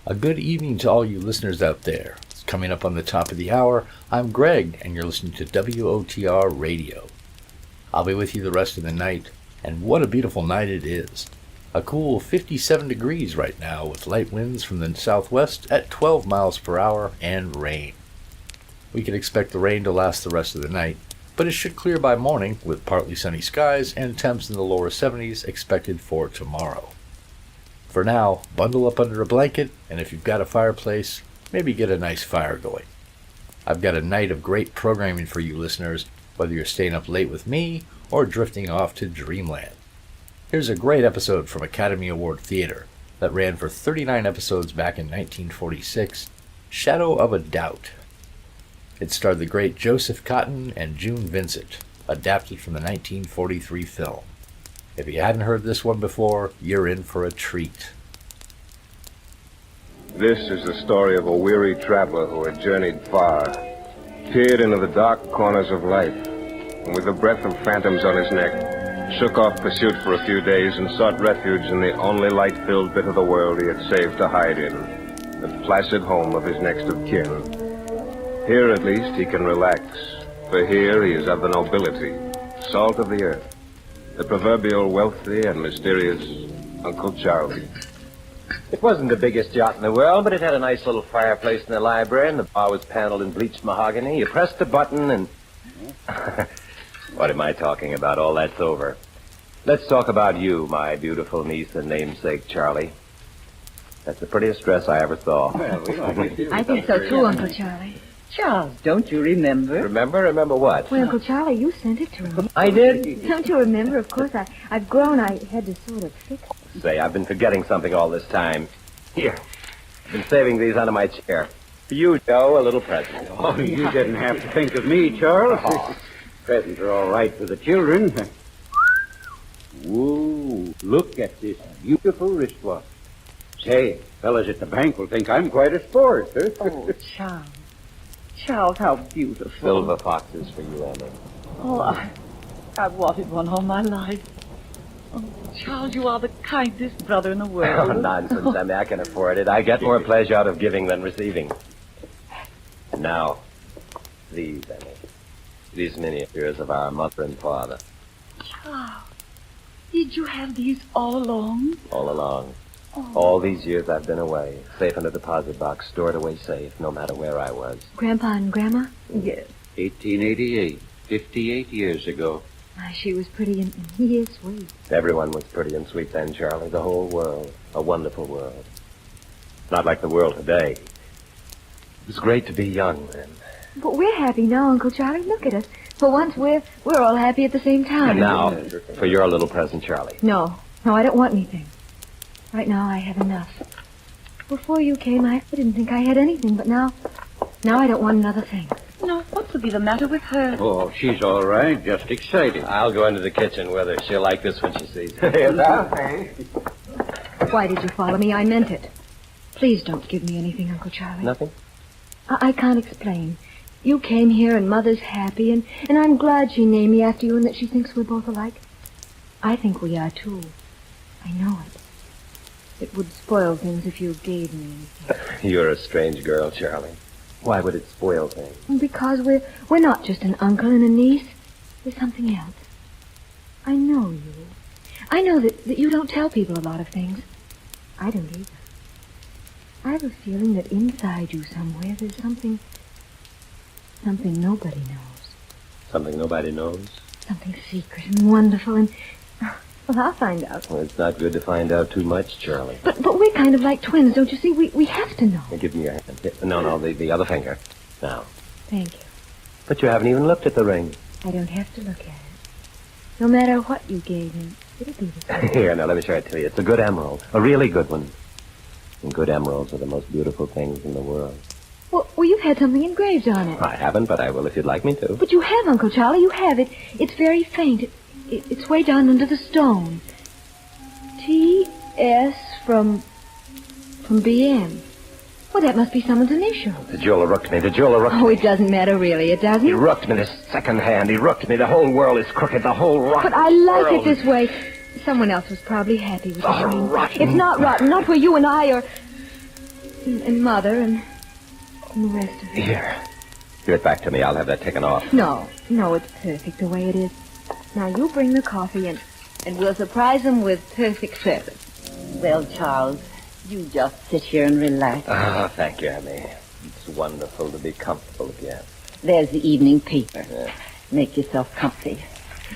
A good evening to all you listeners out there. Coming up on the top of the hour, I'm Greg, and you're listening to WOTR Radio. I'll be with you the rest of the night, and what a beautiful night it is. A cool 57 degrees right now, with light winds from the southwest at 12 miles per hour and rain. We can expect the rain to last the rest of the night, but it should clear by morning with partly sunny skies and temps in the lower 70s expected for tomorrow. For now, bundle up under a blanket, and if you've got a fireplace, maybe get a nice fire going. I've got a night of great programming for you listeners, whether you're staying up late with me or drifting off to dreamland. Here's a great episode from Academy Award Theater that ran for 39 episodes back in 1946, Shadow of a Doubt. It starred the great Joseph Cotten and June Vincent, adapted from the 1943 film. If you hadn't heard this one before, you're in for a treat. This is the story of a weary traveler who had journeyed far, peered into the dark corners of life, and with the breath of phantoms on his neck, shook off pursuit for a few days and sought refuge in the only light-filled bit of the world he had saved to hide in, the placid home of his next of kin. Here, at least, he can relax, for here he is of the nobility, salt of the earth, the proverbial wealthy and mysterious Uncle Charlie. It wasn't the biggest yacht in the world, but it had a nice little fireplace in the library, and the bar was paneled in bleached mahogany. You pressed the button, and... What am I talking about? All that's over. Let's talk about you, my beautiful niece and namesake, Charlie. That's the prettiest dress I ever saw. I think so, too, Uncle Charlie. Charles, don't you remember? Remember what? Well, Uncle Charlie, you sent it to me. I did? Don't you remember? Of course, I've grown. I had to sort of fix it. Say, I've been forgetting something all this time. Here, I've been saving these under my chair. For you, Joe, a little present. Oh, you didn't have to think of me, Charles. Oh. Presents are all right for the children. Whoa, look at this beautiful wristwatch. Say, fellas at the bank will think I'm quite a sport. Huh? Oh, Charles. Charles, how beautiful. Silver foxes for you, Emma. Oh, I've wanted one all my life. Oh, Charles, you are the kindest brother in the world. Oh, nonsense, Emma. I can afford it. I get more pleasure out of giving than receiving. And now, these, Emma. These miniatures of our mother and father. Charles, did you have these all along? All along. Oh. All these years I've been away, safe in a deposit box, stored away safe, no matter where I was. Grandpa and Grandma? Yes. 1888, 58 years ago. My, she was pretty and he is sweet. Everyone was pretty and sweet then, Charlie. The whole world. A wonderful world. Not like the world today. It was great to be young then. But we're happy now, Uncle Charlie. Look at us. For once, we're all happy at the same time. And now, for your little present, Charlie. No, I don't want anything. Right now, I have enough. Before you came, I didn't think I had anything, but now I don't want another thing. No, what could be the matter with her? Oh, she's all right, just excited. I'll go into the kitchen, whether she'll like this when she sees it. Why did you follow me? I meant it. Please don't give me anything, Uncle Charlie. Nothing? I can't explain. You came here, and Mother's happy, and I'm glad she named me after you and that she thinks we're both alike. I think we are, too. I know it. It would spoil things if you gave me anything. You're a strange girl, Charlie. Why would it spoil things? Because we're not just an uncle and a niece. We're something else. I know you. I know that you don't tell people a lot of things. I don't either. I have a feeling that inside you somewhere there's something nobody knows. Something nobody knows? Something secret and wonderful and... Well, I'll find out. Well, it's not good to find out too much, Charlie. But we're kind of like twins, don't you see? We have to know. Here, give me your hand. Here. No, the other finger. Now. Thank you. But you haven't even looked at the ring. I don't have to look at it. No matter what you gave me, it'll be the same. Here, now let me show it to you. It's a good emerald. A really good one. And good emeralds are the most beautiful things in the world. Well, you've had something engraved on it. I haven't, but I will if you'd like me to. But you have, Uncle Charlie. You have it. It's very faint. It's way down under the stone. T.S. from B.M. Well, that must be someone's initial. The jeweler rooked me. Oh, it doesn't matter, really. It doesn't. He rooked me this second hand. He rooked me. The whole world is crooked. The whole rotten But I like world. it this way. Someone else was probably happy with it. Oh, rotten. It's not rotten. Not for you and I or... And Mother and the rest of it. Here. Give it back to me. I'll have that taken off. No, it's perfect the way it is. Now you bring the coffee in, and we'll surprise him with perfect service. Well, Charles, you just sit here and relax. Oh, thank you, Emmy. It's wonderful to be comfortable again. There's the evening paper. Yeah. Make yourself comfy.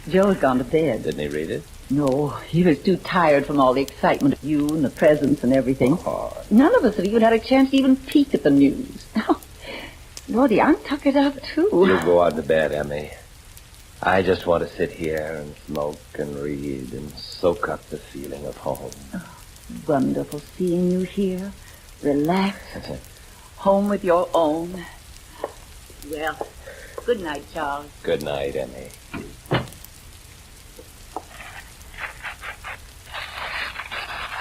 Joe's gone to bed. Didn't he read it? No, he was too tired from all the excitement of you and the presents and everything. Oh. None of us have even had a chance to even peek at the news. Lordy, I'm tuckered up, too. You go on to bed, Emmy. I just want to sit here and smoke and read and soak up the feeling of home. Oh, wonderful seeing you here. Relaxed. Home with your own. Well, good night, Charles. Good night, Emmy.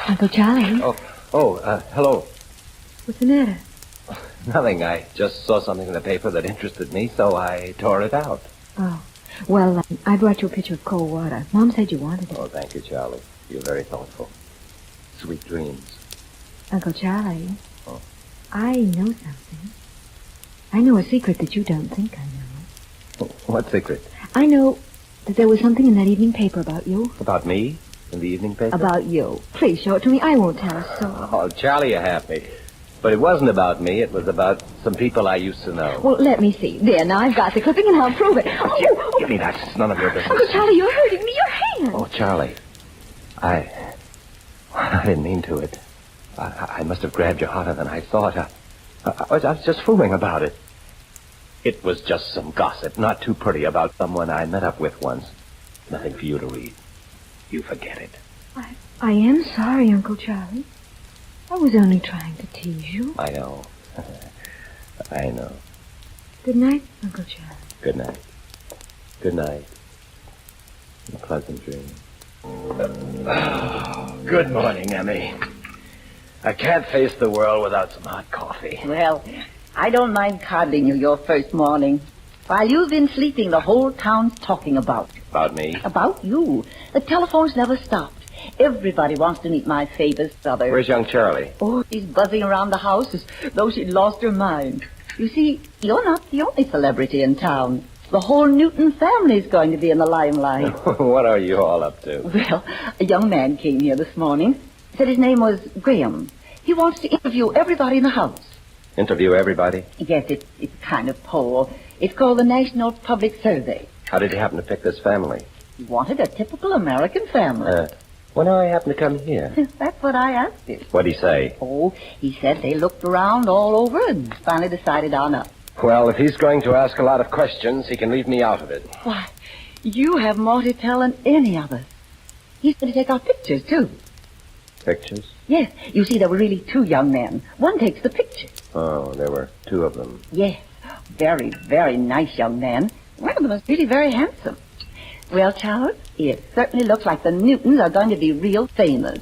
Uncle Charlie. Hello. What's the matter? Nothing. I just saw something in the paper that interested me, so I tore it out. Oh. Well, I brought you a pitcher of cold water. Mom said you wanted it. Oh, thank you, Charlie. You're very thoughtful. Sweet dreams. Uncle Charlie. Oh. I know something. I know a secret that you don't think I know. What secret? I know that there was something in that evening paper about you. About me? In the evening paper? About you. Please show it to me. I won't tell a soul. Oh, Charlie, you have me. But it wasn't about me. It was about some people I used to know. Well, let me see. There, now I've got the clipping and I'll prove it. Give me that. It's none of your business. Uncle Charlie, you're hurting me. Your hand. Oh, Charlie. I didn't mean to it. I must have grabbed you harder than I thought. I was just fooling about it. It was just some gossip, not too pretty, about someone I met up with once. Nothing for you to read. You forget it. I am sorry, Uncle Charlie. I was only trying to tease you. I know. I know. Good night, Uncle Charlie. Good night. Good night. A pleasant dream. Good morning, Emmy. I can't face the world without some hot coffee. Well, I don't mind coddling you your first morning. While you've been sleeping, the whole town's talking about you. About me? About you. The telephone's never stopped. Everybody wants to meet my famous brother. Where's young Charlie? Oh, she's buzzing around the house as though she'd lost her mind. You see, you're not the only celebrity in town. The whole Newton family's going to be in the limelight. What are you all up to? Well, a young man came here this morning. Said his name was Graham. He wants to interview everybody in the house. Interview everybody? Yes, it's a kind of poll. It's called the National Public Survey. How did you happen to pick this family? He wanted a typical American family. When did I happen to come here? That's what I asked him. What'd he say? Oh, he said they looked around all over and finally decided on us. Well, if he's going to ask a lot of questions, he can leave me out of it. Why, you have more to tell than any of us. He's going to take our pictures, too. Pictures? Yes. You see, there were really two young men. One takes the pictures. Oh, there were two of them. Yes. Very, very nice young man. One of them is really very handsome. Well, Charles, it certainly looks like the Newtons are going to be real famous.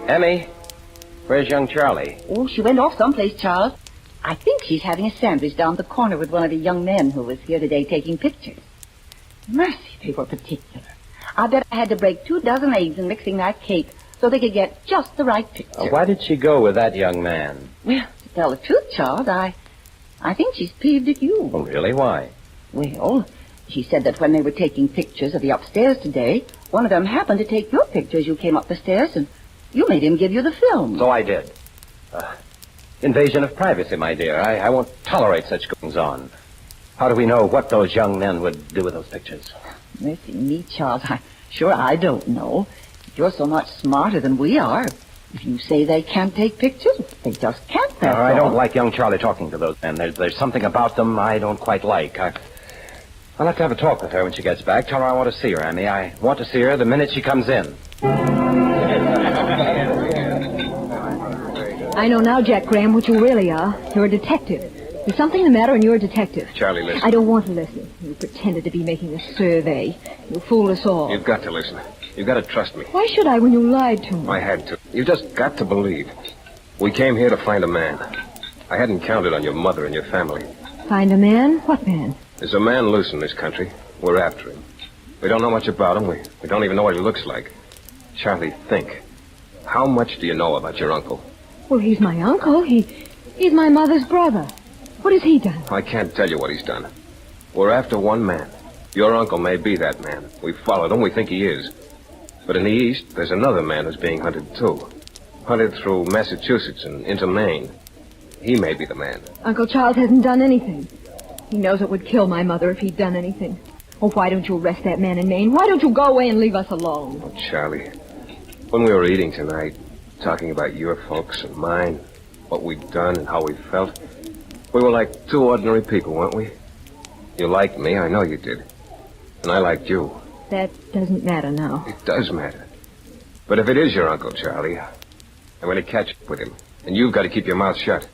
Emmy, where's young Charlie? Oh, she went off someplace, Charles. I think she's having a sandwich down the corner with one of the young men who was here today taking pictures. Mercy, they were particular. I bet I had to break 24 eggs in mixing that cake so they could get just the right picture. Why did she go with that young man? Well, to tell the truth, Charles, I think she's peeved at you. Oh, really? Why? Well, she said that when they were taking pictures of the upstairs today, one of them happened to take your picture as you came up the stairs, and you made him give you the film. So I did. Invasion of privacy, my dear. I won't tolerate such goings-on. How do we know what those young men would do with those pictures? Mercy me, Charles, I don't know. You're so much smarter than we are. If you say they can't take pictures, they just can't, that's I all. don't like young Charlie talking to those men. There's something about them I don't quite like. I'll have to have a talk with her when she gets back. Tell her I want to see her, Emmy. I want to see her the minute she comes in. I know now, Jack Graham, what you really are. You're a detective. There's something the matter and you're a detective. Charlie, listen. I don't want to listen. You pretended to be making a survey. You fooled us all. You've got to listen. You've got to trust me. Why should I when you lied to me? I had to. You just got to believe. We came here to find a man. I hadn't counted on your mother and your family. Find a man? What man? There's a man loose in this country. We're after him. We don't know much about him. We don't even know what he looks like. Charlie, think. how much do you know about your uncle? Well, he's my uncle. He's my mother's brother. What has he done? I can't tell you what he's done. We're after one man. Your uncle may be that man. We've followed him. We think he is. But in the east, there's another man who's being hunted, too. Hunted through Massachusetts and into Maine. He may be the man. Uncle Charles hasn't done anything. He knows it would kill my mother if he'd done anything. Oh, why don't you arrest that man in Maine? Why don't you go away and leave us alone? Oh, Charlie, when we were eating tonight, talking about your folks and mine, what we'd done and how we felt, we were like two ordinary people, weren't we? You liked me, I know you did. And I liked you. That doesn't matter now. It does matter. But if it is your uncle, Charlie, I'm going to catch up with him. And you've got to keep your mouth shut.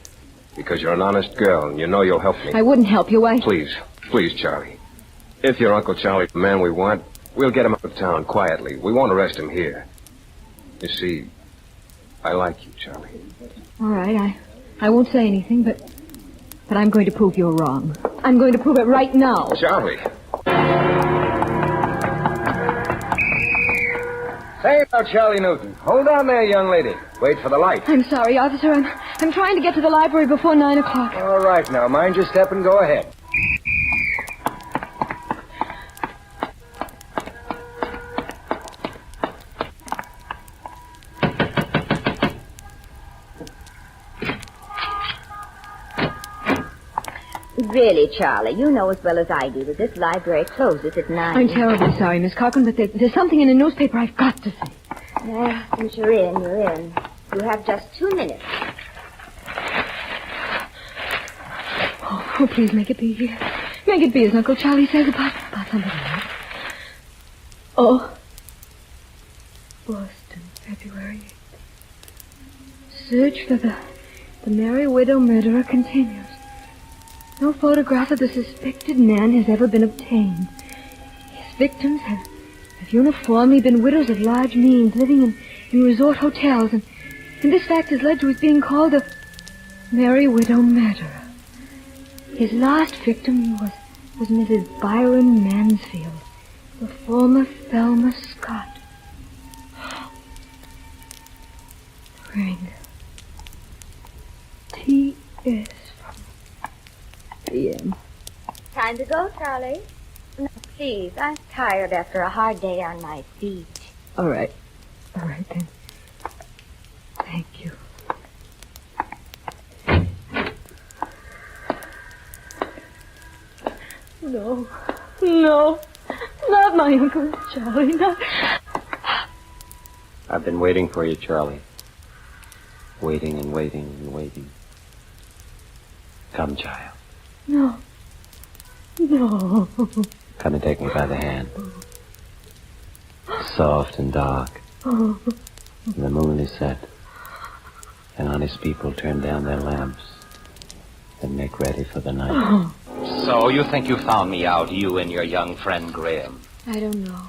Because you're an honest girl, and you know you'll help me. I wouldn't help you, Please, Charlie. If your Uncle Charlie's the man we want, we'll get him out of town quietly. We won't arrest him here. You see, I like you, Charlie. All right, I won't say anything, but I'm going to prove you're wrong. I'm going to prove it right now. Charlie. Say about Charlie Newton. Hold on there, young lady. Wait for the light. I'm sorry, officer. I'm trying to get to the library before 9 o'clock. All right, now, mind your step and go ahead. Really, Charlie, you know as well as I do that this library closes at 9. I'm terribly sorry, Miss Cochran, but there's something in the newspaper I've got to say. Well, since you're in, you're in. You have just 2 minutes. Oh, please make it be here. Make it be as Uncle Charlie says about somebody else. Oh. Boston, February 8th. Search for the Merry Widow murderer continues. No photograph of the suspected man has ever been obtained. His victims have uniformly been widows of large means, living in resort hotels, and this fact has led to his being called a Merry Widow murderer. His last victim was Mrs. Byron Mansfield, the former Thelma Scott. Ring. T.S. p.m. Time to go, Charlie. No, please, I'm tired after a hard day on my beach. All right then. Thank you. No, not my Uncle Charlie, not... I've been waiting for you, Charlie. Waiting and waiting and waiting. Come, child. No. Come and take me by the hand. Soft and dark. Oh. And the moon is set. And honest people turn down their lamps and make ready for the night. Oh. So you think you found me out, you and your young friend Graham? I don't know.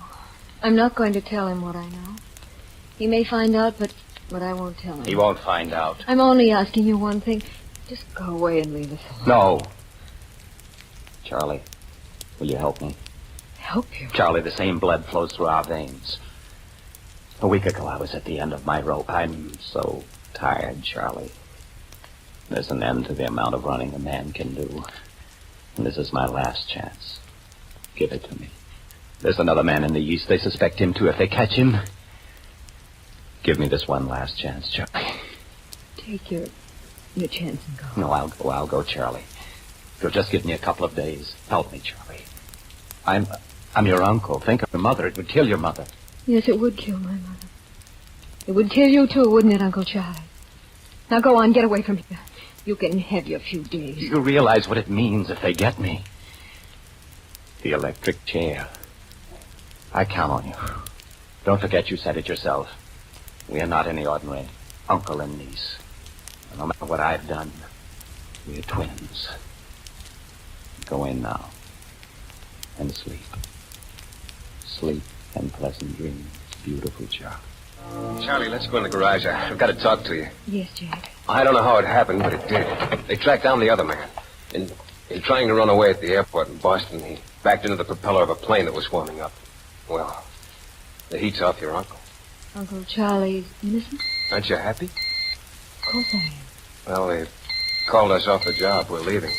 I'm not going to tell him what I know. He may find out, but I won't tell him. He won't find out. I'm only asking you one thing. Just go away and leave us alone. No. Charlie, will you help me? Help you? Charlie, the same blood flows through our veins. A week ago, I was at the end of my rope. I'm so tired, Charlie. There's an end to the amount of running a man can do. And this is my last chance. Give it to me. There's another man in the East. They suspect him, too. If they catch him, give me this one last chance, Charlie. Take your chance and go. No, I'll go, Charlie. If you'll just give me a couple of days. Help me, Charlie. I'm your uncle. Think of your mother. It would kill your mother. Yes, it would kill my mother. It would kill you, too, wouldn't it, Uncle Charlie? Now go on, get away from here. You can have your few days. You realize what it means if they get me. The electric chair. I count on you. Don't forget you said it yourself. We are not any ordinary uncle and niece. No matter what I've done, we're twins. Go in now. And sleep. Sleep and pleasant dreams. Beautiful child. Charlie, let's go in the garage. I've got to talk to you. Yes, Jack. I don't know how it happened, but it did. They tracked down the other man. In trying to run away at the airport in Boston, he backed into the propeller of a plane that was warming up. Well, the heat's off your uncle. Uncle Charlie's innocent? Aren't you happy? Of course I am. Well, they called us off the job. We're leaving.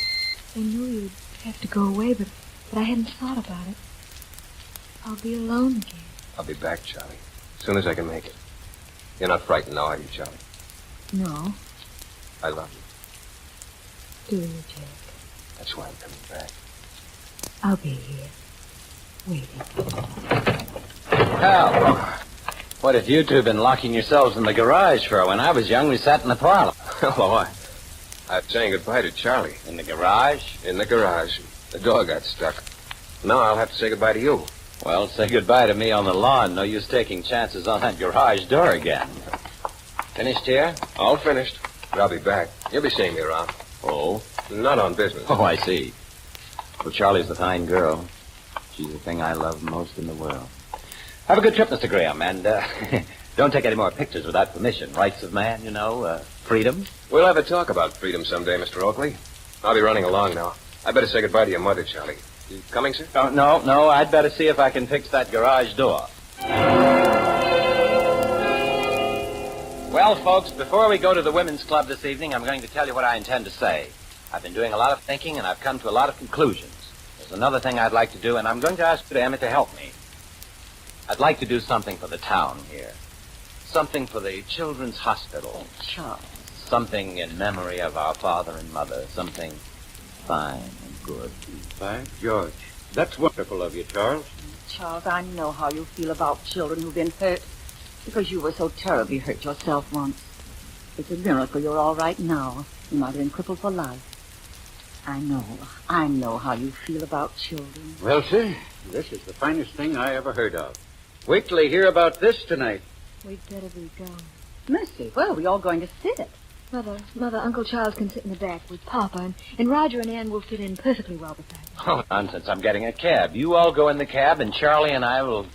I knew you'd have to go away, but I hadn't thought about it. I'll be alone again. I'll be back, Charlie, as soon as I can make it. You're not frightened now, are you, Charlie? No. I love you. Do you, Jack? That's why I'm coming back. I'll be here, waiting. Hal, what have you two been locking yourselves in the garage for? When I was young, we sat in the parlor. Oh, I'm saying goodbye to Charlie. In the garage? In the garage. The door got stuck. Now I'll have to say goodbye to you. Well, say goodbye to me on the lawn. No use taking chances on that garage door again. Finished here? All finished. But I'll be back. You'll be seeing me around. Oh? Not on business. Oh, I see. Well, Charlie's a fine girl. She's the thing I love most in the world. Have a good trip, Mr. Graham, and don't take any more pictures without permission. Rights of man, you know, freedom. We'll have a talk about freedom someday, Mr. Oakley. I'll be running along now. I better say goodbye to your mother, Charlie. You coming, sir? Oh, no, I'd better see if I can fix that garage door. Well, folks, before we go to the women's club this evening, I'm going to tell you what I intend to say. I've been doing a lot of thinking, and I've come to a lot of conclusions. There's another thing I'd like to do, and I'm going to ask you, Emma, to help me. I'd like to do something for the town here. Something for the children's hospital. Charles. Something in memory of our father and mother. Something fine and good. By George. That's wonderful of you, Charles. Charles, I know how you feel about children who've been hurt, because you were so terribly hurt yourself once. It's a miracle you're all right now. You might have been crippled for life. I know how you feel about children. Well, sir, this is the finest thing I ever heard of. Wait till you hear about this tonight. We'd better be going. Mercy, where are we all going to sit? Mother, Uncle Charles can sit in the back with Papa, and Roger and Ann will fit in perfectly well beside me. Oh, nonsense. I'm getting a cab. You all go in the cab, and Charlie and I will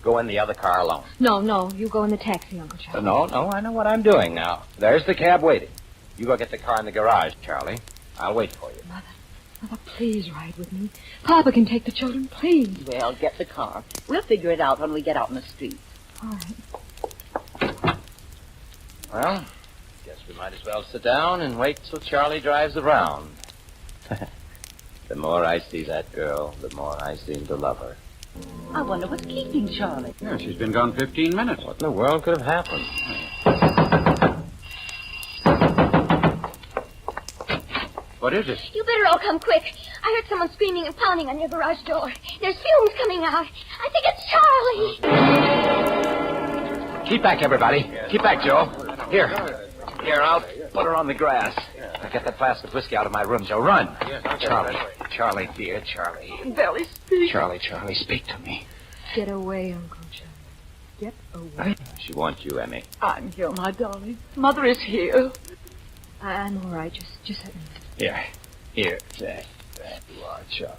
go in the other car alone. No, you go in the taxi, Uncle Charles. No, I know what I'm doing now. There's the cab waiting. You go get the car in the garage, Charlie. I'll wait for you. Mother, please ride with me. Papa can take the children, please. Well, get the car. We'll figure it out when we get out in the street. All right. Well, guess we might as well sit down and wait till Charlie drives around. The more I see that girl, the more I seem to love her. I wonder what's keeping Charlie. Yeah, she's been gone 15 minutes. What in the world could have happened? What is it? You better all come quick. I heard someone screaming and pounding on your garage door. There's fumes coming out. I think it's Charlie. Keep back, everybody. Keep back, Joe. Here, I'll put her on the grass. Now get that flask of whiskey out of my room, Joe. Run. Charlie, dear, Charlie. I can barely speak. Charlie, speak to me. Get away, Uncle Charles. Get away. She wants you, Emmy. I'm here, my darling. Mother is here. I'm all right. Just let me. Here, there you are, Charlie.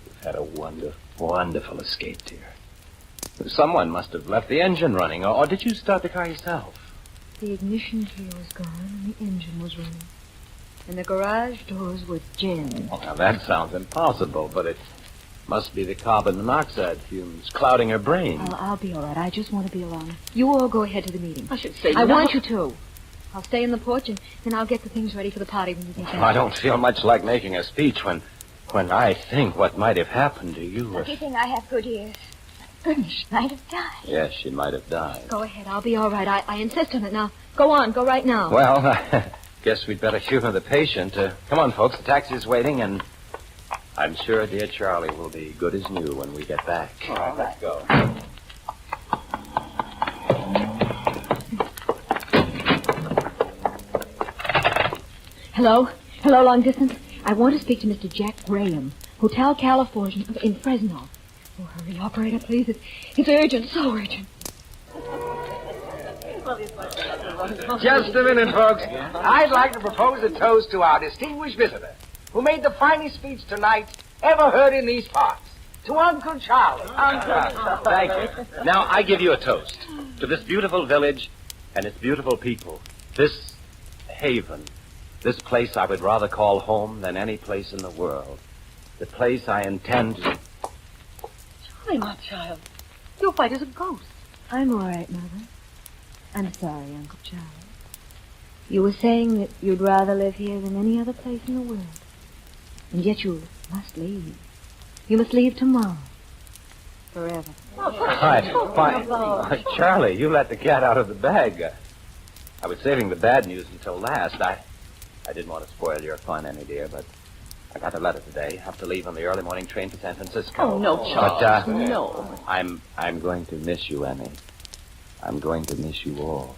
You've had a wonderful escape, dear. Someone must have left the engine running, or did you start the car yourself? The ignition key was gone, and the engine was running. And the garage doors were jammed. Well, now that sounds impossible, but it must be the carbon monoxide fumes clouding her brain. I'll be all right. I just want to be alone. You all go ahead to the meeting. I should say I want you to. I'll stay in the porch, and then I'll get the things ready for the party when you get back. I don't feel much like making a speech when I think what might have happened to you. Lucky thing I have good ears. She might have died. Yes, she might have died. Go ahead. I'll be all right. I insist on it now. Go on. Go right now. Well, I guess we'd better humor the patient. Come on, folks. The taxi's waiting, and I'm sure dear Charlie will be good as new when we get back. All right, let's go. Hello, long distance. I want to speak to Mr. Jack Graham, Hotel California in Fresno. Oh, hurry, operator, please. It's urgent, so urgent. Just a minute, folks. I'd like to propose a toast to our distinguished visitor, who made the finest speech tonight ever heard in these parts. To Uncle Charlie. Thank you. Now, I give you a toast to this beautiful village and its beautiful people. This haven. This place I would rather call home than any place in the world. The place I intend to... Charlie, my child. You're white as a ghost. I'm all right, Mother. I'm sorry, Uncle Charlie. You were saying that you'd rather live here than any other place in the world. And yet you must leave. You must leave tomorrow. Forever. Fine. Charlie, you let the cat out of the bag. I was saving the bad news until last. I didn't want to spoil your fun any, dear, but I got a letter today. Have to leave on the early morning train to San Francisco. Oh, no, Charles, But, no. I'm going to miss you, Annie. I'm going to miss you all.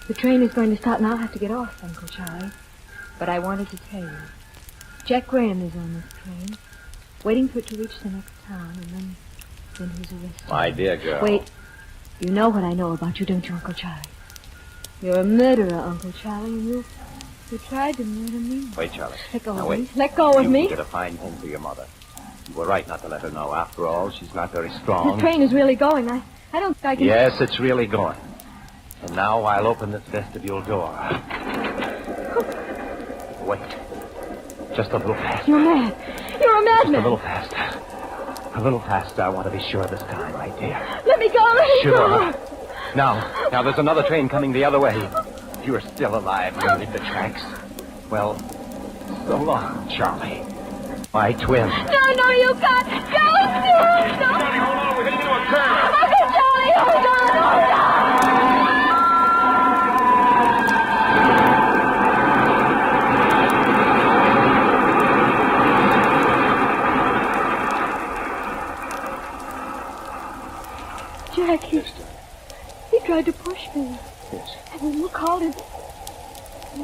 The train is going to start and I'll have to get off, Uncle Charlie. But I wanted to tell you. Jack Graham is on this train, waiting for it to reach the next town, and then he's arrested. My dear girl. Wait. You know what I know about you, don't you, Uncle Charlie? You're a murderer, Uncle Charlie, and you tried to murder me. Wait, Charlie. Let go now, of wait. me. Let go of me. You did a fine thing for your mother. You were right not to let her know. After all, she's not very strong. The train is really going. I don't think I can... Yes, it's really going. And now I'll open this vestibule door. Wait. Just a little faster. You're mad. You're a madman. Just a little faster. A little faster. I want to be sure this time, right, dear? Let me go. Let me go. Now, there's another train coming the other way. You're still alive. You'll leave the tracks. Well, so long, Charlie. My twin. No, you can't. Don't. Johnny, hold on. We're heading into a curve. Uncle Charlie, hold on. Jack, he tried to push me. Yes. And when you called him,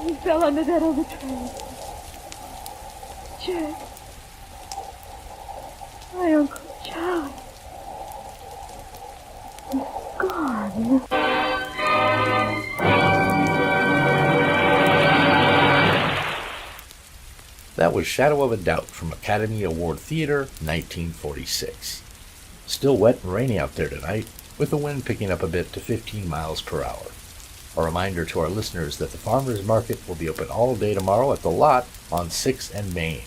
he fell under that other train. Jack. My Uncle Charlie. He's gone. That was Shadow of a Doubt from Academy Award Theater, 1946. Still wet and rainy out there tonight, with the wind picking up a bit to 15 miles per hour. A reminder to our listeners that the farmers market will be open all day tomorrow at the lot on 6th and Main.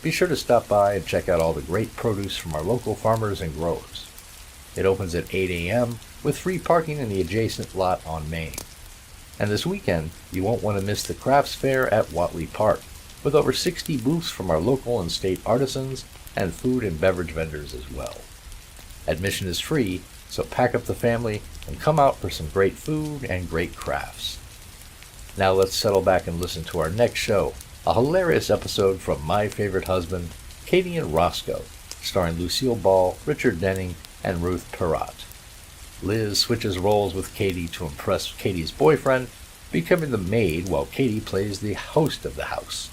Be sure to stop by and check out all the great produce from our local farmers and growers. It opens at 8 a.m. with free parking in the adjacent lot on Main. And this weekend, you won't want to miss the Crafts Fair at Watley Park, with over 60 booths from our local and state artisans and food and beverage vendors as well. Admission is free, so pack up the family and come out for some great food and great crafts. Now let's settle back and listen to our next show, a hilarious episode from My Favorite Husband, Katy and Roscoe, starring Lucille Ball, Richard Denning, and Ruth Perrott. Liz switches roles with Katy to impress Katy's boyfriend, becoming the maid while Katy plays the host of the house.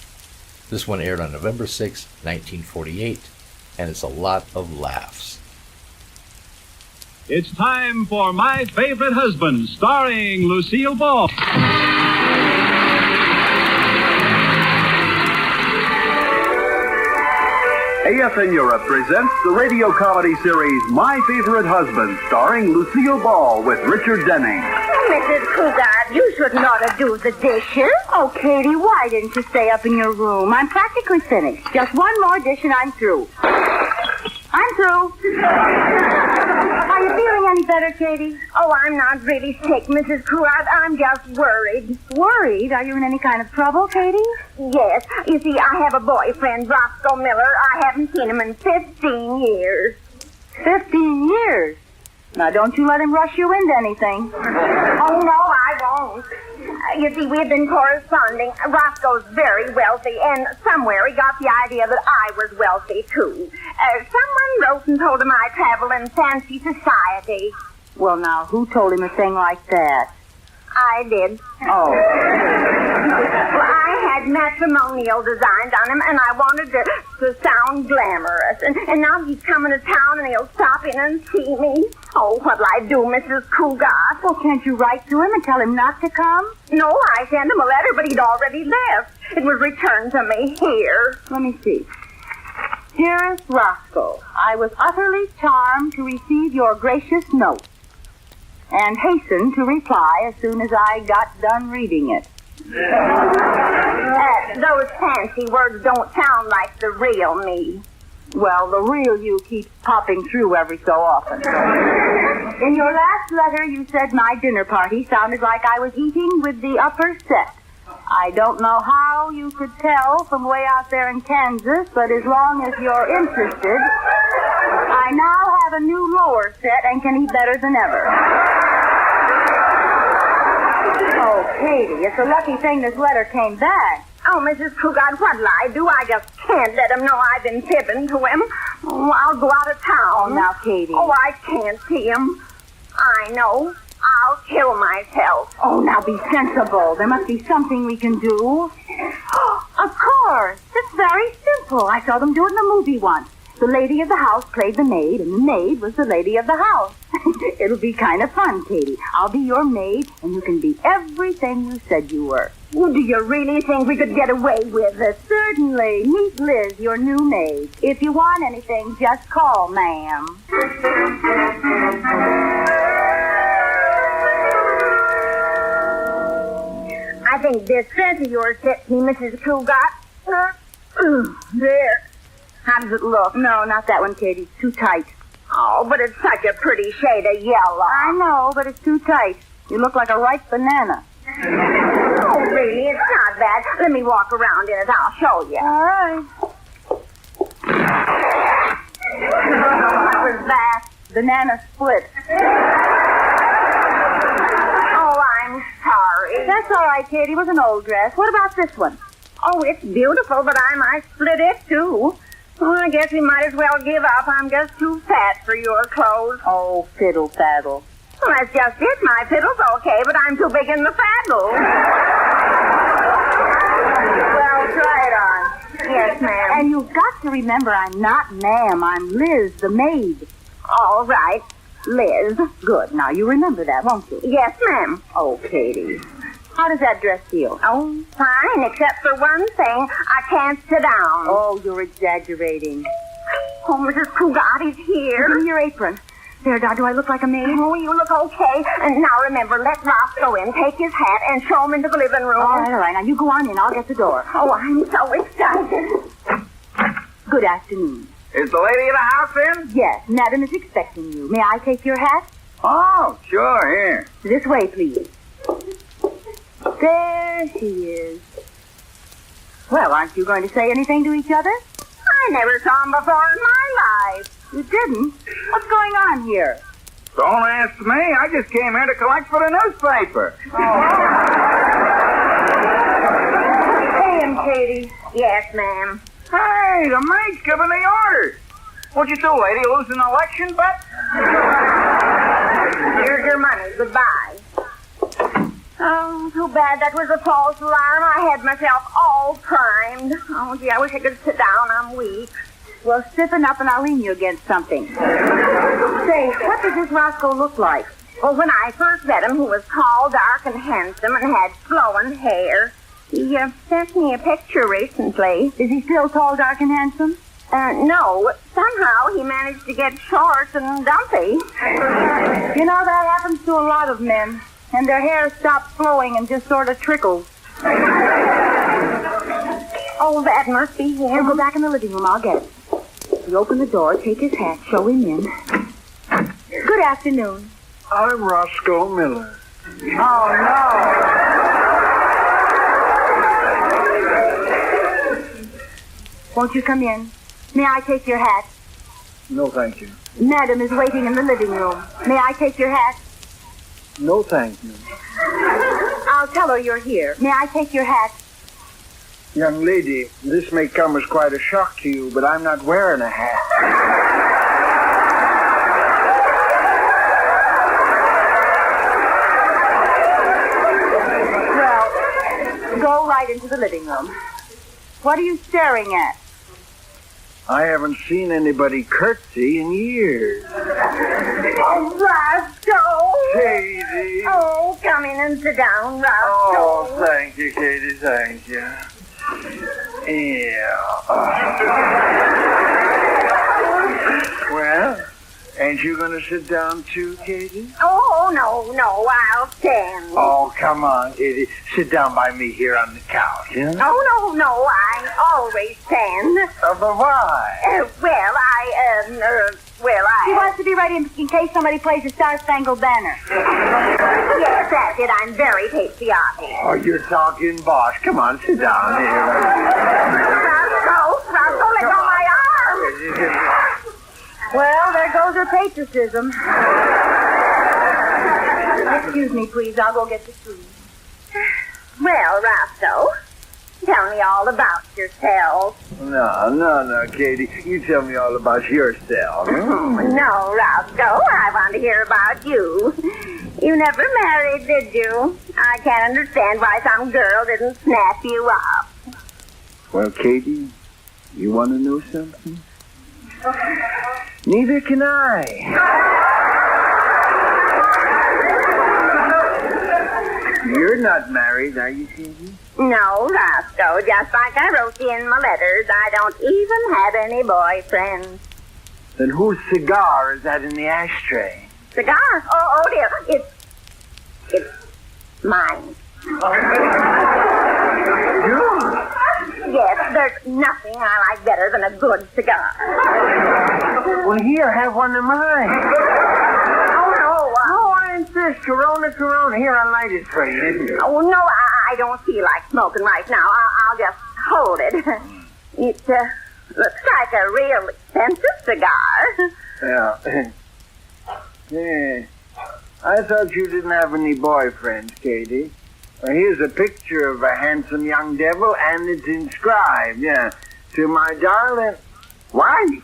This one aired on November 6, 1948, and it's a lot of laughs. It's time for My Favorite Husband, starring Lucille Ball. AFN Europe presents the radio comedy series My Favorite Husband, starring Lucille Ball with Richard Denning. Mrs. Cougar, you should not do the dishes. Oh, Katy, why didn't you stay up in your room? I'm practically finished. Just one more dish and I'm through. I'm through. Are you feeling any better, Katy? Oh, I'm not really sick, Mrs. Cougar. I'm just worried. Worried? Are you in any kind of trouble, Katy? Yes. You see, I have a boyfriend, Roscoe Miller. I haven't seen him in 15 years. 15 years? Now, don't you let him rush you into anything. Oh, no, I won't. You see, we've been corresponding. Roscoe's very wealthy, and somewhere he got the idea that I was wealthy, too. Someone wrote and told him I travel in fancy society. Well, now, who told him a thing like that? I did. Oh. Well, I had matrimonial designs on him, and I wanted to sound glamorous. And now he's coming to town, and he'll stop in and see me. Oh, what'll I do, Mrs. Cougar? Well, can't you write to him and tell him not to come? No, I sent him a letter, but he'd already left. It was returned to me here. Let me see. Dearest Roscoe, I was utterly charmed to receive your gracious note, and hastened to reply as soon as I got done reading it. Those fancy words don't sound like the real me. Well, the real you keeps popping through every so often. In your last letter, you said my dinner party sounded like I was eating with the upper set. I don't know how you could tell from way out there in Kansas, but as long as you're interested, I now have a new lower set and can eat better than ever. Oh, Katy, it's a lucky thing this letter came back. Oh, Mrs. Cougat, what'll I do? I just can't let him know I've been fibbing to him. Oh, I'll go out of town. Oh, now, Katy. Oh, I can't see him. I know. I'll kill myself. Oh, now be sensible. There must be something we can do. Of course. It's very simple. I saw them do it in a movie once. The lady of the house played the maid, and the maid was the lady of the house. It'll be kind of fun, Katy. I'll be your maid, and you can be everything you said you were. Well, do you really think we could get away with it? Certainly. Meet Liz, your new maid. If you want anything, just call, ma'am. I think this dress of yours fits me, Mrs. Cougat. There. How does it look? No, not that one, Katy. It's too tight. Oh, but it's such a pretty shade of yellow. I know, but it's too tight. You look like a ripe banana. Oh, really? It's not bad. Let me walk around in it. I'll show you. All right. What was that? Banana split. Oh, I'm sorry. That's all right, Katy. It was an old dress. What about this one? Oh, it's beautiful, but I might split it, too. Well, I guess we might as well give up. I'm just too fat for your clothes. Oh, fiddle faddle. Well, that's just it. My fiddle's okay, but I'm too big in the faddle. Well, try it on. Yes, ma'am. And you've got to remember, I'm not ma'am. I'm Liz, the maid. All right. Liz. Good. Now, you remember that, won't you? Yes, ma'am. Oh, Katy. How does that dress feel? Oh, fine, except for one thing. I can't sit down. Oh, you're exaggerating. Oh, Mrs. Cougat is here. Give me your apron. There, Dad, do I look like a maid? Oh, you look okay. And now remember, let Roscoe in, take his hat, and show him into the living room. All right. Now, you go on in. I'll get the door. Oh, I'm so excited. Good afternoon. Is the lady of the house in? Yes, Madam is expecting you. May I take your hat? Oh, sure, here. This way, please. There she is. Well, aren't you going to say anything to each other? I never saw him before in my life. You didn't? What's going on here? Don't ask me. I just came here to collect for the newspaper. Pay him, Katy. Yes, ma'am. Hey, the maid's giving the orders. What'd you do, lady? Lose an election bet? Here's your money. Goodbye. Oh, too bad that was a false alarm. I had myself all primed. Oh, gee, I wish I could sit down. I'm weak. Well, stiffen up and I'll lean you against something. Say, what does this Roscoe look like? Well, when I first met him, he was tall, dark, and handsome, and had flowing hair. He sent me a picture recently. Is he still tall, dark, and handsome? No. Somehow he managed to get short and dumpy. You know, that happens to a lot of men. And their hair stops flowing and just sort of trickles. Oh, that must be him. We'll go back in the living room. I'll get it. You open the door, take his hat, show him in. Good afternoon. I'm Roscoe Miller. Oh, no. Won't you come in? May I take your hat? No, thank you. Madam is waiting in the living room. May I take your hat? No, thank you. I'll tell her you're here. May I take your hat? Young lady, this may come as quite a shock to you, but I'm not wearing a hat. Well, go right into the living room. What are you staring at? I haven't seen anybody curtsy in years. Oh, Roscoe! Katy! Oh, come in and sit down, Roscoe. Oh, thank you, Katy, thank you. Yeah. Well, ain't you going to sit down too, Katy? Oh, no, I'll stand. Oh, come on, Katy. Sit down by me here on the couch, yeah? Oh, no, I always stand. But why? Well, She wants to be ready in case somebody plays the Star-Spangled Banner. Yes, that's it. I'm very patriotic. Oh, you're talking bosh. Come on, sit down here. Roscoe, let go my arm. Well, there goes her patriotism. Excuse me, please. I'll go get the food. Well, Roscoe, tell me all about yourself. No, Katy. You tell me all about yourself. No, Roscoe, I want to hear about you. You never married, did you? I can't understand why some girl didn't snap you up. Well, Katy, you want to know something? Neither can I. You're not married, are you, Katy? No, Roscoe, just like I wrote you in my letters, I don't even have any boyfriends. Then whose cigar is that in the ashtray? Cigar? Oh dear, it's mine. Yes, there's nothing I like better than a good cigar. Well, here, have one of mine. Oh, I insist. Corona. Here, I'll light it for you. Oh, no, I don't feel like smoking right now. I'll just hold it. It looks like a real expensive cigar. Yeah. I thought you didn't have any boyfriends, Katy. Well, here's a picture of a handsome young devil, and it's inscribed, to my darling wife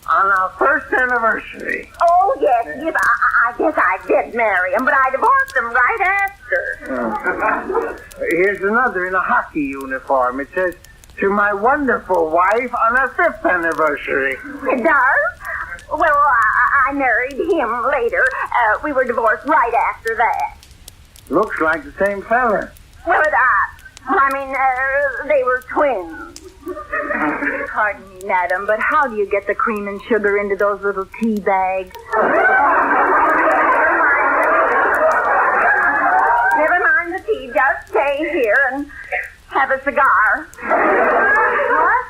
on our first anniversary. Oh, yes. I guess I did marry him, but I divorced him right after. Here's another in a hockey uniform. It says, to my wonderful wife on our 5th anniversary. It does? Well, I married him later. We were divorced right after that. Looks like the same fella. Well, they were twins. Pardon me, madam, but how do you get the cream and sugar into those little tea bags? Never mind the tea. Just stay here and have a cigar. What?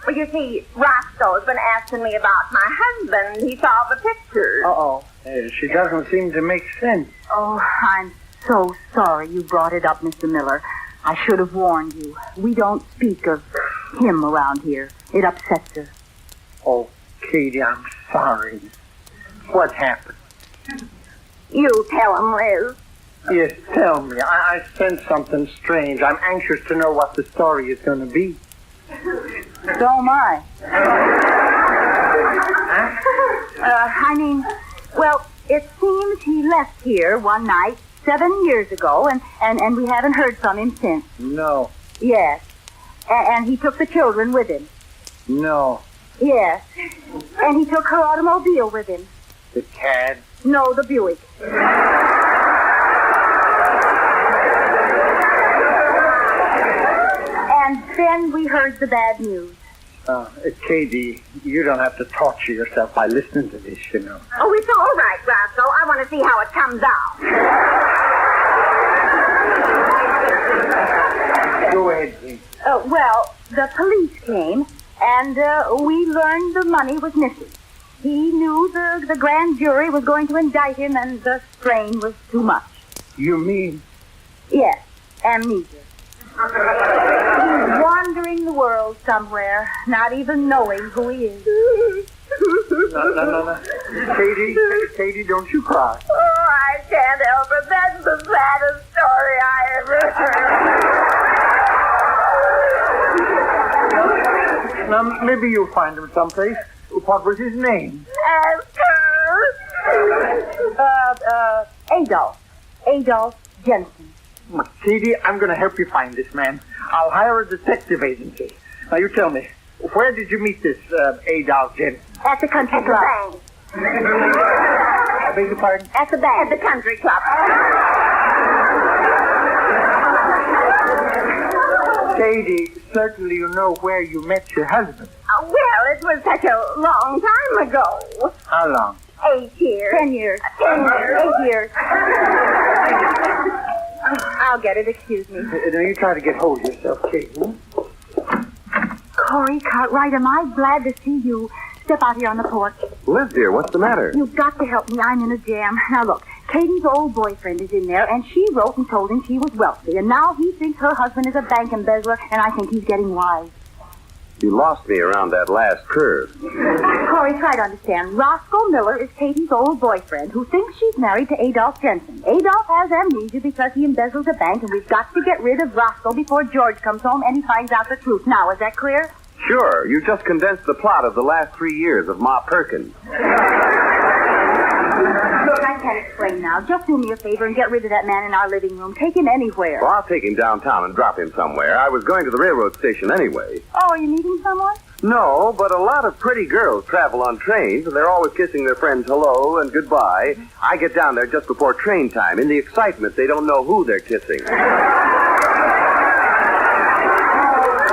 Well, you see, Roscoe's been asking me about my husband. He saw the pictures. Uh-oh. She doesn't seem to make sense. Oh, I'm so sorry you brought it up, Mr. Miller. I should have warned you. We don't speak of him around here. It upsets her. Oh, Katy, I'm sorry. What happened? You tell him, Liz. Yes, tell me. I sense something strange. I'm anxious to know what the story is going to be. So am I. Well, it seems he left here one night 7 years ago, and we haven't heard from him since. No. Yes. And he took the children with him. No. Yes. And he took her automobile with him. The cad? No, the Buick. And then we heard the bad news. Katy, you don't have to torture yourself by listening to this, you know. Oh, it's all right, Roscoe. I want to see how it comes out. Go ahead, please. Well, the police came, and we learned the money was missing. He knew the grand jury was going to indict him, and the strain was too much. You mean? Yes, amnesia. He's wandering the world somewhere, not even knowing who he is. No. Katy, don't you cry. Oh, I can't help it. That's the saddest story I ever heard. Now, maybe you'll find him someplace. What was his name? Adolf Jensen. Katy, I'm going to help you find this man. I'll hire a detective agency. Now, you tell me, where did you meet this Adolf Jensen? At the country club. Bank. I beg your pardon? At the bank. At the country club. Katy, certainly you know where you met your husband. Well, it was such a long time ago. How long? 8 years. 10 years. 10 years. 8 years. I'll get it. Excuse me. Now, you try to get hold of yourself, Katy. Corey Cartwright, am I glad to see you. Step out here on the porch. Liz, dear, what's the matter? You've got to help me. I'm in a jam. Now, look, Katy's old boyfriend is in there, and she wrote and told him she was wealthy, and now he thinks her husband is a bank embezzler, and I think he's getting wise. You lost me around that last curve. Corey, try to understand. Roscoe Miller is Katy's old boyfriend who thinks she's married to Adolph Jensen. Adolph has amnesia because he embezzles a bank, and we've got to get rid of Roscoe before George comes home and he finds out the truth. Now, is that clear? Sure, you just condensed the plot of the last 3 years of Ma Perkins. Look, I can't explain now. Just do me a favor and get rid of that man in our living room. Take him anywhere. Well, I'll take him downtown and drop him somewhere. I was going to the railroad station anyway. Oh, are you meeting someone? No, but a lot of pretty girls travel on trains, and they're always kissing their friends hello and goodbye. I get down there just before train time. In the excitement, they don't know who they're kissing.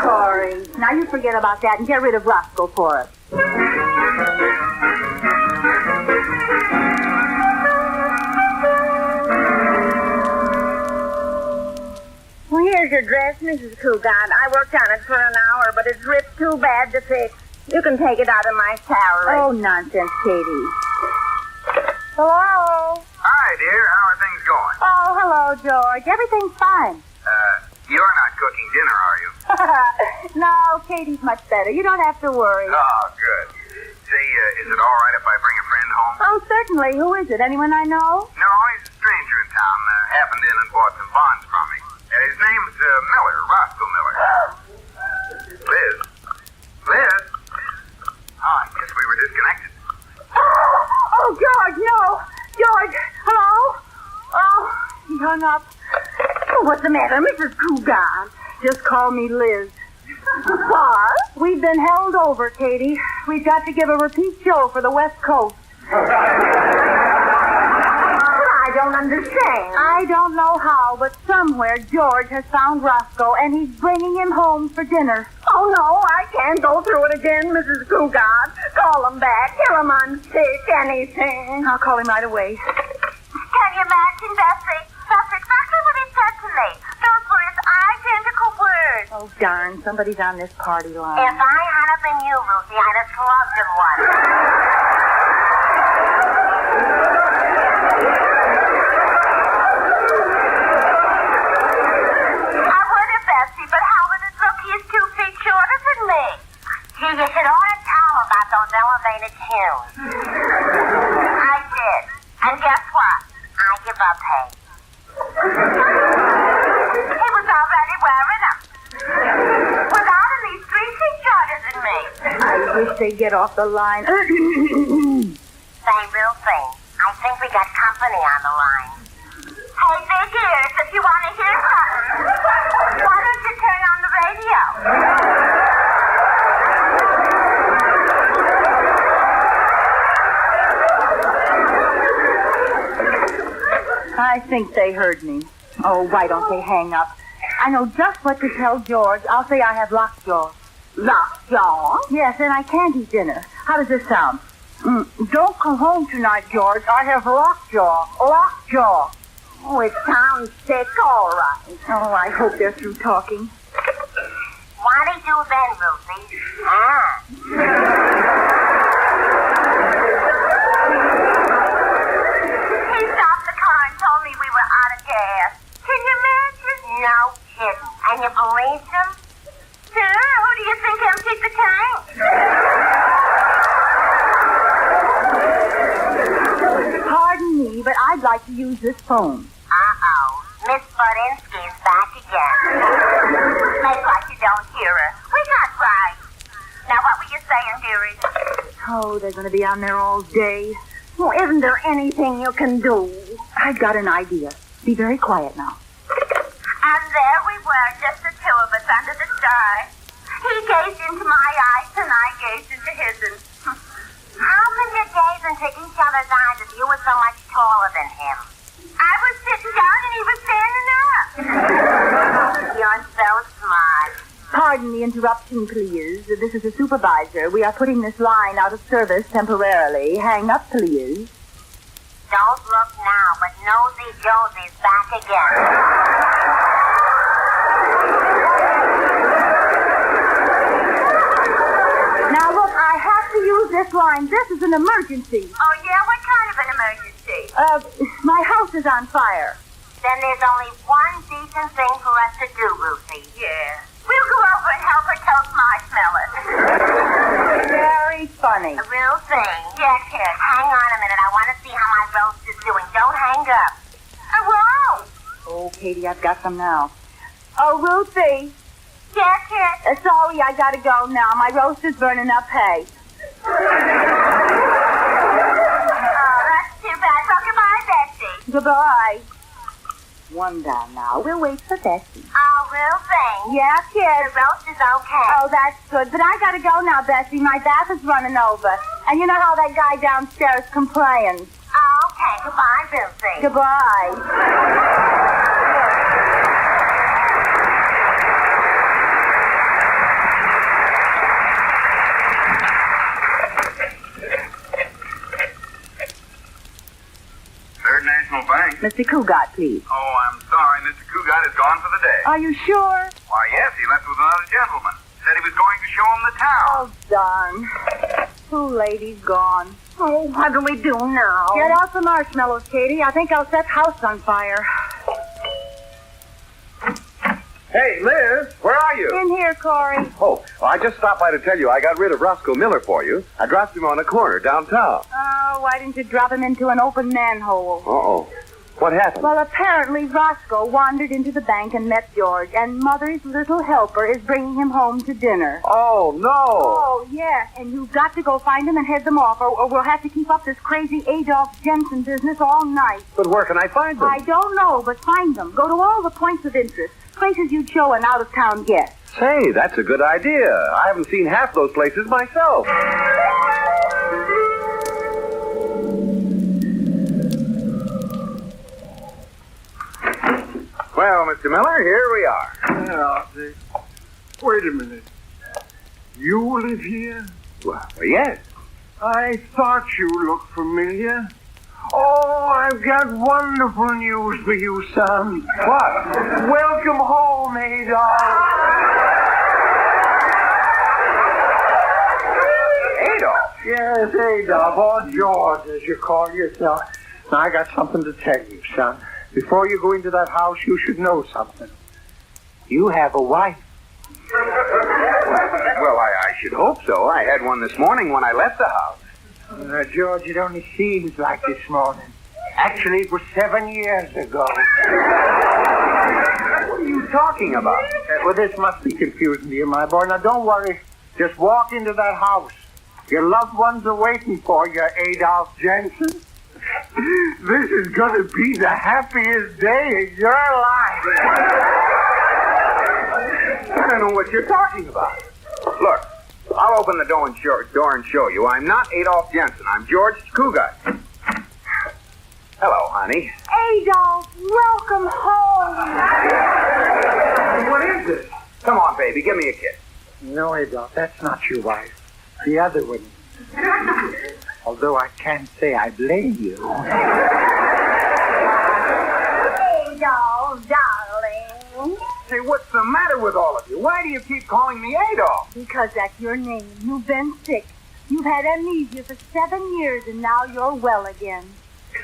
Sorry. Now you forget about that and get rid of Roscoe for us. Well, here's your dress, Mrs. Cougat. I worked on it for an hour, but it's ripped too bad to fix. You can take it out of my salary. Oh, nonsense, Katy. Hello? Hi, dear. How are things going? Oh, hello, George. Everything's fine. You're not cooking dinner, are you? No, Katy's much better. You don't have to worry. Oh, good. Say, is it all right if I bring a friend home? Oh, certainly. Who is it? Anyone I know? No, he's a stranger in town. Happened in and bought some bonds from me. His name's Miller, Roscoe Miller. Liz? Liz? Oh, I guess we were disconnected. Oh, George, no. George, hello? Oh, he hung up. Oh, what's the matter, Mrs. Cougat? Just call me Liz. What? We've been held over, Katy. We've got to give a repeat show for the West Coast. I don't understand. I don't know how, but somewhere George has found Roscoe, and he's bringing him home for dinner. Oh, no, I can't go through it again, Mrs. Cougat. Call him back. Tell him I'm sick, anything. I'll call him right away. Can you imagine, Bessie? That's exactly what he said to me. Those were his identical words. Oh, darn, somebody's on this party line. If I had been you, Lucy, I'd have slugged him once. I would have, Bessie, but how would it look? He is 2 feet shorter than me. Gee, you should ought to tell him about those elevated tunes. I did. And guess what? I give up hate. He was already wearing them. Without him, he's 3 feet shorter than me. I wish they'd get off the line. Same real thing. I think we got company on the line. Hey, big ears, if you want to hear something, why don't you turn on the radio? I think they heard me. Oh, why don't they hang up? I know just what to tell George. I'll say I have lockjaw. Lockjaw? Yes, and I can't eat dinner. How does this sound? Don't come home tonight, George. I have lockjaw. Lockjaw. Oh, it sounds sick, all right. Oh, I hope they're through talking. What do you do then, Lucy? He stopped the car and told me we were out of gas. Can you imagine? No kidding. And you believed him? Sure. Who do you think emptied the tank? Pardon me, but I'd like to use this phone. Uh-oh. Miss Budinsky's back again. Make like you don't hear her. We got right. Now, what were you saying, dearie? Oh, they're going to be on there all day. Well, isn't there anything you can do? I've got an idea. Be very quiet now. And there we were, just the two of us under the stars. He gazed into my eyes, and I gazed into his. How could you gaze into each other's eyes if you were so much taller than him? I was sitting down, and he was standing up. You're so smart. Pardon the interruption, please. This is the supervisor. We are putting this line out of service temporarily. Hang up, please. Don't look now, but Nosy Josie's back again. Now, look, I have to use this line. This is an emergency. Oh, yeah? What kind of an emergency? My house is on fire. Then there's only one decent thing for us to do, Ruthie. Yeah. We'll go over and help her toast marshmallows. Very funny. A real thing. Yes, kid. Hang on a minute. I want to see how my roast is doing. Don't hang up. I won't. Oh, Katy, I've got some now. Oh, Ruthie. Yeah, kid. Sorry, I gotta go now. My roast is burning up hay. Oh, that's too bad. So goodbye, Betsy. Goodbye. One down now. We'll wait for Bessie. Oh, real thing. Yeah, kid. The roast is okay. Oh, that's good. But I gotta go now, Bessie. My bath is running over. And you know how that guy downstairs complains. Oh, okay. Goodbye, Bilsy. Goodbye. Third National Bank. Mr. Cougat, please. Oh, I'm sorry. Mr. Cougat is gone for the day. Are you sure? Why, yes, he left with another gentleman. Said he was going to show him the town. Oh, darn. Too late, he's gone. Oh, what do we do now? Get out the marshmallows, Katy. I think I'll set house on fire. Hey, Liz, where are you? In here, Corey. Oh, well, I just stopped by to tell you I got rid of Roscoe Miller for you. I dropped him on the corner downtown. Oh, why didn't you drop him into an open manhole? Uh-oh. What happened? Well, apparently Roscoe wandered into the bank and met George, and Mother's little helper is bringing him home to dinner. Oh, no. Oh, yes, and you've got to go find him and head them off, or we'll have to keep up this crazy Adolf Jensen business all night. But where can I find them? I don't know, but find them. Go to all the points of interest, places you'd show an out-of-town guest. Say, that's a good idea. I haven't seen half those places myself. Well, Mr. Miller, here we are. Wait a minute. You live here? Well, yes. I thought you looked familiar. Oh, I've got wonderful news for you, son. What? Welcome home, Adolf. Adolf? Yes, Adolf, or George, as you call yourself. Now, I got something to tell you, son. Before you go into that house, you should know something. You have a wife. Well, I should hope so. I had one this morning when I left the house. George, it only seems like this morning. Actually, it was 7 years ago. What are you talking about? Well, this must be confusing to you, my boy. Now, don't worry. Just walk into that house. Your loved ones are waiting for you, Adolf Jensen. This is going to be the happiest day of your life. I don't know what you're talking about. Look, I'll open the door and show you. I'm not Adolf Jensen. I'm George Cougat. Hello, honey. Adolf, welcome home. What is this? Come on, baby, give me a kiss. No, Adolf, that's not your wife. The other one. Although I can't say I blame you. Adolf, darling. Say, what's the matter with all of you? Why do you keep calling me Adolf? Because that's your name. You've been sick. You've had amnesia for 7 years, and now you're well again.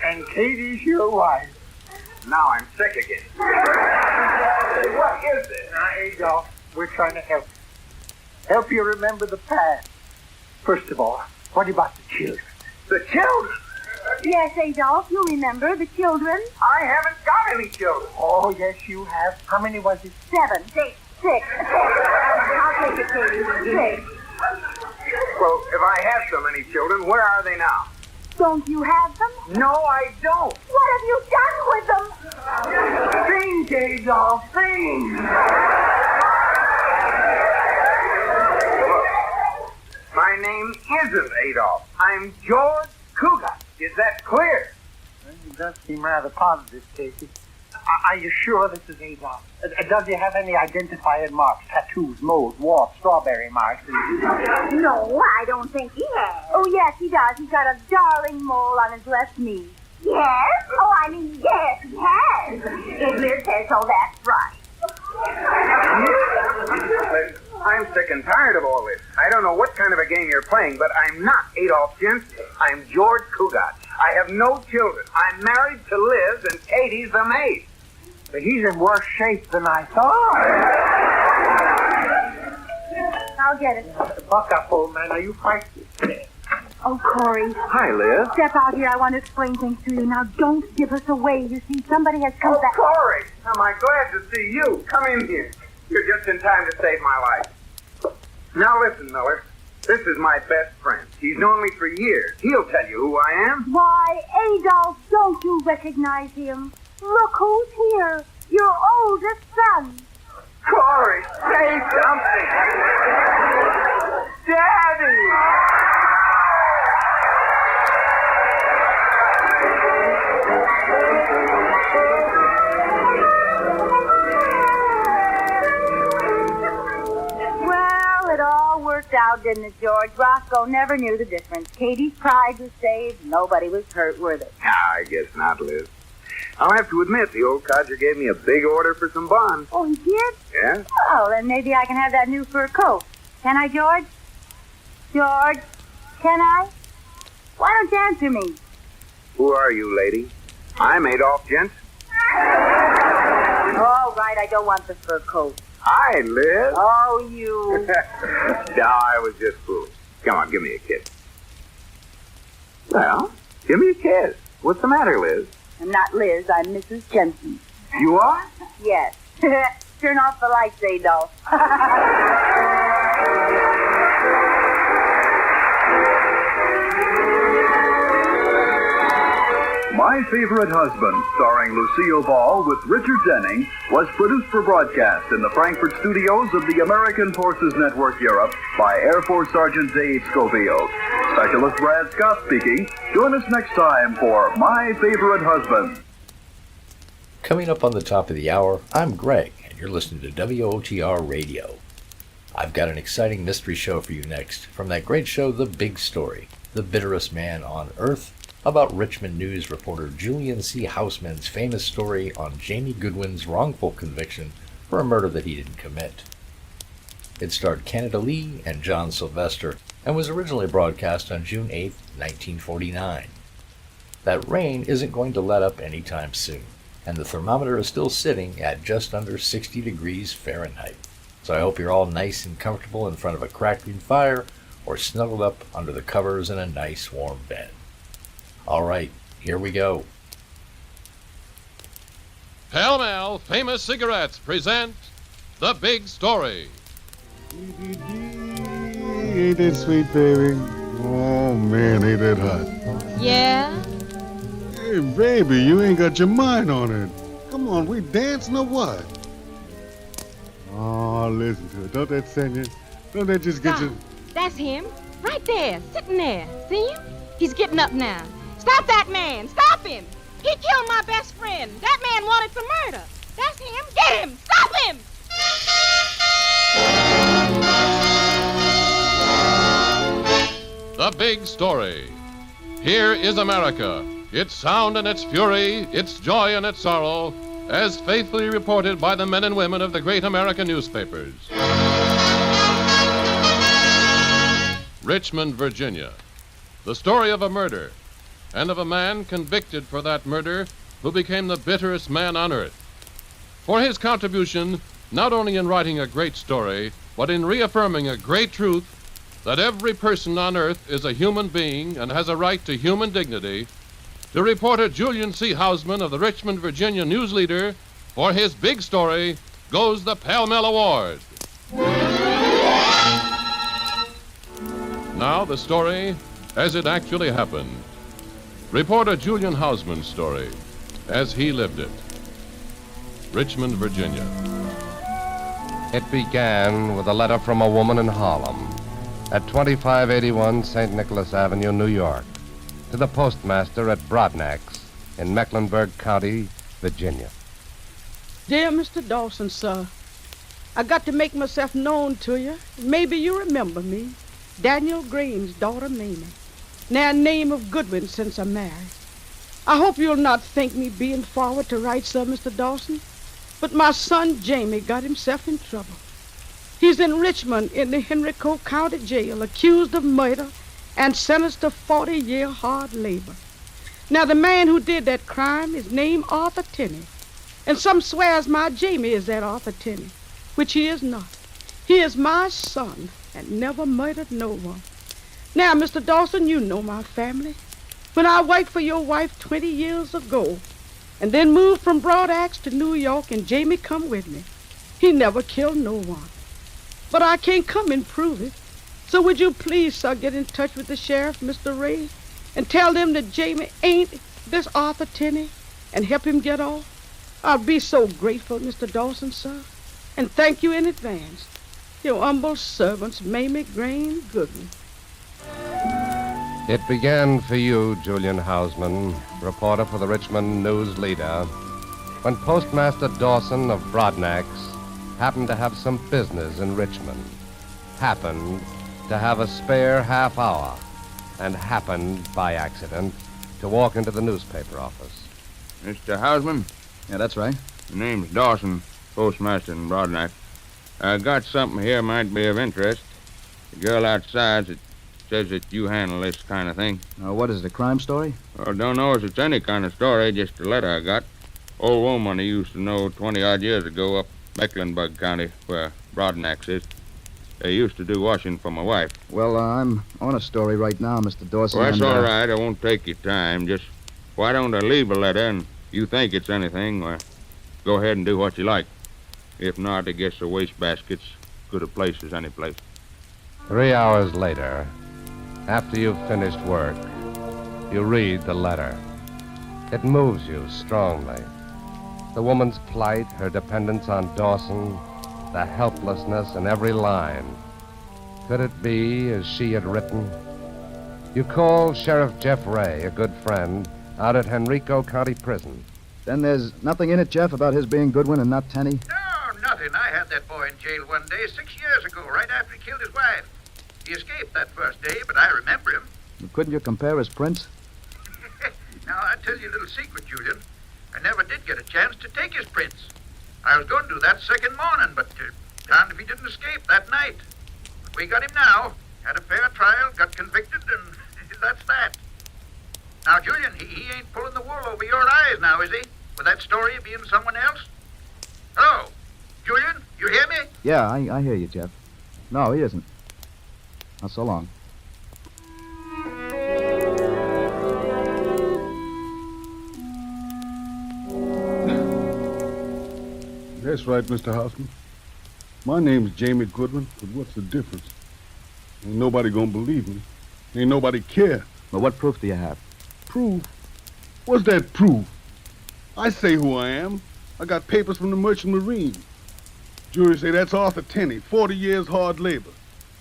And Katie's your wife. Now I'm sick again. Say, what is this? Now, Adolf, we're trying to help you. Help you remember the past. First of all, what about the children? The children? Yes, Adolf, you remember the children. I haven't got any children. Oh, yes, you have. How many was it? 7. 6. I'll take it, Katy. 6. Well, if I have so many children, where are they now? Don't you have them? No, I don't. What have you done with them? Think, Adolf, think. My name isn't Adolf. I'm George Cougat. Is that clear? Well, you does seem rather positive, Katy. Are you sure this is Adolf? Does he have any identifying marks? Tattoos, moles, warts, strawberry marks? No, I don't think he has. Oh, yes, he does. He's got a darling mole on his left knee. Yes? Oh, I mean, yes, he has. If Liz says so, that's right. I'm sick and tired of all this. I don't know what kind of a game you're playing, but I'm not Adolf Gents. I'm George Cugat. I have no children. I'm married to Liz, and Katie's the maid. But he's in worse shape than I thought. I'll get it. Buck up, old man. Are you feisty? Oh, Corey. Hi, Liz. Step out here. I want to explain things to you. Now, don't give us away. You see, somebody has come back. Corey! Am I glad to see you. Come in here. You're just in time to save my life. Now listen, Miller. This is my best friend. He's known me for years. He'll tell you who I am. Why, Adolf, don't you recognize him? Look who's here. Your oldest son. Corey, say something. Daddy! Well, it all worked out, didn't it, George? Roscoe never knew the difference. Katie's pride was saved. Nobody was hurt, were they? I guess not, Liz. I'll have to admit, the old codger gave me a big order for some bonds. Oh, he did? Yeah? Well, then maybe I can have that new fur coat. Can I, George? George, can I? Why don't you answer me? Who are you, lady? I'm Adolf Gents. All right, I don't want the fur coat. Hi, Liz. Oh, you. No, I was just fooling. Come on, give me a kiss. Well, give me a kiss. What's the matter, Liz? I'm not Liz, I'm Mrs. Jensen. You are? Yes. Turn off the lights, Adolf. My Favorite Husband, starring Lucille Ball with Richard Denning, was produced for broadcast in the Frankfurt studios of the American Forces Network Europe by Air Force Sergeant Dave Schofield. Specialist Brad Scott speaking. Join us next time for My Favorite Husband. Coming up on the top of the hour, I'm Greg, and you're listening to WOTR Radio. I've got an exciting mystery show for you next, from that great show, The Big Story, The Bitterest Man on Earth, about Richmond News reporter Julian C. Houseman's famous story on Jamie Goodwin's wrongful conviction for a murder that he didn't commit. It starred Canada Lee and John Sylvester, and was originally broadcast on June 8, 1949. That rain isn't going to let up anytime soon, and the thermometer is still sitting at just under 60 degrees Fahrenheit. So I hope you're all nice and comfortable in front of a crackling fire, or snuggled up under the covers in a nice warm bed. All right, here we go. Pall Mall Famous Cigarettes present The Big Story. Ain't that sweet, baby? Oh, man, ain't that hot. Yeah? Hey, baby, you ain't got your mind on it. Come on, we dancing or what? Oh, listen to it. Don't that send you? Don't that just get you? That's him. Right there, sitting there. See him? He's getting up now. Stop that man! Stop him! He killed my best friend. That man wanted for murder. That's him. Get him! Stop him! The Big Story. Here is America. Its sound and its fury, its joy and its sorrow, as faithfully reported by the men and women of the great American newspapers. Richmond, Virginia. The story of a murder, and of a man convicted for that murder who became the bitterest man on earth. For his contribution, not only in writing a great story, but in reaffirming a great truth, that every person on earth is a human being and has a right to human dignity, to reporter Julian C. Houseman of the Richmond, Virginia News Leader, for his big story, goes the Pall Mall Award. Now the story as it actually happened. Reporter Julian Houseman's story, as he lived it. Richmond, Virginia. It began with a letter from a woman in Harlem at 2581 St. Nicholas Avenue, New York, to the postmaster at Brodnack's in Mecklenburg County, Virginia. Dear Mr. Dawson, sir, I got to make myself known to you. Maybe you remember me. Daniel Green's daughter, Mamie. Now, name of Goodwin since I'm married. I hope you'll not think me being forward to write, sir, Mr. Dawson, but my son Jamie got himself in trouble. He's in Richmond in the Henrico County Jail, accused of murder and sentenced to 40-year hard labor. Now, the man who did that crime is named Arthur Tenney, and some swears my Jamie is that Arthur Tenney, which he is not. He is my son and never murdered no one. Now, Mr. Dawson, you know my family. When I worked for your wife 20 years ago, and then moved from Broad Axe to New York, and Jamie come with me, he never killed no one. But I can't come and prove it. So would you please, sir, get in touch with the sheriff, Mr. Ray, and tell them that Jamie ain't this Arthur Tenney, and help him get off? I'll be so grateful, Mr. Dawson, sir, and thank you in advance. Your humble servants, Mamie Grain Goodwin. It began for you, Julian Hausman, reporter for the Richmond News Leader, when Postmaster Dawson of Broadnax happened to have some business in Richmond, happened to have a spare half hour, and happened, by accident, to walk into the newspaper office. Mr. Hausman? Yeah, that's right. The name's Dawson, postmaster in Broadnax. I got something here might be of interest. The girl outside says that you handle this kind of thing. What is it, a crime story? Well, don't know if it's any kind of story, just a letter I got. Old woman I used to know 20-odd years ago up Mecklenburg County, where Broadnax is. They used to do washing for my wife. Well, I'm on a story right now, Mr. Dawson. Well, that's all right. I won't take your time. Just why don't I leave a letter, and you think it's anything, well, go ahead and do what you like. If not, I guess the wastebasket's good a place as any place. 3 hours later, after you've finished work, you read the letter. It moves you strongly. The woman's plight, her dependence on Dawson, the helplessness in every line. Could it be as she had written? You call Sheriff Jeff Ray, a good friend, out at Henrico County Prison. Then there's nothing in it, Jeff, about his being Goodwin and not Tenney? No, nothing. I had that boy in jail one day 6 years ago, right after he killed his wife. He escaped that first day, but I remember him. Couldn't you compare his prints? Now, I'll tell you a little secret, Julian. I never did get a chance to take his prints. I was going to do that second morning, but darned if he didn't escape that night. But we got him now. Had a fair trial, got convicted, and that's that. Now, Julian, he ain't pulling the wool over your eyes now, is he? With that story being someone else? Hello? Julian, you hear me? Yeah, I hear you, Jeff. No, he isn't. Now, so long. That's right, Mr. Hausman. My name's Jamie Goodwin, but what's the difference? Ain't nobody gonna believe me. Ain't nobody care. Well, what proof do you have? Proof? What's that proof? I say who I am. I got papers from the Merchant Marine. Jury say that's Arthur Tenney, 40 years hard labor.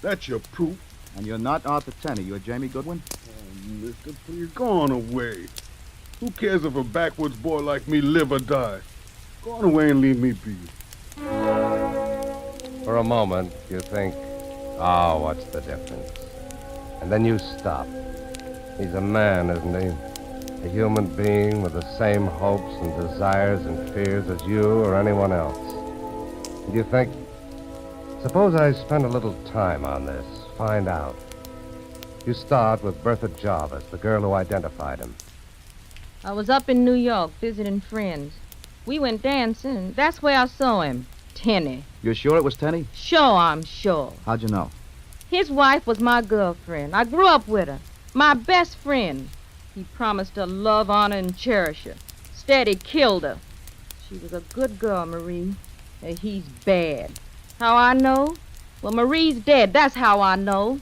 That's your proof. And you're not Arthur Tenney. You're Jamie Goodwin? Oh, mister, please, go on away. Who cares if a backwoods boy like me live or die? Go on away and leave me be. For a moment, you think, oh, what's the difference? And then you stop. He's a man, isn't he? A human being with the same hopes and desires and fears as you or anyone else. And you think, suppose I spend a little time on this, find out. You start with Bertha Jarvis, the girl who identified him. I was up in New York visiting friends. We went dancing. That's where I saw him. Tenney. You're sure it was Tenney? Sure, I'm sure. How'd you know? His wife was my girlfriend. I grew up with her. My best friend. He promised to love, honor, and cherish her. Instead, he killed her. She was a good girl, Marie. And he's bad. How I know? Well, Marie's dead. That's how I know.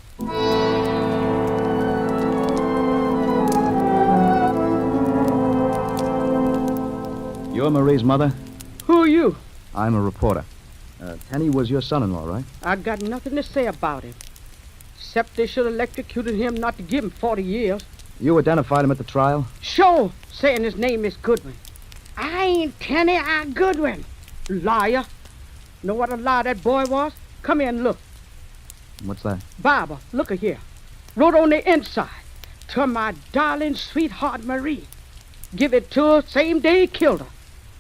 You're Marie's mother? Who are you? I'm a reporter. Tenney was your son-in-law, right? I got nothing to say about him. Except they should have electrocuted him not to give him 40 years. You identified him at the trial? Sure, saying his name is Goodwin. I ain't Tenney, I'm Goodwin. Liar. Know what a liar that boy was? Come here and look. What's that? Bible, look at here. Wrote on the inside, to my darling sweetheart Marie. Give it to her same day he killed her.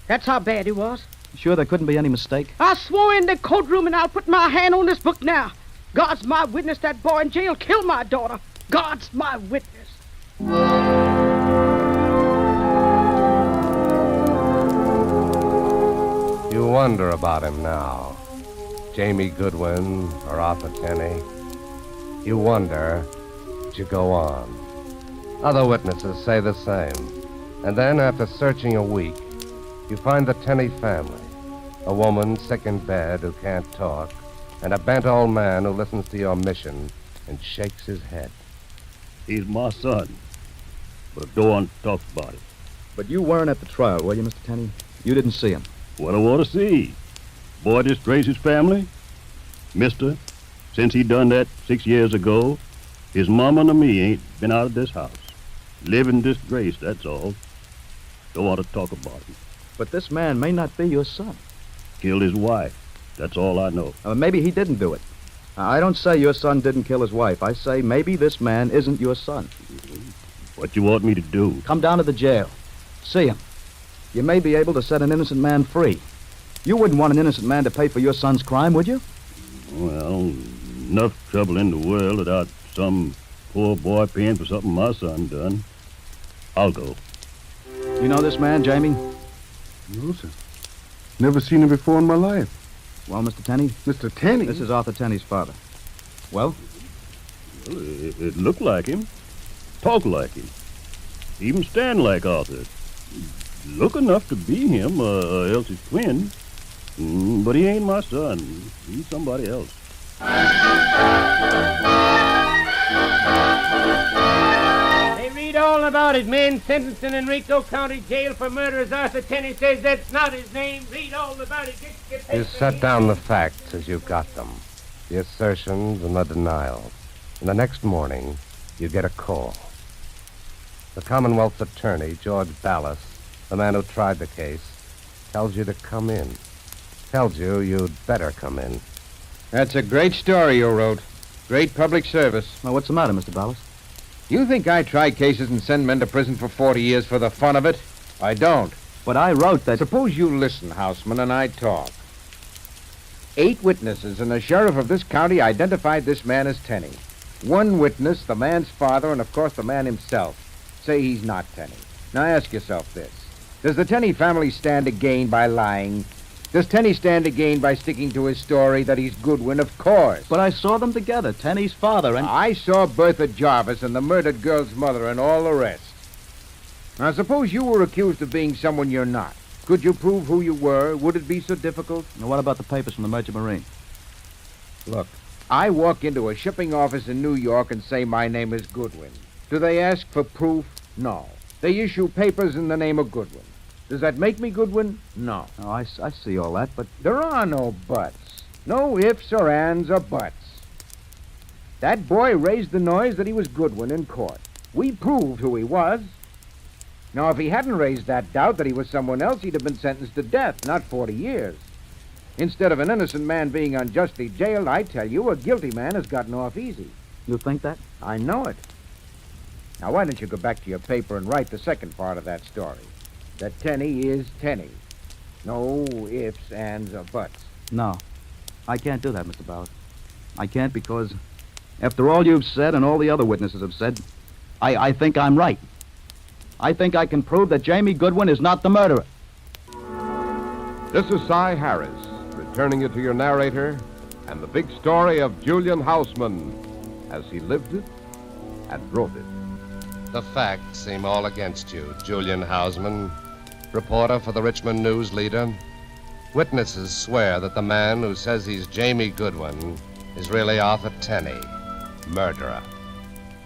That's how bad he was. Sure there couldn't be any mistake? I swore in the courtroom, and I'll put my hand on this book now. God's my witness, that boy in jail killed my daughter. God's my witness. You wonder about him now. Jamie Goodwin or Arthur Tenney. You wonder, but you go on. Other witnesses say the same. And then, after searching a week, you find the Tenney family. A woman sick in bed who can't talk, and a bent old man who listens to your mission and shakes his head. He's my son, but I don't want to talk about it. But you weren't at the trial, were you, Mr. Tenney? You didn't see him. What I want to see? Boy disgraced his family? Mister, since he done that 6 years ago, his mama and me ain't been out of this house. Living disgrace, that's all. Don't want to talk about him. But this man may not be your son. Killed his wife. That's all I know. Maybe he didn't do it. I don't say your son didn't kill his wife. I say maybe this man isn't your son. What you want me to do? Come down to the jail. See him. You may be able to set an innocent man free. You wouldn't want an innocent man to pay for your son's crime, would you? Well, enough trouble in the world without some poor boy paying for something my son done. I'll go. You know this man, Jamie? No, sir. Never seen him before in my life. Well, Mr. Tenney? Mr. Tenney? This is Arthur Tenney's father. Well? Well, it looked like him. Talk like him. Even stand like Arthur. Look enough to be him, else his twin. But he ain't my son. He's somebody else. They read all about it. Man sentenced in Enrico County Jail for murder. As Arthur Tenney says that's not his name. Read all about it. Get You set down the facts as you got them. The assertions and the denials. And the next morning, you get a call. The Commonwealth's attorney, George Ballas, the man who tried the case, tells you to come in. Tells you you'd better come in. That's a great story you wrote. Great public service. Now, what's the matter, Mr. Ballas? You think I try cases and send men to prison for 40 years for the fun of it? I don't. But I wrote that... Suppose you listen, Houseman, and I talk. 8 witnesses and the sheriff of this county identified this man as Tenney. 1 witness, the man's father, and of course the man himself, say he's not Tenney. Now ask yourself this. Does the Tenney family stand to gain by lying? Does Tenney stand to gain by sticking to his story that he's Goodwin? Of course. But I saw them together, Tenney's father and... I saw Bertha Jarvis and the murdered girl's mother and all the rest. Now, suppose you were accused of being someone you're not. Could you prove who you were? Would it be so difficult? Now, what about the papers from the Merchant Marine? Look, I walk into a shipping office in New York and say my name is Goodwin. Do they ask for proof? No. They issue papers in the name of Goodwin. Does that make me Goodwin? No. Oh, I see all that, but... There are no buts. No ifs or ands or buts. That boy raised the noise that he was Goodwin in court. We proved who he was. Now, if he hadn't raised that doubt that he was someone else, he'd have been sentenced to death, not 40 years. Instead of an innocent man being unjustly jailed, I tell you, a guilty man has gotten off easy. You think that? I know it. Now, why don't you go back to your paper and write the second part of that story? That Tenney is Tenney. No ifs, ands, or buts. No. I can't do that, Mr. Ballas. I can't because, after all you've said and all the other witnesses have said, I think I'm right. I think I can prove that Jamie Goodwin is not the murderer. This is Cy Harris, returning you to your narrator and the big story of Julian Houseman as he lived it and wrote it. The facts seem all against you, Julian Houseman, reporter for the Richmond News Leader. Witnesses swear that the man who says he's Jamie Goodwin is really Arthur Tenney, murderer.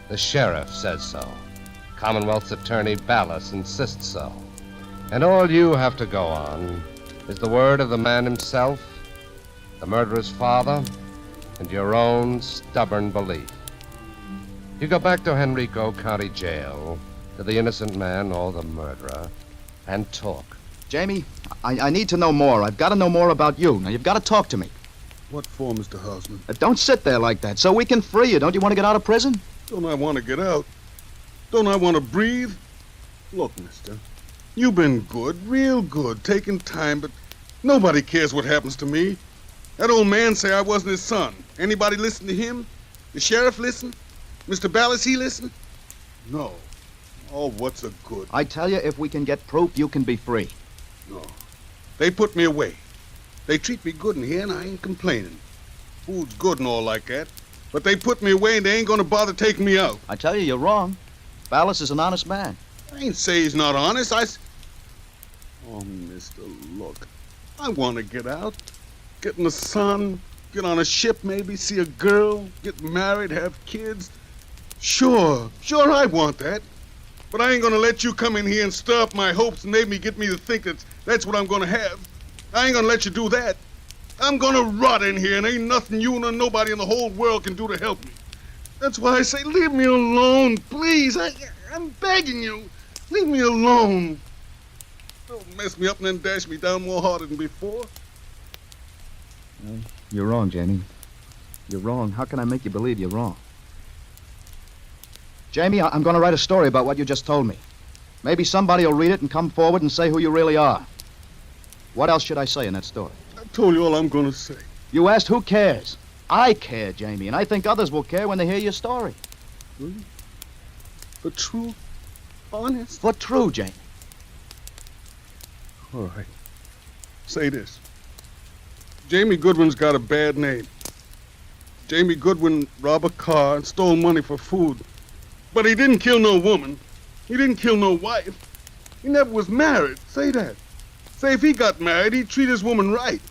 The sheriff says so. Commonwealth's attorney Ballas insists so. And all you have to go on is the word of the man himself, the murderer's father, and your own stubborn belief. You go back to Henrico County Jail, to the innocent man or the murderer, and talk. Jamie, I need to know more. I've got to know more about you. Now, you've got to talk to me. What for, Mr. Houseman? Don't sit there like that, so we can free you. Don't you want to get out of prison? Don't I want to get out? Don't I want to breathe? Look, mister, you've been good, real good, taking time, but Nobody cares what happens to me. That old man say I wasn't his son. Anybody listen to him? The sheriff listen? Mr. Ballas, he listen? No. Oh, what's a good? I tell you, if we can get proof, you can be free. No. They put me away. They treat me good in here, and I ain't complaining. Food's good and all like that. But they put me away, and they ain't gonna bother taking me out. I tell you, you're wrong. Ballas is an honest man. I ain't say he's not honest. Oh, mister, look. I want to get out. Get in the sun. Get on a ship, maybe. See a girl. Get married. Have kids. Sure, I want that. But I ain't gonna let you come in here and stir up my hopes and make me get me to think that's what I'm gonna have. I ain't gonna let you do that. I'm gonna rot in here, and ain't nothing you nor nobody in the whole world can do to help me. That's why I say, leave me alone, please. I'm begging you. Leave me alone. Don't mess me up and then dash me down more harder than before. You're wrong, Jamie. You're wrong. How can I make you believe you're wrong? Jamie, I'm going to write a story about what you just told me. Maybe somebody will read it and come forward and say who you really are. What else should I say in that story? I told you all I'm going to say. You asked who cares. I care, Jamie, and I think others will care when they hear your story. Really? For true? Honest? For true, Jamie. All right. Say this. Jamie Goodwin's got a bad name. Jamie Goodwin robbed a car and stole money for food. But he didn't kill no woman. He didn't kill no wife. He never was married. Say that. Say if he got married, he'd treat his woman right.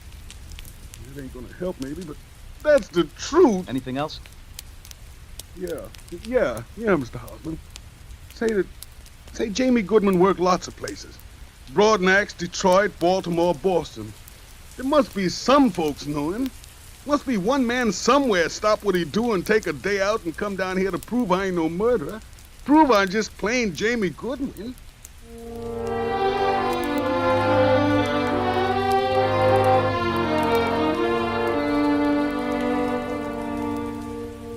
It ain't gonna help maybe, but that's the truth. Anything else? Yeah, Mr. Hausman. Say Jamie Goodwin worked lots of places. Broadnax, Detroit, Baltimore, Boston. There must be some folks know him. Must be one man somewhere stop what he do and take a day out and come down here to prove I ain't no murderer. Prove I'm just plain Jamie Goodwin.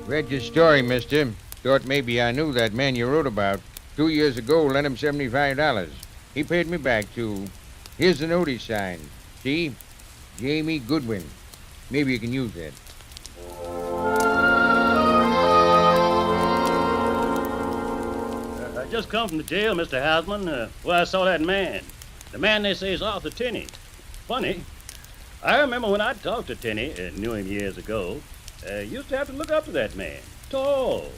Read your story, mister. Thought maybe I knew that man you wrote about. 2 years ago, lent him $75. He paid me back, too. Here's the note he signed. See? Jamie Goodwin. Maybe you can use that. I just come from the jail, Mr. Hausman, where I saw that man. The man they say is Arthur Tenney. Funny. I remember when I talked to Tenney, knew him years ago, used to have to look up to that man. Tall.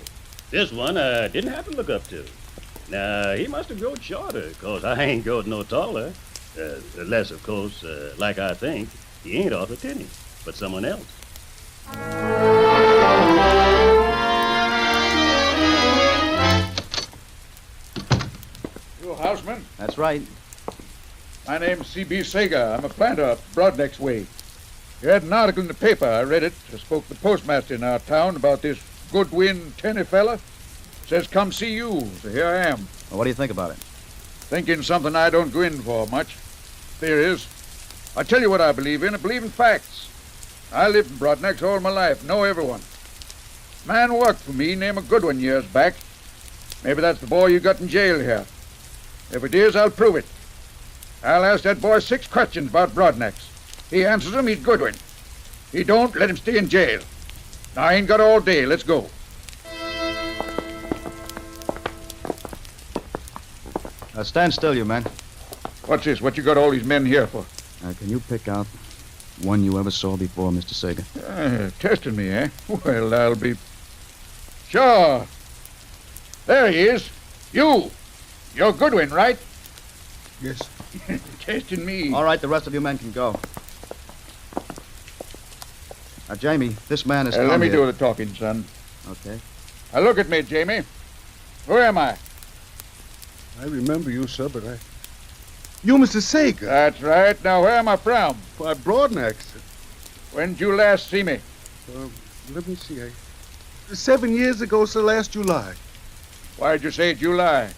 This one I didn't have to look up to. Now, he must have grown shorter, because I ain't grown no taller. Unless, of course, like I think, he ain't Arthur Tenney, but someone else. You Houseman? That's right. My name's C.B. Sager. I'm a planter up Broadneck's way. You had an article in the paper. I read it. I spoke to the postmaster in our town about this Goodwin Tenney fella. Says come see you. So here I am. Well, what do you think about it? Thinking something I don't go in for much. There is. I tell you what I believe in. I believe in facts. I lived in Broadneck all my life. Know everyone. Man worked for me named Goodwin years back. Maybe that's the boy you got in jail here. If it is, I'll prove it. I'll ask that boy 6 questions about Broadnecks. He answers them, he's Goodwin. He don't, let him stay in jail. Now, I ain't got all day. Let's go. Stand still, you men. What's this? What you got all these men here for? Can you pick out one you ever saw before, Mr. Sager? Testing me, eh? Well, I'll be... Sure. There he is. You're Goodwin, right? Yes. Testing me. All right, the rest of you men can go. Now, Jamie, this man is... Let me do the talking, son. Okay. Now, look at me, Jamie. Who am I? I remember you, sir, but You, Mr. Sager. That's right. Now, where am I from? Why, Broadneck, sir. When did you last see me? Let me see. 7 years ago, sir, last July. Why'd you say July?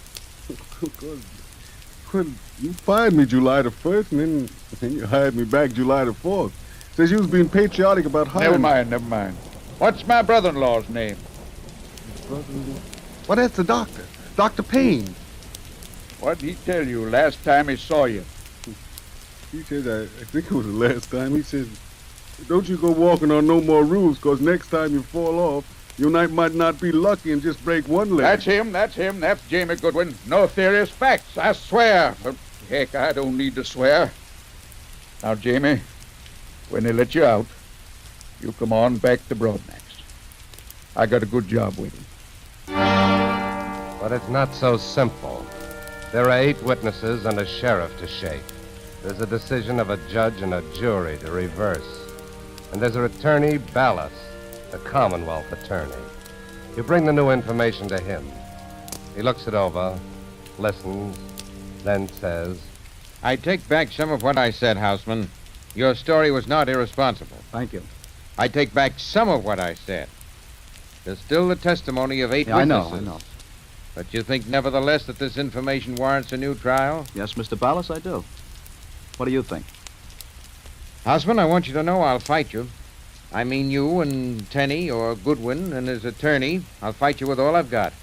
Well, you fired me July the 1st, and then you hired me back July the 4th. Says you was being patriotic about hiring Never mind. What's my brother-in-law's name? Brother-in-law? Well, that's the doctor. Dr. Payne. What'd he tell you last time he saw you? He said, I think it was the last time, he said, don't you go walking on no more roofs, 'cause next time you fall off, you might not be lucky and just break one leg. That's him. That's Jamie Goodwin. No theories, facts, I swear. For heck, I don't need to swear. Now, Jamie, when they let you out, you come on back to Broadnax. I got a good job waiting. But it's not so simple. There are 8 witnesses and a sheriff to shake. There's a decision of a judge and a jury to reverse. And there's an attorney, Ballas, the Commonwealth attorney. You bring the new information to him. He looks it over, listens, then says, I take back some of what I said, Houseman. Your story was not irresponsible. Thank you. I take back some of what I said. There's still the testimony of 8 witnesses. I know. But you think, nevertheless, that this information warrants a new trial? Yes, Mr. Ballas, I do. What do you think? Houseman, I want you to know I'll fight you. I mean you and Tenney or Goodwin and his attorney. I'll fight you with all I've got.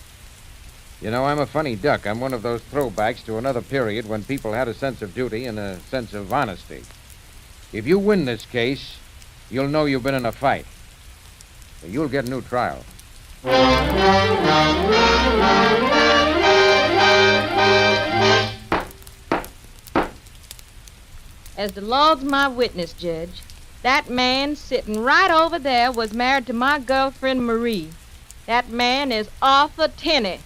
You know, I'm a funny duck. I'm one of those throwbacks to another period when people had a sense of duty and a sense of honesty. If you win this case, you'll know you've been in a fight. You'll get a new trial. As the Lord's my witness, Judge, that man sitting right over there was married to my girlfriend, Marie. That man is Arthur Tenney.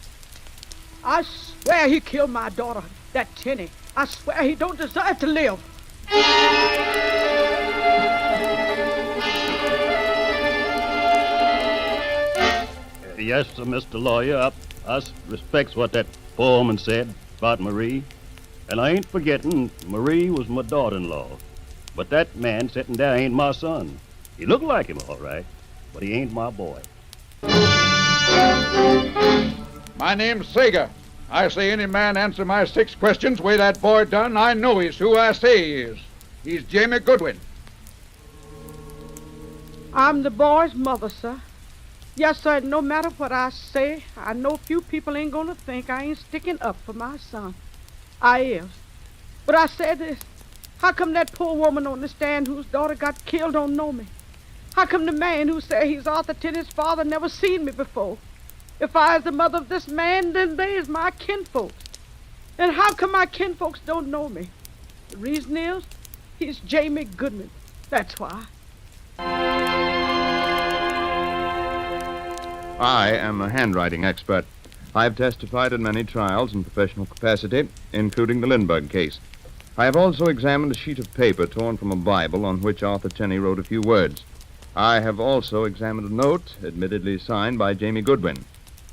I swear he killed my daughter, that Tenney. I swear he don't deserve to live. Yes, sir, Mr. Lawyer. I respects what that poor woman said about Marie. And I ain't forgetting Marie was my daughter-in-law. But that man sitting there ain't my son. He look like him, all right, but he ain't my boy. My name's Sager. I say any man answer my 6 questions way that boy done, I know he's who I say he is. He's Jamie Goodwin. I'm the boy's mother, sir. Yes, sir, no matter what I say, I know few people ain't gonna think I ain't sticking up for my son. I is. But I say this, how come that poor woman on the stand whose daughter got killed don't know me? How come the man who say he's Arthur Tenney's father never seen me before? If I is the mother of this man, then they is my kinfolks. And how come my kinfolks don't know me? The reason is, he's Jamie Goodwin. That's why. I am a handwriting expert. I've testified in many trials in professional capacity, including the Lindbergh case. I have also examined a sheet of paper torn from a Bible on which Arthur Tenney wrote a few words. I have also examined a note, admittedly signed by Jamie Goodwin.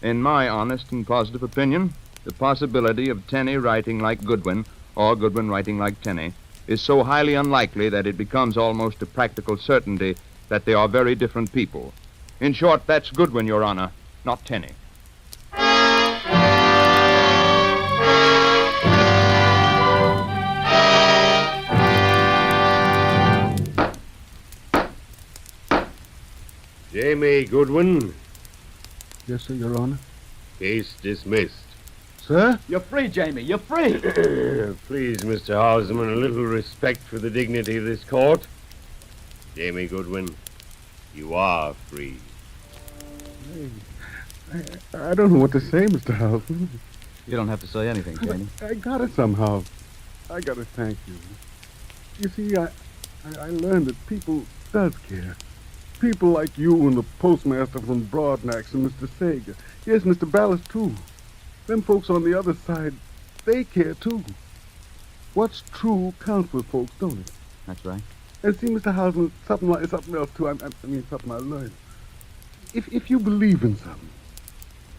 In my honest and positive opinion, the possibility of Tenney writing like Goodwin, or Goodwin writing like Tenney, is so highly unlikely that it becomes almost a practical certainty that they are very different people. In short, that's Goodwin, Your Honor, not Tenney. Jamie Goodwin. Yes, sir, Your Honor. Case dismissed. Sir? You're free, Jamie. You're free. Please, Mr. Houseman, a little respect for the dignity of this court. Jamie Goodwin, you are free. I don't know what to say, Mr. Houseman. You don't have to say anything, Jamie. I got it somehow. I got to thank you. You see, I learned that people does care. People like you and the postmaster from Broadnax and Mr. Sager. Yes, Mr. Ballas, too. Them folks on the other side, they care, too. What's true counts with folks, don't it? That's right. And see, Mr. Houseman, something else, too. I mean, something I learned. If you believe in something,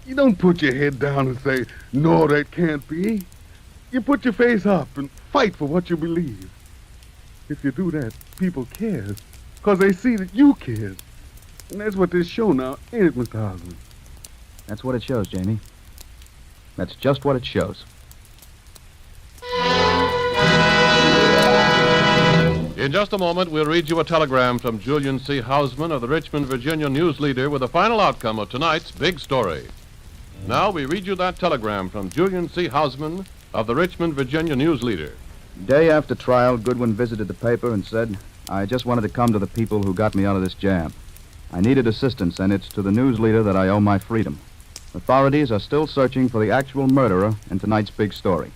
you don't put your head down and say, no, that can't be. You put your face up and fight for what you believe. If you do that, people care. Because they see that you care. And that's what this show now, ain't it, Mr. Houseman? That's what it shows, Jamie. That's just what it shows. In just a moment, we'll read you a telegram from Julian C. Houseman of the Richmond, Virginia News Leader with the final outcome of tonight's big story. Now we read you that telegram from Julian C. Houseman of the Richmond, Virginia News Leader. Day after trial, Goodwin visited the paper and said, I just wanted to come to the people who got me out of this jam. I needed assistance, and it's to the news leader that I owe my freedom. Authorities are still searching for the actual murderer in tonight's big story.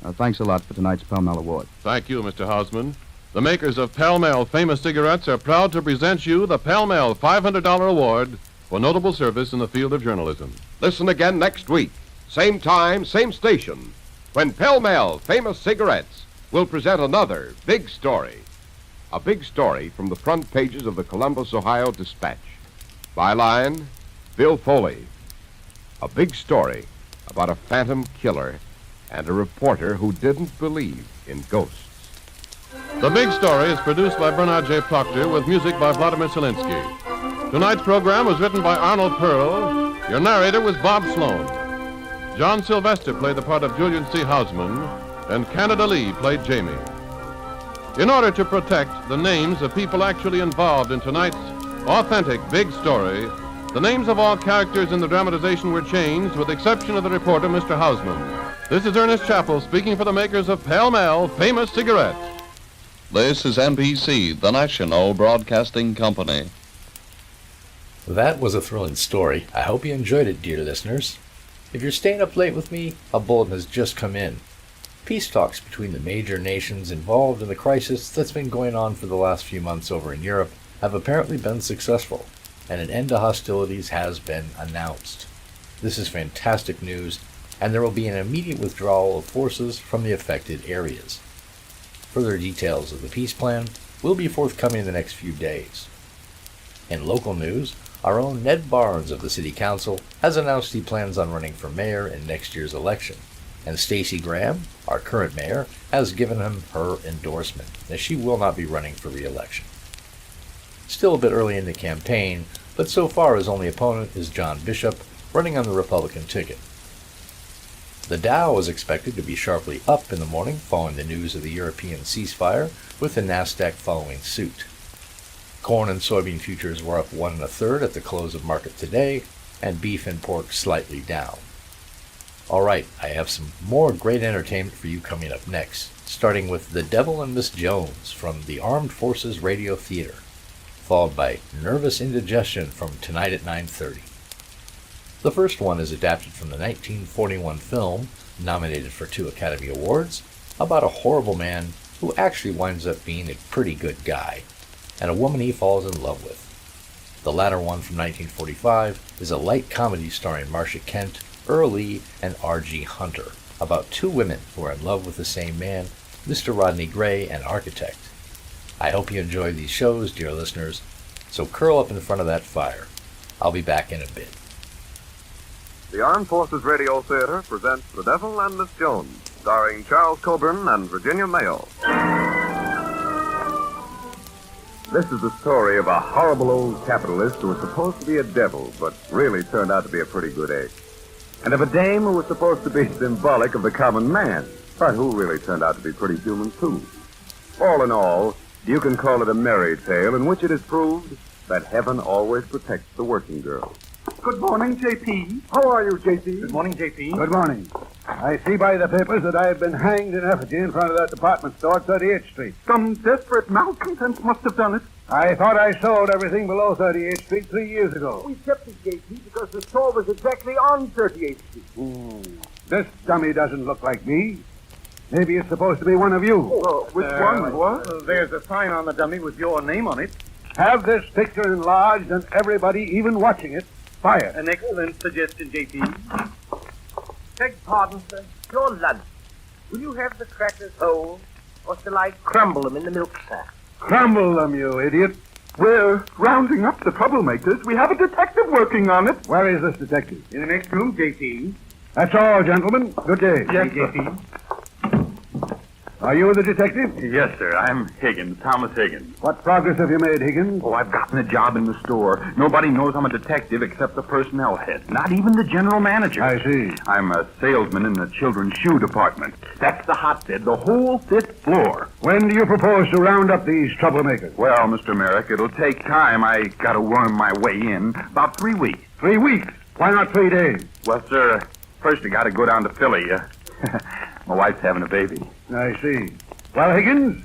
Thanks a lot for tonight's Pall Mall Award. Thank you, Mr. Hausman. The makers of Pall Mall Famous Cigarettes are proud to present you the Pall Mall $500 Award for notable service in the field of journalism. Listen again next week, same time, same station, when Pall Mall Famous Cigarettes will present another big story. A big story from the front pages of the Columbus, Ohio Dispatch. Byline, Bill Foley. A big story about a phantom killer and a reporter who didn't believe in ghosts. The Big Story is produced by Bernard J. Proctor with music by Vladimir Zelinsky. Tonight's program was written by Arnold Pearl. Your narrator was Bob Sloan. John Sylvester played the part of Julian C. Hausman, and Canada Lee played Jamie. In order to protect the names of people actually involved in tonight's authentic Big Story, the names of all characters in the dramatization were changed, with the exception of the reporter, Mr. Hausman. This is Ernest Chappell speaking for the makers of Pall Mall Famous Cigarettes. This is NBC, the National Broadcasting Company. That was a thrilling story. I hope you enjoyed it, dear listeners. If you're staying up late with me, a bulletin has just come in. Peace talks between the major nations involved in the crisis that's been going on for the last few months over in Europe have apparently been successful, and an end to hostilities has been announced. This is fantastic news, and there will be an immediate withdrawal of forces from the affected areas. Further details of the peace plan will be forthcoming in the next few days. In local news, our own Ned Barnes of the City Council has announced he plans on running for mayor in next year's election, and Stacey Graham, our current mayor, has given him her endorsement, as she will not be running for re-election. Still a bit early in the campaign, but so far his only opponent is John Bishop, running on the Republican ticket. The Dow is expected to be sharply up in the morning following the news of the European ceasefire, with the Nasdaq following suit. Corn and soybean futures were up 1 1/3 at the close of market today, and beef and pork slightly down. All right, I have some more great entertainment for you coming up next, starting with The Devil and Miss Jones from the Armed Forces Radio Theater, followed by Nervous Indigestion from tonight at 9:30. The first one is adapted from the 1941 film, nominated for 2 Academy Awards, about a horrible man who actually winds up being a pretty good guy, and a woman he falls in love with. The latter one from 1945 is a light comedy starring Marcia Kent, Earl Lee, and R.G. Hunter, about 2 women who are in love with the same man, Mr. Rodney Gray, an architect. I hope you enjoy these shows, dear listeners, so curl up in front of that fire. I'll be back in a bit. The Armed Forces Radio Theater presents The Devil and Miss Jones, starring Charles Coburn and Virginia Mayo. This is the story of a horrible old capitalist who was supposed to be a devil, but really turned out to be a pretty good egg. And of a dame who was supposed to be symbolic of the common man, but who really turned out to be pretty human, too. All in all, you can call it a merry tale in which it is proved that heaven always protects the working girl. Good morning, J.P. How are you, J.P.? Good morning, J.P. Good morning. I see by the papers that I have been hanged in effigy in front of that department store at 38th Street. Some desperate malcontents must have done it. I thought I sold everything below 38th Street 3 years ago. We kept it, J.P., because the store was exactly on 38th Street. This dummy doesn't look like me. Maybe it's supposed to be one of you. Which one? What? There's a sign on the dummy with your name on it. Have this picture enlarged and everybody, even watching it, fire. An excellent suggestion, J.P. Beg pardon, sir. Your lunch. Will you have the crackers whole, or shall I crumble them in the milk sack? Crumble them, you idiot. We're rounding up the troublemakers. We have a detective working on it. Where is this detective? In the next room, J.P. That's all, gentlemen. Good day. Yes, J.P. Are you the detective? Yes, sir. I'm Higgins, Thomas Higgins. What progress have you made, Higgins? Oh, I've gotten a job in the store. Nobody knows I'm a detective except the personnel head. Not even the general manager. I see. I'm a salesman in the children's shoe department. That's the hotbed, the whole 5th floor. When do you propose to round up these troublemakers? Well, Mr. Merrick, it'll take time. I gotta worm my way in. About 3 weeks. 3 weeks? Why not 3 days? Well, sir, first I gotta go down to Philly. My wife's having a baby. I see. Well, Higgins,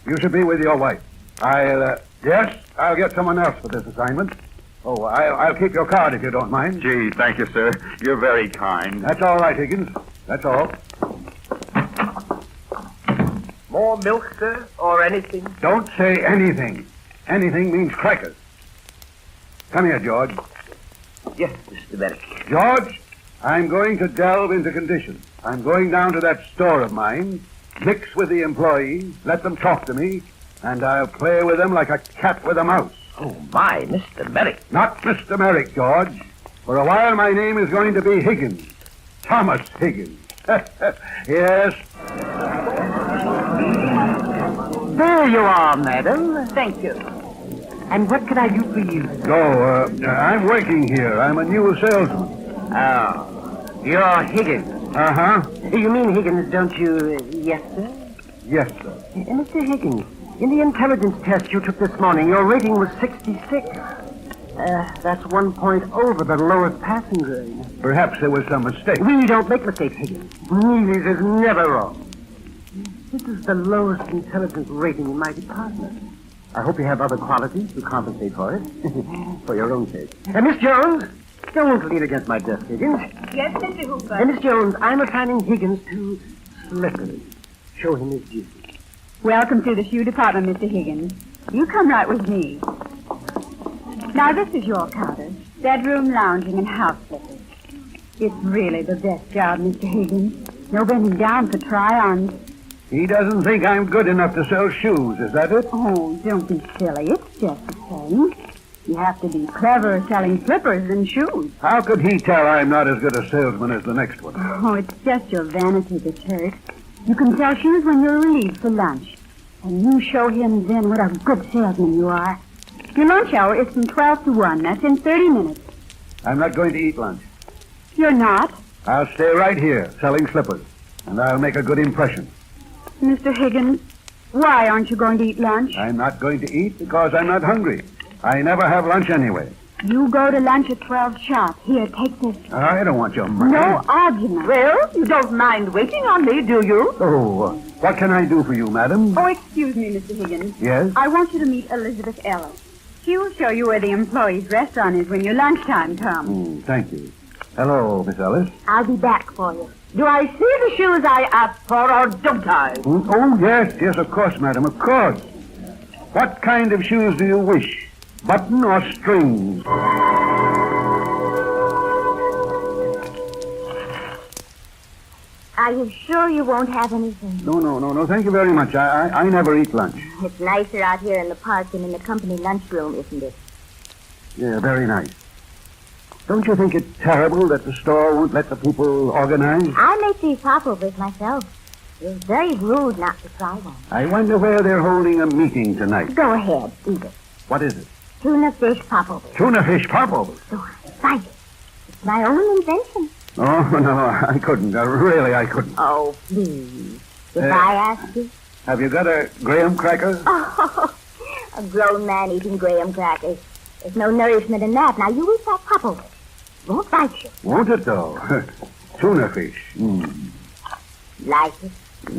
you should be with your wife. Yes, I'll get someone else for this assignment. Oh, I'll keep your card if you don't mind. Gee, thank you, sir. You're very kind. That's all right, Higgins. That's all. More milk, sir, or anything? Don't say anything. Anything means crackers. Come here, George. Yes, Mr. Merrick. George, I'm going to delve into conditions. I'm going down to that store of mine, mix with the employees, let them talk to me, and I'll play with them like a cat with a mouse. Oh, my, Mr. Merrick. Not Mr. Merrick, George. For a while, my name is going to be Higgins. Thomas Higgins. Yes. There you are, madam. Thank you. And what can I do for you? I'm working here. I'm a new salesman. Oh, you're Higgins. Uh-huh. You mean Higgins, don't you? Yes, sir? Yes, sir. Mr. Higgins, in the intelligence test you took this morning, your rating was 66. That's 1 point over the lowest passing grade. Perhaps there was some mistake. We don't make mistakes, Higgins. Neely is never wrong. This is the lowest intelligence rating in my department. I hope you have other qualities to compensate for it. For your own sake. Miss Jones, don't lean against my desk, Higgins. Yes, Mr. Hooper. Miss Jones, I'm assigning Higgins to Slippers. Show him his duty. Welcome to the shoe department, Mr. Higgins. You come right with me. Now, this is your counter. Bedroom, lounging, and house slippers. It's really the best job, Mr. Higgins. No bending down for try-ons. He doesn't think I'm good enough to sell shoes, is that it? Oh, don't be silly. It's just the same. You have to be clever selling slippers than shoes. How could he tell I'm not as good a salesman as the next one? Oh, it's just your vanity that's hurt. You can sell shoes when you're relieved for lunch. And you show him then what a good salesman you are. Your lunch hour is from 12 to 1. That's in 30 minutes. I'm not going to eat lunch. You're not? I'll stay right here, selling slippers. And I'll make a good impression. Mr. Higgins, why aren't you going to eat lunch? I'm not going to eat because I'm not hungry. I never have lunch anyway. You go to lunch at 12 sharp. Here, take this. I don't want your money. No argument. Well, you don't mind waiting on me, do you? Oh, what can I do for you, madam? Oh, excuse me, Mr. Higgins. Yes? I want you to meet Elizabeth Ellis. She will show you where the employees' restaurant is when your lunchtime comes. Thank you. Hello, Miss Ellis. I'll be back for you. Do I see the shoes I asked for, or don't I? Oh, yes, of course, madam, of course. What kind of shoes do you wish? Button or strings? Are you sure you won't have anything? No, thank you very much. I never eat lunch. It's nicer out here in the park than in the company lunchroom, isn't it? Yeah, very nice. Don't you think it's terrible that the store won't let the people organize? I make these popovers myself. It was very rude not to try one. I wonder where they're holding a meeting tonight. Go ahead, eat it. What is it? Tuna fish popover. Tuna fish popovers? So bite it. It's my own invention. Oh, no, I couldn't. Really, I couldn't. Oh, please. If I asked you? Have you got a graham cracker? Oh, a grown man eating graham crackers. There's no nourishment in that. Now, you eat that popover. Won't bite you. Won't it, though? Tuna fish. Like it?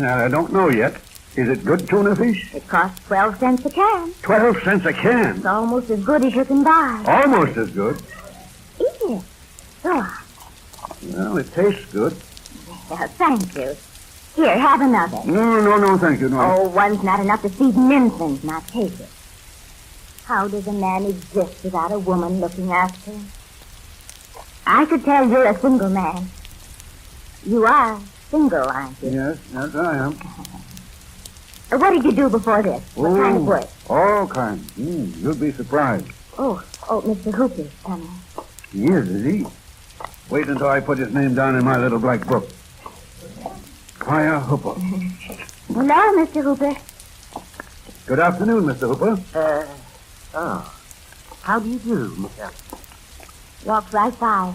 I don't know yet. Is it good tuna fish? It costs 12 cents a can. 12 cents a can? It's almost as good as you can buy. Almost as good? Eat it. Go on. Well, it tastes good. Well, thank you. Here, have another. No, thank you. No. Oh, one's not enough to feed infants. Now take it. How does a man exist without a woman looking after him? I could tell you're a single man. You are single, aren't you? Yes, I am. What did you do before this? What kind of work? All kinds. You'll be surprised. Oh, Mr. Hooper's coming. He is he? Wait until I put his name down in my little black book. Fire Hooper. Hello, Mr. Hooper. Good afternoon, Mr. Hooper. How do you do, Miss Ellis? Walks right by.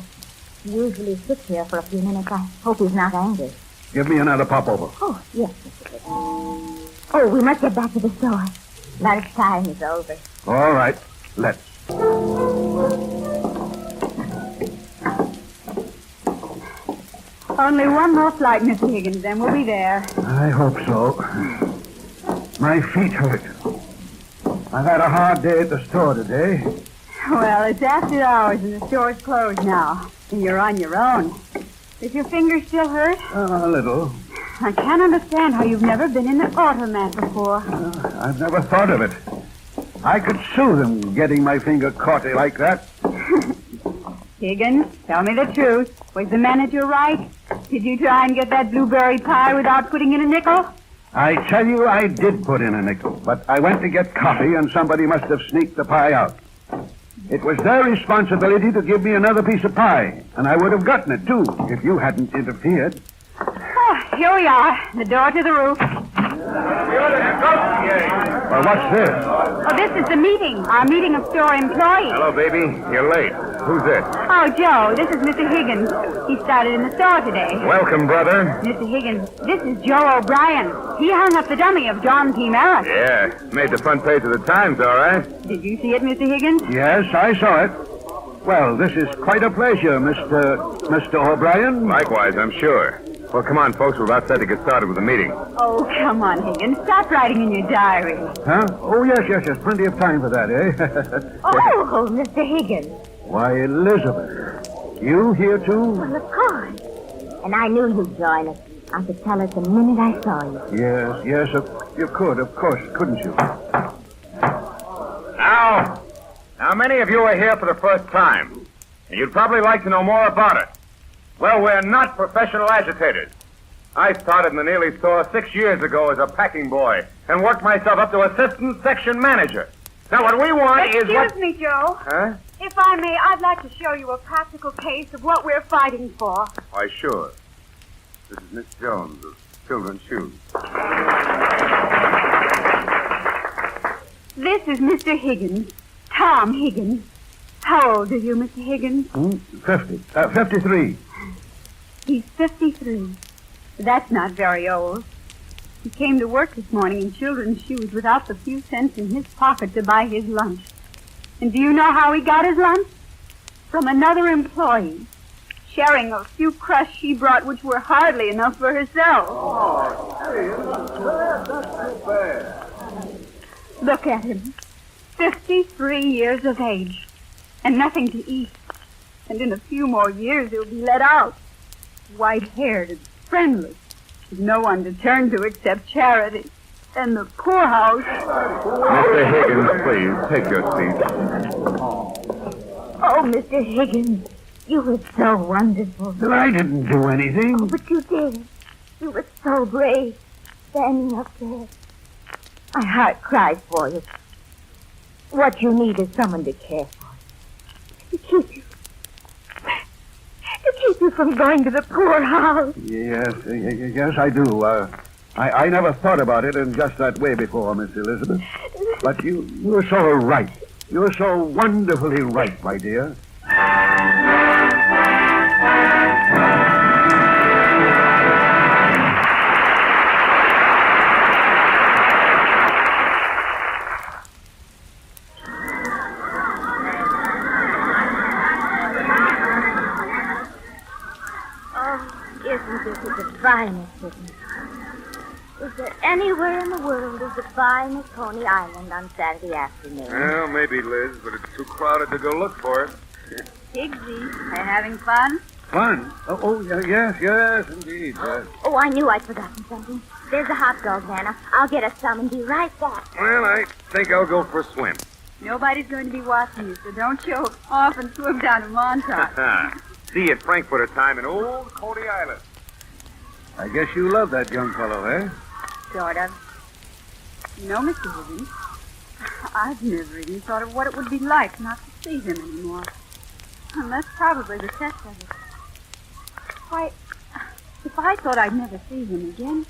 He usually sits here for a few minutes. I hope he's not angry. Give me another popover. Oh, yes, Mr. Hooper. Oh, we must get back to the store. Lunchtime is over. All right, let's. Only one more flight, Mr. Higgins, then we'll be there. I hope so. My feet hurt. I've had a hard day at the store today. Well, it's after hours and the store's closed now. And you're on your own. Does your finger still hurt? A little. I can't understand how you've never been in the automat before. I've never thought of it. I could sue them getting my finger caught like that. Higgins, tell me the truth. Was the manager right? Did you try and get that blueberry pie without putting in a nickel? I tell you, I did put in a nickel, but I went to get coffee and somebody must have sneaked the pie out. It was their responsibility to give me another piece of pie, and I would have gotten it, too, if you hadn't interfered. Oh, here we are, the door to the roof. Well, what's this? Oh, this is the meeting, our meeting of store employees. Hello, baby. You're late. Who's this? Oh, Joe, this is Mr. Higgins. He started in the store today. Welcome, brother. Mr. Higgins, this is Joe O'Brien. He hung up the dummy of John P. Merritt. Yeah, made the front page of the Times, all right. Did you see it, Mr. Higgins? Yes, I saw it. Well, this is quite a pleasure, Mr. O'Brien. Likewise, I'm sure. Well, come on, folks. We're about set to get started with the meeting. Oh, come on, Higgins. Stop writing in your diary. Huh? Oh, yes. Plenty of time for that, eh? Oh, Mr. Higgins. Why, Elizabeth. You here, too? Well, of course. And I knew you'd join us. I could tell it the minute I saw you. Yes, you could, of course, couldn't you? Now, many of you are here for the first time, and you'd probably like to know more about it. Well, we're not professional agitators. I started in the Neely store 6 years ago as a packing boy and worked myself up to assistant section manager. Now, what we want is what... Excuse me, Joe. Huh? If I may, I'd like to show you a practical case of what we're fighting for. Why, sure. This is Miss Jones of Children's Shoes. This is Mr. Higgins, Tom Higgins. How old are you, Mr. Higgins? 53. He's 53. That's not very old. He came to work this morning in children's shoes without the few cents in his pocket to buy his lunch. And do you know how he got his lunch? From another employee, sharing a few crusts she brought, which were hardly enough for herself. Look at him. 53 years of age. And nothing to eat. And in a few more years he'll be let out. White-haired and friendless. With no one to turn to except charity. And the poorhouse. Mr. Higgins, please, take your seat. Oh, Mr. Higgins, you were so wonderful. Well, I didn't do anything. Oh, but you did. You were so brave, standing up there. My heart cries for you. What you need is someone to care for. To keep you from going to the poorhouse. Yes, I do. I never thought about it in just that way before, Miss Elizabeth. But you're so right. You're so wonderfully right, my dear. Isn't this the finest city? Is there anywhere in the world as fine as Coney Island on Saturday afternoon? Well, maybe, Liz, but it's too crowded to go look for it. Higgsy, are you having fun? Fun? Yes, indeed. Yes. Oh, I knew I'd forgotten something. There's a hot dog, Nana. I'll get us some and be right back. Well, I think I'll go for a swim. Nobody's going to be watching you, so don't show off and swim down to Montauk. See you at Frankfurter time in old Coney Island. I guess you love that young fellow, eh? Sort of. You know, Mr. Higgins, I've never even thought of what it would be like not to see him anymore. And that's probably the test of it. Why, if I thought I'd never see him again,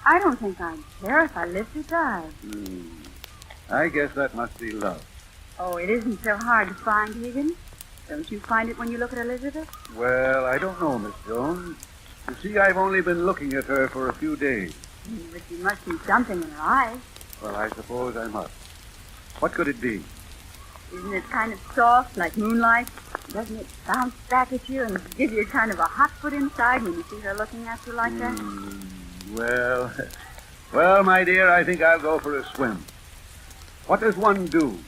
I don't think I'd care if I lived or died. I guess that must be love. Oh, it isn't so hard to find, Higgins. Don't you find it when you look at Elizabeth? Well, I don't know, Miss Jones. You see, I've only been looking at her for a few days. But you must see something in her eyes. Well, I suppose I must. What could it be? Isn't it kind of soft, like moonlight? Doesn't it bounce back at you and give you kind of a hot foot inside when you see her looking at you like that? Well, Well, my dear, I think I'll go for a swim. What does one do?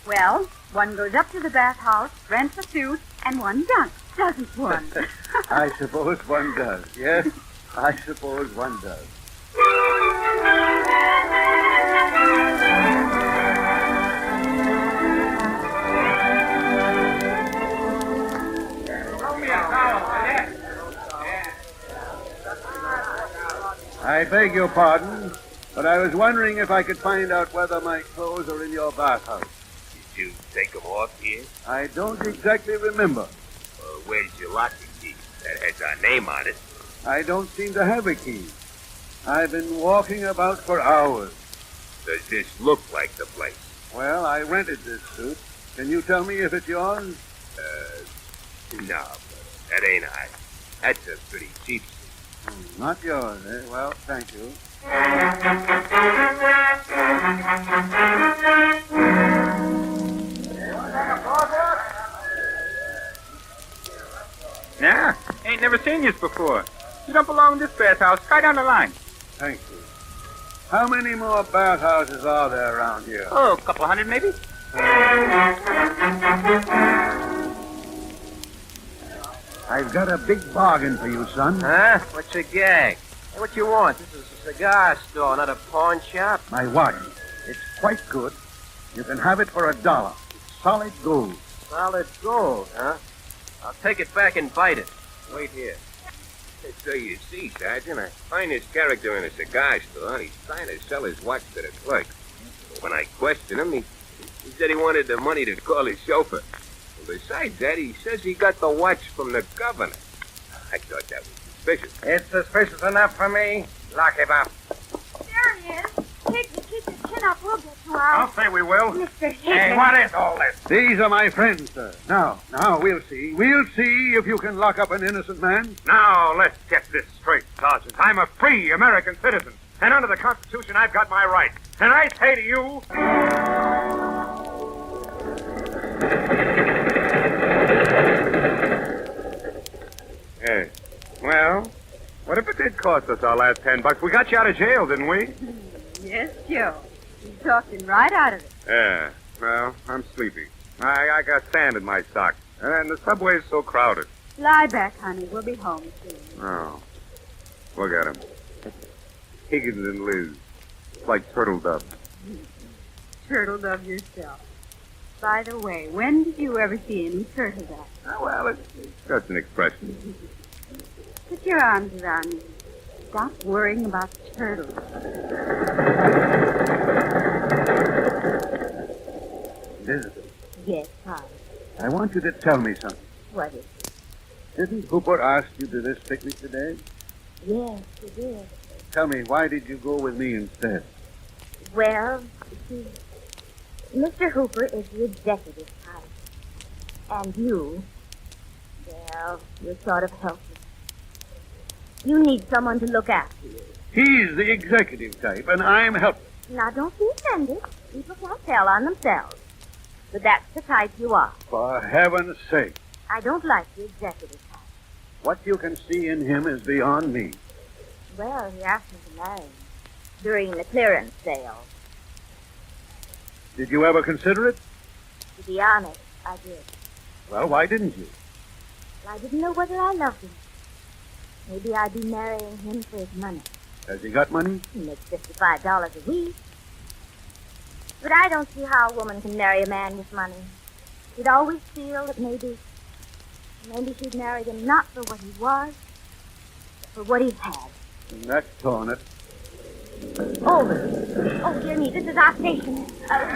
Well, one goes up to the bathhouse, rents a suit, and one dunks, doesn't one? I suppose one does. Yes, I suppose one does. I beg your pardon, but I was wondering if I could find out whether my clothes are in your bathhouse. Did you take them off here? I don't exactly remember. Where's your locking key? That has our name on it. I don't seem to have a key. I've been walking about for hours. Does this look like the place? Well, I rented this suit. Can you tell me if it's yours? No, that ain't I. That's a pretty cheap suit. Not yours, eh? Well, thank you. Yeah, ain't never seen you before. You don't belong in this bathhouse. Try down the line. Thank you. How many more bathhouses are there around here? Oh, a couple hundred maybe. I've got a big bargain for you, son. Huh? What's your gag? Hey, what you want? This is a cigar store, not a pawn shop. My watch. It's quite good. You can have it for $1. It's solid gold. Solid gold, huh? I'll take it back and bite it. Wait here. So you see, Sergeant, I find this character in a cigar store, and he's trying to sell his watch to the clerk. When I questioned him, he said he wanted the money to call his chauffeur. And besides that, he says he got the watch from the governor. I thought that was suspicious. It's suspicious enough for me. Lock him up. There he is. Higby, keep your chin up. We'll get you I'll out. say we will. Mr. Higby. Hey, what is all this? These are my friends, sir. Now, we'll see. We'll see if you can lock up an innocent man. Now, let's get this straight, Sergeant. I'm a free American citizen, and under the Constitution, I've got my rights. And I say to you... Hey, well, what if it did cost us our last $10? We got you out of jail, didn't we? Yes, Joe. You talked him right out of it. Yeah, well, I'm sleepy. I got sand in my socks, and the subway's so crowded. Lie back, honey. We'll be home soon. Oh, look at him. Higgins and Liz. It's like turtle doves. Turtle dove yourself. By the way, when did you ever see any turtle dove? Oh, well, it's just an expression. Put your arms around me. Stop worrying about turtles. Elizabeth, Yes, Pop. I want you to tell me something. What is it? Didn't Hooper ask you to this picnic today? Yes, he did. Tell me, why did you go with me instead? Well, see, Mr. Hooper is the executive type. And you, well, you're sort of helpless. You need someone to look after you. He's the executive type, and I'm helpless. Now, don't be offended. People can't tell on themselves. But that's the type you are. For heaven's sake. I don't like the executive type. What you can see in him is beyond me. Well, he asked me to marry him during the clearance sale. Did you ever consider it? To be honest, I did. Well, why didn't you? I didn't know whether I loved him. Maybe I'd be marrying him for his money. Has he got money? He makes $55 a week. But I don't see how a woman can marry a man with money. She'd always feel that maybe she'd married him not for what he was, but for what he had. That's torn it. Oh, dear me, this is our station. Good night.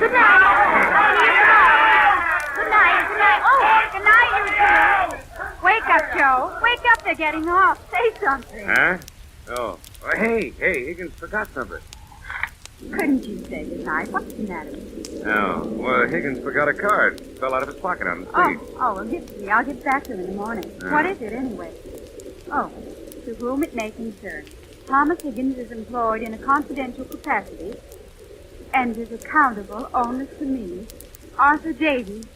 Good night. Oh, good night, you two. Wake up, Joe. Wake up. They're getting off. Say something. Huh? Oh. Hey, Higgins forgot something. Couldn't you say goodnight? What's the matter with you? Oh, well, Higgins forgot a card. Fell out of his pocket on the street. Well, give it to me. I'll get back to him in the morning. What is it, anyway? Oh, to whom it may concern. Thomas Higgins is employed in a confidential capacity and is accountable only to me, Arthur Davies,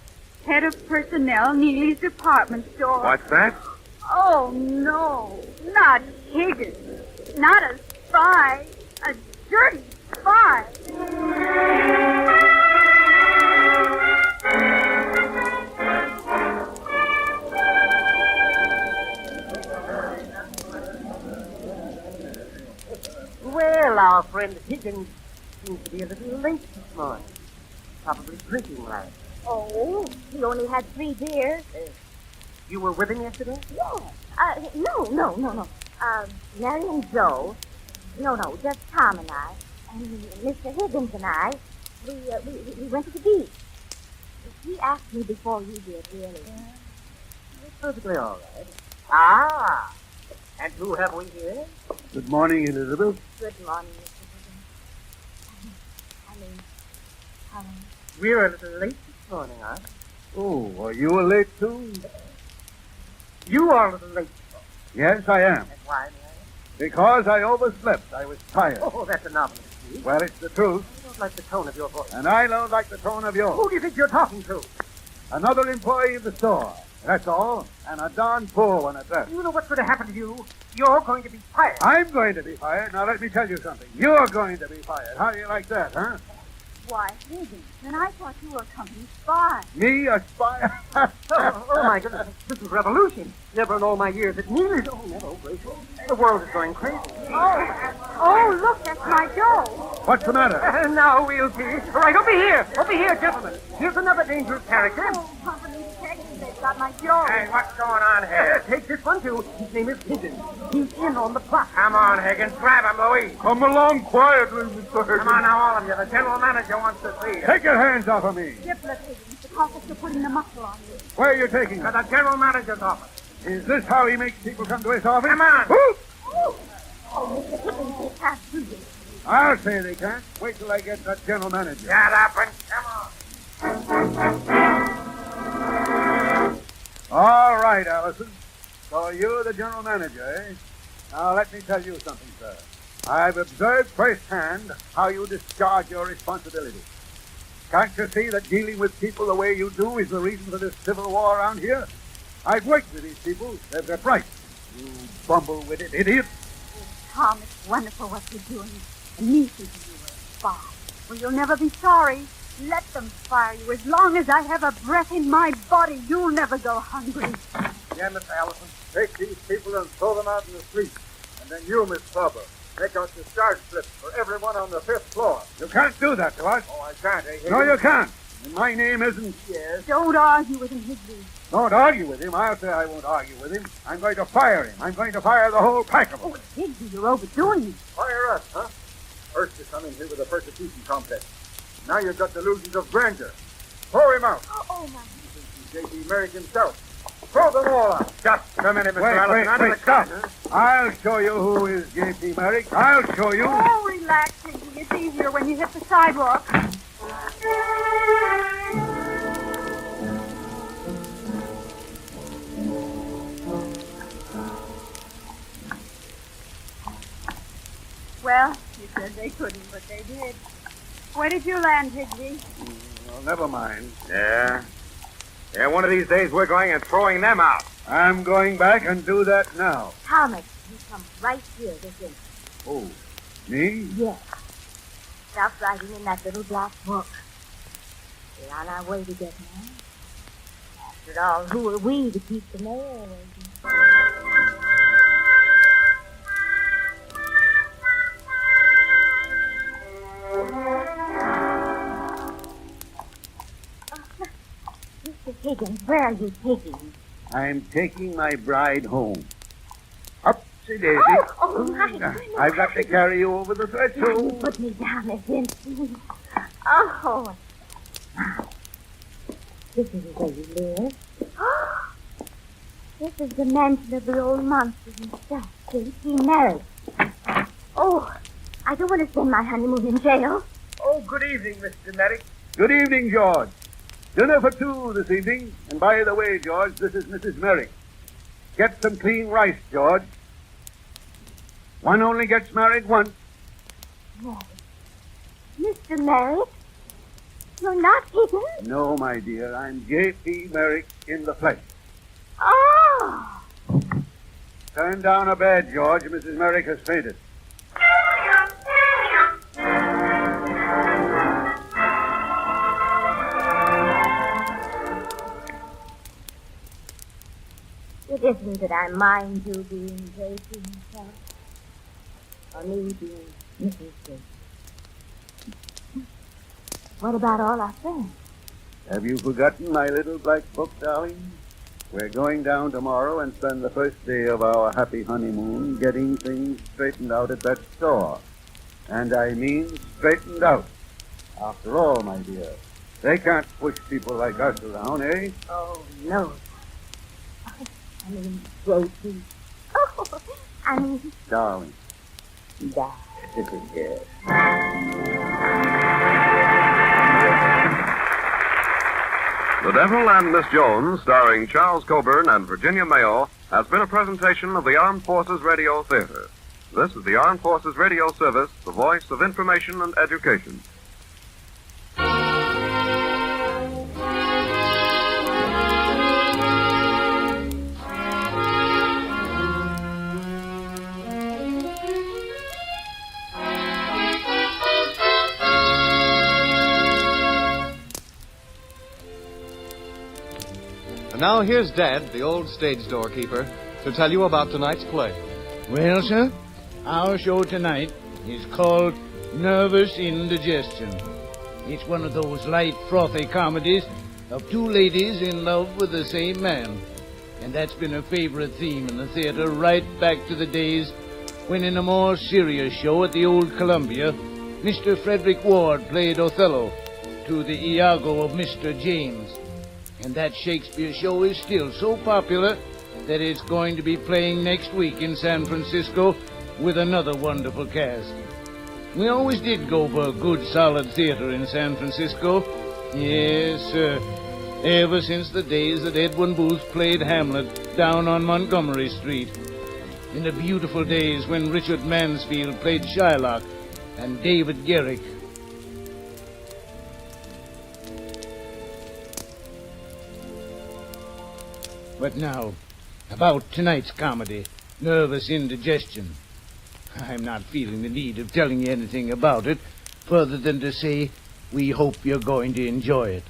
head of personnel, Neely's department store. What's that? Oh, no, not Higgins. Not a spy. A dirty spy. Well, our friend Higgins seems to be a little late this morning. Probably drinking late. Oh, he only had 3 beers. You were with him yesterday? Yeah. No. Mary and Joe. No, just Tom and I. And Mr. Higgins and I. We went to the beach. He asked me before you did, really. It's perfectly all right. Ah! And who have we here? Good morning, Elizabeth. Good morning, Mr. Higgins. We're a little late this morning, huh? Oh, are you late too? You are a little late. Yes, I am. And why, may I? Because I overslept. I was tired. Oh, that's a novelty. Well, it's the truth. I don't like the tone of your voice. And I don't like the tone of yours. Who do you think you're talking to? Another employee of the store. That's all. And a darn poor one at that. You know what's going to happen to you? You're going to be fired. I'm going to be fired. Now, let me tell you something. You're going to be fired. How do you like that, huh? Why, Higgins, and I thought you were a company spy. Me, a spy? Oh, my goodness. This is revolution. Never in all my years at Neely's. Oh, Nero, gracious. The world is going crazy. Oh, look, that's my dough. What's the matter? Now we'll see. All right, over here, gentlemen. Here's another dangerous character. Oh, company detectives, they've got my dough. Hey, what's going on here? Take this one, too. His name is Higgins. He's in on the plot. Come on, Higgins. Grab him, Louise. Come along quietly, Mr. Higgins. Come on now, all of you. The general manager wants to see you. Take your hands off of me. Diplet, Higgins, the coppers are putting the muscle on you. Where are you taking To them? the general manager's office. Is this how he makes people come to his office? Come on. Woo! Oh, Mr. Higgins, they can't do this. I'll say they can't. Wait till I get that general manager. Get up and come on. All right, Allison. So you're the general manager, eh? Now, let me tell you something, sir. I've observed firsthand how you discharge your responsibility. Can't you see that dealing with people the way you do is the reason for this civil war around here? I've worked with these people. They've got right. You bumble with it, idiot. Tom, it's wonderful what you're doing. And me thinking you were a spy. Well, you'll never be sorry. Let them fire you. As long as I have a breath in my body, you'll never go hungry. Yeah, Miss Allison. Take these people and throw them out in the street. And then you, Miss Barber, make out discharge slips for everyone on the 5th floor. You can't do that to us. Oh, I can't, eh? No, you can't. And my name isn't... Yes. Don't argue with him, Higgins. Don't argue with him. I'll say I won't argue with him. I'm going to fire him. I'm going to fire the whole pack of them. Oh, Higgins, you're overdoing it. Fire us, huh? First you come in here with a persecution complex. Now you've got delusions of grandeur. Throw him out. Oh, my. J.P. Merrick himself. Throw them all out. Just a minute, Mr. Allison. Wait, stop. I'll show you who is J.P. Merrick. I'll show you. Oh, relax, Higgins. It's easier when you hit the sidewalk. Well, you said they couldn't, but they did. Where did you land, Higsby? Well, never mind. Yeah, one of these days we're going and throwing them out. I'm going back and do that now. Thomas, you come right here this instant. Oh, me? Yes. Stop writing in that little black book. We're on our way to get married. After all, who are we to keep the mayor waiting? Mr. Higgins, where are you taking? I'm taking my bride home. Upsy daisy. Oh, my goodness. I've got to carry you over the threshold. Put me down as instant. Oh. This is where you live. This is the mansion of the old monster himself, J.P. Merrick. Oh, I don't want to spend my honeymoon in jail. Oh, good evening, Mr. Merrick. Good evening, George. Dinner for 2 this evening. And by the way, George, this is Mrs. Merrick. Get some clean rice, George. One only gets married once. Merrick. Mr. Merrick? You're not Higgins? No, my dear. I'm J.P. Merrick in the flesh. Oh! Turn down a bed, George. Mrs. Merrick has fainted. isn't that I mind you being Katy himself, or me being Mrs. Katy. What about all our friends? Have you forgotten my little black book, darling? We're going down tomorrow and spend the first day of our happy honeymoon getting things straightened out at that store. And I mean straightened out. After all, my dear, they can't push people like us around, eh? Oh, no. I mean, Katy. Oh, I mean... Darling. That. Yes. The Devil and Miss Jones, starring Charles Coburn and Virginia Mayo, has been a presentation of the Armed Forces Radio Theater. This is the Armed Forces Radio Service, the voice of information and education. Now here's Dad, the old stage doorkeeper, to tell you about tonight's play. Well, sir, our show tonight is called Nervous Indigestion. It's one of those light, frothy comedies of two ladies in love with the same man. And that's been a favorite theme in the theater right back to the days when in a more serious show at the old Columbia, Mr. Frederick Ward played Othello to the Iago of Mr. James. And that Shakespeare show is still so popular that it's going to be playing next week in San Francisco with another wonderful cast. We always did go for a good, solid theater in San Francisco. Yes, sir. Ever since the days that Edwin Booth played Hamlet down on Montgomery Street. In the beautiful days when Richard Mansfield played Shylock and David Garrick. But now, about tonight's comedy, Nervous Indigestion. I'm not feeling the need of telling you anything about it, further than to say we hope you're going to enjoy it.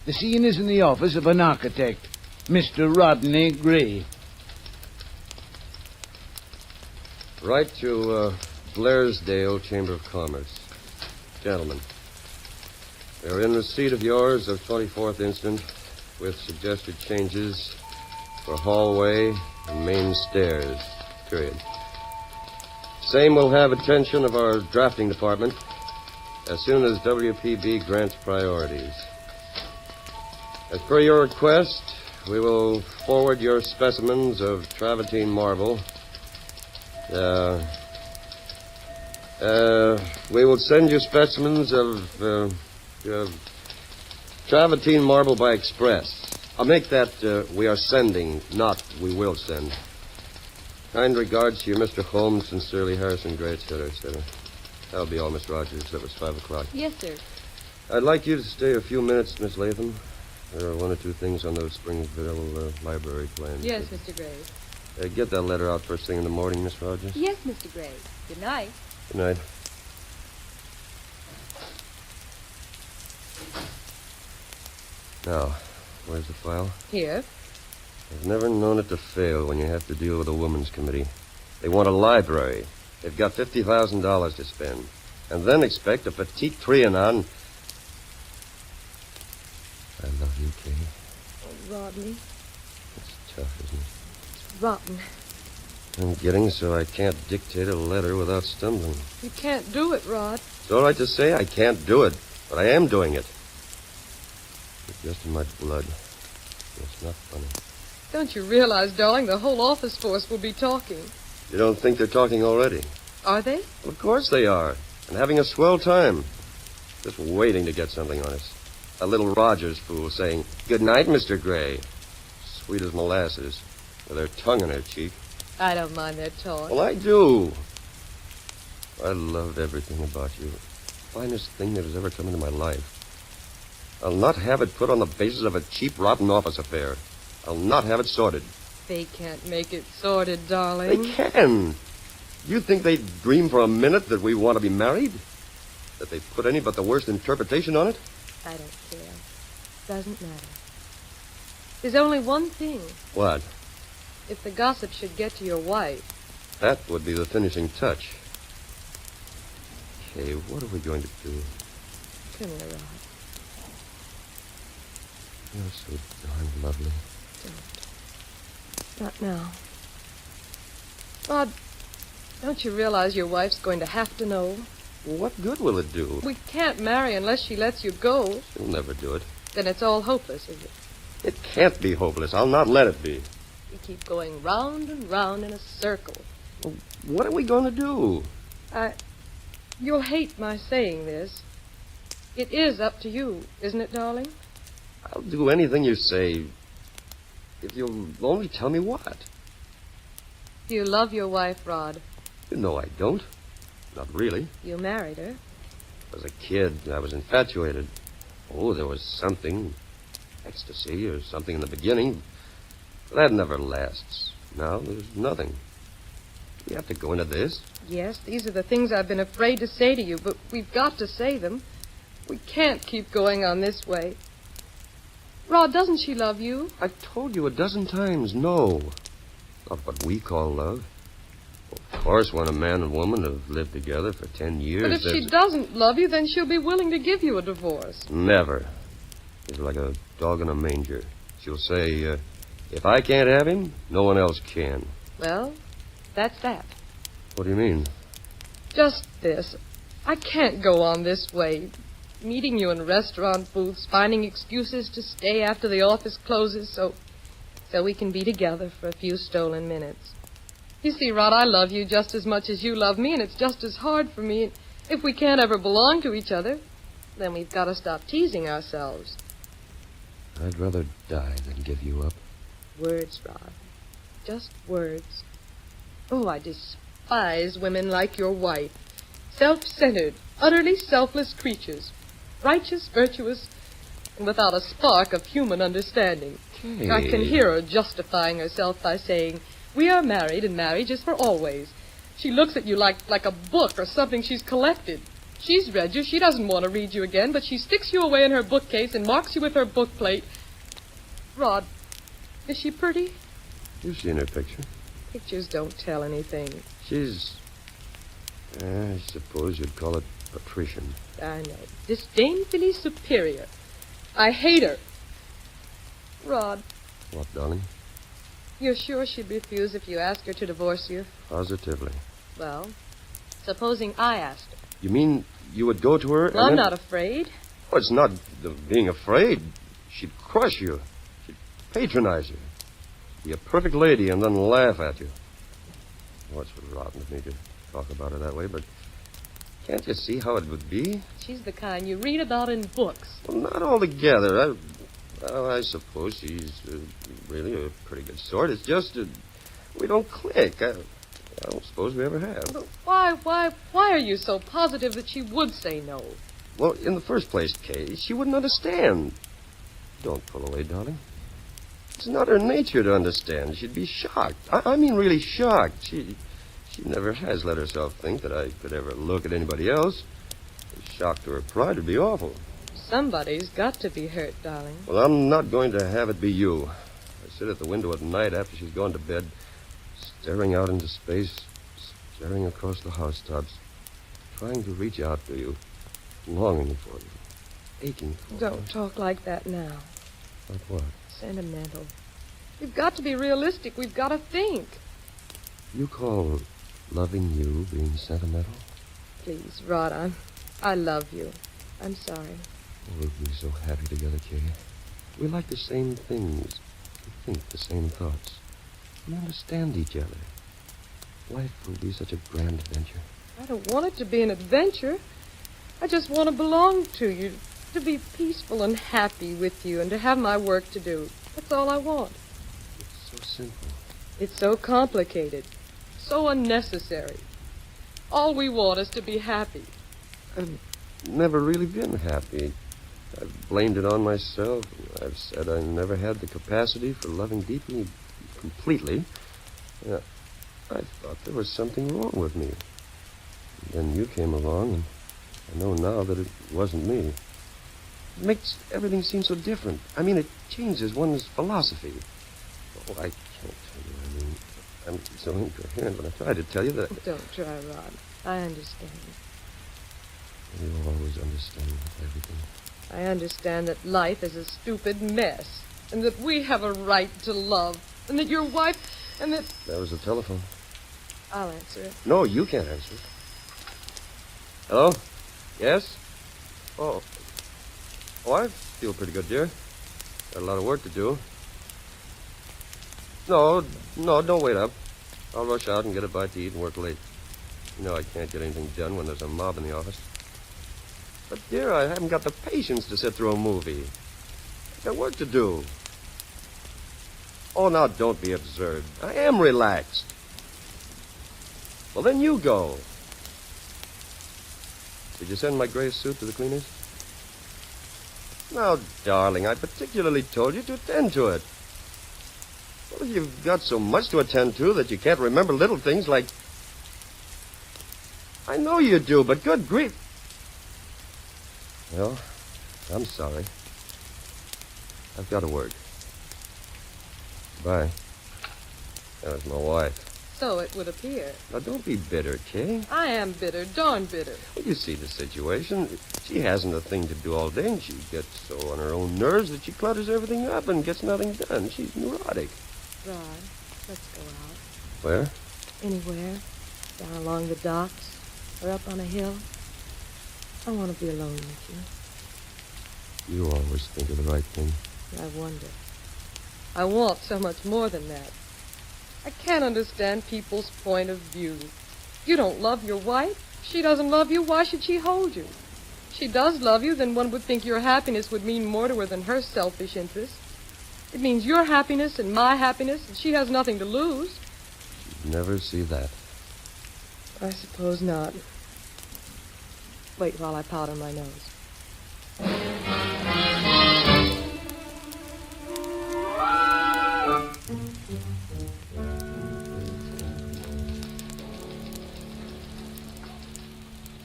The scene is in the office of an architect, Mr. Rodney Gray. Right to Blairsdale Chamber of Commerce. Gentlemen, we are in receipt of yours of 24th instant with suggested changes for hallway and main stairs, period. Same will have attention of our drafting department as soon as WPB grants priorities. As per your request, we will forward your specimens of travertine marble. We will send you specimens of travertine marble by express. I'll make that we are sending, not we will send. Kind regards to your Mr. Holmes, sincerely, Harrison Gray, etc., etc. That'll be all, Miss Rogers. That was 5 o'clock. Yes, sir. I'd like you to stay a few minutes, Miss Latham. There are one or two things on those Springville library plans. Yes, Mr. Gray. Get that letter out first thing in the morning, Miss Rogers. Yes, Mr. Gray. Good night. Good night. Now, where's the file? Here. I've never known it to fail when you have to deal with a woman's committee. They want a library. They've got $50,000 to spend. And then expect a petite trianon. I love you, Katy. Oh, Rodney. It's tough, isn't it? It's rotten. I'm getting so I can't dictate a letter without stumbling. You can't do it, Rod. It's all right to say I can't do it, but I am doing it. It's just in my blood. It's not funny. Don't you realize, darling, the whole office force will be talking? You don't think they're talking already? Are they? Well, of course they are. And having a swell time. Just waiting to get something on us. A little Rogers fool saying, "Good night, Mr. Gray." Sweet as molasses, with her tongue in her cheek. I don't mind their talk. Well, I do. I loved everything about you. Finest thing that has ever come into my life. I'll not have it put on the basis of a cheap, rotten office affair. I'll not have it sorted. They can't make it sorted, darling. They can. You think they'd dream for a minute that we want to be married? That they put any but the worst interpretation on it? I don't care. Doesn't matter. There's only one thing. What? if the gossip should get to your wife. That would be the finishing touch. Okay, what are we going to do? Come here, Rod. You're so darn lovely. Not now. Rod, don't you realize your wife's going to have to know? What good will it do? We can't marry unless she lets you go. She'll never do it. Then it's all hopeless, is it? It can't be hopeless. I'll not let it be. We keep going round and round in a circle. Well, what are we going to do? You'll hate my saying this. It is up to you, isn't it, darling? I'll do anything you say. If you'll only tell me what. Do you love your wife, Rod? No, I don't. Not really. You married her. As a kid, I was infatuated. Oh, there was something. Ecstasy or something in the beginning. That never lasts. Now there's nothing. We have to go into this. Yes, these are the things I've been afraid to say to you, but we've got to say them. We can't keep going on this way. Rod, doesn't she love you? I've told you a dozen times, no. Not what we call love. Of course, when a man and woman have lived together for 10 years... But if she doesn't love you, then she'll be willing to give you a divorce. Never. She's like a dog in a manger. She'll say, if I can't have him, no one else can. Well, that's that. What do you mean? Just this. I can't go on this way. Meeting you in restaurant booths, finding excuses to stay after the office closes so we can be together for a few stolen minutes. You see, Rod, I love you just as much as you love me, and it's just as hard for me. If we can't ever belong to each other, then we've got to stop teasing ourselves. I'd rather die than give you up. Words, Rod. Just words. Oh, I despise women like your wife. Self-centered, utterly selfless creatures. Righteous, virtuous, and without a spark of human understanding. Hey. I can hear her justifying herself by saying, we are married, and marriage is for always. She looks at you like a book or something she's collected. She's read you. She doesn't want to read you again, but she sticks you away in her bookcase and marks you with her book plate. Rod, is she pretty? You've seen her picture. Pictures don't tell anything. She's... I suppose you'd call it patrician. I know. Disdainfully superior. I hate her. Rod. What, darling? You're sure she'd refuse if you asked her to divorce you? Positively. Well, supposing I asked her. You mean you would go to her Well, I'm not afraid. Oh, it's not being afraid. She'd crush you. She'd patronize you. Be a perfect lady and then laugh at you. Oh, it's rotten of me to talk about her that way, but can't you see how it would be? She's the kind you read about in books. Well, not altogether. I suppose she's really a pretty good sort. It's just we don't click. I don't suppose we ever have. But why are you so positive that she would say no? Well, in the first place, Kay, she wouldn't understand. Don't pull away, darling. It's not her nature to understand. She'd be shocked. I mean really shocked. She never has let herself think that I could ever look at anybody else. A shock to her pride would be awful. Somebody's got to be hurt, darling. Well, I'm not going to have it be you. I sit at the window at night after she's gone to bed, staring out into space, staring across the housetops, trying to reach out to you, longing for you, aching for you. Don't talk like that now. Like what? Sentimental. We've got to be realistic. We've got to think. You call loving you being sentimental? Please, Rod, I love you. I'm sorry. We'll be so happy together, Katy. We like the same things. We think the same thoughts. We understand each other. Life will be such a grand adventure. I don't want it to be an adventure. I just want to belong to you, to be peaceful and happy with you, and to have my work to do. That's all I want. It's so simple. It's so complicated. So unnecessary. All we want is to be happy. I've never really been happy. I've blamed it on myself. I've said I never had the capacity for loving deeply, completely. I thought there was something wrong with me. And then you came along, and I know now that it wasn't me. It makes everything seem so different. I mean, it changes one's philosophy. Oh, I can't tell you. I I'm so incoherent when I try to tell you that... Don't try, Rod. I understand. You always understand everything. I understand that life is a stupid mess, and that we have a right to love, and that your wife, and that... That was the telephone. I'll answer it. No, you can't answer it. Hello? Yes? Oh, I feel pretty good, dear. Got a lot of work to do. No, don't wait up. I'll rush out and get a bite to eat and work late. You know I can't get anything done when there's a mob in the office. But, dear, I haven't got the patience to sit through a movie. I've got work to do. Oh, now, don't be absurd. I am relaxed. Well, then you go. Did you send my gray suit to the cleaners? Now, darling, I particularly told you to attend to it. Well, if you've got so much to attend to that you can't remember little things like... I know you do, but good grief. Well, I'm sorry. I've got to work. Bye. That was my wife. So it would appear. Now, don't be bitter, Kay. I am bitter, darn bitter. Well, you see the situation. She hasn't a thing to do all day, and she gets so on her own nerves that she clutters everything up and gets nothing done. She's neurotic. Rod, let's go out. Where? Anywhere. Down along the docks. Or up on a hill. I want to be alone with you. You always think of the right thing. I wonder. I want so much more than that. I can't understand people's point of view. You don't love your wife. She doesn't love you. Why should she hold you? If she does love you, then one would think your happiness would mean more to her than her selfish interest. It means your happiness and my happiness, and she has nothing to lose. She'd never see that. I suppose not. Wait while I powder my nose.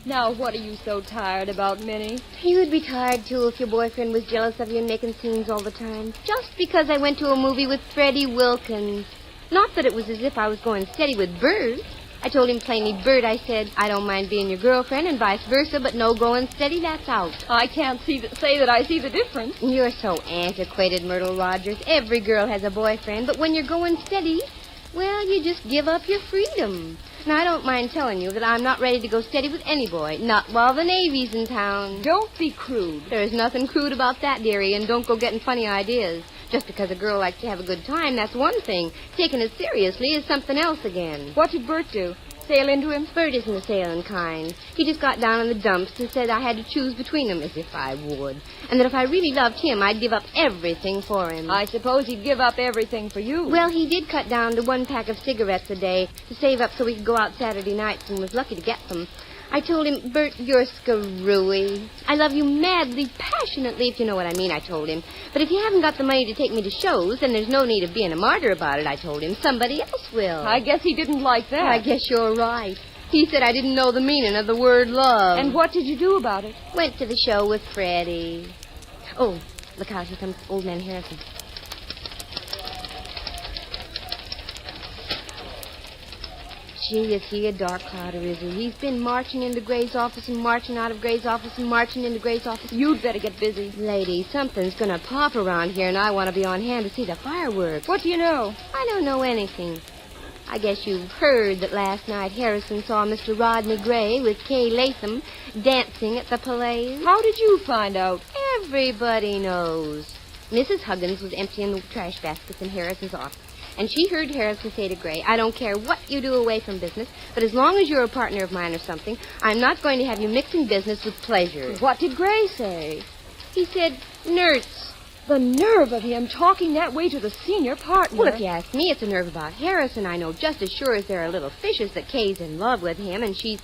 Now, what are you so tired about, Minnie? You'd be tired, too, if your boyfriend was jealous of you and making scenes all the time. Just because I went to a movie with Freddie Wilkins. Not that it was as if I was going steady with Bert. I told him plainly, Bert, I said, I don't mind being your girlfriend and vice versa, but no going steady, that's out. I can't say that I see the difference. You're so antiquated, Myrtle Rogers. Every girl has a boyfriend, but when you're going steady, well, you just give up your freedom. Now, I don't mind telling you that I'm not ready to go steady with any boy, not while the Navy's in town. Don't be crude. There's nothing crude about that, dearie, and don't go getting funny ideas. Just because a girl likes to have a good time, that's one thing. Taking it seriously is something else again. What did Bert do? Sail into him? Bert isn't the sailing kind. He just got down in the dumps and said I had to choose between them, as if I would. And that if I really loved him, I'd give up everything for him. I suppose he'd give up everything for you. Well, he did cut down to 1 pack of cigarettes a day to save up so we could go out Saturday nights, and was lucky to get them. I told him, Bert, you're screwy. I love you madly, passionately, if you know what I mean, I told him. But if you haven't got the money to take me to shows, then there's no need of being a martyr about it, I told him. Somebody else will. I guess he didn't like that. I guess you're right. He said I didn't know the meaning of the word love. And what did you do about it? Went to the show with Freddie. Oh, look out, here comes old man Harrison. Gee, is he a dark cloud, or is he? He's been marching into Gray's office and marching out of Gray's office and marching into Gray's office. You'd better get busy. Lady, something's going to pop around here, and I want to be on hand to see the fireworks. What do you know? I don't know anything. I guess you've heard that last night Harrison saw Mr. Rodney Gray with Kay Latham dancing at the Playhouse. How did you find out? Everybody knows. Mrs. Huggins was emptying the trash baskets in Harrison's office. And she heard Harrison say to Gray, I don't care what you do away from business, but as long as you're a partner of mine or something, I'm not going to have you mixing business with pleasure. What did Gray say? He said, Nerds. The nerve of him talking that way to the senior partner. Well, if you ask me, it's a nerve about Harrison. I know just as sure as there are little fishes that Kay's in love with him, and he's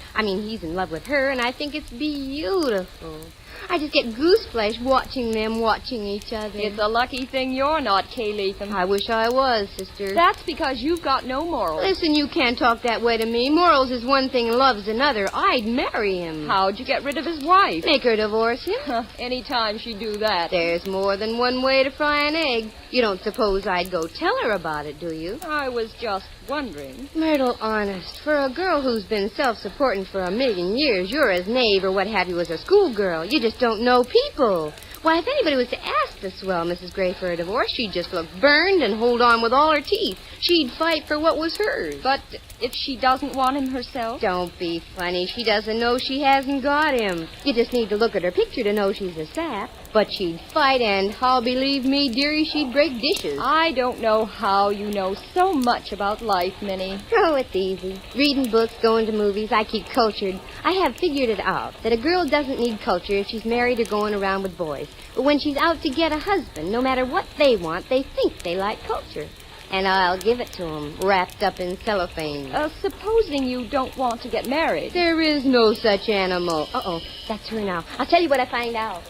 in love with her, and I think it's beautiful. I just get goose flesh watching them watching each other. It's a lucky thing you're not Kay Latham. I wish I was, sister. That's because you've got no morals. Listen, you can't talk that way to me. Morals is one thing, love's another. I'd marry him. How'd you get rid of his wife? Make her divorce him. Any time she'd do that. There's more than one way to fry an egg. You don't suppose I'd go tell her about it, do you? I was just wondering. Myrtle, honest, for a girl who's been self-supporting for 1,000,000 years, you're as naive or what have you as a schoolgirl. You just don't know people. Why, if anybody was to ask the swell Mrs. Gray for a divorce, she'd just look burned and hold on with all her teeth. She'd fight for what was hers. But if she doesn't want him herself? Don't be funny. She doesn't know she hasn't got him. You just need to look at her picture to know she's a sap. But she'd fight, and believe me, dearie, she'd break dishes. I don't know how you know so much about life, Minnie. Oh, it's easy. Reading books, going to movies, I keep cultured. I have figured it out, that a girl doesn't need culture if she's married or going around with boys. But when she's out to get a husband, no matter what they want, they think they like culture. And I'll give it to them, wrapped up in cellophane. Supposing you don't want to get married. There is no such animal. Uh-oh, that's her now. I'll tell you what I find out.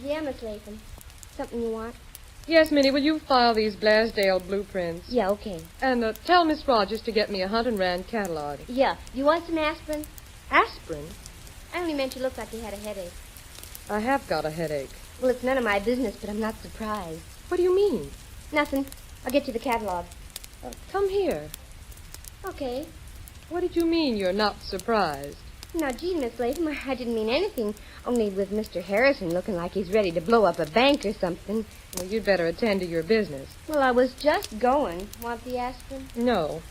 Yeah, Miss Latham. Something you want? Yes, Minnie, will you file these Blaisdell blueprints? Yeah, okay. And tell Miss Rogers to get me a Hunt and Rand catalog. Yeah. You want some aspirin? Aspirin? I only meant you looked like you had a headache. I have got a headache. Well, it's none of my business, but I'm not surprised. What do you mean? Nothing. I'll get you the catalog. Come here. Okay. What did you mean you're not surprised? Now, gee, Miss Latham, I didn't mean anything. Only with Mr. Harrison looking like he's ready to blow up a bank or something. Well, you'd better attend to your business. Well, I was just going. Want the aspirin? No.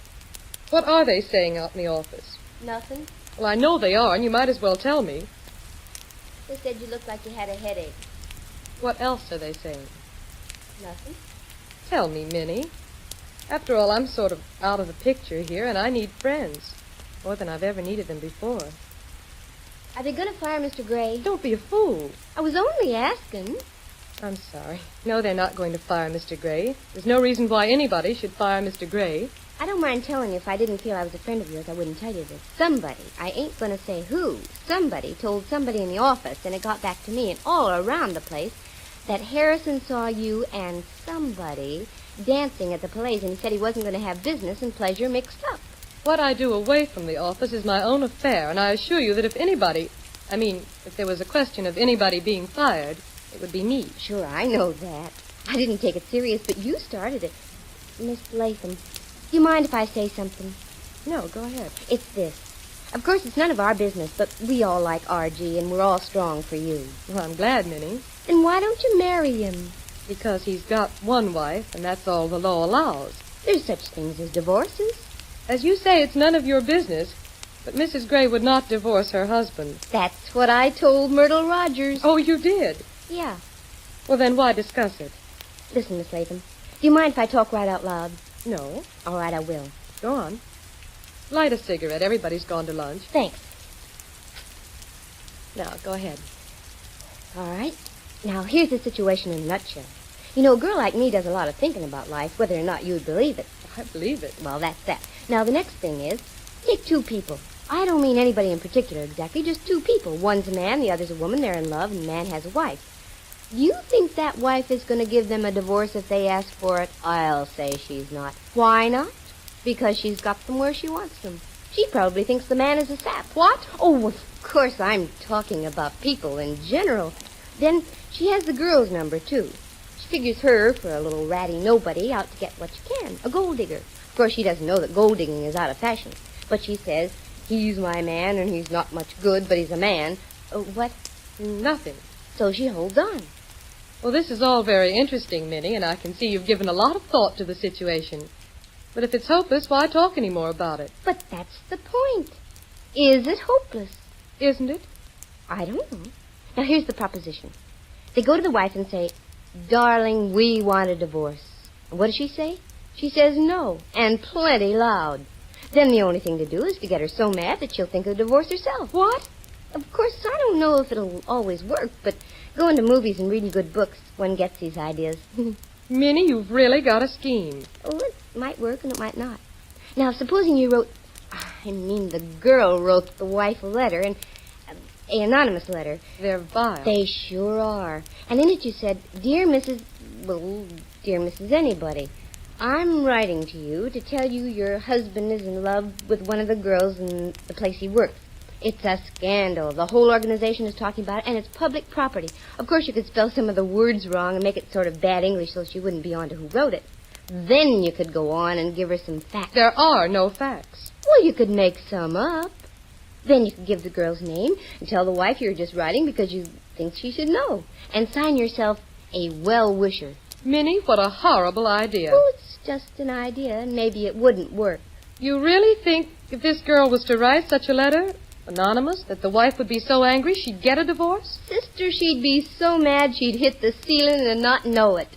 What are they saying out in the office? Nothing. Well, I know they are, and you might as well tell me. They said you looked like you had a headache. What else are they saying? Nothing. Tell me, Minnie. After all, I'm sort of out of the picture here, and I need friends. More than I've ever needed them before. Are they going to fire Mr. Gray? Don't be a fool. I was only asking. I'm sorry. No, they're not going to fire Mr. Gray. There's no reason why anybody should fire Mr. Gray. I don't mind telling you if I didn't feel I was a friend of yours, I wouldn't tell you this. Somebody, I ain't going to say who, somebody told somebody in the office, and it got back to me and all around the place, that Harrison saw you and somebody dancing at the Playhouse, and he said he wasn't going to have business and pleasure mixed up. What I do away from the office is my own affair, and I assure you that if there was a question of anybody being fired, it would be me. Sure, I know that. I didn't take it serious, but you started it. Miss Latham, do you mind if I say something? No, go ahead. It's this. Of course, it's none of our business, but we all like R.G., and we're all strong for you. Well, I'm glad, Minnie. Then why don't you marry him? Because he's got one wife, and that's all the law allows. There's such things as divorces. As you say, it's none of your business, but Mrs. Gray would not divorce her husband. That's what I told Myrtle Rogers. Oh, you did? Yeah. Well, then why discuss it? Listen, Miss Latham, do you mind if I talk right out loud? No. All right, I will. Go on. Light a cigarette. Everybody's gone to lunch. Thanks. Now, go ahead. All right. Now, here's the situation in a nutshell. You know, a girl like me does a lot of thinking about life, whether or not you'd believe it. I believe it. Well, that's that. Now, the next thing is, take two people. I don't mean anybody in particular exactly, just two people. One's a man, the other's a woman. They're in love, and the man has a wife. Do you think that wife is going to give them a divorce if they ask for it? I'll say she's not. Why not? Because she's got them where she wants them. She probably thinks the man is a sap. What? Oh, of course, I'm talking about people in general. Then she has the girl's number, too. She figures her for a little ratty nobody out to get what she can, a gold digger. Of course, she doesn't know that gold digging is out of fashion. But she says, he's my man, and he's not much good, but he's a man. What? Nothing. So she holds on. Well, this is all very interesting, Minnie, and I can see you've given a lot of thought to the situation. But if it's hopeless, why talk any more about it? But that's the point. Is it hopeless? Isn't it? I don't know. Now, here's the proposition. They go to the wife and say, darling, we want a divorce. And what does she say? She says no, and plenty loud. Then the only thing to do is to get her so mad that she'll think of divorce herself. What? Of course, I don't know if it'll always work, but going to movies and reading good books, one gets these ideas. Minnie, you've really got a scheme. Oh, it might work and it might not. Now, supposing the girl wrote the wife a letter, and an anonymous letter. They're vile. They sure are. And in it you said, Dear Mrs. Anybody, I'm writing to you to tell you your husband is in love with one of the girls in the place he works. It's a scandal. The whole organization is talking about it, and it's public property. Of course, you could spell some of the words wrong and make it sort of bad English so she wouldn't be on to who wrote it. Then you could go on and give her some facts. There are no facts. Well, you could make some up. Then you could give the girl's name and tell the wife you're just writing because you think she should know. And sign yourself a well-wisher. Minnie, what a horrible idea. Oh, it's just an idea, and maybe it wouldn't work. You really think if this girl was to write such a letter, anonymous, that the wife would be so angry she'd get a divorce? Sister, she'd be so mad she'd hit the ceiling and not know it.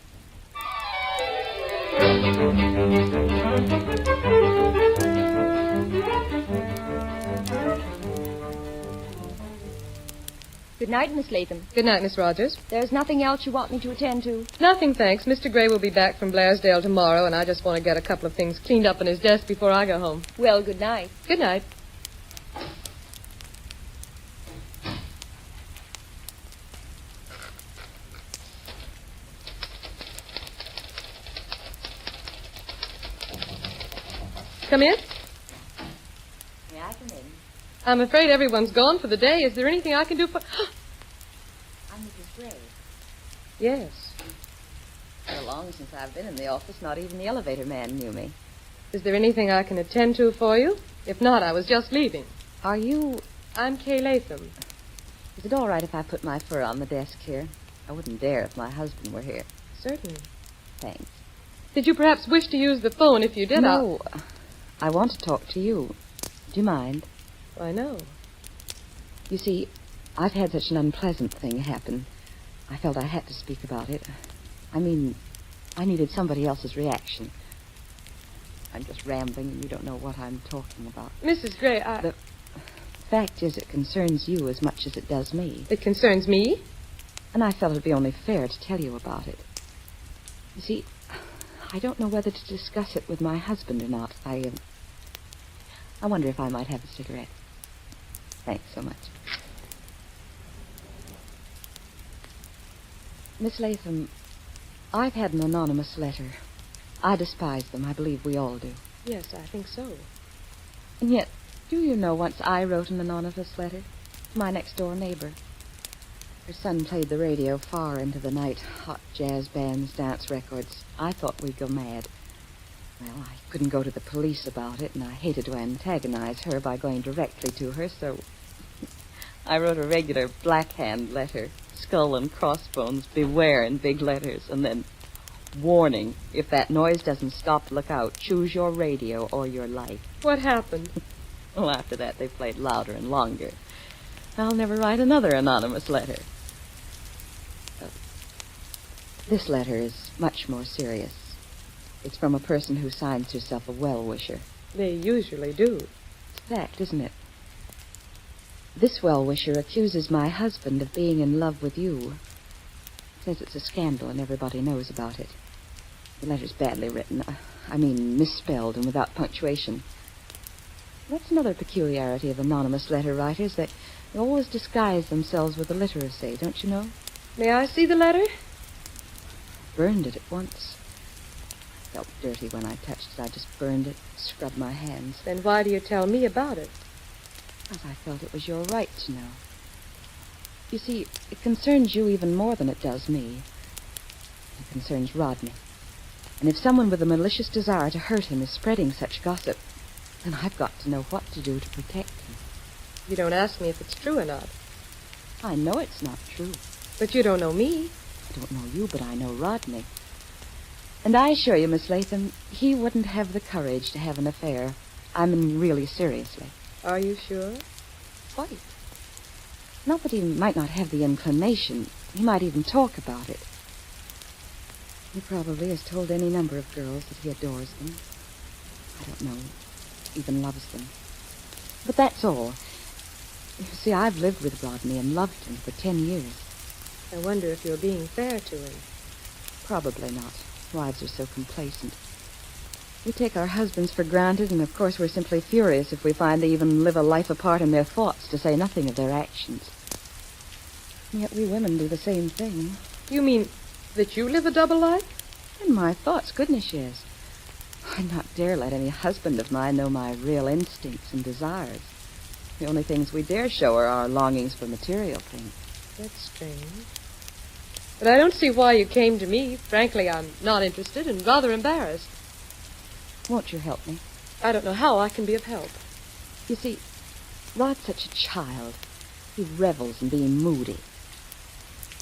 Good night, Miss Latham. Good night, Miss Rogers. There's nothing else you want me to attend to? Nothing, thanks. Mr. Gray will be back from Blairsdale tomorrow, and I just want to get a couple of things cleaned up in his desk before I go home. Well, good night. Good night. Come in. May I come in? I'm afraid everyone's gone for the day. Is there anything I can do for... I'm Mrs. Gray. Yes. So long since I've been in the office, not even the elevator man knew me. Is there anything I can attend to for you? If not, I was just leaving. Are you... I'm Kay Latham. Is it all right if I put my fur on the desk here? I wouldn't dare if my husband were here. Certainly. Thanks. Did you perhaps wish to use the phone? If you did, No. I want to talk to you. Do you mind? I know. You see, I've had such an unpleasant thing happen. I felt I had to speak about it. I mean, I needed somebody else's reaction. I'm just rambling and you don't know what I'm talking about. Mrs. Gray, The fact is, it concerns you as much as it does me. It concerns me? And I felt it'd be only fair to tell you about it. You see, I don't know whether to discuss it with my husband or not. I wonder if I might have a cigarette. Thanks so much. Miss Latham, I've had an anonymous letter. I despise them. I believe we all do. Yes, I think so. And yet, do you know, once I wrote an anonymous letter to my next-door neighbor. Her son played the radio far into the night. Hot jazz bands, dance records. I thought we'd go mad. Well, I couldn't go to the police about it, and I hated to antagonize her by going directly to her, so I wrote a regular blackhand letter. Skull and crossbones, beware in big letters, and then, warning, if that noise doesn't stop, look out. Choose your radio or your life. What happened? Well, after that, they played louder and longer. I'll never write another anonymous letter. This letter is much more serious. It's from a person who signs herself a well-wisher. They usually do. It's a fact, isn't it? This well-wisher accuses my husband of being in love with you. Says it's a scandal and everybody knows about it. The letter's badly written. I mean, misspelled and without punctuation. That's another peculiarity of anonymous letter writers. They always disguise themselves with illiteracy, don't you know? May I see the letter? Burned it at once. I felt dirty when I touched it. I just burned it, scrubbed my hands. Then why do you tell me about it? Because I felt it was your right to know. You see, it concerns you even more than it does me. It concerns Rodney. And if someone with a malicious desire to hurt him is spreading such gossip, then I've got to know what to do to protect him. You don't ask me if it's true or not. I know it's not true. But you don't know me. I don't know you, but I know Rodney. And I assure you, Miss Latham, he wouldn't have the courage to have an affair. I mean, really seriously. Are you sure? Quite. Not that he might not have the inclination. He might even talk about it. He probably has told any number of girls that he adores them. I don't know, even loves them. But that's all. You see, I've lived with Rodney and loved him for 10 years. I wonder if you're being fair to him. Probably not. Wives are so complacent. We take our husbands for granted, and of course we're simply furious if we find they even live a life apart in their thoughts, to say nothing of their actions. And yet we women do the same thing. You mean that you live a double life? In my thoughts, goodness, yes. I'd not dare let any husband of mine know my real instincts and desires. The only things we dare show are our longings for material things. That's strange. But I don't see why you came to me. Frankly, I'm not interested and rather embarrassed. Won't you help me? I don't know how I can be of help. You see, Rod's such a child. He revels in being moody.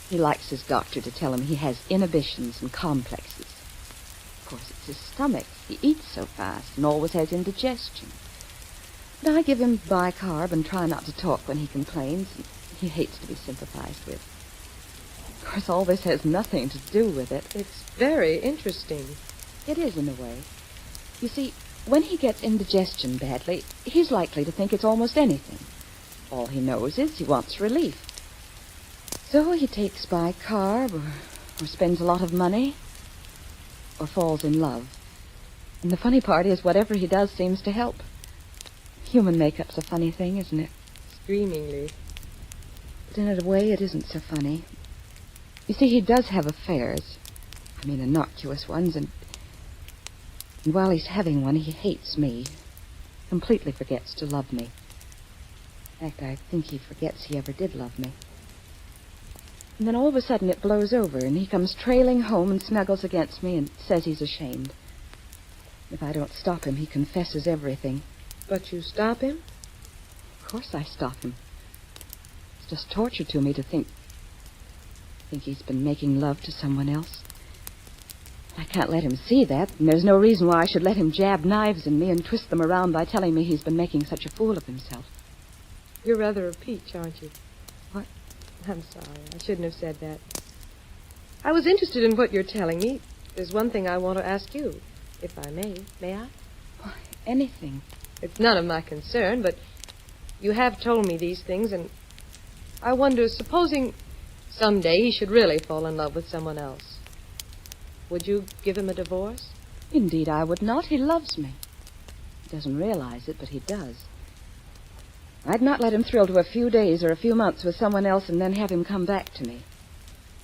He likes his doctor to tell him he has inhibitions and complexes. Of course, it's his stomach. He eats so fast and always has indigestion. But I give him bicarb and try not to talk when he complains. He hates to be sympathized with. Of course, all this has nothing to do with it. It's very interesting. It is, in a way. You see, when he gets indigestion badly, he's likely to think it's almost anything. All he knows is he wants relief. So he takes bicarb, or spends a lot of money, or falls in love. And the funny part is whatever he does seems to help. Human makeup's a funny thing, isn't it? Screamingly. But in a way, it isn't so funny. You see, he does have affairs. I mean, innocuous ones, and while he's having one, he hates me. Completely forgets to love me. In fact, I think he forgets he ever did love me. And then all of a sudden it blows over, and he comes trailing home and snuggles against me and says he's ashamed. If I don't stop him, he confesses everything. But you stop him? Of course I stop him. It's just torture to me to think he's been making love to someone else. I can't let him see that, and there's no reason why I should let him jab knives in me and twist them around by telling me he's been making such a fool of himself. You're rather a peach, aren't you? What? I'm sorry. I shouldn't have said that. I was interested in what you're telling me. There's one thing I want to ask you, if I may. May I? Why, anything. It's none of my concern, but you have told me these things, and I wonder, supposing someday he should really fall in love with someone else, would you give him a divorce? Indeed, I would not. He loves me. He doesn't realize it, but he does. I'd not let him thrill to a few days or a few months with someone else and then have him come back to me.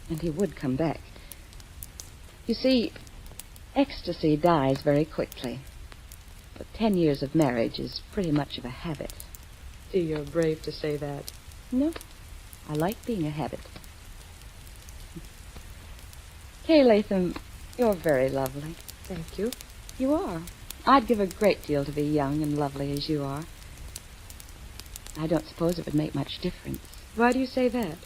And he would come back. You see, ecstasy dies very quickly. But 10 years of marriage is pretty much of a habit. Gee, you're brave to say that. No, I like being a habit. Kay Latham, you're very lovely. Thank you. You are. I'd give a great deal to be young and lovely as you are. I don't suppose it would make much difference. Why do you say that?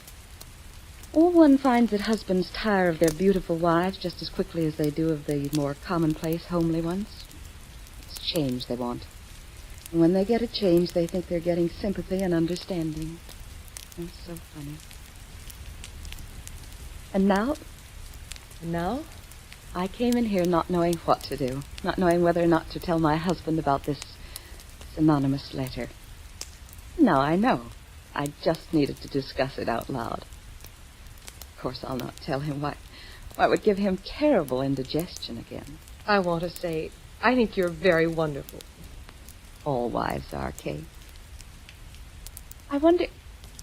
Oh, one finds that husbands tire of their beautiful wives just as quickly as they do of the more commonplace, homely ones. It's change they want. And when they get a change, they think they're getting sympathy and understanding. It's so funny. And now? And now? I came in here not knowing what to do, not knowing whether or not to tell my husband about this anonymous letter. Now I know. I just needed to discuss it out loud. Of course, I'll not tell him what would give him terrible indigestion again. I want to say, I think you're very wonderful. All wives are, Kay. I wonder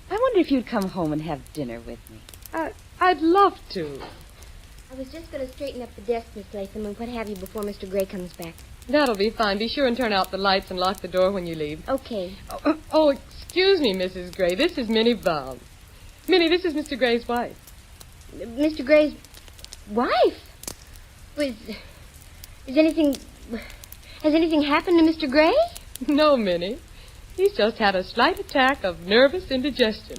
if you'd come home and have dinner with me. I'd love to. I was just going to straighten up the desk, Miss Latham, and what have you before Mr. Gray comes back. That'll be fine. Be sure and turn out the lights and lock the door when you leave. Okay. Oh, excuse me, Mrs. Gray. This is Minnie Baum. Minnie, this is Mr. Gray's wife. Mr. Gray's wife? Has anything happened to Mr. Gray? No, Minnie. He's just had a slight attack of nervous indigestion.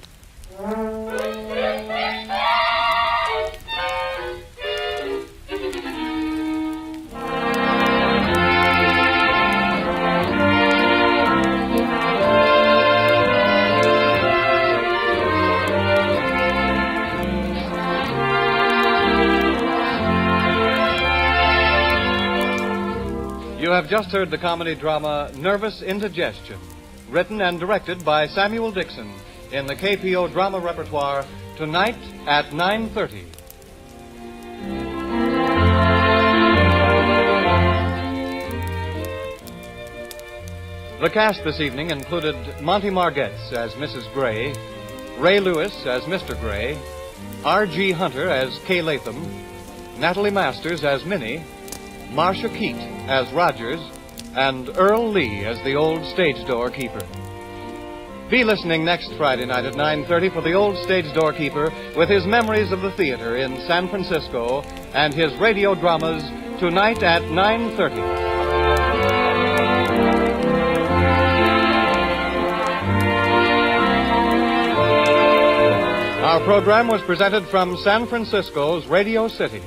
You have just heard the comedy drama Nervous Indigestion, written and directed by Samuel Dixon in the KPO drama repertoire tonight at 9:30. The cast this evening included Monty Margetts as Mrs. Gray, Ray Lewis as Mr. Gray, R.G. Hunter as Kay Latham, Natalie Masters as Minnie, Marcia Keat as Rogers, and Earl Lee as the old stage door keeper. Be listening next Friday night at 9:30 for the old stage doorkeeper with his memories of the theater in San Francisco and his radio dramas tonight at 9:30. Our program was presented from San Francisco's Radio City.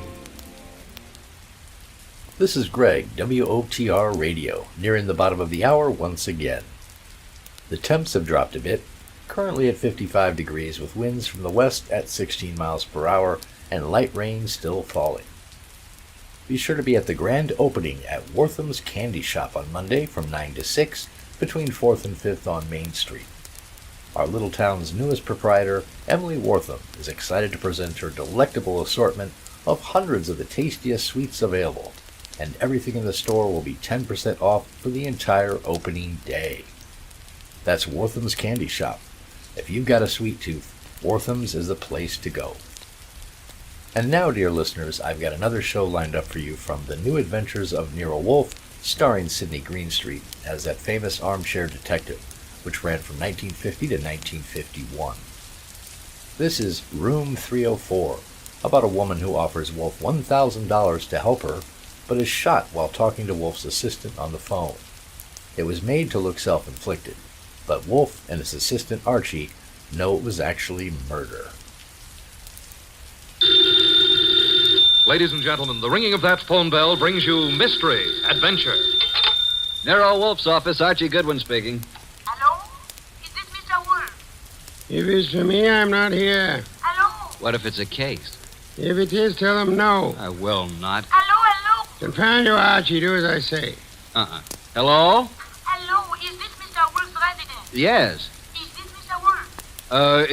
This is Greg, WOTR Radio, nearing the bottom of the hour once again. The temps have dropped a bit, currently at 55 degrees with winds from the west at 16 miles per hour and light rain still falling. Be sure to be at the grand opening at Wortham's Candy Shop on Monday from 9 to 6 between 4th and 5th on Main Street. Our little town's newest proprietor, Emily Wortham, is excited to present her delectable assortment of hundreds of the tastiest sweets available, and everything in the store will be 10% off for the entire opening day. That's Wortham's Candy Shop. If you've got a sweet tooth, Wortham's is the place to go. And now, dear listeners, I've got another show lined up for you from The New Adventures of Nero Wolfe, starring Sidney Greenstreet as that famous armchair detective, which ran from 1950 to 1951. This is Room 304, about a woman who offers Wolfe $1,000 to help her, but is shot while talking to Wolfe's assistant on the phone. It was made to look self-inflicted, but Wolfe and his assistant Archie know it was actually murder. Ladies and gentlemen, the ringing of that phone bell brings you mystery, adventure. Nero Wolfe's office, Archie Goodwin speaking. If it's for me, I'm not here. What if it's a case? If it is, tell them no. I will not. Confound you, Archie. Do as I say. Hello? Hello, is this Mr. Wolfe's residence? Yes. Is this Mr. Wolfe?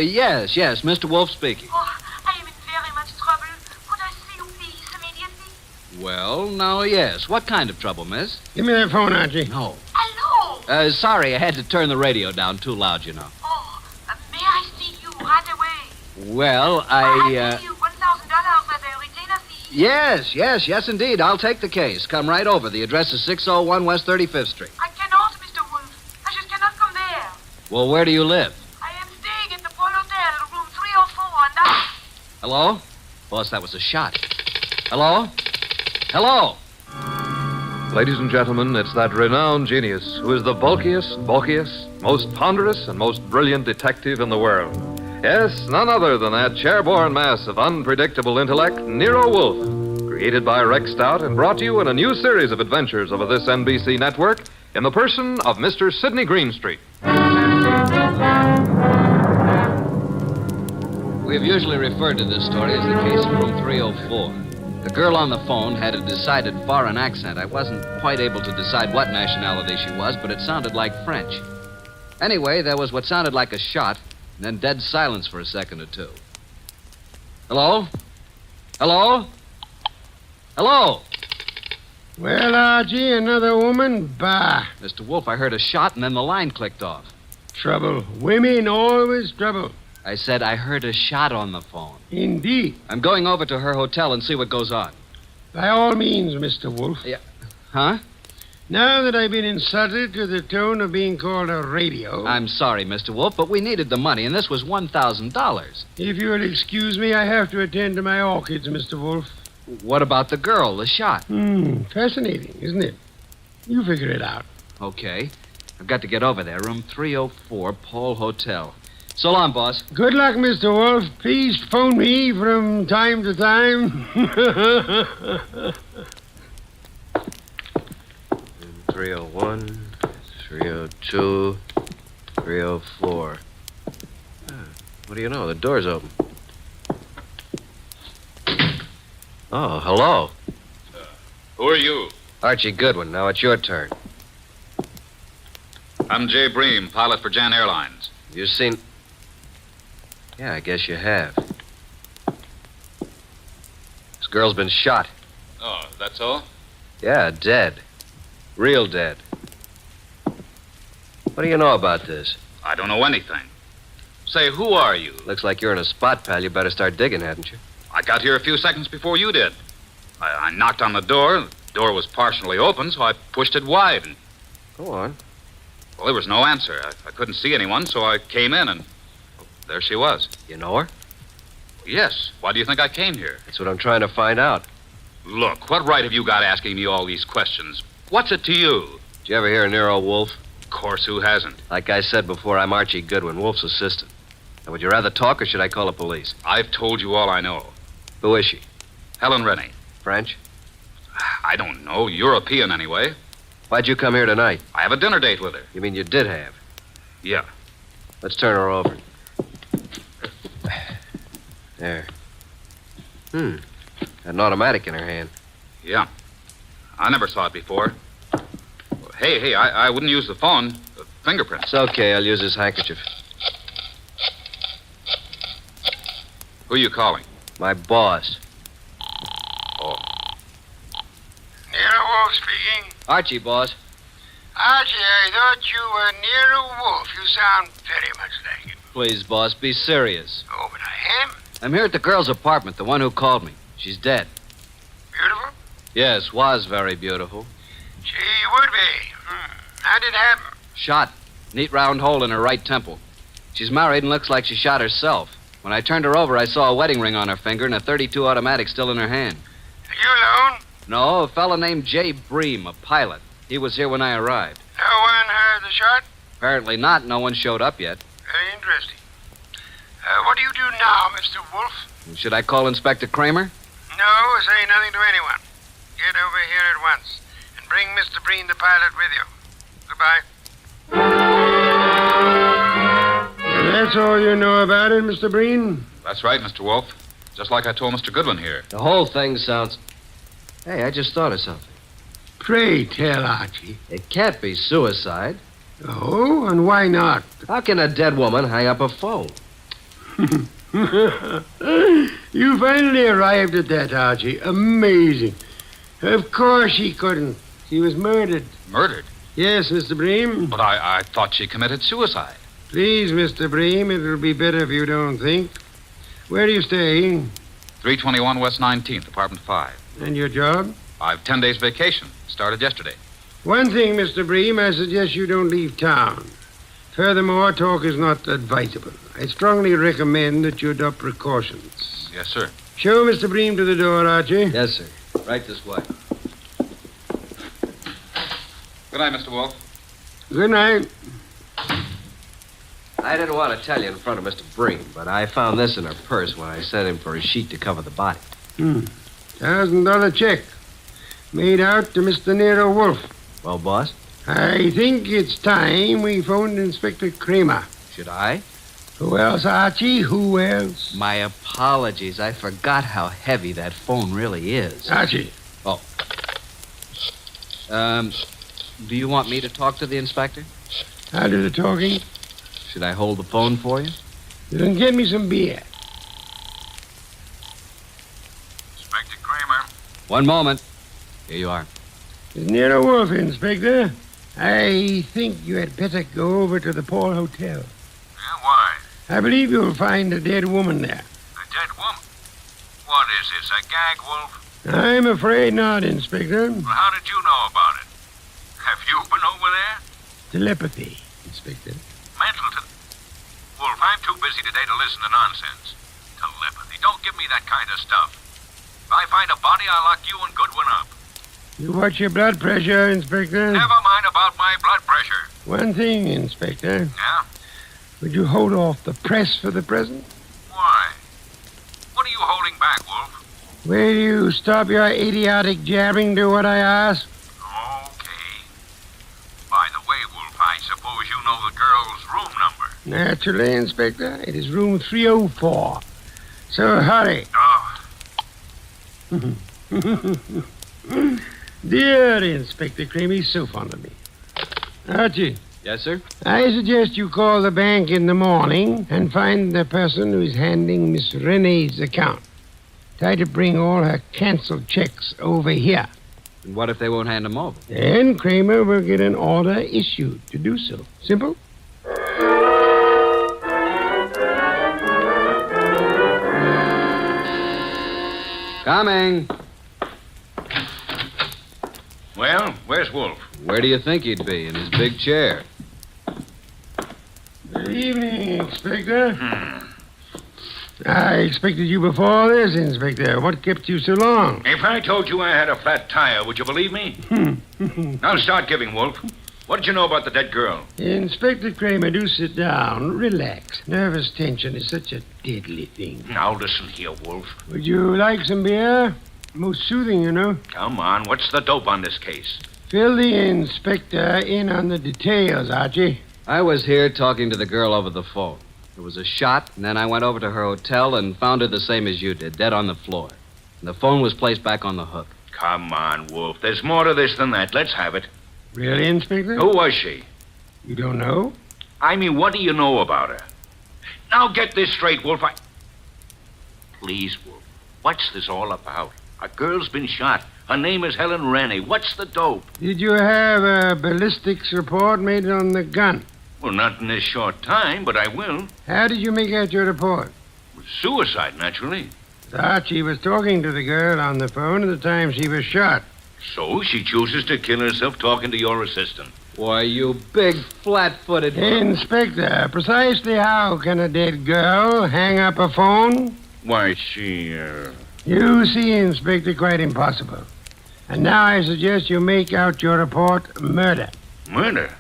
Yes, Mr. Wolfe speaking. Oh, I am in very much trouble. Could I see you please immediately? Well, now, yes. What kind of trouble, miss? Give me that phone, Archie. No. Hello? Sorry, I had to turn the radio down too loud, you know. May I see you right away? Well, I'll give you $1,000 as a retainer fee. Yes, indeed. I'll take the case. Come right over. The address is 601 West 35th Street. I cannot, Mr. Wolfe. I just cannot come there. Well, where do you live? I am staying at the Pole Hotel, room 304, and I... Hello? Boss, that was a shot. Hello? Hello? Ladies and gentlemen, it's that renowned genius who is the bulkiest, most ponderous, and most brilliant detective in the world. Yes, none other than that chair-borne mass of unpredictable intellect, Nero Wolfe, created by Rex Stout and brought to you in a new series of adventures over this NBC network in the person of Mr. Sidney Greenstreet. We have usually referred to this story as the case of room 304. The girl on the phone had a decided foreign accent. I wasn't quite able to decide what nationality she was, but it sounded like French. Anyway, there was what sounded like a shot, and then dead silence for a second or two. Hello? Hello? Hello? Well, Archie, another woman? Bah. Mr. Wolfe, I heard a shot, and then the line clicked off. Trouble. Women always trouble. I said I heard a shot on the phone. Indeed. I'm going over to her hotel and see what goes on. By all means, Mr. Wolfe. Yeah. Huh? Now that I've been insulted to the tone of being called a radio... I'm sorry, Mr. Wolfe, but we needed the money, and this was $1,000. If you'll excuse me, I have to attend to my orchids, Mr. Wolfe. What about the girl, the shot? Fascinating, isn't it? You figure it out. Okay. I've got to get over there. Room 304, Pole Hotel. So long, boss. Good luck, Mr. Wolfe. Please phone me from time to time. 301, 302, 304. What do you know? The door's open. Oh, hello. Who are you? Archie Goodwin. Now it's your turn. I'm Jay Bream, pilot for Jan Airlines. You seen... Yeah, I guess you have. This girl's been shot. Oh, that's all? Yeah, dead. Real dead. What do you know about this? I don't know anything. Say, who are you? Looks like you're in a spot, pal. You better start digging, hadn't you? I got here a few seconds before you did. I knocked on the door. The door was partially open, so I pushed it wide. And... Go on. Well, there was no answer. I couldn't see anyone, so I came in, and there she was. You know her? Yes. Why do you think I came here? That's what I'm trying to find out. Look, what right have you got asking me all these questions? What's it to you? Did you ever hear of Nero Wolfe? Of course, who hasn't? Like I said before, I'm Archie Goodwin, Wolfe's assistant. Now, would you rather talk, or should I call the police? I've told you all I know. Who is she? Helen Rennie. French? I don't know. European, anyway. Why'd you come here tonight? I have a dinner date with her. You mean you did have? Yeah. Let's turn her over. There. Got an automatic in her hand. Yeah. I never saw it before. Hey, I wouldn't use the phone. Fingerprints. It's okay. I'll use this handkerchief. Who are you calling? My boss. Oh. Nero Wolfe speaking. Archie, boss. Archie, I thought you were Nero Wolfe. You sound very much like him. Please, boss, be serious. Oh, but I am? I'm here at the girl's apartment, the one who called me. She's dead. Beautiful? Yes, was very beautiful. She would be. How did it happen? Shot. Neat round hole in her right temple. She's married and looks like she shot herself. When I turned her over, I saw a wedding ring on her finger and a .32 automatic still in her hand. Are you alone? No, a fella named Jay Bream, a pilot. He was here when I arrived. No one heard the shot? Apparently not. No one showed up yet. Very interesting. What do you do now, Mr. Wolfe? Should I call Inspector Kramer? No, say nothing to anyone. Get over here at once and bring Mr. Breen, the pilot, with you. Goodbye. That's all you know about it, Mr. Breen? That's right, Mr. Wolfe. Just like I told Mr. Goodwin here. The whole thing sounds... Hey, I just thought of something. Pray tell, Archie. It can't be suicide. Oh, and why not? How can a dead woman hang up a phone? You finally arrived at that, Archie. Amazing. Of course she couldn't. She was murdered. Murdered? Yes, Mr. Bream. But I thought she committed suicide. Please, Mr. Bream, it'll be better if you don't think. Where do you stay? 321 West 19th, apartment 5. And your job? I've 10 days vacation. Started yesterday. One thing, Mr. Bream, I suggest you don't leave town. Furthermore, talk is not advisable. I strongly recommend that you adopt precautions. Yes, sir. Show Mr. Bream to the door, Archie. Yes, sir. Right this way. Good night, Mr. Wolfe. Good night. I didn't want to tell you in front of Mr. Bream, but I found this in her purse when I sent him for a sheet to cover the body. $1,000 check. Made out to Mr. Nero Wolfe. Well, boss? I think it's time we phoned Inspector Kramer. Should I? Who else, Archie? Who else? My apologies. I forgot how heavy that phone really is. Archie. Oh. Do you want me to talk to the inspector? I'll do the talking. Should I hold the phone for you? Then get me some beer. Inspector Kramer. One moment. Here you are. It's Nero Wolfe, Inspector. I think you had better go over to the Paul Hotel. Yeah, why? I believe you'll find a dead woman there. A dead woman? What is this, a gag, Wolfe? I'm afraid not, Inspector. Well, how did you know about it? Have you been over there? Telepathy, Inspector. Mentleton. Wolfe, I'm too busy today to listen to nonsense. Telepathy. Don't give me that kind of stuff. If I find a body, I'll lock you and Goodwin up. You watch your blood pressure, Inspector. Never mind about my blood pressure. One thing, Inspector. Yeah? Would you hold off the press for the present? Why? What are you holding back, Wolfe? Will you stop your idiotic jabbing to what I ask? Okay. By the way, Wolfe, I suppose you know the girl's room number. Naturally, Inspector. It is room 304. So hurry. Oh. Dear Inspector Kramer, he's so fond of me. Archie. Yes, sir? I suggest you call the bank in the morning and find the person who's handling Miss Renee's account. Try to bring all her canceled checks over here. And what if they won't hand them over? Then Kramer will get an order issued to do so. Simple? Coming. Well, where's Wolfe? Where do you think he'd be? In his big chair. Good evening, Inspector. I expected you before this, Inspector. What kept you so long? If I told you I had a flat tire, would you believe me? Now start giving, Wolfe. What did you know about the dead girl? Inspector Kramer, do sit down. Relax. Nervous tension is such a deadly thing. Now listen here, Wolfe. Would you like some beer? Most soothing, you know. Come on, what's the dope on this case? Fill the inspector in on the details, Archie. I was here talking to the girl over the phone. There was a shot, and then I went over to her hotel and found her the same as you did, dead on the floor. And the phone was placed back on the hook. Come on, Wolfe. There's more to this than that. Let's have it. Really, Inspector? Who was she? You don't know? I mean, what do you know about her? Now get this straight, Wolfe. Please, Wolfe. What's this all about? A girl's been shot. Her name is Helen Rennie. What's the dope? Did you have a ballistics report made on the gun? Well, not in this short time, but I will. How did you make out your report? Suicide, naturally. Archie was talking to the girl on the phone at the time she was shot. So she chooses to kill herself talking to your assistant. Why, you big, flat-footed... Inspector, precisely how can a dead girl hang up a phone? Why, she, You see, Inspector, quite impossible. And now I suggest you make out your report murder. Murder?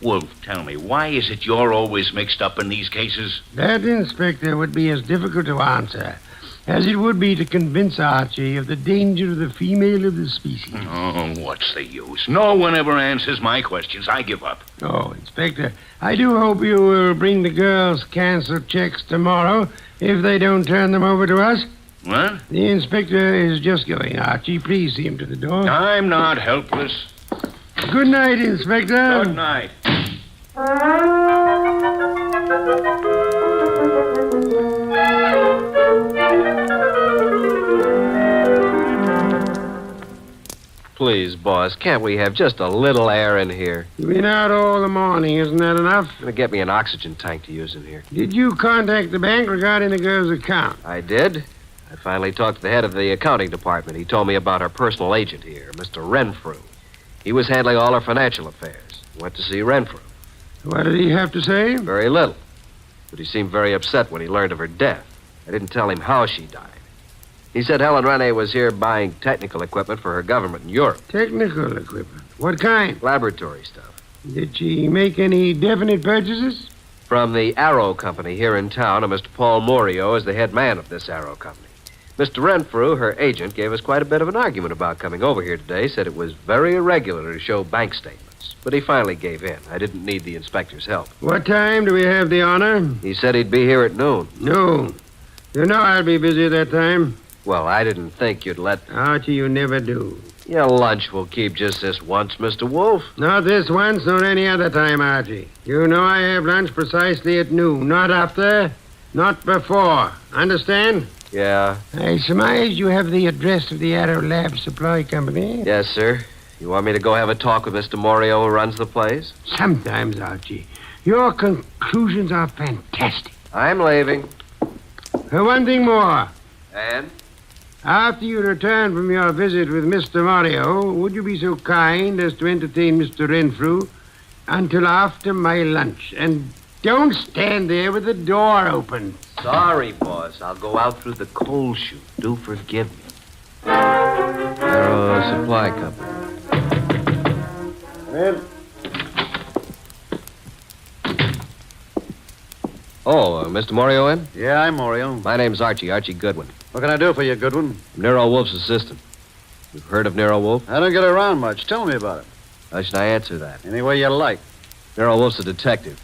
Wolfe, tell me, why is it you're always mixed up in these cases? That, Inspector, would be as difficult to answer as it would be to convince Archie of the danger of the female of the species. Oh, what's the use? No one ever answers my questions. I give up. Oh, Inspector, I do hope you will bring the girls' canceled checks tomorrow if they don't turn them over to us. What? The inspector is just going, Archie. Please see him to the door. I'm not helpless. Good night, Inspector. Good night. Please, boss, can't we have just a little air in here? You've been out all the morning, isn't that enough? Gonna get me an oxygen tank to use in here. Did you contact the bank regarding the girl's account? I did. I finally talked to the head of the accounting department. He told me about our personal agent here, Mr. Renfrew. He was handling all our financial affairs. Went to see Renfrew. What did he have to say? Very little. But he seemed very upset when he learned of her death. I didn't tell him how she died. He said Helen Rennie was here buying technical equipment for her government in Europe. Technical equipment? What kind? Laboratory stuff. Did she make any definite purchases? From the Arrow Company here in town, and Mr. Paul Morio is the head man of this Arrow Company. Mr. Renfrew, her agent, gave us quite a bit of an argument about coming over here today, said it was very irregular to show bank statements. But he finally gave in. I didn't need the inspector's help. What time do we have the honor? He said he'd be here at noon. Noon. You know I'll be busy at that time. Well, I didn't think you'd let... Archie, you never do. Your lunch will keep just this once, Mr. Wolfe. Not this once, nor any other time, Archie. You know I have lunch precisely at noon. Not after, not before. Understand? Yeah. I surmise you have the address of the Arrow Lab Supply Company. Yes, sir. You want me to go have a talk with Mr. Morio who runs the place? Sometimes, Archie. Your conclusions are fantastic. I'm leaving. One thing more. And? After you return from your visit with Mr. Morio, would you be so kind as to entertain Mr. Renfrew until after my lunch? And don't stand there with the door open. Sorry, boss. I'll go out through the coal chute. Do forgive me. Arrow Supply Company. Come in. Oh, Mr. Morio in? Yeah, I'm Morio. My name's Archie Goodwin. What can I do for you, Goodwin? I'm Nero Wolfe's assistant. You've heard of Nero Wolfe? I don't get around much. Tell me about it. How should I answer that? Any way you like. Nero Wolfe's a detective.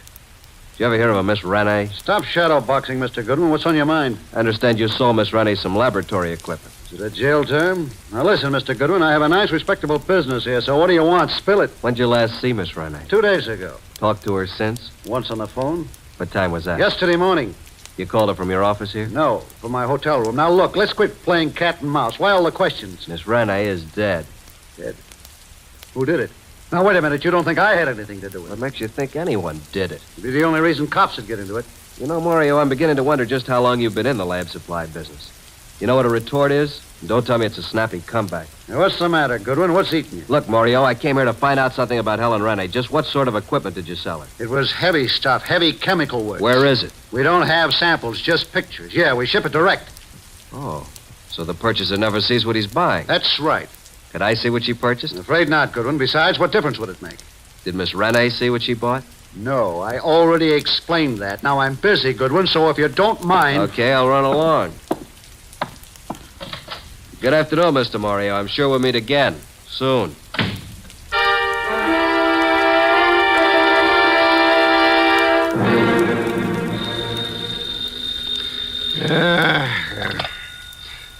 Did you ever hear of a Miss Rennie? Stop shadowboxing, Mr. Goodwin. What's on your mind? I understand you sold Miss Rennie some laboratory equipment. Is it a jail term? Now listen, Mr. Goodwin, I have a nice, respectable business here, so what do you want? Spill it. When'd you last see Miss Rennie? 2 days ago. Talked to her since? Once on the phone. What time was that? Yesterday morning. You called her from your office here? No, from my hotel room. Now look, let's quit playing cat and mouse. Why all the questions? Miss Rennie is dead. Dead? Who did it? Now, wait a minute. You don't think I had anything to do with it? What makes you think anyone did it? It'd be the only reason cops would get into it. You know, Morio, I'm beginning to wonder just how long you've been in the lab supply business. You know what a retort is? Don't tell me it's a snappy comeback. Now, what's the matter, Goodwin? What's eating you? Look, Mario, I came here to find out something about Helen Rennie. Just what sort of equipment did you sell her? It was heavy stuff, heavy chemical work. Where is it? We don't have samples, just pictures. Yeah, we ship it direct. Oh, so the purchaser never sees what he's buying. That's right. Could I see what she purchased? I'm afraid not, Goodwin. Besides, what difference would it make? Did Miss Rennie see what she bought? No, I already explained that. Now, I'm busy, Goodwin, so if you don't mind... Okay, I'll run along. Good afternoon, Mr. Mario. I'm sure we'll meet again. Soon.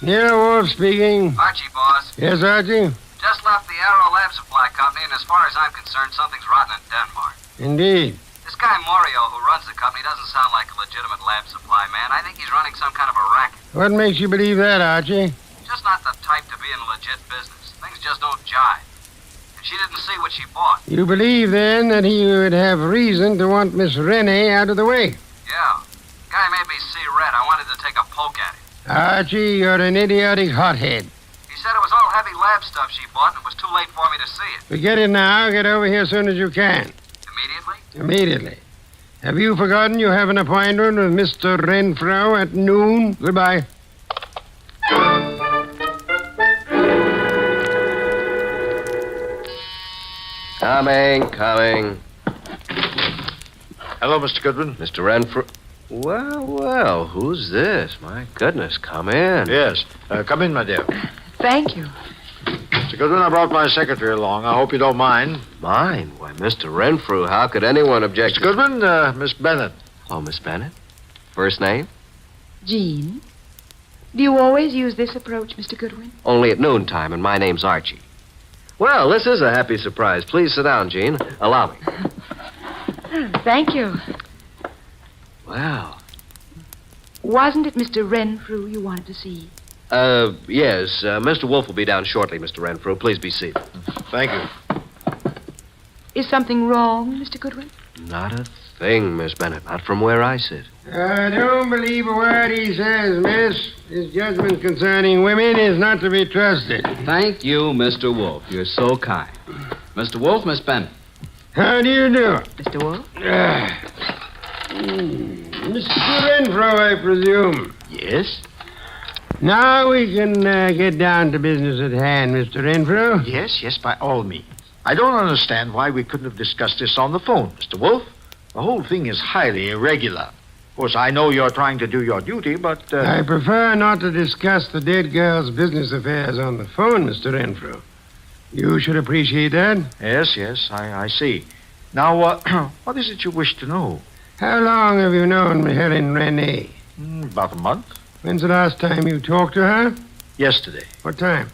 Nero Wolfe speaking. Archie, boss. Yes, Archie? Just left the Aero Lab Supply Company, and as far as I'm concerned, something's rotten in Denmark. Indeed. This guy Mario, who runs the company, doesn't sound like a legitimate lab supply man. I think he's running some kind of a racket. What makes you believe that, Archie? Just not the type to be in legit business. Things just don't jive. And she didn't see what she bought. You believe, then, that he would have reason to want Miss Rennie out of the way? Yeah. Guy made me see red. I wanted to take a poke at him. Archie, you're an idiotic hothead. He said it was all heavy lab stuff she bought, and it was too late for me to see it. Forget it now. Get over here as soon as you can. Immediately? Immediately. Have you forgotten you have an appointment with Mr. Renfro at noon? Goodbye. Coming. Hello, Mr. Goodwin. Mr. Renfrew. Well, who's this? My goodness, come in. Yes. Come in, my dear. Thank you. Mr. Goodwin, I brought my secretary along. I hope you don't mind. Mind? Why, Mr. Renfrew, how could anyone object? Mr. Goodwin, Miss Bennett. Oh, Miss Bennett? First name? Jean? Do you always use this approach, Mr. Goodwin? Only at noontime, and my name's Archie. Well, this is a happy surprise. Please sit down, Jean. Allow me. Thank you. Well. Wasn't it Mr. Renfrew you wanted to see? Yes. Mr. Wolfe will be down shortly, Mr. Renfrew. Please be seated. Thank you. Is something wrong, Mr. Goodwin? Not a thing, Miss Bennett. Not from where I sit. I don't believe a word he says, miss. His judgment concerning women is not to be trusted. Thank you, Mr. Wolfe. You're so kind. Mr. Wolfe, Miss Bennett. How do you do? Mr. Wolfe? Mr. Renfro, I presume. Yes? Now we can get down to business at hand, Mr. Renfro. Yes, by all means. I don't understand why we couldn't have discussed this on the phone, Mr. Wolfe. The whole thing is highly irregular. Of course, I know you're trying to do your duty, but... I prefer not to discuss the dead girl's business affairs on the phone, Mr. Renfro. You should appreciate that. Yes, I see. Now, what is it you wish to know? How long have you known Helen Rennie? About a month. When's the last time you talked to her? Yesterday. What time?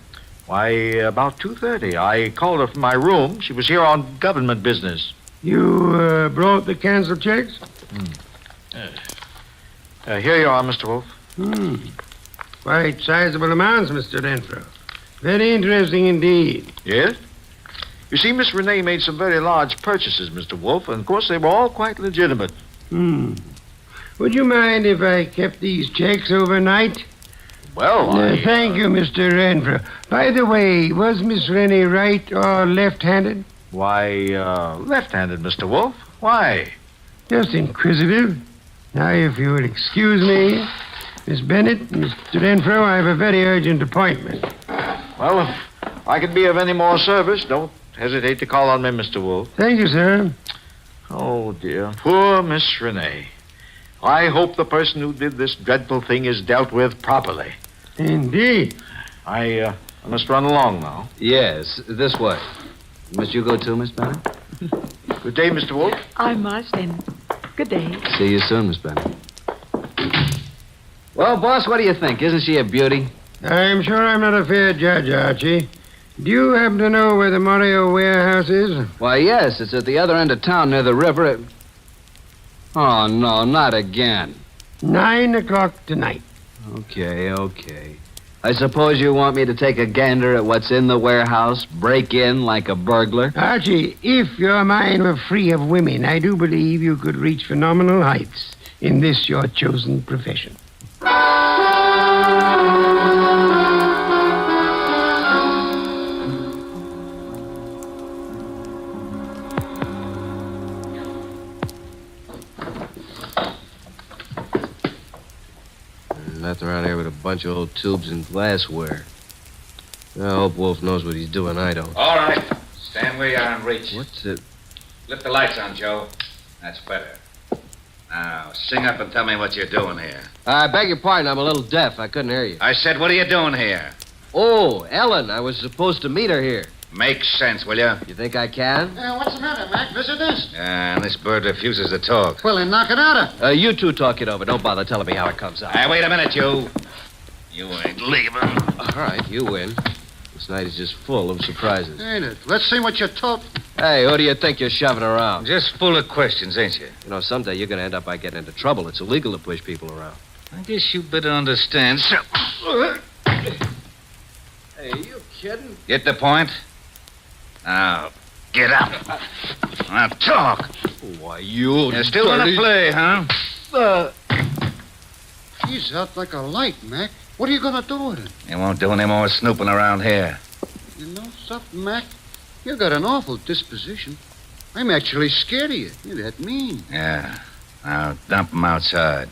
Why, about 2:30. I called her from my room. She was here on government business. You brought the canceled checks? Here you are, Mr. Wolfe. Quite sizable amounts, Mr. Renfro. Very interesting indeed. Yes? You see, Miss Renee made some very large purchases, Mr. Wolfe, and of course they were all quite legitimate. Would you mind if I kept these checks overnight? Well, Thank you, Mr. Renfro. By the way, was Miss Rennie right or left-handed? Why, left-handed, Mr. Wolfe. Why? Just inquisitive. Now, if you will excuse me, Miss Bennett, Mr. Renfro, I have a very urgent appointment. Well, if I can be of any more service, don't hesitate to call on me, Mr. Wolfe. Thank you, sir. Oh, dear. Poor Miss Renee. I hope the person who did this dreadful thing is dealt with properly. Indeed. I must run along now. Yes, this way. Must you go too, Miss Bennett? Good day, Mr. Wolfe. I must, and good day. See you soon, Miss Bennett. Well, boss, what do you think? Isn't she a beauty? I'm sure I'm not a fair judge, Archie. Do you happen to know where the Mario warehouse is? Why, yes, it's at the other end of town near the river. Oh, no, not again. 9 o'clock tonight. Okay. I suppose you want me to take a gander at what's in the warehouse, break in like a burglar? Archie, if your mind were free of women, I do believe you could reach phenomenal heights in this your chosen profession. with a bunch of old tubes and glassware. I hope Wolfe knows what he's doing. I don't. All right. Stand where you are and reach. What's it? Lift the lights on, Joe. That's better. Now, sing up and tell me what you're doing here. I beg your pardon. I'm a little deaf. I couldn't hear you. I said, what are you doing here? Oh, Ellen. I was supposed to meet her here. Make sense, will you? You think I can? What's the matter, Mac? Visitors? And this bird refuses to talk. Well, then knock it out of. You two talk it over. Don't bother telling me how it comes out. Hey, wait a minute, you. You ain't leaving. All right, you win. This night is just full of surprises. Ain't it? Let's see what you're talking. Hey, who do you think you're shoving around? Just full of questions, ain't you? You know, someday you're going to end up by getting into trouble. It's illegal to push people around. I guess you better understand. So... Hey, are you kidding? Get the point? Now, get up. Now, talk. Why, you... You're still gonna play, huh? He's out like a light, Mac. What are you gonna do with him? You won't do any more snooping around here. You know something, Mac? You got an awful disposition. I'm actually scared of you. You're that mean. Yeah. Now, dump him outside.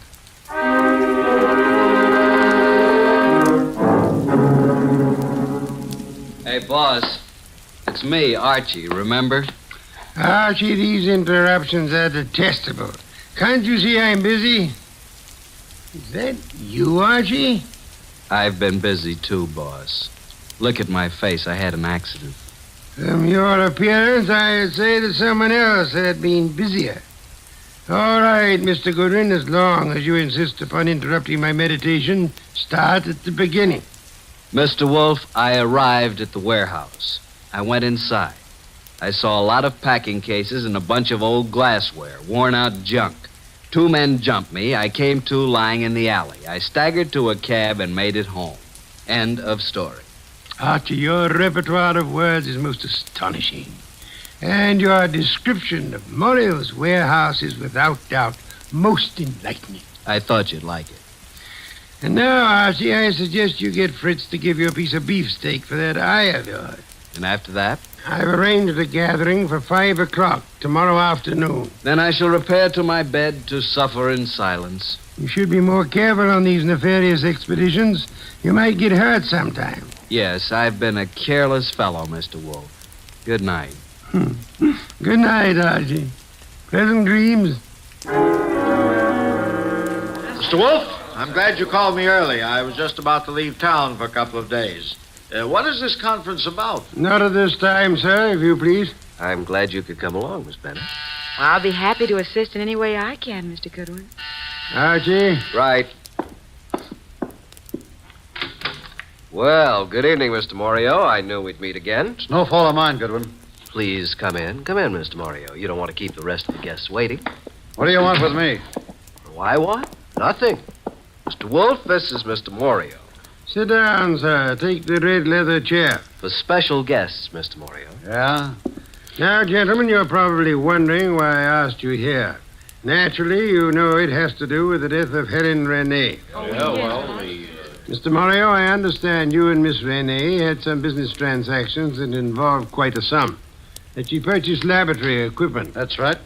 Hey, boss. It's me, Archie, remember? Archie, these interruptions are detestable. Can't you see I'm busy? Is that you, Archie? I've been busy too, boss. Look at my face. I had an accident. From your appearance, I'd say that someone else had been busier. All right, Mr. Goodwin, as long as you insist upon interrupting my meditation, start at the beginning. Mr. Wolfe, I arrived at the warehouse. I went inside. I saw a lot of packing cases and a bunch of old glassware, worn-out junk. 2 men jumped me. I came to lying in the alley. I staggered to a cab and made it home. End of story. Archie, your repertoire of words is most astonishing. And your description of Morrill's warehouse is without doubt most enlightening. I thought you'd like it. And now, Archie, I suggest you get Fritz to give you a piece of beefsteak for that eye of yours. And after that? I've arranged a gathering for 5 o'clock tomorrow afternoon. Then I shall repair to my bed to suffer in silence. You should be more careful on these nefarious expeditions. You might get hurt sometime. Yes, I've been a careless fellow, Mr. Wolfe. Good night. Good night, Archie. Pleasant dreams. Mr. Wolfe, I'm glad you called me early. I was just about to leave town for a couple of days. What is this conference about? Not at this time, sir, if you please. I'm glad you could come along, Miss Bennett. Well, I'll be happy to assist in any way I can, Mr. Goodwin. Archie? Right. Well, good evening, Mr. Morio. I knew we'd meet again. It's no fault of mine, Goodwin. Please come in. Come in, Mr. Morio. You don't want to keep the rest of the guests waiting. What do you want with me? Why, what? Nothing. Mr. Wolfe, this is Mr. Morio. Sit down, sir. Take the red leather chair. For special guests, Mr. Morio. Yeah? Now, gentlemen, you're probably wondering why I asked you here. Naturally, you know it has to do with the death of Helen Renee. Mr. Morio, I understand you and Miss Renee had some business transactions that involved quite a sum. That you purchased laboratory equipment. That's right.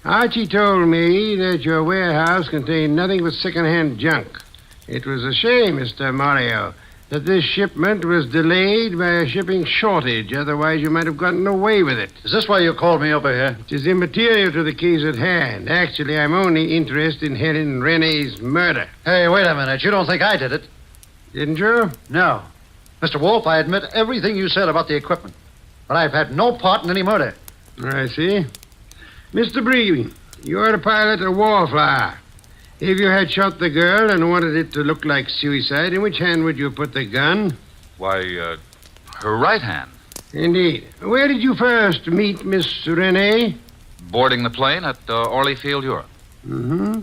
Archie told me that your warehouse contained nothing but second-hand junk. It was a shame, Mr. Morio, that this shipment was delayed by a shipping shortage. Otherwise, you might have gotten away with it. Is this why you called me over here? It is immaterial to the case at hand. Actually, I'm only interested in Helen Renee's murder. Hey, wait a minute. You don't think I did it? Didn't you? No. Mr. Wolfe, I admit everything you said about the equipment. But I've had no part in any murder. I see. Mr. Bree, you're a pilot of Wallflower. If you had shot the girl and wanted it to look like suicide, in which hand would you put the gun? Why, her right hand. Indeed. Where did you first meet Miss Renee? Boarding the plane at Orlyfield, Europe. Mm-hmm.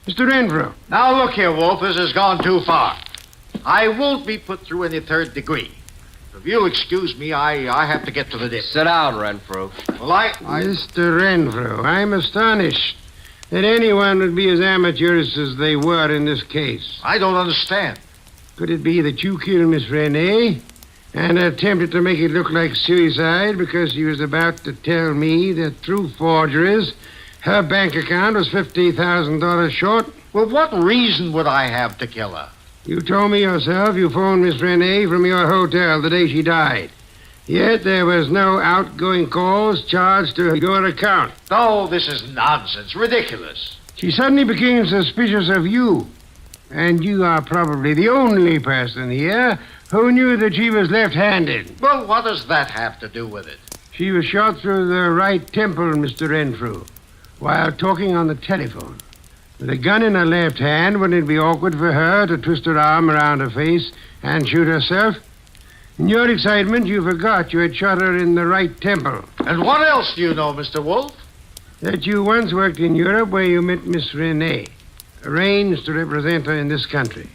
Mr. Renfrew. Now, look here, Wolfe. This has gone too far. I won't be put through any third degree. If you'll excuse me, I have to get to the dip. Sit down, Renfrew. Well, I... Mr. Renfrew, I'm astonished that anyone would be as amateurish as they were in this case. I don't understand. Could it be that you killed Miss Renee and attempted to make it look like suicide because she was about to tell me that through forgeries her bank account was $50,000 short? Well, what reason would I have to kill her? You told me yourself you phoned Miss Renee from your hotel the day she died. Yet there was no outgoing calls charged to your account. No, this is nonsense. Ridiculous. She suddenly became suspicious of you. And you are probably the only person here who knew that she was left-handed. Well, what does that have to do with it? She was shot through the right temple, Mr. Renfrew, while talking on the telephone. With a gun in her left hand, wouldn't it be awkward for her to twist her arm around her face and shoot herself? In your excitement, you forgot you had shot her in the right temple. And what else do you know, Mr. Wolfe? That you once worked in Europe where you met Miss Renee, arranged to represent her in this country.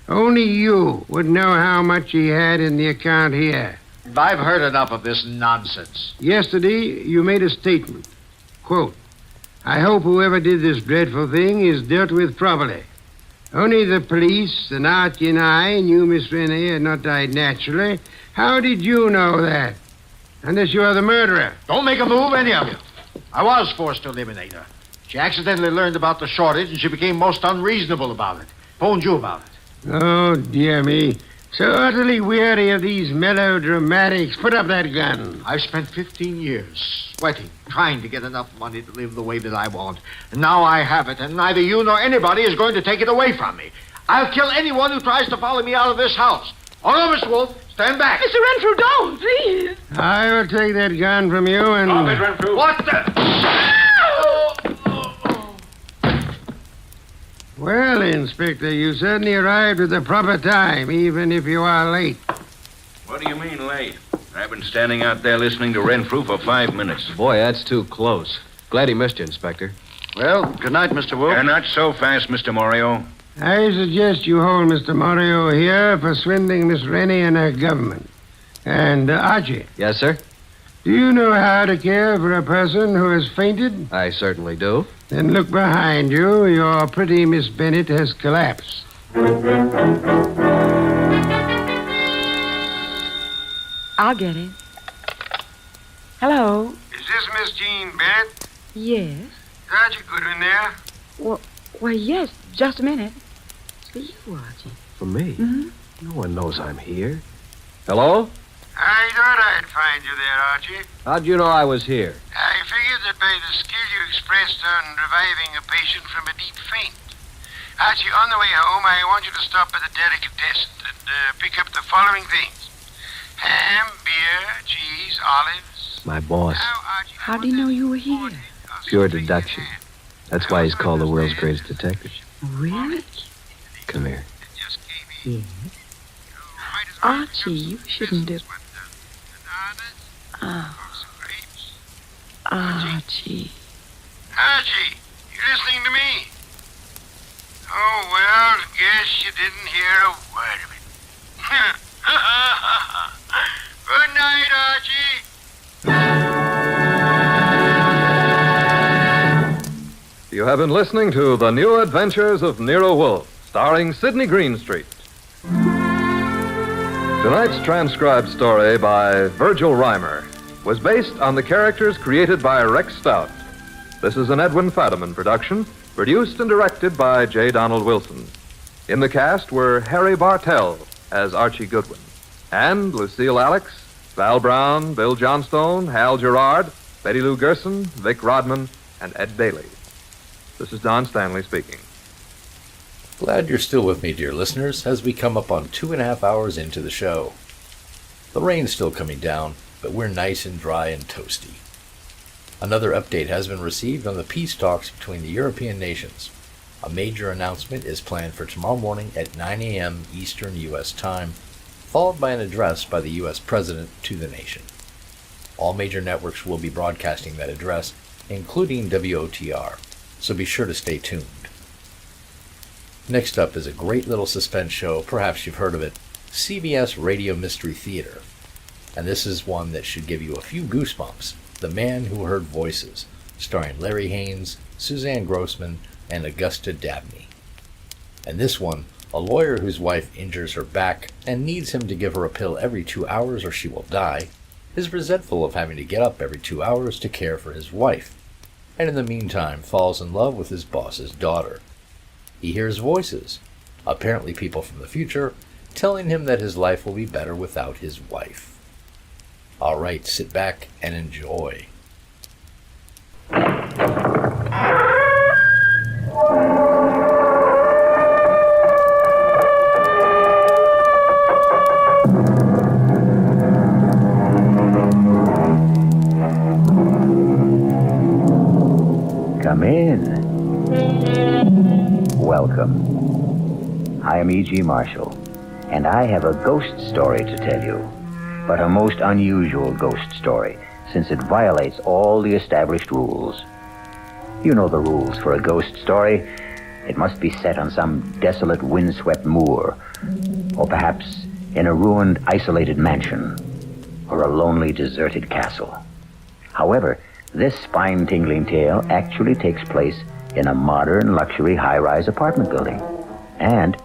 Only you would know how much she had in the account here. I've heard enough of this nonsense. Yesterday, you made a statement. Quote, I hope whoever did this dreadful thing is dealt with properly. Only the police, and Archie and I knew Miss Renee had not died naturally. How did you know that? Unless you are the murderer. Don't make a move, any of you. I was forced to eliminate her. She accidentally learned about the shortage, and she became most unreasonable about it. Phoned you about it. Oh, dear me. So utterly weary of these melodramatics. Put up that gun. I've spent 15 years sweating, trying to get enough money to live the way that I want. And now I have it, and neither you nor anybody is going to take it away from me. I'll kill anyone who tries to follow me out of this house. Oh, no, Mr. Wolfe. Stand back. Mr. Renfrew, don't, please. I will take that gun from you and... Stop it, Renfrew. What the... Well, Inspector, you certainly arrived at the proper time, even if you are late. What do you mean late? I've been standing out there listening to Renfrew for 5 minutes. Boy, that's too close. Glad he missed you, Inspector. Well, good night, Mr. Wolfe. Not so fast, Mr. Morio. I suggest you hold Mr. Morio here for swindling Miss Rennie and her government. And, Archie. Yes, sir? Do you know how to care for a person who has fainted? I certainly do. Then look behind you. Your pretty Miss Bennett has collapsed. I'll get it. Hello? Is this Miss Jean Bennett? Yes? Archie Goodwin there? Why, yes. Just a minute. It's for you, Archie. For me? Mm-hmm. No one knows I'm here. Hello? I thought I'd find you there, Archie. How'd you know I was here? I figured that by the skill you expressed on reviving a patient from a deep faint. Archie, on the way home, I want you to stop at the delicatessen and pick up the following things. Ham, beer, cheese, olives. My boss. How do you know you were here? Pure deduction. That's why he's called the world's greatest detective. Really? Come here. Yes. Archie, you shouldn't have... Oh. Archie. Archie, you listening to me? Oh, well, guess you didn't hear a word of it. Good night, Archie. You have been listening to The New Adventures of Nero Wolfe, starring Sidney Greenstreet. Tonight's transcribed story by Virgil Reimer was based on the characters created by Rex Stout. This is an Edwin Fadiman production, produced and directed by J. Donald Wilson. In the cast were Harry Bartell as Archie Goodwin, and Lucille Alex, Val Brown, Bill Johnstone, Hal Gerard, Betty Lou Gerson, Vic Rodman, and Ed Daly. This is Don Stanley speaking. Glad you're still with me, dear listeners, as we come up on 2.5 hours into the show. The rain's still coming down, but we're nice and dry and toasty. Another update has been received on the peace talks between the European nations. A major announcement is planned for tomorrow morning at 9 a.m. Eastern U.S. time, followed by an address by the U.S. President to the nation. All major networks will be broadcasting that address, including WOTR, so be sure to stay tuned. Next up is a great little suspense show, perhaps you've heard of it, CBS Radio Mystery Theater. And this is one that should give you a few goosebumps. The Man Who Heard Voices, starring Larry Haynes, Suzanne Grossman, and Augusta Dabney. And this one, a lawyer whose wife injures her back and needs him to give her a pill every 2 hours or she will die, is resentful of having to get up every 2 hours to care for his wife, and in the meantime falls in love with his boss's daughter. He hears voices, apparently people from the future, telling him that his life will be better without his wife. All right, sit back and enjoy. Come in. Welcome. I am E.G. Marshall, and I have a ghost story to tell you, but a most unusual ghost story, since it violates all the established rules. You know the rules for a ghost story. It must be set on some desolate, windswept moor, or perhaps in a ruined, isolated mansion, or a lonely, deserted castle. However, this spine-tingling tale actually takes place in a modern, luxury, high-rise apartment building, and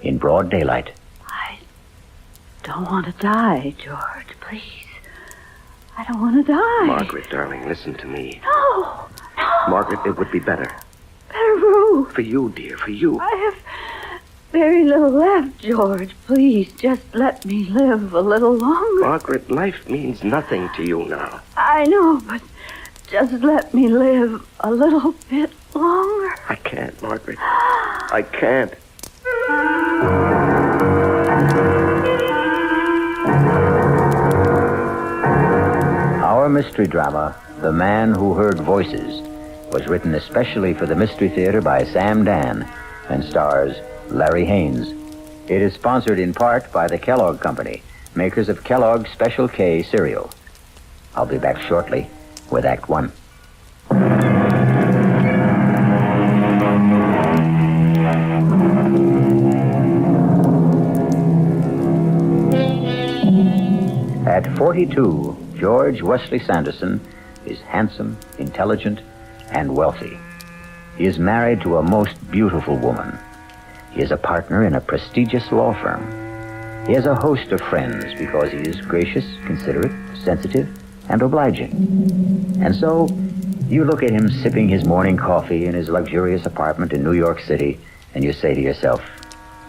in broad daylight. Don't want to die, George, please. I don't want to die. Margaret, darling, listen to me. No. Margaret, it would be better. Better for who? For you, dear, for you. I have very little left, George. Please, just let me live a little longer. Margaret, life means nothing to you now. I know, but just let me live a little bit longer. I can't, Margaret. I can't. Our mystery drama, The Man Who Heard Voices, was written especially for the Mystery Theater by Sam Dan and stars Larry Haynes. It is sponsored in part by the Kellogg Company, makers of Kellogg's Special K cereal. I'll be back shortly with Act One. At 42, George Wesley Sanderson is handsome, intelligent, and wealthy. He is married to a most beautiful woman. He is a partner in a prestigious law firm. He has a host of friends because he is gracious, considerate, sensitive, and obliging. And so, you look at him sipping his morning coffee in his luxurious apartment in New York City, and you say to yourself,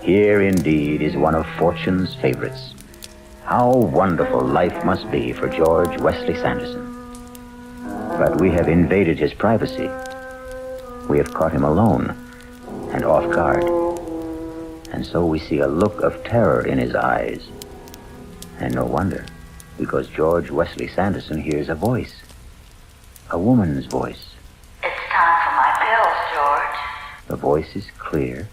here indeed is one of fortune's favorites. How wonderful life must be for George Wesley Sanderson. But we have invaded his privacy. We have caught him alone and off guard. And so we see a look of terror in his eyes. And no wonder, because George Wesley Sanderson hears a voice. A woman's voice. It's time for my pills, George. The voice is clear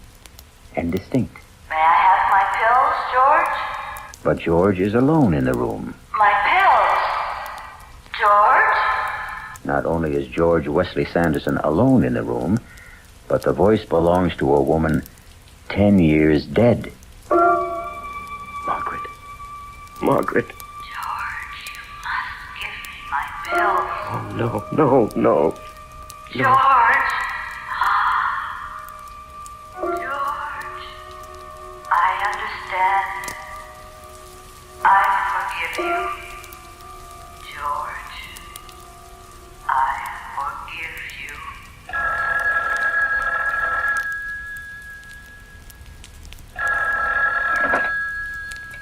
and distinct. May I have my pills, George? But George is alone in the room. My pills? George? Not only is George Wesley Sanderson alone in the room, but the voice belongs to a woman 10 years dead. Margaret. Margaret. George, you must give me my pills. Oh, no. George. George. I understand. I forgive you. George. I forgive you.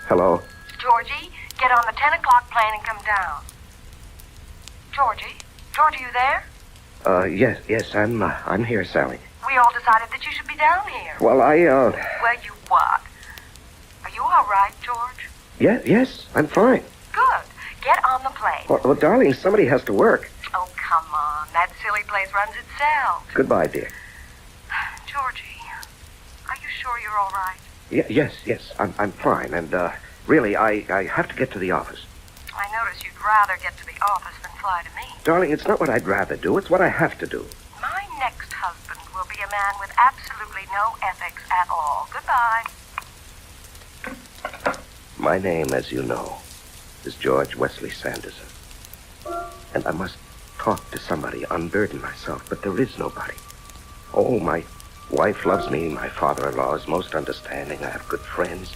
Hello? Georgie, get on the 10 o'clock plane and come down. Georgie? Georgie, you there? Yes, I'm here, Sally. We all decided that you should be down here. Well, Well, you what? Are you all right, George? yes, I'm fine. Good. Get on the plane. Well, darling, somebody has to work. Oh, come on. That silly place runs itself. Goodbye, dear. Georgie, are you sure you're all right? Yes, I'm fine, and, really, I have to get to the office. I notice you'd rather get to the office than fly to me. Darling, it's not what I'd rather do, it's what I have to do. My next husband will be a man with absolutely no ethics at all. Goodbye. My name, as you know, is George Wesley Sanderson. And I must talk to somebody, unburden myself, but there is nobody. Oh, my wife loves me, my father-in-law is most understanding, I have good friends.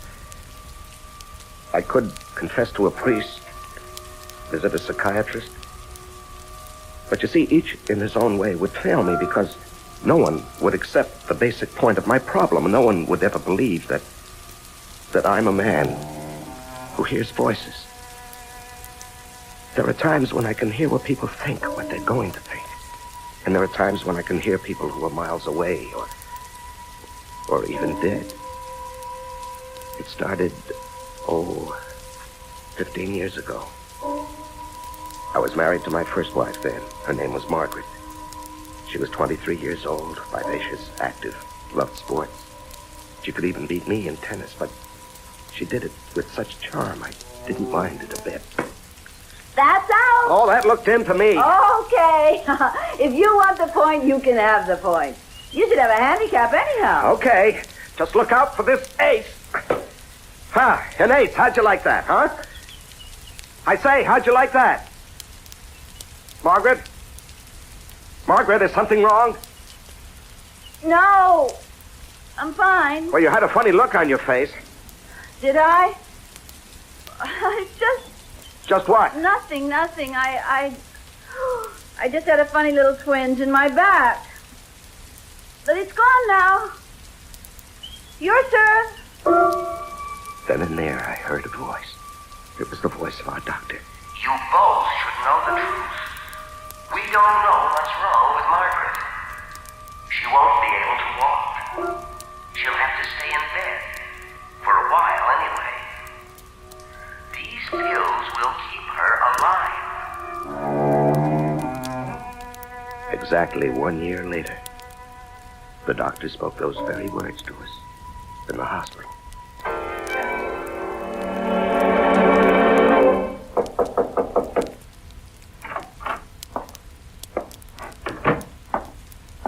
I could confess to a priest, visit a psychiatrist. But you see, each in his own way would fail me because no one would accept the basic point of my problem. No one would ever believe that I'm a man who hears voices. There are times when I can hear what people think, what they're going to think. And there are times when I can hear people who are miles away or even dead. It started, 15 years ago. I was married to my first wife then. Her name was Margaret. She was 23 years old, vivacious, active, loved sports. She could even beat me in tennis, but she did it with such charm, I didn't mind it a bit. That's out. Oh, that looked into me. Okay. If you want the point, you can have the point. You should have a handicap anyhow. Okay. Just look out for this ace. An ace. How'd you like that, huh? I say, how'd you like that? Margaret? Margaret, is something wrong? No. I'm fine. Well, you had a funny look on your face. Did I? Just what? Nothing. I just had a funny little twinge in my back. But it's gone now. Your turn. Then and there, I heard a voice. It was the voice of our doctor. You both should know the truth. We don't know what's wrong with Margaret. She won't be able to walk. She'll have to stay in bed. For a while, anyway. These pills will keep her alive. Exactly 1 year later, the doctor spoke those very words to us in the hospital.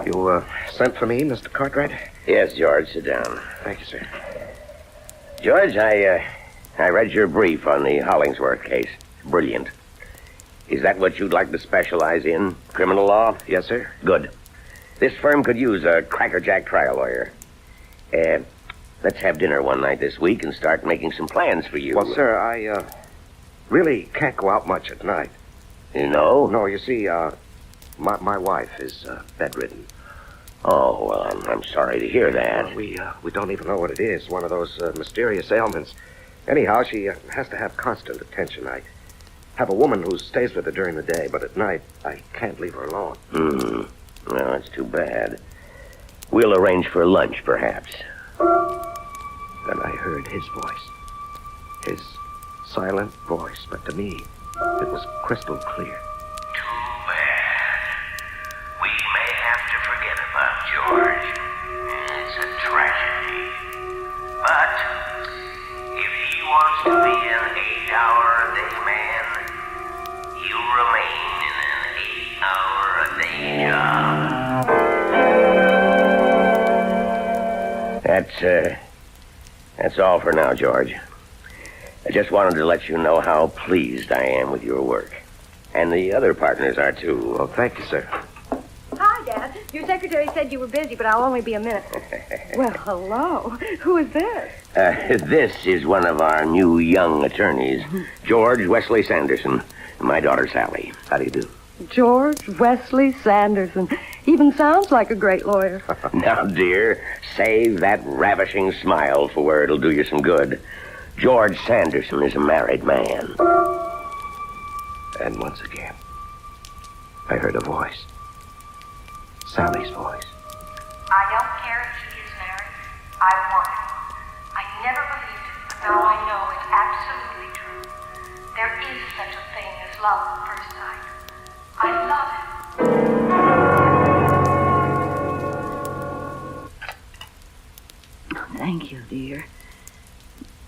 You, sent for me, Mr. Cartwright? Yes, George, sit down. Thank you, sir. George, I read your brief on the Hollingsworth case. Brilliant. Is that what you'd like to specialize in? Criminal law? Yes, sir. Good. This firm could use a crackerjack trial lawyer. Let's have dinner one night this week and start making some plans for you. Well, sir, I, really can't go out much at night. You know? No, you see, my wife is, bedridden. Oh, well, I'm sorry to hear that. We don't even know what it is. One of those mysterious ailments. Anyhow, she has to have constant attention. I have a woman who stays with her during the day, but at night, I can't leave her alone. Well, that's too bad. We'll arrange for lunch, perhaps. Then I heard his voice. His silent voice, but to me, it was crystal clear. We may have to forget about George. It's a tragedy. But if he wants to be an 8-hour-a-day man, he'll remain in an 8-hour-a-day job. That's all for now, George. I just wanted to let you know how pleased I am with your work. And the other partners are, too. Oh, thank you, sir. Hi, Dad. Your secretary said you were busy, but I'll only be a minute. Well, hello. Who is this? This is one of our new young attorneys, George Wesley Sanderson, and my daughter, Sally. How do you do? George Wesley Sanderson. Even sounds like a great lawyer. Now, dear, save that ravishing smile for where it'll do you some good. George Sanderson is a married man. And once again, I heard a voice. Sally's voice. I don't care if he is married. I want him. I never believed it, but now I know it's absolutely true. There is such a thing as love at first sight. I love him. Thank you, dear.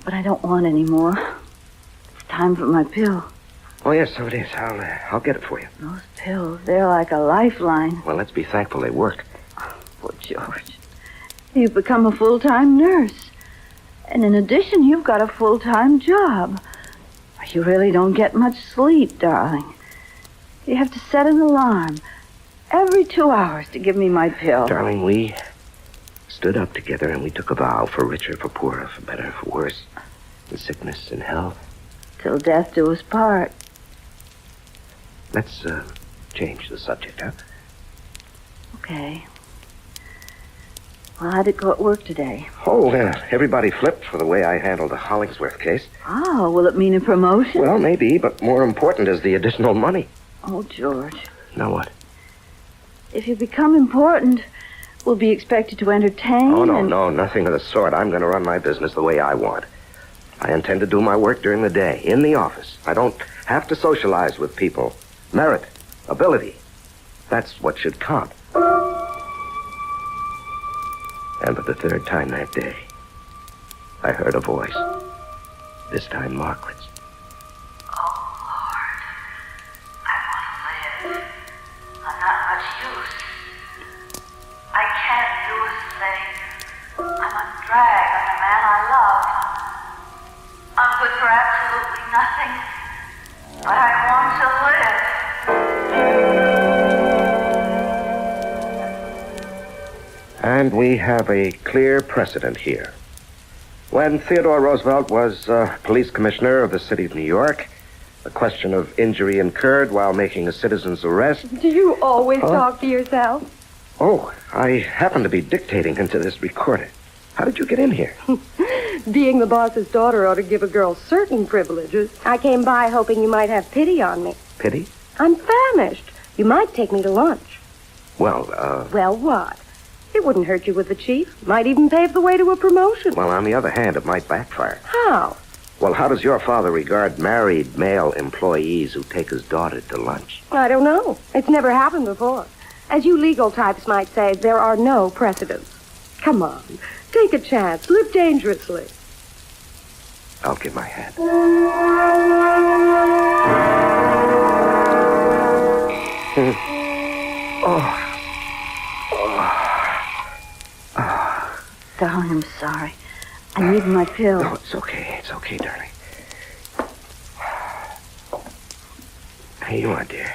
But I don't want any more. It's time for my pill. Oh, yes, so it is. I'll get it for you. Those pills, they're like a lifeline. Well, let's be thankful they work. Poor George. You've become a full-time nurse. And in addition, you've got a full-time job. You really don't get much sleep, darling. You have to set an alarm every 2 hours to give me my pill. Darling, we stood up together and we took a vow, for richer, for poorer, for better, for worse, in sickness and health. Till death do us part. Let's change the subject, huh? Okay. Well, how'd it go at work today? Oh, everybody flipped for the way I handled the Hollingsworth case. Oh, will it mean a promotion? Well, maybe, but more important is the additional money. Oh, George. Now what? If you become important, we'll be expected to entertain. Oh, no, nothing of the sort. I'm going to run my business the way I want. I intend to do my work during the day, in the office. I don't have to socialize with people. Merit, ability, that's what should count. And for the third time that day, I heard a voice. This time Margaret's. I'm not much use. I can't do a thing. I'm a drag on the man I love. I'm good for absolutely nothing. But I want to live. And we have a clear precedent here. When Theodore Roosevelt was police commissioner of the city of New York, the question of injury incurred while making a citizen's arrest. Do you always talk to yourself? Oh, I happen to be dictating into this recorder. How did you get in here? Being the boss's daughter ought to give a girl certain privileges. I came by hoping you might have pity on me. Pity? I'm famished. You might take me to lunch. Well, Well, what? It wouldn't hurt you with the chief. Might even pave the way to a promotion. Well, on the other hand, it might backfire. How? Well, how does your father regard married male employees who take his daughter to lunch? I don't know. It's never happened before. As you legal types might say, there are no precedents. Come on. Take a chance. Live dangerously. I'll give my hand. Darling, I'm sorry. I need my pill. No, it's okay. It's okay, darling. Here you are, dear.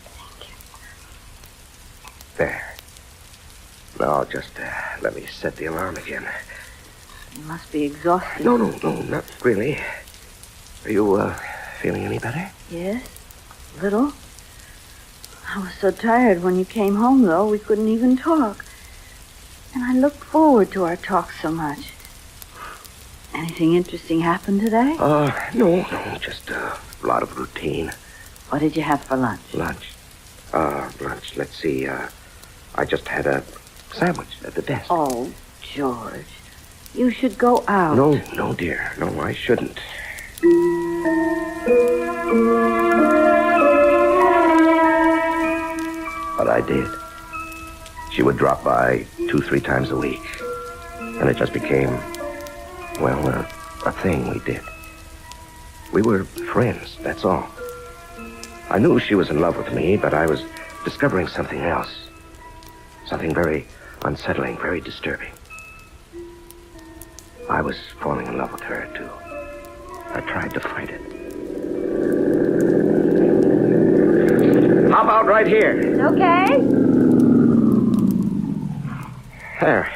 Thank you. There. Now, just let me set the alarm again. You must be exhausted. No, not really. Are you, feeling any better? Yes, a little. I was so tired when you came home, though, we couldn't even talk. And I looked forward to our talk so much. Anything interesting happen today? No, just a lot of routine. What did you have for lunch? Lunch, let's see, I just had a sandwich at the desk. Oh, George, you should go out. No, dear, no, I shouldn't. But I did. She would drop by 2-3 times a week. And it just became, well, a thing we did. We were friends, that's all. I knew she was in love with me, but I was discovering something else. Something very unsettling, very disturbing. I was falling in love with her, too. I tried to fight it. How about right here? Okay. There.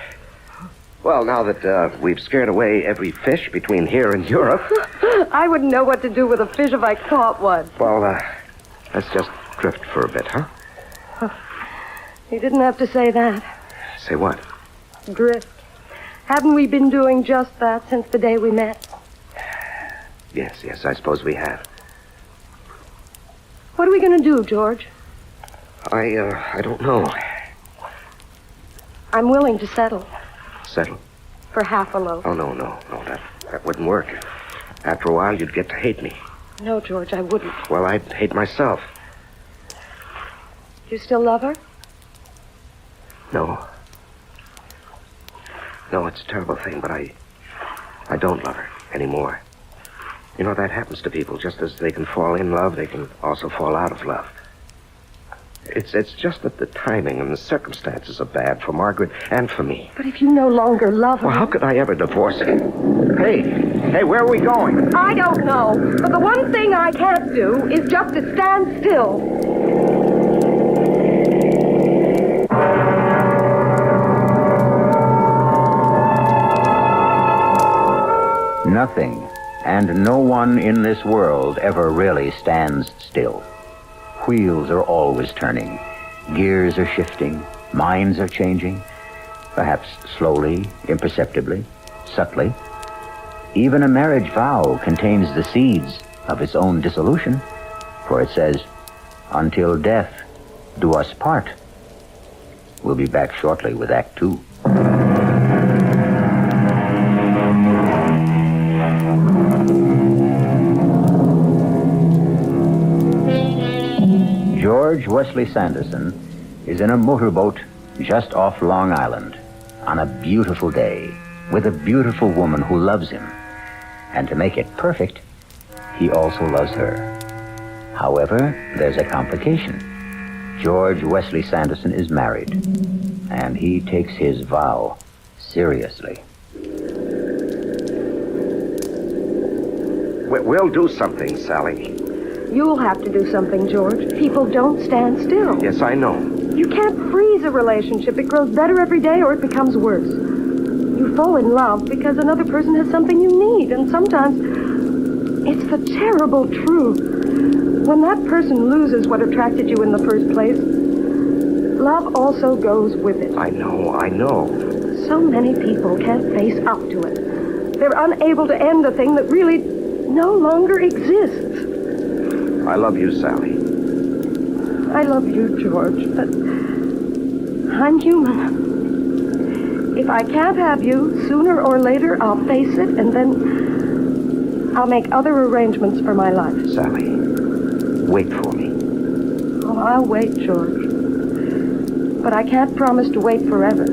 Well, now that we've scared away every fish between here and Europe... I wouldn't know what to do with a fish if I caught one. Well, let's just drift for a bit, huh? You didn't have to say that. Say what? Drift. Haven't we been doing just that since the day we met? Yes, I suppose we have. What are we going to do, George? I don't know. I'm willing to settle Settle? for half a loaf. Oh, no, that wouldn't work. After a while, you'd get to hate me. No, George, I wouldn't. Well, I'd hate myself. Do you still love her? No. No, it's a terrible thing, but I don't love her anymore. You know, that happens to people. Just as they can fall in love, they can also fall out of love. It's just that the timing and the circumstances are bad for Margaret and for me. But if you no longer love her... Well, how could I ever divorce her? Hey, where are we going? I don't know. But the one thing I can't do is just to stand still. Nothing and no one in this world ever really stands still. Wheels are always turning. Gears are shifting. Minds are changing. perhaps slowly, imperceptibly, subtly. Even a marriage vow contains the seeds of its own dissolution, for it says, "Until death do us part." We'll be back shortly with Act 2. George Wesley Sanderson is in a motorboat just off Long Island on a beautiful day with a beautiful woman who loves him. And to make it perfect, he also loves her. However, there's a complication. George Wesley Sanderson is married, and he takes his vow seriously. We'll do something, Sally. You'll have to do something, George. People don't stand still. Yes, I know. You can't freeze a relationship. It grows better every day or it becomes worse. You fall in love because another person has something you need, and sometimes it's the terrible truth. When that person loses what attracted you in the first place, love also goes with it. I know. So many people can't face up to it. They're unable to end a thing that really no longer exists. I love you, Sally. I love you, George, but I'm human. If I can't have you, sooner or later I'll face it, and then I'll make other arrangements for my life. Sally, wait for me. Oh, I'll wait, George. But I can't promise to wait forever.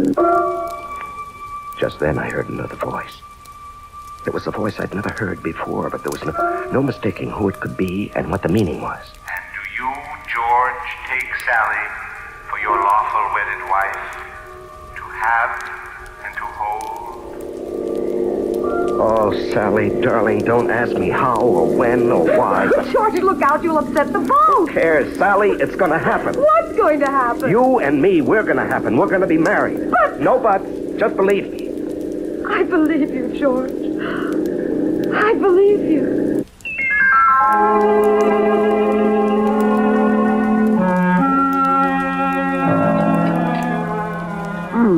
Just then I heard another voice. It was a voice I'd never heard before, but there was no mistaking who it could be and what the meaning was. And do you, George, take Sally for your lawful wedded wife, to have and to hold? Oh, Sally, darling, don't ask me how or when or why. George, look out, you'll upset the phone. Who cares, Sally? It's gonna happen. What's going to happen? You and me, we're gonna happen. We're gonna be married. But... No buts. Just believe me. I believe you, George. I believe you.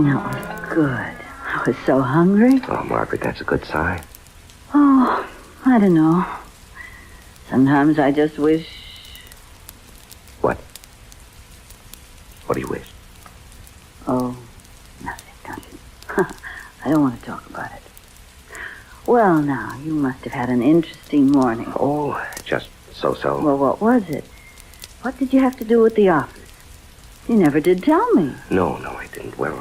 That was good. I was so hungry. Oh, Margaret, that's a good sign. Oh, I don't know. Sometimes I just wish... What? What do you wish? Oh, nothing. I don't want to talk about it. Well, now, you must have had an interesting morning. Oh, just so-so. Well, what was it? What did you have to do with the office? You never did tell me. No, I didn't. Well,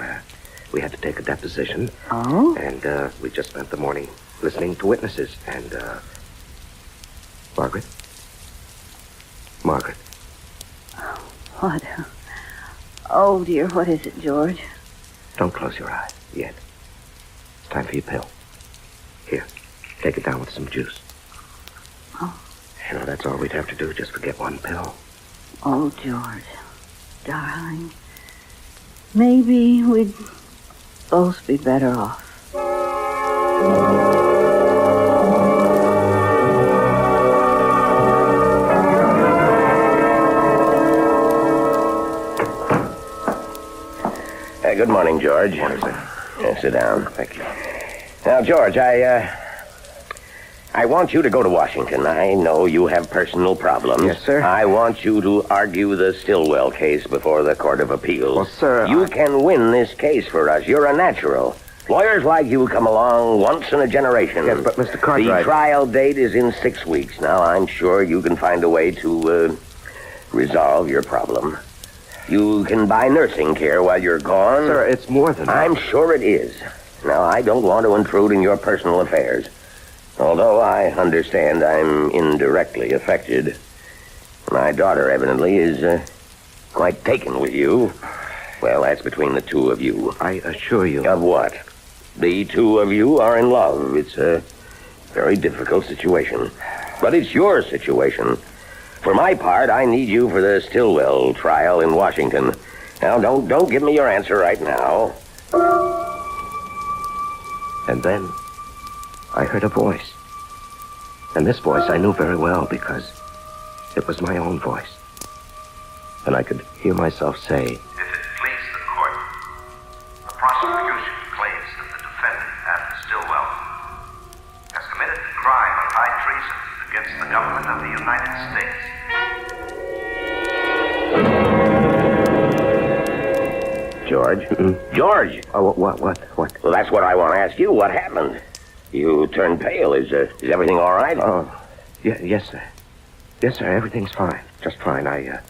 we had to take a deposition. Oh? And we just spent the morning listening to witnesses. And, Margaret? What? Oh, dear, what is it, George? Don't close your eyes yet. It's time for your pill. Here, take it down with some juice. Oh. You know, that's all we'd have to do, just forget one pill. Oh, George, darling, maybe we'd both be better off. Good morning, George. Morning, sir. Sit down. Thank you. Now, George, I want you to go to Washington. I know you have personal problems. Yes, sir. I want you to argue the Stillwell case before the Court of Appeals. Well, sir, You can win this case for us. You're a natural. Lawyers like you come along once in a generation. Yes, but Mr. Cartwright... The trial date is in 6 weeks. Now, I'm sure you can find a way to resolve your problem. You can buy nursing care while you're gone. Sir, it's more than that. I'm sure it is. Now, I don't want to intrude in your personal affairs. Although I understand I'm indirectly affected. My daughter, evidently, is quite taken with you. Well, that's between the two of you. I assure you. Of what? The two of you are in love. It's a very difficult situation. But it's your situation. For my part, I need you for the Stillwell trial in Washington. Now, don't give me your answer right now. And then I heard a voice. And this voice I knew very well because it was my own voice. And I could hear myself say, If it please the court, the prosecution crime of high treason against the government of the United States. George? George! Oh, what? Well, that's what I want to ask you. What happened? You turned pale. Is everything all right? Oh, yes, sir. Yes, sir, everything's fine. Just fine. I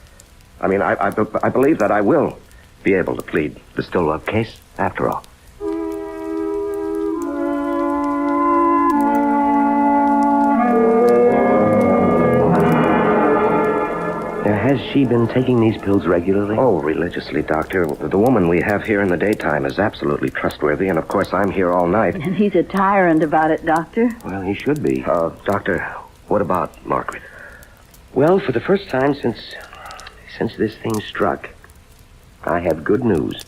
believe that I will be able to plead the still love case after all. Has she been taking these pills regularly? Oh, religiously, Doctor. The woman we have here in the daytime is absolutely trustworthy, and of course I'm here all night. And he's a tyrant about it, Doctor. Well, he should be. Doctor, what about Margaret? Well, for the first time since this thing struck, I have good news.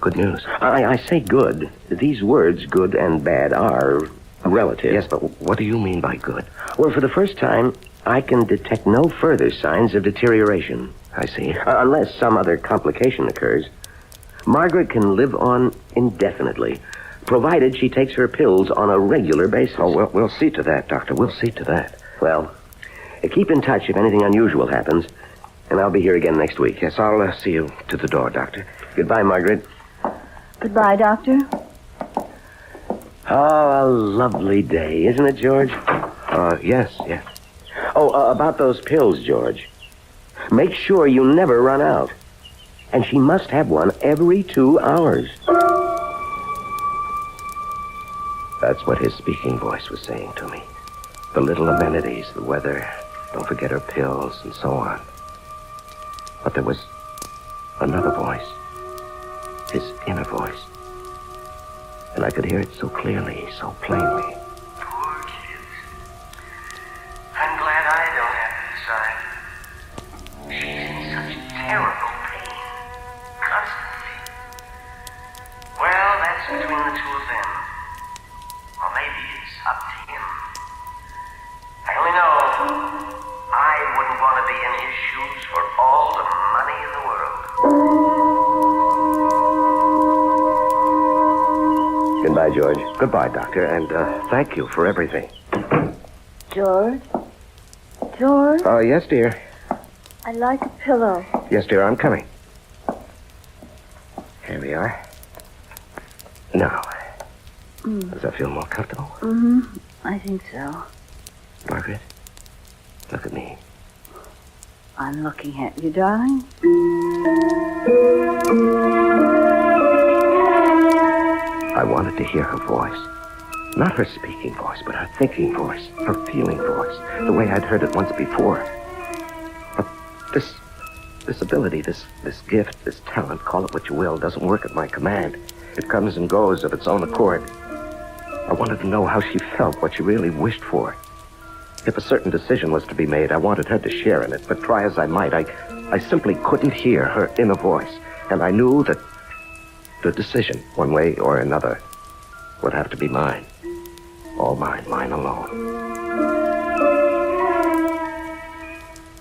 Good news? I say good. These words, good and bad, are relative. Yes, but what do you mean by good? Well, for the first time, I can detect no further signs of deterioration. I see. Unless some other complication occurs. Margaret can live on indefinitely, provided she takes her pills on a regular basis. Oh, we'll see to that, Doctor. We'll see to that. Well, keep in touch if anything unusual happens, and I'll be here again next week. Yes, I'll see you to the door, Doctor. Goodbye, Margaret. Goodbye, Doctor. Oh, a lovely day, isn't it, George? Yes. Oh, about those pills, George. Make sure you never run out. And she must have one every 2 hours. That's what his speaking voice was saying to me. The little amenities, the weather, don't forget her pills, and so on. But there was another voice. His inner voice. And I could hear it so clearly, so plainly. Poor kids. I'm glad I don't have to decide. She's in such terrible pain. Constantly. Well, that's between the two of them. Or maybe it's up to him. I only know I wouldn't want to be in his shoes for all the money in the world. Goodbye, George. Goodbye, Doctor, and thank you for everything. George? George? Yes, dear. I'd like a pillow. Yes, dear, I'm coming. Here we are. Now, does that feel more comfortable? Mm-hmm. I think so. Margaret, look at me. I'm looking at you, darling. I wanted to hear her voice. Not her speaking voice, but her thinking voice, her feeling voice, the way I'd heard it once before. But this ability, this gift, this talent, call it what you will, doesn't work at my command. It comes and goes of its own accord. I wanted to know how she felt, what she really wished for. If a certain decision was to be made, I wanted her to share in it, but try as I might, I simply couldn't hear her inner voice. And I knew that the decision, one way or another, would have to be mine. All mine, mine alone.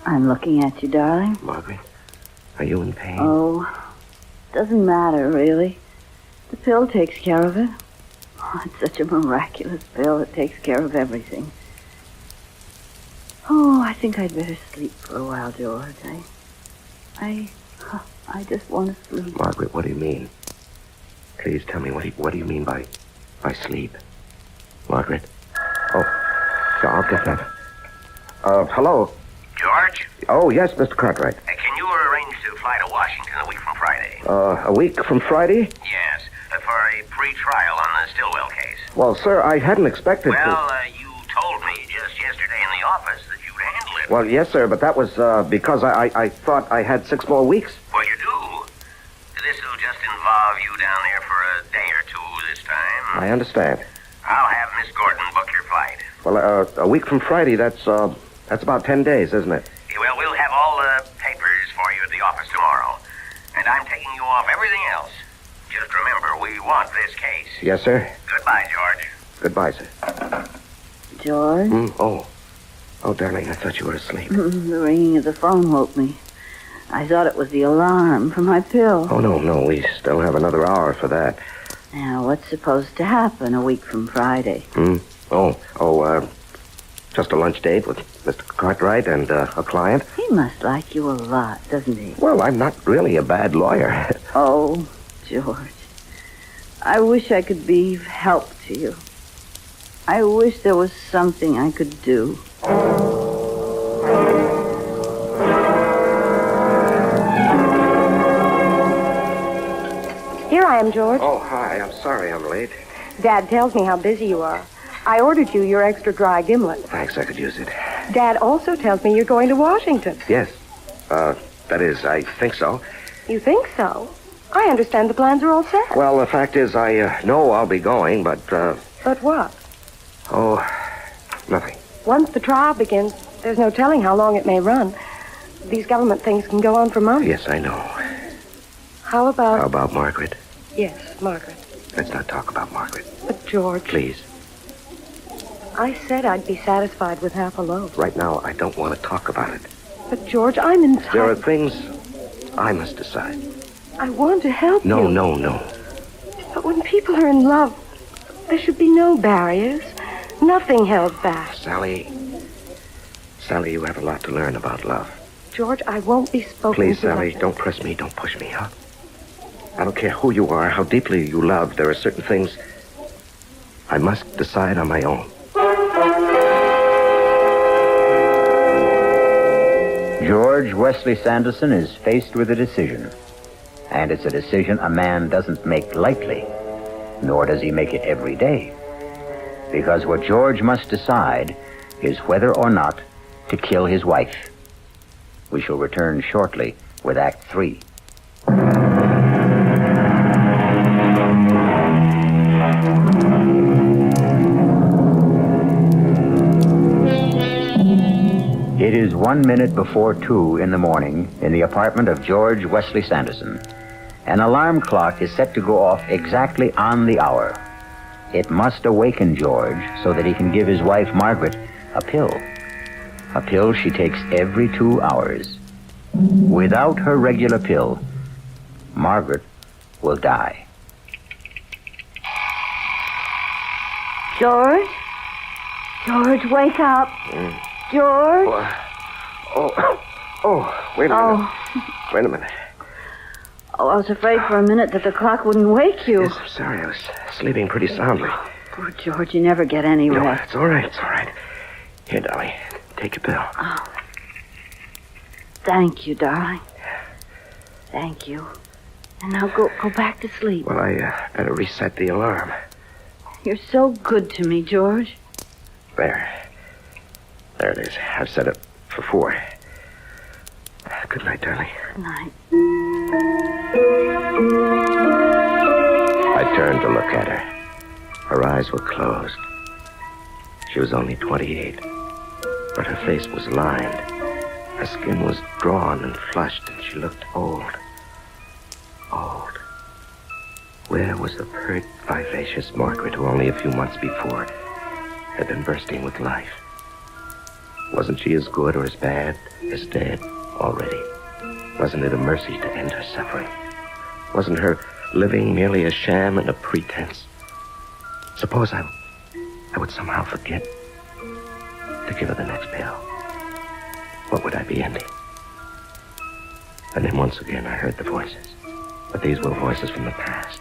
I'm looking at you, darling. Margaret, are you in pain? Oh, doesn't matter, really. The pill takes care of it. Oh, it's such a miraculous pill. It takes care of everything. Oh, I think I'd better sleep for a while, George. I just want to sleep. Margaret, what do you mean? Please tell me, what do you mean by sleep? Margaret? Oh, yeah, I'll get that. Hello? George? Oh, yes, Mr. Cartwright. Can you arrange to fly to Washington a week from Friday? A week from Friday? Yes, for a pre-trial on the Stillwell case. Well, sir, I hadn't expected Well, you told me just yesterday in the office that you'd handle it. Well, yes, sir, but that was because I thought I had 6 more weeks. Well, you do. This'll just involve you down there for a day or two this time. I understand. I'll have Miss Gordon book your flight. Well, a week from Friday, that's about 10 days, isn't it? Well, we'll have all the papers for you at the office tomorrow. And I'm taking you off everything else. Just remember, we want this case. Yes, sir. Goodbye, George. Goodbye, sir. George? Oh, darling, I thought you were asleep. The ringing of the phone woke me. I thought it was the alarm for my pill. Oh, no, we still have another hour for that. Now, what's supposed to happen a week from Friday? Oh, lunch date with Mr. Cartwright and a client. He must like you a lot, doesn't he? Well, I'm not really a bad lawyer. Oh, George. I wish I could be of help to you. I wish there was something I could do. Here I am, George. Oh, hi. I'm sorry I'm late. Dad tells me how busy you are. I ordered you your extra dry gimlet. Thanks, I could use it. Dad also tells me you're going to Washington. Yes. That is, I think so. You think so? I understand the plans are all set. Well, the fact is, I know I'll be going, but, But what? Oh, nothing. Once the trial begins, there's no telling how long it may run. These government things can go on for months. Yes, I know. How about... How about Margaret? Yes, Margaret. Let's not talk about Margaret. But, George... Please. I said I'd be satisfied with half a loaf. Right now, I don't want to talk about it. But, George, I'm entitled... There are things I must decide. I want to help you. No. But when people are in love, there should be no barriers. Nothing held back. Sally, you have a lot to learn about love. George, I won't be spoken Please, to Sally, like don't press me. Don't push me, huh? I don't care who you are, how deeply you love. There are certain things I must decide on my own. George Wesley Sanderson is faced with a decision. And it's a decision a man doesn't make lightly, nor does he make it every day. Because what George must decide is whether or not to kill his wife. We shall return shortly with Act 3. It is 1 minute before 2 in the morning in the apartment of George Wesley Sanderson. An alarm clock is set to go off exactly on the hour. It must awaken George so that he can give his wife, Margaret, a pill. A pill she takes every 2 hours. Without her regular pill, Margaret will die. George? George, wake up. George? Wait a minute. Wait a minute. Oh, I was afraid for a minute that the clock wouldn't wake you. Yes, I'm sorry. I was sleeping pretty soundly. Poor George, you never get any No, rest. it's all right. It's all right. Here, darling, take your pill. Oh. Thank you, darling. Thank you. And now go back to sleep. Well, I better reset the alarm. You're so good to me, George. There it is. I've set it for 4. Good night, darling. Good night. I turned to look at her. Her eyes were closed. She was only 28, but her face was lined. Her skin was drawn and flushed, and she looked old. Old. Where was the pert, vivacious Margaret who only a few months before had been bursting with life? Wasn't she as good or as bad as dead already? Wasn't it a mercy to end her suffering? Wasn't her living merely a sham and a pretense? Suppose I would somehow forget to give her the next pill. What would I be ending? And then once again I heard the voices. But these were voices from the past.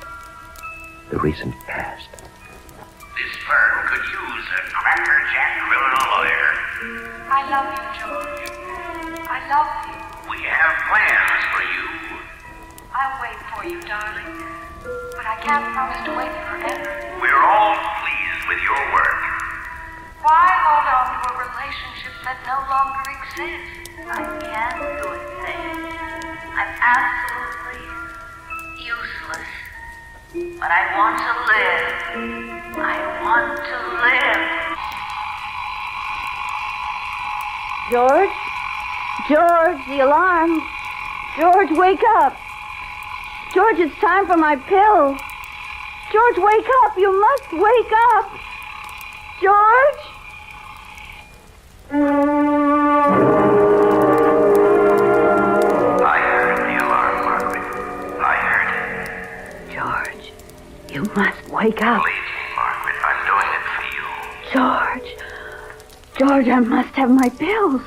The recent past. This firm could use a crackerjack criminal lawyer. I love you, George. I love you. We have plans for you. I'll wait for you, darling. But I can't promise to wait forever. We're all pleased with your work. Why hold on to a relationship that no longer exists? I can't do it, Sam. I'm absolutely useless. But I want to live. I want to live. George? George, the alarm. George, wake up. George, it's time for my pill. George, wake up. You must wake up. George? I heard the alarm, Margaret. I heard it. George, you must wake up. Believe me, Margaret, I'm doing it for you. George. George, I must have my pills.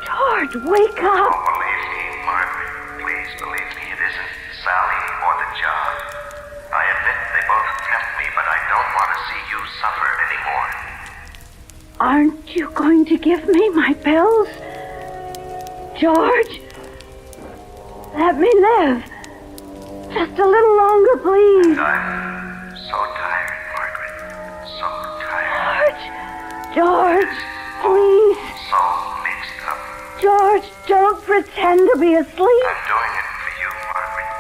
George, wake up. Oh, believe me, Margaret. Please believe me. It isn't Sally or the job. I admit they both tempt me, but I don't want to see you suffer anymore. Aren't you going to give me my pills? George, let me live. Just a little longer, please. I'm so tired, Margaret. So tired. George, please. So mixed up. George, don't pretend to be asleep. I'm doing it for you, Margaret.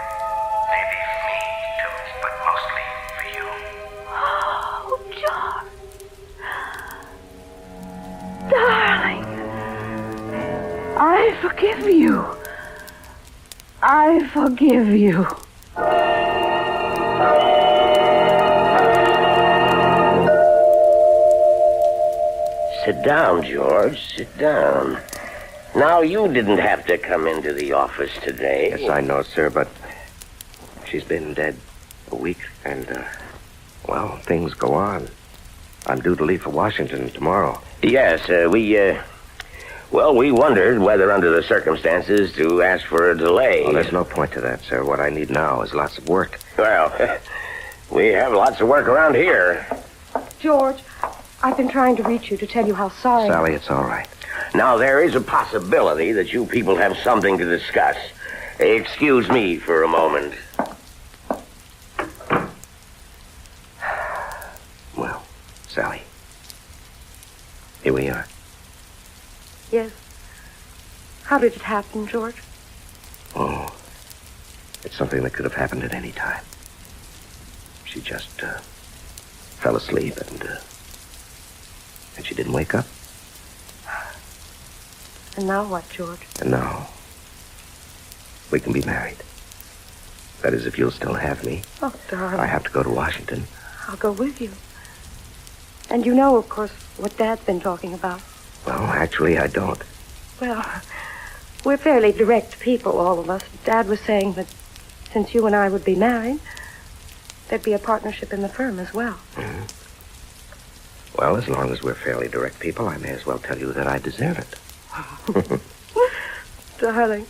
Maybe for me, too, but mostly for you. Oh, George. Darling. I forgive you. I forgive you. Sit down, George. Sit down. Now, you didn't have to come into the office today. Yes, I know, sir, but she's been dead a week, and, well, things go on. I'm due to leave for Washington tomorrow. Yes, we wondered whether, under the circumstances, to ask for a delay. Oh, there's no point to that, sir. What I need now is lots of work. Well, we have lots of work around here. George, I've been trying to reach you to tell you how sorry... Sally, it's all right. Now, there is a possibility that you people have something to discuss. Excuse me for a moment. Well, Sally, here we are. Yes. How did it happen, George? Oh, it's something that could have happened at any time. She just fell asleep and she didn't wake up. And now what, George? And now we can be married. That is, if you'll still have me. Oh, darling. I have to go to Washington. I'll go with you. And you know, of course, what Dad's been talking about. Well, actually, I don't. Well, we're fairly direct people, all of us. Dad was saying that since you and I would be married, there'd be a partnership in the firm as well. Mm-hmm. Well, as long as we're fairly direct people, I may as well tell you that I deserve it. Darling,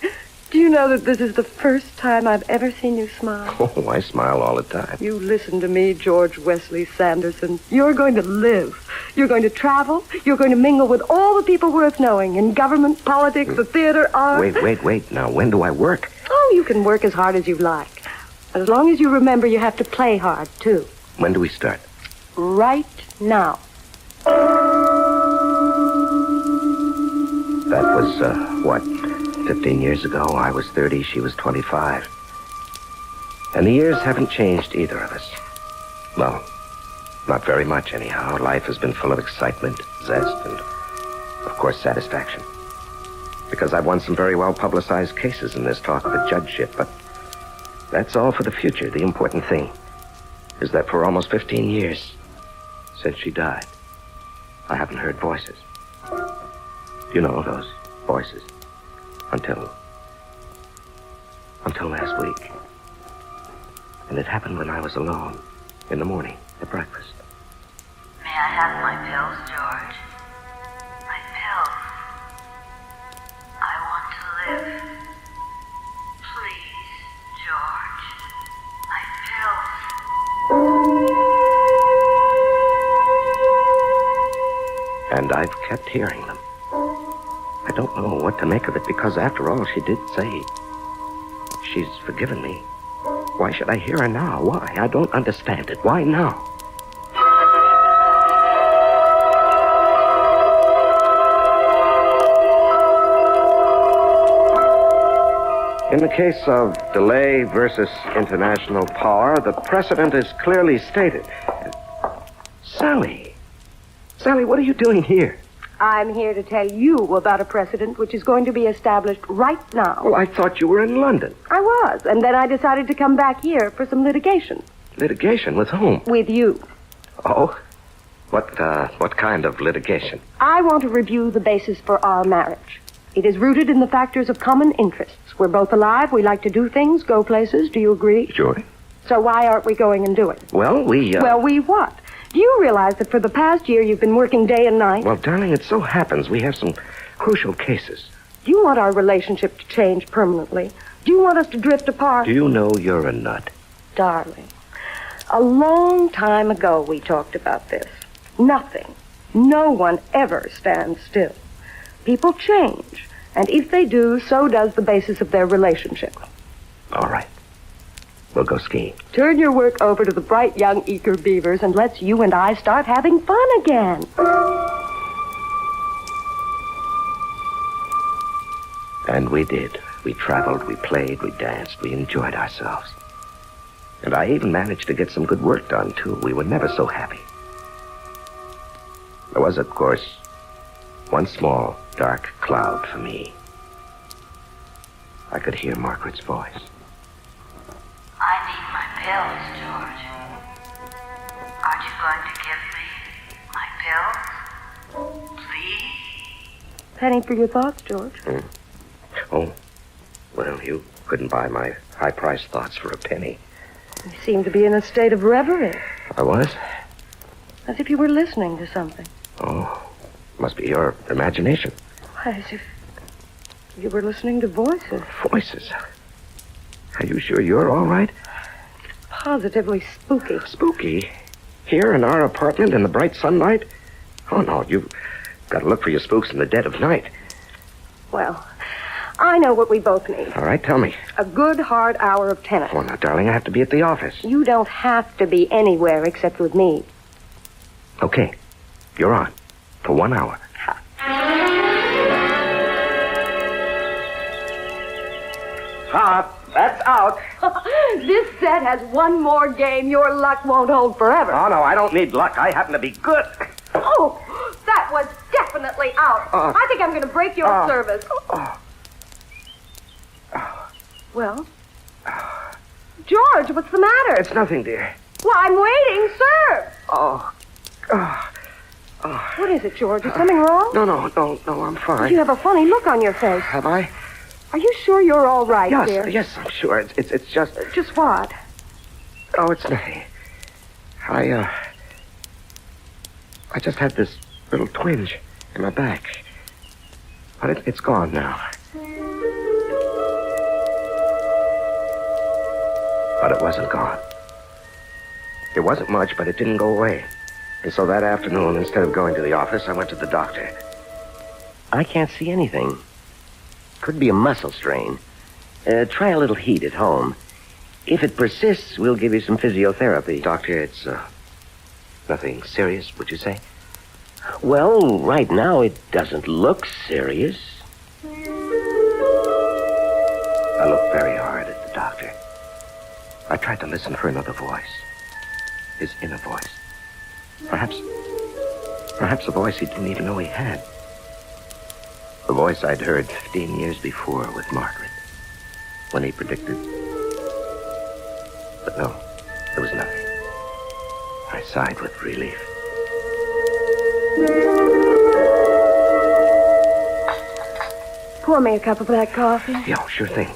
do you know that this is the first time I've ever seen you smile? Oh, I smile all the time. You listen to me, George Wesley Sanderson. You're going to live. You're going to travel. You're going to mingle with all the people worth knowing in government, politics, the theater, art. Wait. Now, when do I work? Oh, you can work as hard as you like. As long as you remember you have to play hard, too. When do we start? Right now. That was, 15 years ago. I was 30, she was 25. And the years haven't changed either of us. Well, not very much, anyhow. Life has been full of excitement, zest, and, of course, satisfaction. Because I've won some very well-publicized cases in this talk of a judgeship, but that's all for the future. The important thing is that for almost 15 years since she died, I haven't heard voices. You know, those voices. Until last week. And it happened when I was alone in the morning at breakfast. May I have my pills, George? My pills. I want to live. Please, George. My pills. And I've kept hearing them. I don't know what to make of it, because after all, she did say she's forgiven me. Why should I hear her now? Why? I don't understand it. Why now? In the case of delay versus international power, the precedent is clearly stated. Sally, what are you doing here? I'm here to tell you about a precedent which is going to be established right now. Well, I thought you were in London. I was, and then I decided to come back here for some litigation. Litigation? With whom? With you. Oh? What kind of litigation? I want to review the basis for our marriage. It is rooted in the factors of common interests. We're both alive. We like to do things, go places. Do you agree? Sure. So why aren't we going and doing? Well, we Well, we what? Do you realize that for the past year you've been working day and night? Well, darling, it so happens we have some crucial cases. Do you want our relationship to change permanently? Do you want us to drift apart? Do you know you're a nut? Darling, a long time ago we talked about this. Nothing, no one ever stands still. People change, and if they do, so does the basis of their relationship. All right. We'll go skiing. Turn your work over to the bright young eager beavers and let's you and I start having fun again. And we did. We traveled, we played, we danced, we enjoyed ourselves. And I even managed to get some good work done, too. We were never so happy. There was, of course, one small, dark cloud for me. I could hear Margaret's voice. I need my pills, George. Aren't you going to give me my pills? Please? Penny for your thoughts, George. Oh, well, you couldn't buy my high-priced thoughts for a penny. You seem to be in a state of reverie, I was? as if you were listening to something. Oh, must be your imagination. Why, as if you were listening to voices. Voices? Are you sure you're all right? Positively spooky. Spooky? Here in our apartment in the bright sunlight? Oh, no, you've got to look for your spooks in the dead of night. Well, I know what we both need. All right, tell me. A good, hard hour of tennis. Oh, now, darling, I have to be at the office. You don't have to be anywhere except with me. Okay, you're on. For 1 hour. That's out. This set has one more game. Your luck won't hold forever. Oh, no, I don't need luck. I happen to be good. Oh, that was definitely out. I think I'm going to break your service. Well? George, what's the matter? It's nothing, dear. Well, I'm waiting. Serve. Oh. What is it, George? Is something wrong? No, I'm fine. You have a funny look on your face. Have I? Are you sure you're all right, dear? Yes, I'm sure. It's just... Just what? Oh, it's nothing. I just had this little twinge in my back. But it's gone now. But it wasn't gone. It wasn't much, but it didn't go away. And so that afternoon, instead of going to the office, I went to the doctor. I can't see anything. Could be a muscle strain. Try a little heat at home. If it persists, we'll give you some physiotherapy. Doctor, it's nothing serious, would you say? Well, right now it doesn't look serious. I looked very hard at the doctor. I tried to listen for another voice. His inner voice. Perhaps a voice he didn't even know he had. The voice I'd heard 15 years before with Margaret, when he predicted. But no, there was nothing. I sighed with relief. Pour me a cup of black coffee. Yeah, sure thing.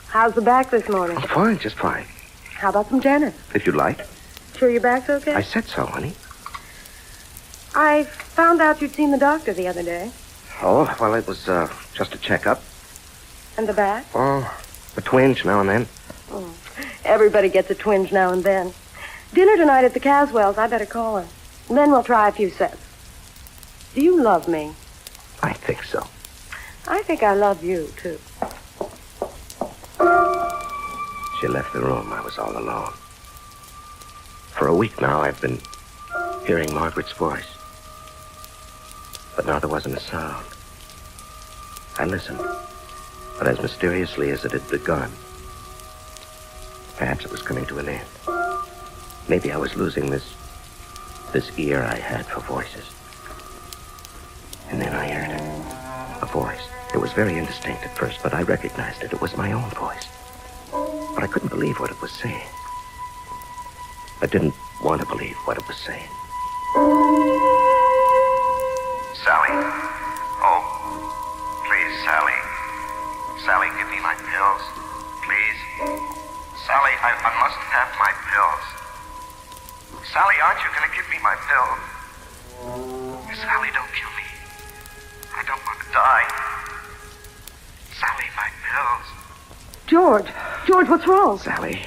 How's the back this morning? Oh, fine, just fine. How about some tennis? If you'd like. Sure your back's okay? I said so, honey. I found out you'd seen the doctor the other day. Oh, well, it was just a checkup. And the back? Oh, a twinge now and then. Oh, everybody gets a twinge now and then. Dinner tonight at the Caswells. I better call her. And then we'll try a few sets. Do you love me? I think so. I think I love you, too. She left the room. I was all alone. For a week now, I've been hearing Margaret's voice. But now there wasn't a sound. I listened, but as mysteriously as it had begun. Perhaps it was coming to an end. Maybe I was losing this ear I had for voices. And then I heard it. A voice. It was very indistinct at first, but I recognized it. It was my own voice. But I couldn't believe what it was saying. I didn't want to believe what it was saying. Sally. Oh, please, Sally. Sally, give me my pills. Please. Sally, I must have my pills. Sally, aren't you going to give me my pills? Sally, don't kill me. I don't want to die. Sally, my pills. George, what's wrong? Sally,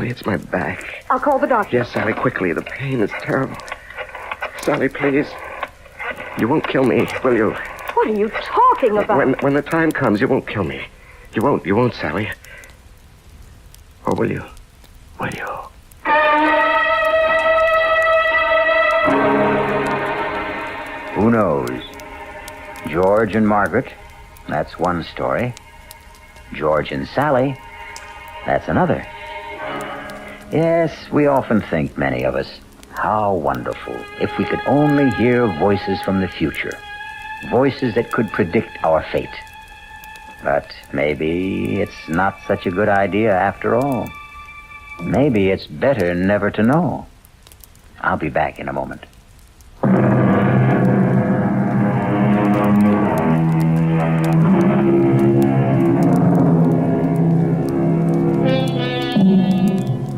it's my back. I'll call the doctor. Yes, Sally, quickly. The pain is terrible. Sally, please. You won't kill me, will you? What are you talking about? When the time comes, you won't kill me. You won't, Sally. Or will you? Will you? Who knows? George and Margaret, that's one story. George and Sally, that's another. Yes, we often think, many of us, how wonderful if we could only hear voices from the future. Voices that could predict our fate. But maybe it's not such a good idea after all. Maybe it's better never to know. I'll be back in a moment.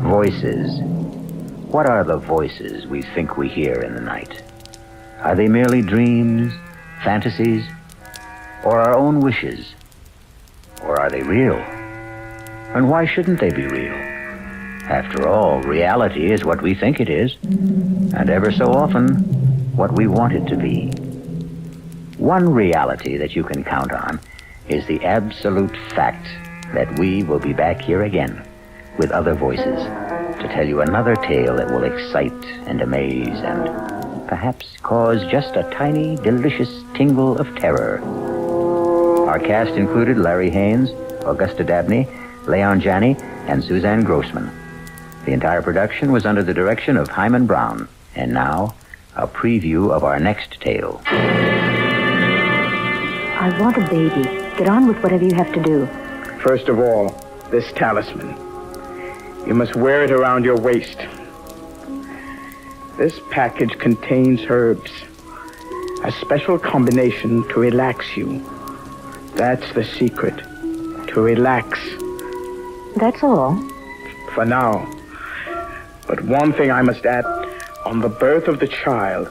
Voices. What are the voices we think we hear in the night? Are they merely dreams, fantasies, or our own wishes? Or are they real? And why shouldn't they be real? After all, reality is what we think it is, and ever so often, what we want it to be. One reality that you can count on is the absolute fact that we will be back here again with other voices to tell you another tale that will excite and amaze and perhaps cause just a tiny, delicious tingle of terror. Our cast included Larry Haynes, Augusta Dabney, Leon Janney, and Suzanne Grossman. The entire production was under the direction of Hyman Brown. And now, a preview of our next tale. I want a baby. Get on with whatever you have to do. First of all, this talisman. You must wear it around your waist. This package contains herbs. A special combination to relax you. That's the secret. To relax. That's all? For now. But one thing I must add. On the birth of the child,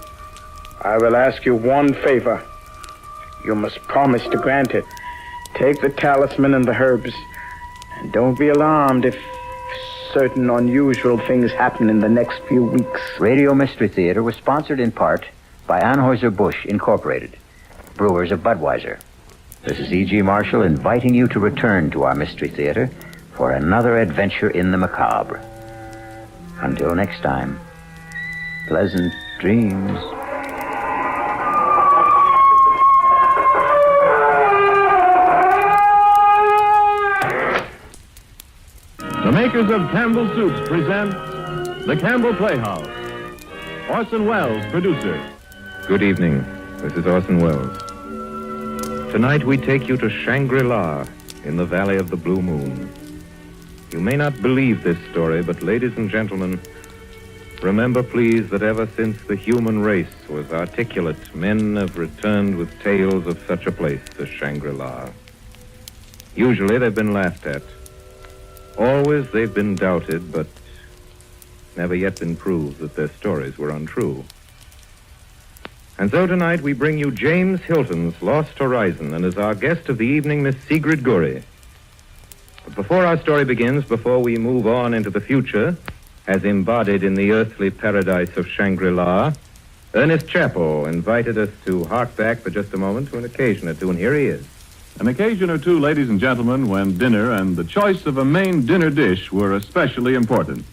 I will ask you one favor. You must promise to grant it. Take the talisman and the herbs. And don't be alarmed if certain unusual things happen in the next few weeks. Radio Mystery Theater was sponsored in part by Anheuser-Busch Incorporated, brewers of Budweiser. This is E.G. Marshall inviting you to return to our Mystery Theater for another adventure in the macabre. Until next time, pleasant dreams. The makers of Campbell Soups present the Campbell Playhouse. Orson Welles, producer. Good evening. This is Orson Welles. Tonight we take you to Shangri-La in the Valley of the Blue Moon. You may not believe this story, but ladies and gentlemen, remember please that ever since the human race was articulate, men have returned with tales of such a place as Shangri-La. Usually they've been laughed at. Always they've been doubted, but never yet been proved that their stories were untrue. And so tonight we bring you James Hilton's Lost Horizon, and as our guest of the evening, Miss Sigrid Gurry. But before our story begins, before we move on into the future, as embodied in the earthly paradise of Shangri-La, Ernest Chappell invited us to hark back for just a moment to an occasion or two, and here he is. An occasion or two, ladies and gentlemen, when dinner and the choice of a main dinner dish were especially important.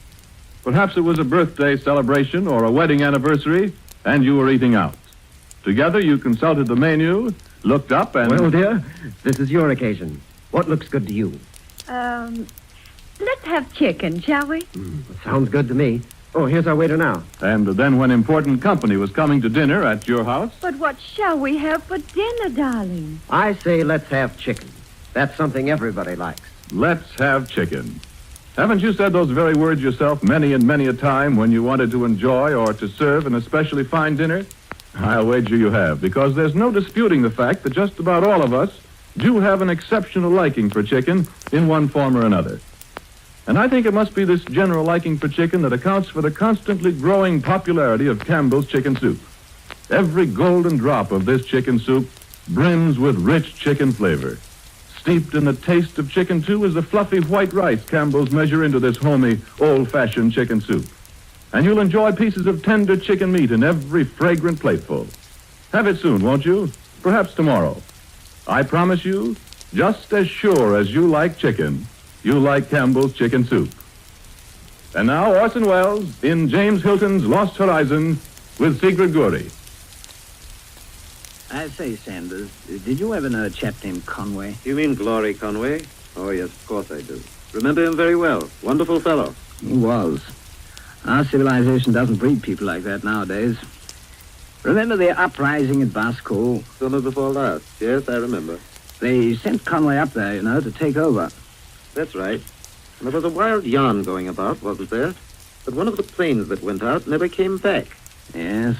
Perhaps it was a birthday celebration or a wedding anniversary, and you were eating out. Together, you consulted the menu, looked up, and... Well, dear, this is your occasion. What looks good to you? Let's have chicken, shall we? Sounds good to me. Oh, here's our waiter now. And then when important company was coming to dinner at your house... But what shall we have for dinner, darling? I say let's have chicken. That's something everybody likes. Let's have chicken. Haven't you said those very words yourself many and many a time when you wanted to enjoy or to serve an especially fine dinner? I'll wager you have, because there's no disputing the fact that just about all of us do have an exceptional liking for chicken in one form or another. And I think it must be this general liking for chicken that accounts for the constantly growing popularity of Campbell's chicken soup. Every golden drop of this chicken soup brims with rich chicken flavor. Steeped in the taste of chicken, too, is the fluffy white rice Campbell's measure into this homey, old-fashioned chicken soup. And you'll enjoy pieces of tender chicken meat in every fragrant plateful. Have it soon, won't you? Perhaps tomorrow. I promise you, just as sure as you like chicken, you like Campbell's chicken soup. And now, Orson Welles in James Hilton's Lost Horizon with Sigrid Guri. I say, Sanders, did you ever know a chap named Conway? You mean Glory Conway? Oh, yes, of course I do. Remember him very well. Wonderful fellow. He was. Our civilization doesn't breed people like that nowadays. Remember the uprising at Basco? Summer before last. Yes, I remember. They sent Conway up there, you know, to take over. That's right. And there was a wild yarn going about, wasn't there? But one of the planes that went out never came back. Yes,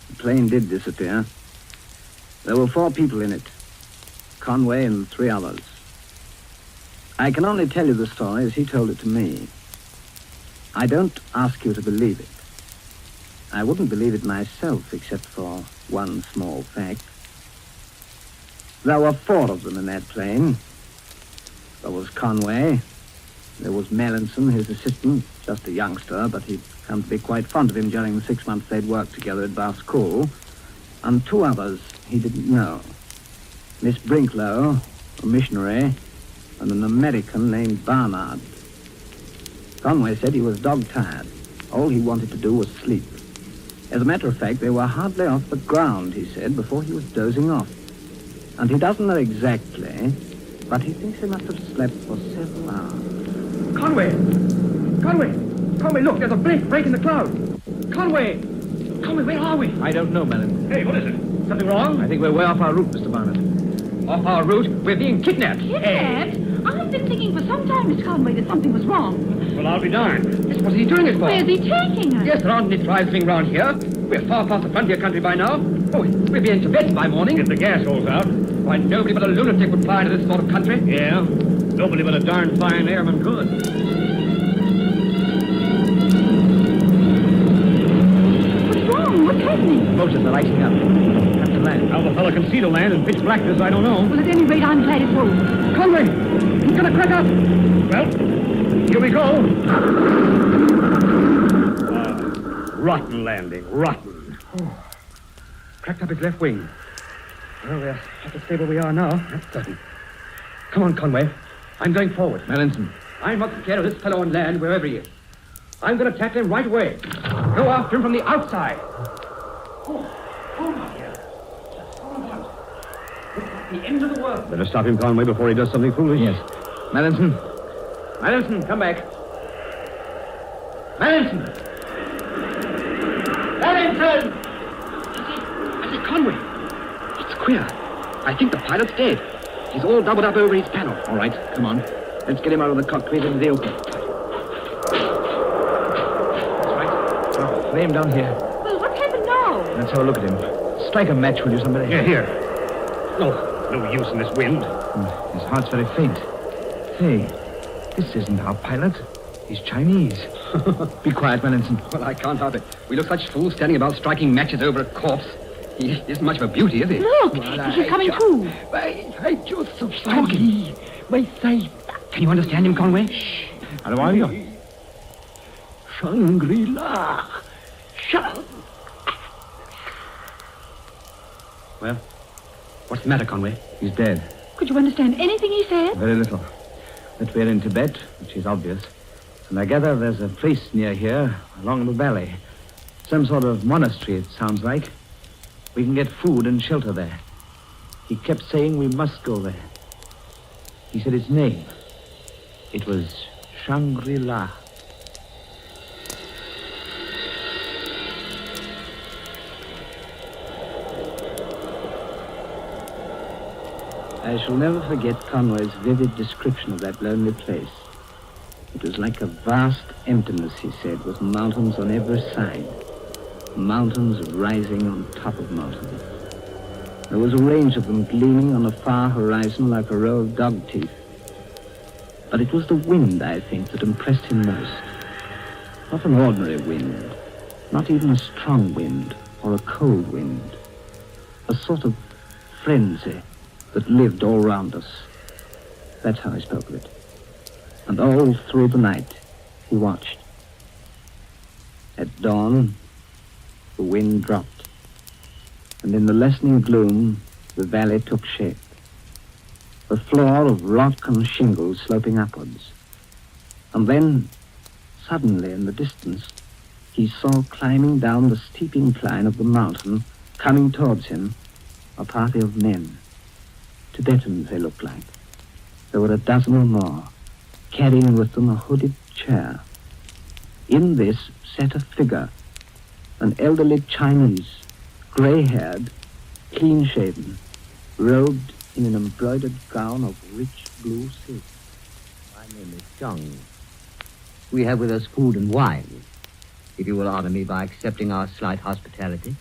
the plane did disappear. There were 4 people in it. Conway and 3 others. I can only tell you the story as he told it to me. I don't ask you to believe it. I wouldn't believe it myself, except for one small fact. There were 4 of them in that plane. There was Conway. There was Melanson, his assistant, just a youngster, but he'd come to be quite fond of him during the 6 months they'd worked together at Basco. And 2 others he didn't know. Miss Brinklow, a missionary, and an American named Barnard. Conway said he was dog-tired. All he wanted to do was sleep. As a matter of fact, they were hardly off the ground, he said, before he was dozing off. And he doesn't know exactly, but he thinks he must have slept for several hours. Conway! Conway! Conway, look, there's a break in the cloud. Conway! Conway, where are we? I don't know, Mellon. Hey, what is it? Something wrong? I think we're way off our route, Mr. Barnard. Off our route? We're being kidnapped. Kidnapped? I've been thinking for some time, Miss Conway, that something was wrong. Well, I'll be darned. Yes, what's he doing it for? Where's he taking us? Yes, there aren't any drive-thing round here. We're far past the frontier country by now. Oh, we'll be in Tibet by morning. If the gas holds out. Why, nobody but a lunatic would fly into this sort of country. Yeah, nobody but a darn fine airman could. What's wrong? What's happening? The motors are lighting up. Have to land. How the fella can see the land in pitch blackness, I don't know. Well, at any rate, I'm glad it won't. Conway, he's gonna crack up. Well, here we go. Rotten landing, rotten. Oh. Cracked up his left wing. Well, we'll have to stay where we are now, that's certain. Come on, Conway. I'm going forward. Melanson. I'm not scared of this fellow on land, wherever he is. I'm going to tackle him right away. Go after him from the outside. My dear. Just hold out. It's like the end of the world. Better stop him, Conway, before he does something foolish. Yes. Melanson. Melanson, come back. Melanson! Melanson! I say, Conway. It's queer. I think the pilot's dead. He's all doubled up over his panel. All right, come on. Let's get him out of the cockpit into the open. That's right. Oh, lay him down here. Well, what's happened now? Let's have a look at him. Strike a match, will you, somebody? Yeah, here. No use in this wind. His heart's very faint. Hey, this isn't our pilot. He's Chinese. Be quiet, Melanson. Well, I can't help it. We look such fools standing about striking matches over a corpse. He isn't much of a beauty, is he? Look, he's coming too. I just so talking. My sight. Can you understand him, Conway? How are you? Shangri-La. Well, what's the matter, Conway? He's dead. Could you understand anything he said? Very little. That we're in Tibet, which is obvious. And I gather there's a place near here, along the valley. Some sort of monastery, it sounds like. We can get food and shelter there. He kept saying we must go there. He said its name. It was Shangri-La. I shall never forget Conway's vivid description of that lonely place. It was like a vast emptiness, he said, with mountains on every side. Mountains rising on top of mountains. There was a range of them gleaming on the far horizon like a row of dog teeth. But it was the wind, I think, that impressed him most. Not an ordinary wind, not even a strong wind or a cold wind. A sort of frenzy that lived all round us. That's how he spoke of it. And all through the night, he watched. At dawn, the wind dropped, and in the lessening gloom, the valley took shape. A floor of rock and shingle sloping upwards. And then, suddenly in the distance, he saw climbing down the steep incline of the mountain, coming towards him, a party of men. Tibetans, they looked like. There were a dozen or more, carrying with them a hooded chair. In this sat a figure, an elderly Chinese, grey-haired, clean-shaven, robed in an embroidered gown of rich blue silk. My name is Chung. We have with us food and wine, if you will honor me by accepting our slight hospitality.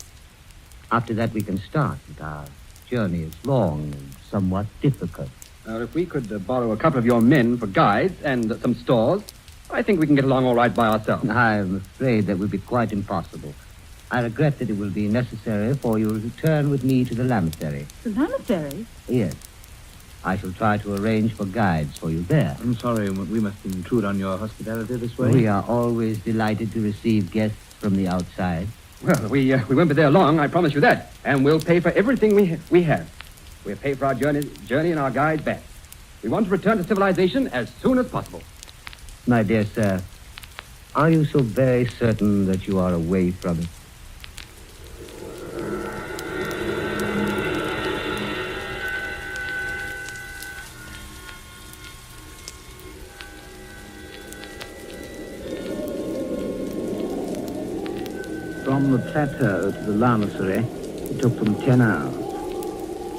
After that, we can start. Our journey is long and somewhat difficult. Now, if we could borrow a couple of your men for guides and some stores, I think we can get along all right by ourselves. I'm afraid that would be quite impossible. I regret that it will be necessary for you to return with me to the lamasery. The lamasery? Yes. I shall try to arrange for guides for you there. I'm sorry, we must intrude on your hospitality this way. We are always delighted to receive guests from the outside. Well, we won't be there long, I promise you that. And we'll pay for everything we have. We'll pay for our journey and our guide back. We want to return to civilization as soon as possible. My dear sir, are you so very certain that you are away from it? From the plateau to the lamasery, it took them 10 hours.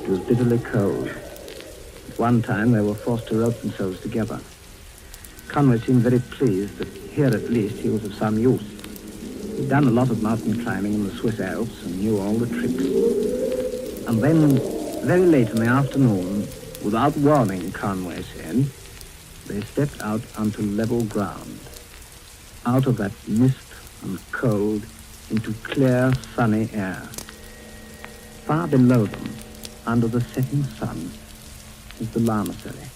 It was bitterly cold. At one time, they were forced to rope themselves together. Conway seemed very pleased that here at least he was of some use. He'd done a lot of mountain climbing in the Swiss Alps and knew all the tricks. And then, very late in the afternoon, without warning, Conway said, they stepped out onto level ground. Out of that mist and cold into clear, sunny air. Far below them, under the setting sun, is the lamasery.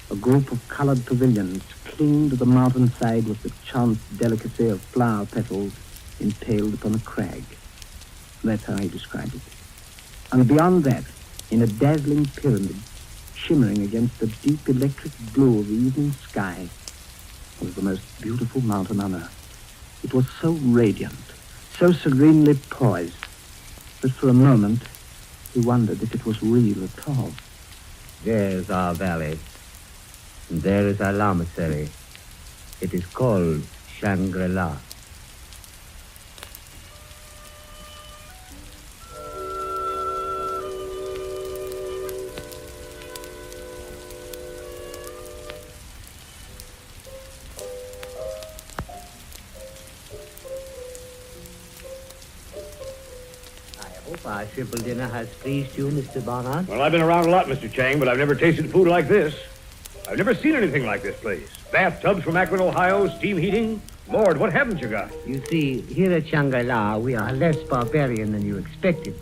A group of colored pavilions cling to the mountainside with the chance delicacy of flower petals impaled upon a crag. That's how he described it. And beyond that, in a dazzling pyramid, shimmering against the deep electric blue of the evening sky, was the most beautiful mountain on earth. It was so radiant, so serenely poised, that for a moment he wondered if it was real at all. There's our valley, and there is our lamasery. It is called Shangri-La. Our simple dinner has pleased you, Mr. Barnard? Well, I've been around a lot, Mr. Chang, but I've never tasted food like this. I've never seen anything like this place. Bathtubs from Akron, Ohio, steam heating. Lord, what haven't you got? You see, here at Shangri-La, we are less barbarian than you expected.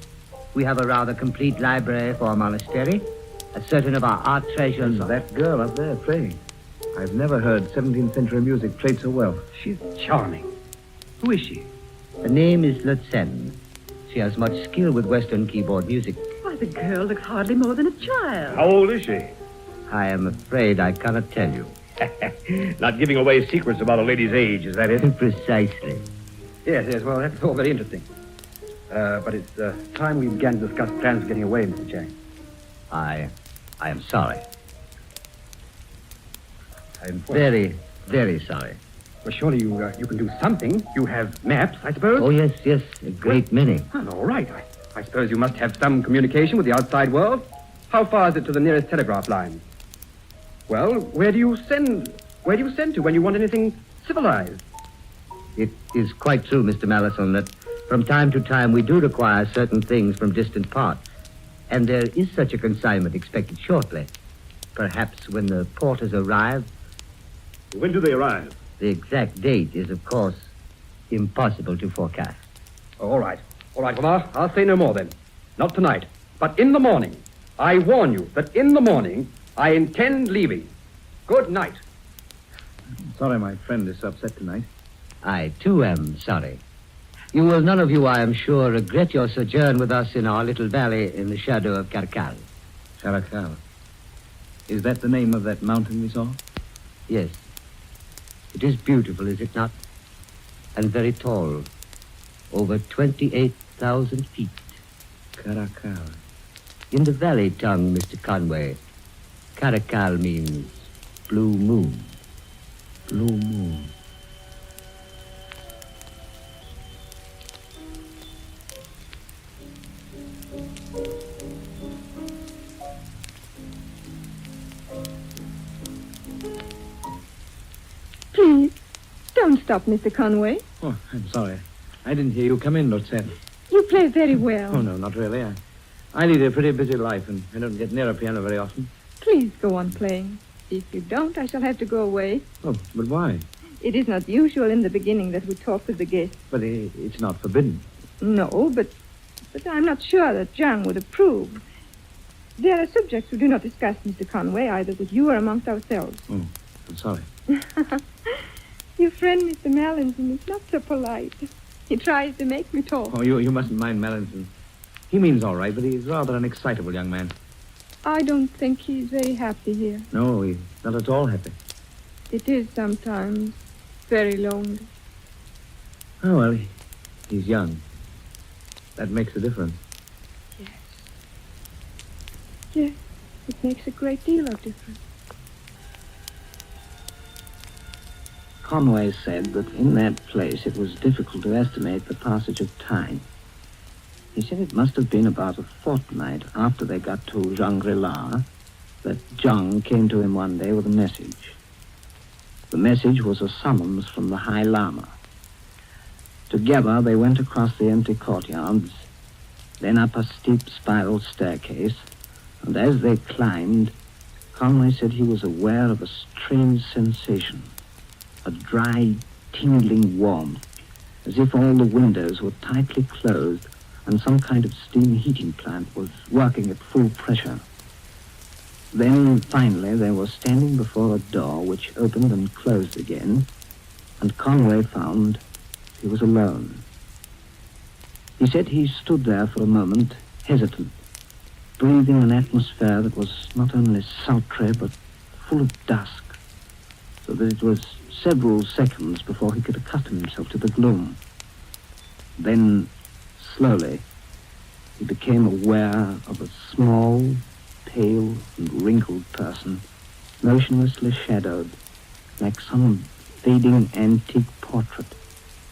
We have a rather complete library for a monastery, certain of our art treasures. That girl up there playing. I've never heard 17th century music played so well. She's charming. Who is she? Her name is Lutsen. She has much skill with Western keyboard music. Why, the girl looks hardly more than a child. How old is she? I am afraid I cannot tell you. Not giving away secrets about a lady's age, is that it? Precisely. Yes, well, that's all very interesting. But it's time we began to discuss plans for getting away, Mr. Chang. I am sorry. I'm very, very sorry. Well, surely you can do something. You have maps, I suppose? Oh, yes, a great many. Well, all right. I suppose you must have some communication with the outside world. How far is it to the nearest telegraph line? Well, where do you send to when you want anything civilized? It is quite true, Mr. Mallison, that from time to time we do require certain things from distant parts. And there is such a consignment expected shortly. Perhaps when the porters arrive, When do they arrive? The exact date is, of course, impossible to forecast. Oh, all right. All right, Lamar. I'll say no more then. Not tonight. But in the morning. I warn you that in the morning I intend leaving. Good night. Sorry my friend is upset tonight. I, too, am sorry. You will none of you, I am sure, regret your sojourn with us in our little valley in the shadow of Carcal. Caracal. Is that the name of that mountain we saw? Yes. It is beautiful, is it not? And very tall. Over 28,000 feet. Caracal. In the valley tongue, Mr. Conway, Caracal means blue moon. Blue moon. Please, don't stop, Mr. Conway. Oh, I'm sorry. I didn't hear you come in, Roxanne. You play very well. Oh, no, not really. I lead a pretty busy life, and I don't get near a piano very often. Please go on playing. If you don't, I shall have to go away. Oh, but why? It is not usual in the beginning that we talk with the guests. But it's not forbidden. No, but I'm not sure that John would approve. There are subjects we do not discuss, Mr. Conway, either with you or amongst ourselves. Oh, I'm sorry. Your friend, Mr. Mallinson, is not so polite. He tries to make me talk. Oh, you mustn't mind Mallinson. He means all right, but he's rather an excitable young man. I don't think he's very happy here. No, he's not at all happy. It is sometimes very lonely. Oh, well, he's young. That makes a difference. Yes, it makes a great deal of difference. Conway said that in that place it was difficult to estimate the passage of time. He said it must have been about a fortnight after they got to Shangri-La that John came to him one day with a message. The message was a summons from the High Lama. Together they went across the empty courtyards, then up a steep spiral staircase, and as they climbed, Conway said he was aware of a strange sensation, a dry, tingling warmth, as if all the windows were tightly closed and some kind of steam heating plant was working at full pressure. Then, finally, they were standing before a door which opened and closed again, and Conway found he was alone. He said he stood there for a moment, hesitant, breathing an atmosphere that was not only sultry but full of dusk, so that it was several seconds before he could accustom himself to the gloom. Then, slowly, he became aware of a small, pale and wrinkled person, motionlessly shadowed, like some fading antique portrait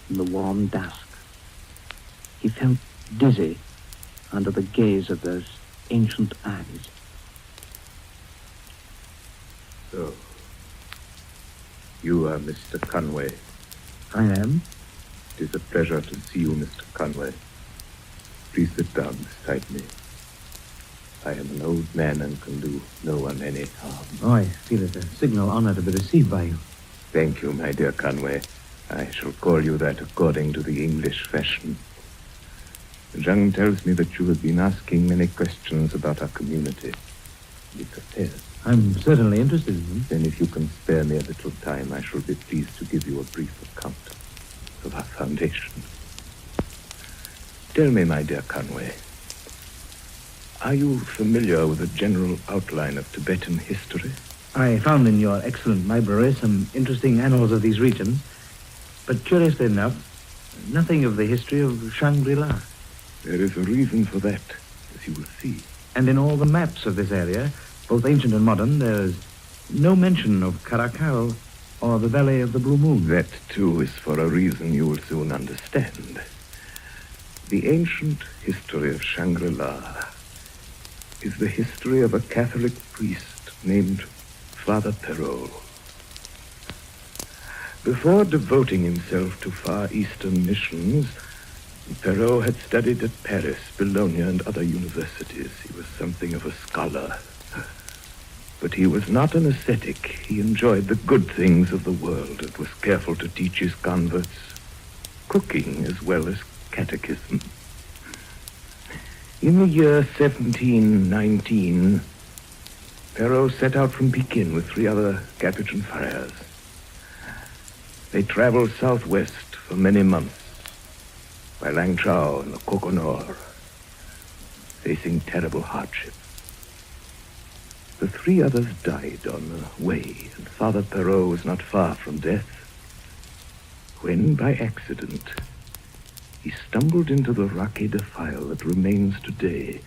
in the warm dusk. He felt dizzy under the gaze of those ancient eyes. So, you are Mr. Conway. I am. It is a pleasure to see you, Mr. Conway. Please sit down beside me. I am an old man and can do no one any harm. Oh, I feel it a signal honor to be received by you. Thank you, my dear Conway. I shall call you that according to the English fashion. Jean tells me that you have been asking many questions about our community and its affairs. I'm certainly interested in them. Then if you can spare me a little time, I shall be pleased to give you a brief account of our foundation. Tell me, my dear Conway, are you familiar with the general outline of Tibetan history? I found in your excellent library some interesting annals of these regions, but curiously enough, nothing of the history of Shangri-La. There is a reason for that, as you will see. And in all the maps of this area, both ancient and modern, there's no mention of Caracal or the Valley of the Blue Moon. That, too, is for a reason you will soon understand. The ancient history of Shangri-La is the history of a Catholic priest named Father Perrault. Before devoting himself to Far Eastern missions, Perrault had studied at Paris, Bologna, and other universities. He was something of a scholar. But he was not an ascetic. He enjoyed the good things of the world and was careful to teach his converts cooking as well as catechism. In the year 1719, Perrault set out from Pekin with 3 other Capuchin friars. They traveled southwest for many months, by Langchao and the Coconor, facing terrible hardship. The 3 others died on the way, and Father Perrault was not far from death, when, by accident, he stumbled into the rocky defile that remains today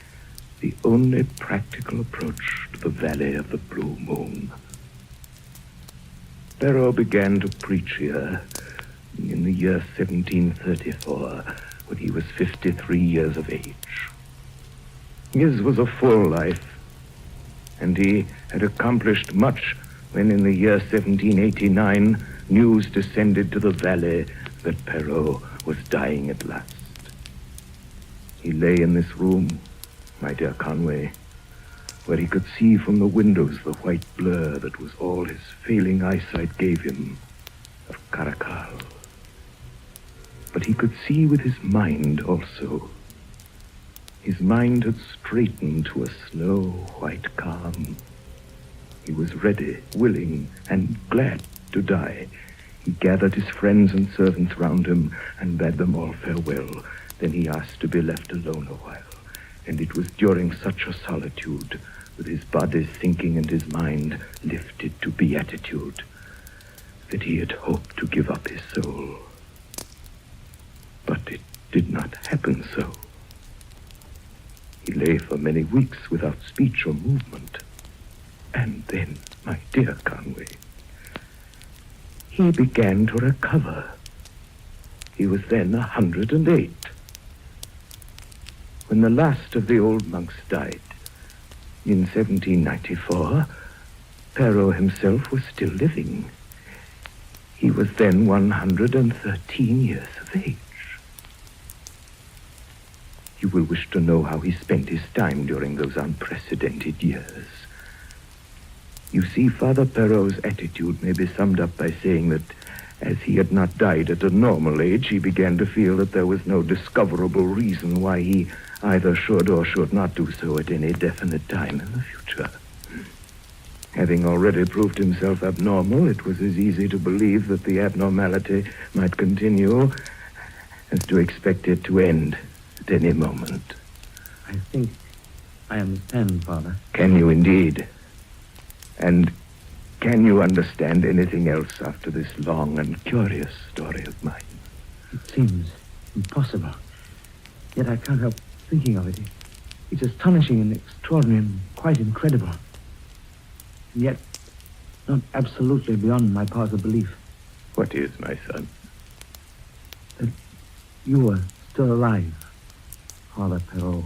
the only practical approach to the Valley of the Blue Moon. Perrault began to preach here in the year 1734, when he was 53 years of age. His was a full life, and he had accomplished much when in the year 1789 news descended to the valley that Perrault was dying at last. He lay in this room, my dear Conway, where he could see from the windows the white blur that was all his failing eyesight gave him of Caracal. But he could see with his mind also. His mind had straightened to a snow-white calm. He was ready, willing, and glad to die. He gathered his friends and servants round him and bade them all farewell. Then he asked to be left alone a while. And it was during such a solitude, with his body sinking and his mind lifted to beatitude, that he had hoped to give up his soul. But it did not happen so. He lay for many weeks without speech or movement. And then, my dear Conway, he began to recover. He was then 108. When the last of the old monks died, in 1794, Perrault himself was still living. He was then 113 years of age. You will wish to know how he spent his time during those unprecedented years. You see, Father Perrault's attitude may be summed up by saying that as he had not died at a normal age, he began to feel that there was no discoverable reason why he either should or should not do so at any definite time in the future. Having already proved himself abnormal, it was as easy to believe that the abnormality might continue as to expect it to end at any moment. I think I understand, Father. Can you indeed? And can you understand anything else after this long and curious story of mine? It seems impossible. Yet I can't help thinking of it. It's astonishing and extraordinary and quite incredible. And yet not absolutely beyond my powers of belief. What is, my son? That you are still alive, Father Perrault.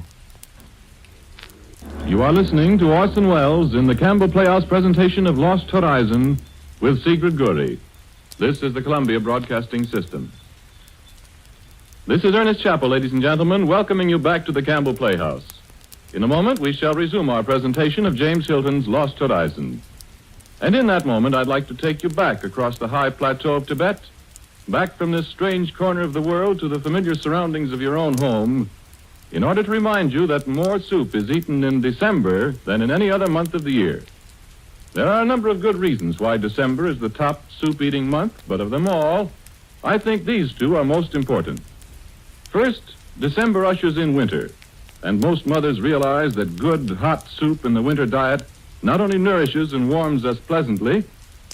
You are listening to Orson Welles in the Campbell Playhouse presentation of Lost Horizon with Sigrid Guri. This is the Columbia Broadcasting System. This is Ernest Chappell, ladies and gentlemen, welcoming you back to the Campbell Playhouse. In a moment, we shall resume our presentation of James Hilton's Lost Horizon. And in that moment, I'd like to take you back across the high plateau of Tibet, back from this strange corner of the world to the familiar surroundings of your own home, in order to remind you that more soup is eaten in December than in any other month of the year. There are a number of good reasons why December is the top soup-eating month, but of them all, I think these two are most important. First, December ushers in winter, and most mothers realize that good, hot soup in the winter diet not only nourishes and warms us pleasantly,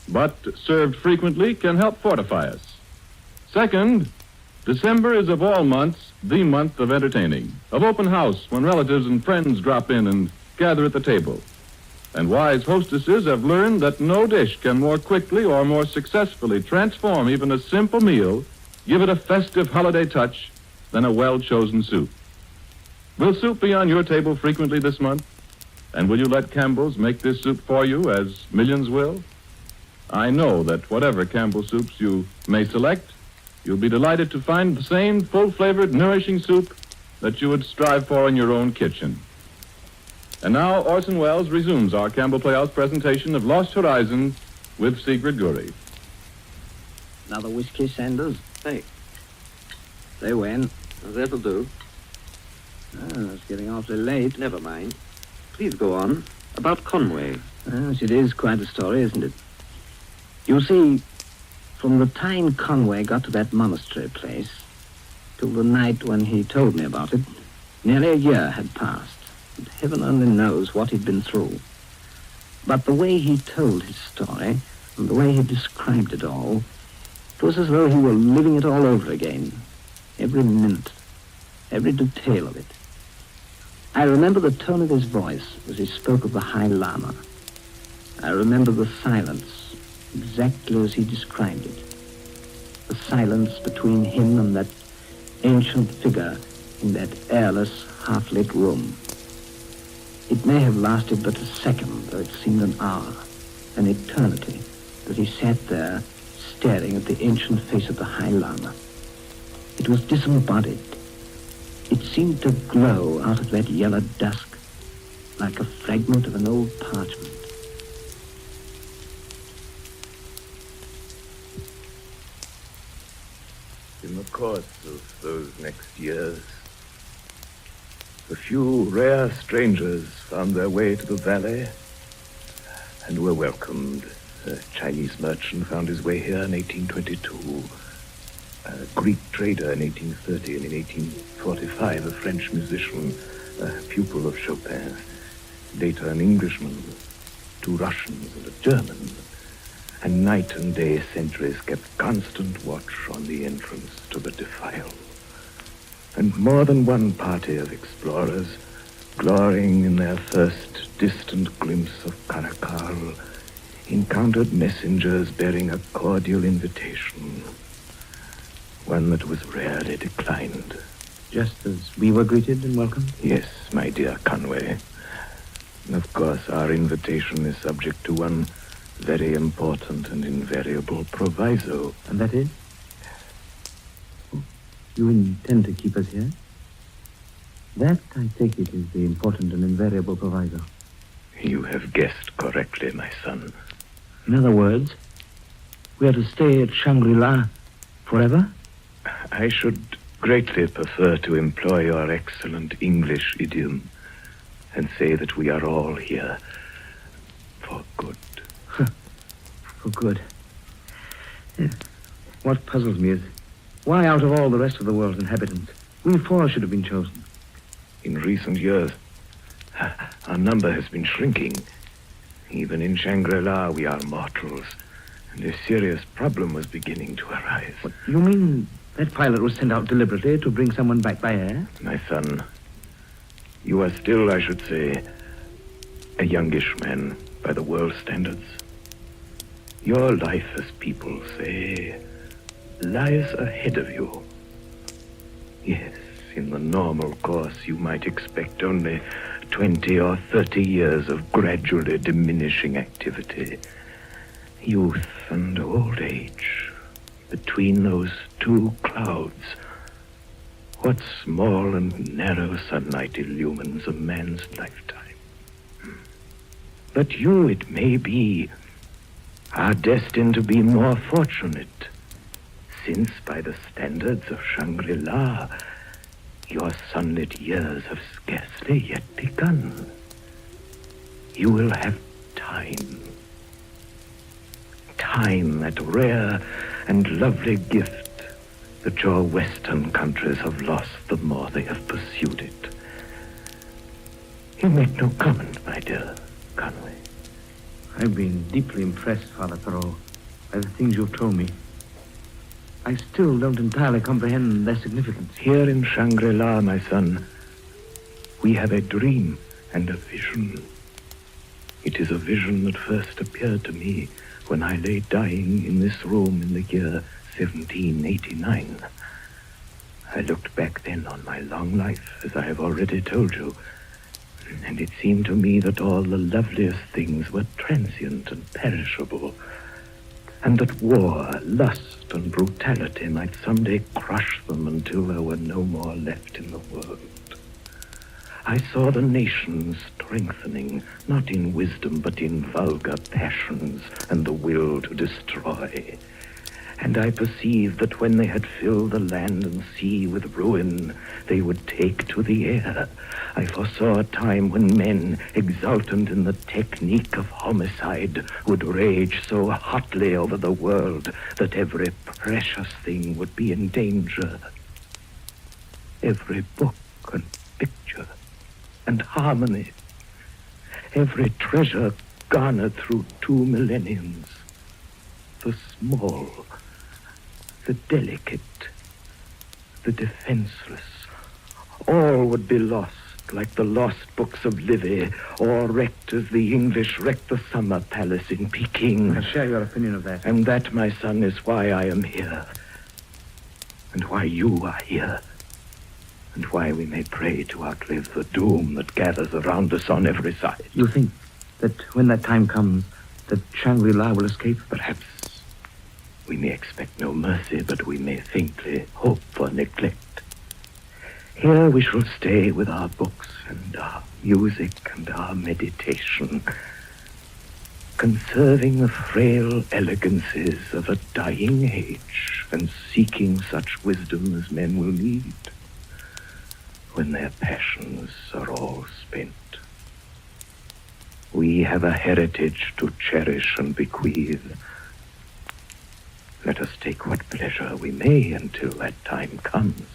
but, served frequently, can help fortify us. Second, December is of all months the month of entertaining, of open house when relatives and friends drop in and gather at the table. And wise hostesses have learned that no dish can more quickly or more successfully transform even a simple meal, give it a festive holiday touch, than a well-chosen soup. Will soup be on your table frequently this month? And will you let Campbell's make this soup for you, as millions will? I know that whatever Campbell soups you may select, you'll be delighted to find the same full-flavored, nourishing soup that you would strive for in your own kitchen. And now Orson Welles resumes our Campbell Playhouse presentation of Lost Horizons with Sigrid Guri. Another whiskey, Sanders? Hey. Say when. That'll do. It's getting awfully late. Never mind. Please go on. About Conway. Yes, it is quite a story, isn't it? You see, from the time Conway got to that monastery place till the night when he told me about it, nearly a year had passed. And heaven only knows what he'd been through. But the way he told his story, and the way he described it all, it was as though he were living it all over again. Every minute, every detail of it. I remember the tone of his voice as he spoke of the High Lama. I remember the silence, exactly as he described it. The silence between him and that ancient figure in that airless, half-lit room. It may have lasted but a second, though it seemed an hour, an eternity, that he sat there staring at the ancient face of the High Lama. It was disembodied. It seemed to glow out of that yellow dusk like a fragment of an old parchment. In the course of those next years, a few rare strangers found their way to the valley and were welcomed. A Chinese merchant found his way here in 1822. A Greek trader in 1830, and in 1845 a French musician, a pupil of Chopin. Later an Englishman, 2 Russians and a German. And night and day sentries kept constant watch on the entrance to the defile. And more than one party of explorers, glorying in their first distant glimpse of Karakal, encountered messengers bearing a cordial invitation, one that was rarely declined. Just as we were greeted and welcomed? Yes, my dear Conway. And of course, our invitation is subject to one very important and invariable proviso. And that is? You intend to keep us here? That, I take it, is the important and invariable proviso. You have guessed correctly, my son. In other words, we are to stay at Shangri-La forever? I should greatly prefer to employ your excellent English idiom and say that we are all here for good. For good. Yeah. What puzzles me is, why out of all the rest of the world's inhabitants, we 4 should have been chosen? In recent years, our number has been shrinking. Even in Shangri-La, we are mortals, and a serious problem was beginning to arise. What, you mean that pilot was sent out deliberately to bring someone back by air? My son, you are still, I should say, a youngish man by the world's standards. Your life, as people say, lies ahead of you. Yes, in the normal course, you might expect only 20 or 30 years of gradually diminishing activity. Youth and old age, between those 2 clouds, what small and narrow sunlight illumines a man's lifetime. But you, it may be, are destined to be more fortunate, since by the standards of Shangri-La, your sunlit years have scarcely yet begun. You will have time. Time, that rare and lovely gift that your Western countries have lost the more they have pursued it. You make no comment, my dear Conway. I've been deeply impressed, Father Thoreau, by the things you've told me. I still don't entirely comprehend their significance. Here in Shangri-La, my son, we have a dream and a vision. It is a vision that first appeared to me when I lay dying in this room in the year 1789. I looked back then on my long life, as I have already told you, and it seemed to me that all the loveliest things were transient and perishable, and that war, lust, and brutality might someday crush them until there were no more left in the world. I saw the nation strengthening, not in wisdom, but in vulgar passions and the will to destroy. And I perceived that when they had filled the land and sea with ruin, they would take to the air. I foresaw a time when men, exultant in the technique of homicide, would rage so hotly over the world that every precious thing would be in danger. Every book and picture and harmony, every treasure garnered through 2 millenniums, the small, the delicate, the defenseless, all would be lost like the lost books of Livy, or wrecked as the English wrecked the summer palace in Peking. I share your opinion of that. And that, my son, is why I am here, and why you are here, and why we may pray to outlive the doom that gathers around us on every side. You think that when that time comes, that Shangri-La will escape? Perhaps we may expect no mercy, but we may faintly hope for neglect. Here we shall stay with our books and our music and our meditation, conserving the frail elegancies of a dying age and seeking such wisdom as men will need when their passions are all spent. We have a heritage to cherish and bequeath. Let us take what pleasure we may until that time comes.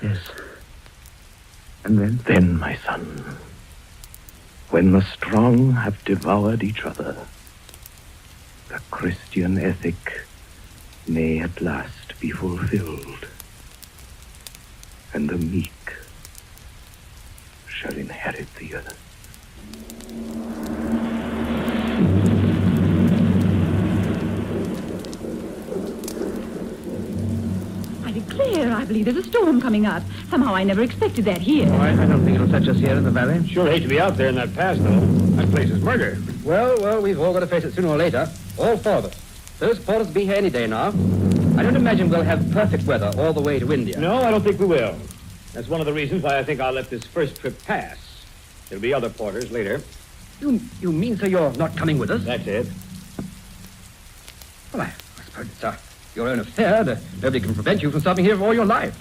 Yes. And then? Then, my son, when the strong have devoured each other, the Christian ethic may at last be fulfilled, and the meek shall inherit the earth. I declare, I believe there's a storm coming up. Somehow I never expected that here. Oh, I don't think it'll touch us here in the valley. Sure hate to be out there in that pass, though. That place is murder. Well, we've all got to face it sooner or later. All four of us. Those porters will be here any day now. I don't imagine we'll have perfect weather all the way to India. No, I don't think we will. That's one of the reasons why I think I'll let this first trip pass. There'll be other porters later. You mean, sir, you're not coming with us? That's it. Well, I suppose it's your own affair. Nobody can prevent you from stopping here for all your life.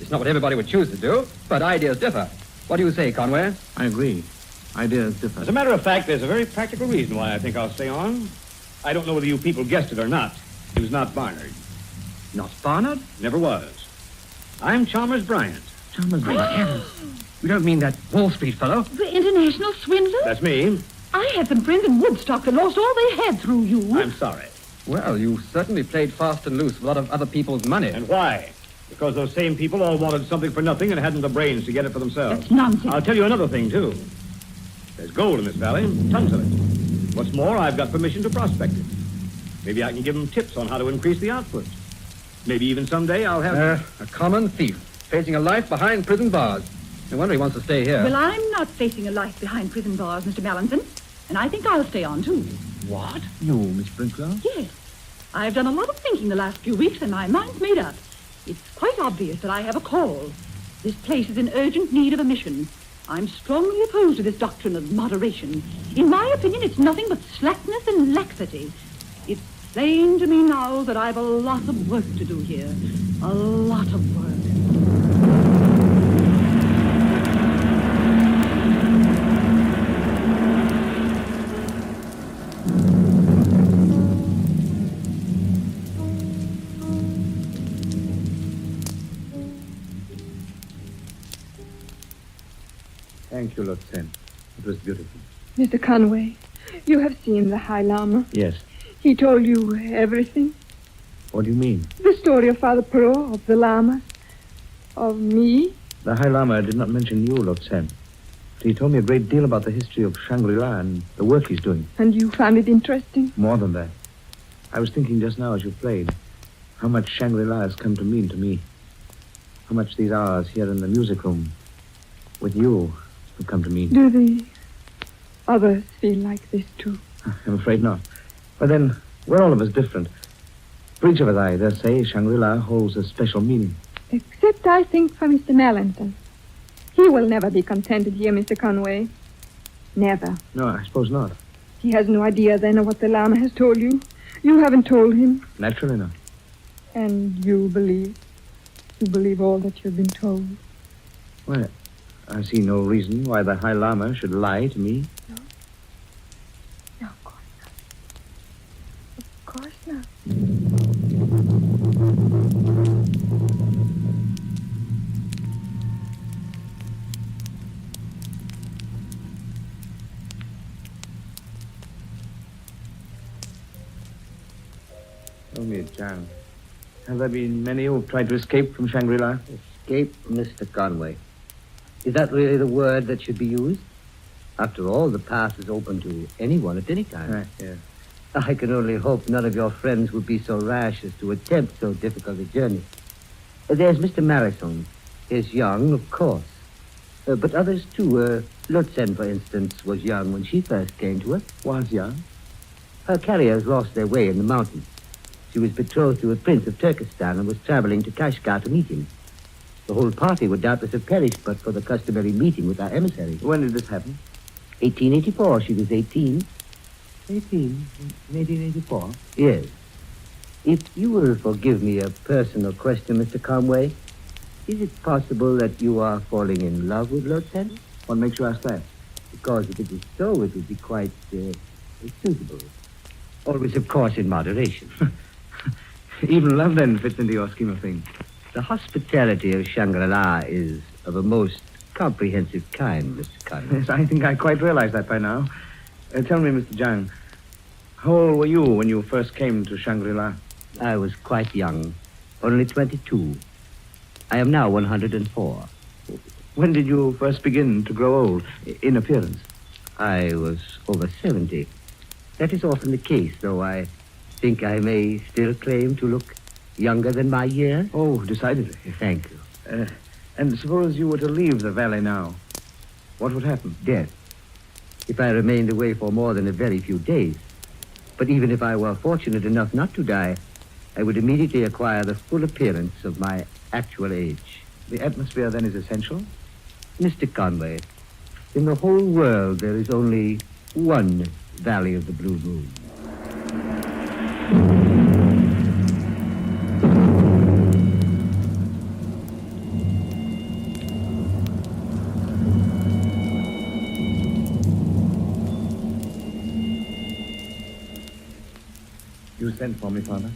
It's not what everybody would choose to do, but ideas differ. What do you say, Conway? I agree. Ideas differ. As a matter of fact, there's a very practical reason why I think I'll stay on. I don't know whether you people guessed it or not. It was not Barnard. Not Barnard? Never was. I'm Chalmers Bryant. Chalmers Bryant? You don't mean that Wall Street fellow? The international swindler? That's me. I had some friends in Woodstock that lost all they had through you. I'm sorry. Well, you certainly played fast and loose with a lot of other people's money. And why? Because those same people all wanted something for nothing and hadn't the brains to get it for themselves. That's nonsense. I'll tell you another thing, too. There's gold in this valley, tons of it. What's more, I've got permission to prospect it. Maybe I can give them tips on how to increase the output. Maybe even someday I'll have... a common thief, facing a life behind prison bars. No wonder he wants to stay here. Well, I'm not facing a life behind prison bars, Mr. Mallinson. And I think I'll stay on, too. What? You, Miss Brinklow? Yes. I've done a lot of thinking the last few weeks, and my mind's made up. It's quite obvious that I have a call. This place is in urgent need of a mission. I'm strongly opposed to this doctrine of moderation. In my opinion, it's nothing but slackness and laxity. It's plain to me now that I've a lot of work to do here. A lot of work. Thank you, Lieutenant. It was beautiful. Mr. Conway, you have seen the High Lama. Yes. He told you everything. What do you mean? The story of Father Perot, of the Lamas, of me. The High Lama did not mention you, Lieutenant. He told me a great deal about the history of Shangri-La and the work he's doing. And you found it interesting? More than that. I was thinking just now as you played how much Shangri-La has come to mean to me. How much these hours here in the music room with you have come to mean. Do the others feel like this, too? I'm afraid not. But then, we're all of us different. For each of us, I dare say, Shangri-La holds a special meaning. Except, I think, for Mr. Mallinson. He will never be contented here, Mr. Conway. Never. No, I suppose not. He has no idea then of what the Lama has told you. You haven't told him. Naturally not. And you believe? You believe all that you've been told? Well, I see no reason why the High Lama should lie to me. No. No, of course not. Of course not. Tell me, John, have there been many who have tried to escape from Shangri-La? Escape, Mr. Conway. Is that really the word that should be used? After all, the path is open to anyone at any time. Right, yeah. I can only hope none of your friends would be so rash as to attempt so difficult a journey. There's Mr. Marrison. He's young, of course. But others, too. Lutzen, for instance, was young when she first came to us. Was young? Her carriers lost their way in the mountains. She was betrothed to a prince of Turkestan and was traveling to Kashgar to meet him. The whole party would doubtless have perished but for the customary meeting with our emissary. When did this happen? 1884. She was 18. 18? In 1884? Yes. If you will forgive me a personal question, Mr. Conway, is it possible that you are falling in love with Lutzen? What makes you ask that? Because if it is so, it would be quite suitable. Always, of course, in moderation. Even love, then, fits into your scheme of things. The hospitality of Shangri-La is of a most comprehensive kind, Mr. Conway. Yes, I think I quite realize that by now. Tell me, Mr. Zhang, how old were you when you first came to Shangri-La? I was quite young, only 22. I am now 104. When did you first begin to grow old, in appearance? I was over 70. That is often the case, though I think I may still claim to look younger than my years. Oh, decidedly. Thank you. And suppose you were to leave the valley now, what would happen? Death. If I remained away for more than a very few days. But even if I were fortunate enough not to die, I would immediately acquire the full appearance of my actual age. The atmosphere, then, is essential? Mr. Conway, in the whole world there is only one Valley of the Blue Moon. You sent for me, Father?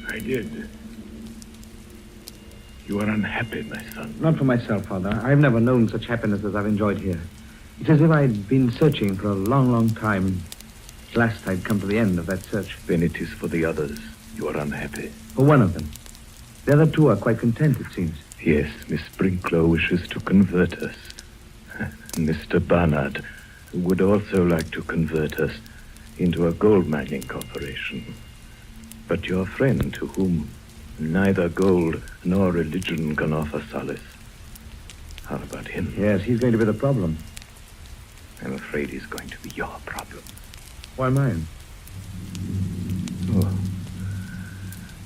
I did. You are unhappy, my son. Not for myself, Father. I've never known such happiness as I've enjoyed here. It's as if I'd been searching for a long, long time. At last I'd come to the end of that search. Then it is for the others you are unhappy. For one of them. The other two are quite content, it seems. Yes, Miss Sprinkler wishes to convert us. Mr. Barnard would also like to convert us into a gold mining corporation. But your friend, to whom neither gold nor religion can offer solace, how about him? Yes, he's going to be the problem. I'm afraid he's going to be your problem. Why mine? Oh.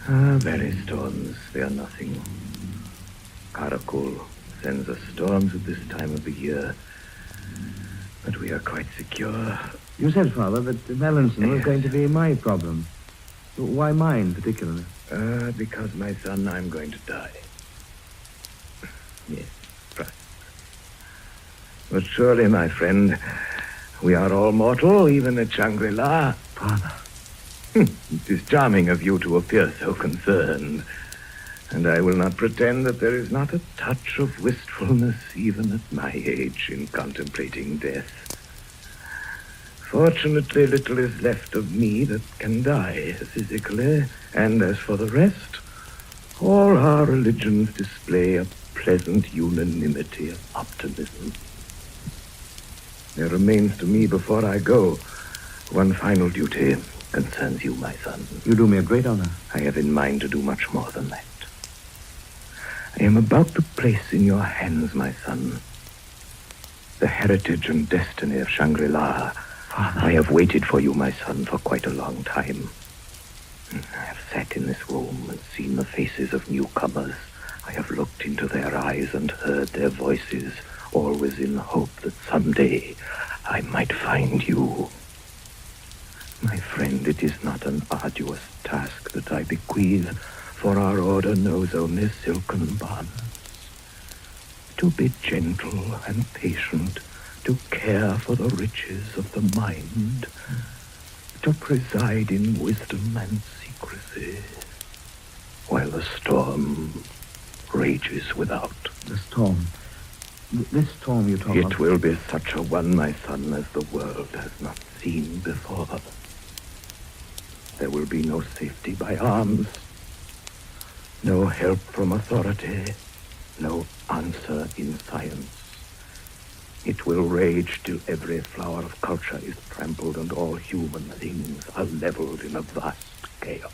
Valley storms, they are nothing. Caracol sends us storms at this time of the year, but we are quite secure. You said, Father, that Valenson was going to be my problem. Why mine, particularly? Because, my son, I'm going to die. Yes, right. But surely, my friend, we are all mortal, even at Shangri-La. Father. It is charming of you to appear so concerned. And I will not pretend that there is not a touch of wistfulness, even at my age, in contemplating death. Fortunately, little is left of me that can die physically, and as for the rest, all our religions display a pleasant unanimity of optimism. There remains to me, before I go, one final duty concerns you, my son. You do me a great honor. I have in mind to do much more than that. I am about to place in your hands, my son, the heritage and destiny of Shangri-La. Father. I have waited for you, my son, for quite a long time. I have sat in this room and seen the faces of newcomers I have looked into their eyes and heard their voices, always in hope that someday I might find you. My friend, it is not an arduous task that I bequeath, for our order knows only silken bonds. To be gentle and patient, to care for the riches of the mind, to preside in wisdom and secrecy, while the storm rages without. The storm? This storm you talk about? It will be such a one, my son, as the world has not seen before. There will be no safety by arms, no help from authority, no answer in science. It will rage till every flower of culture is trampled and all human things are leveled in a vast chaos.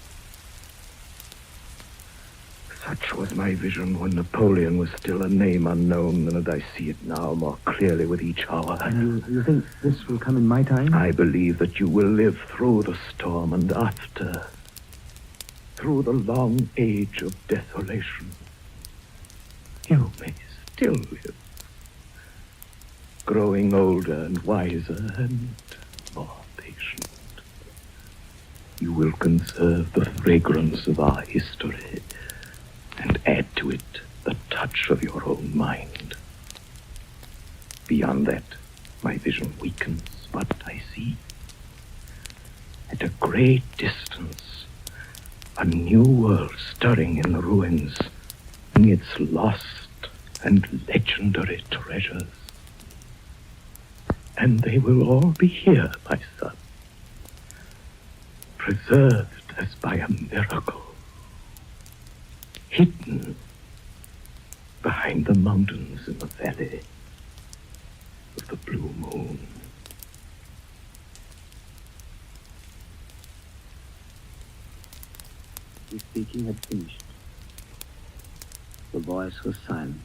Such was my vision when Napoleon was still a name unknown, and I see it now more clearly with each hour. And you think this will come in my time? I believe that you will live through the storm and after, through the long age of desolation. You may still live, growing older and wiser and more patient. You will conserve the fragrance of our history and add to it the touch of your own mind. Beyond that, my vision weakens, but I see, at a great distance, a new world stirring in the ruins, in its lost and legendary treasures. And they will all be here, my son, preserved as by a miracle, hidden behind the mountains in the valley of the blue moon. The speaking had finished. The voice was silent.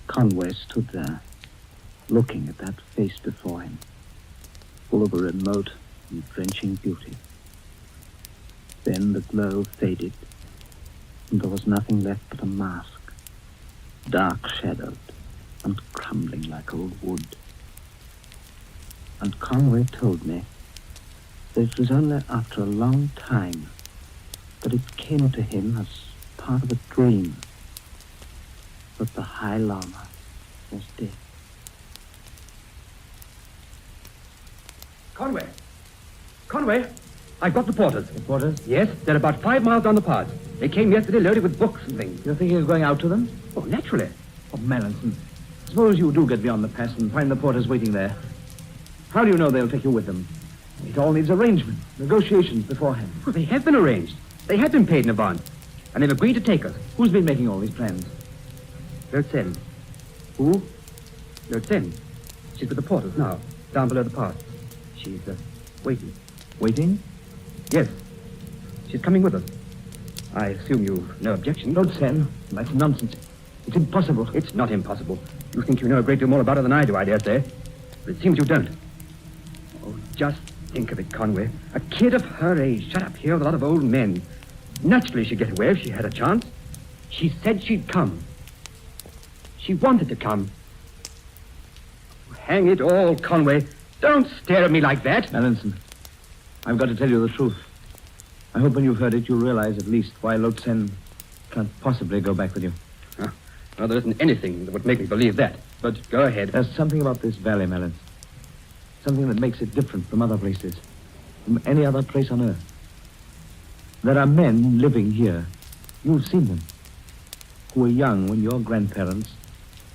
Conway stood there, looking at that face before him, full of a remote and drenching beauty. Then the glow faded, and there was nothing left but a mask, dark-shadowed and crumbling like old wood. And Conway told me that it was only after a long time that it came to him as part of a dream that the High Lama was dead. Conway! Conway! I've got the porters. The porters? Yes, they're about 5 miles down the path. They came yesterday loaded with books and things. You're thinking of going out to them? Oh, naturally. Oh, Mallinson, suppose you do get beyond the pass and find the porters waiting there. How do you know they'll take you with them? It all needs arrangement, negotiations beforehand. Well, they have been arranged. They have been paid in advance. And they've agreed to take us. Who's been making all these plans? Lurtsen. Who? Lurtsen. She's with the porters now, down below the pass. She's, waiting. Waiting? Yes. She's coming with us. I assume you've no objection. Lurtsen, that's nonsense. It's impossible. It's not impossible. You think you know a great deal more about her than I do, I dare say. But it seems you don't. Oh, just think of it, Conway. A kid of her age shut up here with a lot of old men. Naturally she'd get away if she had a chance. She said she'd come. She wanted to come. Hang it all, Conway. Don't stare at me like that. Mallinson, I've got to tell you the truth. I hope when you've heard it, you'll realize at least why Lurtsen can't possibly go back with you. Well, there isn't anything that would make me believe that. But go ahead. There's something about this valley, Mallinson. Something that makes it different from other places. From any other place on Earth. There are men living here. You've seen them. Who were young when your grandparents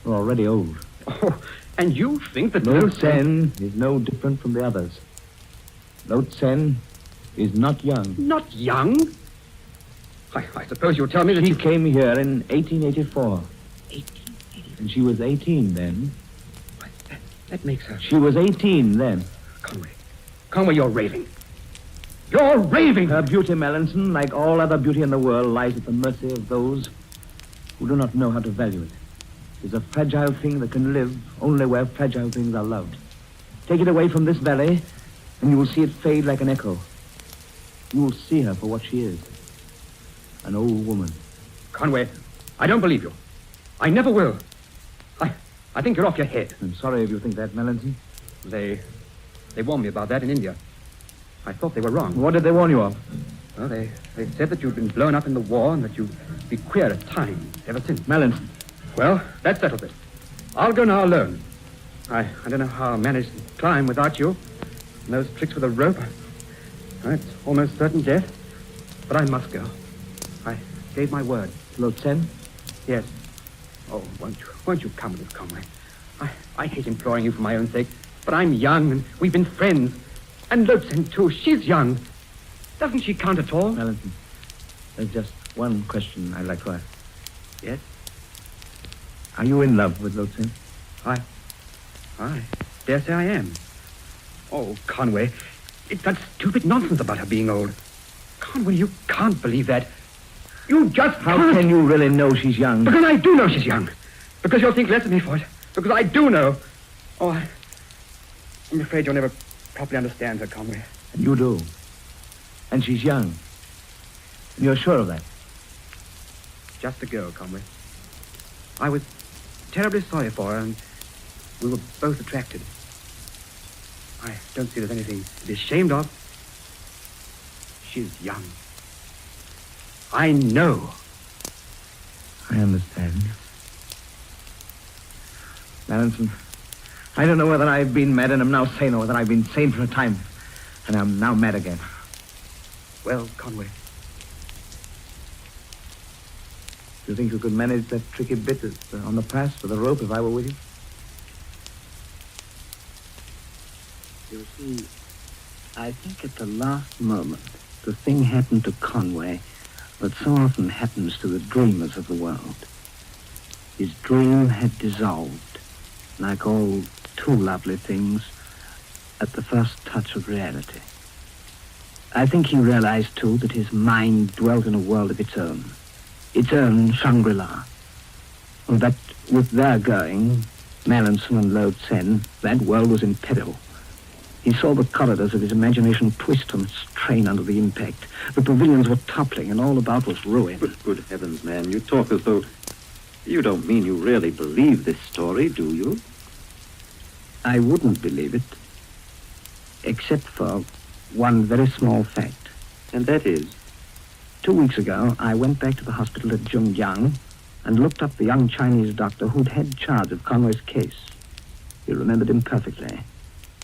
were already old. Oh, and you think that Lurtsen is no different from the others. Lurtsen is not young. Not young? I suppose you'll tell me that she came here in 1884. 1884? And she was 18 then. That makes her... She was 18 then. Conway, you're raving. You're raving! Her beauty, Mallinson, like all other beauty in the world, lies at the mercy of those who do not know how to value it. It is a fragile thing that can live only where fragile things are loved. Take it away from this valley, and you will see it fade like an echo. You will see her for what she is. An old woman. Conway, I don't believe you. I never will. I think you're off your head. I'm sorry if you think that, Melanson. They warned me about that in India. I thought they were wrong. What did they warn you of? Well, they said that you'd been blown up in the war and that you'd be queer at times ever since. Melanson. Well, that settles it. I'll go now alone. I don't know how I'll manage to climb without you. And those tricks with a rope. It's almost certain death. But I must go. I gave my word. Lieutenant? Yes. Oh, won't you come with us, Conway? I hate imploring you for my own sake, but I'm young and we've been friends. And Lieutenant, too, she's young. Doesn't she count at all? Melanson, there's just one question I'd like to ask. Yes? Are you in love with Lieutenant? I dare say I am. Oh, Conway, it's that stupid nonsense about her being old. Conway, you can't believe that. You just How can't. can you really know she's young? Because I do know she's young. Because you'll think less of me for it. Because I do know. Oh, I'm afraid you'll never properly understand her, Conway. And you do. And she's young. And you're sure of that? Just a girl, Conway. I was terribly sorry for her, and we were both attracted. I don't see there's anything to be ashamed of. She's young. I know. I understand. Melanson, I don't know whether I've been mad and am now sane or whether I've been sane for a time and I'm now mad again. Well, Conway. Do you think you could manage that tricky bit on the pass for the rope if I were with you? You see, I think at the last moment, the thing happened to Conway that so often happens to the dreamers of the world. His dream had dissolved, like all too lovely things, at the first touch of reality. I think he realized, too, that his mind dwelt in a world of its own Shangri-La, and that with their going, Melanson and Lo Tsen, that world was in peril. He saw the corridors of his imagination twist and strain under the impact. The pavilions were toppling, and all about was ruin. But good heavens, man, you talk as though... You don't mean you really believe this story, do you? I wouldn't believe it, except for one very small fact. And that is? 2 weeks ago, I went back to the hospital at Zhongyang and looked up the young Chinese doctor who'd had charge of Conway's case. He remembered him perfectly.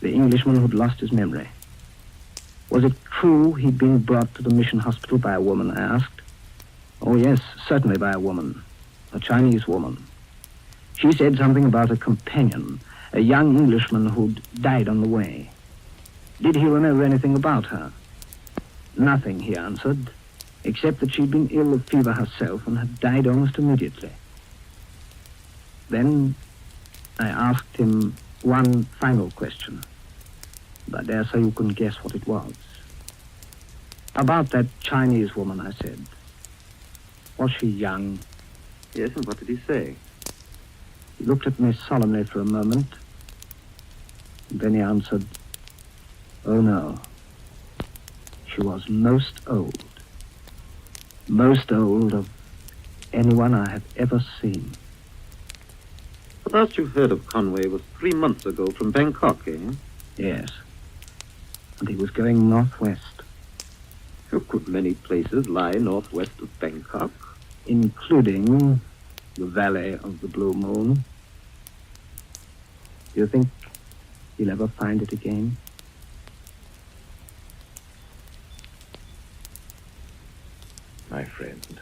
The Englishman who'd lost his memory. Was it true he'd been brought to the mission hospital by a woman, I asked. Oh, yes, certainly by a woman. A Chinese woman. She said something about a companion, a young Englishman who'd died on the way. Did he remember anything about her? Nothing, he answered, except that she'd been ill of fever herself and had died almost immediately. Then I asked him one final question. I dare say you can guess what it was. About that Chinese woman, I said. Was she young? Yes, and what did he say? He looked at me solemnly for a moment. And then he answered, oh, no. She was most old. Most old of anyone I have ever seen. The last you heard of Conway was 3 months ago from Bangkok, eh? Yes. And he was going northwest. How could many places lie northwest of Bangkok? Including the Valley of the Blue Moon. Do you think he'll ever find it again? My friend,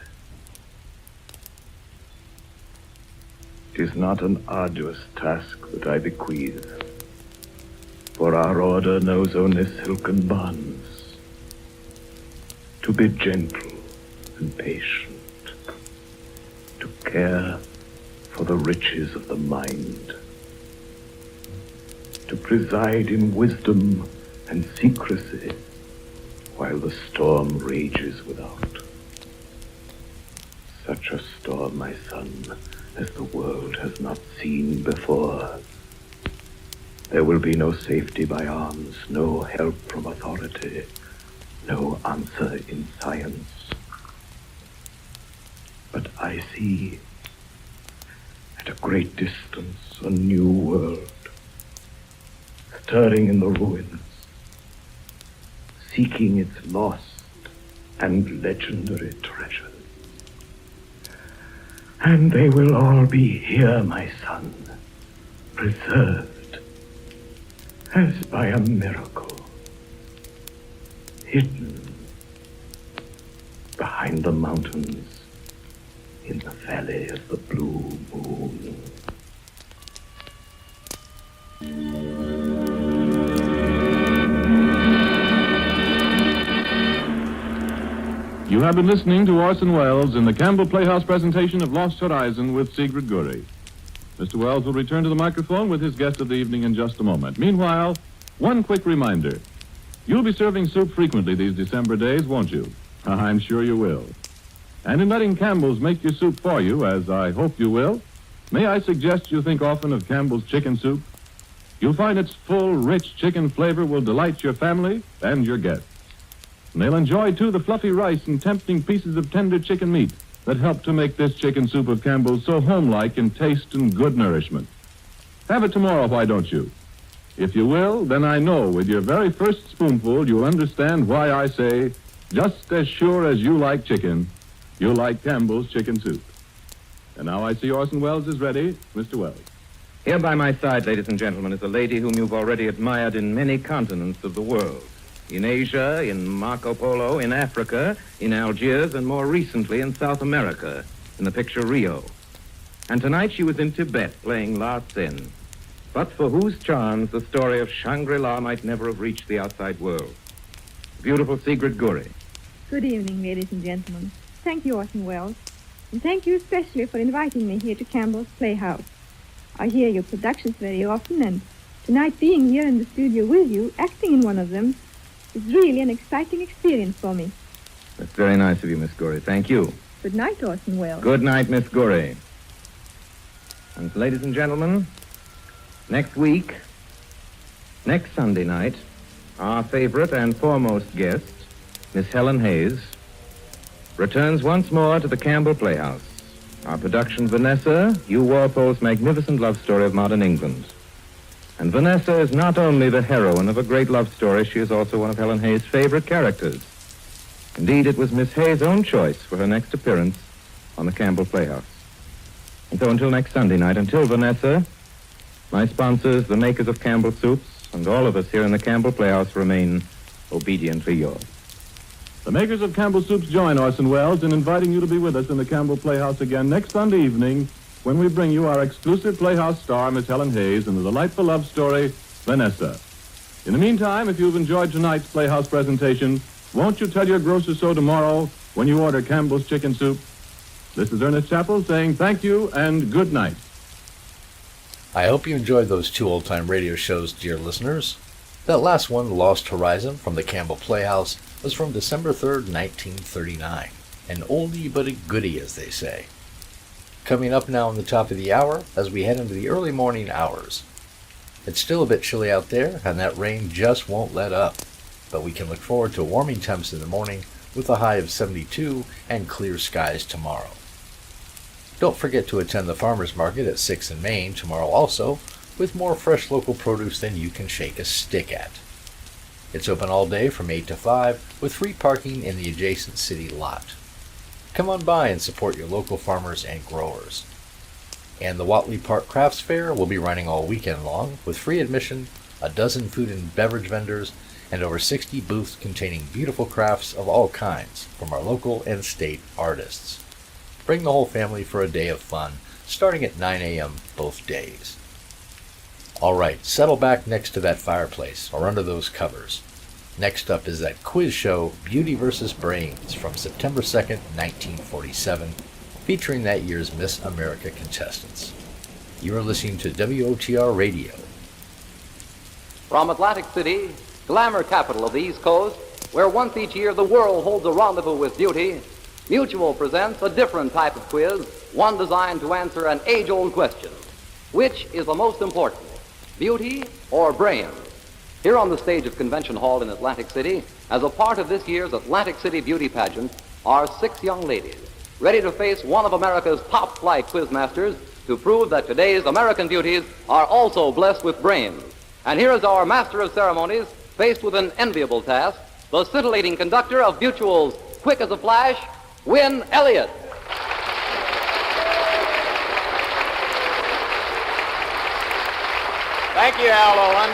it is not an arduous task that I bequeath, for our order knows only silken bonds. To be gentle and patient, to care for the riches of the mind, to preside in wisdom and secrecy while the storm rages without. Such a storm, my son, as the world has not seen before. There will be no safety by arms, no help from authority, no answer in science. But I see, at a great distance, a new world, stirring in the ruins, seeking its lost and legendary treasures. And they will all be here, my son, preserved, as by a miracle, hidden behind the mountains in the valley of the blue moon. You have been listening to Orson Welles in the Campbell Playhouse presentation of Lost Horizon with Sigrid Guri. Mr. Welles will return to the microphone with his guest of the evening in just a moment. Meanwhile, one quick reminder. You'll be serving soup frequently these December days, won't you? I'm sure you will. And in letting Campbell's make your soup for you, as I hope you will, may I suggest you think often of Campbell's chicken soup? You'll find its full, rich chicken flavor will delight your family and your guests. And they'll enjoy, too, the fluffy rice and tempting pieces of tender chicken meat that help to make this chicken soup of Campbell's so homelike in taste and good nourishment. Have it tomorrow, why don't you? If you will, then I know with your very first spoonful you'll understand why I say, just as sure as you like chicken, you'll like Campbell's chicken soup. And now I see Orson Welles is ready. Mr. Welles. Here by my side, ladies and gentlemen, is a lady whom you've already admired in many continents of the world. In Asia, in Marco Polo, in Africa, in Algiers, and more recently in South America, in the picture Rio. And tonight she was in Tibet playing La Seine, but for whose charms the story of Shangri-La might never have reached the outside world. Beautiful Sigrid Guri. Good evening, ladies and gentlemen. Thank you, Orson Welles. And thank you especially for inviting me here to Campbell's Playhouse. I hear your productions very often, and tonight being here in the studio with you, acting in one of them, is really an exciting experience for me. That's very nice of you, Miss Guri. Thank you. Good night, Orson Welles. Good night, Miss Guri. And ladies and gentlemen, next week, next Sunday night, our favorite and foremost guest, Miss Helen Hayes, returns once more to the Campbell Playhouse. Our production, Vanessa, Hugh Walpole's magnificent love story of modern England. And Vanessa is not only the heroine of a great love story, she is also one of Helen Hayes' favorite characters. Indeed, it was Miss Hayes' own choice for her next appearance on the Campbell Playhouse. And so until next Sunday night, until Vanessa, my sponsors, the makers of Campbell Soups, and all of us here in the Campbell Playhouse remain obediently yours. The makers of Campbell Soups join Orson Welles in inviting you to be with us in the Campbell Playhouse again next Sunday evening when we bring you our exclusive Playhouse star, Miss Helen Hayes, and the delightful love story, Vanessa. In the meantime, if you've enjoyed tonight's Playhouse presentation, won't you tell your grocer so tomorrow when you order Campbell's chicken soup? This is Ernest Chappell saying thank you and good night. I hope you enjoyed those two old-time radio shows, dear listeners. That last one, Lost Horizon, from the Campbell Playhouse, was from December 3rd, 1939. An oldie but a goodie, as they say. Coming up now on the top of the hour, as we head into the early morning hours. It's still a bit chilly out there, and that rain just won't let up. But we can look forward to warming temps in the morning, with a high of 72 and clear skies tomorrow. Don't forget to attend the farmers market at 6 in Main tomorrow also, with more fresh local produce than you can shake a stick at. It's open all day from 8 to 5, with free parking in the adjacent city lot. Come on by and support your local farmers and growers. And the Watley Park Crafts Fair will be running all weekend long, with free admission, a dozen food and beverage vendors, and over 60 booths containing beautiful crafts of all kinds from our local and state artists. Bring the whole family for a day of fun, starting at 9 a.m. both days. All right, settle back next to that fireplace or under those covers. Next up is that quiz show, Beauty vs. Brains, from September 2nd, 1947, featuring that year's Miss America contestants. You are listening to WOTR Radio. From Atlantic City, glamour capital of the East Coast, where once each year the world holds a rendezvous with beauty, Mutual presents a different type of quiz, one designed to answer an age-old question. Which is the most important, beauty or brains? Here on the stage of Convention Hall in Atlantic City, as a part of this year's Atlantic City Beauty Pageant, are 6 young ladies, ready to face one of America's top-flight quizmasters to prove that today's American beauties are also blessed with brains. And here is our master of ceremonies, faced with an enviable task, the scintillating conductor of Mutual's Quick as a Flash, Win Elliott. Thank you, Al Owen.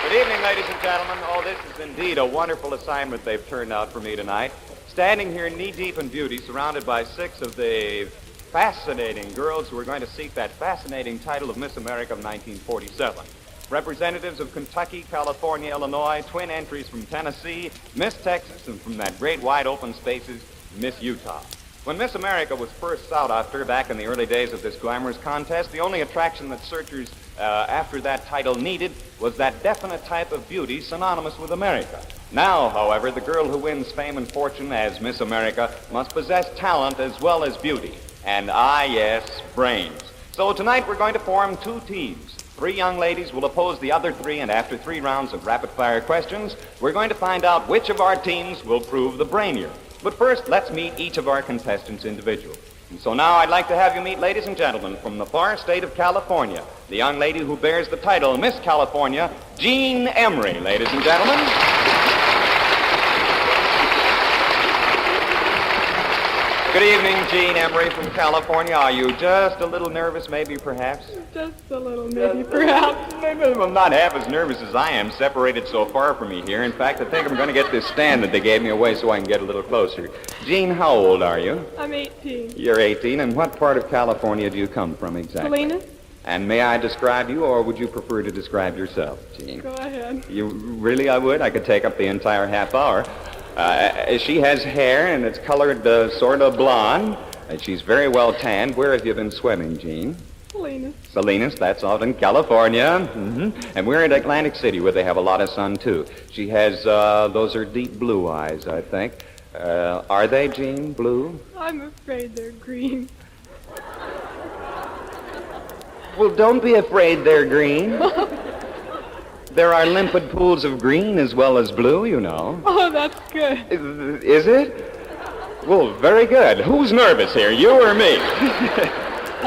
Good evening, ladies and gentlemen. Oh, this is indeed a wonderful assignment they've turned out for me tonight. Standing here knee-deep in beauty, surrounded by 6 of the fascinating girls who are going to seek that fascinating title of Miss America of 1947. Representatives of Kentucky, California, Illinois, twin entries from Tennessee, Miss Texas, and from that great wide open spaces, Miss Utah. When Miss America was first sought after back in the early days of this glamorous contest, the only attraction that searchers after that title needed was that definite type of beauty synonymous with America. Now, however, the girl who wins fame and fortune as Miss America must possess talent as well as beauty. And yes, brains. So tonight we're going to form 2 teams. 3 young ladies will oppose the other 3, and after 3 rounds of rapid-fire questions, we're going to find out which of our teams will prove the brainier. But first, let's meet each of our contestants individually. And so now I'd like to have you meet, ladies and gentlemen, from the far state of California, the young lady who bears the title Miss California, Jean Emery, ladies and gentlemen. Good evening, Jean Emery from California. Are you just a little nervous, maybe, perhaps? Just a little, maybe, perhaps. I'm not half as nervous as I am, separated so far from me here. In fact, I think I'm going to get this stand that they gave me away so I can get a little closer. Jean, how old are you? I'm 18. You're 18, and what part of California do you come from exactly? Salinas? And may I describe you, or would you prefer to describe yourself, Jean? Go ahead. You really, I would? I could take up the entire half hour. She has hair, and it's colored sort of blonde. She's very well tanned. Where have you been swimming, Jean? Salinas. Salinas, that's out in California. Mm-hmm. And we're in Atlantic City, where they have a lot of sun, too. She has, those are deep blue eyes, I think. Are they, Jean, blue? I'm afraid they're green. Well, don't be afraid they're green. There are limpid pools of green as well as blue, you know. Oh, that's good. Is it? Well, very good. Who's nervous here, you or me?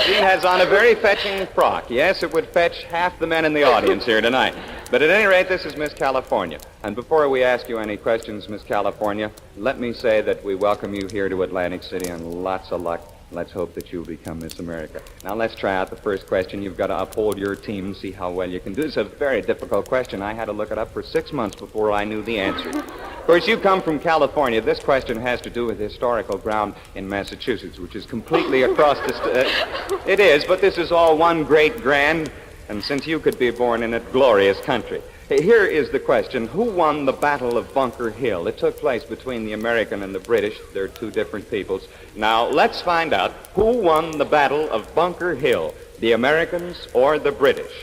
Jean has on a very fetching frock. Yes, it would fetch half the men in the audience here tonight. But at any rate, this is Miss California. And before we ask you any questions, Miss California, let me say that we welcome you here to Atlantic City and lots of luck. Let's hope that you'll become Miss America. Now, let's try out the first question. You've got to uphold your team and see how well you can do. It's a very difficult question. I had to look it up for 6 months before I knew the answer. Of course, you come from California. This question has to do with historical ground in Massachusetts, which is completely across the It is, but this is all one great, grand, and since you could be born in it, glorious country. Here is the question. Who won the Battle of Bunker Hill? It took place between the American and the British. They're 2 different peoples. Now, let's find out who won the Battle of Bunker Hill, the Americans or the British?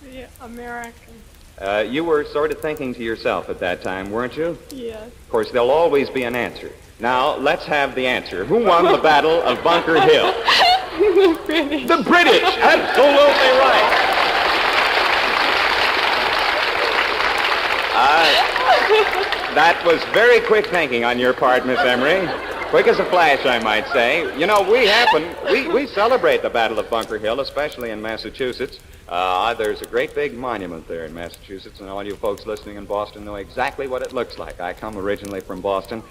The American. You were sort of thinking to yourself at that time, weren't you? Yes. Of course, there'll always be an answer. Now, let's have the answer. Who won the Battle of Bunker Hill? The British. The British! Absolutely right. That was very quick thinking on your part, Miss Emery. Quick as a flash, I might say. You know, we celebrate the Battle of Bunker Hill, especially in Massachusetts. There's a great big monument there in Massachusetts, and all you folks listening in Boston know exactly what it looks like. I come originally from Boston.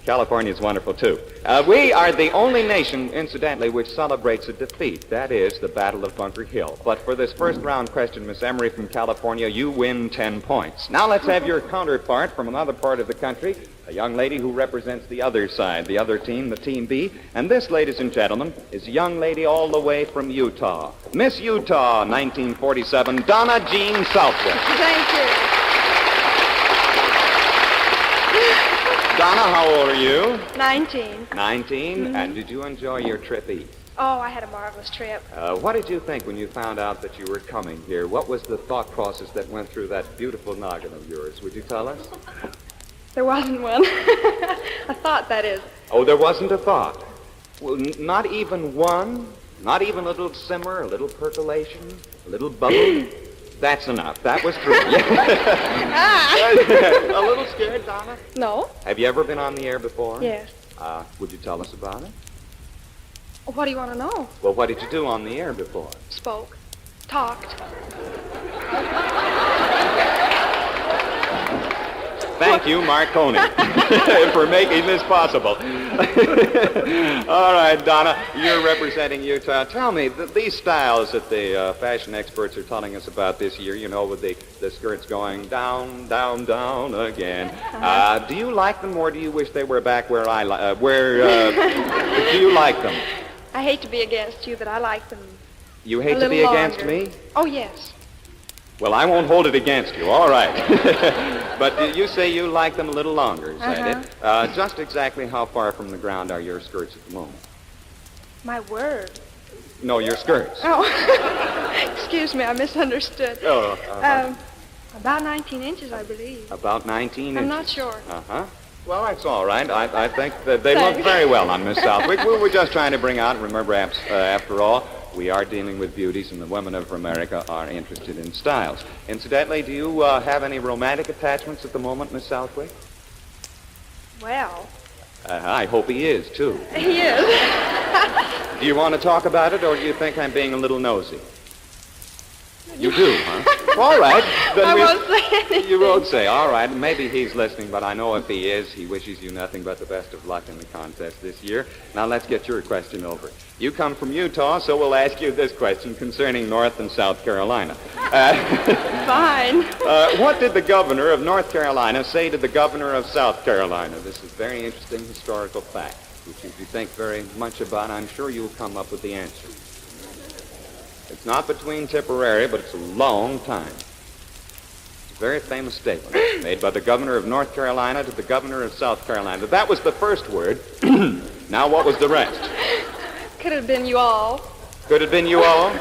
California is wonderful, too. We are the only nation, incidentally, which celebrates a defeat. That is the Battle of Bunker Hill. But for this first round question, Miss Emery from California, you win 10 points. Now let's have your counterpart from another part of the country, a young lady who represents the other side, the other team, the Team B. And this, ladies and gentlemen, is a young lady all the way from Utah. Miss Utah, 1947, Donna Jean Southwick. Thank you. Donna, how old are you? 19. 19? Mm-hmm. And did you enjoy your trip east? Oh, I had a marvelous trip. What did you think when you found out that you were coming here? What was the thought process that went through that beautiful noggin of yours? Would you tell us? There wasn't one. A thought, that is. Oh, there wasn't a thought. Well, not even one? Not even a little simmer, a little percolation, a little bubble? That's enough. That was true. A little scared, Donna? No. Have you ever been on the air before? Yes. Would you tell us about it? What do you want to know? Well, what did you do on the air before? Spoke. Talked. Thank you, Marconi, for making this possible. All right, Donna, you're representing Utah. Tell me, these styles that the fashion experts are telling us about this year, you know, with the skirts going down, down, down again. Do you like them, or do you wish they were back where do you like them? I hate to be against you, but I like them. You hate to be against me? Oh, yes. Well, I won't hold it against you, all right. But you say you like them a little longer, is that it? Just exactly how far from the ground are your skirts at the moment? My word. No, your skirts. Oh, excuse me, I misunderstood. Oh, about 19 inches, I believe. About 19 inches? I'm not sure. Uh-huh. Well, that's all right. I think that they look very well on Miss Southwick. We were just trying to bring out, remember, after all, we are dealing with beauties, and the women of America are interested in styles. Incidentally, do you have any romantic attachments at the moment, Miss Southwick? Well. I hope he is, too. He is. Do you want to talk about it, or do you think I'm being a little nosy? You do, huh? All right. Then I won't say anything. You won't say. All right. Maybe he's listening, but I know if he is, he wishes you nothing but the best of luck in the contest this year. Now, let's get your question over. You come from Utah, so we'll ask you this question concerning North and South Carolina. Fine. What did the governor of North Carolina say to the governor of South Carolina? This is very interesting historical fact, which if you think very much about, I'm sure you'll come up with the answer. It's not between Tipperary, but it's a long time. It's a very famous statement made by the governor of North Carolina to the governor of South Carolina. That was the first word. Now, what was the rest? Could have been you all. Could have been you all?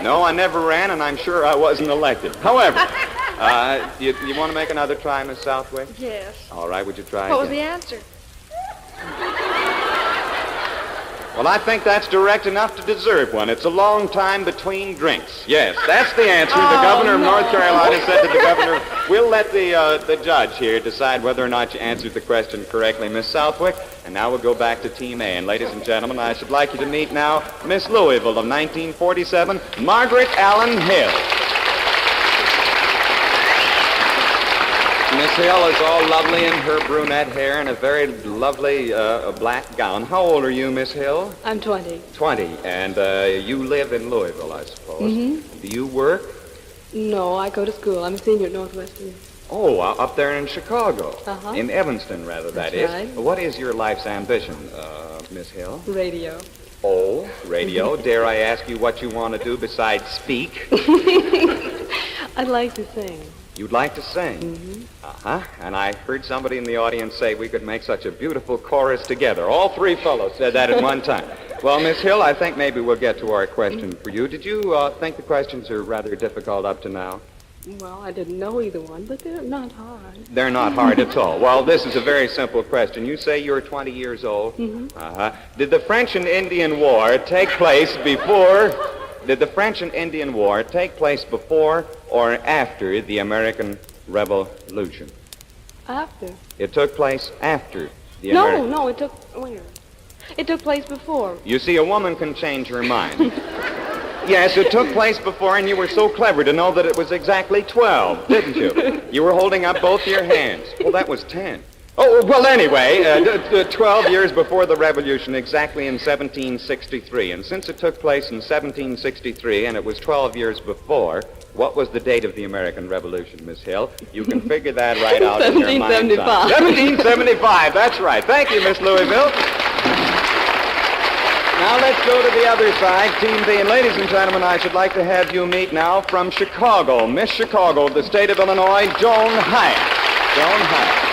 No, I never ran, and I'm sure I wasn't elected. However, you want to make another try, Miss Southwick? Yes. All right, would you try What again? was the answer? Well, I think that's direct enough to deserve one. It's a long time between drinks. Yes, that's the answer. The governor of North Carolina said to the governor, we'll let the judge here decide whether or not you answered the question correctly, Miss Southwick. And now we'll go back to Team A. And ladies and gentlemen, I should like you to meet now Miss Louisville of 1947, Margaret Allen Hill. Miss Hill is all lovely in her brunette hair and a very lovely black gown. How old are you, Miss Hill? I'm 20. 20. And you live in Louisville, I suppose. Mm-hmm. Do you work? No, I go to school. I'm a senior at Northwestern. Oh, up there in Chicago. Uh-huh. In Evanston, rather, That's that is. right. What is your life's ambition, Miss Hill? Radio. Oh, radio. Dare I ask you what you want to do besides speak? I'd like to sing. You'd like to sing? Mm-hmm. Uh-huh. And I heard somebody in the audience say we could make such a beautiful chorus together. All three fellows said that at one time. Well, Miss Hill, I think maybe we'll get to our question for you. Did you think the questions are rather difficult up to now? Well, I didn't know either one, but they're not hard. They're not hard at all. Well, this is a very simple question. You say you're 20 years old? Mm-hmm. Uh-huh. Did the French and Indian War take place before... Did the French and Indian War take place before or after the American Revolution? After. It took place after the No, American... no, it took... Wait. It took place before. You see, a woman can change her mind. Yes, it took place before, and you were so clever to know that it was exactly 12, didn't you? You were holding up both your hands. Well, that was 10. Oh, well, anyway, 12 years before the Revolution, exactly in 1763. And since it took place in 1763, and it was 12 years before, what was the date of the American Revolution, Miss Hill? You can figure that right out in your mind's eye. 1775, that's right. Thank you, Miss Louisville. Now let's go to the other side, Team B. And ladies and gentlemen, I should like to have you meet now from Chicago, Miss Chicago of the state of Illinois, Joan Hyatt. Joan Hyatt.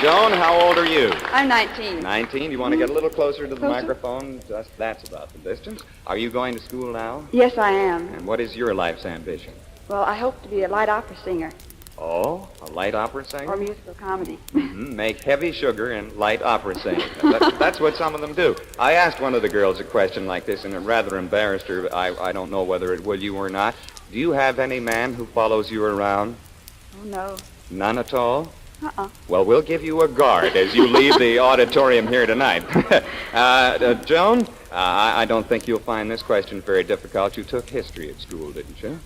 Joan, how old are you? I'm 19. 19. You want to get a little closer to the Closer? microphone? That's about the distance. Are you going to school now? Yes, I am. And what is your life's ambition? Well, I hope to be a light opera singer Oh, a light opera singer? or musical comedy. Mm-hmm. Make heavy sugar and light opera singing. That's what some of them do. I asked one of the girls a question like this, and it rather embarrassed her. I don't know whether it would you or not. Do you have any man who follows you around? Oh, no. None at all? Well, we'll give you a guard as you leave the auditorium here tonight. Joan, I don't think you'll find this question very difficult. You took history at school, didn't you?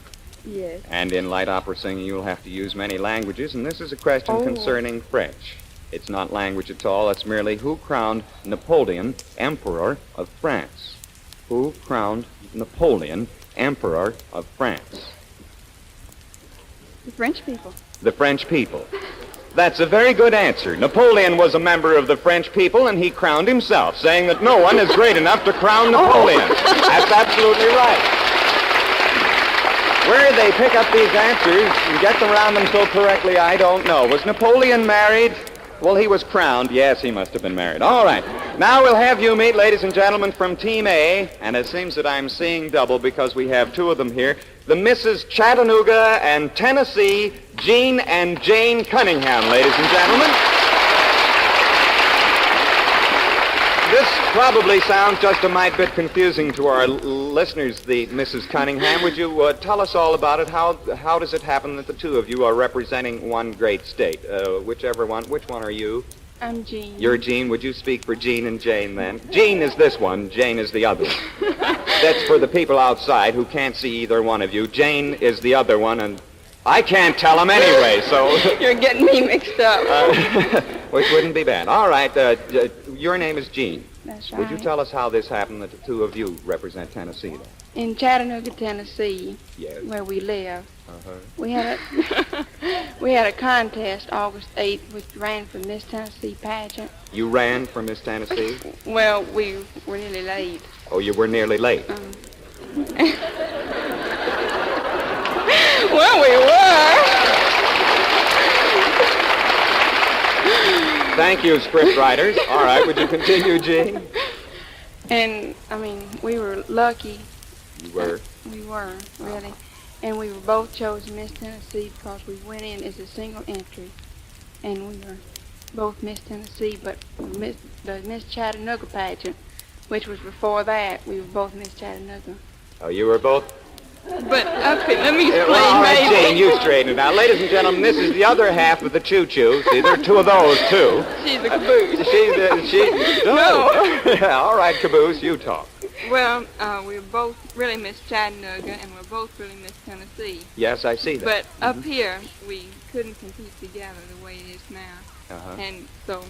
Yes. And in light opera singing, you'll have to use many languages, and this is a question concerning French. It's not language at all. It's merely who crowned Napoleon Emperor of France? Who crowned Napoleon Emperor of France? The French people. The French people. That's a very good answer. Napoleon was a member of the French people, and he crowned himself, saying that no one is great enough to crown Napoleon. That's absolutely right. Where they pick up these answers and get around them so correctly, I don't know. Was Napoleon married? Well, he was crowned. Yes, he must have been married. All right. Now we'll have you meet, ladies and gentlemen, from Team A, and it seems that I'm seeing double because we have two of them here. The Mrs. Chattanooga and Tennessee, Jean and Jane Cunningham, ladies and gentlemen. This probably sounds just a mite bit confusing to our listeners, the Mrs. Cunningham. Would you tell us all about it? How does it happen that the two of you are representing one great state? Whichever one. Which one are you? I'm Jean. You're Jean. Would you speak for Jean and Jane then? Jean is this one. Jane is the other one. That's for the people outside who can't see either one of you. Jane is the other one, and I can't tell them anyway, so... You're getting me mixed up. Which wouldn't be bad. All right, your name is Jean. That's right. Would you tell us how this happened that the two of you represent Tennessee, then? In Chattanooga, Tennessee, yes, where we live, uh-huh, we had a contest August 8th, which ran for Miss Tennessee pageant. You ran for Miss Tennessee? Well, we were nearly late. Oh, you were nearly late. Well, we were. Thank you, script writers. All right, would you continue, Jean? And, I mean, we were lucky. You were? We were, really. And we were both chosen Miss Tennessee because we went in as a single entry. And we were both Miss Tennessee, but the Miss Chattanooga pageant, which was before that, we were both Miss Chattanooga. Oh, you were both? But, okay, let me explain, all right, baby. Jane, you straighten it out. Ladies and gentlemen, this is the other half of the choo-choo. See, there are two of those, too. She's the caboose. No. All right, caboose, you talk. Well, we were both really Miss Chattanooga, and we're both really Miss Tennessee. Yes, I see that. But up here, we couldn't compete together the way it is now. Uh-huh. And so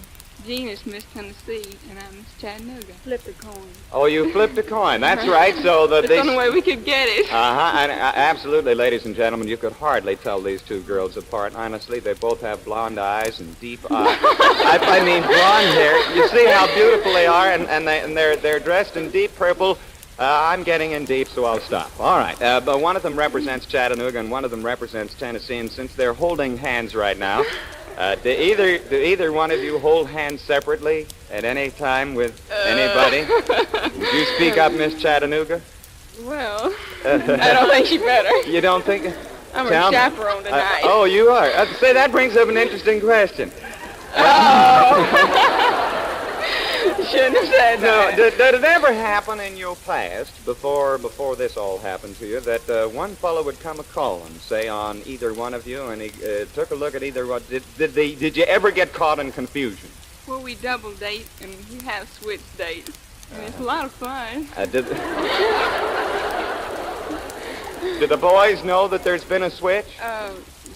Jean is Miss Tennessee, and I'm Miss Chattanooga. Flip the coin. Oh, you flipped a coin. That's right. So that It's the only way we could get it. Uh-huh. And, absolutely, ladies and gentlemen, you could hardly tell these two girls apart. Honestly, they both have blonde eyes and deep eyes. I mean, blonde hair. You see how beautiful they are, and they're dressed in deep purple. I'm getting in deep, so I'll stop. All right. But one of them represents Chattanooga, and one of them represents Tennessee. And since they're holding hands right now, do either one of you hold hands separately at any time with anybody? Would you speak up, Miss Chattanooga? Well, I don't think she better. You don't think? I'm a chaperone tonight. Oh, you are? Say, that brings up an interesting question. Shouldn't have said that. No, did it ever happen in your past, before this all happened to you, that one fellow would come a-calling, say, on either one of you, and he took a look at either one? Did you ever get caught in confusion? Well, we double date, and we have switch dates, and it's a lot of fun. Do the boys know that there's been a switch?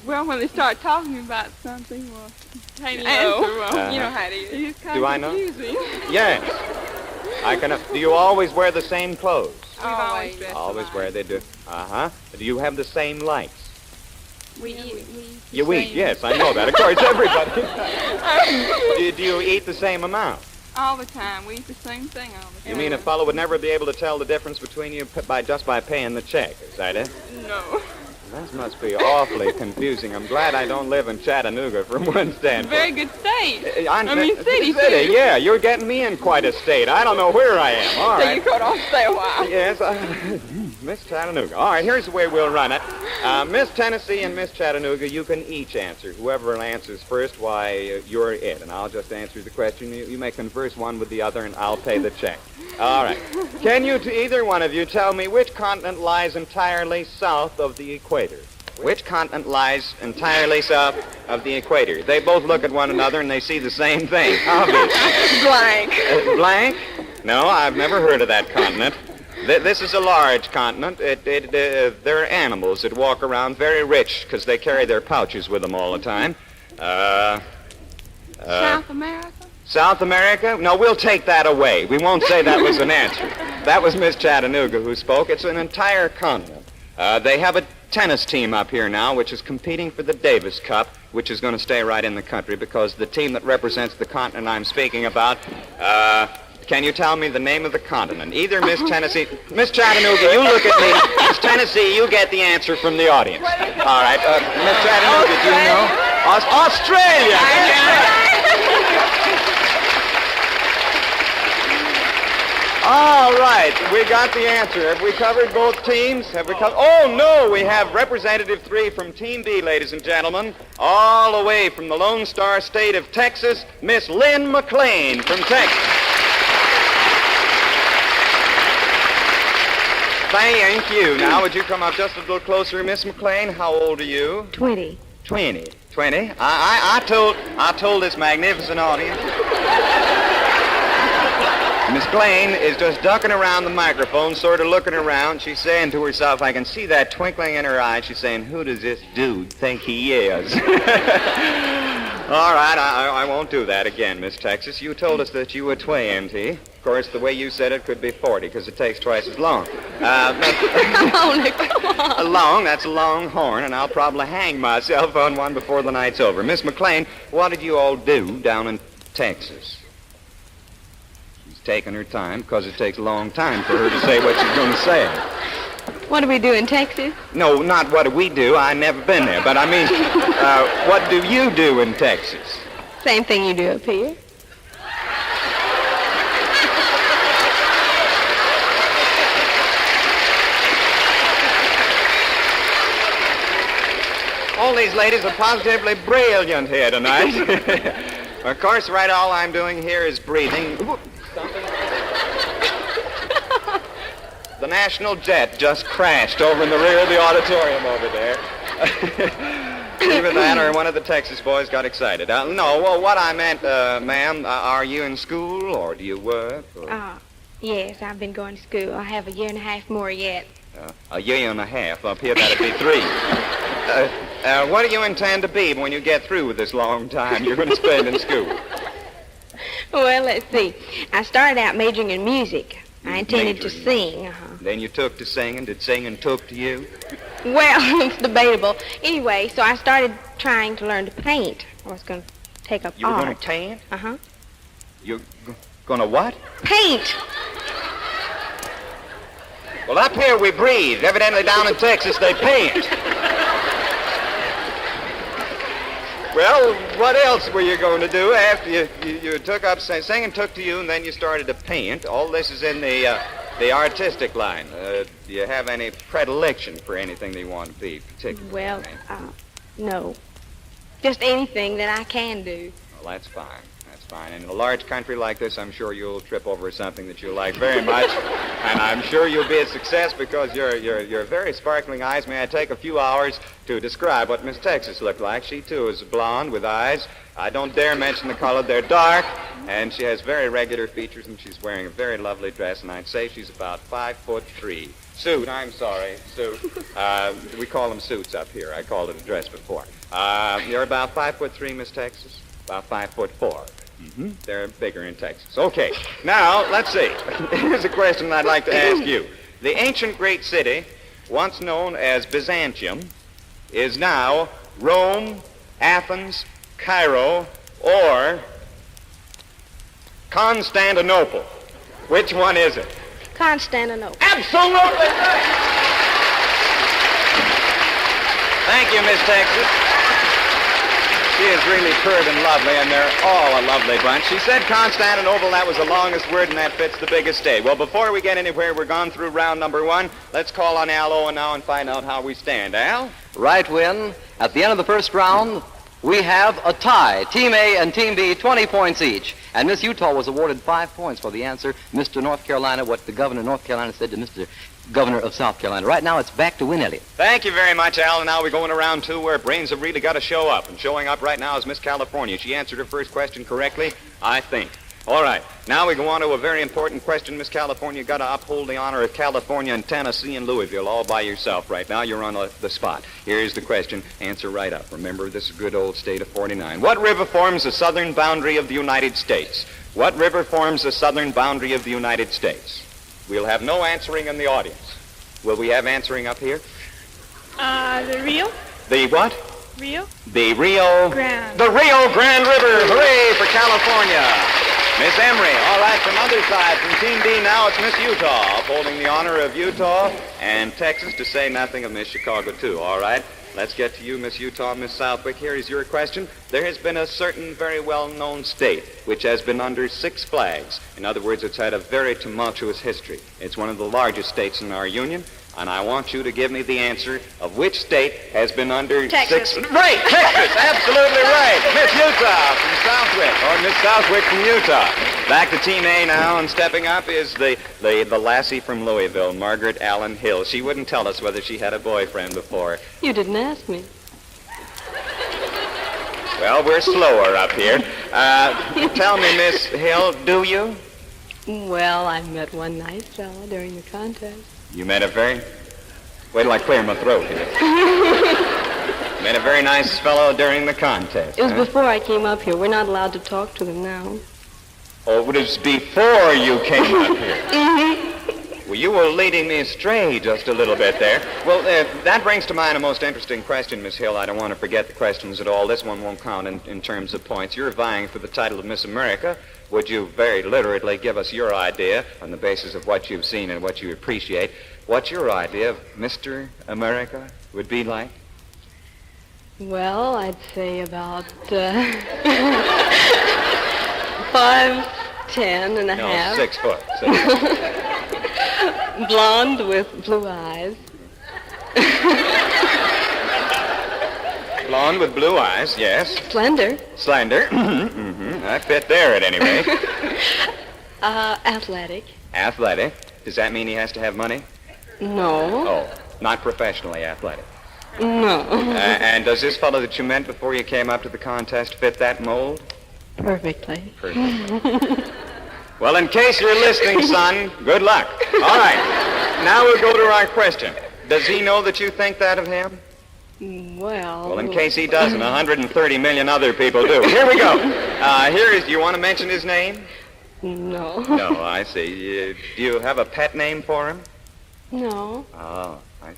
Well, when they start talking about something, well, they answer, well, you know how it is. It's kind Do of I know? confusing. Yes. I can. Do you always wear the same clothes? We've always dressed Always alike. wear they do. Uh-huh. Do you have the same likes? We eat. You eat, yes, I know that. Of course, everybody. Do you eat the same amount? All the time. We eat the same thing all the time. You mean a fellow would never be able to tell the difference between you just by paying the check, is that it? No. That must be awfully confusing. I'm glad I don't live in Chattanooga from one standpoint. Very good state. City, too. yeah. You're getting me in quite a state. I don't know where I am. All So right. you could all stay a while. Yes, Miss Chattanooga. All right, here's the way we'll run it. Miss Tennessee and Miss Chattanooga, you can each answer. Whoever answers first, why, you're it. And I'll just answer the question. You may converse one with the other, and I'll pay the check. All right. Can you, to either one of you, tell me which continent lies entirely south of the equator? which continent lies entirely south of the equator? They both look at one another and they see the same thing. Obvious. Blank. Blank? No, I've never heard of that continent. This is a large continent. There are animals that walk around very rich because they carry their pouches with them all the time. South America? South America? No, we'll take that away. We won't say that was an answer. That was Miss Chattanooga who spoke. It's an entire continent. They have a tennis team up here now, which is competing for the Davis Cup, which is going to stay right in the country because the team that represents the continent I'm speaking about, can you tell me the name of the continent? Either Miss Tennessee... Miss Chattanooga, you look at me. Miss Tennessee, you get the answer from the audience. All right. Miss Chattanooga, do you know? Australia! All right, we got the answer. Have we covered both teams? Have we covered? Oh, no, we have Representative 3 from Team B, ladies and gentlemen, all the way from the Lone Star State of Texas, Miss Lynn McLean from Texas. Thank you. Now, would you come up just a little closer, Miss McLean? How old are you? 20. 20. 20? I told this magnificent audience. Miss McLean is just ducking around the microphone, sort of looking around. She's saying to herself, I can see that twinkling in her eye. She's saying, who does this dude think he is? All right, I won't do that again, Miss Texas. You told us that you were 20. Of course, the way you said it could be 40, because it takes twice as long. Long, that's a long horn, and I'll probably hang myself on one before the night's over. Miss McLean, what did you all do down in Texas? She's taking her time, because it takes a long time for her to say what she's going to say. What do we do in Texas? No, not what do we do. I've never been there. But I mean, what do you do in Texas? Same thing you do up here. All these ladies are positively brilliant here tonight. Of course, right, all I'm doing here is breathing. The national jet just crashed over in the rear of the auditorium over there. Either that or one of the Texas boys got excited. No, well, what I meant, ma'am, are you in school or do you work? Or... Yes, I've been going to school. I have a year and a half more yet. A year and a half. Up here, that'd be 3. What do you intend to be when you get through with this long time you're going to spend in school? Well, let's see. I started out majoring in music. I intended to sing. Then you took to singing. Did singing took to you? Well, it's debatable. Anyway, so I started trying to learn to paint. I was going to take up art. You were going to paint? Uh-huh. You're going to what? Paint. Well, up here we breathe. Evidently down in Texas they paint. Well, what else were you going to do after you took up singing took to you and then you started to paint? All this is in the artistic line. Do you have any predilection for anything that you want to be particularly? Well, no. Just anything that I can do. Well, that's fine. That's fine. In a large country like this, I'm sure you'll trip over something that you like very much. And I'm sure you'll be a success because your very sparkling eyes. May I take a few hours to describe what Miss Texas looked like? She, too, is blonde with eyes. I don't dare mention the color. They're dark. And she has very regular features, and she's wearing a very lovely dress. And I'd say she's about 5'3". Suit. I'm sorry. Suit. We call them suits up here. I called it a dress before. You're about 5'3", Miss Texas? About 5'4". Mm-hmm. They're bigger in Texas. Okay. Now, let's see. Here's a question I'd like to ask you. The ancient great city, once known as Byzantium, is now Rome, Athens, Cairo, or Constantinople. Which one is it? Constantinople. Absolutely! Thank you, Miss Texas. She is really pert and lovely, and they're all a lovely bunch. She said Constantinople, that was the longest word, and that fits the biggest state. Well, before we get anywhere, we're gone through round number 1. Let's call on Al Owen now and find out how we stand. Al? Right, Win. At the end of the first round, we have a tie. Team A and Team B, 20 points each. And Miss Utah was awarded 5 points for the answer. Mr. North Carolina, what the governor of North Carolina said to Mr. governor of South Carolina. Right now, it's back to Win Elliott. Thank you very much, Al. And now we go into round two where brains have really got to show up. And showing up right now is Miss California. She answered her first question correctly, I think. All right. Now we go on to a very important question, Miss California. You've got to uphold the honor of California and Tennessee and Louisville all by yourself right now. You're on the spot. Here's the question. Answer right up. Remember, this is good old state of 49. What river forms the southern boundary of the United States? What river forms the southern boundary of the United States? We'll have no answering in the audience. Will we have answering up here? The Rio? The what? Rio? The Rio Grande. The Rio Grande River. Hooray for California. Miss Emery. All right, from other side, from Team B now, it's Miss Utah, upholding the honor of Utah and Texas, to say nothing of Miss Chicago, too. All right, let's get to you, Miss Utah, Miss Southwick. Here is your question. There has been a certain very well-known state which has been under 6 flags. In other words, it's had a very tumultuous history. It's one of the largest states in our union. And I want you to give me the answer of which state has been under Texas. 6... Right, Texas, absolutely right. Miss Utah from Southwick, or Miss Southwick from Utah. Back to Team A now, and stepping up is the lassie from Louisville, Margaret Allen Hill. She wouldn't tell us whether she had a boyfriend before. You didn't ask me. Well, we're slower up here. Tell me, Miss Hill, do you? Well, I met one nice fella during the contest. You met a very... Wait till I clear my throat here. Met a very nice fellow during the contest. It was before I came up here. We're not allowed to talk to them now. Oh, it was before you came up here. Well, you were leading me astray just a little bit there. Well, that brings to mind a most interesting question, Miss Hill. I don't want to forget the questions at all. This one won't count in terms of points. You're vying for the title of Miss America. Would you very literally give us your idea on the basis of what you've seen and what you appreciate, what your idea of Mr. America would be like? Well, I'd say about 5'10" and a half. 6 foot. Blonde with blue eyes. Blonde with blue eyes, yes. Slender. Slender. I fit there at any rate. Athletic. Athletic. Does that mean he has to have money? No. Oh, not professionally athletic. No. And does this fellow that you met before you came up to the contest fit that mold? Perfectly. Perfect. Well, in case you're listening, son, good luck. All right. Now we'll go to our question. Does he know that you think that of him? Well, in case he doesn't, 130 million other people do. Here we go. Do you want to mention his name? No. No, I see. Do you have a pet name for him? No. Oh, I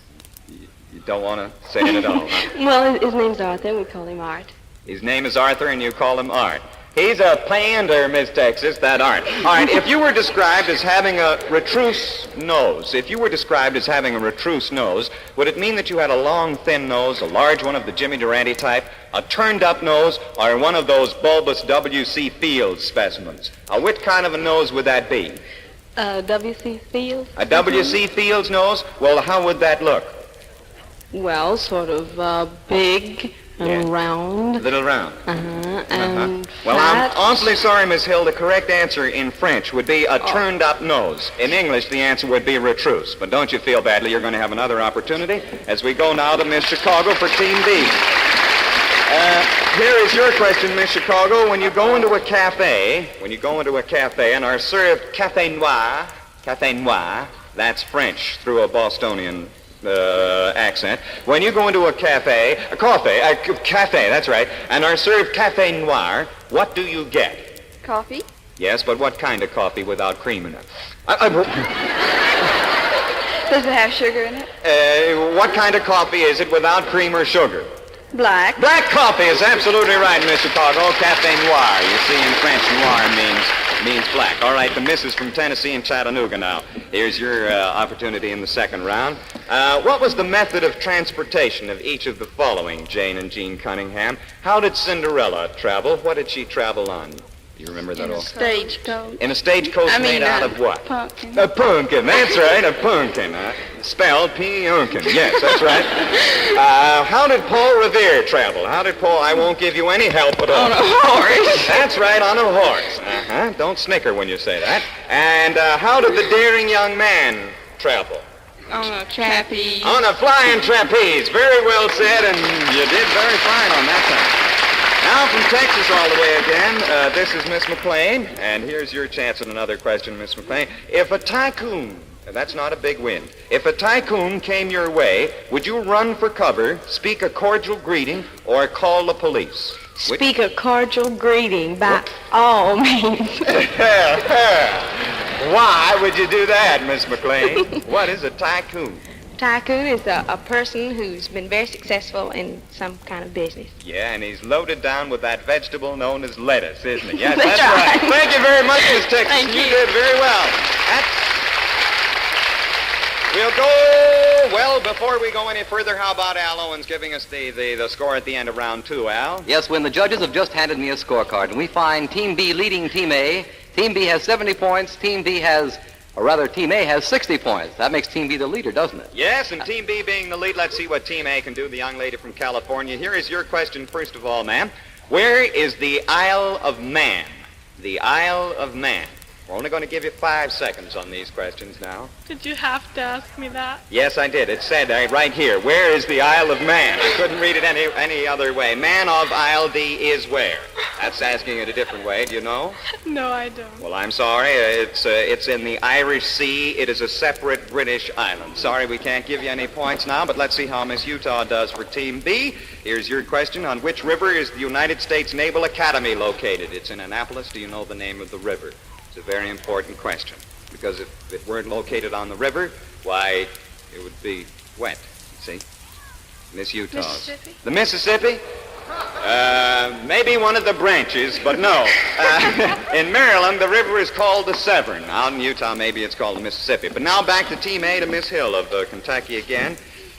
see. You don't want to say it at all, huh? Well, his name's Arthur. We call him Art. His name is Arthur, and you call him Art. He's a pander, Miss Texas, that Art. All right, if you were described as having a retrousse nose, would it mean that you had a long, thin nose, a large one of the Jimmy Durante type, a turned-up nose, or one of those bulbous W.C. Fields specimens? Which kind of a nose would that be? W.C. Fields? A W.C. Fields nose? Well, how would that look? Well, sort of big and round. Little round. And Well, I'm fat. awfully sorry, Miss Hill. The correct answer in French would be a turned-up nose. In English, the answer would be retrousse. But don't you feel badly. You're going to have another opportunity as we go now to Miss Chicago for Team B. Here is your question, Miss Chicago. When you go into a cafe, and are served café noir, that's French through a Bostonian accent. When you go into a cafe, that's right, and are served café noir, what do you get? Coffee? Yes, but what kind of coffee without cream in it? Does it have sugar in it? What kind of coffee is it without cream or sugar? Black. Black coffee is absolutely right, Miss Chicago. Café noir. You see, in French, noir means black. All right, the missus from Tennessee and Chattanooga now. Here's your opportunity in the second round. What was the method of transportation of each of the following, Jane and Jean Cunningham? How did Cinderella travel? What did she travel on? Do you remember that In all? a stagecoach. In a stagecoach made out of what? Pumpkin. A pumpkin, that's right, a pumpkin. Spelled P-unkin. Yes, that's right. How did Paul Revere travel? I won't give you any help at all. On a horse. That's right, on a horse. Don't snicker when you say that. And how did the daring young man travel? On a trapeze. On a flying trapeze. Very well said, and you did very fine on that time. Now from Texas all the way again, this is Miss McLean, and here's your chance at another question, Miss McLean. If a tycoon, and that's not a big wind, if a tycoon came your way, would you run for cover, speak a cordial greeting, or call the police? Speak a cordial greeting by all means. Why would you do that, Miss McLean? What is a tycoon? Tycoon is a person who's been very successful in some kind of business. Yeah, and he's loaded down with that vegetable known as lettuce, isn't he? Yes, that's right. Thank you very much, Miss Texas. Thank you. You did very well. We'll go, well, before we go any further, how about Al Owens giving us the score at the end of round 2, Al? Yes, when the judges have just handed me a scorecard, and we find Team B leading Team A. Team B has 70 points. Team A has 60 points. That makes Team B the leader, doesn't it? Yes, and Team B being the lead, let's see what Team A can do, the young lady from California. Here is your question, first of all, ma'am. Where is the Isle of Man? The Isle of Man. We're only going to give you 5 seconds on these questions now. Did you have to ask me that? Yes, I did. It said right here, where is the Isle of Man? I couldn't read it any other way. Man of Isle D is where? That's asking it a different way. Do you know? No, I don't. Well, I'm sorry. It's in the Irish Sea. It is a separate British island. Sorry, we can't give you any points now, but let's see how Miss Utah does for Team B. Here's your question. On which river is the United States Naval Academy located? It's in Annapolis. Do you know the name of the river? It's a very important question, because if it weren't located on the river, why, it would be wet, you see? Miss Utah's. Mississippi? The Mississippi? Maybe one of the branches, but no. In Maryland, the river is called the Severn. Out in Utah, maybe it's called the Mississippi. But now back to Team A, to Miss Hill of Kentucky again.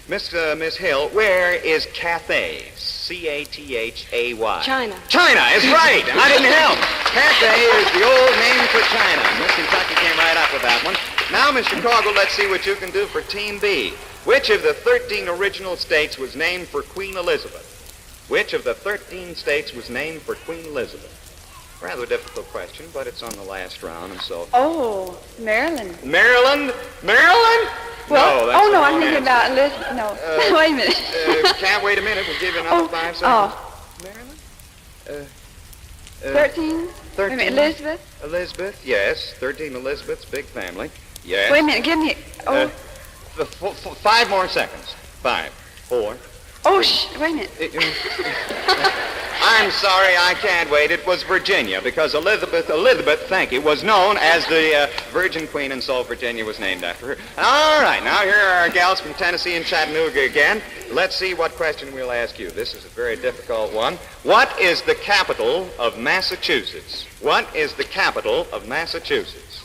Miss Hill, where is Cathay? C-A-T-H-A-Y. China. China is right. I didn't help. Cathay is the old name for China. Miss Kentucky came right up with that one. Now, Miss Chicago, let's see what you can do for Team B. Which of the 13 original states was named for Queen Elizabeth? Which of the 13 states was named for Queen Elizabeth? Rather difficult question, but it's on the last round, and so... Oh, Maryland. Maryland? Maryland? Well, no, that's I'm thinking about Elizabeth. No, wait a minute. Can't wait a minute. We'll give you another 5 seconds. Maryland? 13? 13? Wait a minute, Elizabeth? Elizabeth, yes. 13 Elizabeth's, big family. Yes. Wait a minute, give me... 5 more seconds. 5, 4... wait a minute. I'm sorry, I can't wait. It was Virginia, because Elizabeth, thank you, was known as the Virgin Queen, and so Virginia was named after her. All right, now here are our gals from Tennessee and Chattanooga again. Let's see what question we'll ask you. This is a very difficult one. What is the capital of Massachusetts? What is the capital of Massachusetts?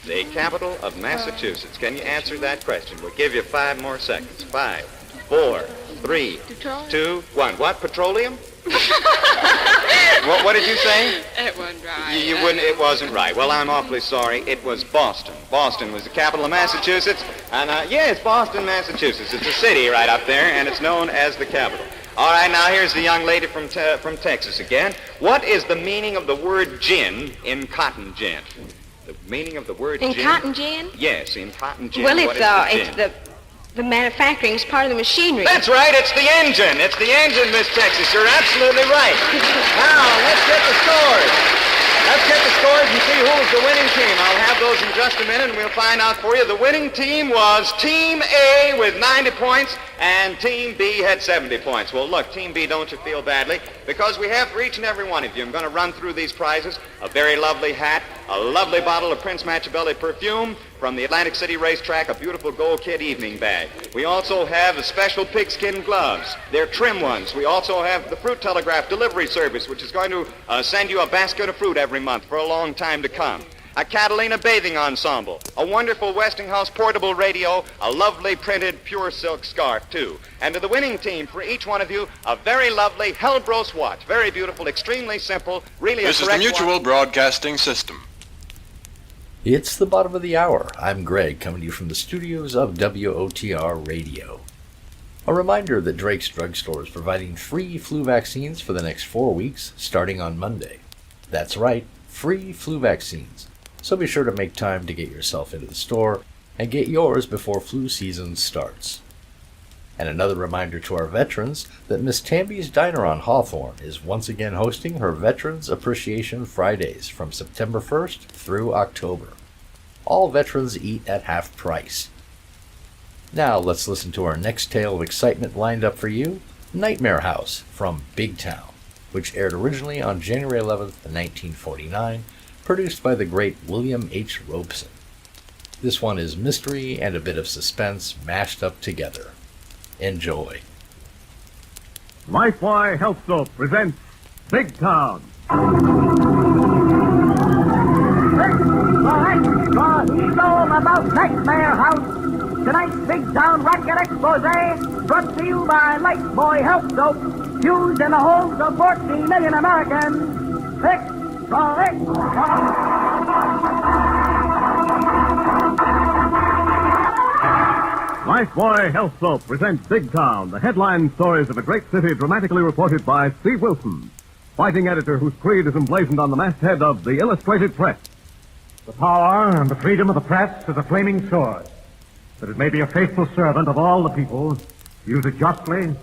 The capital of Massachusetts. Can you answer that question? We'll give you 5 more seconds. 5, 4, 3, 2, 1. What? Petroleum? What did you say? It wasn't right. You wouldn't. It wasn't right. Well, I'm awfully sorry. It was Boston. Boston was the capital of Massachusetts, and yes, Boston, Massachusetts. It's a city right up there, and it's known as the capital. All right, now here's the young lady from Texas again. What is the meaning of the word gin in cotton gin? The meaning of the word gin? In cotton gin? Yes, in cotton gin. Well, it's the manufacturing is part of the machinery. That's right, it's the engine. It's the engine, Miss Texas. You're absolutely right. Now, let's get the scores. Let's get the scores and see who's the winning team. I'll have those in just a minute, and we'll find out for you. The winning team was Team A with 90 points, and Team B had 70 points. Well, look, Team B, don't you feel badly, because we have for each and every one of you, I'm going to run through these prizes, a very lovely hat, a lovely bottle of Prince Machiavelli perfume, from the Atlantic City Racetrack, a beautiful Gold Kid evening bag. We also have the special pigskin gloves. They're trim ones. We also have the Fruit Telegraph delivery service, which is going to send you a basket of fruit every month for a long time to come. A Catalina bathing ensemble, a wonderful Westinghouse portable radio, a lovely printed pure silk scarf, too. And to the winning team, for each one of you, a very lovely Hellbros watch. Very beautiful, extremely simple, really a correct This is the Mutual Broadcasting System. It's the bottom of the hour. I'm Greg, coming to you from the studios of WOTR Radio. A reminder that Drake's Drugstore is providing free flu vaccines for the next 4 weeks, starting on Monday. That's right, free flu vaccines. So be sure to make time to get yourself into the store and get yours before flu season starts. And another reminder to our veterans that Miss Tamby's Diner on Hawthorne is once again hosting her Veterans Appreciation Fridays from September 1st through October. All veterans eat at half price. Now let's listen to our next tale of excitement lined up for you, Nightmare House from Big Town, which aired originally on January 11th, 1949, produced by the great William H. Robeson. This one is mystery and a bit of suspense mashed up together. Enjoy. Lifeway Health Soap presents Big Town. He's all about Nightmare House. Tonight's Big Town Racket Expose, brought to you by Lifeway Health Soap, used in the homes of 14 million Americans. Lifeway Health Soap presents Big Town, the headline stories of a great city dramatically reported by Steve Wilson, fighting editor whose creed is emblazoned on the masthead of the Illustrated Press. The power and the freedom of the press is a flaming sword, that it may be a faithful servant of all the people. Use it justly,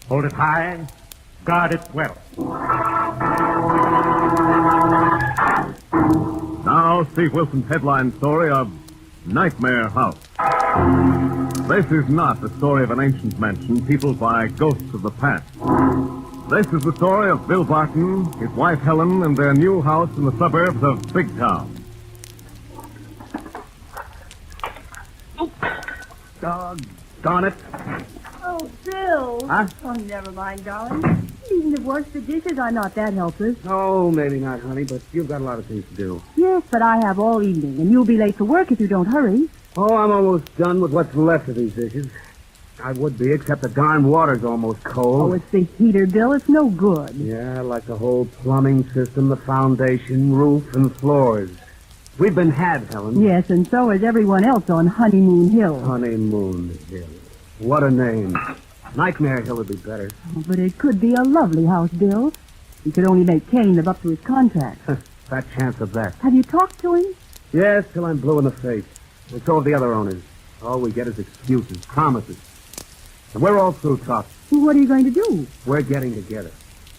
hold it high, guard it well. Now, Steve Wilson's headline story of Nightmare House. This is not the story of an ancient mansion peopled by ghosts of the past. This is the story of Bill Barton, his wife Helen, and their new house in the suburbs of Big Town. Doggone it. Oh, Bill. Huh? Oh, never mind, darling. You needn't have washed the dishes. I'm not that helpless. Oh, maybe not, honey, but you've got a lot of things to do. Yes, but I have all evening, and you'll be late for work if you don't hurry. Oh, I'm almost done with what's left of these dishes. I would be, except the darn water's almost cold. Oh, it's the heater, Bill. It's no good. Yeah, like the whole plumbing system, the foundation, roof, and floors. We've been had, Helen. Yes, and so is everyone else on Honeymoon Hill. Honeymoon Hill. What a name. Nightmare Hill would be better. Oh, but it could be a lovely house, Bill. You could only make Kane live up to his contract. Fat chance of that. Have you talked to him? Yes, till I'm blue in the face. And so have the other owners. All we get is excuses, promises. And we're all through talking. Well, what are you going to do? We're getting together.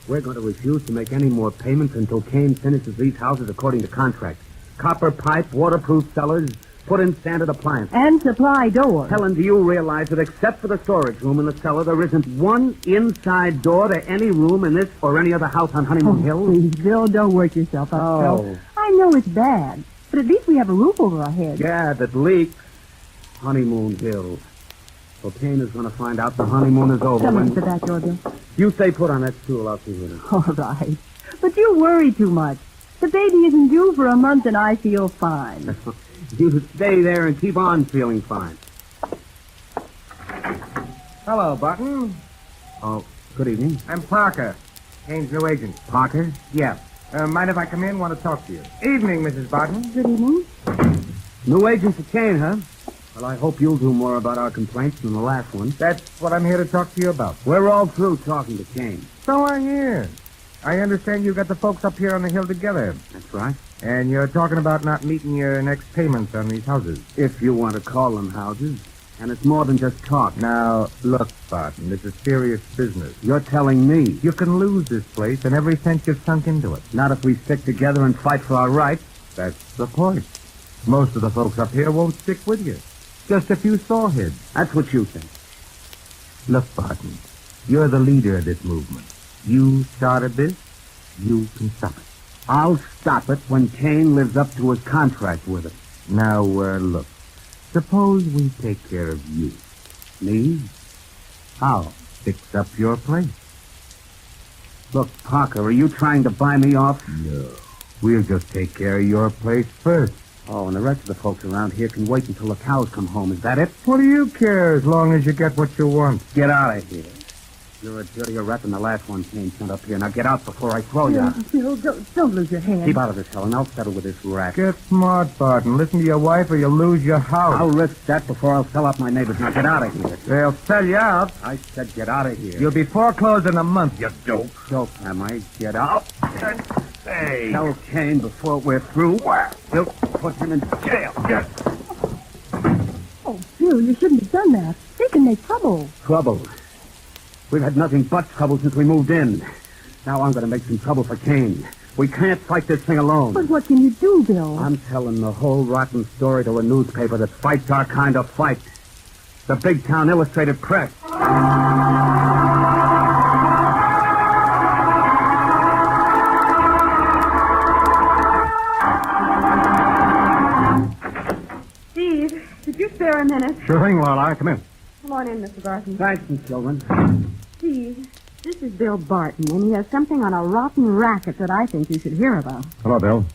We're going to refuse to make any more payments until Kane finishes these houses according to contract. Copper pipe, waterproof cellars, put in standard appliances. And supply doors. Helen, do you realize that except for the storage room in the cellar, there isn't one inside door to any room in this or any other house on Honeymoon Hill? Please, Bill, don't work yourself up. Oh. Bill. I know it's bad, but at least we have a roof over our heads. Yeah, that leaks. Honeymoon Hill. Well, Kane is going to find out the honeymoon is over. Come on to that door, Bill. You stay put on that stool. I'll see with it. All right. But you worry too much. The baby isn't due for a month, and I feel fine. You stay there and keep on feeling fine. Hello, Barton. Oh, good evening. I'm Parker, Kane's new agent. Parker? Yeah. Mind if I come in? Want to talk to you. Evening, Mrs. Barton. Good evening. New agent for Kane, huh? Well, I hope you'll do more about our complaints than the last one. That's what I'm here to talk to you about. We're all through talking to Kane. So I hear. I understand you got the folks up here on the hill together. That's right. And you're talking about not meeting your next payments on these houses. If you want to call them houses. And it's more than just talk. Now, look, Barton, this is serious business. You're telling me. You can lose this place and every cent you've sunk into it. Not if we stick together and fight for our rights. That's the point. Most of the folks up here won't stick with you. Just a few sawheads. That's what you think. Look, Barton, you're the leader of this movement. You started this, you can stop it. I'll stop it when Kane lives up to his contract with it. Now, look. Suppose we take care of you. Me? How? Fix up your place. Look, Parker, are you trying to buy me off? No. We'll just take care of your place first. Oh, and the rest of the folks around here can wait until the cows come home. Is that it? What do you care as long as you get what you want? Get out of here. You're a dirtier rat than the last one Kane sent up here. Now get out before I throw you out. Bill, don't lose your hand. Keep out of this, Helen. I'll settle with this rat. Get smart, Barton. Listen to your wife or you'll lose your house. I'll risk that before I'll sell out my neighbors. Now get out of here. They'll sell you out. I said get out of here. You'll be foreclosed in a month, you dope. Dope, am I? Get out. Hey. Tell Kane before we're through. We'll put him in jail. Bill, you shouldn't have done that. They can make trouble. Trouble? We've had nothing but trouble since we moved in. Now I'm going to make some trouble for Kane. We can't fight this thing alone. But what can you do, Bill? I'm telling the whole rotten story to a newspaper that fights our kind of fight. The Big Town Illustrated Press. Steve, could you spare a minute? Sure thing, Lorelei. Come in. Come on in, Mr. Barton. Thanks, Miss Sheldon. Steve, this is Bill Barton, and he has something on a rotten racket that I think you should hear about. Hello, Bill.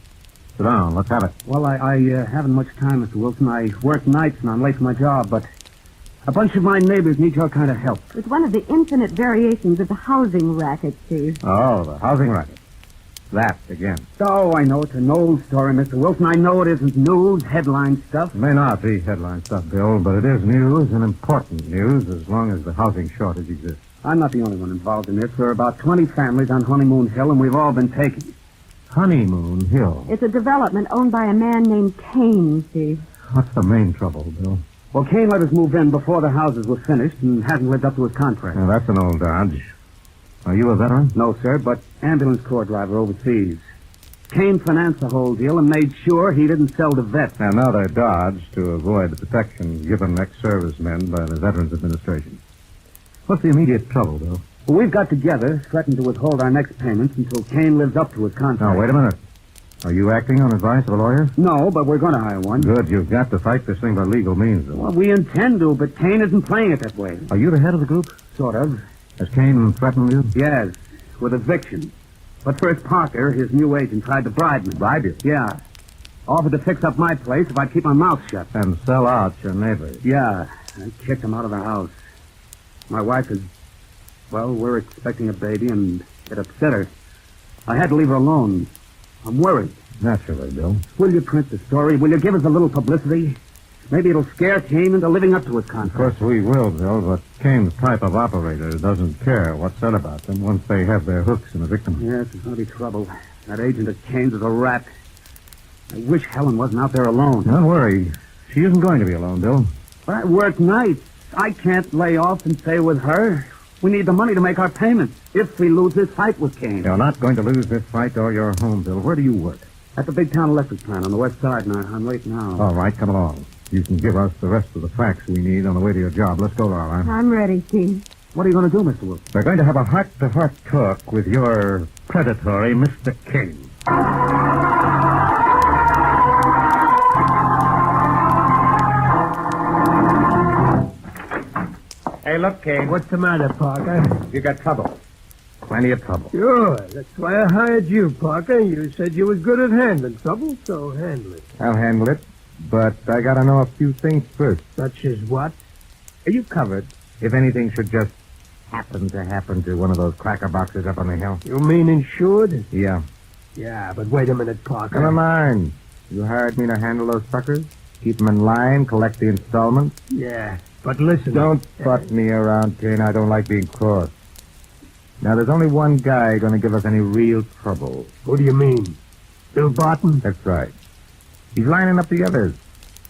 Sit down. Let's have it. Well, I haven't much time, Mr. Wilson. I work nights and I'm late for my job, but a bunch of my neighbors need your kind of help. It's one of the infinite variations of the housing racket, Steve. Oh, the housing racket. That again. Oh, I know it's an old story, Mr. Wilson. I know it isn't news, headline stuff. It may not be headline stuff, Bill, but it is news, and important news, as long as the housing shortage exists. I'm not the only one involved in this. There are about 20 families on Honeymoon Hill, and we've all been taken. Honeymoon Hill? It's a development owned by a man named Kane, Steve. What's the main trouble, Bill? Well, Kane let us move in before the houses were finished and hasn't lived up to his contract. Now, that's an old dodge. Are you a veteran? No, sir, but ambulance corps driver overseas. Kane financed the whole deal and made sure he didn't sell to vets. Another dodge to avoid the protection given ex-servicemen by the Veterans Administration. What's the immediate trouble, Bill? Well, we've got together, threatened to withhold our next payments until Kane lives up to his contract. Now, wait a minute. Are you acting on advice of a lawyer? No, but we're going to hire one. Good. You've got to fight this thing by legal means, though. Well, we intend to, but Kane isn't playing it that way. Are you the head of the group? Sort of. Has Kane threatened you? Yes, with eviction. But first Parker, his new agent, tried to bribe me. Bribe you? Yeah. Offered to fix up my place if I'd keep my mouth shut. And sell out your neighbors. Yeah. I kicked him out of the house. My wife is... Well, we're expecting a baby, and it upset her. I had to leave her alone. I'm worried. Naturally, Bill. Will you print the story? Will you give us a little publicity? Maybe it'll scare Kane into living up to his contract. Of course we will, Bill, but Kane's type of operator doesn't care what's said about them once they have their hooks in a victim. Yes, there's going to be trouble. That agent of Kane's is a rat. I wish Helen wasn't out there alone. Don't worry. She isn't going to be alone, Bill. But I work nights. I can't lay off and stay with her. We need the money to make our payments if we lose this fight with Kane. You're not going to lose this fight or your home, Bill. Where do you work? At the Big Town Electric Plant on the west side, and I'm late now. All right, come along. You can give us the rest of the facts we need on the way to your job. Let's go, Laura. I'm ready, Steve. What are you going to do, Mr. Wolfe? We're going to have a heart-to-heart talk with your predatory Mr. Kane. Hey, look, Kane. What's the matter, Parker? You got trouble. Plenty of trouble. Sure. That's why I hired you, Parker. You said you was good at handling trouble, so handle it. I'll handle it, but I gotta know a few things first. Such as what? Are you covered if anything should just happen to one of those cracker boxes up on the hill? You mean insured? Yeah. Yeah, but wait a minute, Parker. Never mind. You hired me to handle those suckers? Keep them in line, collect the installments? Yeah, but listen... Don't butt me around, Kane. I don't like being crossed. Now, there's only one guy going to give us any real trouble. Who do you mean? Bill Barton? That's right. He's lining up the others.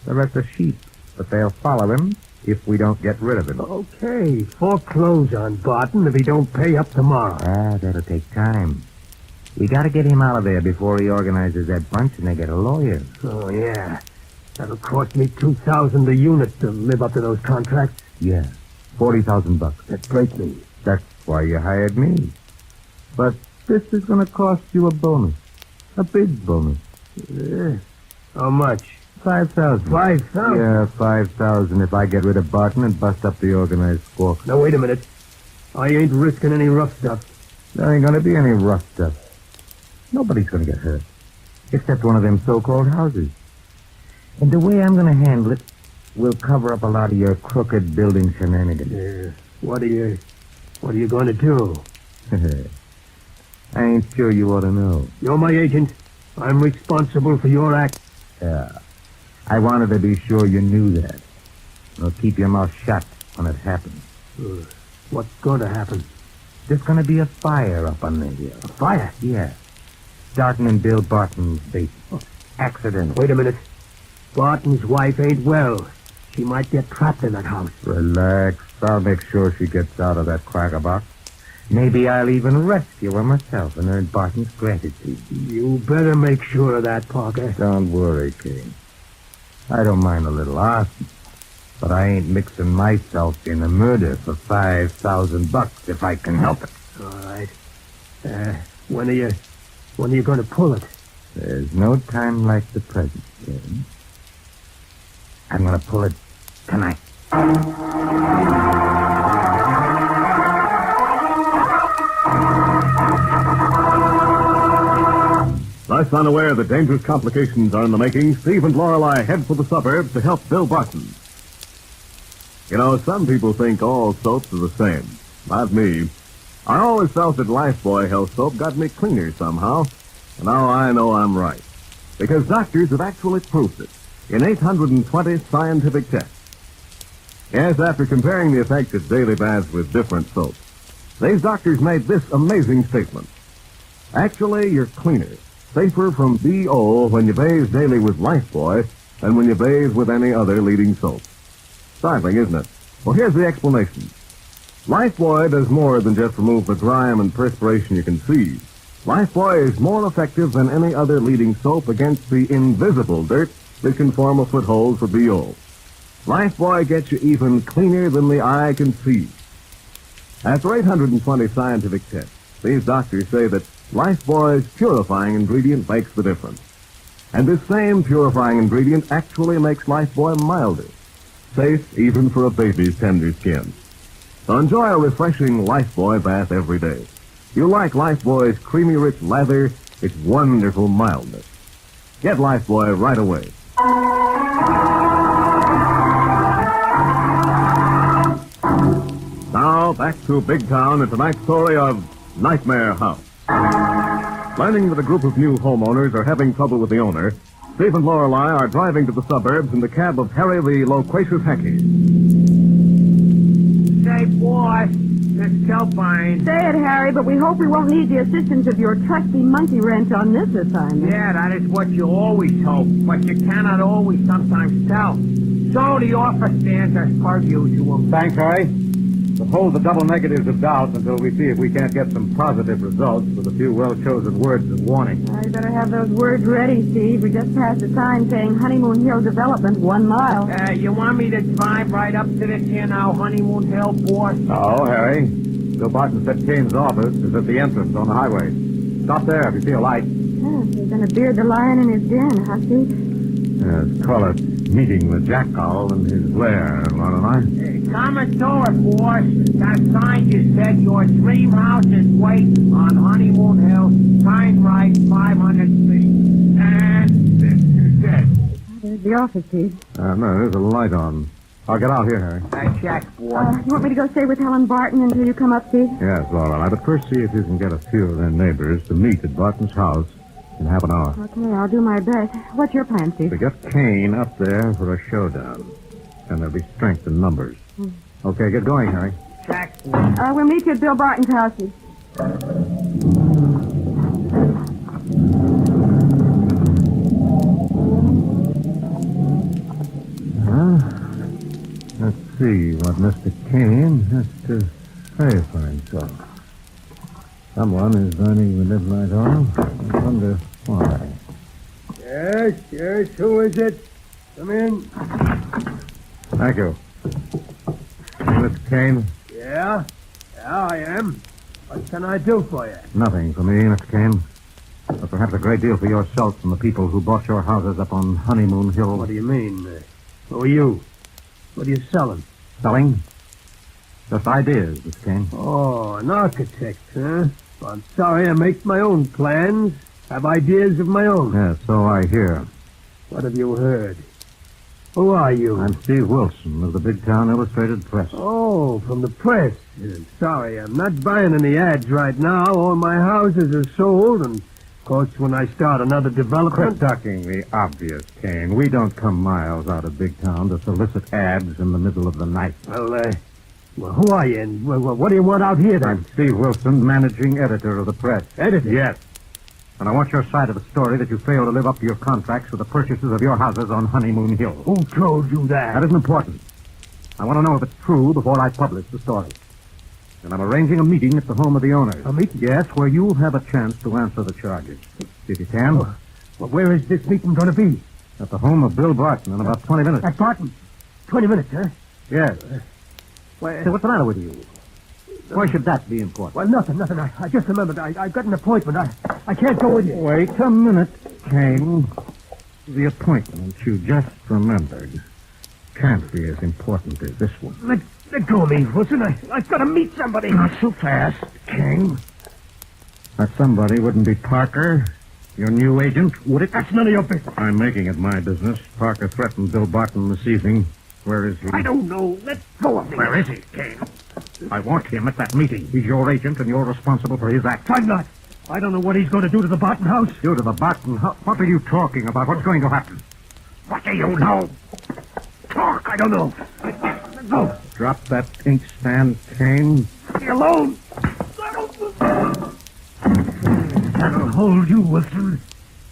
The rest are sheep, but they'll follow him if we don't get rid of him. Okay, foreclose on Barton if he don't pay up tomorrow. That'll take time. We got to get him out of there before he organizes that bunch and they get a lawyer. Oh, yeah. That'll cost me $2,000 a unit to live up to those contracts. Yeah, $40,000. That breaks me. That's why you hired me. But this is going to cost you a bonus. A big bonus. How much? $5,000. $5,000? Yeah, $5,000 if I get rid of Barton and bust up the organized squawk. Now, wait a minute. I ain't risking any rough stuff. There ain't going to be any rough stuff. Nobody's going to get hurt. Except one of them so-called houses. And the way I'm going to handle it will cover up a lot of your crooked building shenanigans. Yeah. What are you going to do? I ain't sure you ought to know. You're my agent. I'm responsible for your act. Yeah. I wanted to be sure you knew that. Now keep your mouth shut when it happens. What's going to happen? There's going to be a fire up on the hill. A fire? Yeah. Starting in Bill Barton's basement. Accident. Wait a minute. Barton's wife ain't well. She might get trapped in that house. Relax. I'll make sure she gets out of that cracker box. Maybe I'll even rescue her myself and earn Barton's gratitude. You better make sure of that, Parker. Don't worry, Kane. I don't mind a little arson, but I ain't mixing myself in a murder for $5,000 if I can help it. All right. When are you going to pull it? There's no time like the present, Kane. I'm going to pull it tonight. Thus unaware that dangerous complications are in the making, Steve and Lorelei head for the suburbs to help Bill Barton. You know, some people think all soaps are the same. Not me. I always felt that Lifebuoy Health Soap got me cleaner somehow. And now I know I'm right. Because doctors have actually proved it in 820 scientific tests. Yes, after comparing the effects of daily baths with different soaps, these doctors made this amazing statement. Actually, you're cleaner, safer from BO when you bathe daily with Lifebuoy than when you bathe with any other leading soap. Startling, isn't it? Well, here's the explanation. Lifebuoy does more than just remove the grime and perspiration you can see. Lifebuoy is more effective than any other leading soap against the invisible dirt that can form a foothold for BO. Lifebuoy gets you even cleaner than the eye can see. After 820 scientific tests, these doctors say that Lifebuoy's purifying ingredient makes the difference. And this same purifying ingredient actually makes Lifebuoy milder, safe even for a baby's tender skin. So enjoy a refreshing Lifebuoy bath every day. You'll like Lifebuoy's creamy rich lather, its wonderful mildness. Get Lifebuoy right away. Now, back to Big Town and tonight's story of Nightmare House. Learning that a group of new homeowners are having trouble with the owner, Steve and Lorelei are driving to the suburbs in the cab of Harry the loquacious Hackey. Say, boy, it's so fine. Say it, Harry, but we hope we won't need the assistance of your trusty monkey wrench on this assignment. Yeah, that is what you always hope, but you cannot always sometimes tell. So the offer stands as per usual. Thanks, Harry. We'll hold the double negatives of doubt until we see if we can't get some positive results with a few well-chosen words of warning. You better have those words ready, Steve. We just passed a sign saying Honeymoon Hill Development, 1 mile. You want me to drive right up to this here now, Honeymoon Hill, boss? No, Harry. Bill Barton said Kane's office is at the entrance on the highway. Stop there if you see a light. Yes, he's going to beard the lion in his den, huh, Steve? Yes, call it meeting the jackal in his lair, Lorelei. Coming to it, boss. That sign just said your dream house is waiting on Honeymoon Hill. Sign right, 500 feet. And this is it. There's the office, Steve. No, there's a light on. I'll get out here, Harry. Check, boss. You want me to go stay with Helen Barton until you come up, Steve? Yes, Lorelei. But first see if you can get a few of their neighbors to meet at Barton's house in half an hour. Okay, I'll do my best. What's your plan, Steve? We get Kane up there for a showdown. And there'll be strength in numbers. Okay, get going, Harry. Check. We'll meet you at Bill Barton's house, Steve. Let's see what Mr. Kane has to say for himself. Someone is burning the midnight oil. I wonder why. Yes, who is it? Come in. Thank you. Mr. Kane? Yeah, I am. What can I do for you? Nothing for me, Mr. Kane. But perhaps a great deal for yourself and the people who bought your houses up on Honeymoon Hill. What do you mean? Who are you? What are you selling? Selling? Just ideas, Mr. Kane. Oh, an architect, huh? I'm sorry, I make my own plans. Have ideas of my own. Yes, so I hear. What have you heard? Who are you? I'm Steve Wilson of the Big Town Illustrated Press. Oh, from the press. Sorry, I'm not buying any ads right now. All my houses are sold, and of course, when I start another development... Quit ducking the obvious, Kane. We don't come miles out of Big Town to solicit ads in the middle of the night. Well, who are you, and what do you want out here, then? I'm Steve Wilson, managing editor of the press. Editor? Yes. And I want your side of the story that you failed to live up to your contracts with the purchases of your houses on Honeymoon Hill. Who told you that? That isn't important. I want to know if it's true before I publish the story. And I'm arranging a meeting at the home of the owners. A meeting? Yes, where you'll have a chance to answer the charges. If you can. Well, where is this meeting going to be? At the home of Bill Barton in about 20 minutes. At Barton? 20 minutes, huh? Yes. Why, Say, what's the matter with you? Why should that be important? Well, nothing. I just remembered. I've got an appointment. I can't go with you. Wait a minute, Kane. The appointment you just remembered can't be as important as this one. Let go of me, Wilson. I've got to meet somebody. Not so fast, King. That somebody wouldn't be Parker, your new agent, would it? That's none of your business. I'm making it my business. Parker threatened Bill Barton this evening. Where is he? I don't know. Let go of me. Where is he, King? I want him at that meeting. He's your agent, and you're responsible for his acts. I'm not. I don't know what he's going to do to the Barton house. Do to the Barton house? What are you talking about? What's going to happen? What do you know? Talk. I don't know. Go. Drop that inkstand, Kane. Be alone. That'll hold you, Wilson.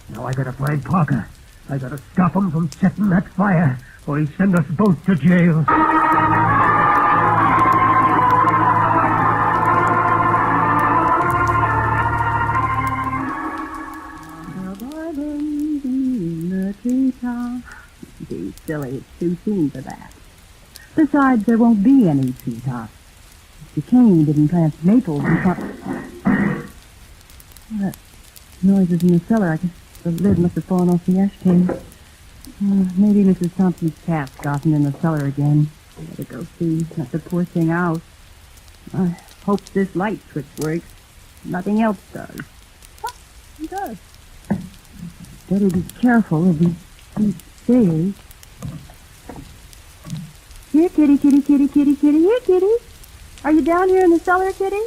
Now I gotta find Parker. I gotta stop him from setting that fire, or he'll send us both to jail. Be silly, it's too soon for that. Besides, there won't be any treetops. Mr. Kane didn't plant maples and That noises in the cellar. I guess the lid must have fallen off the ashtray. Maybe Mrs. Thompson's cat's gotten in the cellar again. I better go see. Let the poor thing out. I hope this light switch works. Nothing else does. It does. Better be careful of these stairs. Here, kitty, kitty, kitty, kitty, kitty. Here, kitty. Are you down here in the cellar, kitty?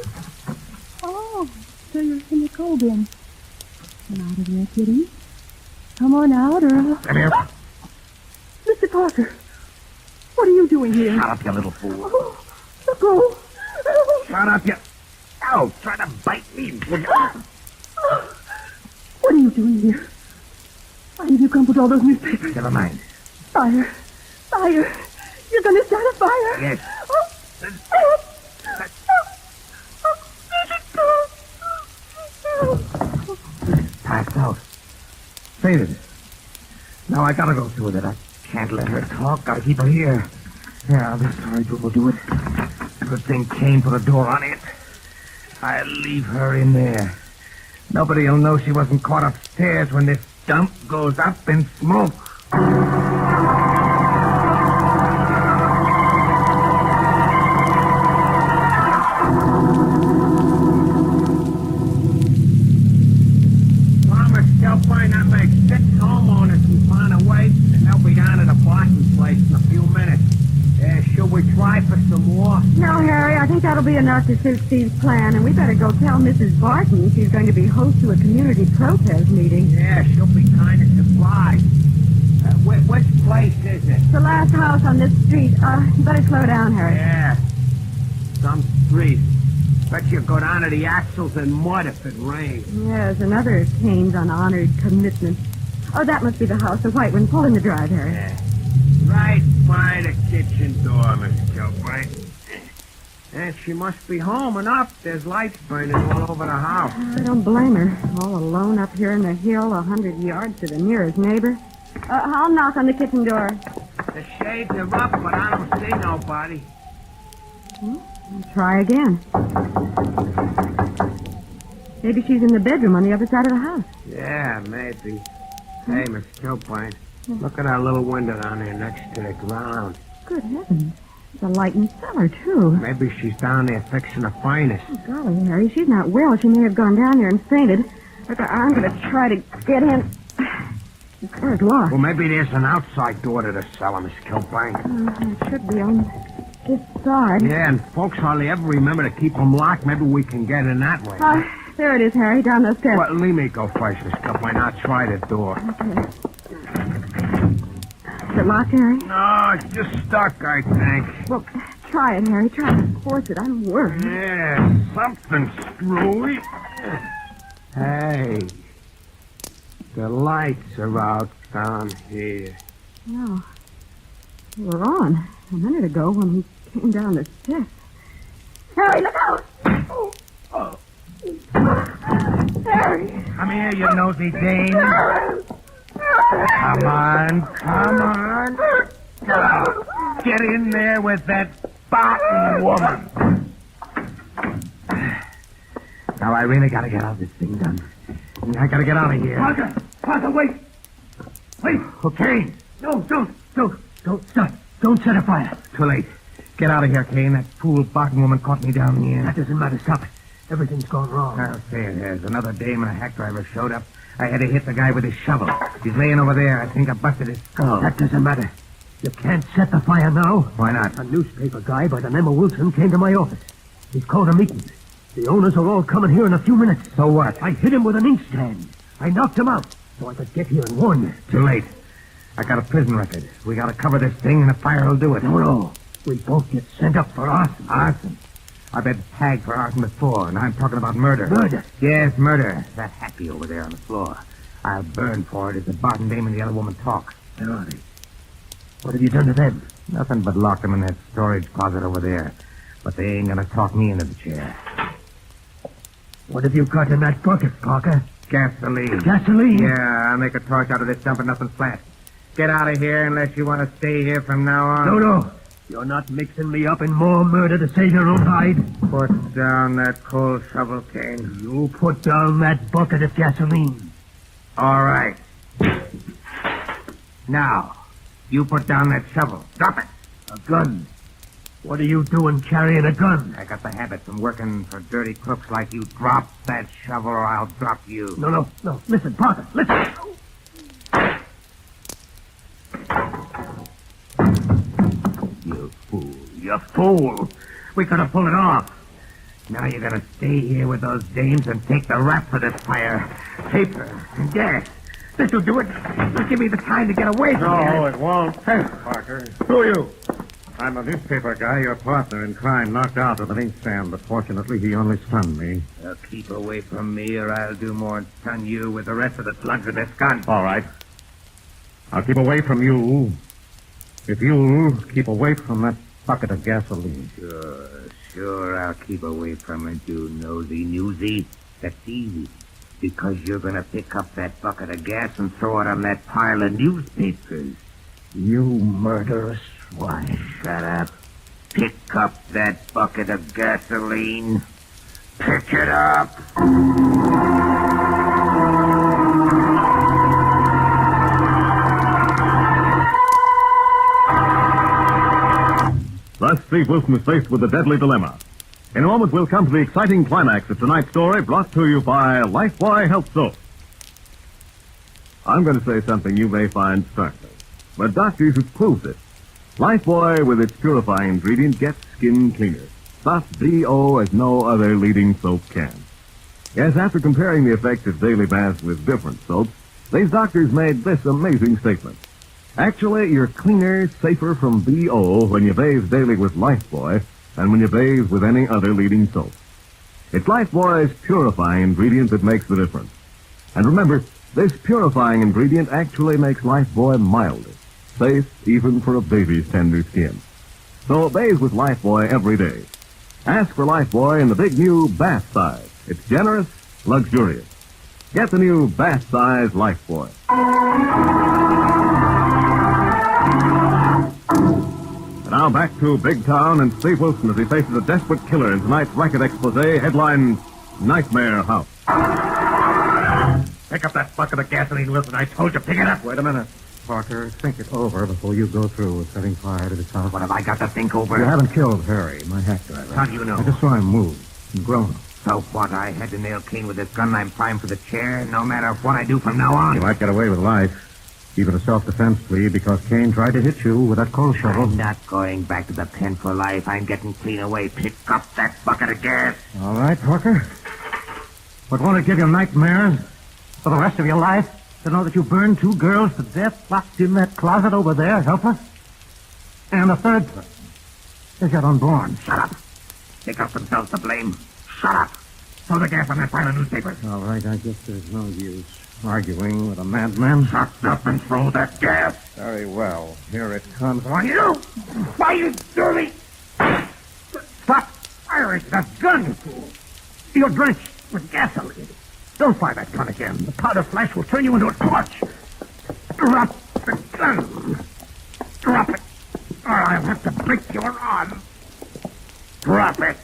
Oh, so you're in the coal bin. Come out of there, kitty. Come on out, or... Come here. Mr. Parker, what are you doing here? Shut up, you little fool. Oh, let go. Shut up, you... Ow, try to bite me. What are you doing here? Why did you come with all those newspapers? Never mind. Fire. Fire. You're going to start a fire. Yes. Packed out. Faded. Now I gotta go through with it. I can't let her talk. Gotta keep her here. Yeah, this storage room will do it. Good thing Kane put a door on it. I'll leave her in there. Nobody'll know she wasn't caught upstairs when this dump goes up in smoke. Find that makes 6 homeowners can find a way, and they'll be down at the Barton place in a few minutes. Should we try for some more? No, Harry, I think that'll be enough to suit Steve's plan, and we better go tell Mrs. Barton she's going to be host to a community protest meeting. Yeah, she'll be kind of surprised. Which place is it? The last house on this street. You better slow down, Harry. Yeah, some street. Bet you go down to the axles in mud if it rains. Yes, another Kane's unhonored commitment. Oh, that must be the house, the white one. Pull in the drive, Harry. Yeah. Right by the kitchen door, Miss Kilbright. And she must be home enough. There's lights burning all over the house. I don't blame her. All alone up here in the hill, 100 yards to the nearest neighbor. I'll knock on the kitchen door. The shades are up, but I don't see nobody. I'll try again. Maybe she's in the bedroom on the other side of the house. Yeah, maybe. Hey, Miss Kilbright, look at that little window down there next to the ground. Good heavens. There's a light in the cellar, too. Maybe she's down there fixing a furnace. Oh, golly, Harry, she's not well. She may have gone down there and fainted. Look, I'm going to try to get in. The door's locked. Well, maybe there's an outside door to the cellar, Miss Kilbright. It should be on this side. Yeah, and folks hardly ever remember to keep them locked. Maybe we can get in that way. There it is, Harry, down those steps. Well, let me go first, Miss Kilbright. I'll try the door. Okay. Is it locked, Harry? No, it's just stuck, I think. Well, try it, Harry. Try to force it. I'm worried. Yeah, something's screwy. Hey, The lights are out down here. No. They were on a minute ago when he came down the steps. Harry, look out! Harry! Come here, you nosy dame. Come on. Get in there with that Barton woman. Now, I really gotta get all this thing done. I gotta get out of here. Parker, wait. Wait. Okay. No, don't stop. Don't set a fire. Too late. Get out of here, Kane. That fool Barton woman caught me down here. That doesn't matter. Stop it. Everything's gone wrong. I'll say it has. Another dame and a hack driver showed up. I had to hit the guy with his shovel. He's laying over there. I think I busted his skull. That doesn't matter. You can't set the fire now. Why not? A newspaper guy by the name of Wilson came to my office. He's called a meeting. The owners are all coming here in a few minutes. So what? I hit him with an inkstand. I knocked him out so I could get here and warn you. Too late. I got a prison record. We gotta cover this thing and the fire will do it. No. We both get sent up for arson. Arson? I've been tagged for arson before, and I'm talking about murder. Murder? Yes, murder. That happy over there on the floor. I'll burn for it as the Barton dame and the other woman talk. Where are they? What have you done to them? Nothing but locked them in that storage closet over there. But they ain't gonna talk me into the chair. What have you got in that bucket, Parker? Gasoline. Gasoline? Yeah, I'll make a torch out of this dump and nothing flat. Get out of here unless you want to stay here from now on. No. You're not mixing me up in more murder to save your own hide. Put down that coal shovel, Kane. You put down that bucket of gasoline. All right. Now, you put down that shovel. Drop it. A gun. What are you doing carrying a gun? I got the habit from working for dirty crooks like you. Drop that shovel or I'll drop you. No. Listen, Parker, listen. You fool. We could have pulled it off. Now you're going to stay here with those dames and take the rap for this fire. Paper and gas. This'll do it. It'll give me the time to get away from here. No, it won't. Parker. Who are you? I'm a newspaper guy, your partner in crime, knocked out with an inkstand, but fortunately he only stunned me. Now keep away from me or I'll do more than stun you with the rest of the slugs of this gun. All right. I'll keep away from you if you'll keep away from that bucket of gasoline. Sure, I'll keep away from it, you nosy newsy. That's easy. Because you're going to pick up that bucket of gas and throw it on that pile of newspapers. You murderous swine. Shut up. Pick up that bucket of gasoline. Pick it up. Thus, Steve Wilson is faced with a deadly dilemma. In a moment, we'll come to the exciting climax of tonight's story, brought to you by Lifebuoy Health Soap. I'm going to say something you may find startling, but doctors have proved it. Lifebuoy, with its purifying ingredient, gets skin cleaner. Soft B.O. as no other leading soap can. Yes, after comparing the effects of daily baths with different soaps, these doctors made this amazing statement. Actually, you're cleaner, safer from B.O. when you bathe daily with Lifebuoy than when you bathe with any other leading soap. It's Lifebuoy's purifying ingredient that makes the difference. And remember, this purifying ingredient actually makes Lifebuoy milder, safe even for a baby's tender skin. So bathe with Lifebuoy every day. Ask for Lifebuoy in the big new bath size. It's generous, luxurious. Get the new bath size Lifebuoy. Now back to Big Town and Steve Wilson as he faces a desperate killer in tonight's racket expose headlined Nightmare House. Pick up that bucket of gasoline, Wilson. I told you, pick it up. Wait a minute. Parker, think it over before you go through with setting fire to this house. What have I got to think over? You haven't killed Harry, my hack driver. How do you know? I just saw him move. And groan. So what? I had to nail Kane with this gun. I'm primed for the chair, no matter what I do from now on. You might get away with life. Even a self-defense plea because Kane tried to hit you with that coal shovel. I'm not going back to the pen for life. I'm getting clean away. Pick up that bucket of gas. All right, Parker. But won't it give you nightmares for the rest of your life to know that you burned 2 girls to death locked in that closet over there, helpless? And a third person is yet unborn. Shut up. They got themselves to blame. Shut up. Throw the gas on that pile of newspapers. All right, I guess there's no use arguing with a madman. Shut up and throw that gas. Very well. Here it comes. Why, you dirty... Stop firing that gun, you fool. You're drenched with gasoline. Don't fire that gun again. The powder flash will turn you into a torch. Drop the gun. Drop it, or I'll have to break your arm. Drop it.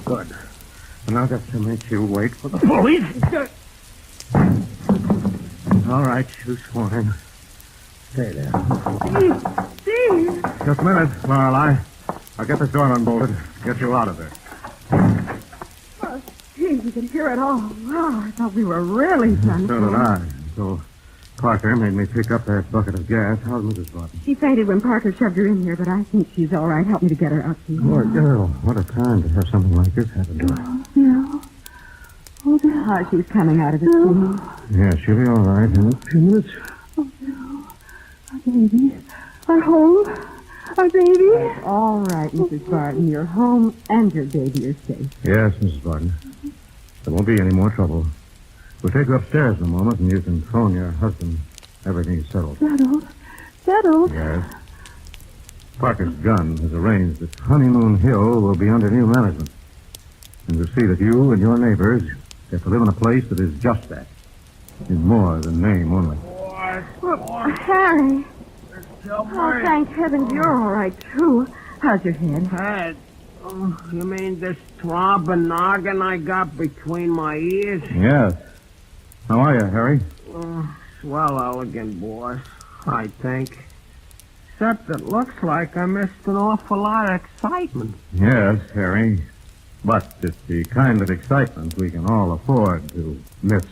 Good. And I'll just to make you wait for the police. All right, you swine. Stay there. Steve! Just a minute, Lorelei. I'll get this door unbolted. Get you out of there. Oh, Steve, you can hear it all. Wow, I thought we were really done. So did I. So Parker made me pick up that bucket of gas. How's Mrs. Barton? She fainted when Parker shoved her in here, but I think she's all right. Help me to get her out, Steve. Poor girl. What a time to have something like this happen to her. No. Oh, how she's coming out of it, Steve. Yeah, she'll be all right in a few minutes. Oh, no. Our baby. Our home. Our baby. That's all right, Mrs. Barton. Your home and your baby are safe. Yes, Mrs. Barton. There won't be any more trouble. We'll take you upstairs in a moment, and you can phone your husband. Everything's settled. Settled? Settled? Yes. Parker's gun has arranged that Honeymoon Hill will be under new management. And to see that you and your neighbors get to live in a place that is just that. In more than name only. Well, Harry. Oh, thank heavens you're all right, too. How's your head? Head? Oh, you mean this throbbing noggin I got between my ears? Yes. How are you, Harry? Swell elegant, boss, I think. Except it looks like I missed an awful lot of excitement. Yes, Harry. But it's the kind of excitement we can all afford to miss.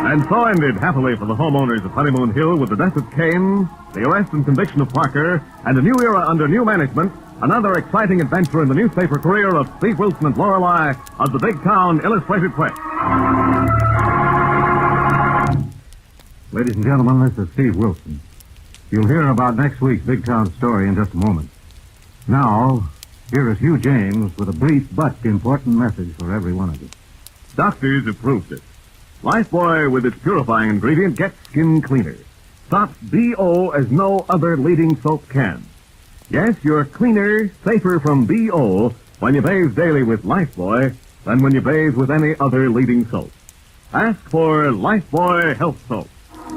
And so ended happily for the homeowners of Honeymoon Hill with the death of Cain, the arrest and conviction of Parker, and a new era under new management, another exciting adventure in the newspaper career of Steve Wilson and Lorelei of the Big Town Illustrated Press. Ladies and gentlemen, this is Steve Wilson. You'll hear about next week's Big Town story in just a moment. Now, here is Hugh James with a brief but important message for every one of you. Doctors have proved it. Lifebuoy with its purifying ingredient gets skin cleaner. Stops BO as no other leading soap can. Yes, you're cleaner, safer from BO when you bathe daily with Lifebuoy than when you bathe with any other leading soap. Ask for Lifebuoy Health Soap.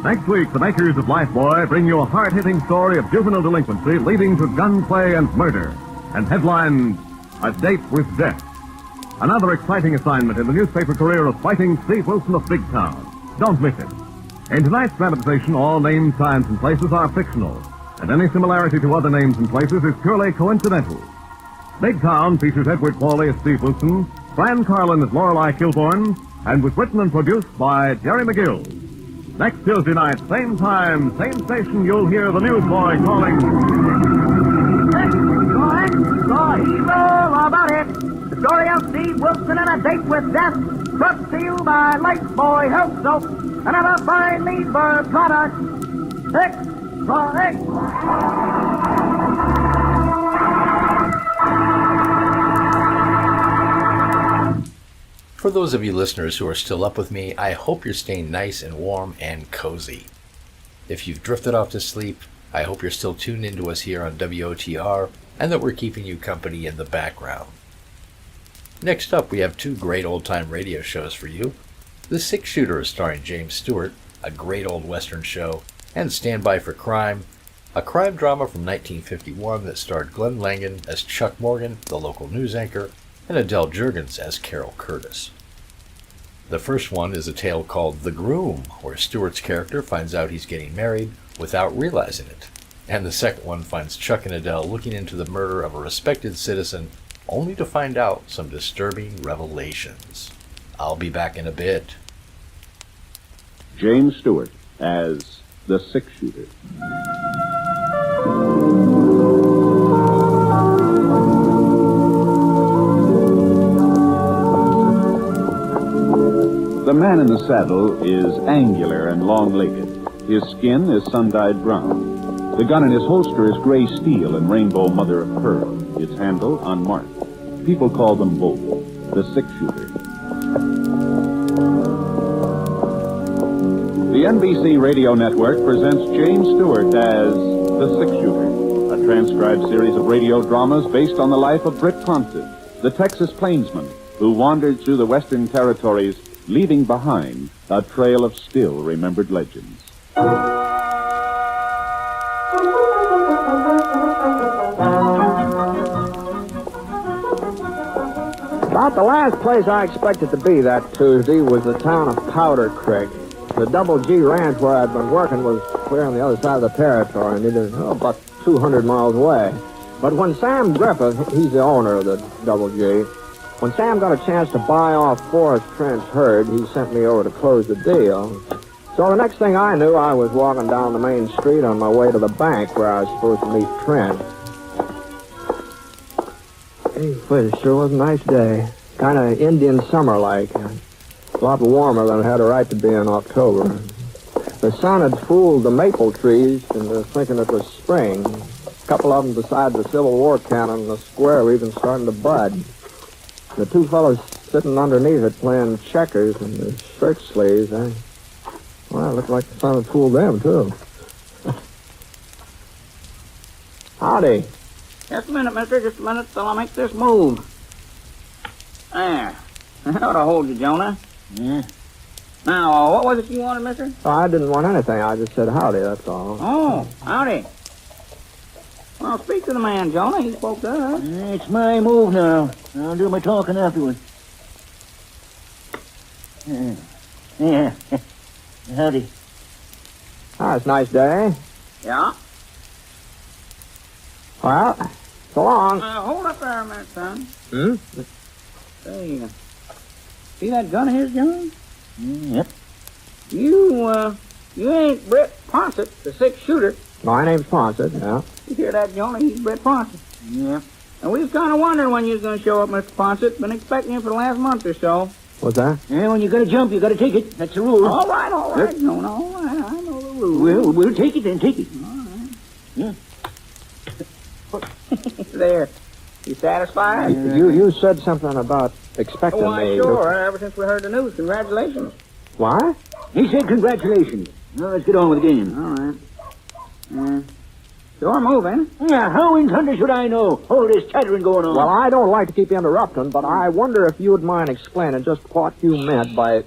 Next week, the makers of Lifebuoy bring you a hard-hitting story of juvenile delinquency leading to gunplay and murder. And headlines, A Date with Death. Another exciting assignment in the newspaper career of fighting Steve Wilson of Big Town. Don't miss it. In tonight's dramatization, all names, times, and places are fictional, and any similarity to other names and places is purely coincidental. Big Town features Edward Pauly as Steve Wilson, Fran Carlin as Lorelei Kilborn, and was written and produced by Jerry McGill. Next Tuesday night, same time, same station, you'll hear the newsboy calling... So evil about it. The story of Steve Wilson and A Date with Death, brought to you by Lifebuoy Health Soap, another fine Leadbird product. For those of you listeners who are still up with me, I hope you're staying nice and warm and cozy. If you've drifted off to sleep, I hope you're still tuned into us here on WOTR and that we're keeping you company in the background. Next up, we have two great old-time radio shows for you. The Six Shooter starring James Stewart, a great old Western show, and Stand By for Crime, a crime drama from 1951 that starred Glenn Langan as Chuck Morgan, the local news anchor, and Adele Jurgens as Carol Curtis. The first one is a tale called The Groom, where Stewart's character finds out he's getting married without realizing it. And the second one finds Chuck and Adele looking into the murder of a respected citizen, only to find out some disturbing revelations. I'll be back in a bit. James Stewart as the Six Shooter. The man in the saddle is angular and long-legged. His skin is sun-dyed brown. The gun in his holster is gray steel and rainbow mother of pearl. its handle unmarked. People call them both the six-shooter. The NBC Radio Network presents James Stewart as the Six-Shooter, a transcribed series of radio dramas based on the life of Britt Ponset, the Texas plainsman who wandered through the Western Territories, leaving behind a trail of still-remembered legends. About the last place I expected to be that Tuesday was the town of Powder Creek. The Double G ranch where I'd been working was clear on the other side of the territory, nearly about 200 miles away. But when Sam Griffith, he's the owner of the Double G, when Sam got a chance to buy off Forrest Trent's herd, he sent me over to close the deal. So the next thing I knew, I was walking down the main street on my way to the bank where I was supposed to meet Trent. Hey, it sure was a nice day. Kind of Indian summer-like. A lot warmer than it had a right to be in October. The sun had fooled the maple trees into thinking it was spring. A couple of them beside the Civil War cannon in the square were even starting to bud. The two fellows sitting underneath it playing checkers in their shirt sleeves, well, it looked like the sun had fooled them, too. Howdy. Just a minute, mister. Just a minute till I make this move. There. That ought to hold you, Jonah. Yeah. Now, what was it you wanted, mister? Oh, I didn't want anything. I just said howdy, that's all. Oh, howdy. Well, speak to the man, Jonah. He spoke to us. It's my move now. I'll do my talking afterwards. Yeah. Howdy. Ah, it's a nice day. Yeah? Well, so long. Hold up there a minute, son. Hmm? Say, see that gun of his, John? Yep. You ain't Britt Ponset, the six-shooter. My name's Ponset, yeah. You hear that, Jonah? He's Britt Ponset. Yeah. And we was kind of wondering when you was going to show up, Mr. Ponset. Been expecting you for the last month or so. What's that? Yeah, when you got to jump, you got to take it. That's the rule. All right. No, I know the rules. Well, we'll take it then, take it. All right. Yeah. There. You satisfied? You said something about expecting me. Sure. Ever since we heard the news. Congratulations. What? He said congratulations. Now, let's get on with the game. All right. Sure move, ain't it? Yeah, how in thunder should I know? All this chattering going on. Well, I don't like to keep interrupting, but I wonder if you would mind explaining just what you meant by...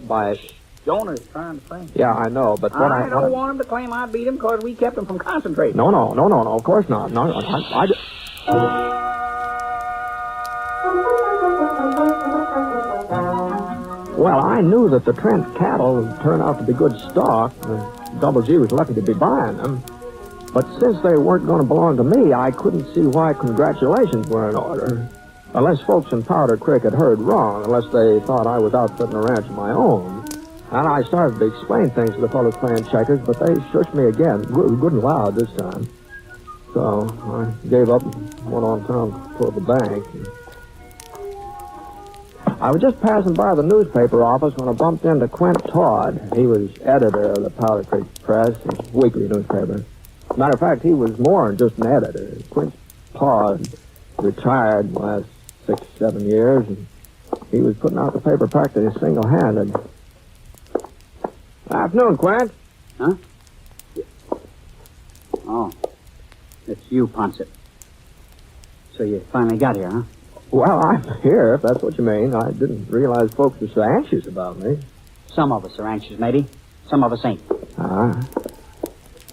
Jonah's trying to say. Yeah, I know, but what I don't want him to claim I beat him because we kept him from concentrating. No, of course not. No, Well, I knew that the Trent cattle turned out to be good stock. The Double G was lucky to be buying them. But since they weren't going to belong to me, I couldn't see why congratulations were in order. Unless folks in Powder Creek had heard wrong, unless they thought I was outfitting a ranch of my own. And I started to explain things to the fellows playing checkers, but they shushed me again, good and loud this time. So I gave up and went on town toward the bank. I was just passing by the newspaper office when I bumped into Quint Todd. He was editor of the Powder Creek Press, a weekly newspaper. Matter of fact, he was more than just an editor. Quint Todd retired the last 6-7 years, and he was putting out the paper practically single-handed. Afternoon, Quint. Huh? Oh. It's you, Ponset. So you finally got here, huh? Well, I'm here, if that's what you mean. I didn't realize folks were so anxious about me. Some of us are anxious, maybe. Some of us ain't.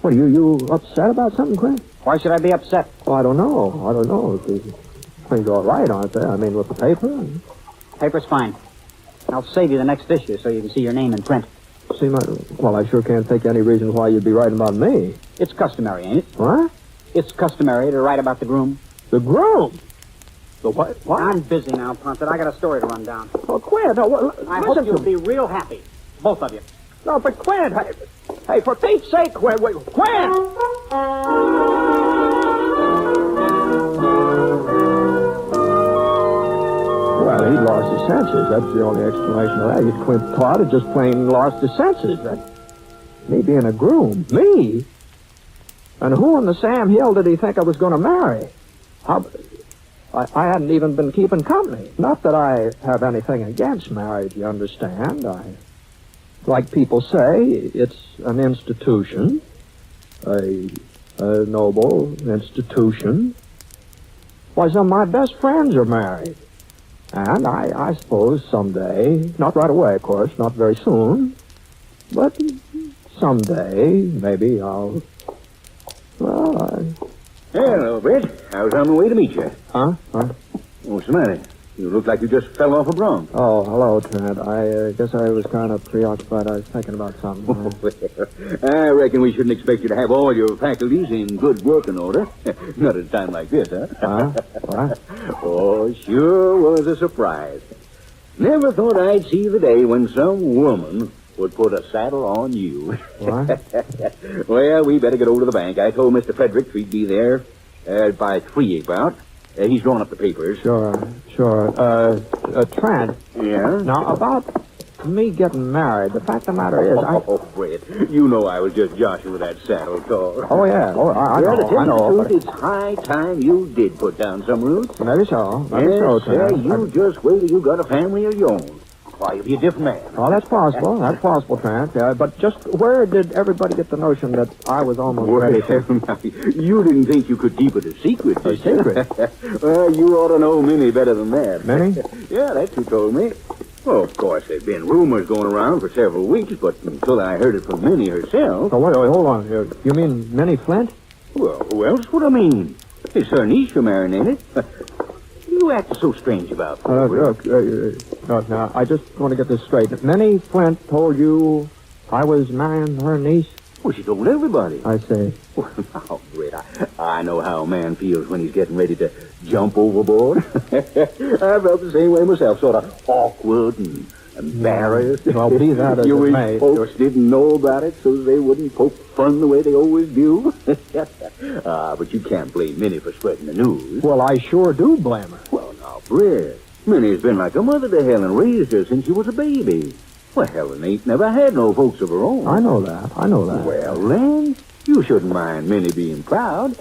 What, are you upset about something, Quint? Why should I be upset? Well, I don't know. Things all right, aren't they? I mean, with the paper? Paper's fine. I'll save you the next issue so you can see your name in print. Well, I sure can't think any reason why you'd be writing about me. It's customary, ain't it? What? It's customary to write about the groom. The groom? The what? I'm busy now, Ponset. I got a story to run down. Oh, Quint, I hope you'll be real happy. Both of you. No, but Quint, hey, for Pete's sake, Quint! Well, he lost his senses. That's the only explanation of that. Quint Todd had just plain lost his senses. Me being a groom. Me? And who in the Sam Hill did he think I was going to marry? I hadn't even been keeping company. Not that I have anything against marriage, you understand. Like people say, it's an institution, a noble institution. Why, some of my best friends are married. And I suppose someday, not right away, of course, not very soon, but someday, maybe I'll... Hello, Britt. I was on my way to meet you. Huh? What's the matter? You look like you just fell off a bronc. Oh, hello, Trent. I guess I was kind of preoccupied. I was thinking about something. I reckon we shouldn't expect you to have all your faculties in good working order. Not at a time like this, huh? What? Oh, sure was a surprise. Never thought I'd see the day when some woman would put a saddle on you. What? Well, we better get over to the bank. I told Mr. Frederick we'd be there by 3 about. He's drawing up the papers. Sure. Trent. Yeah? Now, about me getting married, the fact of the matter is, Oh, Fred, you know I was just joshing with that saddle talk. Oh, yeah. Oh, I Well, know. to tell I know. you the But truth, it's high time you did put down some roots. maybe so. Yes, sir, Trent. you just wait till you got a family of your own. Why, you'll be a different man. Oh, that's possible. That's possible, Trent. Yeah, but just where did everybody get the notion that I was almost ready to... You didn't think you could keep it a secret, did you? secret? Well, you ought to know Minnie better than that. Minnie? Yeah, that's who told me. Well, of course, there've been rumors going around for several weeks, but until I heard it from Minnie herself... Oh, wait, hold on. You mean Minnie Flint? Well, who else would I mean? It's her niece you're marrying, ain't it? You act so strange about it. Now, I just want to get this straight. Minnie Flint told you I was marrying her niece? Well, she told everybody. I see. Well, now, Britt, I know how a man feels when he's getting ready to jump overboard. I felt the same way myself, sort of awkward and embarrassed. Well, be that as you it wish may. folks didn't know about it so they wouldn't poke fun the way they always do. But you can't blame Minnie for spreading the news. Well, I sure do blame her. Well, now, Britt, Minnie's been like a mother to Helen, raised her since she was a baby. Well, Helen ain't never had no folks of her own. I know that. Well, then, you shouldn't mind Minnie being proud.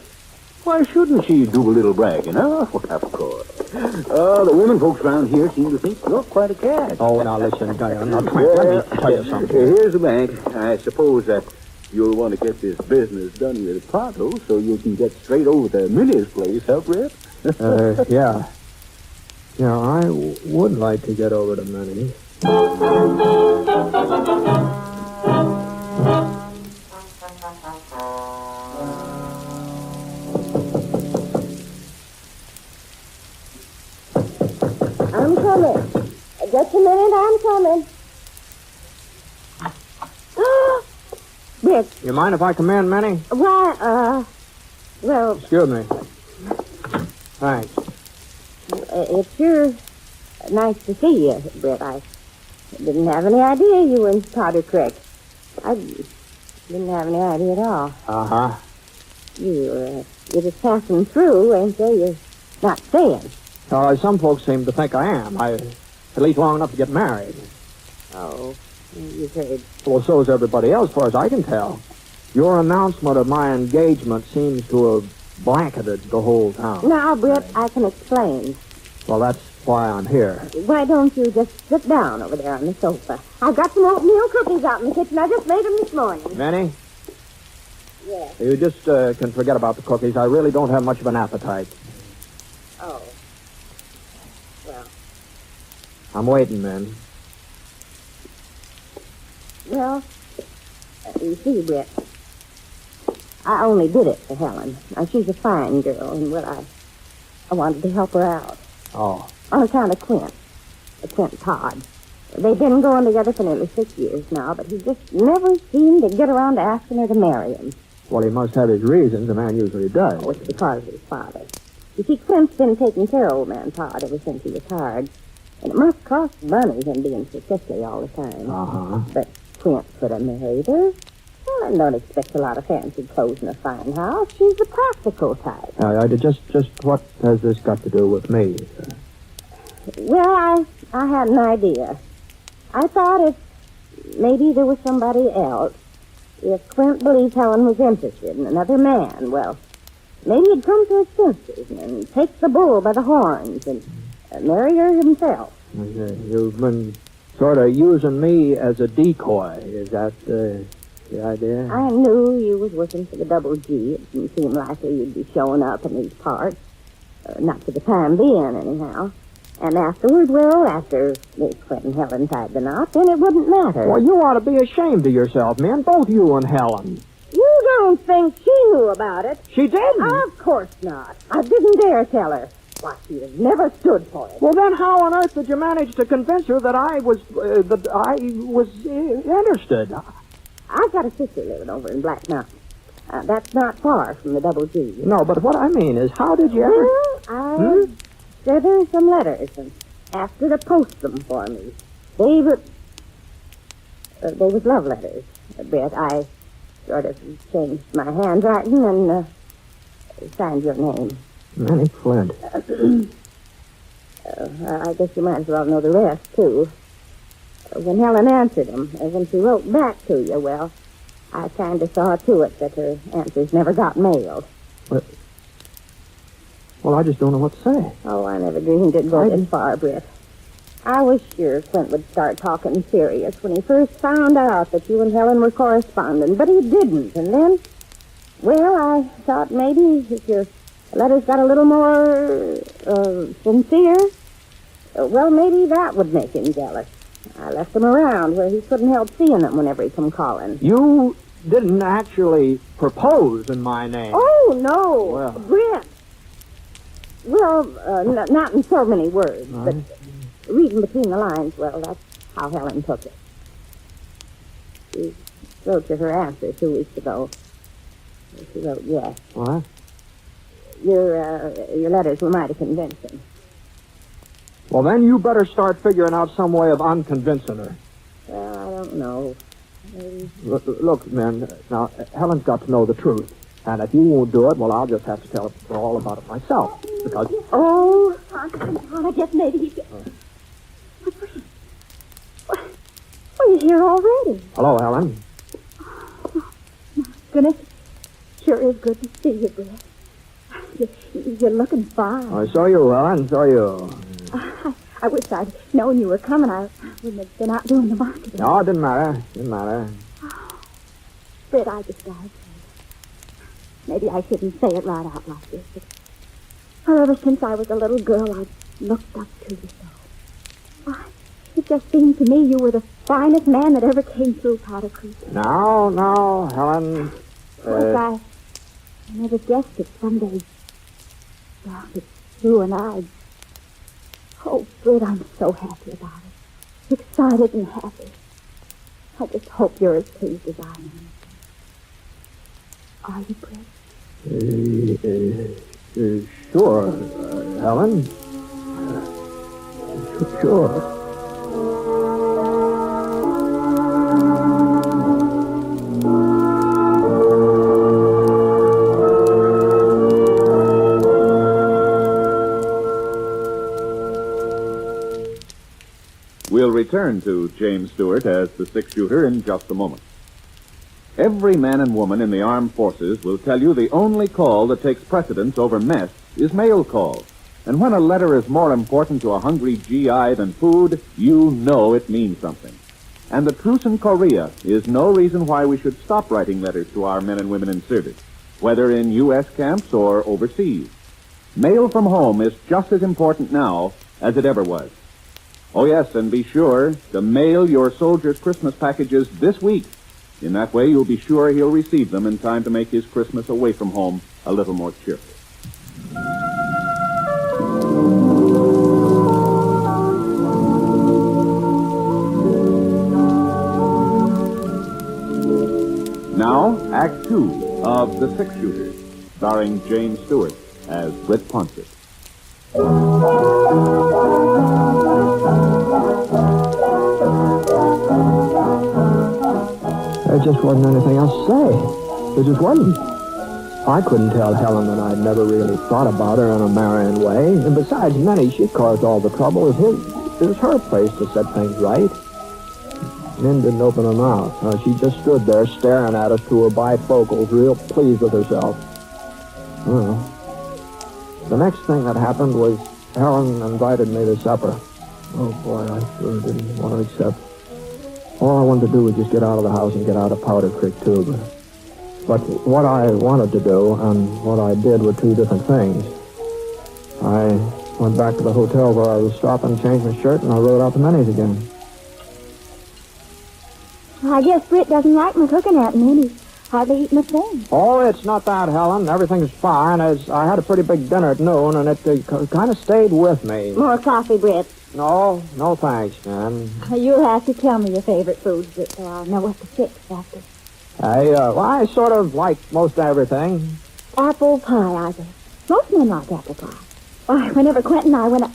Why shouldn't she do a little bragging, huh? Well, of course. The women folks around here seem to think you're quite a cat. Oh, now listen, Diane. Let me tell you something. Here's the bank. I suppose that you'll want to get this business done with pronto so you can get straight over to Minnie's place, huh, Britt? Yeah. Yeah, I would like to get over to Minnie. I'm coming. Just a minute, I'm coming. Britt. You mind if I come in, Minnie? Why, well... Excuse me. Thanks. It's sure nice to see you, Britt. I didn't have any idea you were in Powder Creek. I didn't have any idea at all. Uh-huh. You're just passing through, ain't you? You're not staying. Some folks seem to think I am. At least long enough to get married. Oh, you've heard. Well, so is everybody else, as far as I can tell. Your announcement of my engagement seems to have blanketed the whole town. Now, Britt, I can explain. Well, that's why I'm here. Why don't you just sit down over there on the sofa? I've got some oatmeal cookies out in the kitchen. I just made them this morning. Minnie? Yes. You just can forget about the cookies. I really don't have much of an appetite. Oh. Well. I'm waiting, Min. Well, you see, Britt, I only did it for Helen. Now, she's a fine girl, and, well, I wanted to help her out. Oh. On account of Quint Todd. They've been going together for nearly 6 years now, but he just never seemed to get around to asking her to marry him. Well, he must have his reasons. A man usually does. Oh, it's because of his father. You see, Quint's been taking care of old man Todd ever since he retired. And it must cost money him being so sickly all the time. Uh-huh. But Quint could have married her. Well, I don't expect a lot of fancy clothes in a fine house. She's the practical type. Just what has this got to do with me? Well, I had an idea. I thought if maybe there was somebody else, if Quint believed Helen was interested in another man, well, maybe he'd come to his senses and take the bull by the horns and marry her himself. You've been sort of using me as a decoy. Is that the idea? I knew you was working for the Double G. It didn't seem likely you'd be showing up in these parts. Not for the time being, anyhow. And afterward, well, after Miss Quentin Helen tied the knot, then it wouldn't matter. Well, you ought to be ashamed of yourself, man. Both you and Helen. You don't think she knew about it? She didn't? Of course not. I didn't dare tell her. Why, she'd have never stood for it. Well, then how on earth did you manage to convince her that I was interested? I've got a sister living over in Black Mountain. That's not far from the Double G. No, but what I mean is, how did you ever... Well, I sent her some letters and asked her to post them for me. They was love letters a bit. I sort of changed my handwriting and signed your name. Manny Flint. I guess you might as well know the rest, too. When Helen answered them, and when she wrote back to you, well, I kind of saw to it that her answers never got mailed. Well, I just don't know what to say. Oh, I never dreamed it'd go this far, Britt. I was sure Clint would start talking serious when he first found out that you and Helen were corresponding, but he didn't. And then, well, I thought maybe if your letters got a little more sincere, well, maybe that would make him jealous. I left them around where he couldn't help seeing them whenever he come calling. You didn't actually propose in my name. Oh, no. Well. Britt. Well, not in so many words, but reading between the lines, well, that's how Helen took it. She wrote you her answer 2 weeks ago. She wrote yes. What? Your letters were mighty convincing. Well, then you better start figuring out some way of unconvincing her. Well, I don't know. Maybe. Look, man, now, Helen's got to know the truth. And if you won't do it, well, I'll just have to tell her all about it myself. Because... Oh, I guess maybe... Well, you're here already. Hello, Helen. Goodness, sure is good to see you, Brett. You're looking fine. Oh, so you, Helen, so you. I wish I'd known you were coming. I wouldn't have been out doing the marketing. No, it didn't matter. Didn't matter. Brett, I just died. Maybe I shouldn't say it right out like this, but ever since I was a little girl, I've looked up to you so. Why, it just seemed to me you were the finest man that ever came through Powder Creek. No, Helen. I never guessed it someday. Well, it's you and I. Oh, Britt, I'm so happy about it. Excited and happy. I just hope you're as pleased as I am. Are you, Britt? Sure, Helen. Sure. We'll return to James Stewart as the six-shooter in just a moment. Every man and woman in the armed forces will tell you the only call that takes precedence over mess is mail call. And when a letter is more important to a hungry GI than food, you know it means something. And the truce in Korea is no reason why we should stop writing letters to our men and women in service, whether in U.S. camps or overseas. Mail from home is just as important now as it ever was. Oh, yes, and be sure to mail your soldier's Christmas packages this week. In that way, you'll be sure he'll receive them in time to make his Christmas away from home a little more cheerful. Now, Act 2 of The Six Shooters, starring James Stewart as Britt Ponset. There just wasn't anything else to say. There just wasn't. I couldn't tell Helen that I'd never really thought about her in a marrying way. And besides, Manny, she caused all the trouble. It was her place to set things right. Min didn't open her mouth. She just stood there staring at us through her bifocals, real pleased with herself. Well, the next thing that happened was Helen invited me to supper. Oh, boy, I sure didn't want to accept. All I wanted to do was just get out of the house and get out of Powder Creek, too. But what I wanted to do and what I did were two different things. I went back to the hotel where I was stopping, changed my shirt, and I rode out to Minnie's again. I guess Britt doesn't like my cooking at me. He's hardly eating a thing. Oh, it's not that, Helen. Everything's fine. I had a pretty big dinner at noon, and it kind of stayed with me. More coffee, Britt. No thanks, man. You'll have to tell me your favorite foods, Britt, so I'll know what to fix after. I sort of like most everything. Apple pie, I guess. Most men like apple pie. Why, whenever Quint and I went up...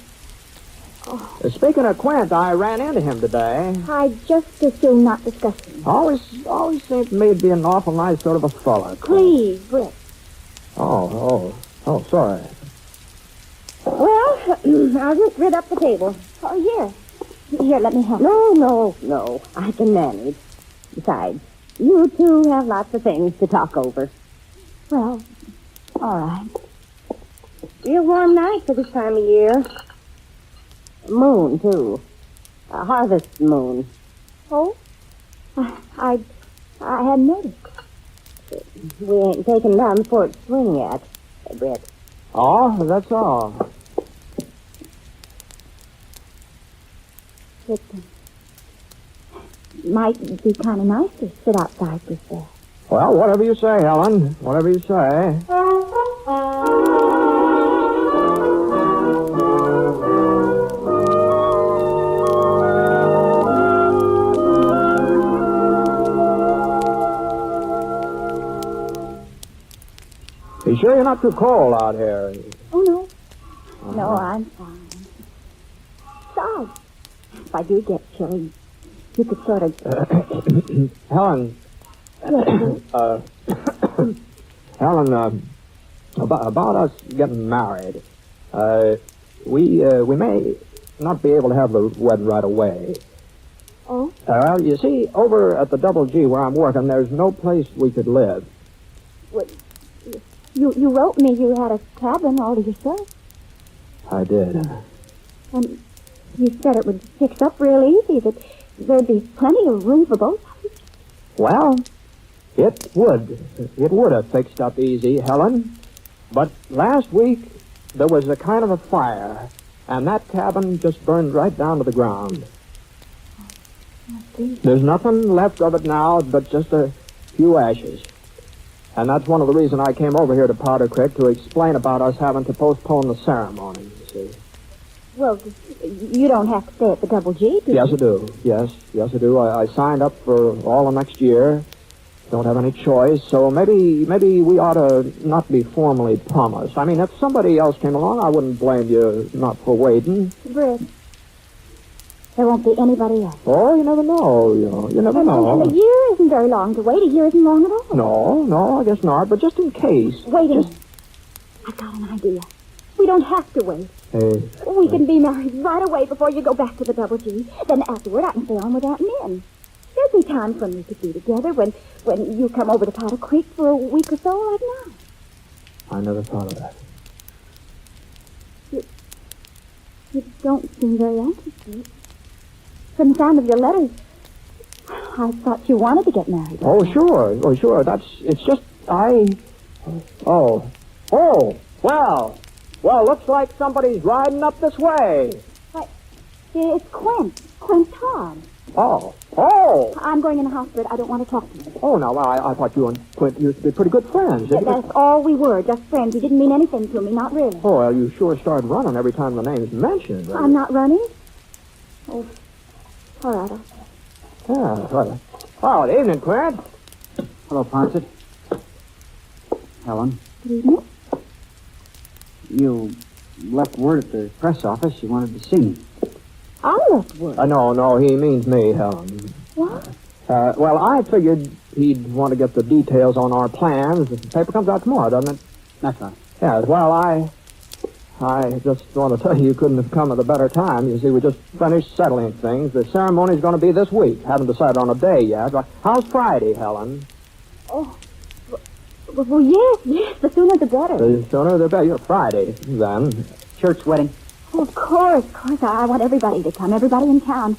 Oh. Speaking of Quint, I ran into him today. I just assume not discuss him. Always seemed to me to be an awful nice sort of a fella. Please, Britt. Oh, sorry. Well, I'll just rid up the table. Oh, Here, let me help. No. I can manage. Besides, you two have lots of things to talk over. Well, all right. Real warm night for this time of year. Moon, too. A harvest moon. Oh? I hadn't noticed. We ain't taken down Fort Swing yet, Britt. Oh, that's all. It might be kind of nice to sit outside this day. Well, whatever you say, Helen. Whatever you say. You sure you're not too cold out here? Oh, no. No, I'm fine. So, if I do get chilly, you could sort of... Helen. Helen, about us getting married. We may not be able to have the wedding right away. Oh? Well, you see, over at the Double G where I'm working, there's no place we could live. What? You wrote me you had a cabin all to yourself. I did. And you said it would fix up real easy, that there'd be plenty of room for both. Well, it would. It would have fixed up easy, Helen. But last week, there was a kind of a fire, and that cabin just burned right down to the ground. There's nothing left of it now but just a few ashes. And that's one of the reasons I came over here to Powder Creek, to explain about us having to postpone the ceremony, you see. Well, you don't have to stay at the Double G, do you? Yes, I do. Yes, I do. I signed up for all of next year. Don't have any choice, so maybe we ought to not be formally promised. I mean, if somebody else came along, I wouldn't blame you not for waiting. Britt, there won't be anybody else. Oh, you never know, you never know. And a year isn't very long to wait. A year isn't long at all. No, I guess not, but just in case. Waiting. I've got an idea. We don't have to wait. Hey. We can be married right away before you go back to the Double G. Then afterward, I can stay on with Aunt Min. There'll be time when we could be together, when you come over to Powder Creek for a week or so like now. I never thought of that. You don't seem very anxious, Britt. From the sound of your letters, I thought you wanted to get married. Oh, sure. It's just, Well, looks like somebody's riding up this way. It's Quint Todd. Oh. I'm going in the house, Britt. I don't want to talk to you. Oh, no, I thought you and Quint used to be pretty good friends. That's all we were, just friends. You didn't mean anything to me, not really. Oh, well, you sure started running every time the name's mentioned. Right? I'm not running. Oh, all right. Yeah, well, good evening, Quint. Hello, Ponset. Helen. Good evening. You left word at the press office you wanted to see me. I left word? No, he means me, Helen. What? Well, I figured he'd want to get the details on our plans. The paper comes out tomorrow, doesn't it? That's right. Yeah, well, I just want to tell you couldn't have come at a better time. You see, we just finished settling things. The ceremony's going to be this week. Haven't decided on a day yet. How's Friday, Helen? Oh, Well, yes. The sooner the better. The sooner the better. Friday, then. Church wedding. Oh, of course. I want everybody to come, everybody in town.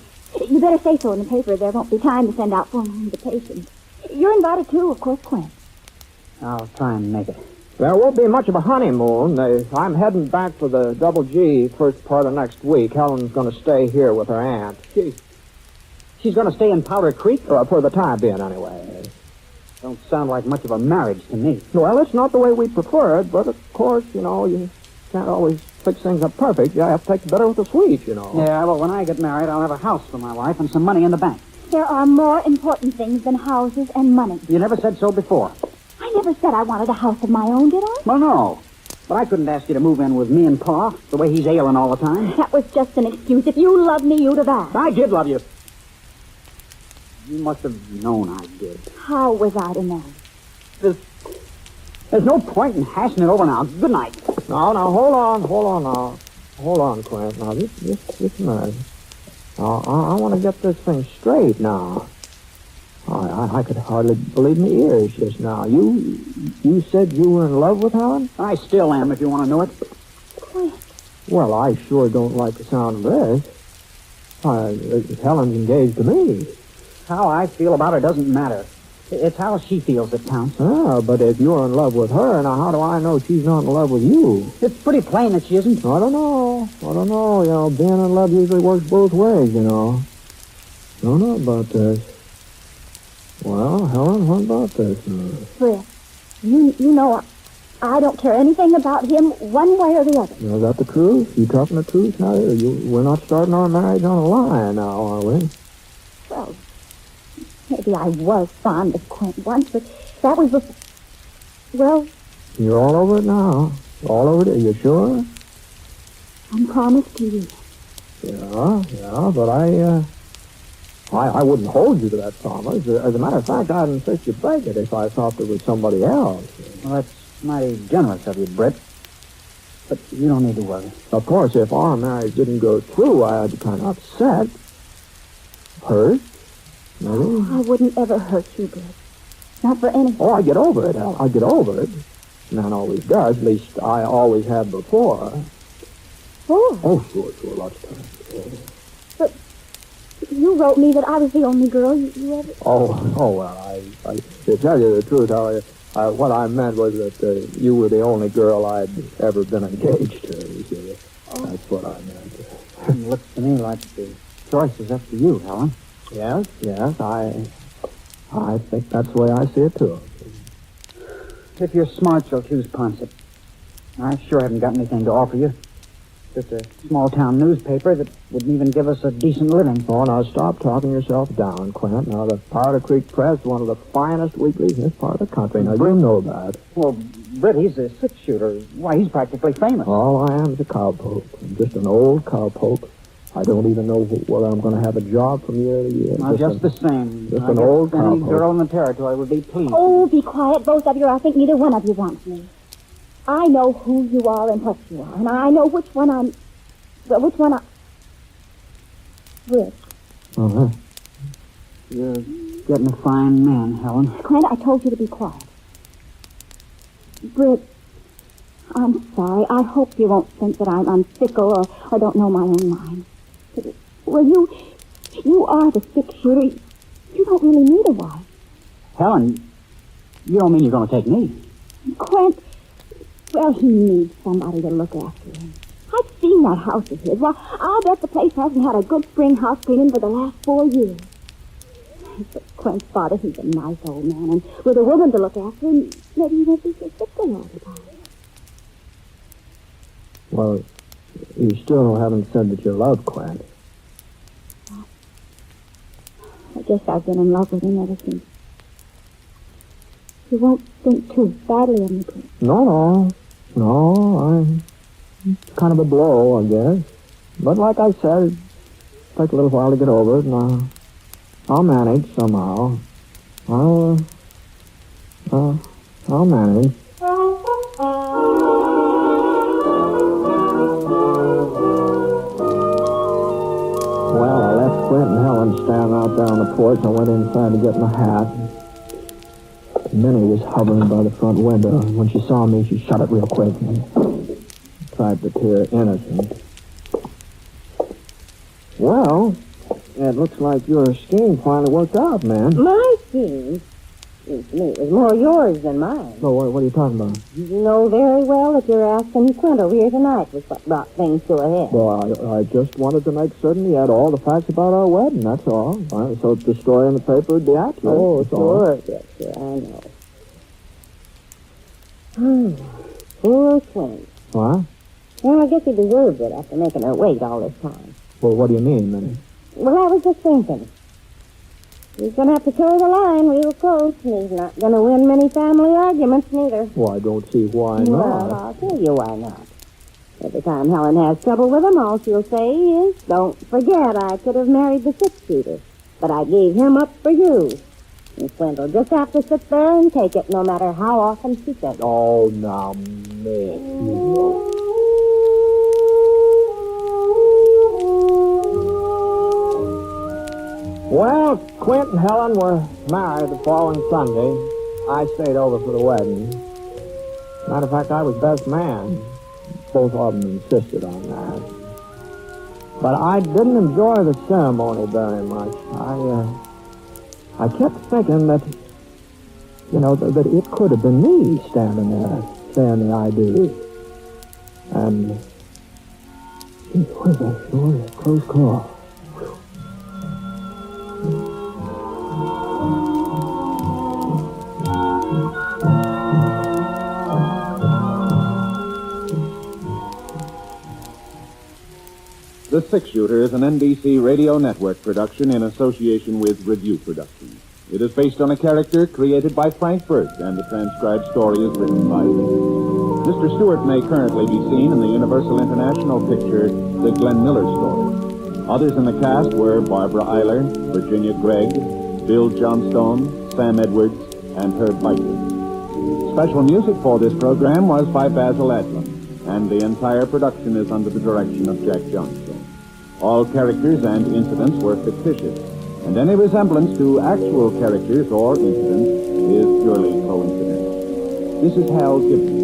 You better say so in the paper. There won't be time to send out formal invitations. You're invited, too, of course, Quinn. I'll try and make it. There won't be much of a honeymoon. I'm heading back for the Double G first part of next week. Helen's going to stay here with her aunt. She's going to stay in Powder Creek? For the time being, anyway. Don't sound like much of a marriage to me. Well, it's not the way we prefer it, but of course, you can't always fix things up perfect. You have to take the bitter with the sweet, Yeah, well, when I get married, I'll have a house for my wife and some money in the bank. There are more important things than houses and money. You never said so before. I never said I wanted a house of my own, did I? Well, no. But I couldn't ask you to move in with me and Pa, the way he's ailing all the time. That was just an excuse. If you loved me, you'd have asked. I did love you. You must have known I did. How was I to know? There's no point in hashing it over now. Good night. No, hold on now. Hold on, Clint. Now, just a minute. I want to get this thing straight now. I could hardly believe my ears just now. You said you were in love with Helen? I still am, if you want to know it. Clint. Well, I sure don't like the sound of this. Helen's engaged to me. How I feel about her doesn't matter. It's how she feels that counts. But if you're in love with her, now how do I know she's not in love with you? It's pretty plain that she isn't. I don't know. Being in love usually works both ways, Don't know about this. Well, Helen, what about this? Fred, you know I don't care anything about him one way or the other. Is that the truth? You talking the truth now? We're not starting our marriage on a lie now, are we? Well, maybe I was fond of Quint once, but that was before. Well... You're all over it now. All over it. Are you sure? I'm promised to you. Yeah, but I wouldn't hold you to that promise. As a matter of fact, I'd insist you break it if I thought there was somebody else. Well, that's mighty generous of you, Britt. But you don't need to worry. Of course, if our marriage didn't go through, I'd be kind of upset. Hurt. Maybe. I wouldn't ever hurt you, Britt. Not for anything. Oh, I get over it. I'll get over it. Man always does. At least I always have before. Sure. Oh, sure. Lots of times. But you wrote me that I was the only girl you ever... Oh, well, I to tell you the truth, what I meant was that you were the only girl I'd ever been engaged to. You see. That's what I meant. It looks to me like the choice is up to you, Helen. Yes, I think that's the way I see it, too. If you're smart, you'll choose Ponset. I sure haven't got anything to offer you. Just a small-town newspaper that wouldn't even give us a decent living. Oh, now stop talking yourself down, Clint. Now, the Powder Creek Press is one of the finest weeklies in this part of the country. Now, you know that. Well, Britt, he's a six-shooter. Why, he's practically famous. All I am is a cowpoke. I'm just an old cowpoke. I don't even know whether I'm going to have a job from year to year. Well, just the same. Just an old Any cowpoke. girl in the territory would be pleased. Oh, be quiet, both of you. I think neither one of you wants me. I know who you are and what you are, and I know which one I'm... Well, which one I... Britt. Uh-huh. You're getting a fine man, Helen. Clint, I told you to be quiet. Britt, I'm sorry. I hope you won't think that I'm fickle or don't know my own mind. Well, you are the six-shooter. You don't really need a wife. Helen, you don't mean you're going to take me? Clint, well, he needs somebody to look after him. I've seen that house of his. Well, I'll bet the place hasn't had a good spring house cleaning for the last 4 years. But Clint's father, he's a nice old man, and with a woman to look after him, maybe he won't be so sick all the time. Well, you still haven't said that you love Clint. I guess I've been in love with him ever since. You won't think too badly of me, Clint. No, it's kind of a blow, I guess. But like I said, it takes a little while to get over it, and I'll manage somehow. I'll manage. Well, I left Clint and Helen standing out there on the porch. I went inside to get my hat. Minnie was hovering by the front window, and when she saw me, she shut it real quick and tried to appear innocent. Well, it looks like your scheme finally worked out, man. My scheme? Seems to me it was more yours than mine. Oh, what are you talking about? You know very well that your asking Quint over here tonight was what brought things to a head. Well, I just wanted to make certain he had all the facts about our wedding, that's all. So the story in the paper would be accurate. Oh, that's all. sure, yes, sure, I know. Poor Quint. What? Well, I guess he deserved it after making her wait all this time. Well, what do you mean, Minnie? Well, I was just thinking. He's going to have to toe the line real close, and he's not going to win many family arguments, neither. Well, I don't see why not. Well, I'll tell you why not. Every time Helen has trouble with him, all she'll say is, don't forget I could have married the six-shooter, but I gave him up for you. And Quint will just have to sit there and take it, no matter how often she says it. Oh, now, Miss. Well, Quint and Helen were married the following Sunday. I stayed over for the wedding. Matter of fact, I was best man. Both of them insisted on that. But I didn't enjoy the ceremony very much. I kept thinking that, that it could have been me standing there saying the I do. And it was a close call. The Six-Shooter is an NBC radio network production in association with Review Productions. It is based on a character created by Frank Burke, and the transcribed story is written by me. Mr. Stewart may currently be seen in the Universal International picture, The Glenn Miller Story. Others in the cast were Barbara Eiler, Virginia Gregg, Bill Johnstone, Sam Edwards, and Herb Beitler. Special music for this program was by Basil Adlam, and the entire production is under the direction of Jack Johnstone. All characters and incidents were fictitious, and any resemblance to actual characters or incidents is purely coincidental. This is Hal Gibson.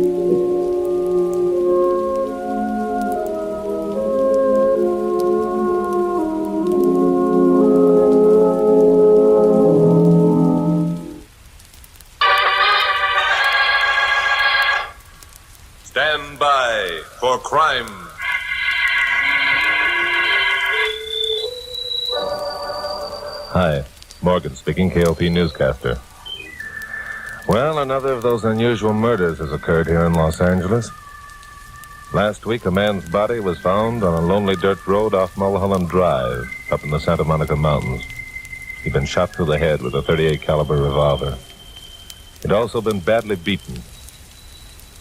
Stand by for crime. Hi, Morgan speaking, KOP newscaster. Well, another of those unusual murders has occurred here in Los Angeles. Last week, a man's body was found on a lonely dirt road off Mulholland Drive, up in the Santa Monica Mountains. He'd been shot through the head with a .38 caliber revolver. He'd also been badly beaten.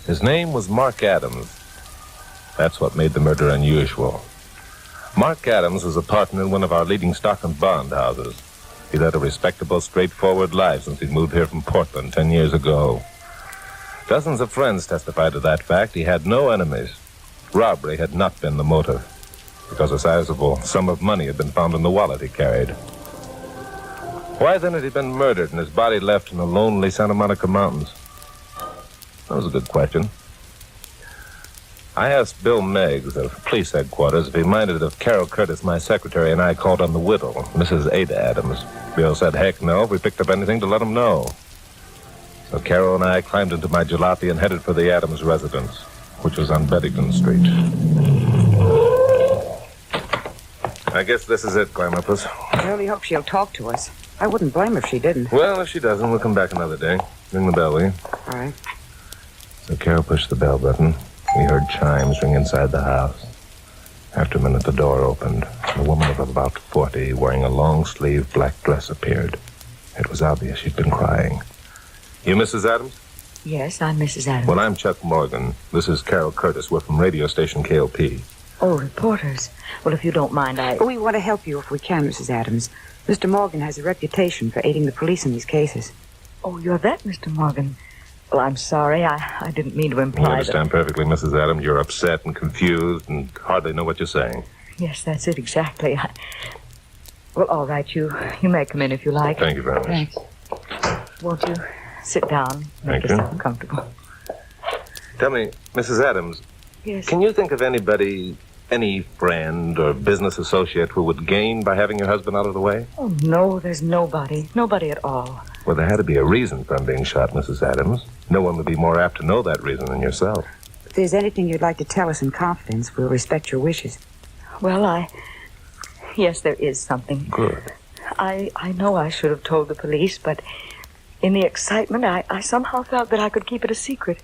His name was Mark Adams. That's what made the murder unusual. Mark Adams was a partner in one of our leading stock and bond houses. He led a respectable, straightforward life since he moved here from Portland 10 years ago. Dozens of friends testified to that fact. He had no enemies. Robbery had not been the motive, because a sizable sum of money had been found in the wallet he carried. Why then had he been murdered and his body left in the lonely Santa Monica Mountains? That was a good question. I asked Bill Meggs of police headquarters if he minded if Carol Curtis, my secretary, and I called on the widow, Mrs. Ada Adams. Bill said, heck no, if we picked up anything to let him know. So Carol and I climbed into my jalopy and headed for the Adams residence, which was on Beddington Street. I guess this is it, Climopus. I really hope she'll talk to us. I wouldn't blame her if she didn't. Well, if she doesn't, we'll come back another day. Ring the bell, will you? All right. So Carol pushed the bell button. We heard chimes ring inside the house. After a minute, the door opened. A woman of about 40, wearing a long-sleeved black dress, appeared. It was obvious she'd been crying. You Mrs. Adams? Yes, I'm Mrs. Adams. Well, I'm Chuck Morgan. This is Carol Curtis. We're from radio station KOP. Oh, reporters. Well, if you don't mind, We want to help you if we can, Mrs. Adams. Mr. Morgan has a reputation for aiding the police in these cases. Oh, you're that, Mr. Morgan. Well, I'm sorry. I didn't mean to imply I understand perfectly, Mrs. Adams. You're upset and confused and hardly know what you're saying. Yes, that's it, exactly. Well, all right, you may come in if you like. Thank you very much. Thanks. Won't you Sit down. Make Thank you. yourself comfortable. Tell me, Mrs. Adams, Yes. can you think of anybody, any friend or business associate who would gain by having your husband out of the way? Oh, no, there's nobody. Nobody at all. Well, there had to be a reason for him being shot, Mrs. Adams. No one would be more apt to know that reason than yourself. If there's anything you'd like to tell us in confidence, we'll respect your wishes. Well, yes, there is something. Good. I know I should have told the police, but in the excitement, I somehow felt that I could keep it a secret.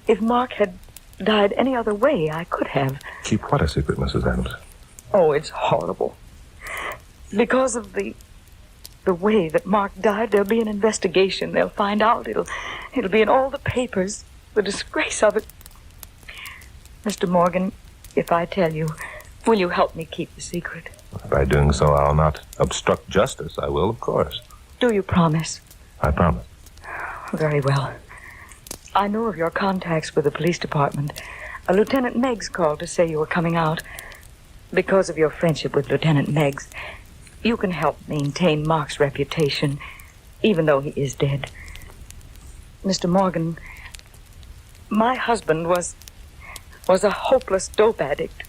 If Mark had died any other way, I could have. Keep what a secret, Mrs. Adams? Oh, it's horrible. Because of the way that Mark died, there'll be an investigation. They'll find out. It'll be in all the papers. The disgrace of it. Mr. Morgan, if I tell you, will you help me keep the secret? By doing so, I'll not obstruct justice. I will, of course. Do you promise? I promise. Very well. I know of your contacts with the police department. Lieutenant Meggs called to say you were coming out. Because of your friendship with Lieutenant Meggs, you can help maintain Mark's reputation, even though he is dead. Mr. Morgan, my husband was a hopeless dope addict.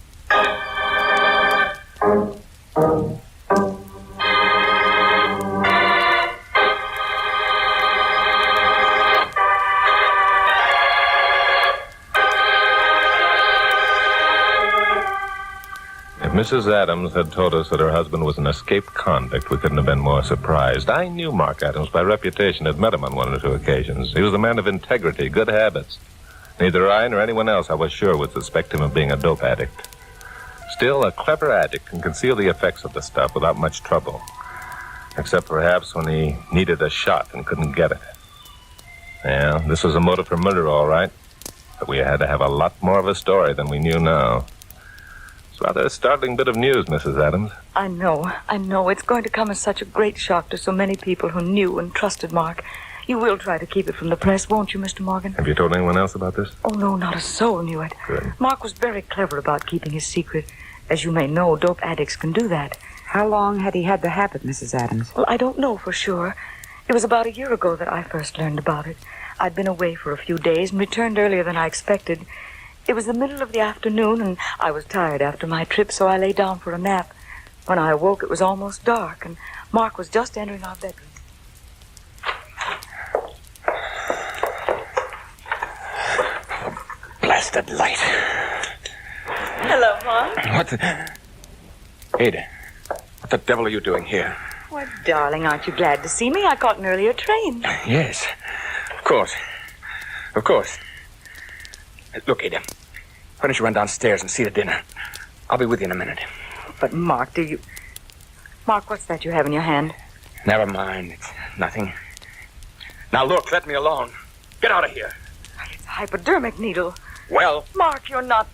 If Mrs. Adams had told us that her husband was an escaped convict, we couldn't have been more surprised. I knew Mark Adams by reputation, had met him on one or two occasions. He was a man of integrity, good habits. Neither I nor anyone else, I was sure, would suspect him of being a dope addict. Still, a clever addict can conceal the effects of the stuff without much trouble. Except perhaps when he needed a shot and couldn't get it. Yeah, this was a motive for murder, all right. But we had to have a lot more of a story than we knew now. It's rather a startling bit of news, Mrs. Adams. I know. It's going to come as such a great shock to so many people who knew and trusted Mark. You will try to keep it from the press, won't you, Mr. Morgan? Have you told anyone else about this? Oh, no, not a soul knew it. Good. Mark was very clever about keeping his secret. As you may know, dope addicts can do that. How long had he had the habit, Mrs. Adams? Well, I don't know for sure. It was about a year ago that I first learned about it. I'd been away for a few days and returned earlier than I expected. It was the middle of the afternoon, and I was tired after my trip, so I lay down for a nap. When I awoke, it was almost dark, and Mark was just entering our bedroom. Blasted light. Hello, Mark. What the... Ada, what the devil are you doing here? Why, darling, aren't you glad to see me? I caught an earlier train. Yes, of course. Of course. Look, Ada, why don't you run downstairs and see to dinner? I'll be with you in a minute. But, Mark, Mark, what's that you have in your hand? Never mind. It's nothing. Now, look, let me alone. Get out of here. It's a hypodermic needle. Well... Mark, you're not...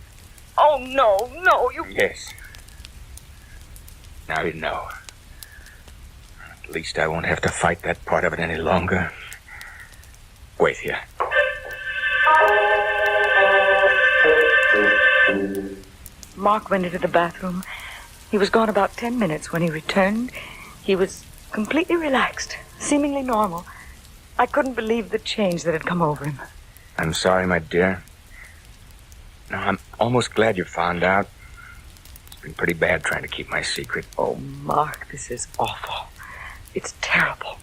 Oh, no, you... Yes. Now you know. At least I won't have to fight that part of it any longer. Wait here. Mark went into the bathroom. He was gone about 10 minutes. When he returned, he was completely relaxed, seemingly normal. I couldn't believe the change that had come over him. I'm sorry, my dear. No, I'm almost glad you found out. It's been pretty bad trying to keep my secret. Oh, Mark, this is awful. It's terrible.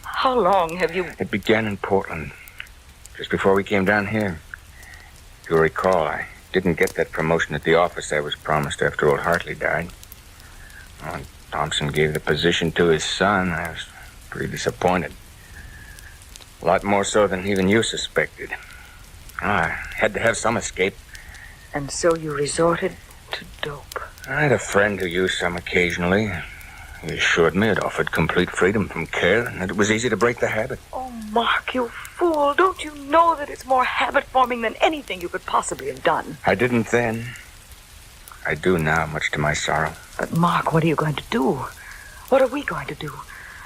How long have you... It began in Portland, just before we came down here. If you'll recall, I didn't get that promotion at the office I was promised after old Hartley died. When Thompson gave the position to his son, I was pretty disappointed. A lot more so than even you suspected. I had to have some escape. And so you resorted to dope. I had a friend who used some occasionally. He assured me it offered complete freedom from care and that it was easy to break the habit. Oh, Mark, you fool. Don't you know that it's more habit-forming than anything you could possibly have done? I didn't then. I do now, much to my sorrow. But, Mark, what are you going to do? What are we going to do?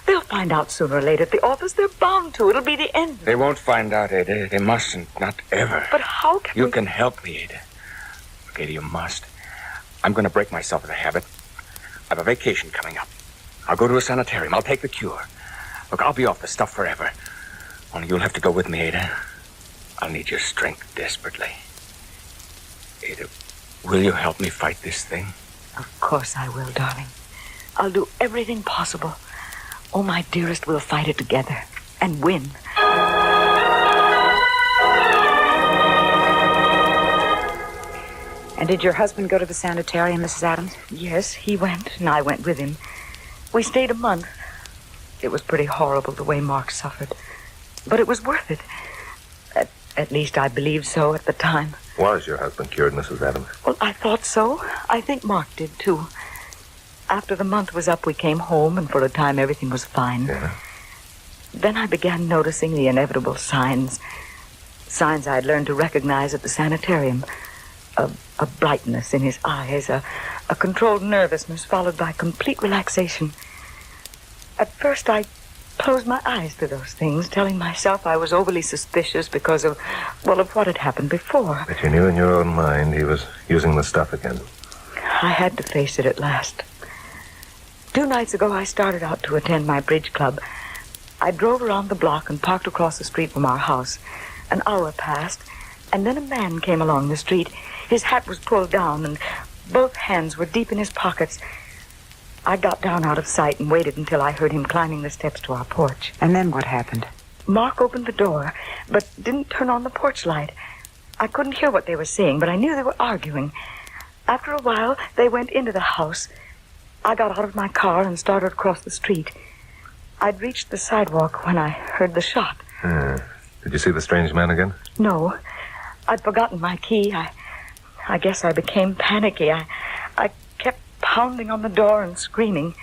They'll find out sooner or later at the office. They're bound to. It'll be the end. They won't find out, Ada. They mustn't. Not ever. But how can You can help me, Ada. Look, Ada, you must. I'm going to break myself of the habit. I have a vacation coming up. I'll go to a sanitarium. I'll take the cure. Look, I'll be off the stuff forever. Only you'll have to go with me, Ada. I'll need your strength desperately. Ada, will you help me fight this thing? Of course I will, darling. I'll do everything possible. Oh, my dearest, we'll fight it together and win. And did your husband go to the sanitarium, Mrs. Adams? Yes, he went, and I went with him. We stayed a month. It was pretty horrible the way Mark suffered. But it was worth it. At least I believed so at the time. Was your husband cured, Mrs. Adams? Well, I thought so. I think Mark did, too. After the month was up, we came home, and for a time everything was fine. Yeah. Then I began noticing the inevitable signs. Signs I'd learned to recognize at the sanitarium. A brightness in his eyes, a controlled nervousness followed by complete relaxation. At first, I closed my eyes to those things, telling myself I was overly suspicious because of what had happened before. But you knew in your own mind he was using the stuff again. I had to face it at last. 2 nights ago, I started out to attend my bridge club. I drove around the block and parked across the street from our house. An hour passed, and then a man came along the street. His hat was pulled down, and both hands were deep in his pockets. I got down out of sight and waited until I heard him climbing the steps to our porch. And then what happened? Mark opened the door, but didn't turn on the porch light. I couldn't hear what they were saying, but I knew they were arguing. After a while, they went into the house. I got out of my car and started across the street. I'd reached the sidewalk when I heard the shot. Did you see the strange man again? No. I'd forgotten my key. I guess I became panicky. I kept pounding on the door and screaming.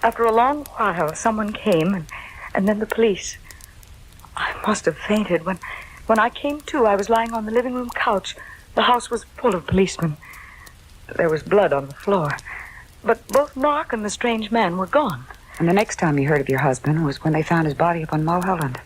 After a long while, someone came, and then the police. I must have fainted. When I came to, I was lying on the living room couch. The house was full of policemen. There was blood on the floor. But both Mark and the strange man were gone. And the next time you heard of your husband was when they found his body up on Mulholland.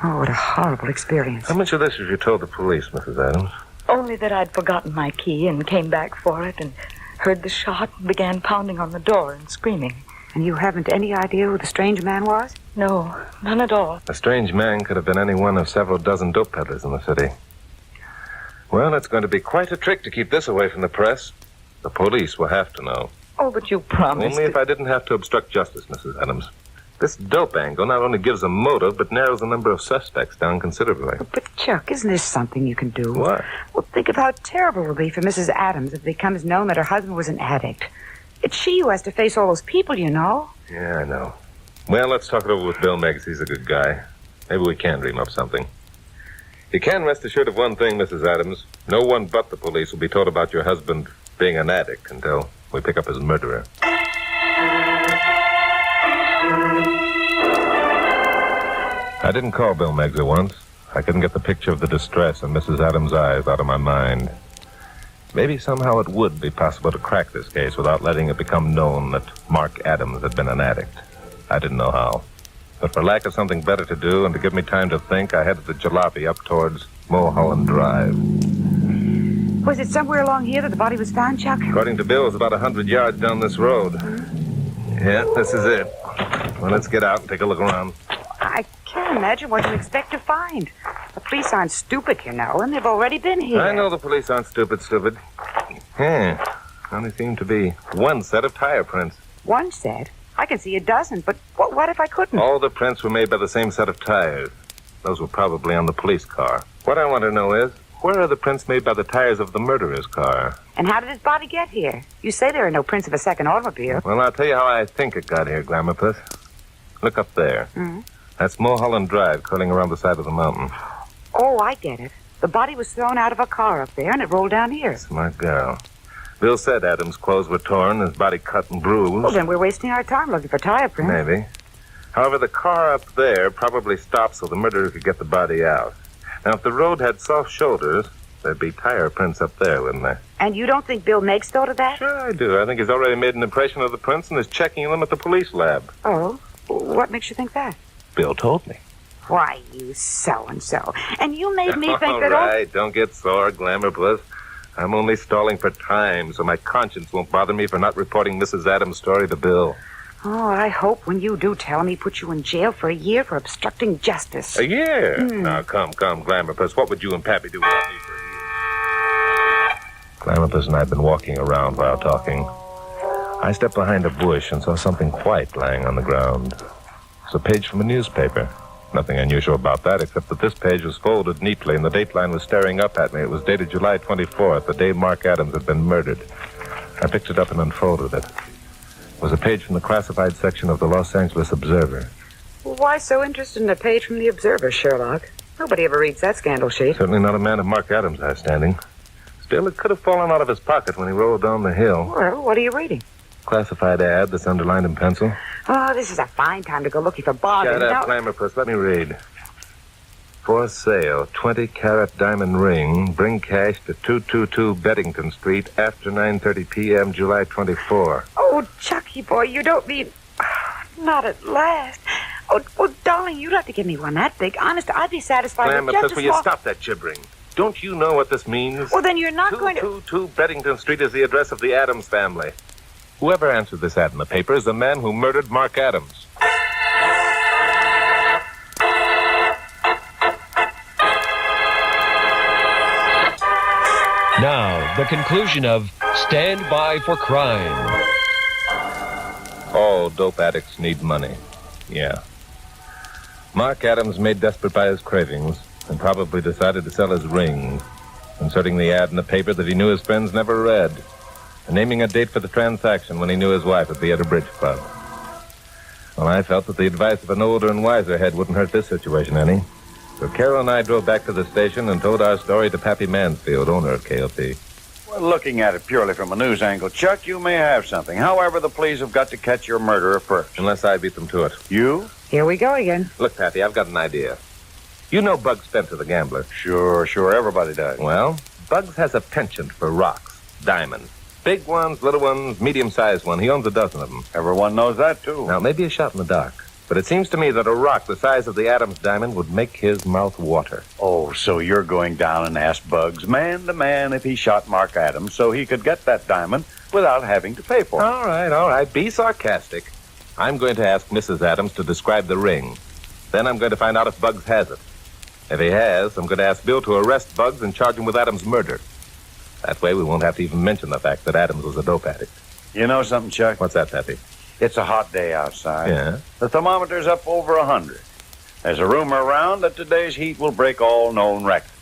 Oh, what a horrible experience. How much of this have you told the police, Mrs. Adams? Only that I'd forgotten my key and came back for it and heard the shot and began pounding on the door and screaming. And you haven't any idea who the strange man was? No, none at all. A strange man could have been any one of several dozen dope peddlers in the city. Well, it's going to be quite a trick to keep this away from the press. The police will have to know. Oh, but you promised. Only if I didn't have to obstruct justice, Mrs. Adams. This dope angle not only gives a motive, but narrows the number of suspects down considerably. But, Chuck, isn't this something you can do? What? Well, think of how terrible it would be for Mrs. Adams if it becomes known that her husband was an addict. It's she who has to face all those people, you know. Yeah, I know. Well, let's talk it over with Bill Meggs. He's a good guy. Maybe we can dream up something. You can rest assured of one thing, Mrs. Adams. No one but the police will be told about your husband being an addict until we pick up his murderer. I didn't call Bill Meggs at once. I couldn't get the picture of the distress in Mrs. Adams' eyes out of my mind. Maybe somehow it would be possible to crack this case without letting it become known that Mark Adams had been an addict. I didn't know how. But for lack of something better to do and to give me time to think, I headed the jalopy up towards Mulholland Drive. Was it somewhere along here that the body was found, Chuck? According to Bill, it's about 100 yards down this road. Yeah, this is it. Well, let's get out and take a look around. I can't imagine what you expect to find. The police aren't stupid, you know, and they've already been here. I know the police aren't stupid. Only seem to be one set of tire prints. One set? I can see a dozen, but what if I couldn't? All the prints were made by the same set of tires. Those were probably on the police car. What I want to know is, where are the prints made by the tires of the murderer's car? And how did his body get here? You say there are no prints of a second automobile. Well, I'll tell you how I think it got here, Glamourpuss. Look up there. Mm-hmm. That's Mulholland Drive, curling around the side of the mountain. Oh, I get it. The body was thrown out of a car up there, and it rolled down here. Smart girl. Bill said Adams' clothes were torn, his body cut and bruised. Well, then we're wasting our time looking for tire prints. Maybe. However, the car up there probably stopped so the murderer could get the body out. Now, if the road had soft shoulders, there'd be tire prints up there, wouldn't there? And you don't think Bill Meggs thought of that? Sure I do. I think he's already made an impression of the prints and is checking them at the police lab. Oh? What makes you think that? Bill told me. Why, you so-and-so. And you made me think that... All right, don't get sore, Glamourpuss. I'm only stalling for time, so my conscience won't bother me for not reporting Mrs. Adams' story to Bill. Oh, I hope when you do tell him he puts you in jail for a year for obstructing justice. A year? Now, come, Glamourpuss. What would you and Pappy do without me for a year? Glamourpuss and I had been walking around while talking. I stepped behind a bush and saw something white lying on the ground. It was a page from a newspaper. Nothing unusual about that, except that this page was folded neatly and the dateline was staring up at me. It was dated July 24th, the day Mark Adams had been murdered. I picked it up and unfolded it. It was a page from the classified section of the Los Angeles Observer. Well, why so interested in a page from the Observer, Sherlock? Nobody ever reads that scandal sheet. Certainly not a man of Mark Adams' high standing. Still, it could have fallen out of his pocket when he rolled down the hill. Well, what are you reading? Classified ad that's underlined in pencil. Oh, this is a fine time to go looking for bargains. Shut up, Glamourpuss. Let me read. For sale, 20-carat diamond ring. Bring cash to 222 Beddington Street after 9:30 p.m. July 24. Oh, Chucky boy, you don't mean... Not at last. Oh, darling, you'd have to give me one that big. Honest, I'd be satisfied with just Glamourpuss, will you stop that gibbering? Don't you know what this means? Well, then you're not going to... 222 Beddington Street is the address of the Adams family. Whoever answered this ad in the paper is the man who murdered Mark Adams. Now, the conclusion of Stand By for Crime. All dope addicts need money. Yeah. Mark Adams, made desperate by his cravings, and probably decided to sell his ring, inserting the ad in the paper that he knew his friends never read, and naming a date for the transaction when he knew his wife would be at a bridge club. Well, I felt that the advice of an older and wiser head wouldn't hurt this situation any. So Carol and I drove back to the station and told our story to Pappy Mansfield, owner of KLP. Well, looking at it purely from a news angle, Chuck, you may have something. However, the police have got to catch your murderer first. Unless I beat them to it. You? Here we go again. Look, Pappy, I've got an idea. You know Bugs Spencer, the gambler. Sure, everybody does. Well, Bugs has a penchant for rocks, diamonds. Big ones, little ones, medium-sized one. He owns a dozen of them. Everyone knows that, too. Now, maybe a shot in the dark. But it seems to me that a rock the size of the Adams diamond would make his mouth water. Oh, so you're going down and ask Bugs, man to man, if he shot Mark Adams so he could get that diamond without having to pay for it. All right. Be sarcastic. I'm going to ask Mrs. Adams to describe the ring. Then I'm going to find out if Bugs has it. If he has, I'm going to ask Bill to arrest Bugs and charge him with Adams' murder. That way we won't have to even mention the fact that Adams was a dope addict. You know something, Chuck? What's that, Pappy? It's a hot day outside. Yeah? The thermometer's up over 100. There's a rumor around that today's heat will break all known records.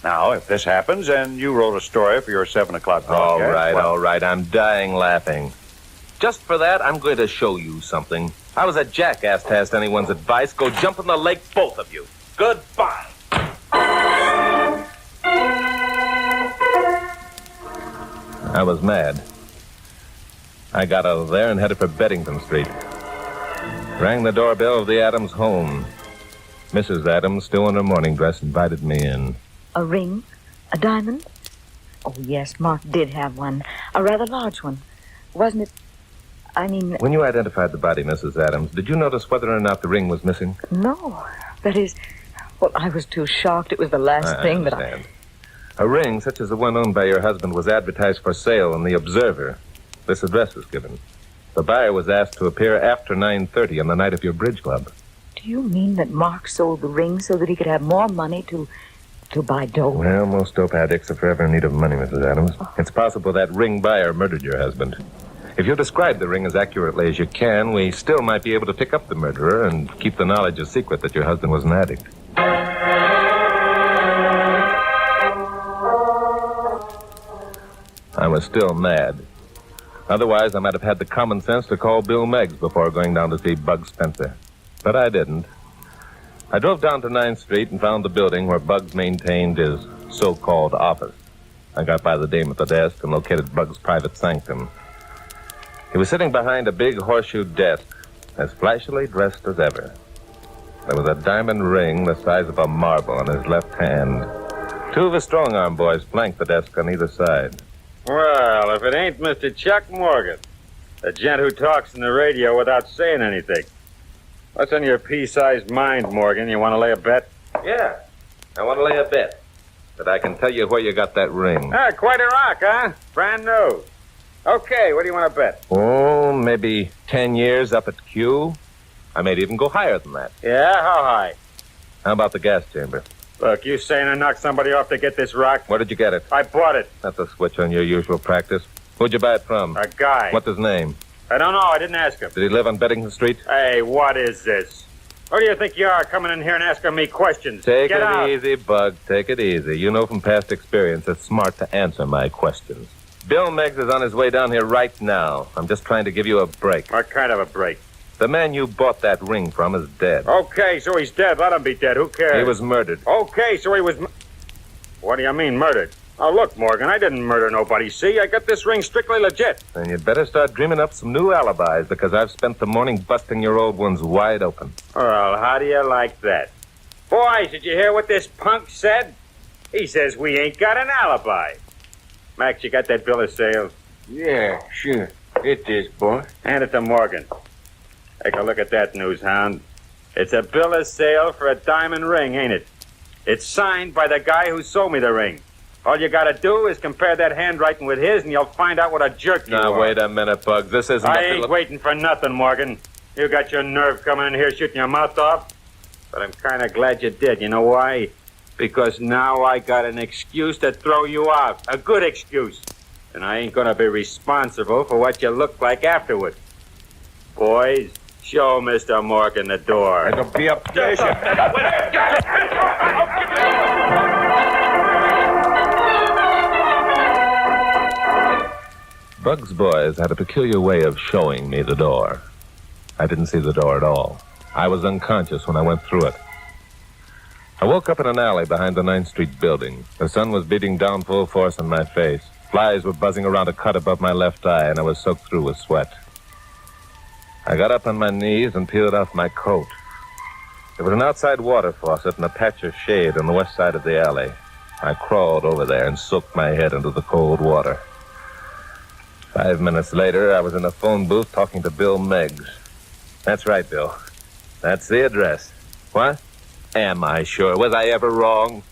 Now, if this happens and you wrote a story for your 7 o'clock broadcast... All right. I'm dying laughing. Just for that, I'm going to show you something. I was a jackass to ask anyone's advice. Go jump in the lake, both of you. Goodbye. I was mad. I got out of there and headed for Beddington Street. Rang the doorbell of the Adams home. Mrs. Adams, still in her morning dress, invited me in. A ring? A diamond? Oh, yes, Mark did have one. A rather large one. Wasn't it? I mean... When you identified the body, Mrs. Adams, did you notice whether or not the ring was missing? No. That is... Well, I was too shocked. It was the last thing that I... A ring, such as the one owned by your husband, was advertised for sale in the Observer. This address was given. The buyer was asked to appear after 9:30 on the night of your bridge club. Do you mean that Mark sold the ring so that he could have more money to buy dope? Well, most dope addicts are forever in need of money, Mrs. Adams. It's possible that ring buyer murdered your husband. If you describe the ring as accurately as you can, we still might be able to pick up the murderer and keep the knowledge a secret that your husband was an addict. I was still mad. Otherwise, I might have had the common sense to call Bill Meggs before going down to see Bugs Spencer. But I didn't. I drove down to 9th Street and found the building where Bugs maintained his so-called office. I got by the dame at the desk and located Bugs' private sanctum. He was sitting behind a big horseshoe desk, as flashily dressed as ever. There was a diamond ring the size of a marble on his left hand. 2 of his strong-arm boys flanked the desk on either side. Well, if it ain't Mr. Chuck Morgan, the gent who talks in the radio without saying anything. What's on your pea-sized mind, Morgan? You want to lay a bet? Yeah, I want to lay a bet that I can tell you where you got that ring. Ah, quite a rock, huh? Brand new. Okay, what do you want to bet? Oh, maybe 10 years up at Q. I may even go higher than that. Yeah, how high? How about the gas chamber? Look, you saying I knocked somebody off to get this rock? Where did you get it? I bought it. That's a switch on your usual practice. Who'd you buy it from? A guy. What's his name? I don't know. I didn't ask him. Did he live on Beddington Street? Hey, what is this? Who do you think you are coming in here and asking me questions? Take Get it out. easy, Bug. Take it easy. You know from past experience it's smart to answer my questions. Bill Meggs is on his way down here right now. I'm just trying to give you a break. What kind of a break? The man you bought that ring from is dead. Okay, so he's dead. Let him be dead. Who cares? He was murdered. Okay, so he was... What do you mean, murdered? Oh, look, Morgan, I didn't murder nobody, see? I got this ring strictly legit. Then you'd better start dreaming up some new alibis, because I've spent the morning busting your old ones wide open. Well, how do you like that? Boys, did you hear what this punk said? He says we ain't got an alibi. Max, you got that bill of sale? Yeah, sure. It is, boy. Hand it to Morgan. Take a look at that, news hound. It's a bill of sale for a diamond ring, ain't it? It's signed by the guy who sold me the ring. All you gotta do is compare that handwriting with his, and you'll find out what a jerk you are. Now, wait a minute, Bugs. This isn't... I ain't waiting for nothing, Morgan. You got your nerve coming in here shooting your mouth off. But I'm kind of glad you did. You know why? Because now I got an excuse to throw you out. A good excuse. And I ain't gonna be responsible for what you look like afterward. Boys, show Mr. Morgan the door. It'll be upstairs. Bugs' boys had a peculiar way of showing me the door. I didn't see the door at all. I was unconscious when I went through it. I woke up in an alley behind the 9th Street building. The sun was beating down full force on my face. Flies were buzzing around a cut above my left eye, and I was soaked through with sweat. I got up on my knees and peeled off my coat. There was an outside water faucet and a patch of shade on the west side of the alley. I crawled over there and soaked my head into the cold water. 5 minutes later, I was in a phone booth talking to Bill Meggs. That's right, Bill. That's the address. What? Am I sure? Was I ever wrong?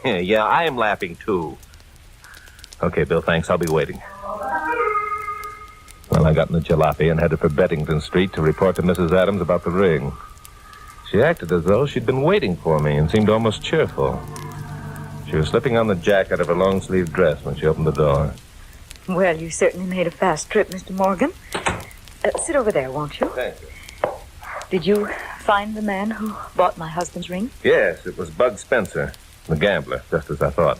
Yeah, I am laughing, too. Okay, Bill, thanks. I'll be waiting. Well, I got in the jalopy and headed for Beddington Street to report to Mrs. Adams about the ring. She acted as though she'd been waiting for me and seemed almost cheerful. She was slipping on the jacket of her long-sleeved dress when she opened the door. Well, you certainly made a fast trip, Mr. Morgan. Sit over there, won't you? Thank you. Did you find the man who bought my husband's ring? Yes, it was Bud Spencer, the gambler, just as I thought.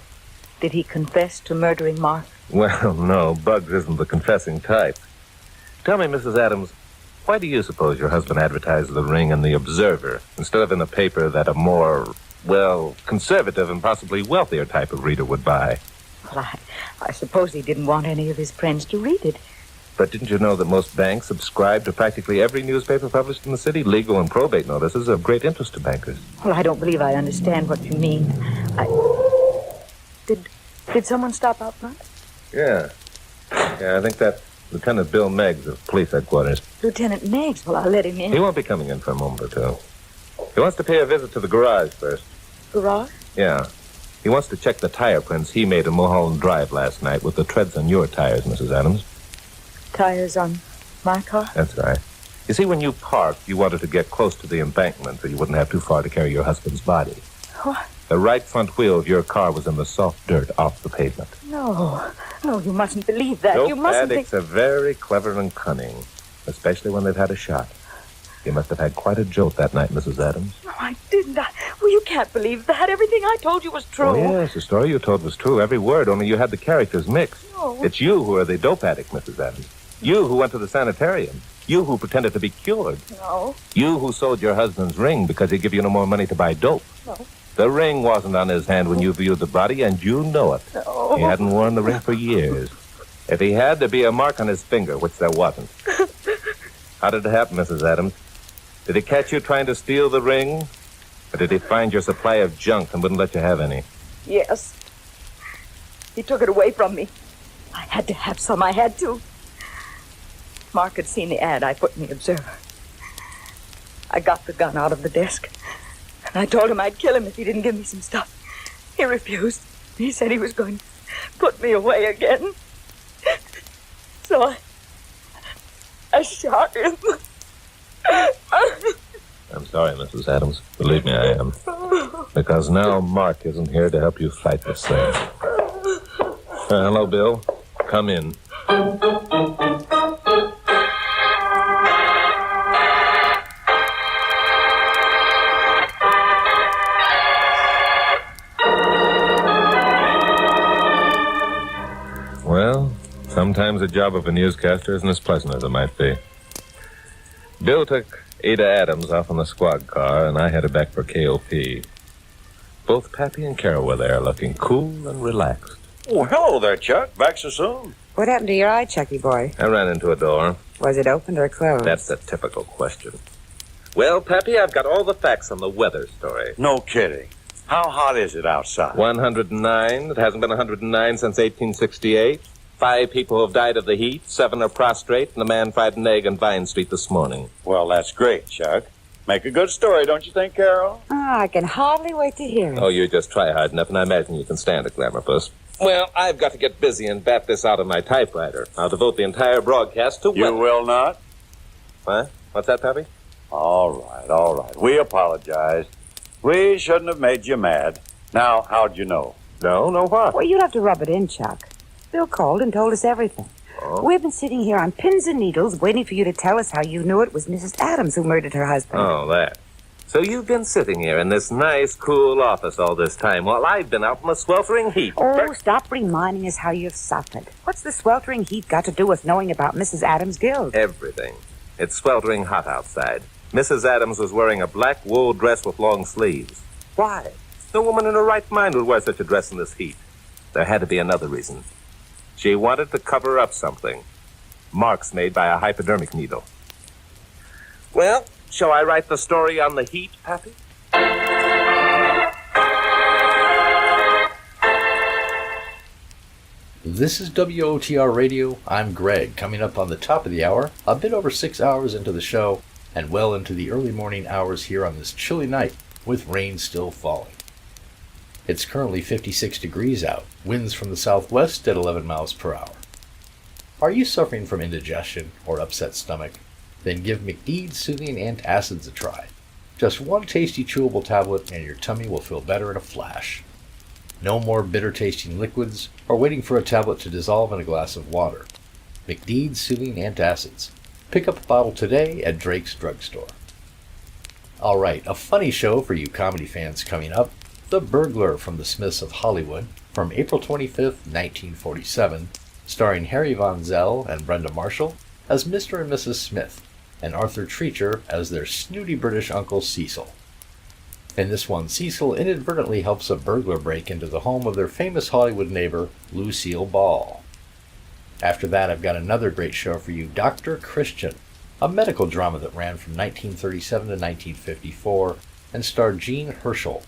Did he confess to murdering Mark? Well, no, Bugs isn't the confessing type. Tell me, Mrs. Adams, why do you suppose your husband advertised the ring in the Observer instead of in a paper that a more, well, conservative and possibly wealthier type of reader would buy? Well, I suppose he didn't want any of his friends to read it. But didn't you know that most banks subscribe to practically every newspaper published in the city? Legal and probate notices are of great interest to bankers. Well, I don't believe I understand what you mean. Did someone stop out front? Yeah, I think that's Lieutenant Bill Meggs of police headquarters. Lieutenant Meggs? Well, I'll let him in. He won't be coming in for a moment or two. He wants to pay a visit to the garage first. Garage? Yeah. He wants to check the tire prints he made in Mulholland Drive last night with the treads on your tires, Mrs. Adams. Tires on my car? That's right. You see, when you parked, you wanted to get close to the embankment so you wouldn't have too far to carry your husband's body. What? The right front wheel of your car was in the soft dirt off the pavement. No, you mustn't believe that. Dope You mustn't addicts are very clever and cunning, especially when they've had a shot. You must have had quite a jolt that night, Mrs. Adams. No, I didn't. Well, you can't believe that. Everything I told you was true. Oh, yes, the story you told was true, every word, only you had the characters mixed. No. It's you who are the dope addict, Mrs. Adams. You who went to the sanitarium. You who pretended to be cured. No. You who sold your husband's ring because he'd give you no more money to buy dope. No. The ring wasn't on his hand when you viewed the body, and you know it. No. He hadn't worn the ring for years. If he had, there'd be a mark on his finger, which there wasn't. How did it happen, Mrs. Adams? Did he catch you trying to steal the ring? Or did he find your supply of junk and wouldn't let you have any? Yes. He took it away from me. I had to have some. I had to. Mark had seen the ad I put in the Observer. I got the gun out of the desk, and I told him I'd kill him if he didn't give me some stuff. He refused. He said he was going to put me away again. So I shot him. I'm sorry, Mrs. Adams. Believe me, I am. Because now Mark isn't here to help you fight this thing. Hello, Bill. Come in. Well, sometimes the job of a newscaster isn't as pleasant as it might be. Bill took Ada Adams off on the squad car, and I headed back for KOP. Both Pappy and Carol were there, looking cool and relaxed. Oh, hello there, Chuck. Back so soon? What happened to your eye, Chucky boy? I ran into a door. Was it opened or closed? That's the typical question. Well, Pappy, I've got all the facts on the weather story. No kidding. How hot is it outside? 109. It hasn't been 109 since 1868. 5 people have died of the heat, 7 are prostrate, and a man fried an egg on Vine Street this morning. Well, that's great, Chuck. Make a good story, don't you think, Carol? Oh, I can hardly wait to hear it. Oh, you just try hard enough, and I imagine you can stand it, Glamourpuss. Well, I've got to get busy and bat this out on my typewriter. I'll devote the entire broadcast to You weather. will not? What? What's that, Pappy? All right. We apologize. We shouldn't have made you mad. Now, how'd you know? No what? Well, you'd have to rub it in, Chuck. Bill called and told us everything. Oh. We've been sitting here on pins and needles waiting for you to tell us how you knew it was Mrs. Adams who murdered her husband. Oh, that. So you've been sitting here in this nice, cool office all this time while I've been out in the sweltering heat. Oh, stop reminding us how you've suffered. What's the sweltering heat got to do with knowing about Mrs. Adams' guilt? Everything. It's sweltering hot outside. Mrs. Adams was wearing a black wool dress with long sleeves. Why? No woman in her right mind would wear such a dress in this heat. There had to be another reason. She wanted to cover up something. Marks made by a hypodermic needle. Well, shall I write the story on the heat, Pappy? This is WOTR Radio. I'm Greg, coming up on the top of the hour, a bit over 6 hours into the show, and well into the early morning hours here on this chilly night, with rain still falling. It's currently 56 degrees out, winds from the southwest at 11 miles per hour. Are you suffering from indigestion or upset stomach? Then give McDeed's Soothing Antacids a try. Just one tasty chewable tablet and your tummy will feel better in a flash. No more bitter tasting liquids or waiting for a tablet to dissolve in a glass of water. McDeed's Soothing Antacids. Pick up a bottle today at Drake's Drugstore. Alright, a funny show for you comedy fans coming up. The Burglar from the Smiths of Hollywood from April 25th, 1947, starring Harry Von Zell and Brenda Marshall as Mr. and Mrs. Smith, and Arthur Treacher as their snooty British uncle Cecil. In this one, Cecil inadvertently helps a burglar break into the home of their famous Hollywood neighbor, Lucille Ball. After that, I've got another great show for you, Dr. Christian, a medical drama that ran from 1937 to 1954 and starred Jean Herschel.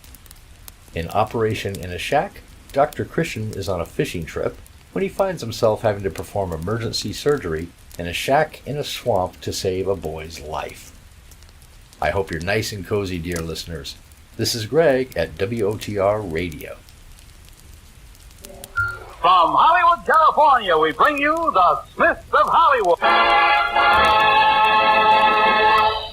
In Operation in a Shack, Dr. Christian is on a fishing trip when he finds himself having to perform emergency surgery in a shack in a swamp to save a boy's life. I hope you're nice and cozy, dear listeners. This is Greg at WOTR Radio. From Hollywood, California, we bring you the Smiths of Hollywood.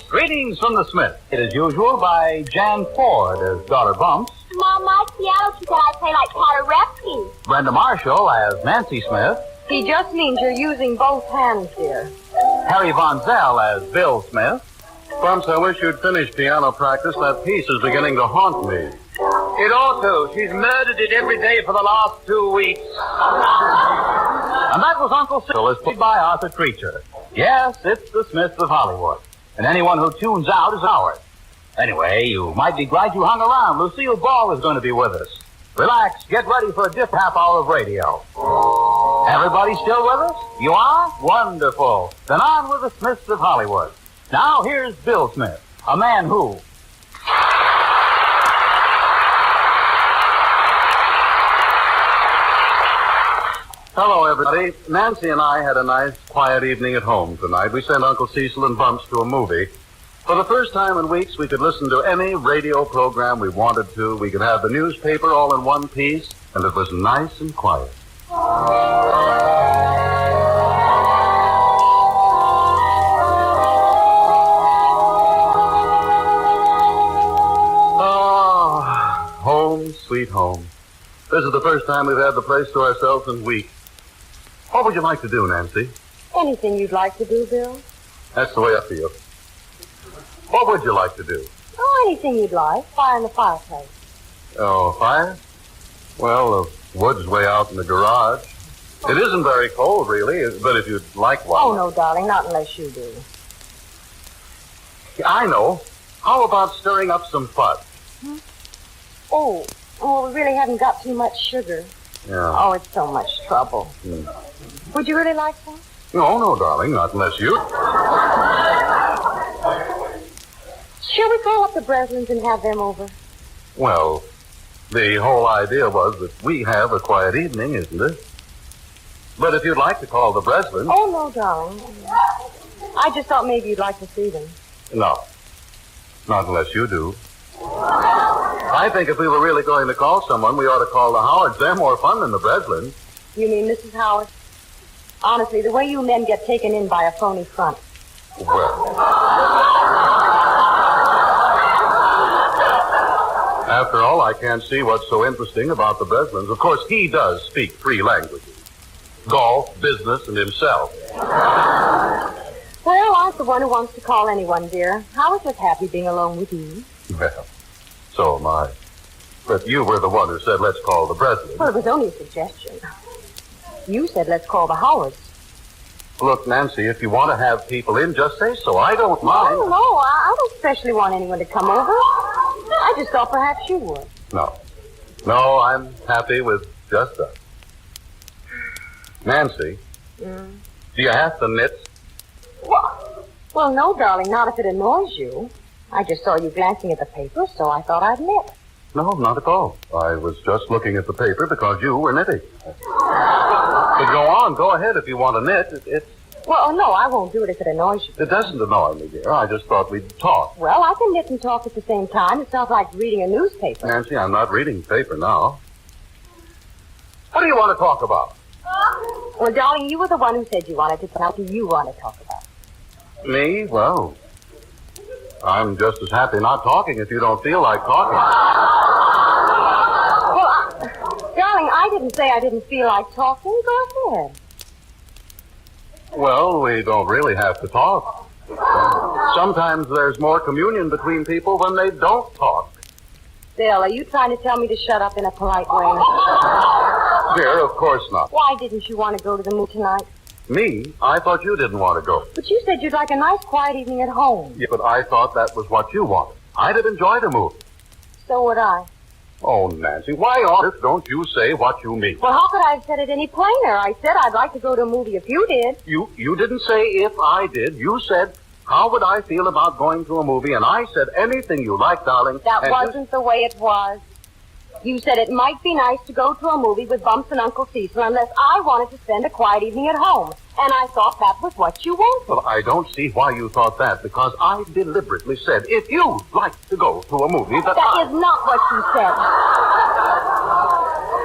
Greetings from the Smiths. It is usual by Jan Ford as Daughter Bumps, Mom, my piano she said I play like Paderewski. Brenda Marshall as Nancy Smith, He just means you're using both hands, dear. Harry Von Zell as Bill Smith. Bumps, I wish you'd finish piano practice. That piece is beginning to haunt me. It ought to. She's murdered it every day for the last 2 weeks. And that was Uncle Cecil, as played by Arthur Treacher. Yes, it's the Smiths of Hollywood. And anyone who tunes out is ours. Anyway, you might be glad you hung around. Lucille Ball is going to be with us. Relax, get ready for a different half hour of radio. Everybody still with us? You are? Wonderful. Then on with the Smiths of Hollywood. Now here's Bill Smith, a man who... Hello, everybody. Nancy and I had a nice, quiet evening at home tonight. We sent Uncle Cecil and Bumps to a movie. For the first time in weeks, we could listen to any radio program we wanted to. We could have the newspaper all in one piece, and it was nice and quiet. home. This is the first time we've had the place to ourselves in weeks. What would you like to do, Nancy? Anything you'd like to do, Bill? That's the way I feel. What would you like to do? Oh, anything you'd like. Fire in the fireplace. Oh, fire? Well, the wood's way out in the garage. It isn't very cold, really, but if you'd like one. Oh, no, darling, not unless you do. I know. How about stirring up some fudge? Oh, we really haven't got too much sugar. Yeah. Oh, it's so much trouble. Would you really like some? No, darling, not unless you... Shall we call up the Breslins and have them over? Well, the whole idea was that we have a quiet evening, isn't it? But if you'd like to call the Breslins... Oh, no, darling. I just thought maybe you'd like to see them. No. Not unless you do. I think if we were really going to call someone, we ought to call the Howards. They're more fun than the Breslins. You mean Mrs. Howard? Honestly, the way you men get taken in by a phony front. Well... After all, I can't see what's so interesting about the Breslins. Of course, he does speak 3 languages. Golf, business, and himself. Well, I'm the one who wants to call anyone, dear. I was just happy being alone with you. Well, so am I. But you were the one who said, let's call the Breslins. Well, it was only a suggestion. You said, let's call the Howards. Look, Nancy, if you want to have people in, just say so. I don't mind. No, I don't especially want anyone to come over. I just thought perhaps you would. No, I'm happy with just us. Nancy, do you have to knit? Well, no, darling, not if it annoys you. I just saw you glancing at the paper, so I thought I'd knit. No, not at all. I was just looking at the paper because you were knitting. But go ahead if you want to knit. Well, no, I won't do it if it annoys you. It doesn't annoy me, dear. I just thought we'd talk. Well, I can knit and talk at the same time. It's not like reading a newspaper. Nancy, I'm not reading paper now. What do you want to talk about? Well, darling, you were the one who said you wanted to talk. What do you want to talk about? Me? Well, I'm just as happy not talking if you don't feel like talking. Well, darling, I didn't say I didn't feel like talking. Go ahead. Well, we don't really have to talk. Sometimes there's more communion between people when they don't talk. Bill, are you trying to tell me to shut up in a polite way? Dear, of course not. Why didn't you want to go to the movie tonight? Me? I thought you didn't want to go. But you said you'd like a nice, quiet evening at home. Yeah, but I thought that was what you wanted. I'd have enjoyed a movie. So would I. Oh, Nancy, why on earth don't you say what you mean? Well, how could I have said it any plainer? I said I'd like to go to a movie if you did. You didn't say if I did. You said, how would I feel about going to a movie? And I said anything you like, darling. That wasn't the way it was. You said it might be nice to go to a movie with Bumps and Uncle Cecil unless I wanted to spend a quiet evening at home. And I thought that was what you wanted. Well, I don't see why you thought that, because I deliberately said, if you'd like to go to a movie that is not what you said.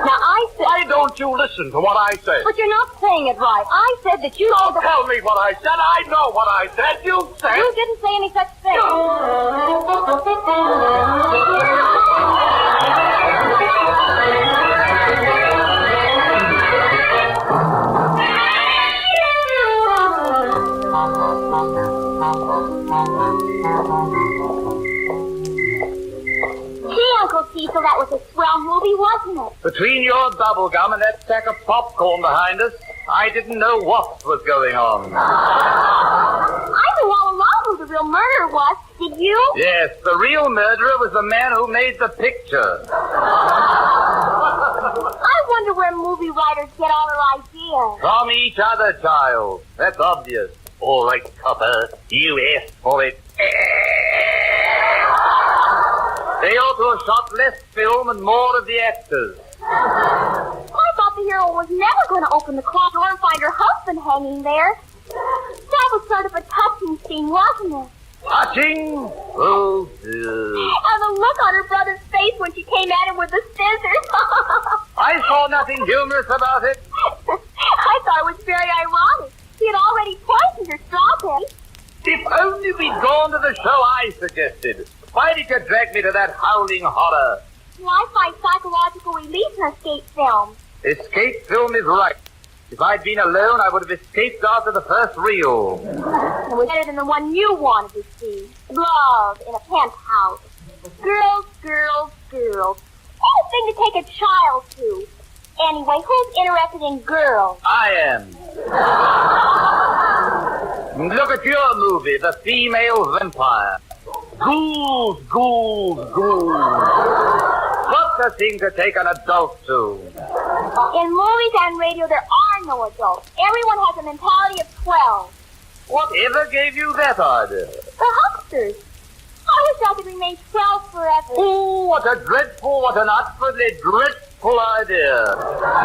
Now, I said... Why don't you listen to what I say? But you're not saying it right. I said that you... Don't tell me what I said. I know what I said. You said... You didn't say any such thing. Uncle Cecil, that was a swell movie, wasn't it? Between your bubble gum and that sack of popcorn behind us, I didn't know what was going on. I knew all along who the real murderer was. Did you? Yes, the real murderer was the man who made the picture. I wonder where movie writers get all their ideas. From each other, child. That's obvious. All right, copper. You asked for it. They ought to have shot less film and more of the actors. I thought the hero was never going to open the closet door and find her husband hanging there. That was sort of a touching scene, wasn't it? Touching? Oh, dear. And the look on her brother's face when she came at him with the scissors. I saw nothing humorous about it. I thought it was very ironic. She had already poisoned her strawberry. If only we'd gone to the show I suggested. Why did you drag me to that howling horror? Well, I find psychological relief in escape films. Escape film is right. If I'd been alone, I would have escaped after the first reel. It was better than the one you wanted to see. Love in a penthouse. Girls, girls, girls. Anything to take a child to. Anyway, who's interested in girls? I am. Look at your movie, The Female Vampire. Ghouls, ghouls, ghouls. What's a thing to take an adult to? In movies and radio, there are no adults. Everyone has a mentality of 12. Whatever gave you that idea? The hucksters. I wish I could remain 12 forever. Ooh, what an utterly dreadful idea.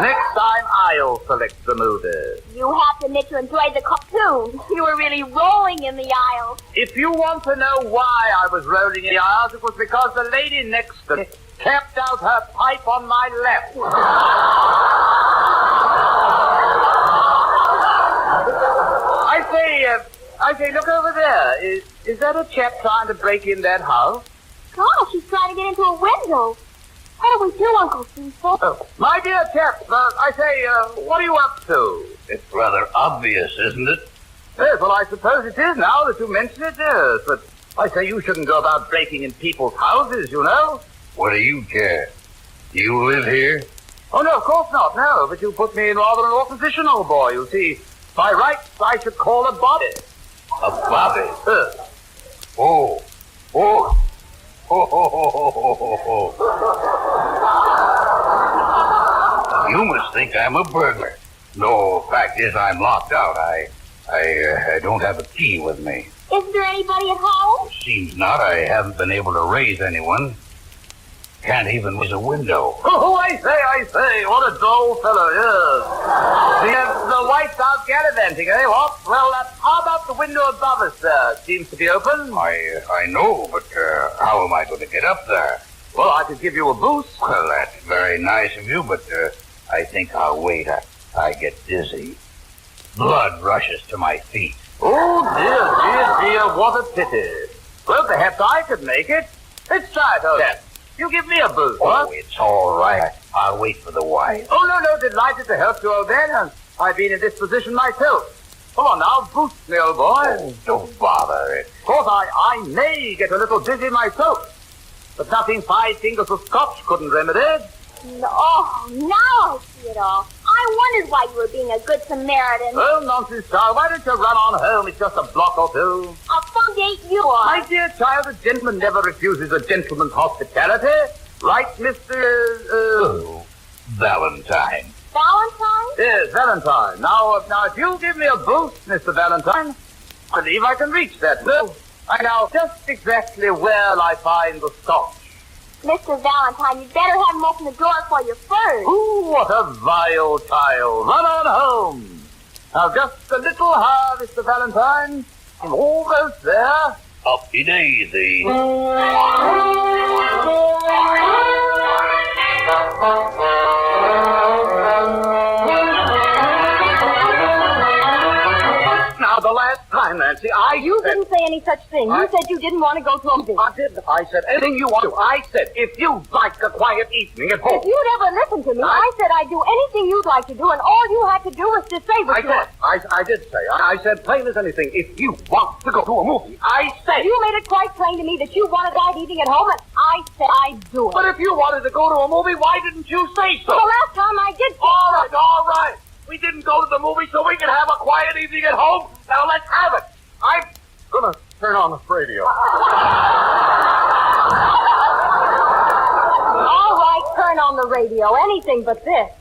Next time, I'll select the movie. You have to admit you enjoyed the cartoon. You were really rolling in the aisles. If you want to know why I was rolling in the aisles, it was because the lady next to me tapped out her pipe on my left. I say, look over there. Is that a chap trying to break in that house? Gosh, he's trying to get into a window. What do we do, Uncle Cecil? Oh, my dear chap, I say, what are you up to? It's rather obvious, isn't it? Yes, well, I suppose it is now that you mention it, yes. But I say you shouldn't go about breaking in people's houses, you know. What do you care? Do you live here? Oh, no, of course not, no. But you put me in rather an awkward position, old boy. You see, by rights, I should call a body. A bobby? Oh. You must think I'm a burglar. No, fact is I'm locked out. I don't have a key with me. Isn't there anybody at home? Seems not. I haven't been able to raise anyone. Can't even raise a window. Oh, I say, what a dull fellow, yes. The wife's out gallivanting, eh, what? Well, how about the window above us, sir? Seems to be open. I know, but how am I going to get up there? Well, I could give you a boost. Well, that's very nice of you, but I think I'll wait. I get dizzy. Blood rushes to my feet. Oh, dear, what a pity. Well, perhaps I could make it. Let's try it, old chap. You give me a boost, Oh, it's all right. I'll wait for the wife. Oh, no, delighted to help you, old man. I've been in this position myself. Come on now, boost me, old boy. Oh, don't bother. Of course, I may get a little dizzy myself, but nothing 5 fingers of scotch couldn't remedy. Oh, now I see it all. I wondered why you were being a good Samaritan. Oh, nonsense, child. Why don't you run on home? It's just a block or two. A fun date you are. My dear child, a gentleman never refuses a gentleman's hospitality. Right, Mr. Valentine. Valentine? Yes, Valentine. Now, if you give me a boost, Mr. Valentine, I believe I can reach that. No, I know just exactly where I find the scotch. Mr. Valentine, you'd better have him open the door for you first. Ooh, what a vile child. Run on home. Now, just a little higher, Mr. Valentine. I'm almost there. Uppy daisy. Now, the last time, Nancy, You didn't say any such thing. You said you didn't want to go to a movie. I didn't. I said anything you want to. I said if you'd like a quiet evening at home. If you'd ever listened to me, I said I'd do anything you'd like to do, and all you had to do was to say what you want. I did say. I said plain as anything. If you want to go to a movie, I said. You made it quite plain to me that you wanted that evening at home, and I said I'd do it. But if you wanted to go to a movie, why didn't you say so? The last time I did say All right. We didn't go to the movie so we could have a quiet evening at home. Now let's have it. I'm gonna turn on the radio. All right, turn on the radio. Anything but this.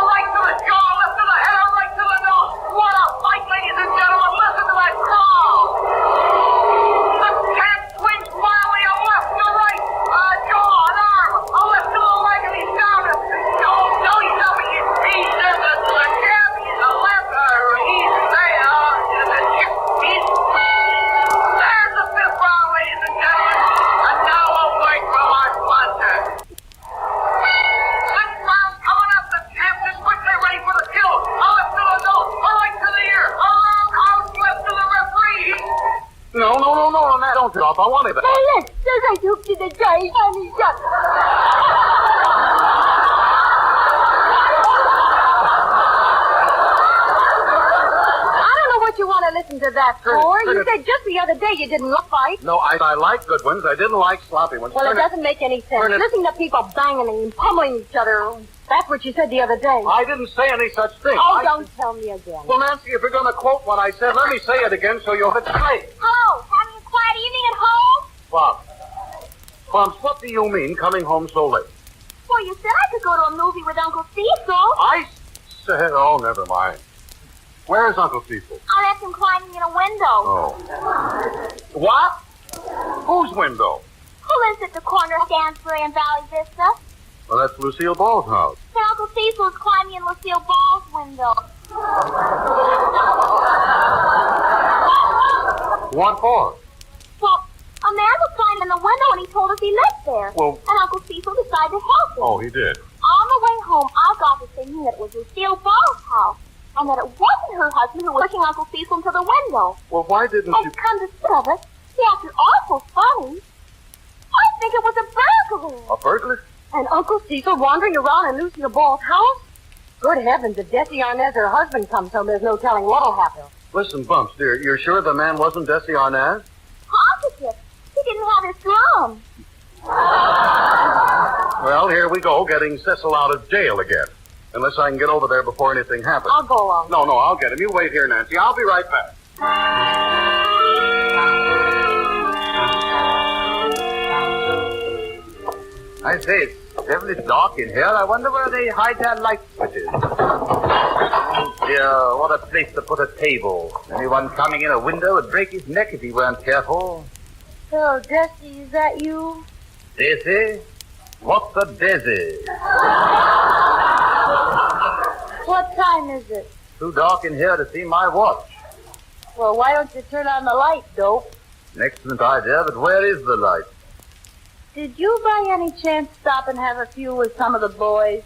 Right to the jaw, left to the head, right to the nose. What a fight, ladies and gentlemen. Listen to that crowd. The cat swings wildly a left to right. A jaw, an arm, a left to the leg, and he's down. He's up. He's in the cab. He's a left. He's there. There's the 5th round, ladies and gentlemen. And now a word from our sponsor. 6th round coming up. The champ is quickly ready for the kill. A left to the nose, a right to the ear, a long out left to the referee. No, don't drop. I want it. Hey, listen. Yes, I took to the guy, honey. You want to listen to that for? You said just the other day you didn't fight. No, I like good ones. I didn't like sloppy ones. Well, it doesn't make any sense. Listening to people banging and pummeling each other. That's what you said the other day. I didn't say any such thing. Oh, don't tell me again. Well, Nancy, if you're going to quote what I said, let me say it again so you'll hit straight. Hello, having a quiet evening at home? Bumps, what do you mean coming home so late? Well, you said I could go to a movie with Uncle Cecil. I said, oh, never mind. Where's Uncle Cecil? I left him climbing in a window. Oh. What? Whose window? Who lives at the corner of Stansbury and Valley Vista? Well, that's Lucille Ball's house. Then Uncle Cecil is climbing in Lucille Ball's window. What for? Well, a man was climbing in the window and he told us he lived there. Well, and Uncle Cecil decided to help him. Oh, he did. On the way home, I got to thinking that it was Lucille Ball's house. And that it wasn't her husband who was pushing Uncle Cecil into the window. Well, why didn't you... And come to think of it, he acted awful funny. I think it was a burglar. A burglar? And Uncle Cecil wandering around in Lucille Ball's house? Good heavens, if Desi Arnaz, her husband, comes home, there's no telling what'll happen. Listen, Bumps, dear, you're sure the man wasn't Desi Arnaz? Positive. He didn't have his drum. Well, here we go, getting Cecil out of jail again. Unless I can get over there before anything happens. I'll go along. No, I'll get him. You wait here, Nancy. I'll be right back. I say, it's devilish dark in here. I wonder where they hide their light switches. Oh, dear, what a place to put a table. Anyone coming in a window would break his neck if he weren't careful. So, Desi, is that you? Desi? What's a Desi? What time is it? Too dark in here to see my watch. Well, why don't you turn on the light, dope? An excellent idea, but where is the light? Did you by any chance stop and have a few with some of the boys?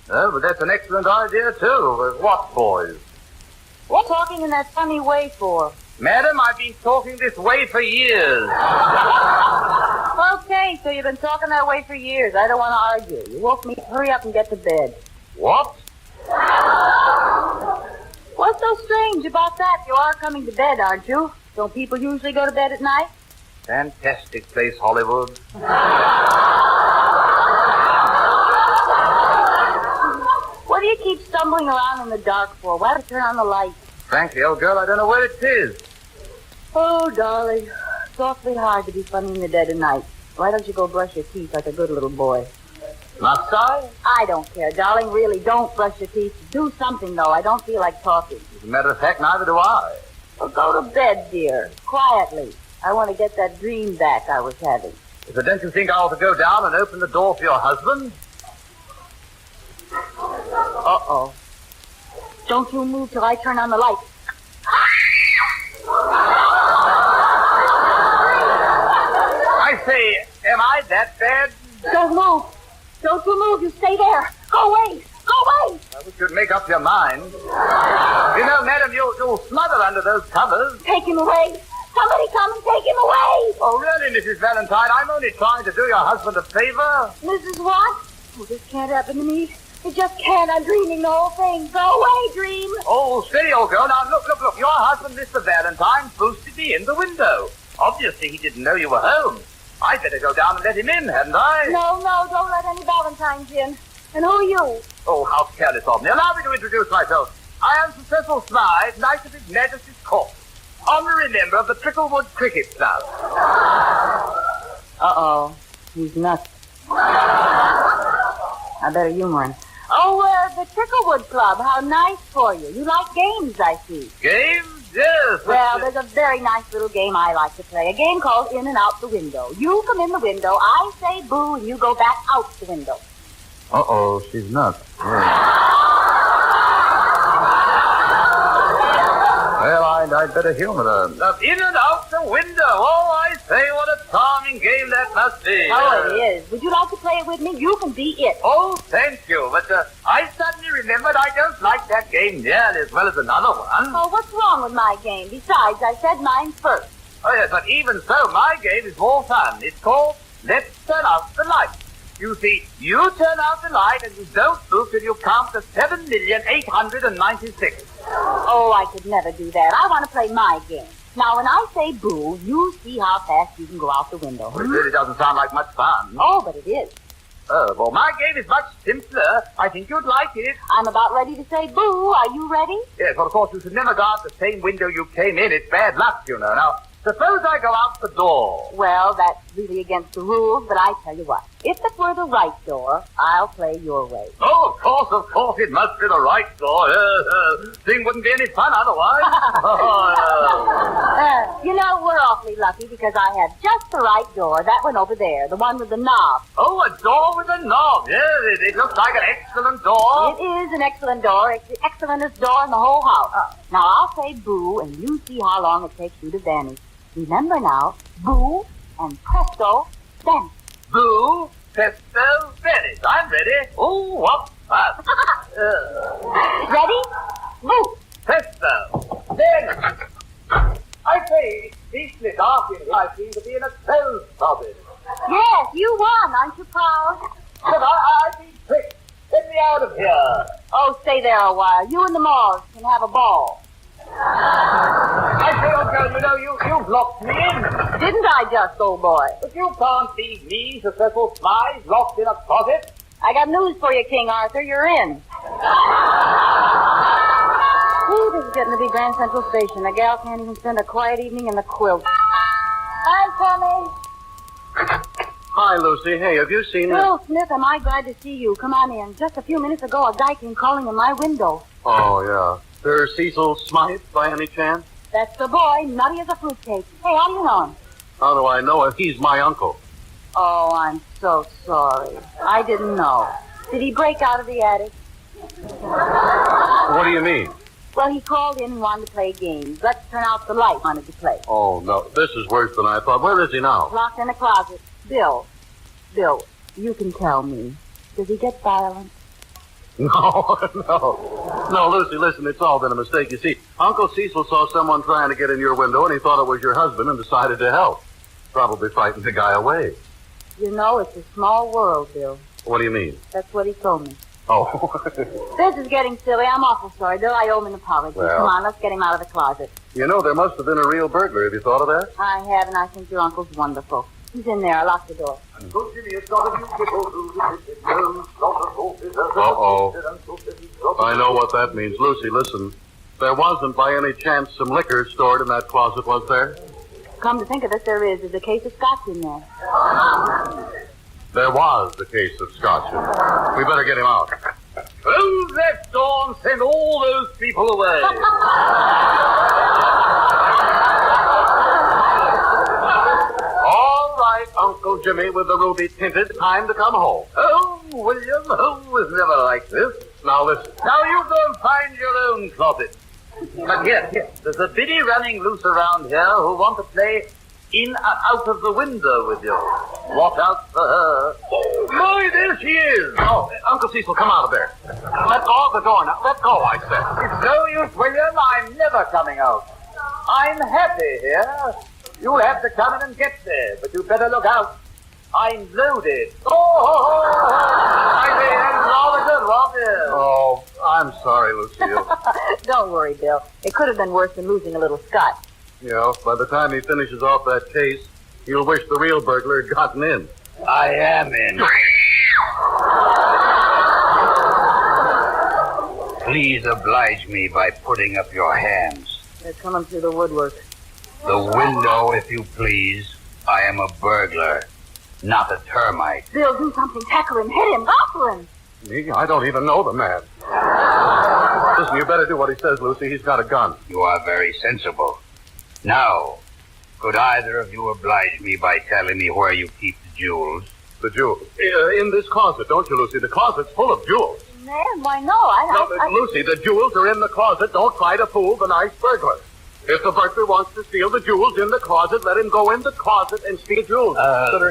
Oh, but that's an excellent idea, too. With what boys? What talking in that funny way for? Madam, I've been talking this way for years. Okay, so you've been talking that way for years. I don't want to argue. You woke me. Hurry up and get to bed. What? What's so strange about that? You are coming to bed, aren't you? Don't people usually go to bed at night? Fantastic place, Hollywood. What do you keep stumbling around in the dark for? Why don't you turn on the light? Frankly, old girl, I don't know where it is. Oh, darling, it's awfully hard to be funny in the dead of night. Why don't you go brush your teeth like a good little boy? Must I? I don't care, darling. Really, don't brush your teeth. Do something, though. I don't feel like talking. As a matter of fact, neither do I. Well, go to bed, dear. Quietly. I want to get that dream back I was having. So don't you think I ought to go down and open the door for your husband? Uh-oh. Don't you move till I turn on the light. I say, am I that bad? Don't move. Don't you move. You stay there. Go away. Go away. I wish you'd make up your mind. You know, madam, you'll smother under those covers. Take him away. Somebody come and take him away. Oh, really, Mrs. Valentine? I'm only trying to do your husband a favor. Mrs. What? Oh, this can't happen to me. It just can't. I'm dreaming the whole thing. Go away, dream. Oh, steady, old girl. Now, look. Your husband, Mr. Valentine's supposed to be in the window. Obviously, he didn't know you were home. I'd better go down and let him in, hadn't I? No, don't let any Valentines in. And who are you? Oh, how careless of me. Allow me to introduce myself. I am Sir Cecil Smythe, Knight of His Majesty's Court. Honorary member of the Tricklewood Cricket Club. Uh-oh. He's nuts. I better humor him. Oh, the Tricklewood Club. How nice for you. You like games, I see. Games? Yes. Well, there's a very nice little game I like to play. A game called In and Out the Window. You come in the window, I say boo, and you go back out the window. Uh-oh, she's nuts. Well, I'd better humor her. In and out the window. Oh, I say, what a charming game that must be. Oh, it is. Would you like to play it with me? You can be it. Oh, thank you. But I suddenly remembered I don't like that game nearly as well as another one. Oh, what's wrong with my game? Besides, I said mine first. Oh, yes, but even so, my game is more fun. It's called Let's Turn Out the Light. You see, you turn out the light and you don't move till you count to 7,896. Oh, I could never do that. I want to play my game. Now, when I say boo, you see how fast you can go out the window. Well, it really doesn't sound like much fun. Oh, but it is. Oh, well, my game is much simpler. I think you'd like it. I'm about ready to say boo. Are you ready? Yes, well, of course, you should never go out the same window you came in. It's bad luck, you know. Now, suppose I go out the door. Well, that's really against the rules, but I tell you what. If it were the right door, I'll play your way. Oh, of course, it must be the right door. Thing wouldn't be any fun otherwise. You know, we're awfully lucky because I have just the right door. That one over there, the one with the knob. Oh, a door with a knob. Yes, it looks like an excellent door. It is an excellent door. It's the excellentest door in the whole house. Now, I'll say boo, and you see how long it takes you to vanish. Remember now, boo and presto, vanish. Boo, presto, vanish. I'm ready. Oh, what fun. Ready? Boo. Presto, vanish. I say, it's decently dark in here. I seem to be in a clothes closet. Yes, you won. Aren't you proud? But I've been tricked. Get me out of here. Oh, stay there a while. You and the Moors can have a ball. I say, old girl, you know, you've locked me in. Didn't I just, old boy? But you can't leave me, successful flies, locked in a closet. I got news for you, King Arthur. You're in. Ooh, this is getting to be Grand Central Station. A gal can't even spend a quiet evening in the quilt. Hi, Tommy. Hi, Lucy. Hey, have you seen Bill Smith, am I glad to see you? Come on in. Just a few minutes ago, a guy came calling in my window. Oh, yeah. Sir Cecil Smythe, by any chance? That's the boy, nutty as a fruitcake. Hey, how do you know him? How do I know if he's my uncle? Oh, I'm so sorry. I didn't know. Did he break out of the attic? What do you mean? Well, he called in and wanted to play games. Let's Turn Out the Light wanted to play. Oh, no. This is worse than I thought. Where is he now? Locked in the closet. Bill, you can tell me. Does he get violent? No. No, Lucy, listen, it's all been a mistake. You see, Uncle Cecil saw someone trying to get in your window, and he thought it was your husband and decided to help. Probably frightened the guy away. You know, it's a small world, Bill. What do you mean? That's what he told me. Oh. This is getting silly. I'm awful sorry, Bill. I owe him an apology. Well. Come on, let's get him out of the closet. You know, there must have been a real burglar. Have you thought of that? I have, and I think your uncle's wonderful. He's in there. I locked the door. Uh-oh. I know what that means. Lucy, listen. There wasn't by any chance some liquor stored in that closet, was there? Come to think of it, there is. There's a case of scotch in there. There was the case of scotch. We better get him out. Close that door and send all those people away. All right, Uncle Jimmy with the ruby tinted. Time to come home. Oh, William, home was never like this. Now listen. Now you go and find your own closet. But here, there's a biddy running loose around here who want to play in and out of the window with you. Watch out for her. My, there she is. Oh, Uncle Cecil, come out of there. Let go of the door now. Let go, I said. It's no use, William. I'm never coming out. I'm happy here. You'll have to come in and get there, but you better look out. I'm loaded. I say, that's rather good, Robin. Oh, I'm sorry, Lucille. Don't worry, Bill. It could have been worse than losing a little scotch. Yeah, by the time he finishes off that case, you'll wish the real burglar had gotten in. I am in. Please oblige me by putting up your hands. They're coming through the woodwork. The window, if you please. I am a burglar, not a termite. Bill, do something. Tackle him. Hit him. Gostle him. Me? I don't even know the man. Listen, you better do what he says, Lucy. He's got a gun. You are very sensible. Now, could either of you oblige me by telling me where you keep the jewels? The jewels? In this closet, don't you, Lucy? The closet's full of jewels. Man, why no? Lucy, the jewels are in the closet. Don't try to fool the nice burglar. If the burglar wants to steal the jewels in the closet, let him go in the closet and steal jewels.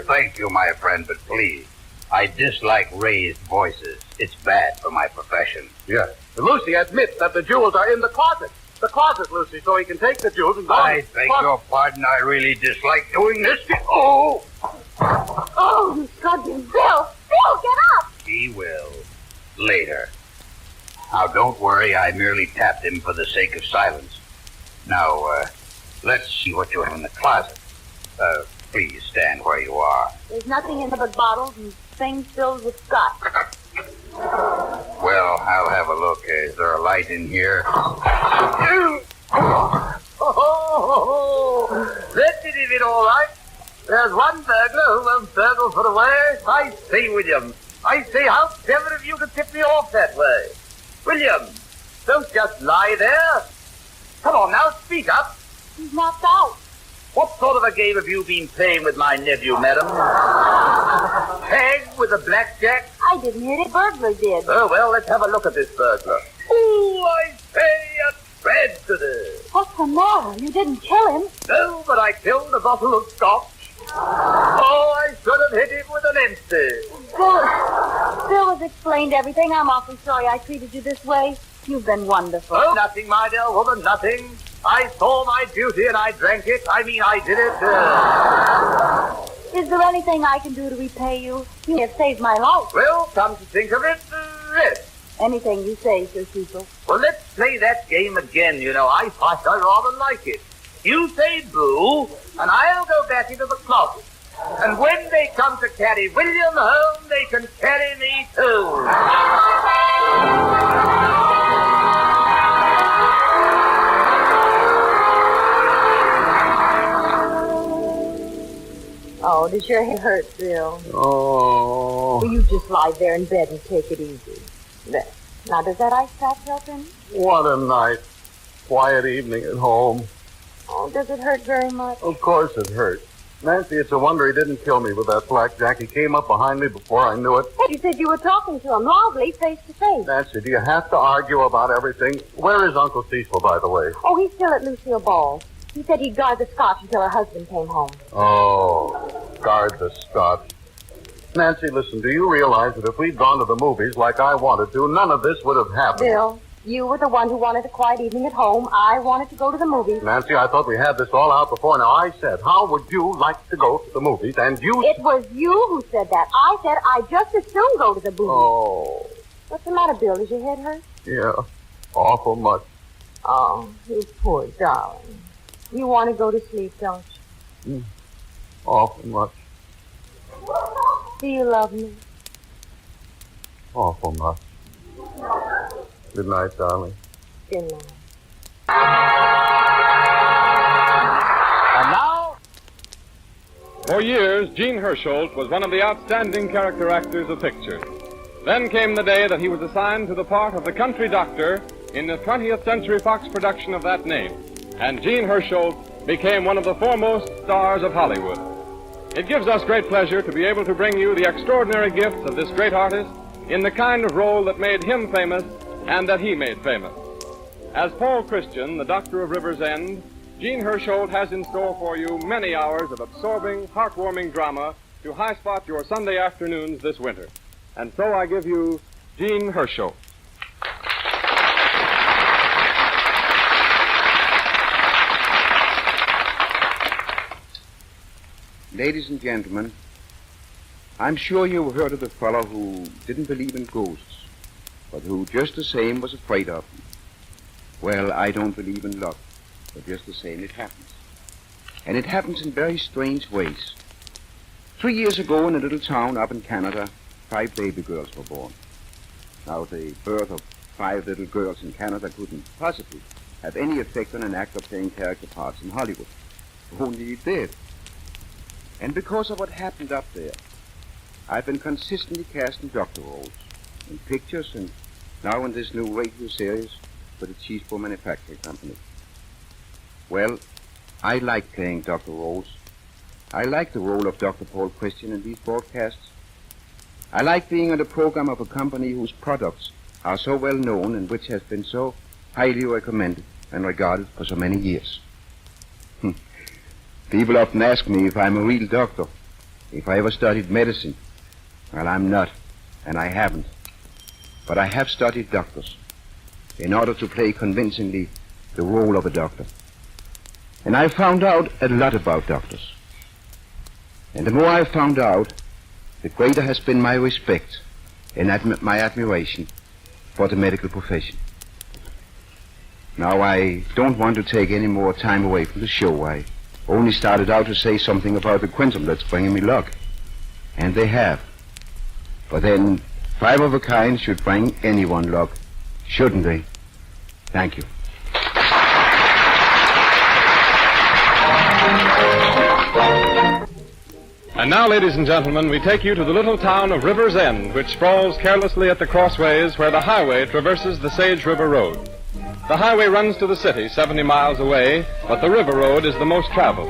Thank you, my friend, but please, I dislike raised voices. It's bad for my profession. Yes. Lucy, admit that the jewels are in the closet. the closet, Lucy, so he can take the jewels and go. I beg your pardon. I really dislike doing this. Oh! Oh, you struck him. Bill, get up! He will. Later. Now, don't worry. I merely tapped him for the sake of silence. Now, let's see what you have in the closet. Please stand where you are. There's nothing in there but bottles and things filled with scotch. Well, I'll have a look. Is there a light in here? Let me leave it all right. There's one burglar who won't burgle for away. I say, William. I say, how clever of you to tip me off that way. William, don't just lie there. Come on now, speak up. He's knocked out. What sort of a game have you been playing with my nephew, madam? Tag with a blackjack? I didn't hit it. Burglar did. Oh, well, let's have a look at this burglar. Ooh, I say, a tragedy. What's the matter? You didn't kill him. No, but I killed a bottle of scotch. Oh, I should have hit him with an empty. Bill has explained everything. I'm awfully sorry I treated you this way. You've been wonderful. Oh, nothing, my dear woman, nothing. I saw my duty and I drank it. I did it. Is there anything I can do to repay you? You have saved my life. Well, come to think of it, yes. Anything you say, Sir Cecil. Well, let's play that game again, you know. I rather like it. You say boo, and I'll go back into the closet. And when they come to carry William home, they can carry me too. Oh, does your head hurt, Bill? Oh. Will you just lie there in bed and take it easy? There. Now, does that ice pack help him? What a nice, quiet evening at home. Oh, does it hurt very much? Of course it hurt. Nancy, it's a wonder he didn't kill me with that blackjack. He came up behind me before I knew it. You said you were talking to him loudly, face to face. Nancy, do you have to argue about everything? Where is Uncle Cecil, by the way? Oh, he's still at Lucille Ball's. He said he'd guard the scotch until her husband came home. Oh, guard the scotch. Nancy, listen, do you realize that if we'd gone to the movies like I wanted to, none of this would have happened? Bill, you were the one who wanted a quiet evening at home. I wanted to go to the movies. Nancy, I thought we had this all out before. Now, I said, how would you like to go to the movies? And you... It was you who said that. I said I'd just as soon go to the movies. Oh. What's the matter, Bill? Does your head hurt? Yeah, awful much. Oh, you poor darling. You want to go to sleep, don't you? Awful much. Do you love me? Awful much. Good night, darling. Good night. And now, for years, Gene Hersholt was one of the outstanding character actors of pictures. Then came the day that he was assigned to the part of the country doctor in the 20th Century Fox production of that name. And Gene Hersholt became one of the foremost stars of Hollywood. It gives us great pleasure to be able to bring you the extraordinary gifts of this great artist in the kind of role that made him famous and that he made famous. As Paul Christian, the doctor of River's End, Gene Hersholt has in store for you many hours of absorbing, heartwarming drama to high-spot your Sunday afternoons this winter. And so I give you Gene Hersholt. Ladies and gentlemen, I'm sure you've heard of the fellow who didn't believe in ghosts, but who just the same was afraid of them. Well, I don't believe in luck, but just the same it happens. And it happens in very strange ways. 3 years ago in a little town up in Canada, 5 baby girls were born. Now, the birth of 5 little girls in Canada couldn't possibly have any effect on an actor playing character parts in Hollywood. Only it did. And because of what happened up there, I've been consistently casting doctor roles in pictures and now in this new radio series for the Cheesebro Manufacturing Company. Well, I like playing doctor roles. I like the role of Dr. Paul Christian in these broadcasts. I like being on the program of a company whose products are so well known and which has been so highly recommended and regarded for so many years. People often ask me if I'm a real doctor, if I ever studied medicine. Well, I'm not, and I haven't. But I have studied doctors in order to play convincingly the role of a doctor. And I found out a lot about doctors. And the more I found out, the greater has been my respect and my admiration for the medical profession. Now, I don't want to take any more time away from the show. I only started out to say something about the quintum that's bringing me luck. And they have. But then, 5 of a kind should bring anyone luck, shouldn't they? Thank you. And now, ladies and gentlemen, we take you to the little town of River's End, which sprawls carelessly at the crossways where the highway traverses the Sage River Road. The highway runs to the city 70 miles away, but the river road is the most traveled.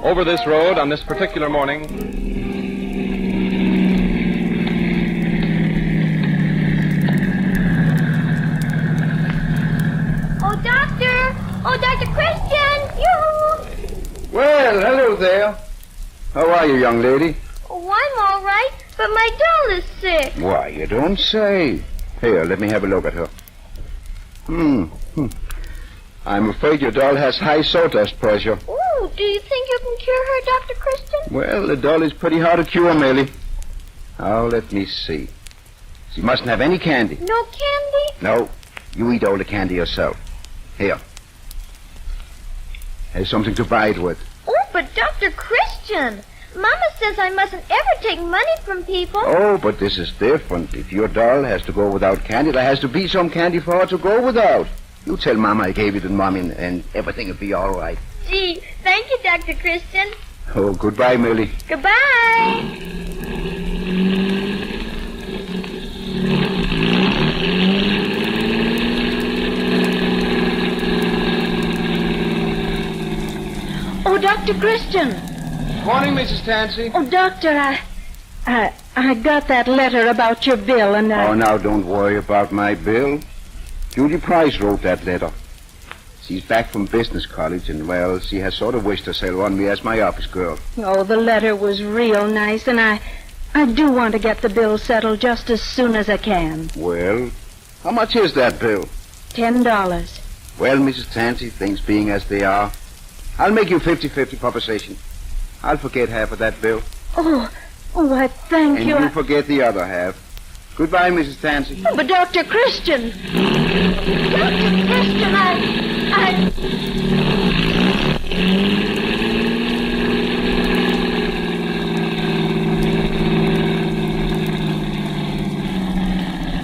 Over this road, on this particular morning... Oh, Doctor! Oh, Dr. Christian! Yoo-hoo! Well, hello there. How are you, young lady? Oh, I'm all right, but my doll is sick. Why, you don't say. Here, let me have a look at her. I'm afraid your doll has high sawdust pressure. Ooh, do you think you can cure her, Dr. Christian? Well, the doll is pretty hard to cure, Millie. Now, let me see. She mustn't have any candy. No candy? No, you eat all the candy yourself. Here. Here's something to buy it with. Oh, but Dr. Christian, Mama says I mustn't ever take money from people. Oh, but this is different. If your doll has to go without candy, there has to be some candy for her to go without. You tell Mama I gave you to Mommy and everything will be all right. Gee, thank you, Dr. Christian. Oh, goodbye, Millie. Goodbye. Oh, Dr. Christian. Morning, Mrs. Tansy. Oh, Doctor, I got that letter about your bill and Oh, now don't worry about my bill. Judy Price wrote that letter. She's back from business college and, well, she has sort of wished herself on me as my office girl. Oh, the letter was real nice, and I do want to get the bill settled just as soon as I can. Well, how much is that bill? $10. Well, Mrs. Tansy, things being as they are, I'll make you 50-50 proposition. I'll forget half of that bill. Oh, I thank and you. And you forget the other half. Goodbye, Mrs. Tansy. Oh, but Dr. Christian. Dr. Christian,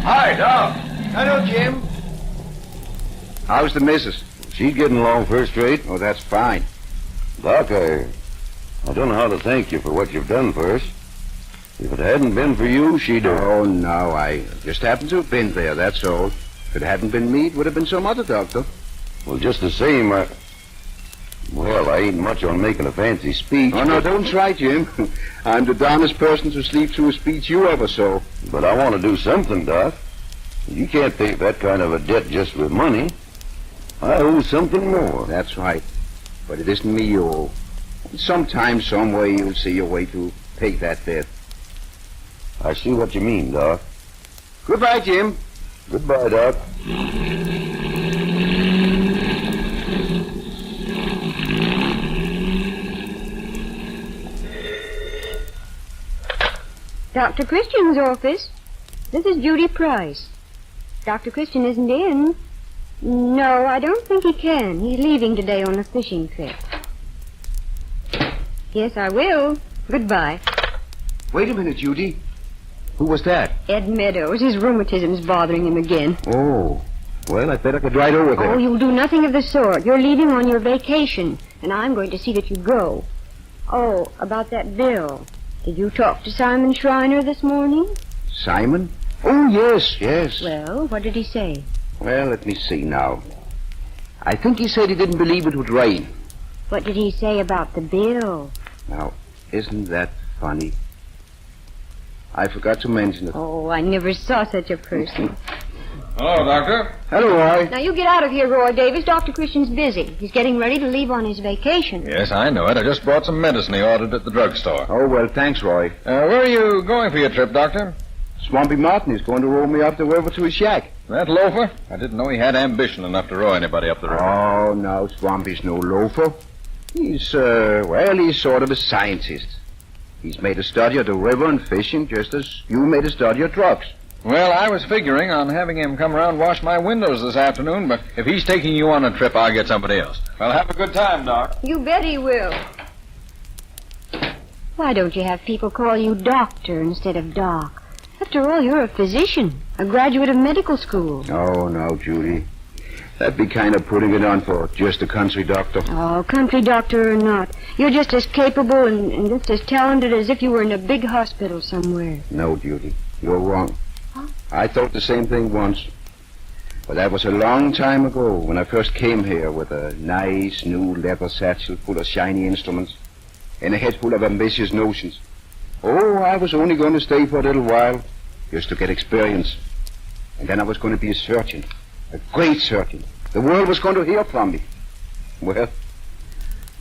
Hi, Doc. Hello, Jim. How's the missus? She's getting along first rate. Oh, that's fine. Doc, I don't know how to thank you for what you've done for us. If it hadn't been for you, she'd have... Oh, no, I just happened to have been there, that's all. If it hadn't been me, it would have been some other doctor. Well, just the same, I ain't much on making a fancy speech. Oh, no, don't try, Jim. I'm the darnest person to sleep through a speech you ever saw. But I want to do something, Doc. You can't pay that kind of a debt just with money. I owe something more. That's right. But it isn't me you owe. Sometime, some way, you'll see your way to pay that debt. I see what you mean, Doc. Goodbye, Jim. Goodbye, Doc. Dr. Christian's office. This is Judy Price. Dr. Christian isn't in. No, I don't think he can. He's leaving today on a fishing trip. Yes, I will. Goodbye. Wait a minute, Judy. Who was that? Ed Meadows. His rheumatism's bothering him again. Oh. Well, I bet I could ride over there. Oh, you'll do nothing of the sort. You're leaving on your vacation, and I'm going to see that you go. Oh, about that bill. Did you talk to Simon Schreiner this morning? Simon? Oh, yes. Well, what did he say? Well, let me see now. I think he said he didn't believe it would rain. What did he say about the bill? Now, isn't that funny? I forgot to mention it. Oh, I never saw such a person. Hello, Doctor. Hello, Roy. Now, you get out of here, Roy Davis. Dr. Christian's busy. He's getting ready to leave on his vacation. Yes, I know it. I just bought some medicine he ordered at the drugstore. Oh, well, thanks, Roy. Where are you going for your trip, Doctor? Swampy Martin is going to row me up the river to his shack. That loafer? I didn't know he had ambition enough to row anybody up the river. Oh, no, Swampy's no loafer. He's sort of a scientist. He's made a study of the river and fishing just as you made a study of trucks. Well, I was figuring on having him come around and wash my windows this afternoon, but if he's taking you on a trip, I'll get somebody else. Well, have a good time, Doc. You bet he will. Why don't you have people call you Doctor instead of Doc? After all, you're a physician, a graduate of medical school. Oh, no, Judy. That'd be kind of putting it on for just a country doctor. Oh, country doctor or not, you're just as capable and just as talented as if you were in a big hospital somewhere. No, Judy, you're wrong. I thought the same thing once. But that was a long time ago when I first came here with a nice new leather satchel full of shiny instruments and a head full of ambitious notions. Oh, I was only going to stay for a little while just to get experience. And then I was going to be a surgeon, a great surgeon. The world was going to hear from me. Well,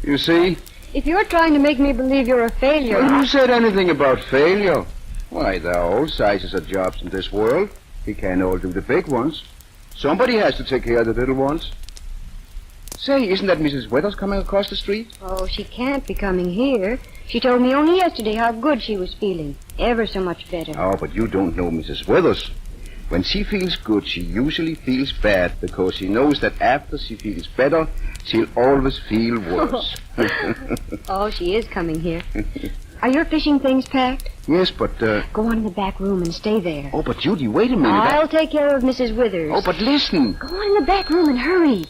you see... If you're trying to make me believe you're a failure... Who said anything about failure? Why, there are all sizes of jobs in this world. We can't all do the big ones. Somebody has to take care of the little ones. Say, isn't that Mrs. Withers coming across the street? Oh, she can't be coming here. She told me only yesterday how good she was feeling. Ever so much better. Oh, but you don't know Mrs. Withers. When she feels good, she usually feels bad because she knows that after she feels better, she'll always feel worse. Oh, she is coming here. Are your fishing things packed? Yes, but... Go on in the back room and stay there. Oh, but Judy, wait a minute. I'll take care of Mrs. Withers. Oh, but listen. Go on in the back room and hurry.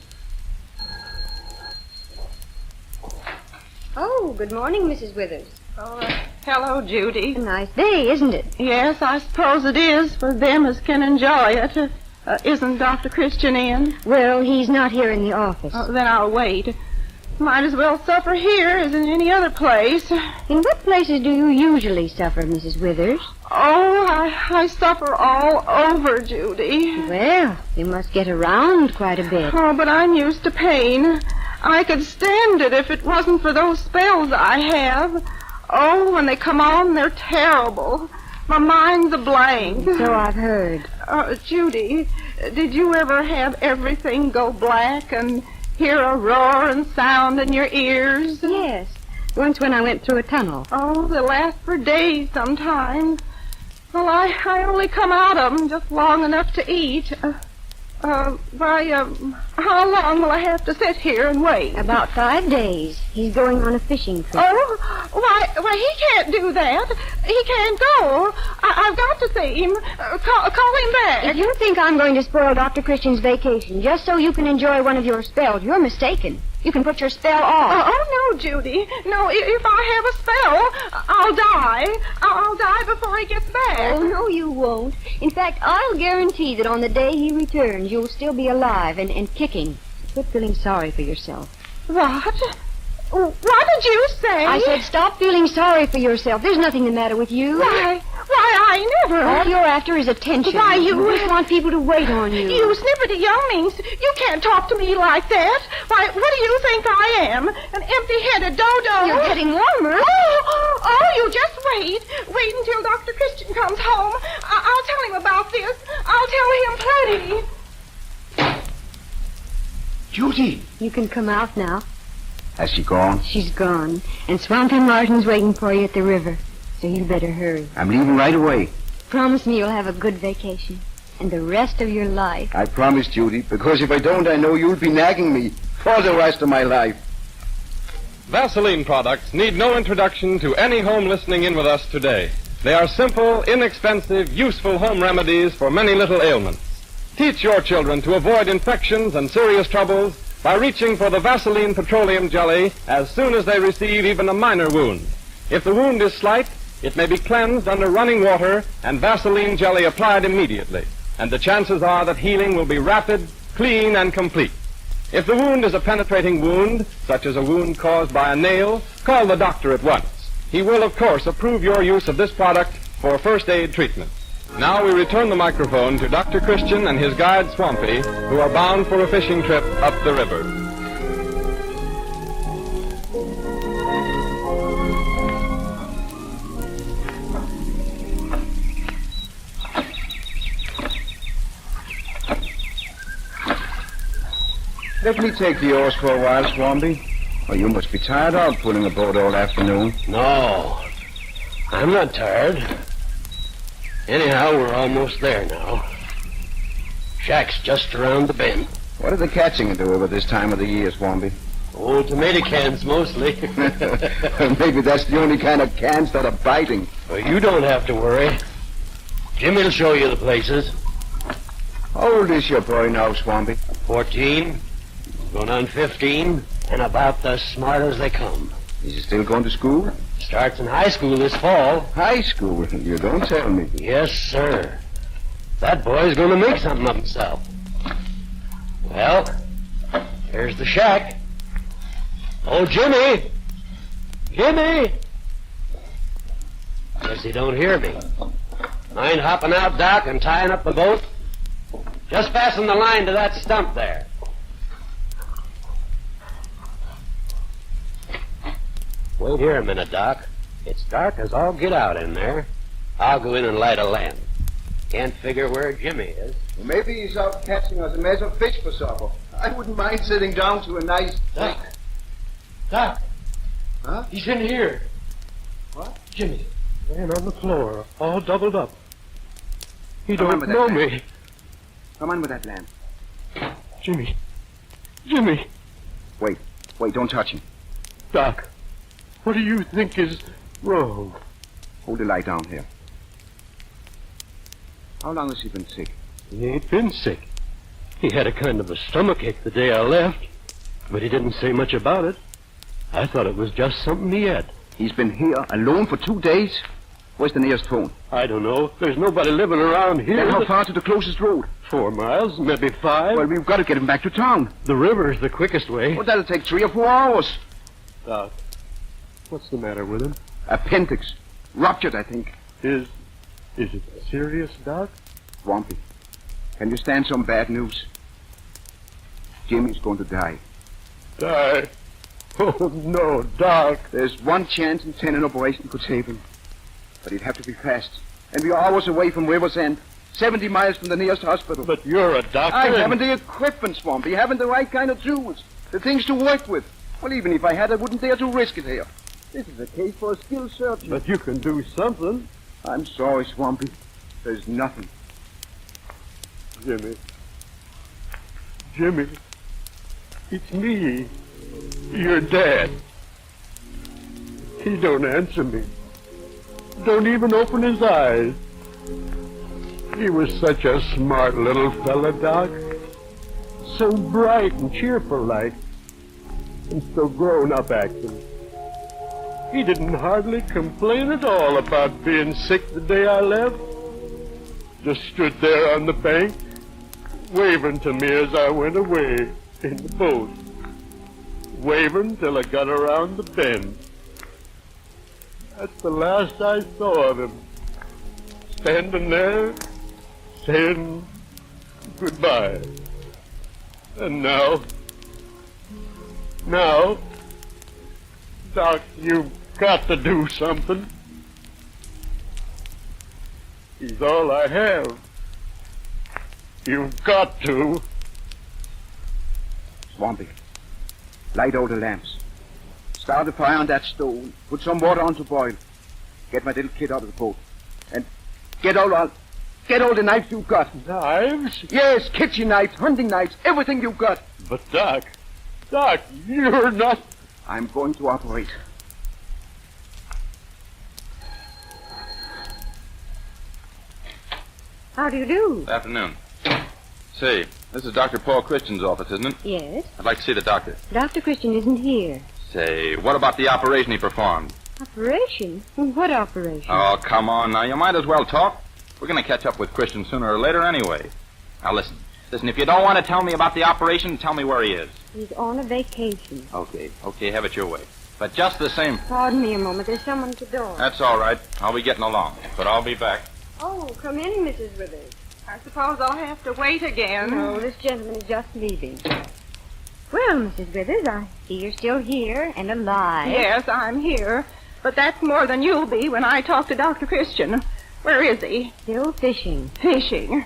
Oh, good morning, Mrs. Withers. Oh, hello, Judy. A nice day, isn't it? Yes, I suppose it is for them as can enjoy it. Isn't Dr. Christian in? Well, he's not here in the office. Oh, then I'll wait. Might as well suffer here as in any other place. In what places do you usually suffer, Mrs. Withers? Oh, I suffer all over, Judy. Well, you must get around quite a bit. Oh, but I'm used to pain. I could stand it if it wasn't for those spells I have. Oh, when they come on, they're terrible. My mind's a blank. So I've heard. Judy, did you ever have everything go black and hear a roar and sound in your ears? Yes. Once when I went through a tunnel. Oh, they last for days sometimes. Well, I only come out of them just long enough to eat. How long will I have to sit here and wait? About 5 days. He's going on a fishing trip. Oh, why, he can't do that. He can't go. I've got to see him. Call him back. If you think I'm going to spoil Dr. Christian's vacation just so you can enjoy one of your spells, you're mistaken. You can put your spell off. Oh, no, Judy. No, if I have a spell, I'll die. I'll die before he gets back. Oh, no, you won't. In fact, I'll guarantee that on the day he returns, you'll still be alive and kicking. Quit feeling sorry for yourself. What? What did you say? I said stop feeling sorry for yourself. There's nothing the matter with you. Why, I never... All you're after is attention. Why, you just want people to wait on you. You snipperty younglings. You can't talk to me like that. Why, what do you think I am? An empty-headed dodo? You're getting warmer. Oh, you just wait. Wait until Dr. Christian comes home. I'll tell him about this. I'll tell him plenty. Judy! You can come out now. Has she gone? She's gone. And Swampy Martin's waiting for you at the river. So you better hurry. I'm leaving right away. Promise me you'll have a good vacation. And the rest of your life. I promise, Judy, because if I don't, I know you'll be nagging me for the rest of my life. Vaseline products need no introduction to any home listening in with us today. They are simple, inexpensive, useful home remedies for many little ailments. Teach your children to avoid infections and serious troubles by reaching for the Vaseline petroleum jelly as soon as they receive even a minor wound. If the wound is slight, it may be cleansed under running water and Vaseline jelly applied immediately, and the chances are that healing will be rapid, clean, and complete. If the wound is a penetrating wound, such as a wound caused by a nail, call the doctor at once. He will, of course, approve your use of this product for first aid treatment. Now we return the microphone to Dr. Christian and his guide, Swampy, who are bound for a fishing trip up the river. Let me take the oars for a while, Swampy. Well, you must be tired out pulling a boat all afternoon. No, I'm not tired. Anyhow, we're almost there now. Shack's just around the bend. What are the catching do over this time of the year, Swampy? Oh, tomato cans mostly. Maybe that's the only kind of cans that are biting. Well, you don't have to worry. Jimmy'll show you the places. How old is your boy now, Swampy? 14, going on 15, and about as smart as they come. Is he still going to school? Starts in high school this fall. High school? You don't tell me. Yes, sir. That boy's going to make something of himself. Well, here's the shack. Oh, Jimmy! Jimmy! Guess he don't hear me. Mind hopping out, Doc, and tying up the boat? Just fasten the line to that stump there. Wait here a minute, Doc. It's dark as all get out in there. I'll go in and light a lamp. Can't figure where Jimmy is. Well, maybe he's out catching us a mess of fish for supper. I wouldn't mind sitting down to a nice... Doc! Doc! Huh? He's in here. What? Jimmy, laying on the floor, all doubled up. He Come on don't with that know lamp. me. Come on with that lamp. Jimmy. Jimmy. Wait, don't touch him. Doc, what do you think is wrong? Hold the light down here. How long has he been sick? He ain't been sick. He had a kind of a stomachache the day I left, but he didn't say much about it. I thought it was just something he had. He's been here alone for 2 days? Where's the nearest phone? I don't know. There's nobody living around here. Then how far to the closest road? 4 miles, maybe 5. Well, we've got to get him back to town. The river's the quickest way. Well, that'll take 3 or 4 hours. Doc, what's the matter with him? Appendix. Ruptured, I think. Is it serious, Doc? Swampy, can you stand some bad news? Jimmy's going to die. Die? Oh, no, Doc. There's 1 chance in 10 an operation could save him. But he'd have to be fast. And we're hours away from River's End. 70 miles from the nearest hospital. But you're a doctor. I haven't the equipment, Swampy. I haven't the right kind of tools. The things to work with. Well, even if I had, I wouldn't dare to risk it here. This is a case for a skilled surgeon. But you can do something. I'm sorry, Swampy. There's nothing. Jimmy, it's me, your dad. He don't answer me. Don't even open his eyes. He was such a smart little fella, Doc. So bright and cheerful like. And so grown up acting. He didn't hardly complain at all about being sick the day I left. Just stood there on the bank, waving to me as I went away in the boat. Waving till I got around the bend. That's the last I saw of him. Standing there, saying goodbye. And now, Doc, you've got to do something. He's all I have. You've got to. Swampy, light all the lamps. Start a fire on that stove. Put some water on to boil. Get my little kid out of the boat. And get all the knives you've got. Knives? Yes, kitchen knives, hunting knives, everything you've got. But Doc, you're not... I'm going to operate. How do you do? Good afternoon. Say, this is Dr. Paul Christian's office, isn't it? Yes. I'd like to see the doctor. Dr. Christian isn't here. Say, what about the operation he performed? Operation? What operation? Oh, come on now. You might as well talk. We're going to catch up with Christian sooner or later anyway. Now, listen, if you don't want to tell me about the operation, tell me where he is. He's on a vacation. Okay, have it your way. But just the same... Pardon me a moment. There's someone at the door. That's all right. I'll be getting along. But I'll be back. Oh, come in, Mrs. Withers. I suppose I'll have to wait again. No, this gentleman is just leaving. Well, Mrs. Withers, I see you're still here and alive. Yes, I'm here. But that's more than you'll be when I talk to Dr. Christian. Where is he? Still fishing. Fishing?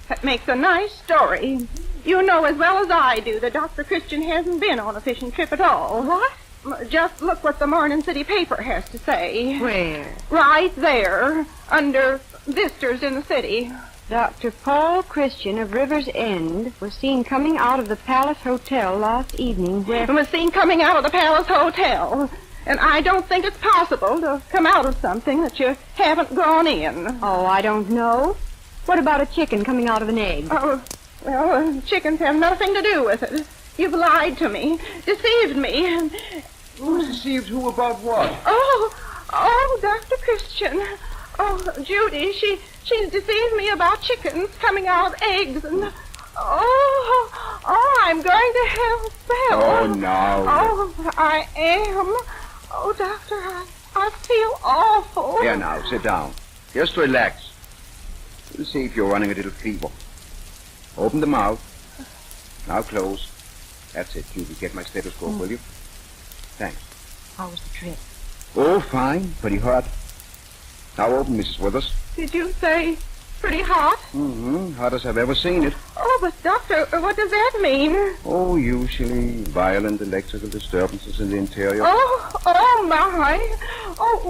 That makes a nice story. You know as well as I do that Dr. Christian hasn't been on a fishing trip at all. What? Just look what the morning city paper has to say. Where? Right there, under visitors in the city. Dr. Paul Christian of River's End was seen coming out of the Palace Hotel last evening where... Was seen coming out of the Palace Hotel. And I don't think it's possible to come out of something that you haven't gone in. Oh, I don't know. What about a chicken coming out of an egg? Oh, well, chickens have nothing to do with it. You've lied to me, deceived me. Who's deceived who about what? Oh, Dr. Christian. Oh, Judy, she's deceived me about chickens coming out of eggs and... Oh, I'm going to have a spell. Oh, no. Oh, I am. Oh, Doctor, I feel awful. Here now, sit down. Just relax. We'll see if you're running a little fever. Open the mouth. Now close. That's it, Judy. Get my stethoscope, will you? Thanks. How was the trip? Oh, fine. Pretty hot. Now open, Mrs. Withers. Did you say pretty hot? Mm-hmm. Hottest I've ever seen it. Oh, but Doctor, what does that mean? Oh, usually violent electrical disturbances in the interior. Oh, my. Oh,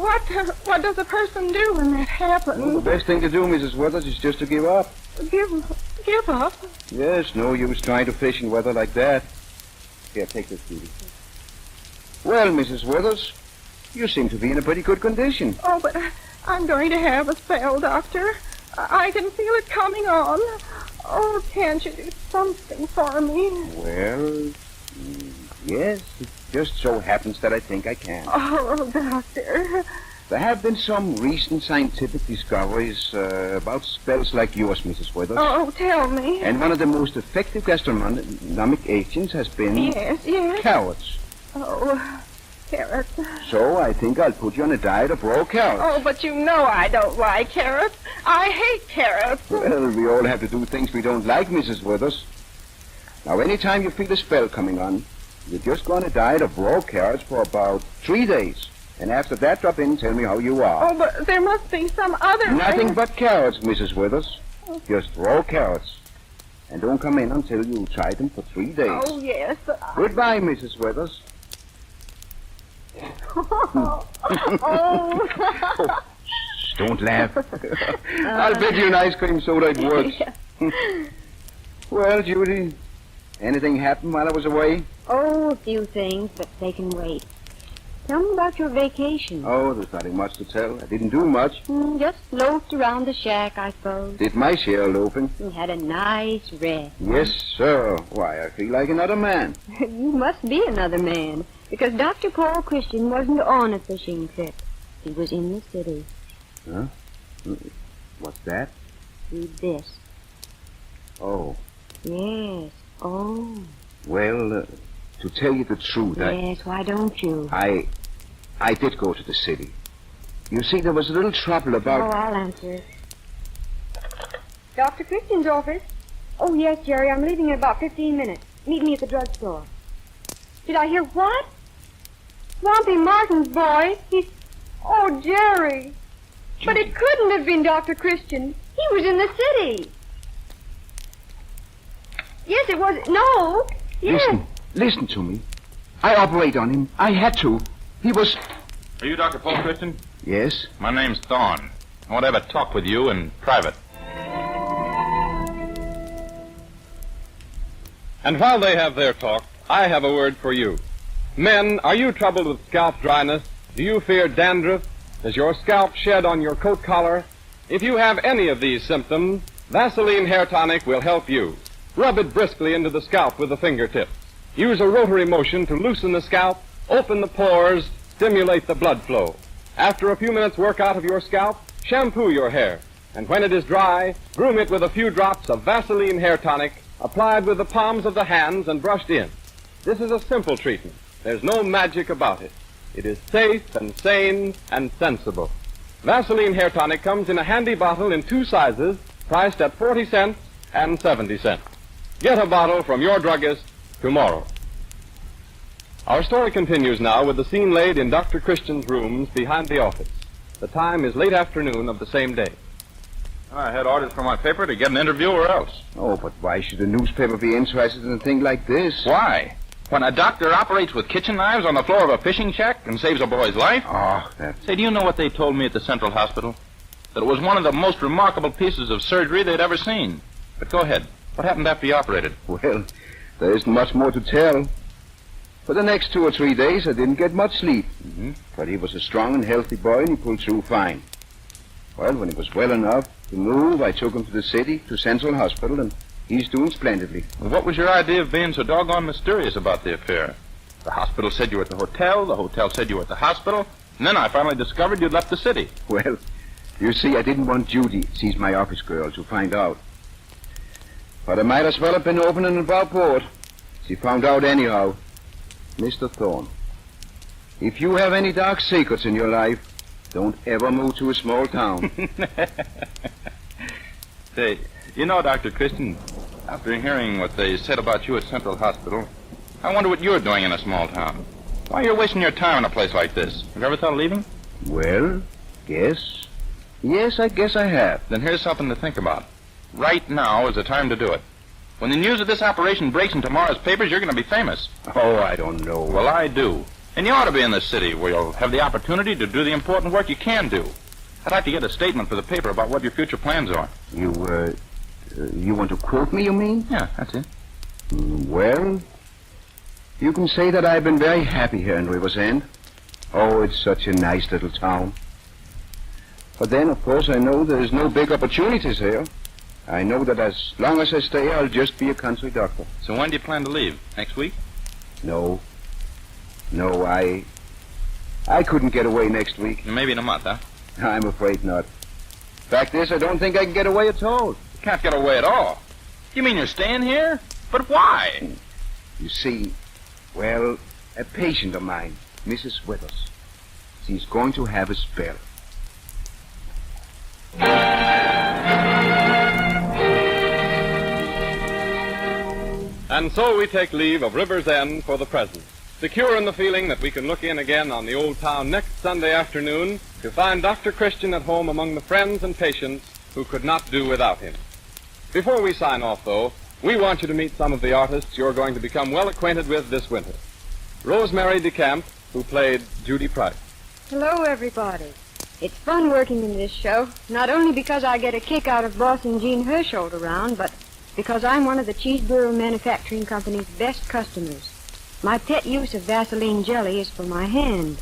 what does a person do when that happens? Well, the best thing to do, Mrs. Withers, is just to give up. Give up? Yes, no use trying to fish in weather like that. Here, take this, Judy. Well, Mrs. Withers, you seem to be in a pretty good condition. Oh, but I'm going to have a spell, Doctor. I can feel it coming on. Oh, can't you do something for me? Well, yes, it just so happens that I think I can. Oh, Doctor. There have been some recent scientific discoveries about spells like yours, Mrs. Withers. Oh, tell me. And one of the most effective gastronomic agents has been... Yes. carrots. Oh, carrots. So I think I'll put you on a diet of raw carrots. Oh, but you know I don't like carrots. I hate carrots. Well, we all have to do things we don't like, Mrs. Withers. Now, anytime you feel a spell coming on, you just go on a diet of raw carrots for about 3 days. And after that, drop in and tell me how you are. Oh, but there must be some other... Nothing but carrots, Mrs. Withers. Just raw carrots. And don't come in until you try them for 3 days. Oh, yes. Goodbye, Mrs. Withers. Oh. Shh, don't laugh. I'll bet you an ice cream soda it works. Well, Judy, anything happen while I was away? Oh, a few things, but they can wait. Tell me about your vacation. Oh, there's nothing much to tell. I didn't do much. Just loafed around the shack, I suppose. Did my share of loafing. You had a nice rest. Yes, sir. Why, I feel like another man. You must be another man, because Dr. Paul Christian wasn't on a fishing trip. He was in the city. Huh? What's that? Read this. Oh. Yes. Oh. Well, to tell you the truth, Yes, why don't you? I did go to the city. You see, there was a little trouble about... Oh, I'll answer. Dr. Christian's office? Oh, yes, Jerry, I'm leaving in about 15 minutes. Meet me at the drugstore. Did I hear what? Swampy Martin's boy? He's... Oh, Jerry. But it couldn't have been Dr. Christian. He was in the city. Yes, it was... No. Yes. Listen to me. I operate on him. I had to. He was... Are you Dr. Paul Christian? Yes. My name's Thorne. I want to have a talk with you in private. And while they have their talk, I have a word for you. Men, are you troubled with scalp dryness? Do you fear dandruff? Does your scalp shed on your coat collar? If you have any of these symptoms, Vaseline Hair Tonic will help you. Rub it briskly into the scalp with the fingertips. Use a rotary motion to loosen the scalp, open the pores, stimulate the blood flow. After a few minutes work out of your scalp, shampoo your hair. And when it is dry, groom it with a few drops of Vaseline Hair Tonic, applied with the palms of the hands and brushed in. This is a simple treatment. There's no magic about it. It is safe and sane and sensible. Vaseline Hair Tonic comes in a handy bottle in 2 sizes, priced at 40 cents and 70 cents. Get a bottle from your druggist tomorrow. Our story continues now with the scene laid in Dr. Christian's rooms behind the office. The time is late afternoon of the same day. I had orders from my paper to get an interview or else. Oh, but why should a newspaper be interested in a thing like this? Why? When a doctor operates with kitchen knives on the floor of a fishing shack and saves a boy's life? Oh, that... Say, do you know what they told me at the Central Hospital? That it was one of the most remarkable pieces of surgery they'd ever seen. But go ahead. What happened after you operated? Well, there isn't much more to tell. For the next 2 or 3 days, I didn't get much sleep. Mm-hmm. But he was a strong and healthy boy, and he pulled through fine. Well, when he was well enough to move, I took him to the city, to Central Hospital, and he's doing splendidly. Well, what was your idea of being so doggone mysterious about the affair? The hospital said you were at the hotel said you were at the hospital, and then I finally discovered you'd left the city. Well, you see, I didn't want Judy, she's my office girl, to find out. But I might as well have been open and about board. She found out anyhow. Mr. Thorne, if you have any dark secrets in your life, don't ever move to a small town. Say, you know, Dr. Christian, after hearing what they said about you at Central Hospital, I wonder what you're doing in a small town. Why you're wasting your time in a place like this? Have you ever thought of leaving? Well, yes, I guess I have. Then here's something to think about. Right now is the time to do it. When the news of this operation breaks in tomorrow's papers, you're going to be famous. Oh, I don't know. Well, I do. And you ought to be in the city where you'll have the opportunity to do the important work you can do. I'd like to get a statement for the paper about what your future plans are. You want to quote me, you mean? Yeah, that's it. Well, you can say that I've been very happy here in River's End. Oh, it's such a nice little town. But then, of course, I know there's no big opportunities here. I know that as long as I stay, I'll just be a country doctor. So when do you plan to leave? Next week? No, I couldn't get away next week. Maybe in a month, huh? I'm afraid not. Fact is, I don't think I can get away at all. You can't get away at all. You mean you're staying here? But why? You see, well, a patient of mine, Mrs. Withers, she's going to have a spell. And so we take leave of River's End for the present, secure in the feeling that we can look in again on the old town next Sunday afternoon to find Dr. Christian at home among the friends and patients who could not do without him. Before we sign off, though, we want you to meet some of the artists you're going to become well acquainted with this winter. Rosemary DeCamp, who played Judy Price. Hello, everybody. It's fun working in this show, not only because I get a kick out of bossing Jean Hersholt around, but because I'm one of the Cheeseboro Manufacturing Company's best customers. My pet use of Vaseline jelly is for my hand.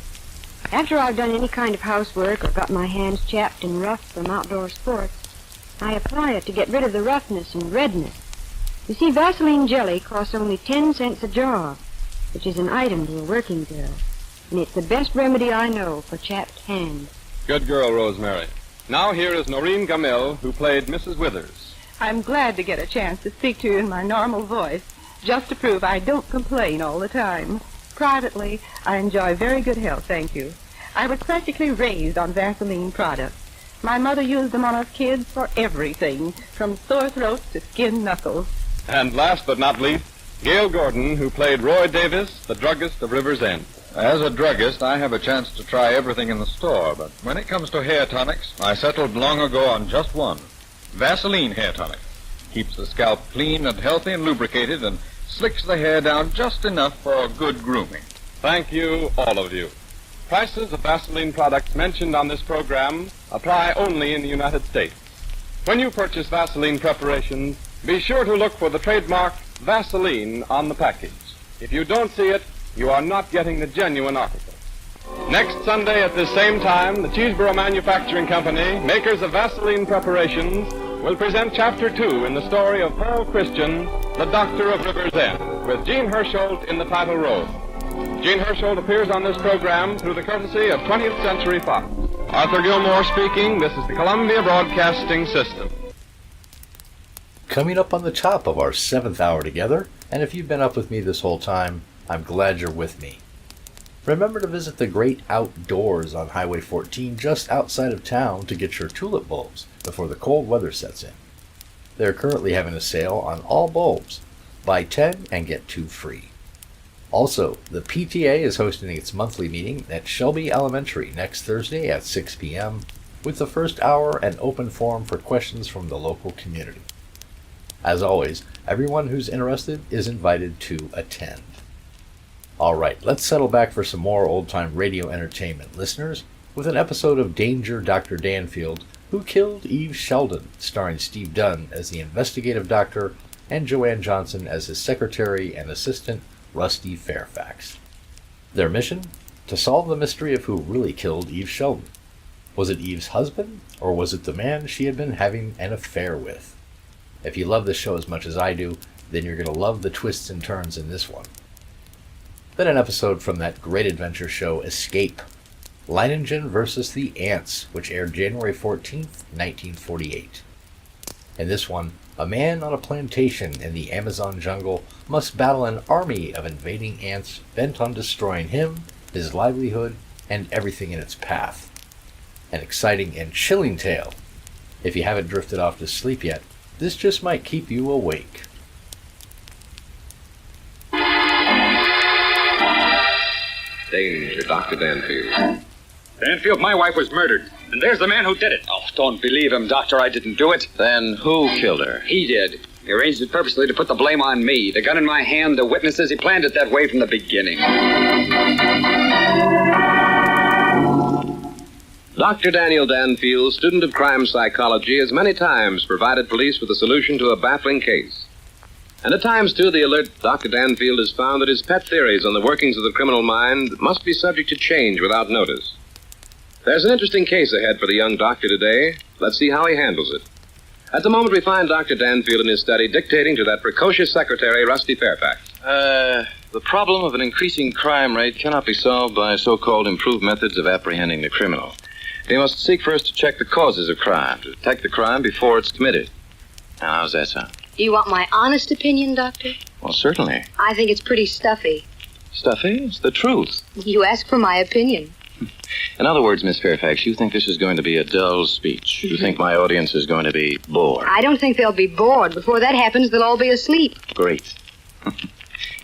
After I've done any kind of housework or got my hands chapped and rough from outdoor sports, I apply it to get rid of the roughness and redness. You see, Vaseline jelly costs only 10 cents a jar, which is an item to a working girl. And it's the best remedy I know for chapped hands. Good girl, Rosemary. Now here is Noreen Gamel, who played Mrs. Withers. I'm glad to get a chance to speak to you in my normal voice, just to prove I don't complain all the time. Privately, I enjoy very good health, thank you. I was practically raised on Vaseline products. My mother used them on us kids for everything, from sore throats to skinned knuckles. And last but not least, Gail Gordon, who played Roy Davis, the druggist of River's End. As a druggist, I have a chance to try everything in the store, but when it comes to hair tonics, I settled long ago on just one. Vaseline hair tonic. Keeps the scalp clean and healthy and lubricated and slicks the hair down just enough for good grooming. Thank you, all of you. Prices of Vaseline products mentioned on this program apply only in the United States. When you purchase Vaseline preparations, be sure to look for the trademark Vaseline on the package. If you don't see it, you are not getting the genuine article. Next Sunday at this same time, the Cheeseboro Manufacturing Company, makers of Vaseline preparations, will present Chapter 2 in the story of Paul Christian, the Doctor of River's End, with Jean Hersholt in the title role. Jean Hersholt appears on this program through the courtesy of 20th Century Fox. Arthur Gilmore speaking. This is the Columbia Broadcasting System. Coming up on the top of our 7th hour together, and if you've been up with me this whole time, I'm glad you're with me. Remember to visit the great outdoors on Highway 14 just outside of town to get your tulip bulbs before the cold weather sets in. They're currently having a sale on all bulbs. Buy 10 and get 2 free. Also, the PTA is hosting its monthly meeting at Shelby Elementary next Thursday at 6 p.m. with the first hour an open forum for questions from the local community. As always, everyone who's interested is invited to attend. All right, let's settle back for some more old-time radio entertainment, listeners, with an episode of Danger Dr. Danfield, Who Killed Eve Sheldon, starring Steve Dunn as the investigative doctor and Joanne Johnson as his secretary and assistant, Rusty Fairfax. Their mission? To solve the mystery of who really killed Eve Sheldon. Was it Eve's husband, or was it the man she had been having an affair with? If you love this show as much as I do, then you're going to love the twists and turns in this one. Then an episode from that great adventure show, Escape, Leiningen versus the Ants, which aired January 14th, 1948. In this one, a man on a plantation in the Amazon jungle must battle an army of invading ants bent on destroying him, his livelihood, and everything in its path. An exciting and chilling tale. If you haven't drifted off to sleep yet, this just might keep you awake. Danger, Dr. Danfield. Danfield, my wife was murdered, and there's the man who did it. Oh, don't believe him, Doctor. I didn't do it. Then who killed her? He did. He arranged it purposely to put the blame on me. The gun in my hand, the witnesses, he planned it that way from the beginning. Dr. Daniel Danfield, student of crime psychology, has many times provided police with a solution to a baffling case. And at times, too, the alert Dr. Danfield has found that his pet theories on the workings of the criminal mind must be subject to change without notice. There's an interesting case ahead for the young doctor today. Let's see how he handles it. At the moment, we find Dr. Danfield in his study dictating to that precocious secretary, Rusty Fairfax. The problem of an increasing crime rate cannot be solved by so-called improved methods of apprehending the criminal. We must seek first to check the causes of crime, to detect the crime before it's committed. Now, how's that sound? Do you want my honest opinion, Doctor? Well, certainly. I think it's pretty stuffy. Stuffy? It's the truth. You ask for my opinion. In other words, Miss Fairfax, you think this is going to be a dull speech. You think my audience is going to be bored. I don't think they'll be bored. Before that happens, they'll all be asleep. Great.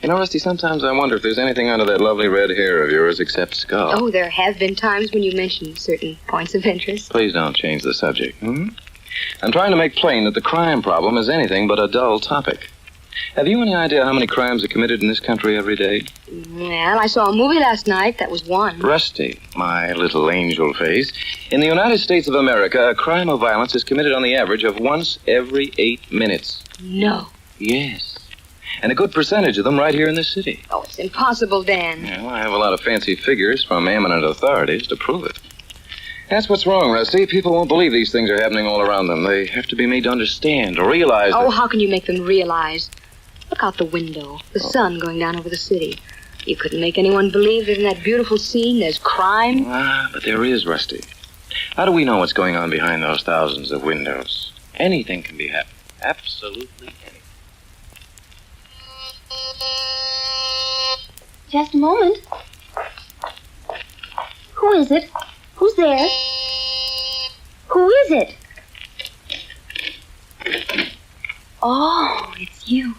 You know, Rusty, sometimes I wonder if there's anything under that lovely red hair of yours except skull. Oh, there have been times when you mentioned certain points of interest. Please don't change the subject. I'm trying to make plain that the crime problem is anything but a dull topic. Have you any idea how many crimes are committed in this country every day? Well, I saw a movie last night. That was one. Rusty, my little angel face. In the United States of America, a crime of violence is committed on the average of once every 8 minutes. No. Yes. And a good percentage of them right here in this city. Oh, it's impossible, Dan. Well, I have a lot of fancy figures from eminent authorities to prove it. That's what's wrong, Rusty. People won't believe these things are happening all around them. They have to be made to understand, to realize Oh, that... how can you make them realize? Look out the window. The sun going down over the city. You couldn't make anyone believe that in that beautiful scene there's crime. But there is, Rusty. How do we know what's going on behind those thousands of windows? Anything can be happening. Absolutely anything. Just a moment. Who is it? Who's there? Who is it? Oh, it's you.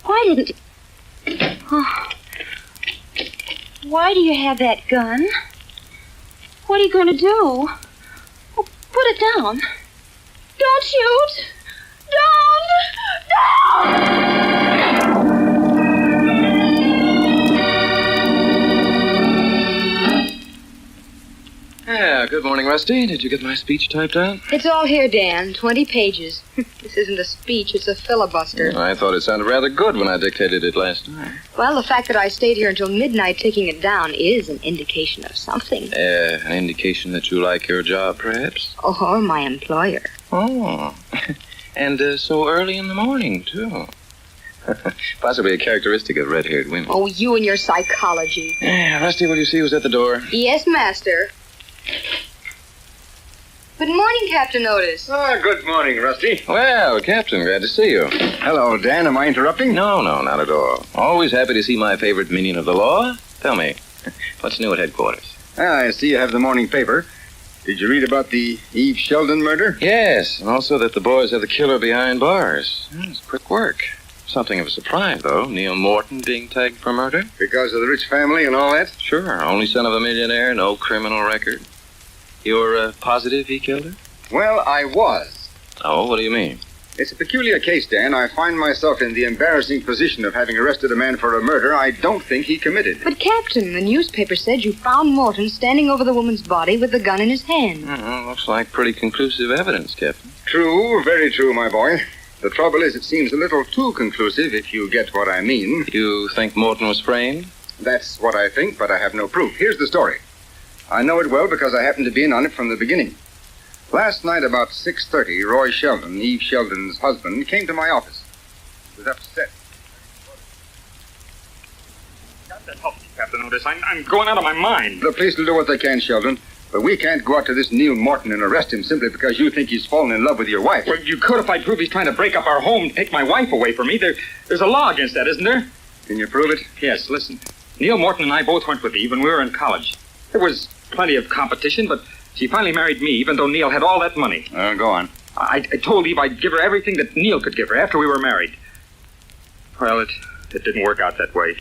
Why didn't... Oh. Why do you have that gun? What are you going to do? Oh, put it down. Don't shoot! Don't! Yeah, good morning, Rusty. Did you get my speech typed out? It's all here, Dan. 20 pages. This isn't a speech, it's a filibuster. I thought it sounded rather good when I dictated it last night. Well, the fact that I stayed here until midnight taking it down is an indication of something. An indication that you like your job, perhaps? Or my employer. Oh. And so early in the morning, too. Possibly a characteristic of red-haired women. Oh, you and your psychology. Yeah, Rusty, will you see who's at the door? Yes, master. Good morning, Captain Otis. Good morning, Rusty. Well, Captain, glad to see you. Hello, Dan. Am I interrupting? No, not at all. Always happy to see my favorite minion of the law. Tell me, what's new at headquarters? I see you have the morning paper. Did you read about the Eve Sheldon murder? Yes, and also that the boys have the killer behind bars. It's quick work. Something of a surprise, though. Neil Morton being tagged for murder. Because of the rich family and all that? Sure. Only son of a millionaire, no criminal record. You're positive he killed her? Well, I was. Oh, what do you mean? It's a peculiar case, Dan. I find myself in the embarrassing position of having arrested a man for a murder I don't think he committed. But, Captain, the newspaper said you found Morton standing over the woman's body with the gun in his hand. Looks like pretty conclusive evidence, Captain. True, very true, my boy. The trouble is, it seems a little too conclusive, if you get what I mean. You think Morton was framed? That's what I think, but I have no proof. Here's the story. I know it well because I happened to be in on it from the beginning. Last night about 6:30, Roy Sheldon, Eve Sheldon's husband, came to my office. He was upset. Got to help me, Captain Otis. I'm going out of my mind. The police will do what they can, Sheldon. But we can't go out to this Neil Morton and arrest him simply because you think he's fallen in love with your wife. Well, you could if I prove he's trying to break up our home and take my wife away from me. There's a law against that, isn't there? Can you prove it? Yes, listen. Neil Morton and I both went with Eve when we were in college. There was plenty of competition, but she finally married me, even though Neil had all that money. Go on. I told Eve I'd give her everything that Neil could give her after we were married. Well, it didn't work out that way.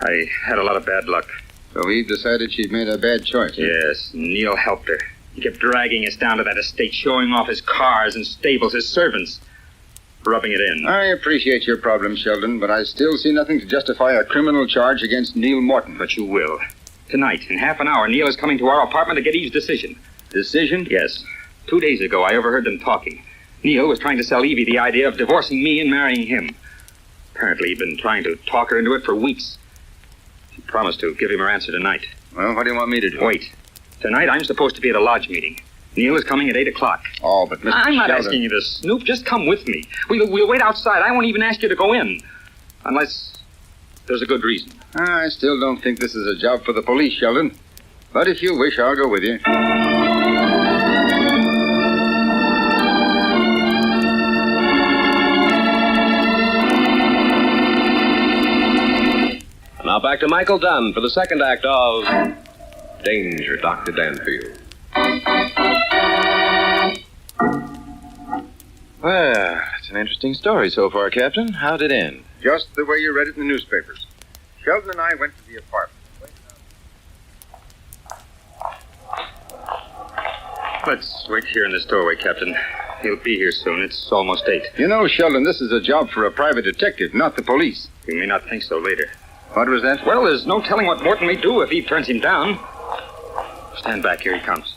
I had a lot of bad luck. So Eve decided she'd made a bad choice. Huh? Yes, Neil helped her. He kept dragging us down to that estate, showing off his cars and stables, his servants, rubbing it in. I appreciate your problem, Sheldon, but I still see nothing to justify a criminal charge against Neil Morton. But you will. Tonight, in half an hour, Neil is coming to our apartment to get Eve's decision. Decision? Yes. 2 days ago, I overheard them talking. Neil was trying to sell Evie the idea of divorcing me and marrying him. Apparently, he'd been trying to talk her into it for weeks. She promised to give him her answer tonight. Well, what do you want me to do? Wait. Tonight, I'm supposed to be at a lodge meeting. Neil is coming at 8 o'clock. Oh, but Mr. I'm not Sheldon... asking you to snoop. Just come with me. We'll wait outside. I won't even ask you to go in. Unless there's a good reason. I still don't think this is a job for the police, Sheldon. But if you wish, I'll go with you. Now back to Michael Dunn for the second act of Danger, Dr. Danfield. Well, it's an interesting story so far, Captain. How'd it end? Just the way you read it in the newspapers. Sheldon and I went to the apartment. Let's wait here in this doorway, Captain. He'll be here soon. It's almost 8. You know, Sheldon, this is a job for a private detective, not the police. You may not think so later. What was that? Well, there's no telling what Morton may do if Eve turns him down. Stand back. Here he comes.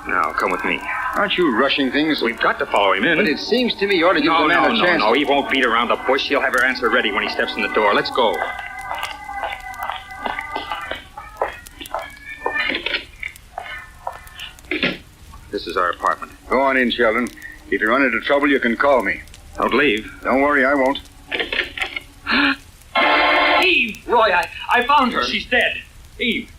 Now, come with me. Aren't you rushing things? We've got to follow him in. But it seems to me you ought to give the man a chance. No, he won't beat around the bush. He'll have her answer ready when he steps in the door. Let's go. This is our apartment. Go on in, Sheldon. If you run into trouble, you can call me. Don't leave. Don't worry, I won't. Eve! Roy, I found her. She's dead. Eve!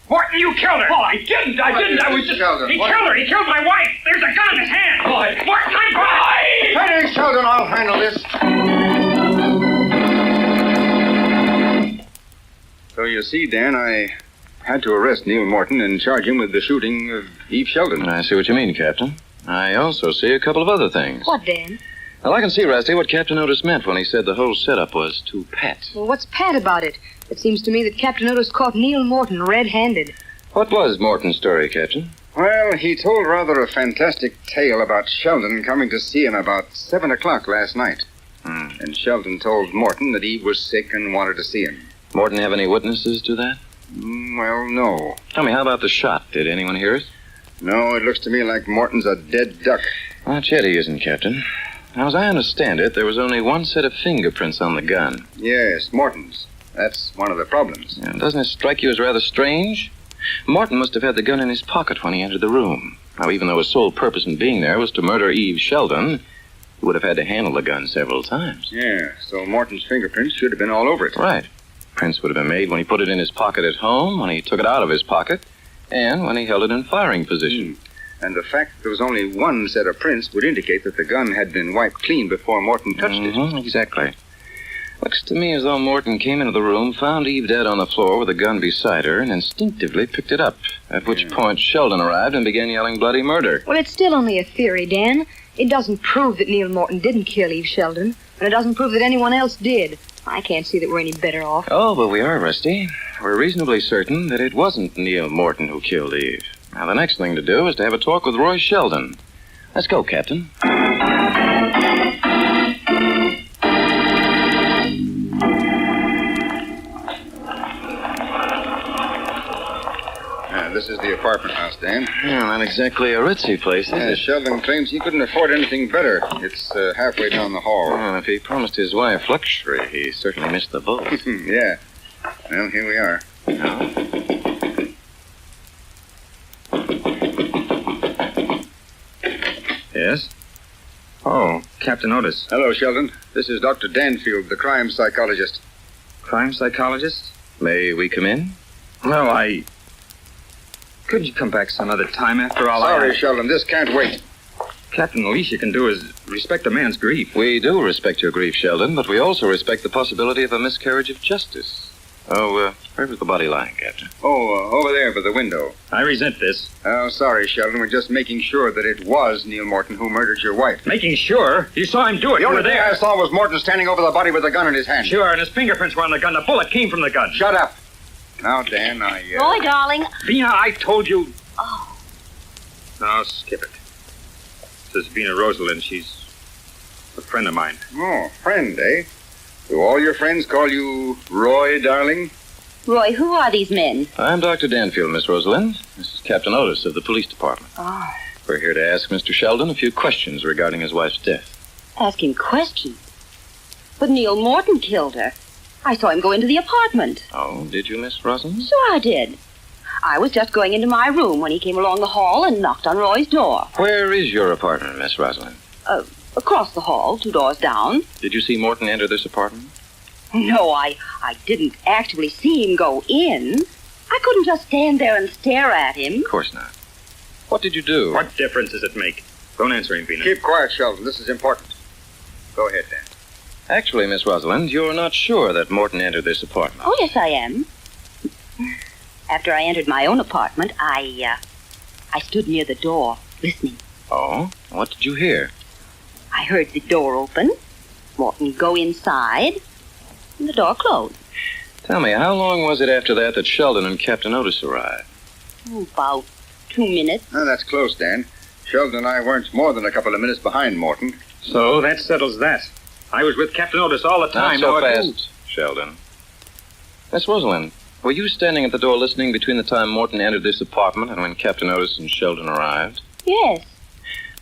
Morton, you killed her! Oh, I didn't. I was just... Sheldon, He killed her. He killed my wife. There's a gun in his hand. Roy! Morton, I'm Roy! Steady, Sheldon. I'll handle this. So you see, Dan, I had to arrest Neil Morton and charge him with the shooting of Eve Sheldon. I see what you mean, Captain. I also see a couple of other things. What, Dan? Well, I can see, Rusty, what Captain Otis meant when he said the whole setup was too pat. Well, what's pat about it? It seems to me that Captain Otis caught Neil Morton red-handed. What was Morton's story, Captain? Well, he told rather a fantastic tale about Sheldon coming to see him about 7 o'clock last night. And Sheldon told Morton that Eve was sick and wanted to see him. Morton have any witnesses to that? Well, no. Tell me, how about the shot? Did anyone hear it? No, it looks to me like Morton's a dead duck. Not yet he isn't, Captain. Now, as I understand it, there was only one set of fingerprints on the gun. Yes, Morton's. That's one of the problems. Yeah, doesn't it strike you as rather strange? Morton must have had the gun in his pocket when he entered the room. Now, even though his sole purpose in being there was to murder Eve Sheldon, he would have had to handle the gun several times. Yeah, so Morton's fingerprints should have been all over it. Right. Prints would have been made when he put it in his pocket at home, when he took it out of his pocket, and when he held it in firing position. And the fact that there was only one set of prints would indicate that the gun had been wiped clean before Morton touched it. Exactly. Looks to me as though Morton came into the room, found Eve dead on the floor with a gun beside her, and instinctively picked it up. At which point Sheldon arrived and began yelling bloody murder. Well, it's still only a theory, Dan. It doesn't prove that Neil Morton didn't kill Eve Sheldon, and it doesn't prove that anyone else did. I can't see that we're any better off. Oh, but we are, Rusty. We're reasonably certain that it wasn't Neil Morton who killed Eve. Now, the next thing to do is to have a talk with Roy Sheldon. Let's go, Captain. This is the apartment house, Dan. Yeah, not exactly a ritzy place, is it? Sheldon claims he couldn't afford anything better. It's halfway down the hall. Well, if he promised his wife luxury, he certainly missed the boat. Yeah. Well, here we are. Yes? Oh, Captain Otis. Hello, Sheldon. This is Dr. Danfield, the crime psychologist. Crime psychologist? May we come in? No, Could you come back some other time after all? Sorry, Sheldon, this can't wait. Captain, the least you can do is respect a man's grief. We do respect your grief, Sheldon, but we also respect the possibility of a miscarriage of justice. Oh, where was the body lying, Captain? Oh, over there by the window. I resent this. Oh, sorry, Sheldon. We're just making sure that it was Neil Morton who murdered your wife. Making sure? You saw him do it. The only thing I saw was Morton standing over the body with a gun in his hand. Sure, and his fingerprints were on the gun. The bullet came from the gun. Shut up. Now, Dan, Roy, darling. Vina, I told you. Oh. No, skip it. This is Vina Rosalind. She's a friend of mine. Oh, friend, eh? Do all your friends call you Roy, darling? Roy, who are these men? I'm Dr. Danfield, Miss Rosalind. This is Captain Otis of the police department. Oh. We're here to ask Mr. Sheldon a few questions regarding his wife's death. Ask him questions? But Neil Morton killed her. I saw him go into the apartment. Oh, did you, Miss Rosalind? Sure I did. I was just going into my room when he came along the hall and knocked on Roy's door. Where is your apartment, Miss Rosalind? Across the hall, 2 doors down. Did you see Morton enter this apartment? No, I didn't actually see him go in. I couldn't just stand there and stare at him. Of course not. What did you do? What difference does it make? Don't answer him, Vina. Keep quiet, Sheldon. This is important. Go ahead, Dan. Actually, Miss Rosalind, you're not sure that Morton entered this apartment. Oh, yes, I am. After I entered my own apartment, I stood near the door, listening. Oh? What did you hear? I heard the door open, Morton go inside, and the door closed. Tell me, how long was it after that Sheldon and Captain Otis arrived? About 2 minutes. Oh, that's close, Dan. Sheldon and I weren't more than a couple of minutes behind Morton. So that settles that. I was with Captain Otis all the time. Not so fast, Sheldon. Miss Rosalind, were you standing at the door listening between the time Morton entered this apartment and when Captain Otis and Sheldon arrived? Yes.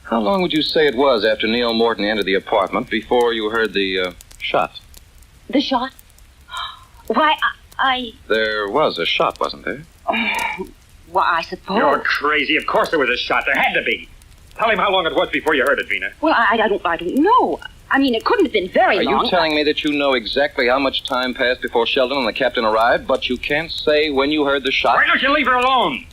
How long would you say it was after Neil Morton entered the apartment before you heard the shot? The shot? Why, There was a shot, wasn't there? Why, I suppose. You're crazy. Of course there was a shot. There had to be. Tell him how long it was before you heard it, Vina. Well, I don't know. I mean, it couldn't have been very long. Are you telling me that you know exactly how much time passed before Sheldon and the captain arrived, but you can't say when you heard the shot? Why don't you leave her alone?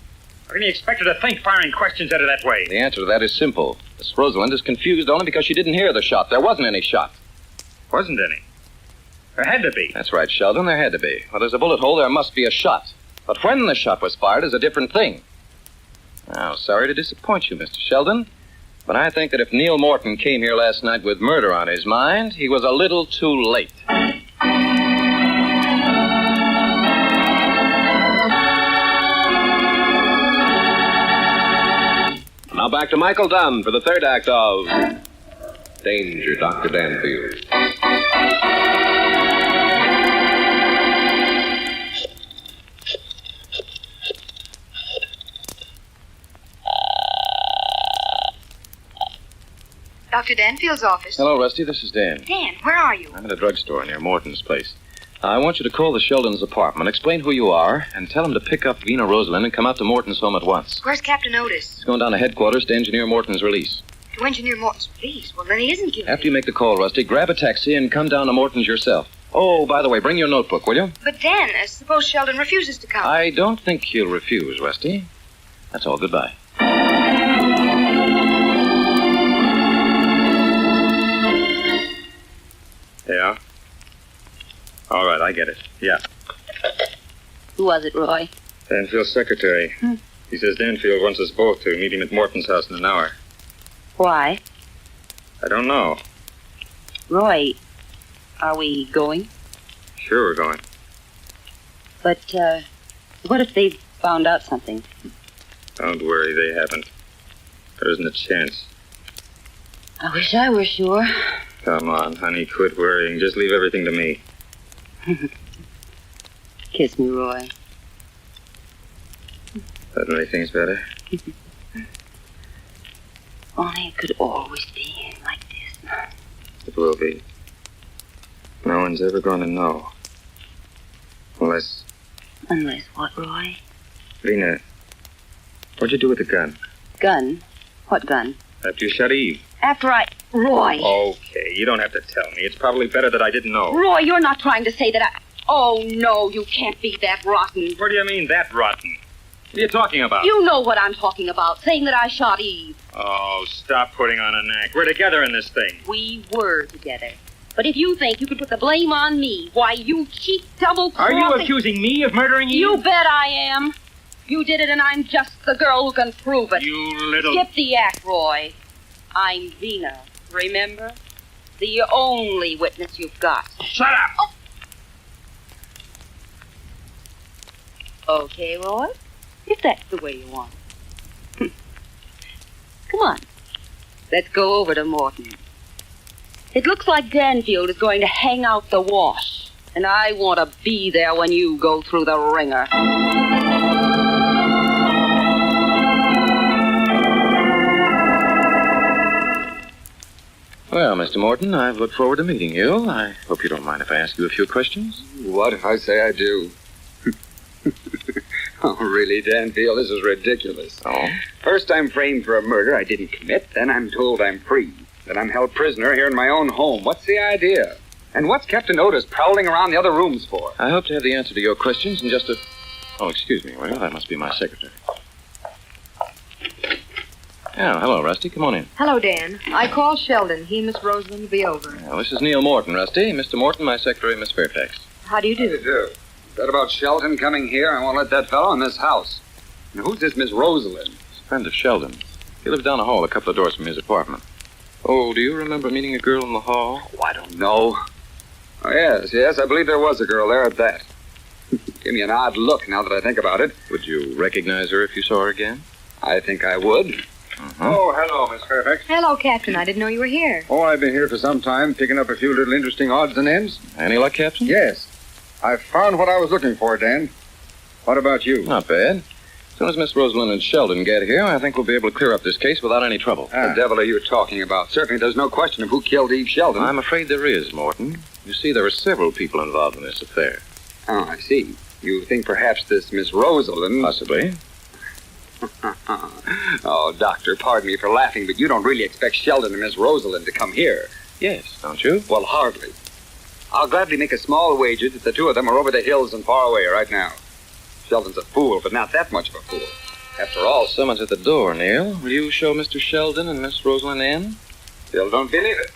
How can you expect her to think firing questions at her that way? The answer to that is simple. Miss Rosalind is confused only because she didn't hear the shot. There wasn't any shot. Wasn't any? There had to be. That's right, Sheldon, there had to be. Well, there's a bullet hole, there must be a shot. But when the shot was fired is a different thing. Now, sorry to disappoint you, Mr. Sheldon, but I think that if Neil Morton came here last night with murder on his mind, he was a little too late. Now back to Michael Dunn for the third act of Danger, Dr. Danfield. Dr. Danfield's office. Hello, Rusty. This is Dan. Dan, where are you? I'm at a drugstore near Morton's place. I want you to call the Sheldon's apartment, explain who you are, and tell him to pick up Vina Rosalind and come out to Morton's home at once. Where's Captain Otis? He's going down to headquarters to engineer Morton's release. To engineer Morton's release? Well, then he isn't guilty. After you make the call, Rusty, grab a taxi and come down to Morton's yourself. Oh, by the way, bring your notebook, will you? But Dan, suppose Sheldon refuses to come. I don't think he'll refuse, Rusty. That's all. Goodbye. Yeah? All right, I get it. Yeah. Who was it, Roy? Danfield's secretary. He says Danfield wants us both to meet him at Morton's house in an hour. Why? I don't know. Roy, are we going? Sure, we're going. But, what if they found out something? Don't worry, they haven't. There isn't a chance. I wish I were sure. Come on, honey, quit worrying. Just leave everything to me. Kiss me, Roy. That make things better? Only it could always be like this. It will be. No one's ever going to know. Unless... Unless what, Roy? Lena, what'd you do with the gun? Gun? What gun? After you shot Eve. After I... Roy! Okay, you don't have to tell me. It's probably better that I didn't know. Roy, you're not trying to say that I... Oh, no, you can't be that rotten. What do you mean, that rotten? What are you talking about? You know what I'm talking about, saying that I shot Eve. Oh, stop putting on an act. We're together in this thing. We were together. But if you think you can put the blame on me, why, you cheap double-crossing... Are you accusing me of murdering Eve? You bet I am. You did it, and I'm just the girl who can prove it. You little... Skip the act, Roy. I'm Vina, remember? The only witness you've got. Shut up! Oh. Okay, Roy, if that's the way you want it. Come on. Let's go over to Morton. It looks like Danfield is going to hang out the wash, and I want to be there when you go through the ringer. Well, Mr. Morton, I've looked forward to meeting you. I hope you don't mind if I ask you a few questions. What if I say I do? Oh, really, Danfield, this is ridiculous. Oh? First I'm framed for a murder I didn't commit, then I'm told I'm free. Then I'm held prisoner here in my own home. What's the idea? And what's Captain Otis prowling around the other rooms for? I hope to have the answer to your questions in just a... Oh, excuse me, Well, that must be my secretary. Yeah, hello, Rusty. Come on in. Hello, Dan. I called Sheldon. He and Miss Rosalind will be over. Well, this is Neil Morton, Rusty. Mr. Morton, my secretary, Miss Fairfax. How do you do? How do you do? That about Sheldon coming here? I won't let that fellow in this house. And who's this Miss Rosalind? He's a friend of Sheldon. He lives down the hall a couple of doors from his apartment. Oh, do you remember meeting a girl in the hall? Oh, I don't know. Oh, yes, I believe there was a girl there at that. Give me an odd look now that I think about it. Would you recognize her if you saw her again? I think I would. Oh, hello, Miss Fairfax. Hello, Captain. I didn't know you were here. Oh, I've been here for some time, picking up a few little interesting odds and ends. Any luck, Captain? Yes. I've found what I was looking for, Dan. What about you? Not bad. As soon as Miss Rosalind and Sheldon get here, I think we'll be able to clear up this case without any trouble. The devil are you talking about? Certainly there's no question of who killed Eve Sheldon. I'm afraid there is, Morton. You see, there are several people involved in this affair. Oh, I see. You think perhaps this Miss Rosalind... Possibly. Oh, Doctor, pardon me for laughing, but you don't really expect Sheldon and Miss Rosalind to come here. Yes, don't you? Well, hardly. I'll gladly make a small wager that the two of them are over the hills and far away right now. Sheldon's a fool, but not that much of a fool. After all... Someone's at the door, Neil. Will you show Mr. Sheldon and Miss Rosalind in? Still don't believe it.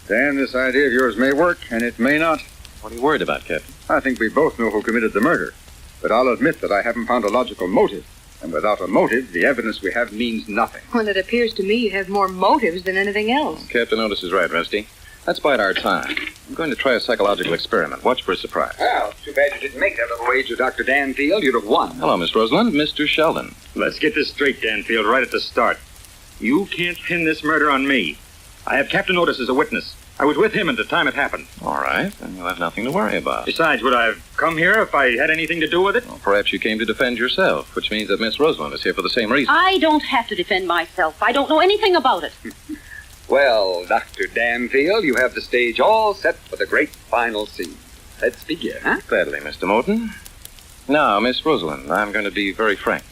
Dan, this idea of yours may work, and it may not. What are you worried about, Captain? I think we both know who committed the murder. But I'll admit that I haven't found a logical motive. And without a motive, the evidence we have means nothing. Well, it appears to me you have more motives than anything else. Captain Otis is right, Rusty. Let's bide our time. I'm going to try a psychological experiment. Watch for a surprise. Well, too bad you didn't make that little wager, Dr. Danfield. You'd have won. Hello, Miss Rosalind. Mr. Sheldon. Let's get this straight, Danfield, right at the start. You can't pin this murder on me. I have Captain Otis as a witness. I was with him at the time it happened. All right, then you'll have nothing to worry about. Besides, would I have come here if I had anything to do with it? Well, perhaps you came to defend yourself, which means that Miss Rosalind is here for the same reason. I don't have to defend myself. I don't know anything about it. Well, Dr. Danfield, you have the stage all set for the great final scene. Let's begin, huh? Gladly, Mr. Morton. Now, Miss Rosalind, I'm going to be very frank.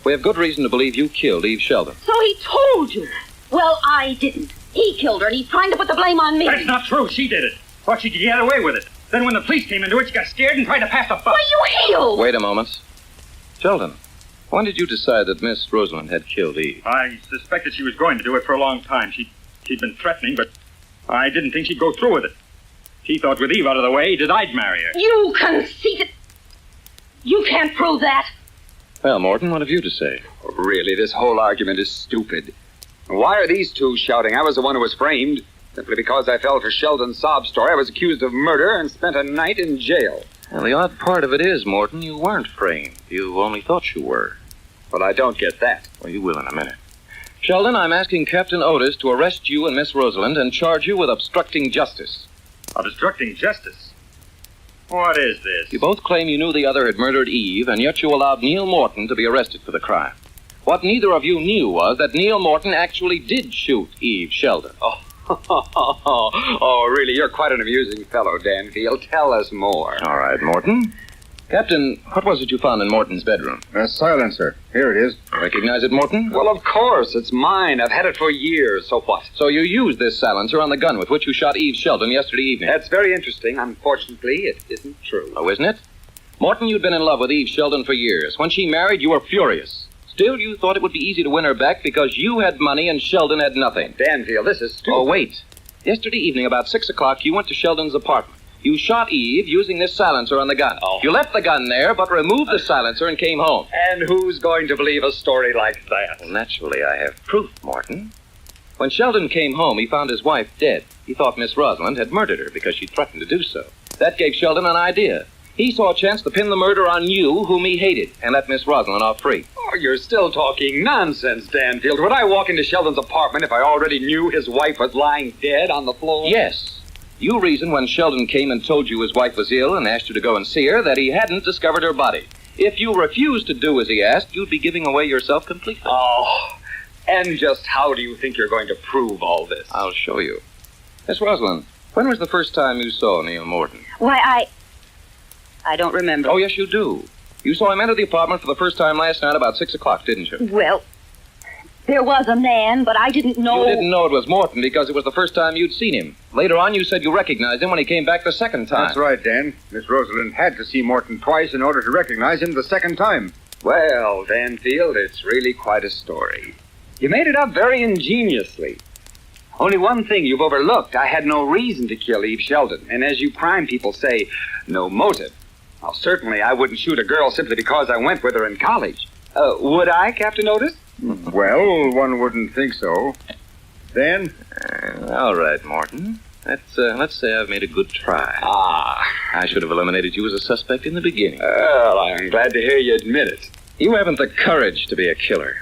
We have good reason to believe you killed Eve Sheldon. So he told you. Well, I didn't. He killed her, and he's trying to put the blame on me. That's not true. She did it. Thought she could get away with it. Then when the police came into it, she got scared and tried to pass the buck. Why, you heel! Wait a moment. Sheldon, when did you decide that Miss Rosalind had killed Eve? I suspected she was going to do it for a long time. She'd been threatening, but I didn't think she'd go through with it. She thought with Eve out of the way that I'd marry her. You conceited... You can't prove that. Well, Morton, what have you to say? Really, this whole argument is stupid. Why are these two shouting? I was the one who was framed. Simply because I fell for Sheldon's sob story, I was accused of murder and spent a night in jail. Well, the odd part of it is, Morton, you weren't framed. You only thought you were. But I don't get that. Well, you will in a minute. Sheldon, I'm asking Captain Otis to arrest you and Miss Rosalind and charge you with obstructing justice. Obstructing justice? What is this? You both claim you knew the other had murdered Eve, and yet you allowed Neil Morton to be arrested for the crime. What neither of you knew was that Neil Morton actually did shoot Eve Sheldon. Oh, really, you're quite an amusing fellow, Danfield. Tell us more. All right, Morton. Captain, what was it you found in Morton's bedroom? A silencer. Here it is. Recognize it, Morton? Well, of course. It's mine. I've had it for years. So what? So you used this silencer on the gun with which you shot Eve Sheldon yesterday evening. That's very interesting. Unfortunately, it isn't true. Oh, isn't it? Morton, you'd been in love with Eve Sheldon for years. When she married, you were furious. Still, you thought it would be easy to win her back because you had money and Sheldon had nothing. Danfield, this is stupid. Oh, wait. Yesterday evening, about 6 o'clock, you went to Sheldon's apartment. You shot Eve using this silencer on the gun. Oh. You left the gun there, but removed the silencer and came home. And who's going to believe a story like that? Well, naturally, I have proof, Morton. When Sheldon came home, he found his wife dead. He thought Miss Rosalind had murdered her because she threatened to do so. That gave Sheldon an idea. He saw a chance to pin the murder on you, whom he hated, and let Miss Rosalind off free. Oh, you're still talking nonsense, Danfield. Would I walk into Sheldon's apartment if I already knew his wife was lying dead on the floor? Yes. You reasoned when Sheldon came and told you his wife was ill and asked you to go and see her that he hadn't discovered her body. If you refused to do as he asked, you'd be giving away yourself completely. Oh, and just how do you think you're going to prove all this? I'll show you. Miss Rosalind, when was the first time you saw Neil Morton? Why, I don't remember. Oh, yes, you do. You saw him enter the apartment for the first time last night about 6 o'clock, didn't you? Well, there was a man, but I didn't know... You didn't know it was Morton because it was the first time you'd seen him. Later on, you said you recognized him when he came back the second time. That's right, Dan. Miss Rosalind had to see Morton twice in order to recognize him the second time. Well, Danfield, it's really quite a story. You made it up very ingeniously. Only one thing you've overlooked. I had no reason to kill Eve Sheldon. And as you crime people say, no motive. Now, certainly I wouldn't shoot a girl simply because I went with her in college. Would I, Captain Otis? Well, one wouldn't think so. Dan? All right, Morton. Let's say I've made a good try. I should have eliminated you as a suspect in the beginning. Well, I'm glad to hear you admit it. You haven't the courage to be a killer.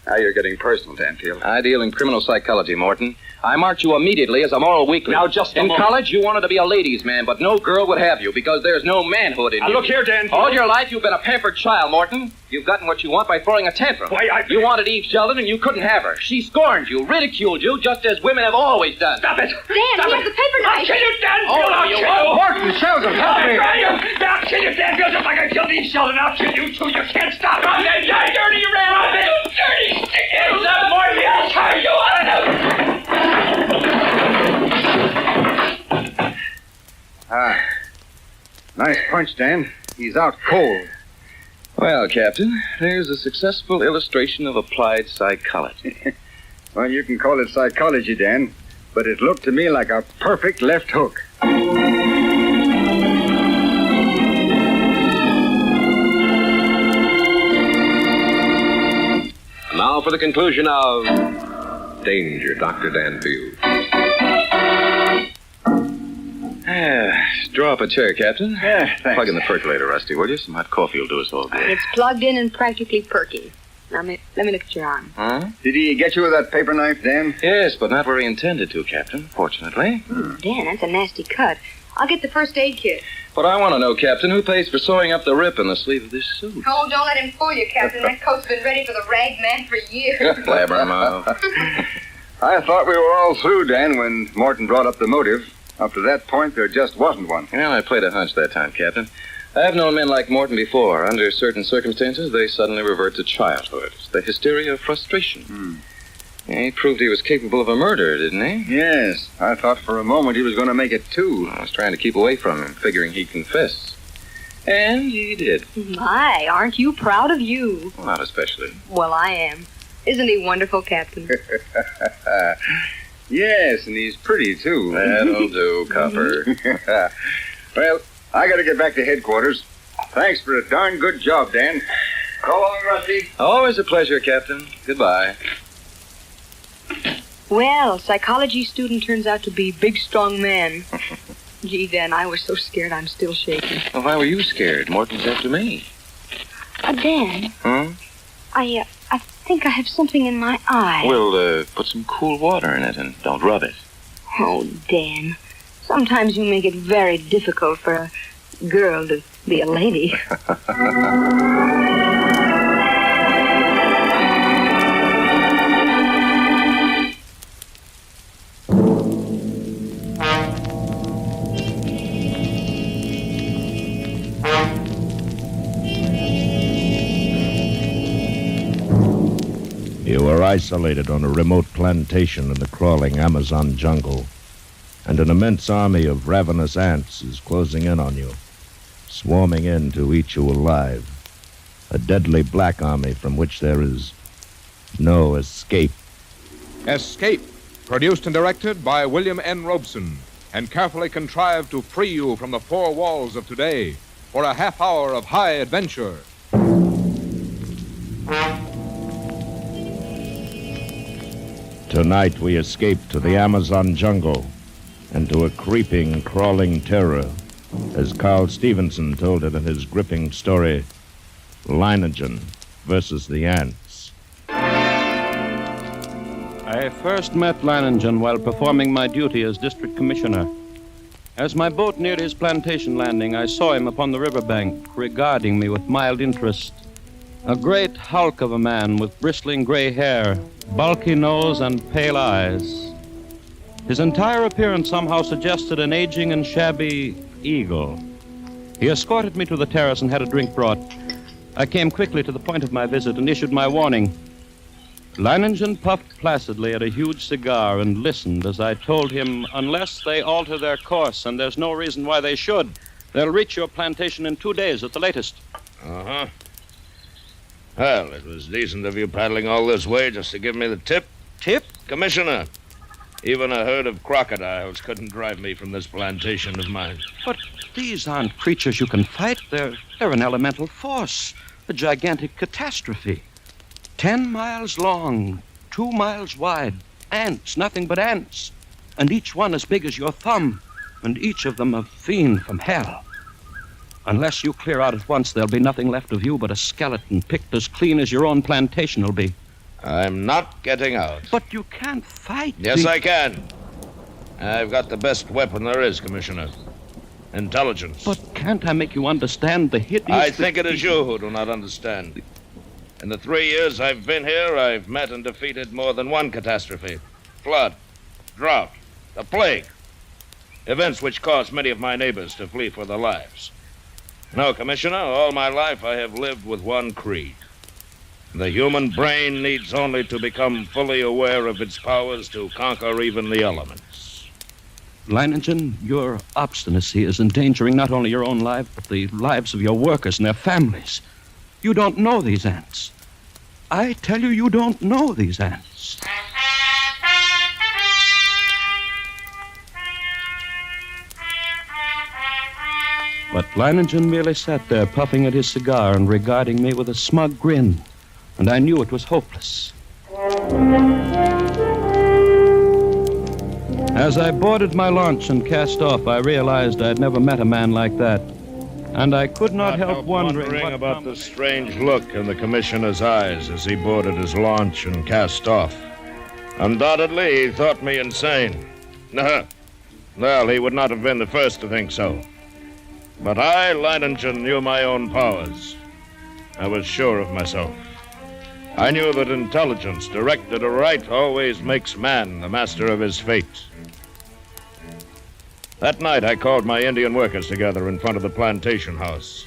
Now you're getting personal, Danfield. I deal in criminal psychology, Morton. I marked you immediately as a moral weakling. Now, just a in moment. college, you wanted to be a ladies' man, but no girl would have you because there's no manhood in you. Look here, Danfield. All your life, you've been a pampered child, Morton. You've gotten what you want by throwing a tantrum. Why, You wanted Eve Sheldon, and you couldn't have her. She scorned you, ridiculed you, just as women have always done. Stop it! Dan, he has the paper knife. I'll kill you, Danfield! Oh, I'll you kill won't. you! Morton, Sheldon, help me! I'll kill you, Danfield, just like I killed Eve Sheldon. I'll kill you, too. You can't stop me. You dirty rat! You dirty stick! It's not Morton. I'll tie you on. Nice punch, Dan. He's out cold. Well, Captain, there's a successful illustration of applied psychology. Well, you can call it psychology, Dan, but it looked to me like a perfect left hook. Now for the conclusion of Danger, Dr. Danfield. Draw up a chair, Captain. Yeah, thanks. Plug in the percolator, Rusty, will you? Some hot coffee will do us all good. It's plugged in and practically perky. Now, let me look at your arm. Huh? Did he get you with that paper knife, Dan? Yes, but not where he intended to, Captain, fortunately. Dan, that's a nasty cut. I'll get the first aid kit. But I want to know, Captain, who pays for sewing up the rip in the sleeve of this suit? Oh, don't let him fool you, Captain. That coat's been ready for the rag man for years. Blabbermouth. I thought we were all through, Dan, when Morton brought up the motive. Up to that point, there just wasn't one. Well, I played a hunch that time, Captain. I've known men like Morton before. Under certain circumstances, they suddenly revert to childhood. It's the hysteria of frustration. He proved he was capable of a murder, didn't he? Yes. I thought for a moment he was going to make it, too. I was trying to keep away from him, figuring he'd confess. And he did. My, aren't you proud of you? Well, not especially. Well, I am. Isn't he wonderful, Captain? Yes, and he's pretty, too. That'll do, copper. Well, I got to get back to headquarters. Thanks for a darn good job, Dan. So long, Rusty. Always a pleasure, Captain. Goodbye. Well, psychology student turns out to be big, strong man. Gee, Dan, I was so scared I'm still shaking. Well, why were you scared? Morton's after me. Dan, Huh? I think I have something in my eye. Well, put some cool water in it and don't rub it. Oh, Dan, sometimes you make it very difficult for a girl to be a lady. You are isolated on a remote plantation in the crawling Amazon jungle, and an immense army of ravenous ants is closing in on you, swarming in to eat you alive. A deadly black army from which there is no escape. Escape, produced and directed by William N. Robeson, and carefully contrived to free you from the four walls of today for a half hour of high adventure. Tonight we escape to the Amazon jungle and to a creeping, crawling terror, as Carl Stevenson told it in his gripping story, Leiningen versus the Ants. I first met Leiningen while performing my duty as district commissioner. As my boat neared his plantation landing, I saw him upon the riverbank, regarding me with mild interest. A great hulk of a man with bristling gray hair, bulky nose, and pale eyes. His entire appearance somehow suggested an aging and shabby eagle. He escorted me to the terrace and had a drink brought. I came quickly to the point of my visit and issued my warning. Leiningen puffed placidly at a huge cigar and listened as I told him, unless they alter their course, and there's no reason why they should, they'll reach your plantation in 2 days at the latest. Uh-huh. Well, it was decent of you paddling all this way just to give me the tip. Tip? Commissioner, even a herd of crocodiles couldn't drive me from this plantation of mine. But these aren't creatures you can fight. They're an elemental force, a gigantic catastrophe. 10 miles long, 2 miles wide. Ants, nothing but ants. And each one as big as your thumb. And each of them a fiend from hell. Unless you clear out at once, there'll be nothing left of you but a skeleton picked as clean as your own plantation will be. I'm not getting out. But you can't fight. Yes, I can. I've got the best weapon there is, Commissioner. Intelligence. But can't I make you understand the hideous... I think it is you who do not understand. In the 3 years I've been here, I've met and defeated more than one catastrophe. Flood, drought, the plague. Events which caused many of my neighbors to flee for their lives. No, Commissioner, all my life I have lived with one creed. The human brain needs only to become fully aware of its powers to conquer even the elements. Leiningen, your obstinacy is endangering not only your own life, but the lives of your workers and their families. You don't know these ants. I tell you, you don't know these ants. But Leiningen merely sat there, puffing at his cigar and regarding me with a smug grin, and I knew it was hopeless. As I boarded my launch and cast off, I realized I'd never met a man like that, and I could not help wondering about the strange look in the commissioner's eyes as he boarded his launch and cast off. Undoubtedly, he thought me insane. Well, he would not have been the first to think so. But I, Leiningen, knew my own powers. I was sure of myself. I knew that intelligence directed aright always makes man the master of his fate. That night, I called my Indian workers together in front of the plantation house.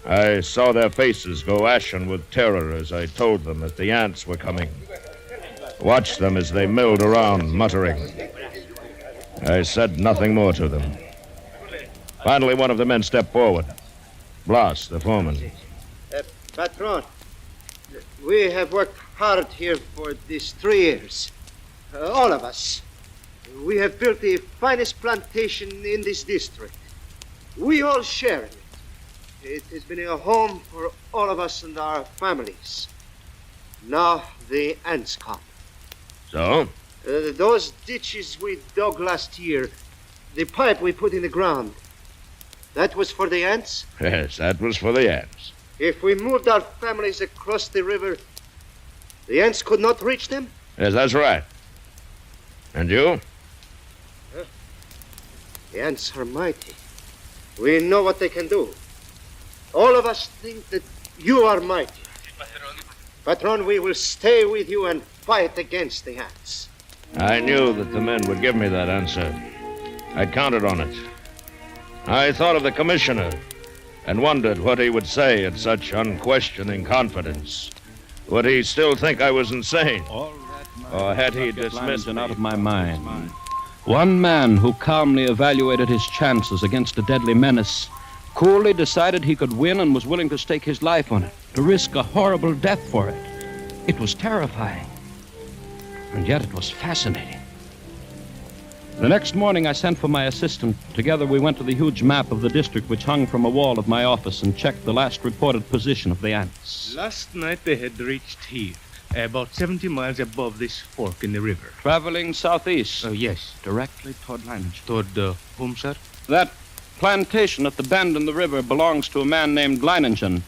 I saw their faces go ashen with terror as I told them that the ants were coming. Watched them as they milled around, muttering. I said nothing more to them. Finally, one of the men stepped forward. Blas, the foreman. Patron, we have worked hard here for these 3 years. All of us. We have built the finest plantation in this district. We all share in it. It has been a home for all of us and our families. Now the ants come. So? Those ditches we dug last year, the pipe we put in the ground, that was for the ants? Yes, that was for the ants. If we moved our families across the river, the ants could not reach them? Yes, that's right. And you? The ants are mighty. We know what they can do. All of us think that you are mighty. Patron, we will stay with you and fight against the ants. I knew that the men would give me that answer. I counted on it. I thought of the commissioner and wondered what he would say at such unquestioning confidence. Would he still think I was insane? Or had he dismissed me out of my mind? One man who calmly evaluated his chances against a deadly menace, coolly decided he could win and was willing to stake his life on it, to risk a horrible death for it. It was terrifying. And yet it was fascinating. The next morning I sent for my assistant. Together we went to the huge map of the district which hung from a wall of my office and checked the last reported position of the ants. Last night they had reached here, about 70 miles above this fork in the river. Traveling southeast? Yes. Directly toward Leiningen. Toward whom, sir? That plantation at the bend in the river belongs to a man named Leiningen.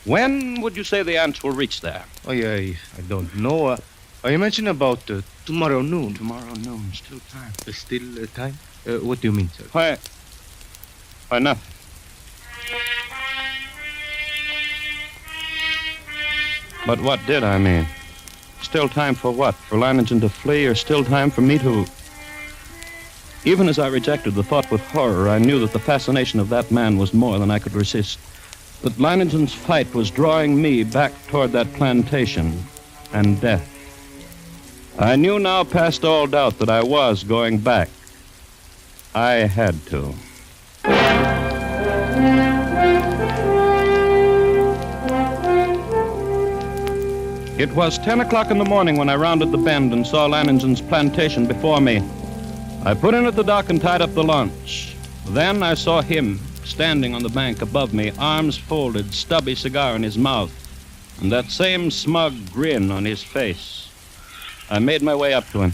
When would you say the ants will reach there? I don't know. I mentioned about tomorrow noon. Tomorrow noon, still time. Still time? What do you mean, sir? Why, nothing. But what did I mean? Still time for what? For Leiningen to flee, or still time for me to... Even as I rejected the thought with horror, I knew that the fascination of that man was more than I could resist. That Leiningen's fight was drawing me back toward that plantation and death. I knew now past all doubt that I was going back. I had to. It was 10 o'clock in the morning when I rounded the bend and saw Leiningen's plantation before me. I put in at the dock and tied up the launch. Then I saw him standing on the bank above me, arms folded, stubby cigar in his mouth, and that same smug grin on his face. I made my way up to him.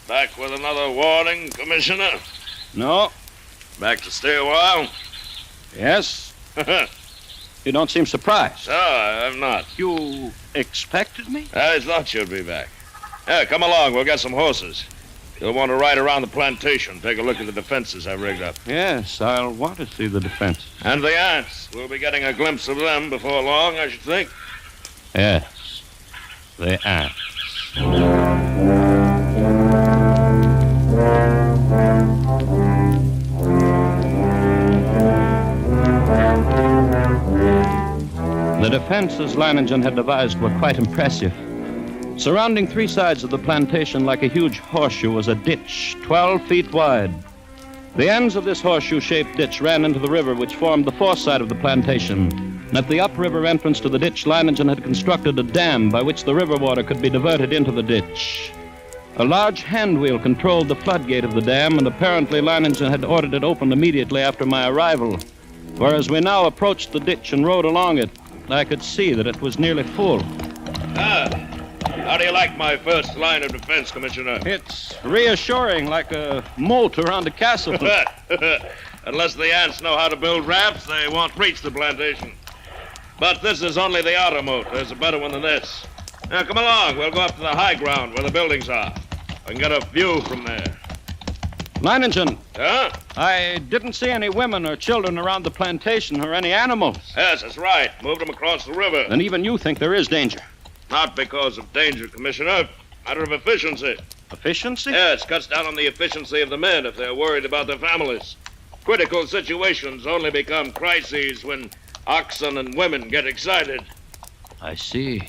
Back with another warning, Commissioner? No. Back to stay a while? Yes. You don't seem surprised. No, I'm not. You expected me? I thought you'd be back. Yeah, come along. We'll get some horses. You'll want to ride around the plantation, take a look at the defenses I've rigged up. Yes, I'll want to see the defense. And the ants. We'll be getting a glimpse of them before long, I should think. Yes, the ants. The defenses Leiningen had devised were quite impressive. Surrounding three sides of the plantation like a huge horseshoe was a ditch 12 feet wide. The ends of this horseshoe-shaped ditch ran into the river which formed the fourth side of the plantation. And at the upriver entrance to the ditch, Leiningen had constructed a dam by which the river water could be diverted into the ditch. A large hand wheel controlled the floodgate of the dam, and apparently Leiningen had ordered it opened immediately after my arrival. For as we now approached the ditch and rode along it, I could see that it was nearly full. How do you like my first line of defense, Commissioner? It's reassuring, like a moat around a castle. Unless the ants know how to build rafts, they won't reach the plantation. But this is only the outer moat. There's a better one than this. Now, come along. We'll go up to the high ground where the buildings are. I can get a view from there. Leiningen. Huh? I didn't see any women or children around the plantation or any animals. Yes, that's right. Moved them across the river. And even you think there is danger. Not because of danger, Commissioner. Matter of efficiency. Efficiency? Yes, cuts down on the efficiency of the men if they're worried about their families. Critical situations only become crises when oxen and women get excited. I see.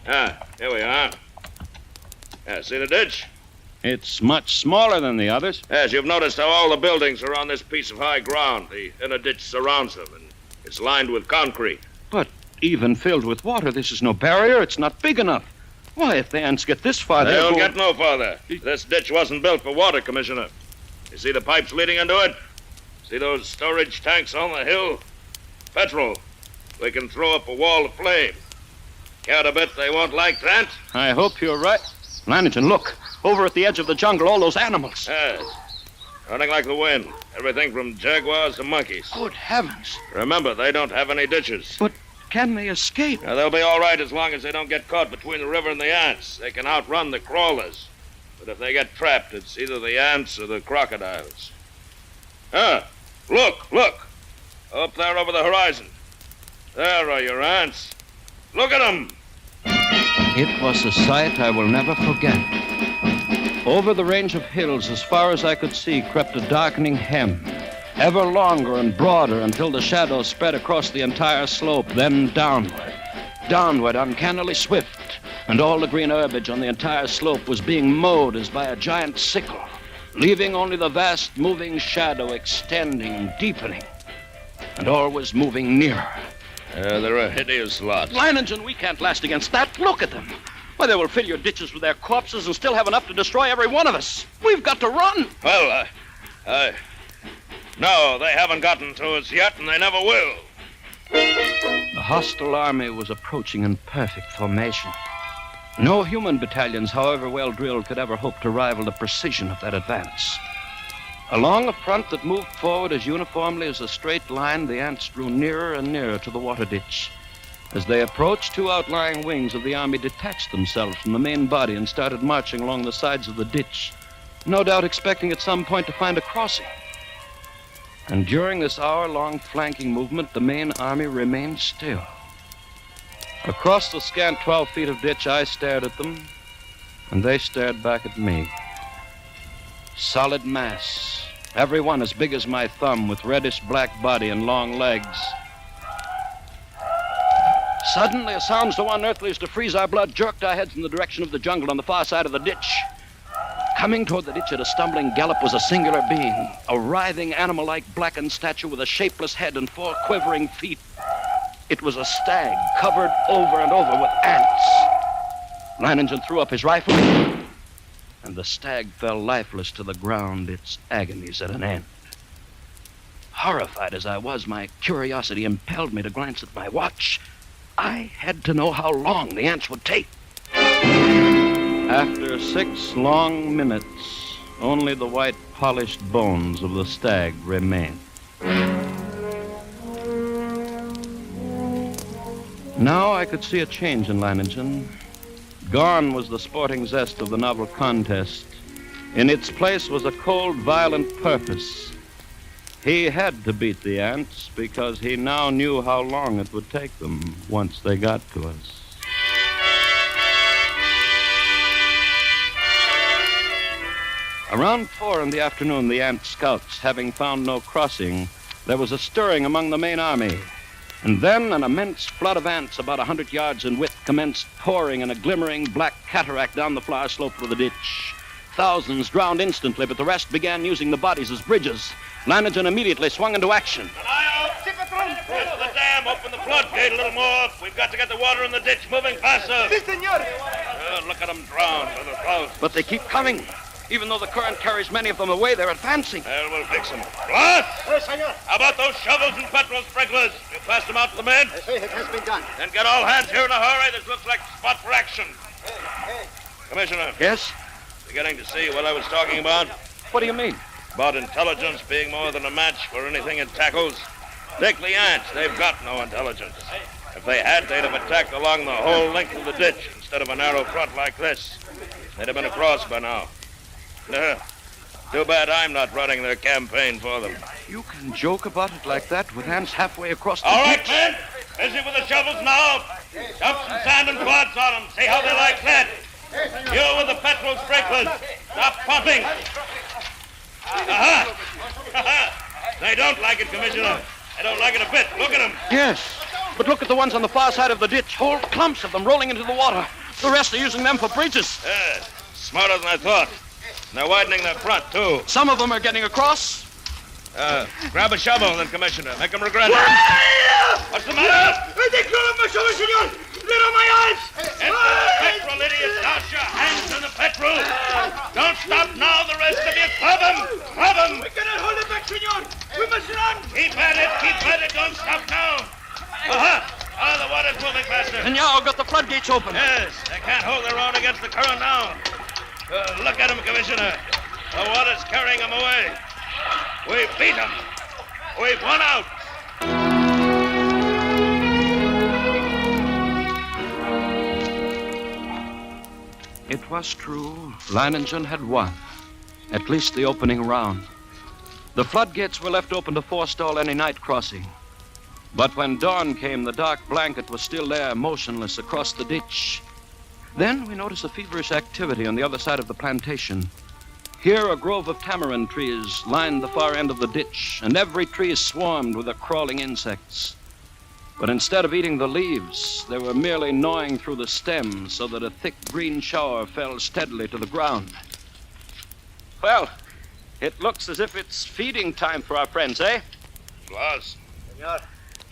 Here we are. See the ditch? It's much smaller than the others. Yes, you've noticed how all the buildings are on this piece of high ground. The inner ditch surrounds them, and it's lined with concrete. But even filled with water, this is no barrier. It's not big enough. Why, if the ants get this far, they'll get no farther. This ditch wasn't built for water, Commissioner. You see the pipes leading into it? See those storage tanks on the hill? Petrol. We can throw up a wall of flame. Care to bet they won't like that? I hope you're right. Leiningen, look. Over at the edge of the jungle, all those animals. Yes. Running like the wind. Everything from jaguars to monkeys. Good heavens. Remember, they don't have any ditches. But can they escape? Now, they'll be all right as long as they don't get caught between the river and the ants. They can outrun the crawlers. But if they get trapped, it's either the ants or the crocodiles. Look. Up there over the horizon. There are your ants. Look at them. It was a sight I will never forget. Over the range of hills, as far as I could see, crept a darkening hem, ever longer and broader until the shadows spread across the entire slope, then downward, uncannily swift, and all the green herbage on the entire slope was being mowed as by a giant sickle, leaving only the vast moving shadow extending and deepening, and always moving nearer. They're a hideous lot. Leiningen, we can't last against that. Look at them. Why, they will fill your ditches with their corpses and still have enough to destroy every one of us. We've got to run. Well, no, they haven't gotten to us yet, and they never will. The hostile army was approaching in perfect formation. No human battalions, however well drilled, could ever hope to rival the precision of that advance. Along a front that moved forward as uniformly as a straight line, the ants drew nearer and nearer to the water ditch. As they approached, two outlying wings of the army detached themselves from the main body and started marching along the sides of the ditch, no doubt expecting at some point to find a crossing. And during this hour-long flanking movement, the main army remained still. Across the scant 12 feet of ditch, I stared at them, and they stared back at me. Solid mass, every one as big as my thumb, with reddish-black body and long legs. Suddenly, a sound so unearthly as to freeze our blood jerked our heads in the direction of the jungle on the far side of the ditch. Coming toward the ditch at a stumbling gallop was a singular being, a writhing, animal-like blackened statue with a shapeless head and 4 quivering feet. It was a stag covered over and over with ants. Leiningen threw up his rifle, and the stag fell lifeless to the ground, its agonies at an end. Horrified as I was, my curiosity impelled me to glance at my watch. I had to know how long the ants would take. After 6 long minutes, only the white polished bones of the stag remained. Now I could see a change in Leiningen. Gone was the sporting zest of the novel contest. In its place was a cold, violent purpose. He had to beat the ants because he now knew how long it would take them once they got to us. Around 4 in the afternoon, the ant scouts, having found no crossing, there was a stirring among the main army. And then an immense flood of ants about 100 yards in width commenced pouring in a glimmering black cataract down the flower slope of the ditch. Thousands drowned instantly, but the rest began using the bodies as bridges. Leiningen immediately swung into action. Lift the dam, open the floodgate a little more. We've got to get the water in the ditch moving faster. Si, senor. Look at them drown by the thousands. But they keep coming. Even though the current carries many of them away, they're advancing. Well, we'll fix them. Glass! Yes, senor. How about those shovels and petrol sprinklers? You passed them out to the men? Yes, sir, it has been done. Then get all hands here in a hurry. This looks like spot for action. Commissioner. Yes? Beginning to see what I was talking about? What do you mean? About intelligence being more than a match for anything it tackles. Take the ants. They've got no intelligence. If they had, they'd have attacked along the whole length of the ditch instead of a narrow front like this. They'd have been across by now. Too bad I'm not running their campaign for them. You can joke about it like that with ants halfway across the All right, ditch. men. Busy with the shovels now. Dump some sand and quads on them. See how they like that. You with the petrol sprinklers. Stop pumping. Aha! They don't like it, Commissioner. They don't like it a bit. Look at them. Yes, but look at the ones on the far side of the ditch. Whole clumps of them rolling into the water. The rest are using them for bridges. Yes, smarter than I thought. And they're widening their front, too. Some of them are getting across. Grab a shovel, then, Commissioner. Make them regret it. What's the matter? They close my shovel, senor. Let on my eyes. Enter the petrol, idiot. Douse your hands in the petrol. Don't stop now, the rest of you. Club them. Club them. We cannot hold it back, senor. We must run. Keep at it. Keep at it. Don't stop now. Aha! The water's moving faster. And now got the floodgates open. Yes, they can't hold their own against the current now. Look at him, Commissioner. The water's carrying him away. We beat him. We've won out. It was true. Leiningen had won. At least the opening round. The floodgates were left open to forestall any night crossing. But when dawn came, the dark blanket was still there, motionless across the ditch. Then we noticed a feverish activity on the other side of the plantation. Here, a grove of tamarind trees lined the far end of the ditch, and every tree swarmed with the crawling insects. But instead of eating the leaves, they were merely gnawing through the stems so that a thick green shower fell steadily to the ground. Well, it looks as if it's feeding time for our friends, eh? Claus. Senor.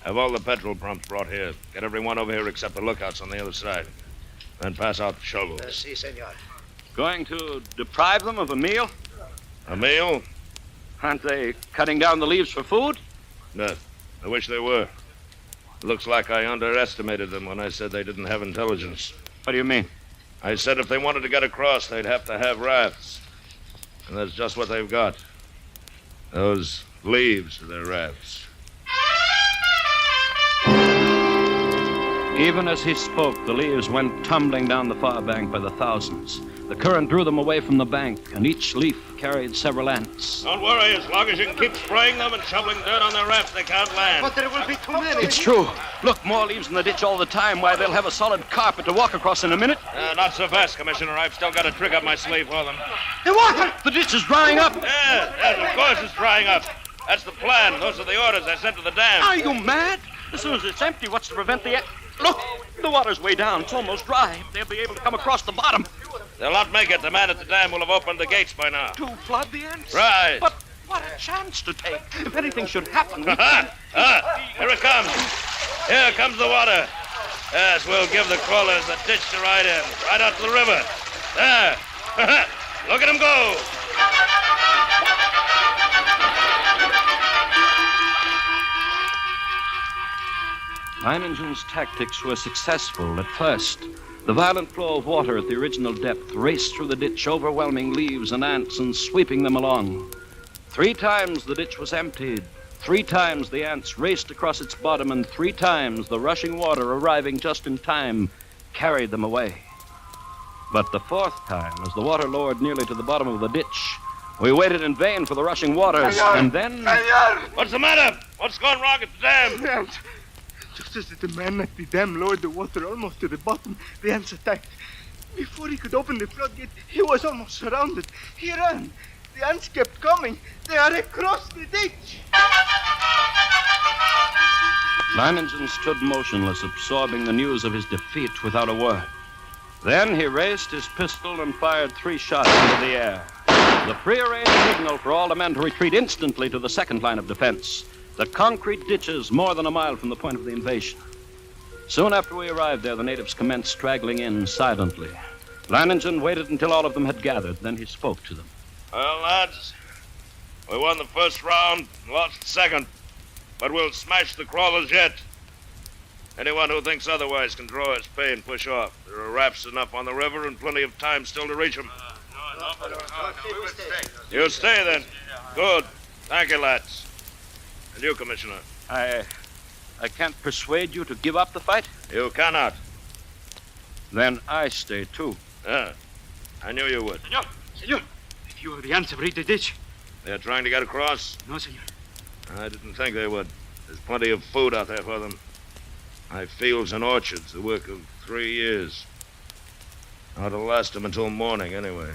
Have all the petrol pumps brought here. Get everyone over here except the lookouts on the other side. Then pass out the shovels. Si, senor. Going to deprive them of a meal? A meal? Aren't they cutting down the leaves for food? No. I wish they were. Looks like I underestimated them when I said they didn't have intelligence. What do you mean? I said if they wanted to get across, they'd have to have rafts. And that's just what they've got. Those leaves are their rafts. Even as he spoke, the leaves went tumbling down the far bank by the thousands. The current drew them away from the bank, and each leaf carried several ants. Don't worry, as long as you can keep spraying them and shoveling dirt on their rafts, they can't land. But there will be too many. It's true. Look, more leaves in the ditch all the time. Why, they'll have a solid carpet to walk across in a minute. Not so fast, Commissioner. I've still got a trick up my sleeve for them. The water! The ditch is drying up. Yes, of course it's drying up. That's the plan. Those are the orders I sent to the dam. Are you mad? As soon as it's empty, what's to prevent the... Look, the water's way down. It's almost dry. They'll be able to come across the bottom. They'll not make it. The man at the dam will have opened the gates by now. To flood the ants? Right. But what a chance to take. If anything should happen... Here it comes. Here comes the water. Yes, we'll give the crawlers a ditch to ride in. Right out to the river. There. Look at them go. Leiningen's tactics were successful at first. The violent flow of water at the original depth raced through the ditch, overwhelming leaves and ants and sweeping them along. 3 times the ditch was emptied. 3 times the ants raced across its bottom, and 3 times the rushing water, arriving just in time, carried them away. But the 4th time, as the water lowered nearly to the bottom of the ditch, we waited in vain for the rushing waters, and then... What's the matter? What's gone wrong at the dam? Just as the man at the dam lowered the water almost to the bottom, the ants attacked. Before he could open the floodgate, he was almost surrounded. He ran. The ants kept coming. They are across the ditch. Leiningen stood motionless, absorbing the news of his defeat without a word. Then he raised his pistol and fired 3 shots into the air. The prearranged signal for all the men to retreat instantly to the second line of defense. The concrete ditches more than a mile from the point of the invasion. Soon after we arrived there, the natives commenced straggling in silently. Leiningen waited until all of them had gathered. Then he spoke to them. Well, lads, we won the first round, lost the second. But we'll smash the crawlers yet. Anyone who thinks otherwise can draw his pay and push off. There are rafts enough on the river and plenty of time still to reach them. You stay then. Good. Thank you, lads. And you, Commissioner? I can't persuade you to give up the fight? You cannot. Then I stay, too. Yeah. I knew you would. Senor. A few of the ants have reached the ditch. They're trying to get across? No, senor. I didn't think they would. There's plenty of food out there for them. My fields and orchards, the work of 3 years. Ought to last them until morning, anyway.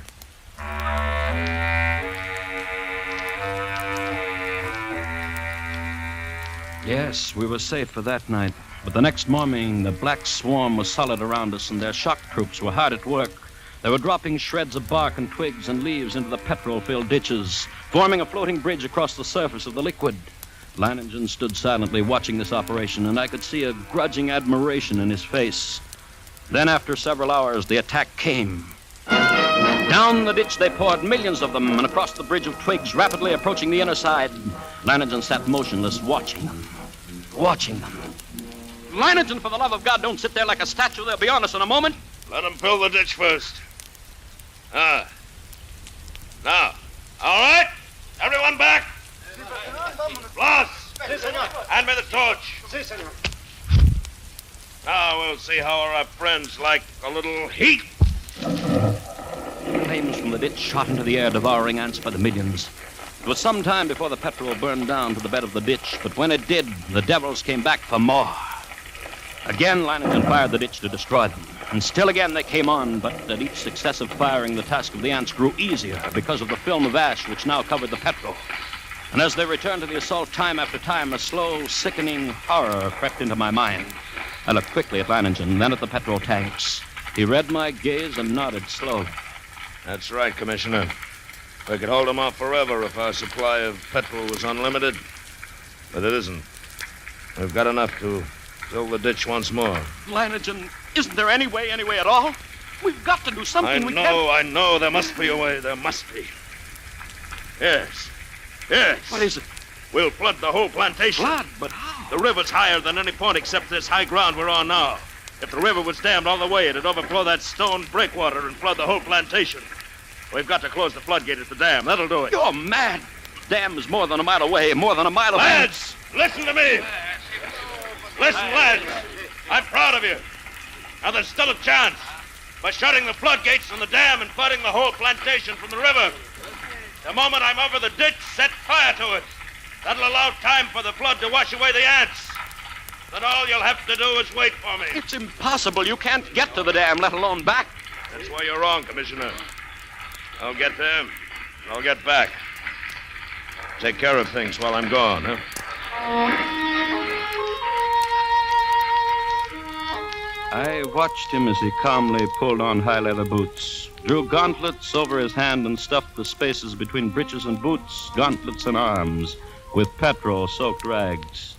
Yes, we were safe for that night. But the next morning, the black swarm was solid around us, and their shock troops were hard at work. They were dropping shreds of bark and twigs and leaves into the petrol-filled ditches, forming a floating bridge across the surface of the liquid. Leiningen stood silently watching this operation, and I could see a grudging admiration in his face. Then, after several hours, the attack came. Down the ditch they poured, millions of them, and across the bridge of twigs, rapidly approaching the inner side. Leiningen sat motionless, watching them. Leiningen, for the love of God, don't sit there like a statue. They'll be on us in a moment. Let them fill the ditch first. Now, all right? Everyone back? Blas! Hand me the torch. Now we'll see how our friends like a little heat. Flames from the ditch shot into the air, devouring ants by the millions. It was some time before the petrol burned down to the bed of the ditch, but when it did, the devils came back for more. Again, Leiningen fired the ditch to destroy them. And still again they came on, but at each successive firing, the task of the ants grew easier because of the film of ash which now covered the petrol. And as they returned to the assault time after time, a slow, sickening horror crept into my mind. I looked quickly at Leiningen, then at the petrol tanks. He read my gaze and nodded slowly. That's right, Commissioner. We could hold them off forever if our supply of petrol was unlimited. But it isn't. We've got enough to fill the ditch once more. Leiningen, isn't there any way at all? We've got to do something. I know. There must be a way. There must be. Yes. What is it? We'll flood the whole plantation. Flood? But how? The river's higher than any point except this high ground we're on now. If the river was dammed all the way, it'd overflow that stone breakwater and flood the whole plantation. We've got to close the floodgate at the dam. That'll do it. You're mad. Dam is more than a mile away, more than a mile away. Lads, listen to me. Listen, lads. I'm proud of you. Now, there's still a chance. By shutting the floodgates from the dam and flooding the whole plantation from the river. The moment I'm over the ditch, set fire to it. That'll allow time for the flood to wash away the ants. Then all you'll have to do is wait for me. It's impossible. You can't get to the dam, let alone back. That's why you're wrong, Commissioner. I'll get there, and I'll get back. Take care of things while I'm gone, huh? I watched him as he calmly pulled on high leather boots, drew gauntlets over his hand and stuffed the spaces between breeches and boots, gauntlets and arms, with petrol-soaked rags.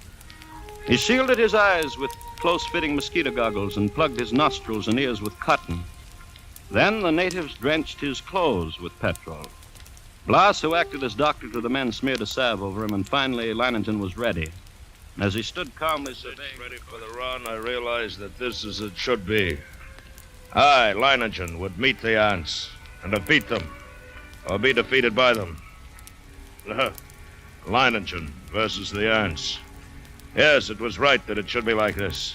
He shielded his eyes with close-fitting mosquito goggles and plugged his nostrils and ears with cotton. Then the natives drenched his clothes with petrol. Blas, who acted as doctor to the men, smeared a salve over him, and finally Leiningen was ready. As he stood calmly surveying... Ready for the run, I realized that this is as it should be. I, Leiningen, would meet the ants and defeat them, or be defeated by them. Leiningen versus the ants. Yes, it was right that it should be like this.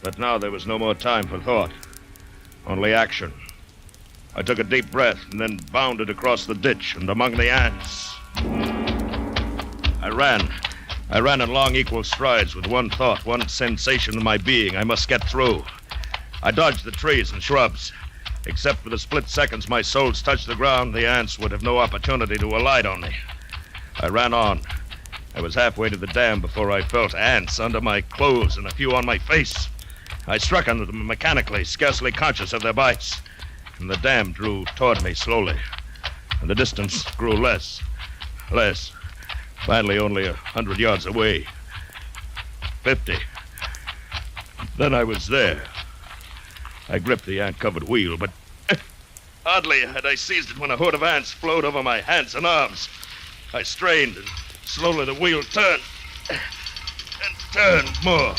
But now there was no more time for thought. Only action. I took a deep breath and then bounded across the ditch and among the ants. I ran in long, equal strides with one thought, one sensation in my being. I must get through. I dodged the trees and shrubs. Except for the split seconds my soles touched the ground, the ants would have no opportunity to alight on me. I ran on. I was halfway to the dam before I felt ants under my clothes and a few on my face. I struck under them mechanically, scarcely conscious of their bites. And the dam drew toward me slowly. And the distance grew less. Finally, only 100 yards away. 50. Then I was there. I gripped the ant-covered wheel, but hardly had I seized it when a horde of ants flowed over my hands and arms. I strained, and slowly the wheel turned. And turned more.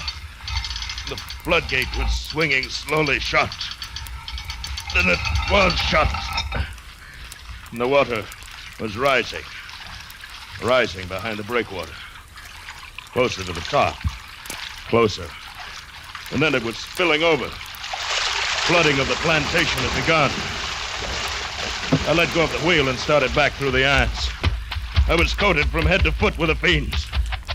The floodgate was swinging slowly shut. Then it was shut. And the water was rising behind the breakwater. Closer to the top. Closer. And then it was spilling over. Flooding of the plantation had begun. I let go of the wheel and started back through the ants. I was coated from head to foot with the fiends.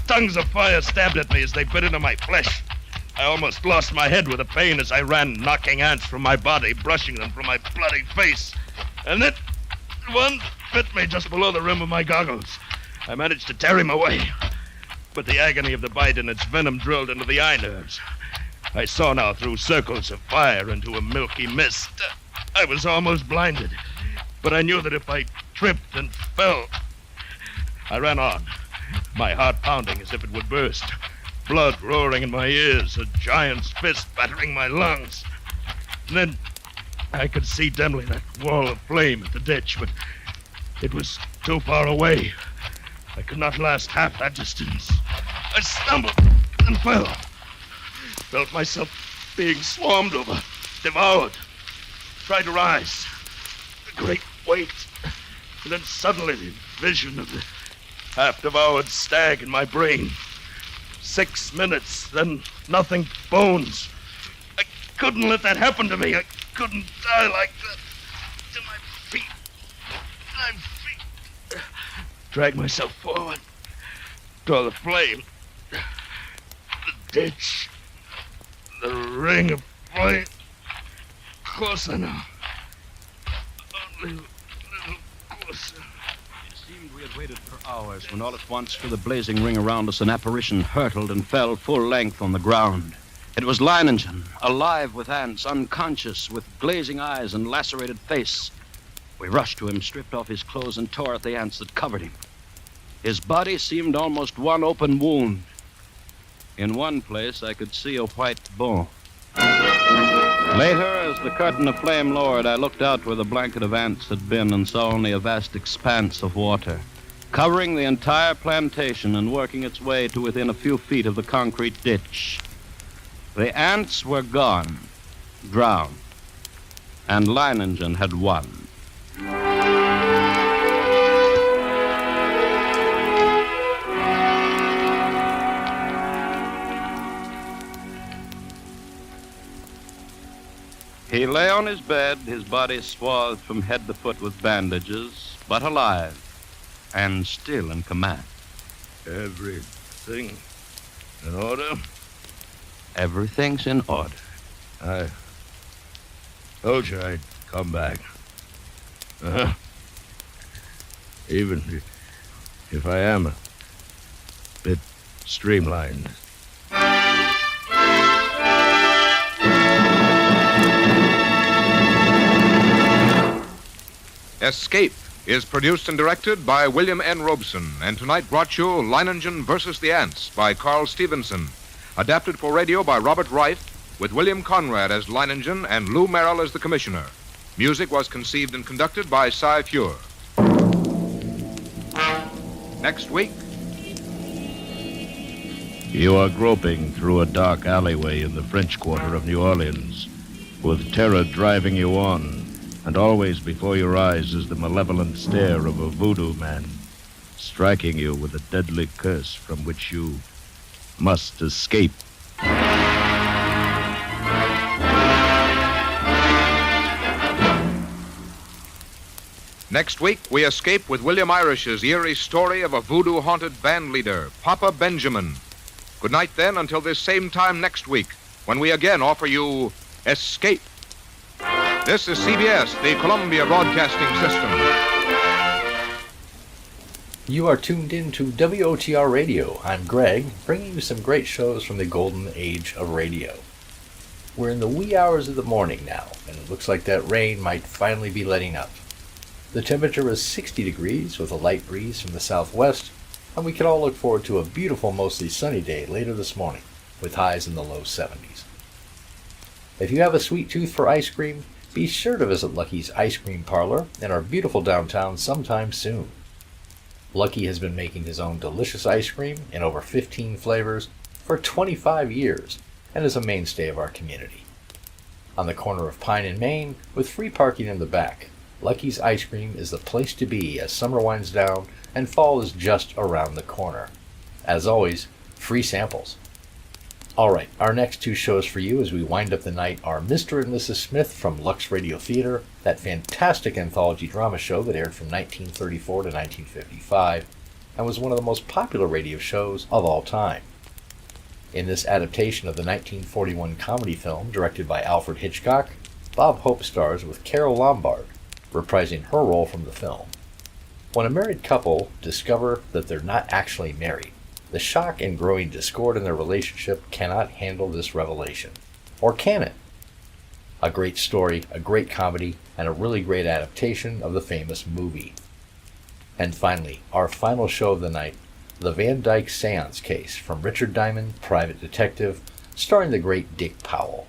Tongues of fire stabbed at me as they bit into my flesh. I almost lost my head with the pain as I ran, knocking ants from my body, brushing them from my bloody face. And then one bit me just below the rim of my goggles. I managed to tear him away, but the agony of the bite and its venom drilled into the eye nerves. I saw now through circles of fire into a milky mist. I was almost blinded, but I knew that if I tripped and fell... I ran on, my heart pounding as if it would burst, blood roaring in my ears, a giant's fist battering my lungs. And then I could see dimly that wall of flame at the ditch, but it was too far away. I could not last half that distance. I stumbled and fell. Felt myself being swarmed over, devoured. Tried to rise. great weight. And then suddenly the vision of the half-devoured stag in my brain. 6 minutes, then nothing, bones. I couldn't let that happen to me. I couldn't die like that. To my feet. Drag myself forward. Draw the flame. The ditch. The ring of flame. Closer now. Only a little closer. It seemed we had waited for hours when all at once, through the blazing ring around us, an apparition hurtled and fell full length on the ground. It was Leiningen, alive with ants, unconscious, with glazing eyes and lacerated face. We rushed to him, stripped off his clothes, and tore at the ants that covered him. His body seemed almost one open wound. In one place, I could see a white bone. Later, as the curtain of flame lowered, I looked out where the blanket of ants had been and saw only a vast expanse of water, covering the entire plantation and working its way to within a few feet of the concrete ditch. The ants were gone, drowned, and Leiningen had won. He lay on his bed, his body swathed from head to foot with bandages, but alive and still in command. Everything in order? Everything's in order. I told you I'd come back. Uh-huh. Even if I am a bit streamlined. Escape is produced and directed by William N. Robeson, and tonight brought you Leiningen versus the Ants by Carl Stevenson, adapted for radio by Robert Reif, with William Conrad as Leiningen and Lou Merrill as the commissioner. Music was conceived and conducted by Cy Fure. Next week. You are groping through a dark alleyway in the French Quarter of New Orleans, with terror driving you on, and always before your eyes is the malevolent stare of a voodoo man, striking you with a deadly curse from which you must escape. Next week, we escape with William Irish's eerie story of a voodoo-haunted band leader, Papa Benjamin. Good night, then, until this same time next week, when we again offer you Escape. This is CBS, the Columbia Broadcasting System. You are tuned in to WOTR Radio. I'm Greg, bringing you some great shows from the golden age of radio. We're in the wee hours of the morning now, and it looks like that rain might finally be letting up. The temperature is 60 degrees with a light breeze from the southwest, and we can all look forward to a beautiful, mostly sunny day later this morning, with highs in the low 70s. If you have a sweet tooth for ice cream, be sure to visit Lucky's Ice Cream Parlor in our beautiful downtown sometime soon. Lucky has been making his own delicious ice cream in over 15 flavors for 25 years and is a mainstay of our community. On the corner of Pine and Main, with free parking in the back, Lucky's Ice Cream is the place to be as summer winds down and fall is just around the corner. As always, free samples. Alright, our next two shows for you as we wind up the night are Mr. and Mrs. Smith from Lux Radio Theater, that fantastic anthology drama show that aired from 1934 to 1955 and was one of the most popular radio shows of all time. In this adaptation of the 1941 comedy film directed by Alfred Hitchcock, Bob Hope stars with Carol Lombard, reprising her role from the film. When a married couple discover that they're not actually married, the shock and growing discord in their relationship cannot handle this revelation. Or can it? A great story, a great comedy, and a really great adaptation of the famous movie. And finally, our final show of the night, the Van Dyke Séance case from Richard Diamond, Private Detective, starring the great Dick Powell.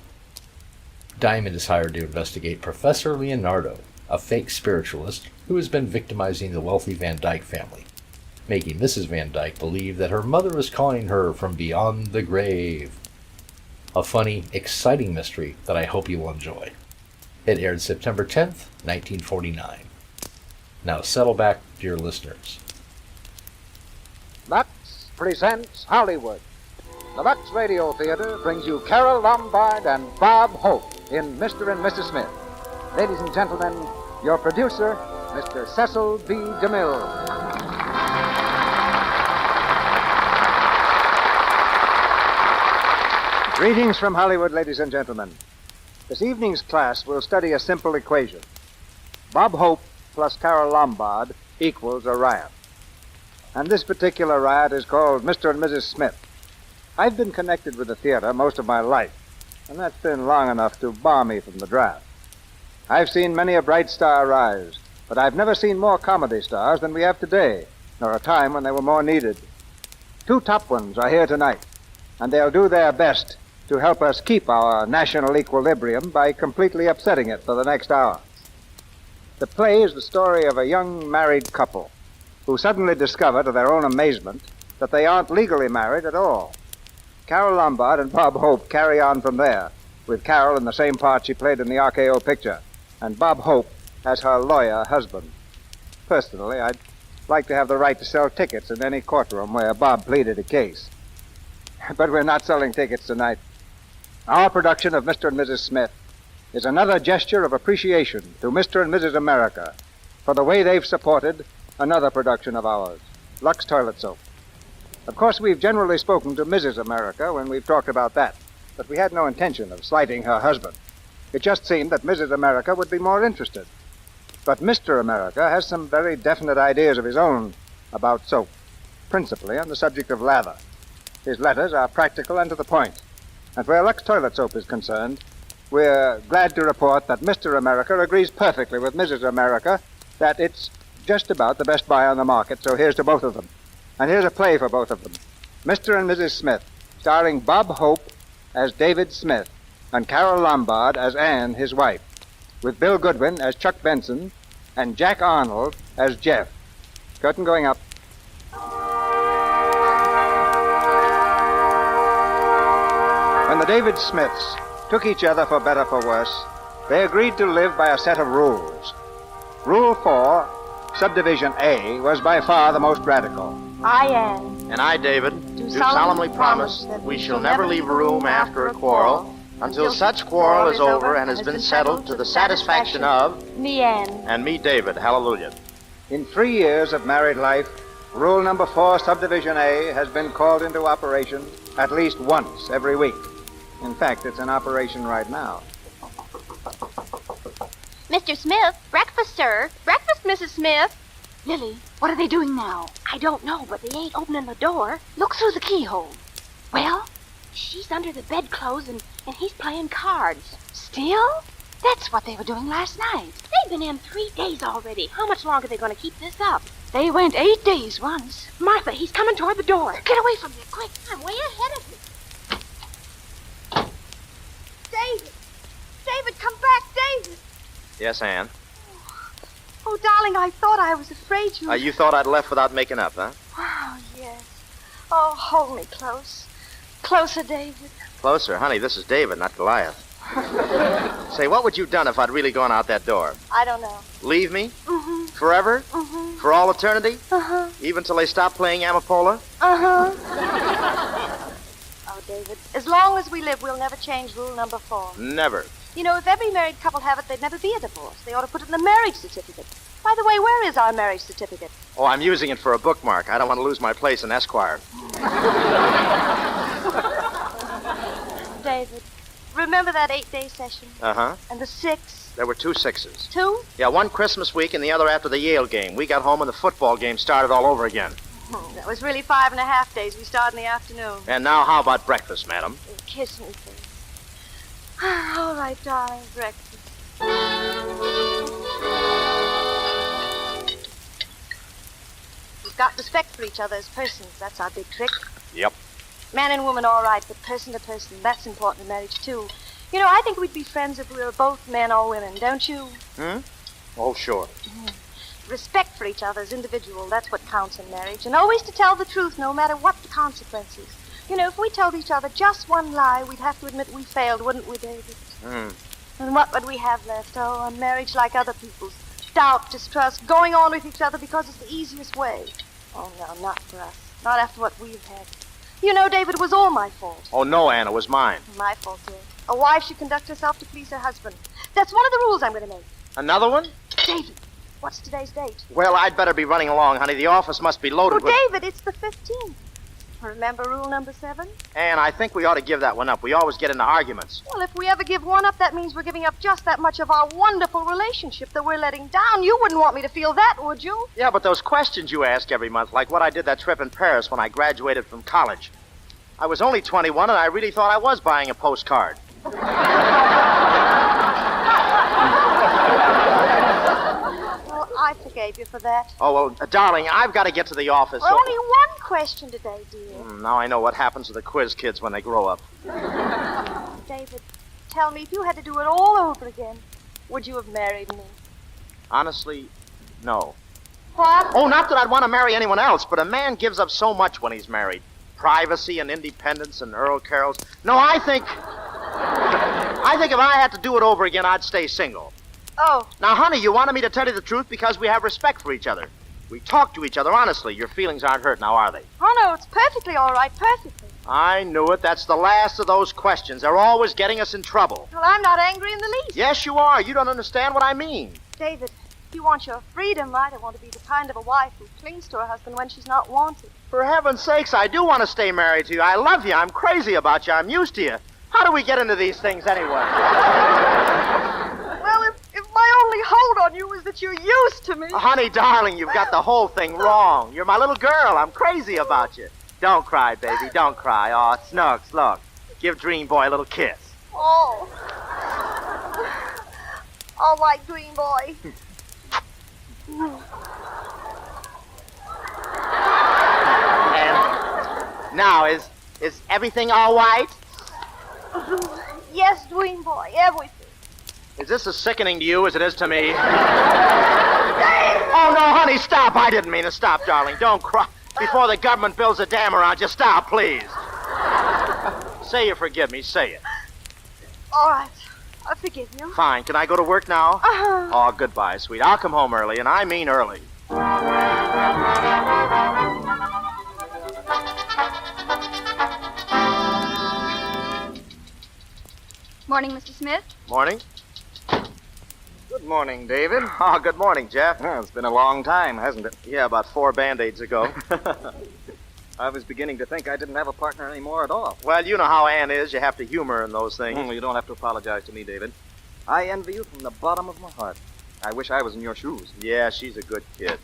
Diamond is hired to investigate Professor Leonardo, a fake spiritualist who has been victimizing the wealthy Van Dyke family, making Mrs. Van Dyke believe that her mother is calling her from beyond the grave. A funny, exciting mystery that I hope you will enjoy. It aired September 10th, 1949. Now settle back, dear listeners. Lux presents Hollywood. The Lux Radio Theater brings you Carol Lombard and Bob Hope in Mr. and Mrs. Smith. Ladies and gentlemen, your producer, Mr. Cecil B. DeMille. Greetings from Hollywood, ladies and gentlemen. This evening's class will study a simple equation. Bob Hope plus Carol Lombard equals a riot. And this particular riot is called Mr. and Mrs. Smith. I've been connected with the theater most of my life, and that's been long enough to bar me from the draft. I've seen many a bright star rise, but I've never seen more comedy stars than we have today, nor a time when they were more needed. Two top ones are here tonight, and they'll do their best to help us keep our national equilibrium by completely upsetting it for the next hour. The play is the story of a young married couple who suddenly discover, to their own amazement, that they aren't legally married at all. Carol Lombard and Bob Hope carry on from there, with Carol in the same part she played in the RKO picture, and Bob Hope as her lawyer husband. Personally, I'd like to have the right to sell tickets in any courtroom where Bob pleaded a case. But we're not selling tickets tonight. Our production of Mr. and Mrs. Smith is another gesture of appreciation to Mr. and Mrs. America for the way they've supported another production of ours, Lux Toilet Soap. Of course, we've generally spoken to Mrs. America when we've talked about that, but we had no intention of slighting her husband. It just seemed that Mrs. America would be more interested. But Mr. America has some very definite ideas of his own about soap, principally on the subject of lather. His letters are practical and to the point. And where Lux Toilet Soap is concerned, we're glad to report that Mr. America agrees perfectly with Mrs. America that it's just about the best buy on the market, so here's to both of them. And here's a play for both of them. Mr. and Mrs. Smith, starring Bob Hope as David Smith and Carol Lombard as Anne, his wife, with Bill Goodwin as Chuck Benson and Jack Arnold as Jeff. Curtain going up. When the David Smiths took each other for better for worse, they agreed to live by a set of rules. Rule 4, Subdivision A, was by far the most radical. I, Anne. And I, David, do solemnly promise that we shall never leave a room after a quarrel until such quarrel is over and has been settled to the satisfaction of me, Anne. And me, David. Hallelujah. In 3 years of married life, Rule number 4, Subdivision A, has been called into operation at least once every week. In fact, it's in operation right now. Mr. Smith, breakfast, sir. Breakfast, Mrs. Smith. Lily, what are they doing now? I don't know, but they ain't opening the door. Look through the keyhole. Well, she's under the bedclothes and he's playing cards. Still? That's what they were doing last night. They've been in 3 days already. How much longer are they going to keep this up? They went 8 days once. Martha, he's coming toward the door. Get away from there, quick. I'm way ahead of you. David! David, come back, David! Yes, Anne? Oh, darling, I thought I was afraid you... You thought I'd left without making up, huh? Oh, yes. Oh, hold me close. Closer, David. Closer? Honey, this is David, not Goliath. Say, what would you have done if I'd really gone out that door? I don't know. Leave me? Mm-hmm. Forever? Mm-hmm. For all eternity? Uh-huh. Even till they stop playing Amapola? Uh-huh. Oh, David, as long as we live, we'll never change rule number 4. Never. You know, if every married couple have it, there'd never be a divorce. They ought to put it in the marriage certificate. By the way, where is our marriage certificate? Oh, I'm using it for a bookmark. I don't want to lose my place in Esquire. David, remember that 8-day session? Uh-huh. And the 6? There were 2 6s. 2? Yeah, one Christmas week and the other after the Yale game. We got home and the football game started all over again. That was really 5.5 days. We start in the afternoon. And now how about breakfast, madam? Kiss me, please. All right, darling, breakfast. We've got respect for each other as persons. That's our big trick. Yep. Man and woman, all right, but person to person. That's important in marriage, too. You know, I think we'd be friends if we were both men or women, don't you? Hmm? Oh, sure. Respect for each other as individual, that's what counts in marriage. And always to tell the truth, no matter what the consequences. You know, if we told each other just one lie, we'd have to admit we failed, wouldn't we, David? And what would we have left? Oh, a marriage like other people's. Doubt, distrust, going on with each other because it's the easiest way. Oh, no, not for us. Not after what we've had. You know, David, it was all my fault. Oh, no, Anna, it was mine. My fault, dear. A wife should conduct herself to please her husband. That's one of the rules I'm going to make. Another one? David, what's today's date? Well, I'd better be running along, honey. The office must be loaded with... Oh, David, it's the 15th. Remember rule number 7? Anne, I think we ought to give that one up. We always get into arguments. Well, if we ever give one up, that means we're giving up just that much of our wonderful relationship that we're letting down. You wouldn't want me to feel that, would you? Yeah, but those questions you ask every month, like what I did that trip in Paris when I graduated from college. I was only 21, and I really thought I was buying a postcard. Well, I forgave you for that. Oh, well, darling, I've got to get to the office. Well, only one question today, dear. Now I know what happens to the quiz kids when they grow up. David, tell me, if you had to do it all over again, would you have married me? Honestly, no. What? Oh, not that I'd want to marry anyone else, but a man gives up so much when he's married. Privacy and independence and Earl Carols. No, I think if I had to do it over again, I'd stay single. Oh. Now, honey, you wanted me to tell you the truth because we have respect for each other. We talk to each other honestly. Your feelings aren't hurt now, are they? Oh, no, it's perfectly all right, perfectly. I knew it. That's the last of those questions. They're always getting us in trouble. Well, I'm not angry in the least. Yes, you are. You don't understand what I mean. David, if you want your freedom, I don't want to be the kind of a wife who clings to her husband when she's not wanted. For heaven's sakes, I do want to stay married to you. I love you. I'm crazy about you. I'm used to you. How do we get into these things anyway? Well, if my only hold on you is that you're used to me. Honey, darling, you've got the whole thing wrong. You're my little girl. I'm crazy about you. Don't cry, baby. Don't cry. Oh, Snugs, look. Give Dream Boy a little kiss. Oh. All right, Dream Boy. Now, is everything all right? Yes, Dream Boy, everything. Is this as sickening to you as it is to me? Oh, no, honey, stop. I didn't mean to stop, darling. Don't cry. Before the government builds a dam around you, stop, please. Say you forgive me. Say it. All right. I forgive you. Fine. Can I go to work now? Uh-huh. Oh, goodbye, sweet. I'll come home early, and I mean early. Morning, Mr. Smith. Morning. Good morning, David. Oh, good morning, Jeff. Well, it's been a long time, hasn't it? Yeah, about 4 Band-Aids ago. I was beginning to think I didn't have a partner anymore at all. Well, you know how Ann is. You have to humor in those things. You don't have to apologize to me, David. I envy you from the bottom of my heart. I wish I was in your shoes. Yeah, she's a good kid.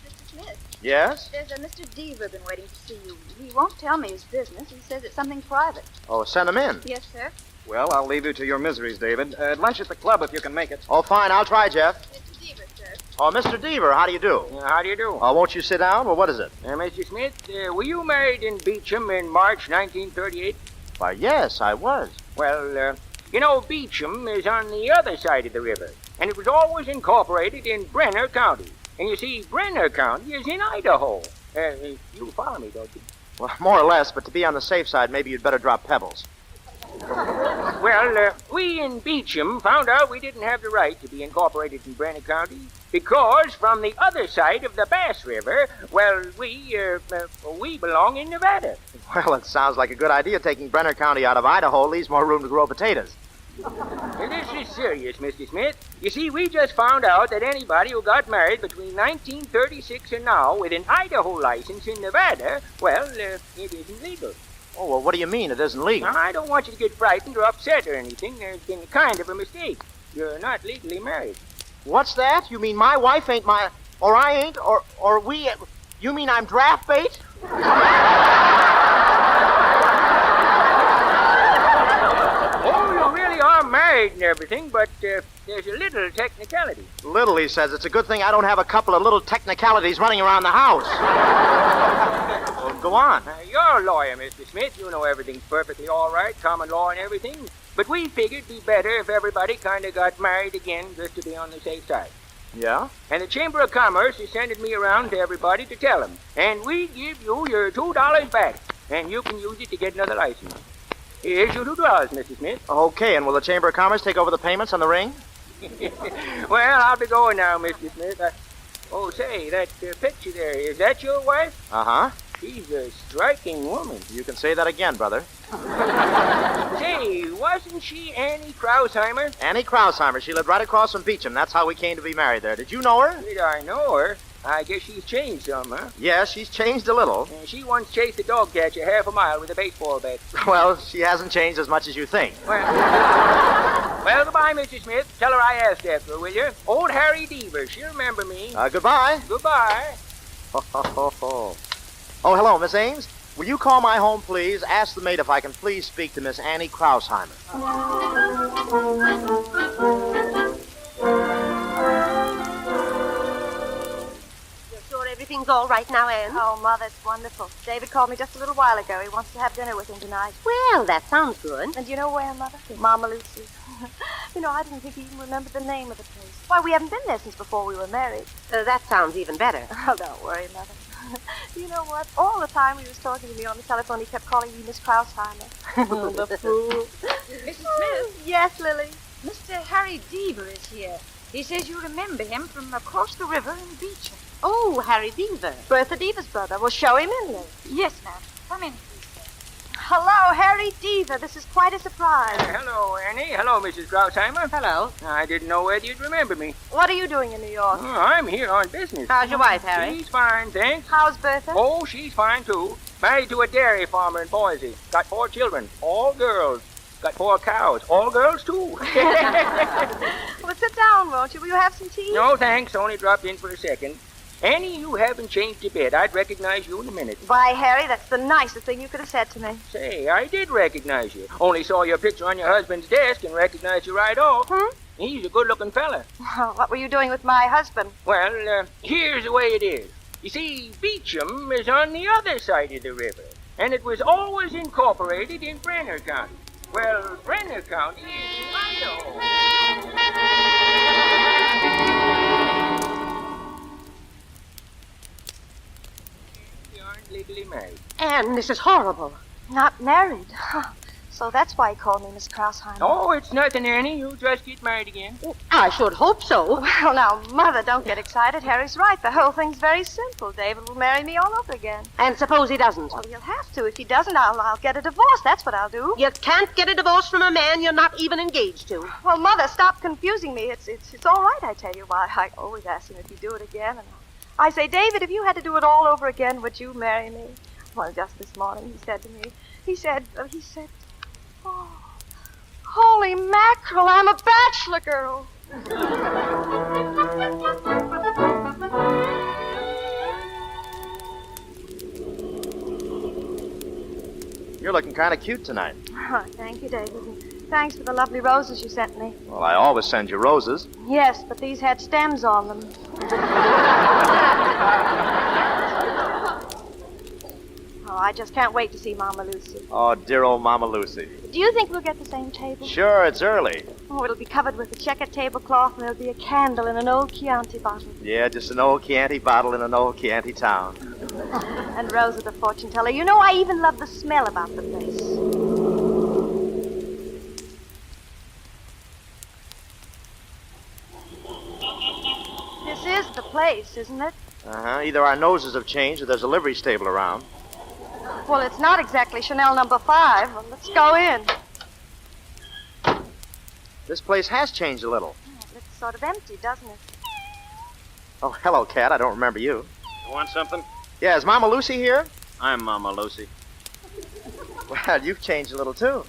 Mr. Smith. Yes? There's a Mr. Deaver been waiting to see you. He won't tell me his business. He says it's something private. Oh, send him in. Yes, sir. Well, I'll leave you to your miseries, David. Lunch at the club if you can make it. Oh, fine. I'll try, Jeff. Mr. Deaver, sir. Oh, Mr. Deaver, how do you do? How do you do? Oh, won't you sit down? Well, what is it? Mr. Smith, were you married in Beecham in March 1938? Why, yes, I was. Well, you know, Beecham is on the other side of the river, and it was always incorporated in Brenner County. And you see, Brenner County is in Idaho. You follow me, don't you? Well, more or less, but to be on the safe side, maybe you'd better drop pebbles. Well, we in Beecham found out we didn't have the right to be incorporated in Brenner County because from the other side of the Bass River, well, we belong in Nevada. Well, it sounds like a good idea. Taking Brenner County out of Idaho leaves more room to grow potatoes. Now, this is serious, Mr. Smith. You see, we just found out that anybody who got married between 1936 and now with an Idaho license in Nevada, well, it isn't legal. Oh, well, what do you mean it isn't legal? Now, I don't want you to get frightened or upset or anything. There's been kind of a mistake. You're not legally married. What's that? You mean my wife ain't my... Or I ain't? Or we... You mean I'm draft bait? Oh, you really are married and everything, but there's a little technicality. Little, he says. It's a good thing I don't have a couple of little technicalities running around the house. Well, go on. You're a lawyer, Mr. Smith. You know everything's perfectly all right, common law and everything. But we figured it'd be better if everybody kind of got married again just to be on the safe side. Yeah? And the Chamber of Commerce is sending me around to everybody to tell them. And we give you your $2 back, and you can use it to get another license. Here's your $2, Mr. Smith. Okay, and will the Chamber of Commerce take over the payments on the ring? Well, I'll be going now, Mr. Smith. Say, that picture there, is that your wife? Uh-huh. She's a striking woman. You can say that again, brother. Say, wasn't she Annie Krausheimer? Annie Krausheimer. She lived right across from Beecham. That's how we came to be married there. Did you know her? Did I know her? I guess she's changed some, huh? Yeah, she's changed a little. She once chased a dog catcher half a mile with a baseball bat. Well, she hasn't changed as much as you think. Well, goodbye, Mr. Smith. Tell her I asked after her, will you? Old Harry Deaver. She'll remember me. Goodbye. Goodbye. Oh, hello, Miss Ames. Will you call my home, please? Ask the maid if I can please speak to Miss Annie Krausheimer. Everything's all right now, Anne? Oh, Mother, it's wonderful. David called me just a little while ago. He wants to have dinner with him tonight. Well, that sounds good. And you know where, Mother? Mama Lucy's. I didn't think he even remembered the name of the place. Why, we haven't been there since before we were married. That sounds even better. Oh, don't worry, Mother. You know what? All the time he was talking to me on the telephone, he kept calling me Miss Krausheimer. Oh, the fool. Mrs. Smith? Yes, Lily? Mr. Harry Deaver is here. He says you remember him from across the river in Beecham. Oh, Harry Deaver. Bertha Deaver's brother. We'll show him in, Lily. Yes, ma'am. Come in, please, sir. Hello, Harry Deaver. This is quite a surprise. Hello, Annie. Hello, Mrs. Krausheimer. Hello. I didn't know whether you'd remember me. What are you doing in New York? Oh, I'm here on business. How's your wife, Harry? She's fine, thanks. How's Bertha? Oh, she's fine, too. Married to a dairy farmer in Boise. Got 4 children, all girls. Got 4 cows, all girls, too. Well, sit down, won't you? Will you have some tea? No, thanks. Only dropped in for a second. Annie, you haven't changed a bit. I'd recognize you in a minute. Why, Harry, that's the nicest thing you could have said to me. Say, I did recognize you. Only saw your picture on your husband's desk and recognized you right off. He's a good-looking fella. What were you doing with my husband? Well, here's the way it is. You see, Beecham is on the other side of the river, and it was always incorporated in Brenner County. Well, Brenner County is in Idaho. We aren't legally married. Anne, this is horrible. Not married. So that's why he called me Miss Krausheimer. Oh, it's nothing, Annie. You'll just get married again. I should hope so. Well, now, Mother, don't get excited. Harry's right. The whole thing's very simple. David will marry me all over again. And suppose he doesn't? Well, he'll have to. If he doesn't, I'll get a divorce. That's what I'll do. You can't get a divorce from a man you're not even engaged to. Well, Mother, stop confusing me. It's all right, I tell you. Why, I always ask him if he'd do it again. And I say, David, if you had to do it all over again, would you marry me? Well, just this morning he said to me, he said, oh, holy mackerel, I'm a bachelor girl. You're looking kind of cute tonight. Oh, thank you, David. And thanks for the lovely roses you sent me. Well, I always send you roses. Yes, but these had stems on them. Oh, I just can't wait to see Mama Lucy. Oh, dear old Mama Lucy. Do you think we'll get the same table? Sure, it's early. Oh, it'll be covered with a checkered tablecloth, and there'll be a candle in an old Chianti bottle. Yeah, just an old Chianti bottle in an old Chianti town. And Rosa the fortune teller. You know, I even love the smell about the place. This is the place, isn't it? Uh-huh. Either our noses have changed or there's a livery stable around. Well, it's not exactly Chanel number 5. Well, let's go in. This place has changed a little. It looks sort of empty, doesn't it? Oh, hello, Cat. I don't remember you. You want something? Yeah, is Mama Lucy here? I'm Mama Lucy. Well, you've changed a little, too.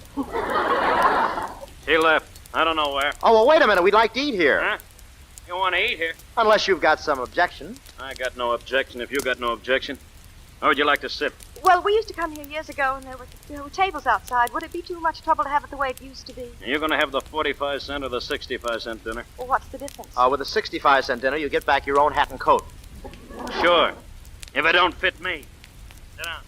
She left. I don't know where. Oh, well, wait a minute. We'd like to eat here. Huh? You want to eat here? Unless you've got some objection. I got no objection if you got no objection. How would you like to sit? Well, we used to come here years ago, and there were tables outside. Would it be too much trouble to have it the way it used to be? You're going to have the 45-cent or the 65-cent dinner? Well, what's the difference? With a 65-cent dinner, you get back your own hat and coat. Sure. If it don't fit me. Sit down.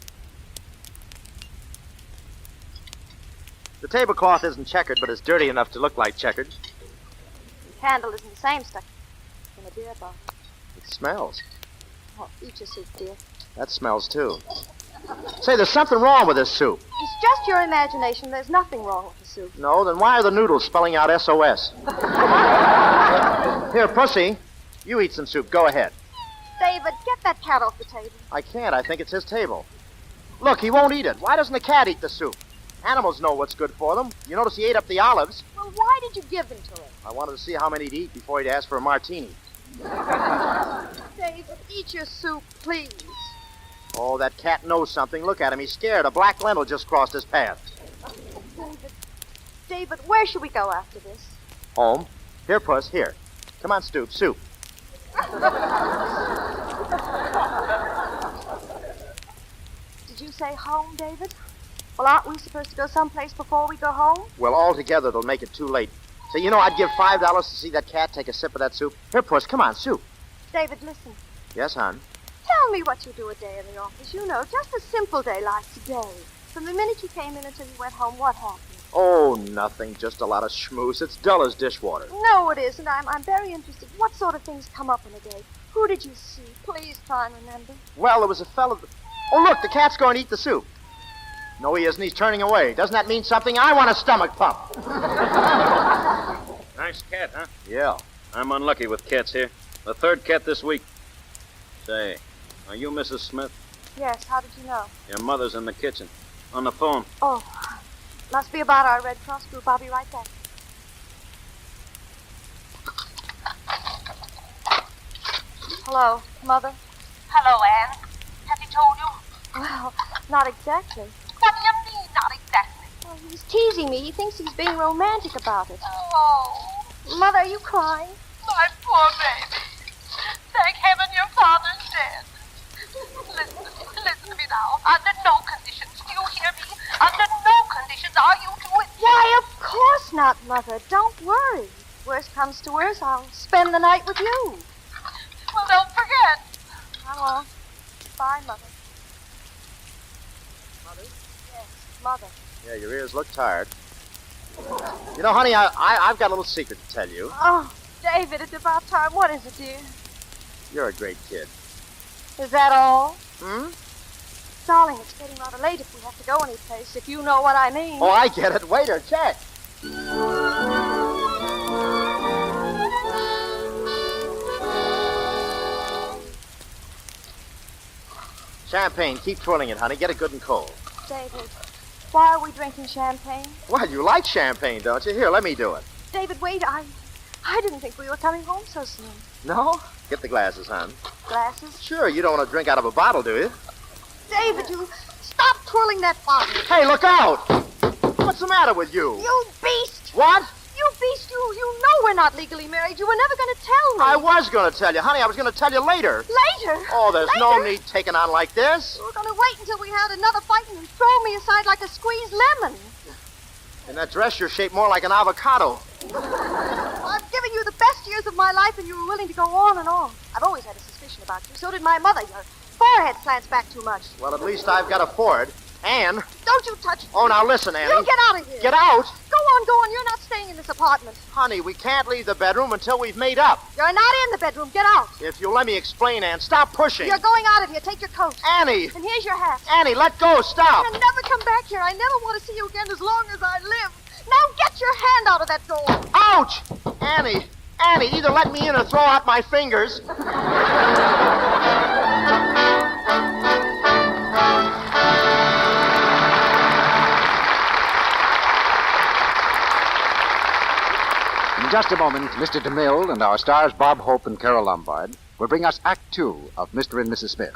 The tablecloth isn't checkered, but it's dirty enough to look like checkered. The candle isn't the same stuff in a beer bottle. It smells. Oh, eat your soup, dear. That smells, too. Say, there's something wrong with this soup. It's just your imagination. There's nothing wrong with the soup. No, then why are the noodles spelling out SOS? Here, Pussy, you eat some soup. Go ahead. David, get that cat off the table. I can't. I think it's his table. Look, he won't eat it. Why doesn't the cat eat the soup? Animals know what's good for them. You notice he ate up the olives. Well, why did you give them to him? I wanted to see how many he'd eat before he'd ask for a martini. David, eat your soup, please. Oh, that cat knows something. Look at him. He's scared. A black lentil just crossed his path. David, where should we go after this? Home. Here, Puss, here. Come on, Stoop, soup. Did you say home, David? Well, aren't we supposed to go someplace before we go home? Well, altogether, they'll make it too late. So, you know, I'd give $5 to see that cat take a sip of that soup. Here, Puss, come on, soup. David, listen. Yes, hon? Tell me what you do a day in the office. You know, just a simple day like today. From the minute you came in until you went home, what happened? Oh, nothing. Just a lot of schmooze. It's dull as dishwater. No, it isn't. I'm very interested. What sort of things come up in a day? Who did you see? Please try and remember. Well, there was a fellow... Oh, look, the cat's going to eat the soup. No, he isn't. He's turning away. Doesn't that mean something? I want a stomach pump. Nice cat, huh? Yeah. I'm unlucky with cats here. The third cat this week. Say, are you Mrs. Smith? Yes, how did you know? Your mother's in the kitchen. On the phone. Oh, must be about our Red Cross group. I'll be right back. Hello, Mother? Hello, Anne. Has he told you? Well, not exactly. What do you mean, not exactly? Well, he's teasing me. He thinks he's being romantic about it. Oh, Mother, are you crying? my poor baby. Thank heaven your father's dead. Listen to me now. Under no conditions, do you hear me? Under no conditions are you to Why, of course not, Mother. Don't worry. Worst comes to worst, I'll spend the night with you. Well, don't forget. I won't. Bye, Mother. Mother? Yes, Mother. Yeah, your ears look tired. You know, honey, I've got a little secret to tell you. Oh, David, it's about time. What is it, dear? You're a great kid. Is that all? Hmm? Darling, it's getting rather late if we have to go anyplace, if you know what I mean. Oh, I get it. Waiter, check. Champagne. Keep twirling it, honey. Get it good and cold. David, why are we drinking champagne? Well, you like champagne, don't you? Here, let me do it. David, wait. I didn't think we were coming home so soon. No? Get the glasses, hon. Glasses? Sure, you don't want to drink out of a bottle, do you? David, you stop twirling that bottle. Hey, look out! What's the matter with you? You beast! What? You beast, you know we're not legally married. You were never going to tell me. I was going to tell you. Honey, I was going to tell you later. Later? Oh, there's Later? no need taking on like this. You were going to wait until we had another fight and throw me aside like a squeezed lemon. In that dress, you're shaped more like an avocado. I've given you the best years of my life, and you were willing to go on and on. I've always had a suspicion about you. So did my mother. Your forehead slants back too much. Well, at least I've got a Ford. Anne. Don't you touch me. Oh, now listen, Annie. You get out of here. Get out. Go on. You're not staying in this apartment. Honey, we can't leave the bedroom until we've made up. You're not in the bedroom. Get out. If you'll let me explain, Anne, stop pushing. You're going out of here. Take your coat. Annie. And here's your hat. Annie, let go. Stop. And never come back here. I never want to see you again as long as I live. Now get your hand out of that door. Ouch! Annie, either let me in or throw out my fingers. In just a moment, Mr. DeMille and our stars Bob Hope and Carol Lombard will bring us Act 2 of Mr. and Mrs. Smith.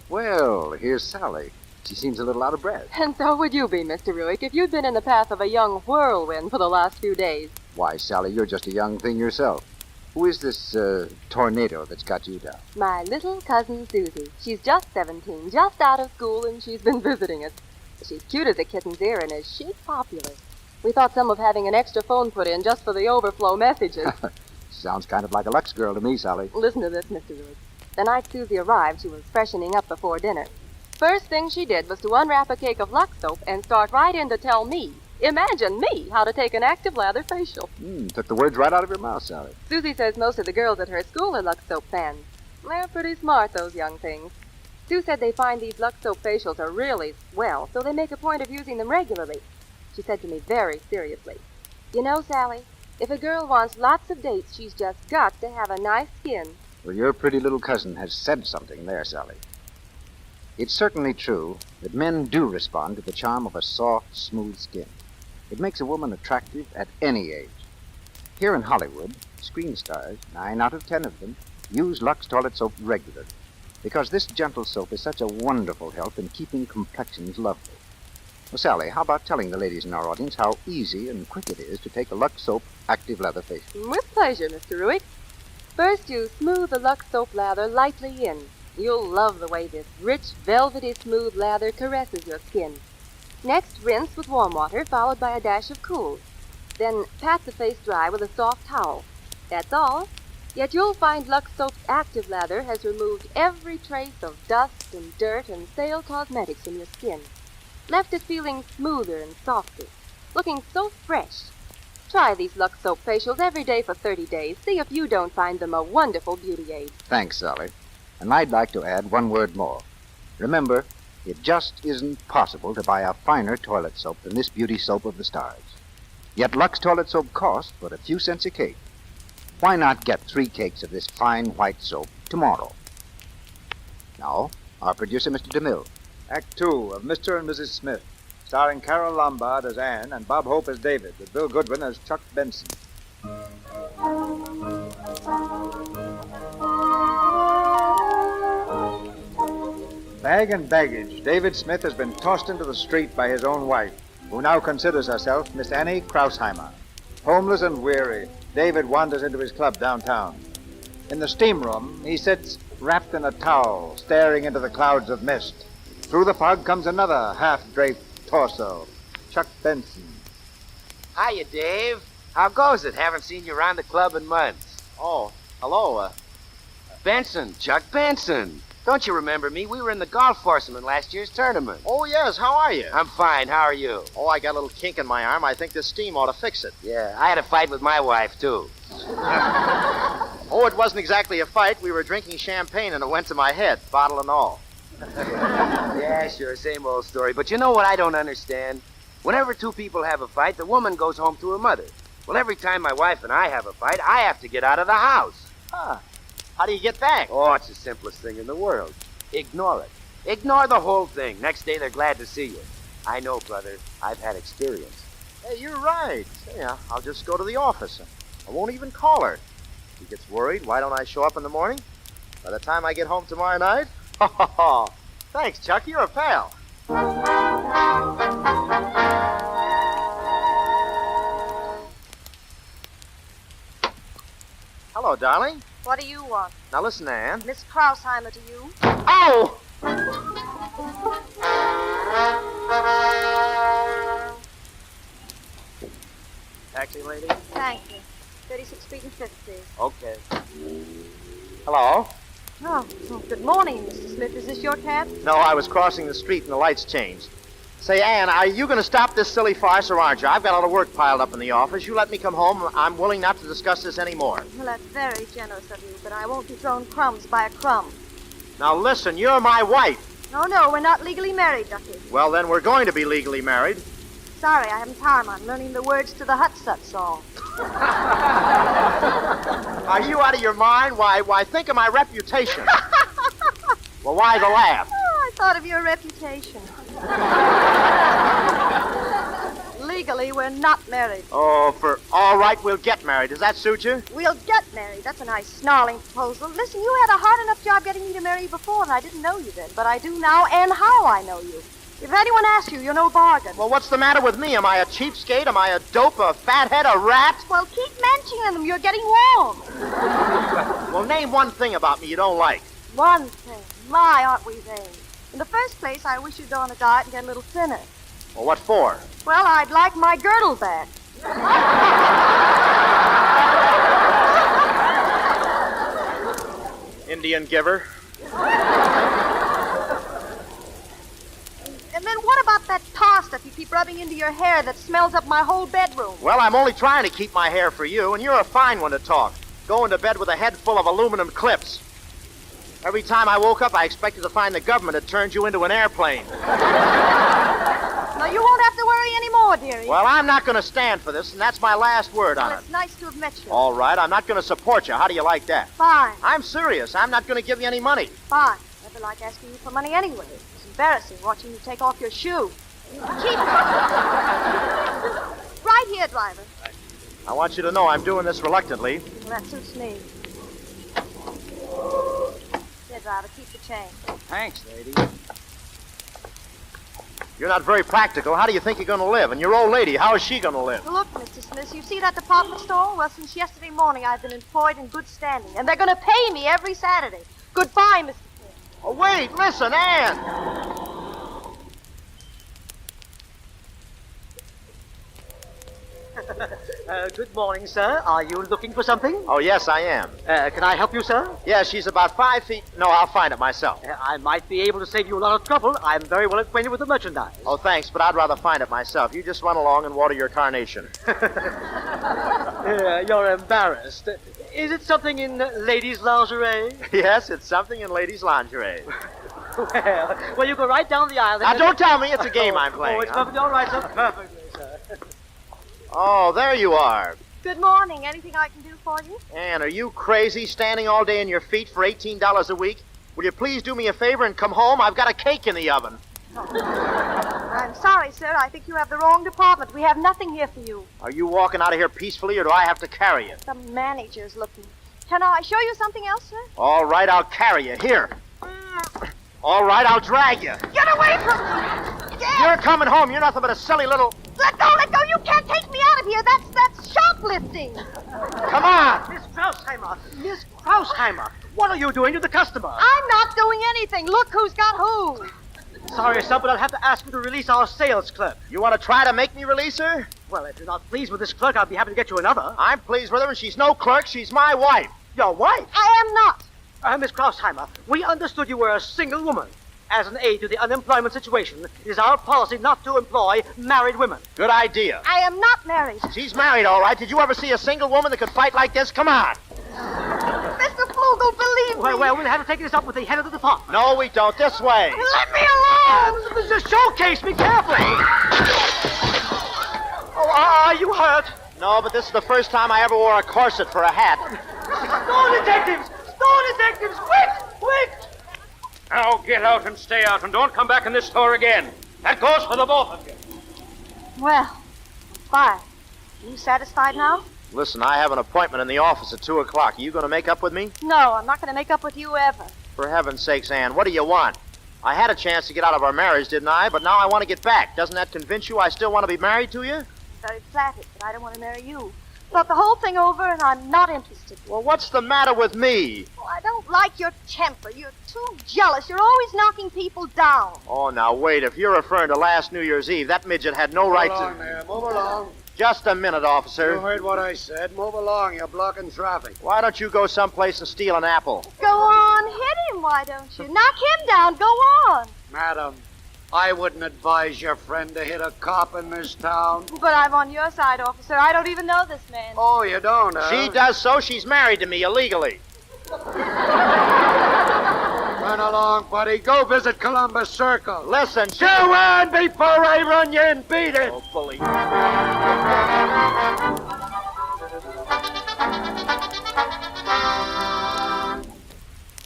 Well, here's Sally. She seems a little out of breath. And so would you be, Mr. Ruick, if you'd been in the path of a young whirlwind for the last few days. Why, Sally, you're just a young thing yourself. Who is this tornado that's got you down? My little cousin Susie. She's just 17, just out of school, and she's been visiting us. She's cute as a kitten's ear and as chic popular. We thought some of having an extra phone put in just for the overflow messages. Sounds kind of like a Lux girl to me, Sally. Listen to this, Mr. Ruick. The night Susie arrived, she was freshening up before dinner. First thing she did was to unwrap a cake of Lux soap and start right in to tell me, imagine me, how to take an active lather facial. Took the words right out of your mouth, Sally. Susie says most of the girls at her school are Lux soap fans. They're pretty smart, those young things. Sue said they find these Lux Soap facials are really swell, so they make a point of using them regularly. She said to me very seriously, "You know, Sally, if a girl wants lots of dates, she's just got to have a nice skin." Well, your pretty little cousin has said something there, Sally. It's certainly true that men do respond to the charm of a soft, smooth skin. It makes a woman attractive at any age. Here in Hollywood, screen stars, 9 out of 10 of them, use Lux toilet soap regularly because this gentle soap is such a wonderful help in keeping complexions lovely. Well, Sally, how about telling the ladies in our audience how easy and quick it is to take a Lux Soap active lather facial? With pleasure, Mr. Ruick. First, you smooth the Lux Soap lather lightly in. You'll love the way this rich, velvety smooth lather caresses your skin. Next, rinse with warm water, followed by a dash of cool. Then pat the face dry with a soft towel. That's all. Yet you'll find Lux Soap's active lather has removed every trace of dust and dirt and stale cosmetics from your skin. Left it feeling smoother and softer, looking so fresh. Try these Lux Soap facials every day for 30 days. See if you don't find them a wonderful beauty aid. Thanks, Sally. And I'd like to add one word more. Remember, it just isn't possible to buy a finer toilet soap than this beauty soap of the stars. Yet Lux toilet soap costs but a few cents a cake. Why not get 3 cakes of this fine white soap tomorrow? Now, our producer, Mr. DeMille. Act 2 of Mr. and Mrs. Smith, starring Carol Lombard as Anne and Bob Hope as David, with Bill Goodwin as Chuck Benson. Bag and baggage, David Smith has been tossed into the street by his own wife, who now considers herself Miss Annie Krausheimer. Homeless and weary, David wanders into his club downtown. In the steam room, he sits wrapped in a towel, staring into the clouds of mist. Through the fog comes another half-draped torso, Chuck Benson. Hiya, Dave. How goes it? Haven't seen you around the club in months. Oh, hello. Benson, Chuck Benson. Don't you remember me? We were in the golf foursome in last year's tournament. Oh, yes. How are you? I'm fine. How are you? Oh, I got a little kink in my arm. I think this steam ought to fix it. Yeah, I had a fight with my wife, too. Oh, it wasn't exactly a fight. We were drinking champagne and it went to my head, bottle and all. Yeah, sure, same old story. But you know what I don't understand? Whenever 2 people have a fight, the woman goes home to her mother. Well, every time my wife and I have a fight, I have to get out of the house. Huh. How do you get back? Oh, it's the simplest thing in the world. Ignore it. Ignore the whole thing. Next day, they're glad to see you. I know, brother. I've had experience. Hey, you're right. Yeah, I'll just go to the office. I won't even call her. She gets worried. Why don't I show up in the morning? By the time I get home tomorrow night? Ha ha ha. Thanks, Chuck. You're a pal. Hello, darling. What do you want? Now listen, Anne. Miss Krausheimer to you. Ow! Taxi lady? Thank you. 36 feet and 50. Okay. Hello? Oh, good morning, Mr. Smith. Is this your cab? No, I was crossing the street and the lights changed. Say, Anne, are you going to stop this silly farce or aren't you? I've got all the work piled up in the office. You let me come home. I'm willing not to discuss this anymore. Well, that's very generous of you, but I won't be thrown crumbs by a crumb. Now listen, you're my wife. No, we're not legally married, Ducky. Well, then we're going to be legally married. Sorry, I haven't time. I'm learning the words to the Hut-Sut song. Are you out of your mind? Why, think of my reputation. Well, why the laugh? Oh, I thought of your reputation. Legally, we're not married. Oh, all right, we'll get married. Does that suit you? We'll get married. That's a nice snarling proposal. Listen, you had a hard enough job getting me to marry you before, and I didn't know you then. But I do now, and how I know you. If anyone asks you, you're no bargain. Well, what's the matter with me? Am I a cheapskate? Am I a dope, a fathead, a rat? Well, keep mentioning them. You're getting warm. Well, name one thing about me you don't like. One thing. My, aren't we vain? In the first place, I wish you'd go on a diet and get a little thinner. Well, what for? Well, I'd like my girdle back. Indian giver. And then what about that tar stuff you keep rubbing into your hair that smells up my whole bedroom? Well, I'm only trying to keep my hair for you, and you're a fine one to talk. Going to bed with a head full of aluminum clips. Every time I woke up, I expected to find the government had turned you into an airplane. No, you won't have to worry anymore, dearie. Well, I'm not going to stand for this, and that's my last word on Well, it. it's nice to have met you. All right, I'm not going to support you. How do you like that? Fine. I'm serious. I'm not going to give you any money. Fine. Never like asking you for money anyway. It's embarrassing watching you take off your shoe. Keep it. Right here, driver. I want you to know I'm doing this reluctantly. Well, that suits me. Here, driver, keep the change. Thanks, lady. You're not very practical. How do you think you're going to live? And your old lady, how is she going to live? Look, Mr. Smith, you see that department store? Well, since yesterday morning, I've been employed in good standing, and they're going to pay me every Saturday. Goodbye, Mr. Smith. Oh, wait, listen, Ann. Good morning, sir. Are you looking for something? Oh, yes, I am. Can I help you, sir? Yeah, she's about 5 feet. No, I'll find it myself. I might be able to save you a lot of trouble. I'm very well acquainted with the merchandise. Oh, thanks, but I'd rather find it myself. You just run along and water your carnation. You're embarrassed. Is it something in ladies' lingerie? Yes, it's something in ladies' lingerie. Well, you go right down the aisle. Now, don't tell me it's a game I'm playing. Oh, it's perfectly all right, sir. Perfectly, sir. Oh, there you are. Good morning. Anything I can do for you? Ann, are you crazy standing all day on your feet for $18 a week? Will you please do me a favor and come home? I've got a cake in the oven. I'm sorry, sir. I think you have the wrong department. We have nothing here for you. Are you walking out of here peacefully, or do I have to carry you? The manager's looking. Can I show you something else, sir? All right, I'll carry you. Here. All right, I'll drag you. Get away from me! You're coming home. You're nothing but a silly little... Let go, let go! You can't take me out of here! That's shoplifting! Come on! Miss Krausheimer, what are you doing to the customer? I'm not doing anything. Look who's got who. Sorry, sir, but I'll have to ask you to release our sales clerk. You want to try to make me release her? Well, if you're not pleased with this clerk, I'll be happy to get you another. I'm pleased with her, and she's no clerk. She's my wife. Your wife? I am not. Miss Krausheimer, we understood you were a single woman. As an aid to the unemployment situation, it is our policy not to employ married women. Good idea. I am not married. She's married, all right. Did you ever see a single woman that could fight like this? Come on. Mr. Flugel, believe me. Well, we'll have to take this up with the head of the department. No, we don't. This way. Let me alone. This is a showcase. Be careful. Oh, are you hurt? No, but this is the first time I ever wore a corset for a hat. Store detectives! Store detectives! Quick! Quick! Now get out and stay out, and don't come back in this store again. That goes for the both of you. Well, fine. Are you satisfied now? Listen, I have an appointment in the office at 2 o'clock. Are you going to make up with me? No, I'm not going to make up with you ever. For heaven's sakes, Ann, what do you want? I had a chance to get out of our marriage, didn't I? But now I want to get back. Doesn't that convince you I still want to be married to you? I'm very flattered, but I don't want to marry you. Thought the whole thing over, and I'm not interested. Well, what's the matter with me? Oh, I don't like your temper. You're too jealous. You're always knocking people down. Oh, now, wait. If you're referring to last New Year's Eve, that midget had no right Move to... along there. Move along. Just a minute, officer. You heard what I said. Move along. You're blocking traffic. Why don't you go someplace and steal an apple? Go on, hit him, why don't you? Knock him down. Go on. Madam, I wouldn't advise your friend to hit a cop in this town. But I'm on your side, officer. I don't even know this man. Oh, you don't, huh? She does so. She's married to me illegally. Run along, buddy. Go visit Columbus Circle. Listen, Go on before I run you and beat it. Oh, bully.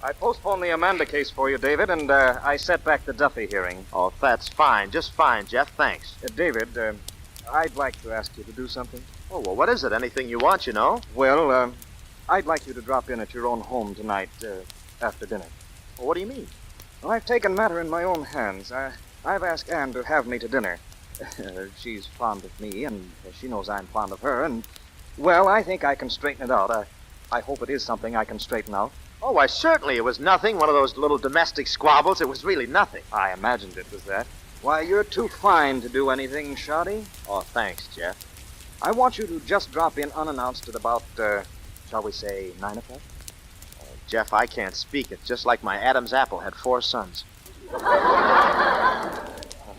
I postponed the Amanda case for you, David, and I set back the Duffy hearing. Oh, that's fine. Just fine, Jeff. Thanks. David, I'd like to ask you to do something. Oh, well, what is it? Anything you want, you know? Well, I'd like you to drop in at your own home tonight after dinner. Well, what do you mean? Well, I've taken matter in my own hands. I've asked Anne to have me to dinner. She's fond of me, and she knows I'm fond of her, and, well, I think I can straighten it out. I hope it is something I can straighten out. Oh, why, certainly. It was nothing. One of those little domestic squabbles. It was really nothing. I imagined it was that. Why, you're too fine to do anything, Shoddy. Oh, thanks, Jeff. I want you to just drop in unannounced at about, shall we say, 9 o'clock? Oh, Jeff, I can't speak. It's just like my Adam's apple had 4 sons. Well,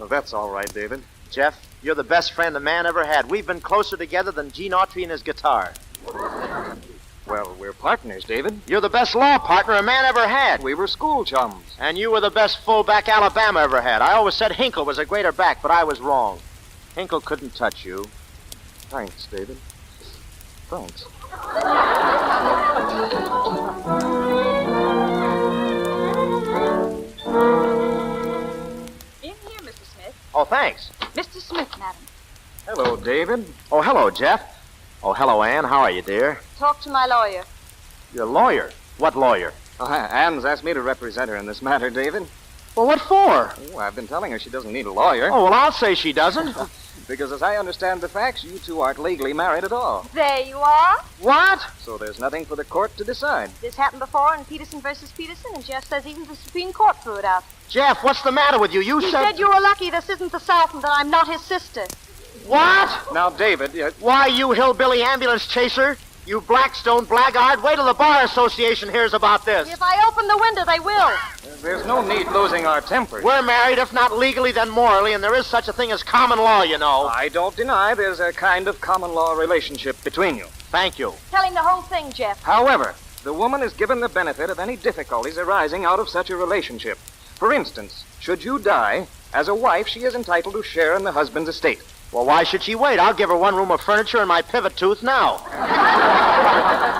that's all right, David. Jeff, you're the best friend a man ever had. We've been closer together than Gene Autry and his guitar. Well, we're partners, David. You're the best law partner a man ever had. We were school chums. And you were the best fullback Alabama ever had. I always said Hinkle was a greater back, but I was wrong. Hinkle couldn't touch you. Thanks, David. Thanks. In here, Mr. Smith. Oh, thanks. Mr. Smith, madam. Hello, David. Oh, hello, Jeff. Oh, hello, Ann. How are you, dear? Talk to my lawyer. You're a lawyer. What lawyer? Oh, Ann's asked me to represent her in this matter, David. Well, what for? Oh, I've been telling her she doesn't need a lawyer. Oh, well, I'll say she doesn't. Because as I understand the facts, you two aren't legally married at all. There you are. What? So there's nothing for the court to decide. This happened before in Peterson versus Peterson, and Jeff says even the Supreme Court threw it out. Jeff, what's the matter with you? He said you were lucky this isn't the South and that I'm not his sister. What? Now, David... Why, you hillbilly ambulance chaser? You Blackstone blackguard, wait till the Bar Association hears about this. If I open the window, they will. There's no need losing our tempers. We're married, if not legally, then morally, and there is such a thing as common law, you know. I don't deny there's a kind of common law relationship between you. Thank you. Tell him the whole thing, Jeff. However, the woman is given the benefit of any difficulties arising out of such a relationship. For instance, should you die, as a wife, she is entitled to share in the husband's estate. Well, why should she wait? I'll give her one room of furniture and my pivot tooth now.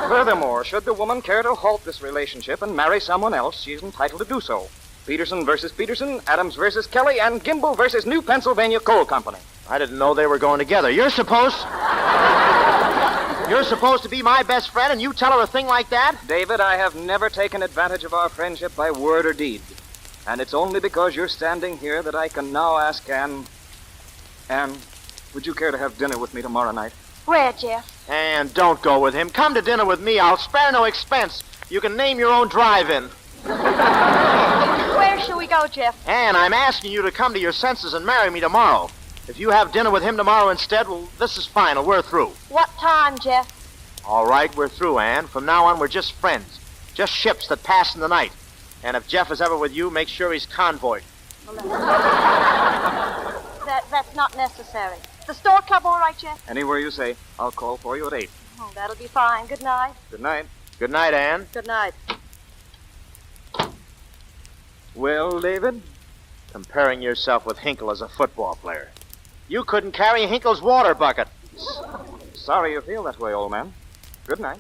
Furthermore, should the woman care to halt this relationship and marry someone else, she is entitled to do so. Peterson versus Peterson, Adams versus Kelly, and Gimbel versus New Pennsylvania Coal Company. I didn't know they were going together. You're supposed to be my best friend, and you tell her a thing like that? David, I have never taken advantage of our friendship by word or deed. And it's only because you're standing here that I can now ask Anne, would you care to have dinner with me tomorrow night? Where, Jeff? And don't go with him. Come to dinner with me. I'll spare no expense. You can name your own drive-in. Where shall we go, Jeff? Anne, I'm asking you to come to your senses and marry me tomorrow. If you have dinner with him tomorrow instead, well, this is final. We're through. What time, Jeff? All right, we're through, Anne. From now on, we're just friends. Just ships that pass in the night. And if Jeff is ever with you, make sure he's convoyed. That's not necessary. The store club all right, Jeff? Anywhere you say. I'll call for you at 8. Oh, that'll be fine. Good night. Good night. Good night, Anne. Good night. Well, David? Comparing yourself with Hinkle as a football player. You couldn't carry Hinkle's water bucket. Sorry you feel that way, old man. Good night.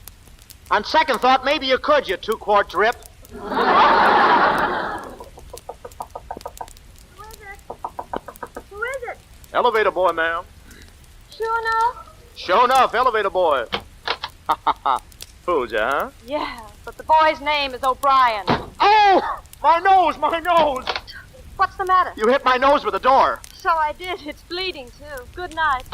On second thought, maybe you could, you 2-quart drip. Who is it? Elevator boy, ma'am. Sure enough? Sure enough, elevator boy. Fooled you, huh? Yeah, but the boy's name is O'Brien. Oh! My nose, my nose! What's the matter? You hit my nose with the door. So I did. It's bleeding, too. Good night.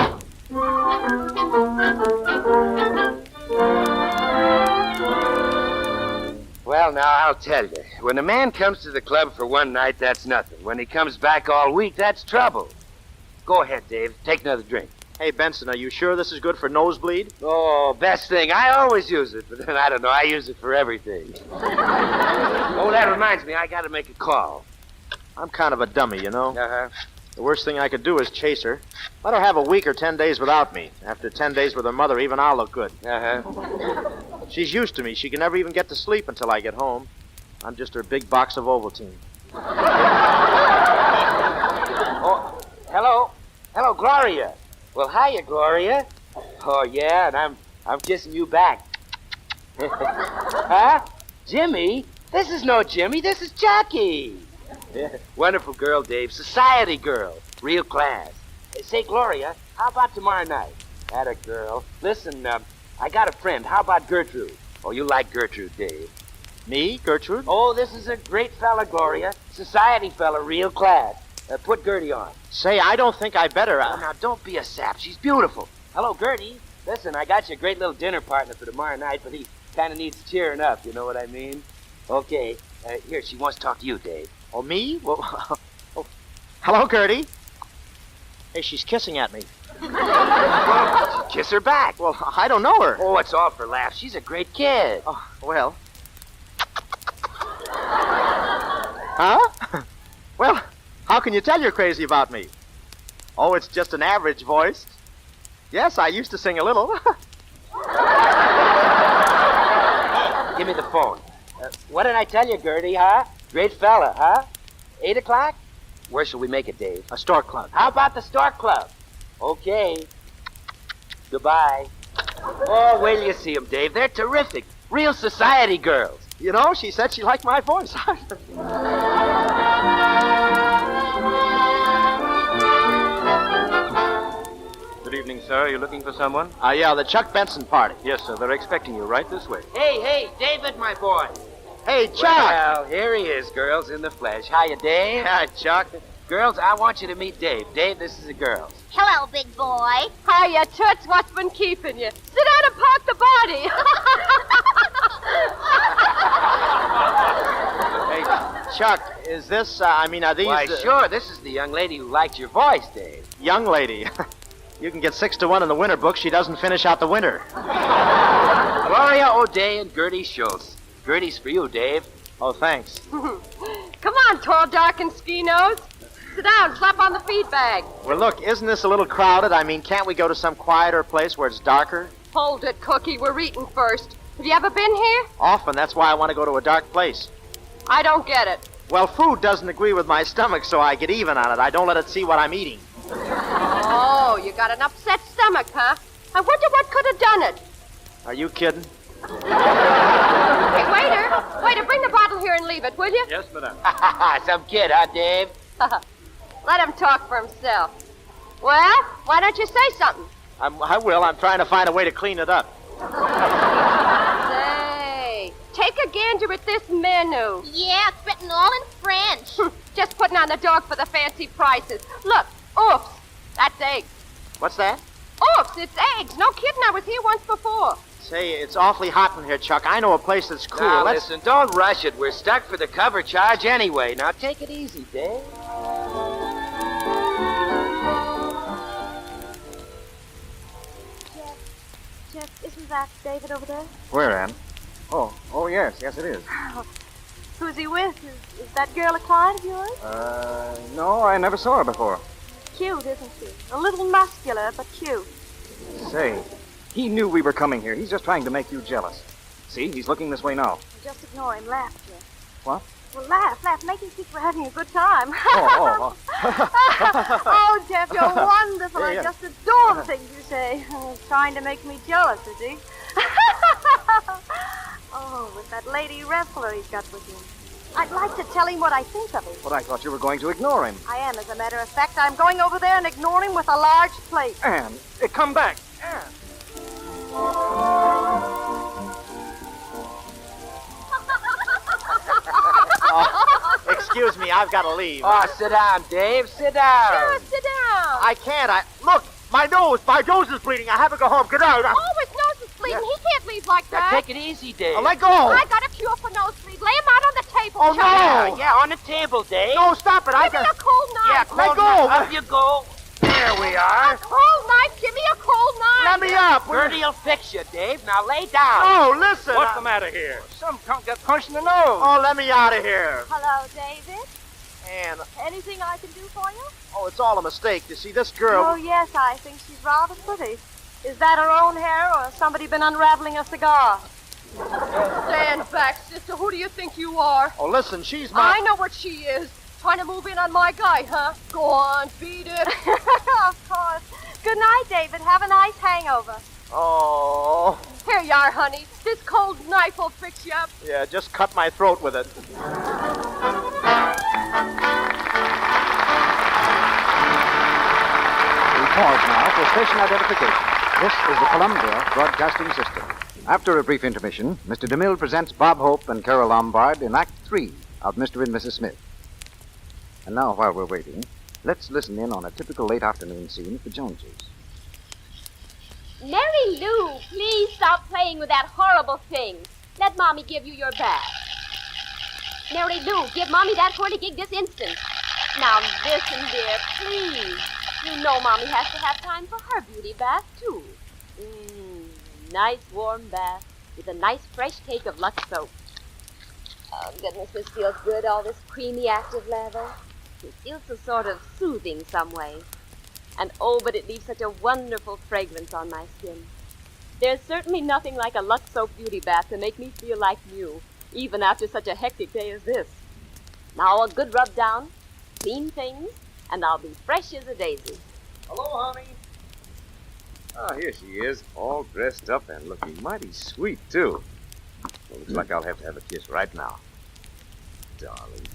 Well, now, I'll tell you. When a man comes to the club for one night, that's nothing. When he comes back all week, that's trouble. Go ahead, Dave. Take another drink. Hey, Benson, are you sure this is good for nosebleed? Oh, best thing. I always use it, but then I don't know. I use it for everything. Oh, that reminds me. I got to make a call. I'm kind of a dummy, you know. Uh-huh. The worst thing I could do is chase her. Let her have a week or 10 days without me. After 10 days with her mother, even I'll look good. Uh-huh. She's used to me. She can never even get to sleep until I get home. I'm just her big box of Ovaltine. Oh, hello. Hello, Gloria. Well, hiya, Gloria. Oh, yeah, and I'm kissing you back. Huh? Jimmy? This is no Jimmy. This is Chucky. Wonderful girl, Dave. Society girl. Real class. Hey, say, Gloria, how about tomorrow night? Atta girl. Listen, I got a friend. How about Gertrude? Oh, you like Gertrude, Dave. Me, Gertrude? Oh, this is a great fella, Gloria. Society fella, real class. Put Gertie on. Say, I don't think I better. Oh, now, don't be a sap. She's beautiful. Hello, Gertie. Listen, I got you a great little dinner partner for tomorrow night, but he kind of needs cheering up, you know what I mean? Okay. Here, she wants to talk to you, Dave. Oh, me? Well, oh. Hello, Gertie. Hey, she's kissing at me. Kiss her back. Well, I don't know her. Oh, it's all for laughs. She's a great kid. Oh, well. Huh? Well, how can you tell you're crazy about me? Oh, it's just an average voice. Yes, I used to sing a little. Give me the phone. What did I tell you, Gertie, huh? Great fella, huh? 8 o'clock? Where shall we make it, Dave? A stork club. How about the stork club? Okay. Goodbye. Oh, wait till you see them, Dave. They're terrific. Real society girls. You know, she said she liked my voice. Good evening, sir. Are you looking for someone? Yeah, the Chuck Benson party. Yes, sir. They're expecting you right this way. Hey, David, my boy. Hey, Chuck! Well, here he is, girls, in the flesh. Hiya, Dave. Hi, Chuck. Girls, I want you to meet Dave. Dave, this is the girls. Hello, big boy. Hiya, Toots. What's been keeping you? Sit down and park the body. Hey, Chuck, is this, are these... Why, sure. This is the young lady who liked your voice, Dave. Young lady. You can get 6 to 1 in the winter book. She doesn't finish out the winter. Gloria O'Day and Gertie Schultz. Gertie's for you, Dave. Oh, thanks. Come on, tall, dark, and ski-nose. Sit down, slap on the feed bag. Well, look, isn't this a little crowded? Can't we go to some quieter place where it's darker? Hold it, Cookie. We're eating first. Have you ever been here? Often. That's why I want to go to a dark place. I don't get it. Well, food doesn't agree with my stomach, so I get even on it. I don't let it see what I'm eating. Oh, you got an upset stomach, huh? I wonder what could have done it. Are you kidding? Hey, waiter, bring the bottle here and leave it, will you? Yes, madame. Some kid, huh, Dave? Let him talk for himself. Well, why don't you say something? I will. I'm trying to find a way to clean it up. Say, take a gander at this menu. Yeah, it's written all in French. Just putting on the dog for the fancy prices. Look, oops, that's eggs. What's that? Oops, it's eggs. No kidding, I was here once before. Say, it's awfully hot in here, Chuck. I know a place that's cool. Now, listen, don't rush it. We're stuck for the cover charge anyway. Now, take it easy, Dave. Jeff, isn't that David over there? Where, Ann? Oh, yes, it is. Who's he with? Is that girl a client of yours? No, I never saw her before. Cute, isn't she? A little muscular, but cute. Say, he knew we were coming here. He's just trying to make you jealous. See, he's looking this way now. Just ignore him. Laugh, Jeff. What? Well, laugh. Make him think we're having a good time. Oh. Oh, Jeff, you're wonderful. Yeah. I just adore the things you say. He's trying to make me jealous, is he? Oh, with that lady wrestler he's got with him. I'd like to tell him what I think of him. But I thought you were going to ignore him. I am, as a matter of fact. I'm going over there and ignore him with a large plate. Ann, come back. Ann. Oh, excuse me, I've got to leave. Oh, sit down, Dave. Sit down. Sure, sit down. I can't. Look, my nose is bleeding. I have to go home. Get out. Oh, his nose is bleeding. He can't leave like Now, that. take it easy, Dave. Let go. I got a cure for nosebleed. Lay him out on the table. Oh, Chuck. no. Yeah, on the table, Dave. No, stop it. Give me a cold knife. Yeah, Let cold go. knife. Up you go. There we are. A cold knife. Give me a cold knife. Let me up. Gertie'll fix you, Dave. Now lay down. Oh, listen. What's the matter here? Some cunt got punched in the nose. Oh, let me out of here. Hello, David. Ann, Anything I can do for you? oh, it's all a mistake. You see, this girl... Oh, yes, I think she's rather pretty. Is that her own hair, or has somebody been unraveling a cigar? Stand back, sister. Who do you think you are? Oh, listen, she's my... I know what she is. Trying to move in on my guy, huh? Go on, beat it. Of course. Good night, David. Have a nice hangover. Oh, Here you are, honey. This cold knife will fix you up. yeah, just cut my throat with it. We pause now for station identification. This is the Columbia Broadcasting System. After a brief intermission, Mr. DeMille presents Bob Hope and Carol Lombard in Act 3 of Mr. and Mrs. Smith. And now, while we're waiting, let's listen in on a typical late afternoon scene of the Joneses. Mary Lou, please stop playing with that horrible thing. Let Mommy give you your bath. Mary Lou, give Mommy that whirligig this instant. Now listen, dear, please. You know Mommy has to have time for her beauty bath, too. Nice warm bath with a nice fresh take of Lux soap. Oh, goodness, this feels good, all this creamy active lather. It feels so sort of soothing some way. And oh, but it leaves such a wonderful fragrance on my skin. There's certainly nothing like a Lux soap beauty bath to make me feel like new, even after such a hectic day as this. Now a good rub down, clean things, and I'll be fresh as a daisy. Hello, honey. Ah, here she is, all dressed up and looking mighty sweet, too. Well, looks like I'll have to have a kiss right now. Darling.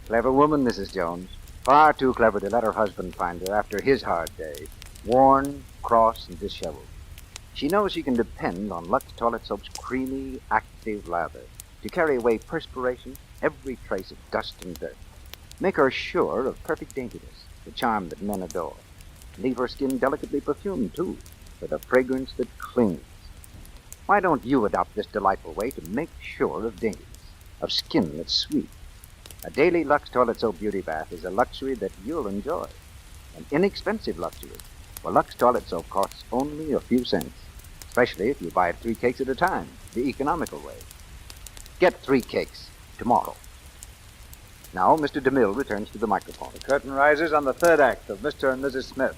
Clever woman, Mrs. Jones. Far too clever to let her husband find her after his hard day. Worn, cross, and disheveled. She knows she can depend on Lux Toilet Soap's creamy, active lather to carry away perspiration, every trace of dust and dirt. Make her sure of perfect daintiness, the charm that men adore. Leave her skin delicately perfumed, too, with a fragrance that clings. Why don't you adopt this delightful way to make sure of daintiness, of skin that's sweet? A daily Lux Toilet Soap beauty bath is a luxury that you'll enjoy. An inexpensive luxury, for Lux Toilet Soap costs only a few cents, especially if you buy 3 cakes at a time, the economical way. Get 3 cakes tomorrow. Now, Mr. DeMille returns to the microphone. The curtain rises on the third act of Mr. and Mrs. Smith.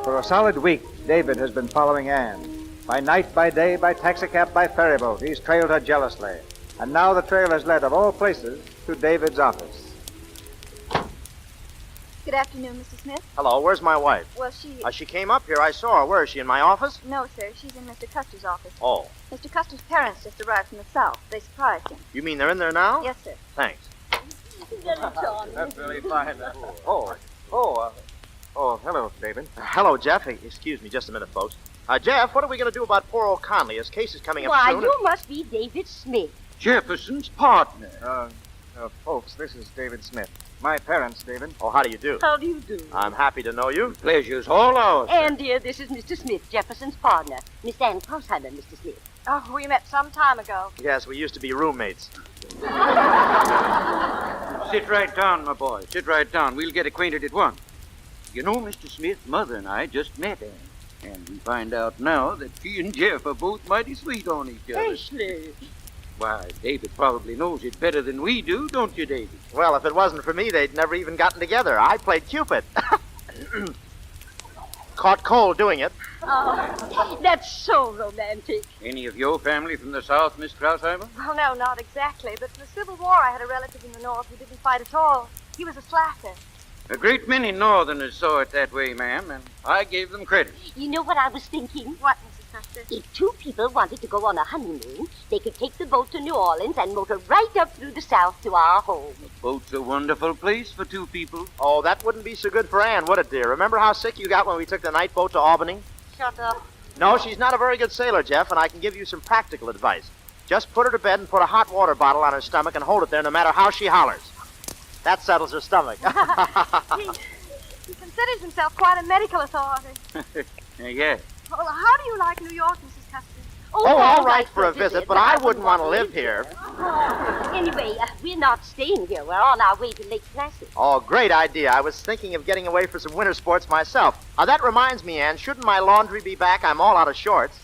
For a solid week, David has been following Anne. By night, by day, by taxicab, by ferryboat, he's trailed her jealously. And now the trail has led, of all places, to David's office. Good afternoon, Mr. Smith. Hello, where's my wife? Well, she... She came up here. I saw her. Where is she, in my office? No, sir. She's in Mr. Custer's office. Oh. Mr. Custer's parents just arrived from the south. They surprised him. You mean they're in there now? Yes, sir. Thanks. That's really fine. Oh, hello, David. Hello, Jeff. Hey, excuse me just a minute, folks. Jeff, what are we going to do about poor old Conley? His case is coming up Why, soon. you must be David Smith. Jefferson's partner. Folks, this is David Smith. My parents, David. Oh, how do you do? How do you do? I'm happy to know you. Pleasure's all ours. And dear, this is Mr. Smith, Jefferson's partner. Miss Anne Crossheimer, Mr. Smith. Oh, we met some time ago. Yes, we used to be roommates. Sit right down, my boy. Sit right down. We'll get acquainted at once. You know, Mr. Smith, Mother and I just met Anne. And we find out now that she and Jeff are both mighty sweet on each other. Ashley. Why, David probably knows it better than we do, don't you, David? Well, if it wasn't for me, they'd never even gotten together. I played Cupid. Caught cold doing it. Oh, that's so romantic. Any of your family from the South, Miss Crossheimer? Well, no, not exactly. But in the Civil War, I had a relative in the North who didn't fight at all. He was a slacker. A great many Northerners saw it that way, ma'am, and I gave them credit. You know what I was thinking? What, Mrs. Custer? If 2 people wanted to go on a honeymoon, they could take the boat to New Orleans and motor right up through the South to our home. A boat's a wonderful place for 2 people. Oh, that wouldn't be so good for Anne, would it, dear? Remember how sick you got when we took the night boat to Albany? Shut up. No, she's not a very good sailor, Jeff, and I can give you some practical advice. Just put her to bed and put a hot water bottle on her stomach and hold it there no matter how she hollers. That settles her stomach. He considers himself quite a medical authority. Yeah. Well, how do you like New York, Mrs. Custer? Oh, all right for a visit, but I wouldn't want to live here. Anyway, we're not staying here. We're on our way to Lake Placid. Oh, great idea. I was thinking of getting away for some winter sports myself. That reminds me, Anne, shouldn't my laundry be back? I'm all out of shorts.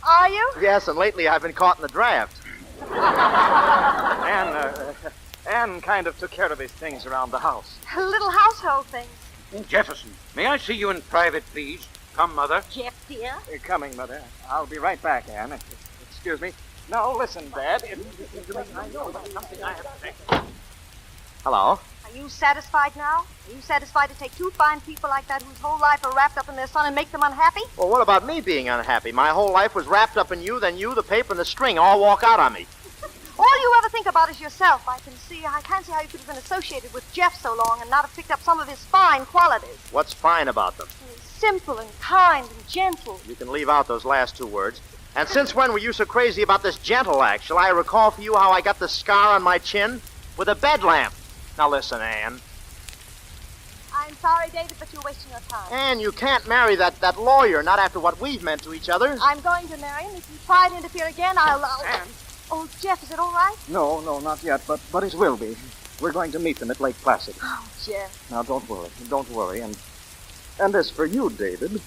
Are you? Yes, and lately I've been caught in the draft. Anne kind of took care of his things around the house. Little household things. Jefferson, may I see you in private, please? Come, Mother. Jeff, dear. Coming, Mother. I'll be right back, Anne. Excuse me. No, listen, Dad. Hello. Are you satisfied now? Are you satisfied to take 2 fine people like that whose whole life are wrapped up in their son and make them unhappy? Well, what about me being unhappy? My whole life was wrapped up in you, then you, the paper, and the string all walk out on me. All you ever think about is yourself. I can't see how you could have been associated with Jeff so long and not have picked up some of his fine qualities. What's fine about them? He's simple and kind and gentle. You can leave out those last 2 words. And since when were you so crazy about this gentle act? Shall I recall for you how I got the scar on my chin? With a bed lamp. Now listen, Anne. I'm sorry, David, but you're wasting your time. Anne, you can't marry that lawyer, not after what we've meant to each other. I'm going to marry him. If you try to interfere again, I'll... Anne. Oh, Jeff, is it all right? No, not yet, but it will be. We're going to meet them at Lake Placid. Oh, Jeff. Now, don't worry. And as for you, David,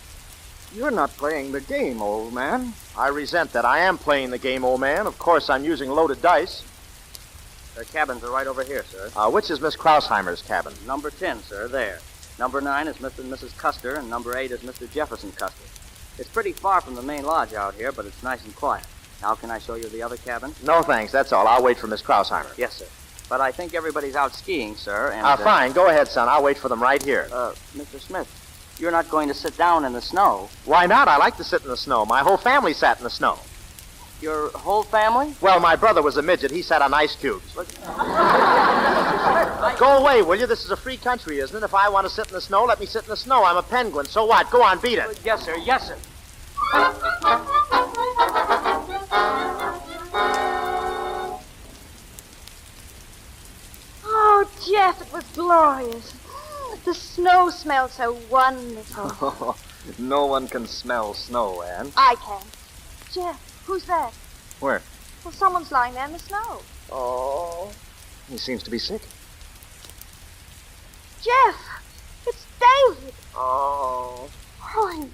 you're not playing the game, old man. I resent that. I am playing the game, old man. Of course, I'm using loaded dice. Their cabins are right over here, sir. Which is Miss Crossheimer's cabin? Number 10, sir, there. Number 9 is Mr. and Mrs. Custer, and number 8 is Mr. Jefferson Custer. It's pretty far from the main lodge out here, but it's nice and quiet. Now can I show you the other cabin? No, thanks. That's all. I'll wait for Miss Krausheimer. Yes, sir. But I think everybody's out skiing, sir, and... Fine. Go ahead, son. I'll wait for them right here. Mr. Smith, you're not going to sit down in the snow. Why not? I like to sit in the snow. My whole family sat in the snow. Your whole family? Well, my brother was a midget. He sat on ice cubes. Go away, will you? This is a free country, isn't it? If I want to sit in the snow, let me sit in the snow. I'm a penguin. So what? Go on, beat it. Yes, sir. Yes, sir. Oh, Jeff, it was glorious. The snow smelled so wonderful. No one can smell snow, Anne. I can. Jeff, who's that? Where? Well, someone's lying there in the snow. Oh. He seems to be sick. Jeff, it's David. Oh. Oh,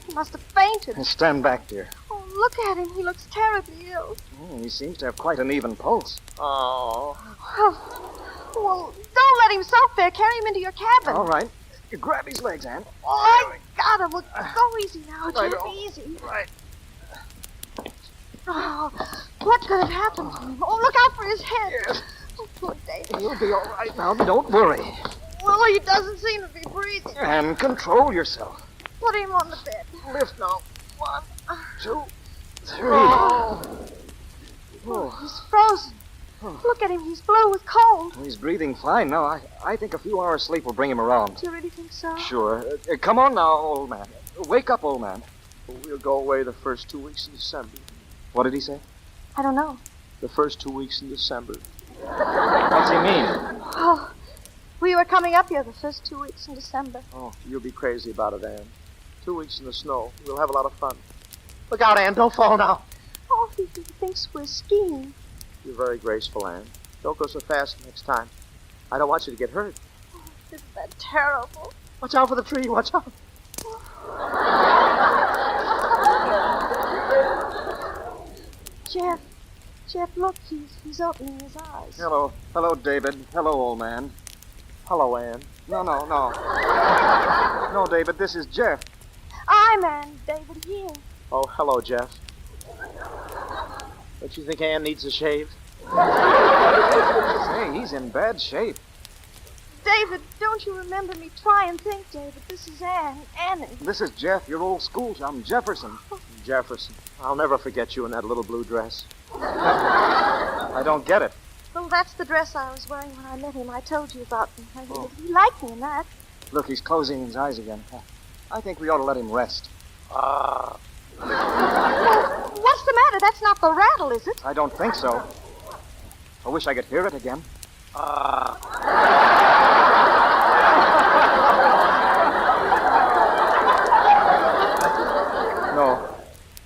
he must have fainted. Stand back, dear. Oh, look at him. He looks terribly ill. Oh, he seems to have quite an even pulse. Oh. Well, don't let him soak there. Carry him into your cabin. All right. You grab his legs, Anne. Oh, I got him. Well, go easy now, Jeff. Right-o. Easy. Right. Oh, what could have happened to him? Oh, look out for his head. Yes. Oh, poor David. You'll be all right now. Don't worry. Well, he doesn't seem to be breathing. And control yourself. Put him on the bed. Lift now. 1, 2, 3. Oh, he's frozen. Look at him. He's blue with cold. He's breathing fine now. I think a few hours sleep will bring him around. Do you really think so? Sure. Come on now, old man. Wake up, old man. We'll go away the first 2 weeks in December. What did he say? I don't know. The first 2 weeks in December. What's he mean? Oh, we were coming up here the first 2 weeks in December. Oh, you'll be crazy about it, Anne. 2 weeks in the snow. We'll have a lot of fun. Look out, Anne. Don't fall now. Oh, he thinks we're skiing. You're very graceful, Anne. Don't go so fast next time. I don't want you to get hurt. Oh, isn't that terrible? Watch out for the tree. Watch out. Jeff, look, he's opening his eyes. Hello, David. Hello, old man. Hello, Anne. No. No, David, this is Jeff. I'm Anne, David here. Oh, hello, Jeff. Don't you think Anne needs a shave? Say, he's in bad shape. David, don't you remember me? Try and think, David. This is Annie. This is Jeff, your old school chum, Jefferson. Jefferson. I'll never forget you in that little blue dress. I don't get it. Well, that's the dress I was wearing when I met him. I told you about him. He liked me in that. Look, he's closing his eyes again. I think we ought to let him rest. Well, what's the matter? That's not the rattle, is it? I don't think so. I wish I could hear it again.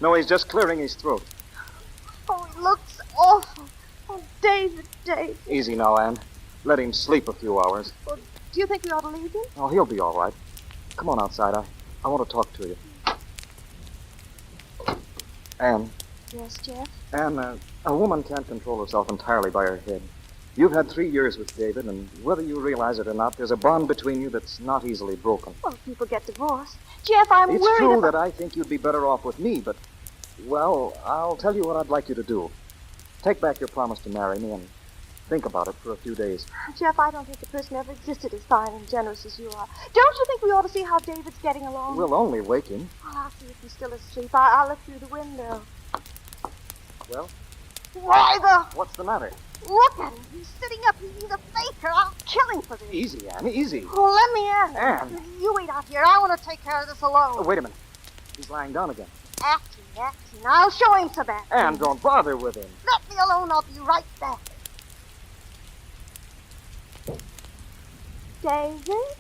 No, he's just clearing his throat. Oh, he looks awful. Oh, David. Easy now, Anne. Let him sleep a few hours. Well, do you think we ought to leave him? Oh, he'll be all right. Come on outside. I want to talk to you. Anne. Yes, Jeff? Anne, a woman can't control herself entirely by her head. You've had 3 years with David, and whether you realize it or not, there's a bond between you that's not easily broken. Well, people get divorced. Jeff, I'm It's worried true about... that I think you'd be better off with me, but, well, I'll tell you what I'd like you to do. Take back your promise to marry me and think about it for a few days. Jeff, I don't think the person ever existed as fine and generous as you are. Don't you think we ought to see how David's getting along? We'll only wake him. Well, I'll see if he's still asleep. I'll look through the window. Well? Why What's the matter? Look at him. He's sitting up. He's a faker. I'll kill him for this. Easy, Anne, easy. Oh, let me in. Anne. You wait out here. I want to take care of this alone. Oh, wait a minute. He's lying down again. Acting. I'll show him some action. Anne, don't bother with him. Let me alone. I'll be right back. David?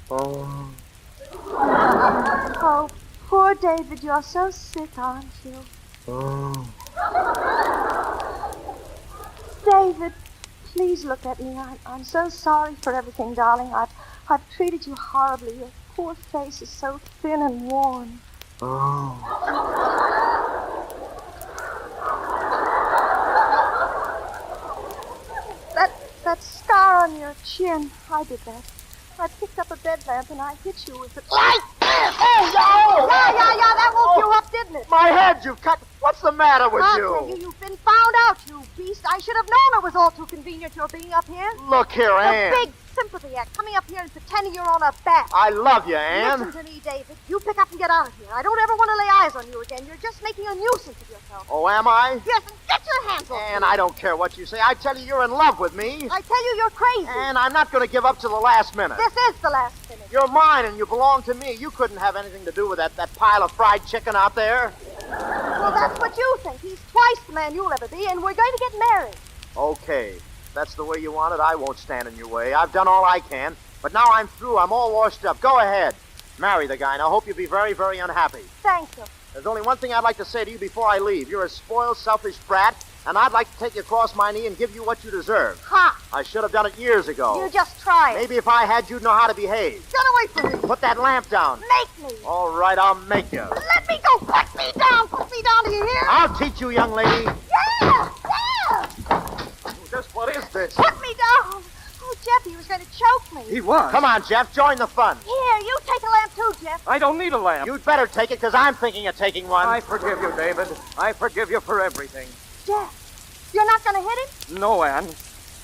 Oh. Oh, poor David. You're so sick, aren't you? Oh. David, please look at me. I'm so sorry for everything, darling. I've treated you horribly. Your poor face is so thin and worn. Oh. That scar on your chin, I did that. I picked up a bed lamp and I hit you with it. Like this! Oh, Yeah, that woke you up, didn't it? My head, you've cut. What's the matter with I'll you? tell you, you've been found out, you beast. I should have known it was all too convenient your being up here. Look here, Ann. A big sympathy act, coming up here and pretending you're on a bat. I love you, Ann. Listen to me, David. You pick up and get out of here. I don't ever want to lay eyes on you again. You're just making a nuisance of yourself. Oh, am I? Yes, and get your hands off Ann, me. I don't care what you say. I tell you, you're in love with me. I tell you, you're crazy. And I'm not going to give up till the last minute. This is the last minute. You're mine and you belong to me. You couldn't have anything to do with that pile of fried chicken out there. Well, that's what you think. He's twice the man you'll ever be, and we're going to get married. Okay. If that's the way you want it, I won't stand in your way. I've done all I can. But now I'm through. I'm all washed up. Go ahead. Marry the guy. And I hope you'll be very, very unhappy. Thanks, sir. There's only one thing I'd like to say to you before I leave. You're a spoiled, selfish brat, and I'd like to take you across my knee and give you what you deserve. Ha! I should have done it years ago. You just try it. Maybe if I had, you'd know how to behave. Get away from me. Put that lamp down. Make me. All right, I'll make you. Let me go. Put me down. Put me down. Do you hear? I'll teach you, young lady. Yeah. Just what is this? Put me down. Oh, Jeff, he was going to choke me. He was. Come on, Jeff. Join the fun. Here, you take a lamp too, Jeff. I don't need a lamp. You'd better take it, because I'm thinking of taking one. I forgive you, David. I forgive you for everything. Jeff, you're not going to hit him? No, Anne.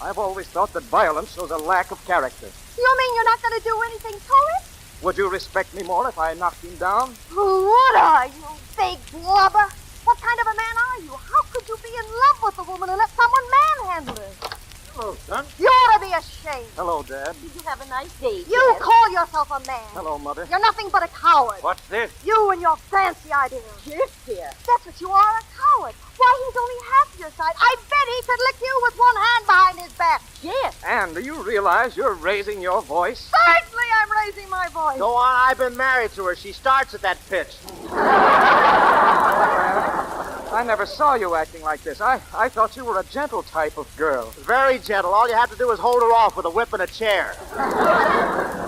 I've always thought that violence shows a lack of character. You mean you're not going to do anything to him? Would you respect me more if I knocked him down? Would I, you big blubber? What kind of a man are you? How could you be in love with a woman and let someone manhandle her? Hello, son. You ought to be ashamed. Hello, Dad. Did you have a nice day, You Dad? call yourself a man. Hello, Mother. You're nothing but a coward. What's this? You and your fancy ideas. Yes, dear. That's what you are, a coward. Why, he's only half your size. I bet he could lick you with one hand behind his back. Yes. Anne, do you realize you're raising your voice? Certainly I'm raising my voice. Go on. I've been married to her. She starts at that pitch. I never saw you acting like this. I thought you were a gentle type of girl. Very gentle. All you have to do is hold her off with a whip and a chair.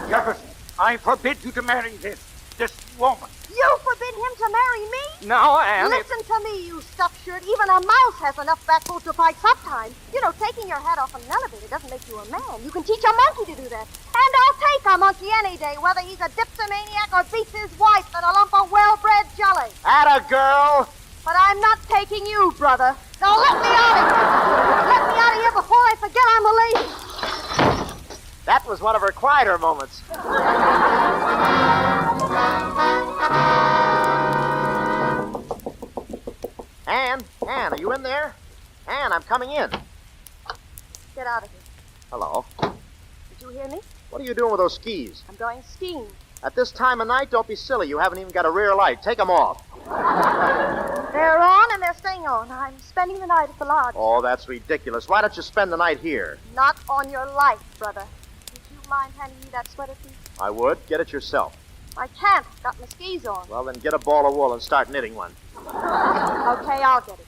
Jefferson, I forbid you to marry this woman. You forbid him to marry me? No, Anne. Listen to me, you stuffed shirt. Even a mouse has enough backbone to fight sometimes. You know, taking your hat off on an elevator doesn't make you a man. You can teach a monkey to do that. And I'll take a monkey any day, whether he's a dipsomaniac or beats his wife in a lump of well-bred jelly. Atta girl. But I'm not taking you, brother. Now let me out of here. Let me out of here before I forget I'm a lady. That was one of her quieter moments. Anne, are you in there? Anne, I'm coming in. Get out of here. Hello. Did you hear me? What are you doing with those skis? I'm going skiing. At this time of night, don't be silly. You haven't even got a rear light. Take them off. They're on and they're staying on. I'm spending the night at the lodge. Oh, that's ridiculous. Why don't you spend the night here? Not on your life, brother. Would you mind handing me that sweater, please? I would. Get it yourself. I can't. Got my skis on. Well, then get a ball of wool and start knitting one. Okay, I'll get it.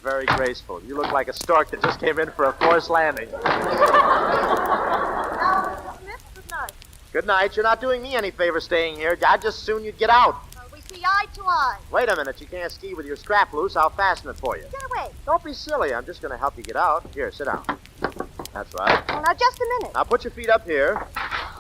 Very graceful. You look like a stork that just came in for a forced landing. Now, Mr. Smith, good night. Good night. You're not doing me any favor staying here. I'd just soon you'd get out. We see eye to eye. Wait a minute. You can't ski with your strap loose. I'll fasten it for you. Get away. Don't be silly. I'm just going to help you get out. Here, sit down. That's right. Well, now, just a minute. Now put your feet up here.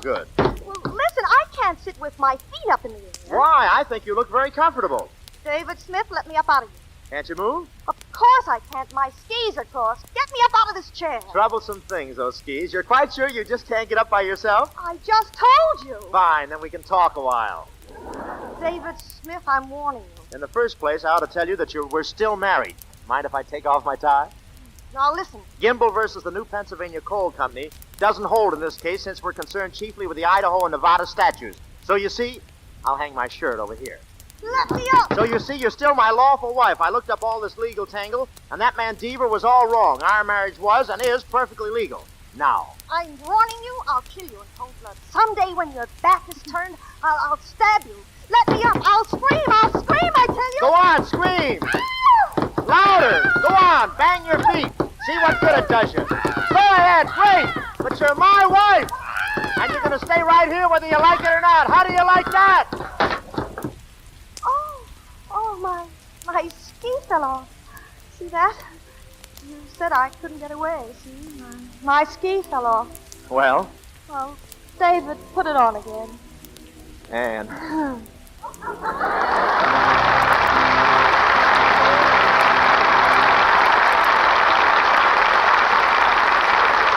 Good. Well, listen, I can't sit with my feet up in the air. Why? I think you look very comfortable. David Smith, let me up out of here. Can't you move? Of course I can't. My skis are crossed. Get me up out of this chair. Troublesome things, those skis. You're quite sure you just can't get up by yourself? I just told you. Fine, then we can talk a while. David Smith, I'm warning you. In the first place, I ought to tell you that we're still married. Mind if I take off my tie? Now listen. Gimbel versus the New Pennsylvania Coal Company doesn't hold in this case since we're concerned chiefly with the Idaho and Nevada statutes. So you see, I'll hang my shirt over here. Let me up. So you see, you're still my lawful wife. I looked up all this legal tangle, and that man Deaver was all wrong. Our marriage was and is perfectly legal. Now. I'm warning you, I'll kill you in cold blood. Someday when your back is turned, I'll stab you. Let me up. I'll scream, I tell you. Go on, scream. Louder. Go on, bang your feet. See what good it does you. Go ahead, great. But you're my wife. And you're going to stay right here whether you like it or not. How do you like that? Oh, my ski fell off. See that? You said I couldn't get away, see? My ski fell off. Well? Well, save it, put it on again. And...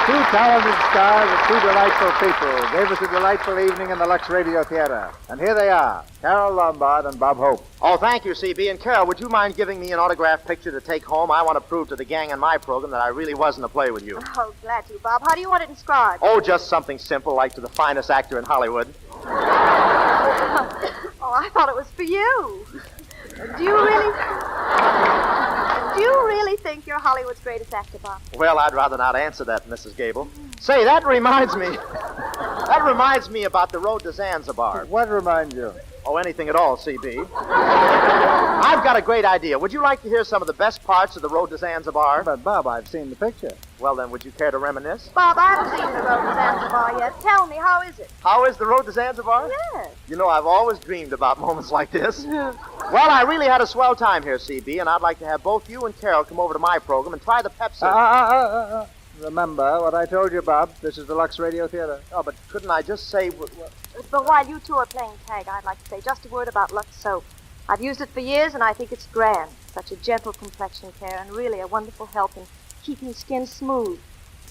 Two talented stars and two delightful people gave us a delightful evening in the Lux Radio Theater. And here they are, Carol Lombard and Bob Hope. Oh, thank you, CB. And Carol, would you mind giving me an autographed picture to take home? I want to prove to the gang in my program that I really wasn't a play with you. Oh, glad to, Bob. How do you want it inscribed? Oh, just something simple, like to the finest actor in Hollywood. Oh, I thought it was for you. Do you really think you're Hollywood's greatest actor, Bob? Well, I'd rather not answer that, Mrs. Gable. Say, that reminds me. That reminds me about the road to Zanzibar. What reminds you? Oh, anything at all, CB. I've got a great idea. Would you like to hear some of the best parts of the road to Zanzibar? But, Bob, I've seen the picture. Well, then, would you care to reminisce? Bob, I haven't seen the road to Zanzibar yet. Tell me, how is it? How is the road to Zanzibar? Yes. You know, I've always dreamed about moments like this. Well, I really had a swell time here, CB, and I'd like to have both you and Carol come over to my program and try the Pepsi. Remember what I told you, Bob. This is the Lux Radio Theater. Oh, but couldn't I just say... But while you two are playing tag, I'd like to say just a word about Lux soap. I've used it for years, and I think it's grand. Such a gentle complexion care, and really a wonderful help in keeping skin smooth.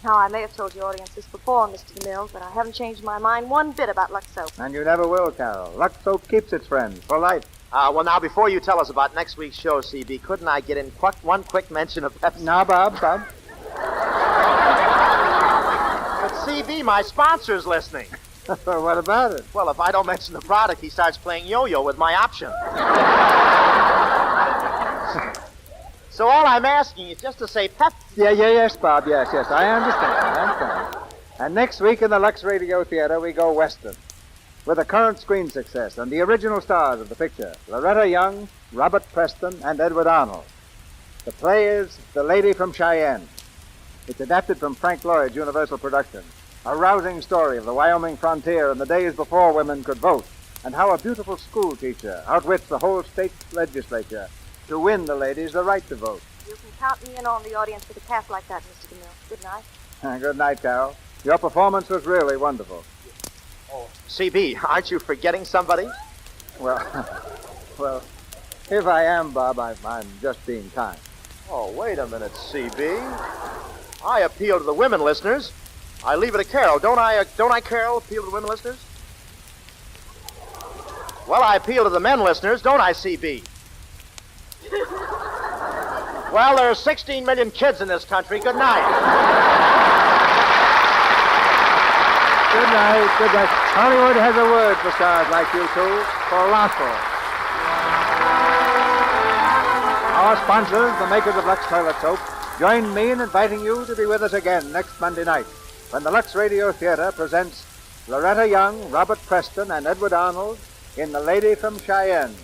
Now, I may have told your audience this before, Mr. DeMille, but I haven't changed my mind one bit about Lux soap. And you never will, Carol. Lux soap keeps its friends for life. Well, now, before you tell us about next week's show, CB, couldn't I get in one quick mention of Pepsi? Now, Bob. But CB, my sponsor's listening. What about it? Well, if I don't mention the product, he starts playing yo-yo with my option. So all I'm asking is just to say Pep. Yes, Bob. Yes. I understand. And next week in the Lux Radio Theater, we go Western. With a current screen success and the original stars of the picture, Loretta Young, Robert Preston, and Edward Arnold. The play is The Lady from Cheyenne. It's adapted from Frank Lloyd's Universal production. A rousing story of the Wyoming frontier in the days before women could vote, and how a beautiful school teacher outwits the whole state legislature to win the ladies the right to vote. You can count me in on the audience with a cast like that, Mr. DeMille. Good night. Good night, Carol. Your performance was really wonderful. Oh, CB, aren't you forgetting somebody? Well, if I am, Bob, I'm just being kind. Oh, wait a minute, CB. I appeal to the women listeners. I leave it to Carol. Don't I, Carol, appeal to the women listeners? Well, I appeal to the men listeners, don't I, CB? Well, there are 16 million kids in this country. Good night. Good night. Hollywood has a word for stars like you two. Colossal. Our sponsors, the makers of Lux Toilet Soap, join me in inviting you to be with us again next Monday night when the Lux Radio Theater presents Loretta Young, Robert Preston, and Edward Arnold in The Lady from Cheyenne.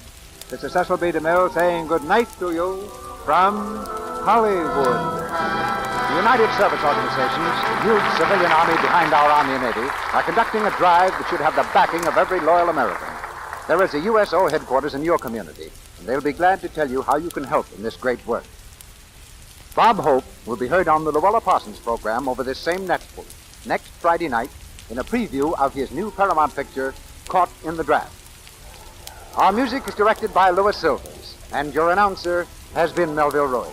This is Cecil B. DeMille saying good night to you from Hollywood. The United Service Organizations, the huge civilian army behind our Army and Navy, are conducting a drive that should have the backing of every loyal American. There is a USO headquarters in your community, and they'll be glad to tell you how you can help in this great work. Bob Hope will be heard on the Luella Parsons program over this same network next Friday night in a preview of his new Paramount picture, Caught in the Draft. Our music is directed by Louis Silvers, and your announcer has been Melville Roy.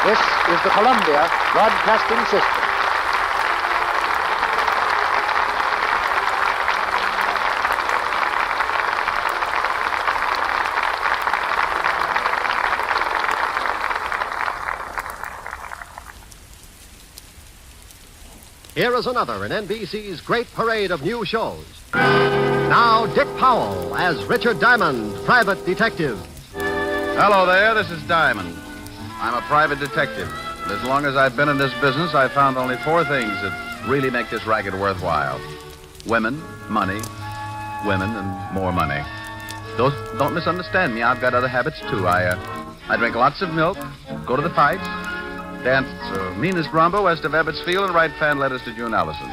This is the Columbia Broadcasting System. Here is another in NBC's great parade of new shows. Now, Dick Powell as Richard Diamond, private detective. Hello there, this is Diamond. I'm a private detective. And as long as I've been in this business, I've found only 4 things that really make this racket worthwhile. Women, money, women, and more money. Don't misunderstand me. I've got other habits, too. I drink lots of milk, go to the fights, dance meanest rumba west of Ebbetsfield, and write fan letters to June Allison.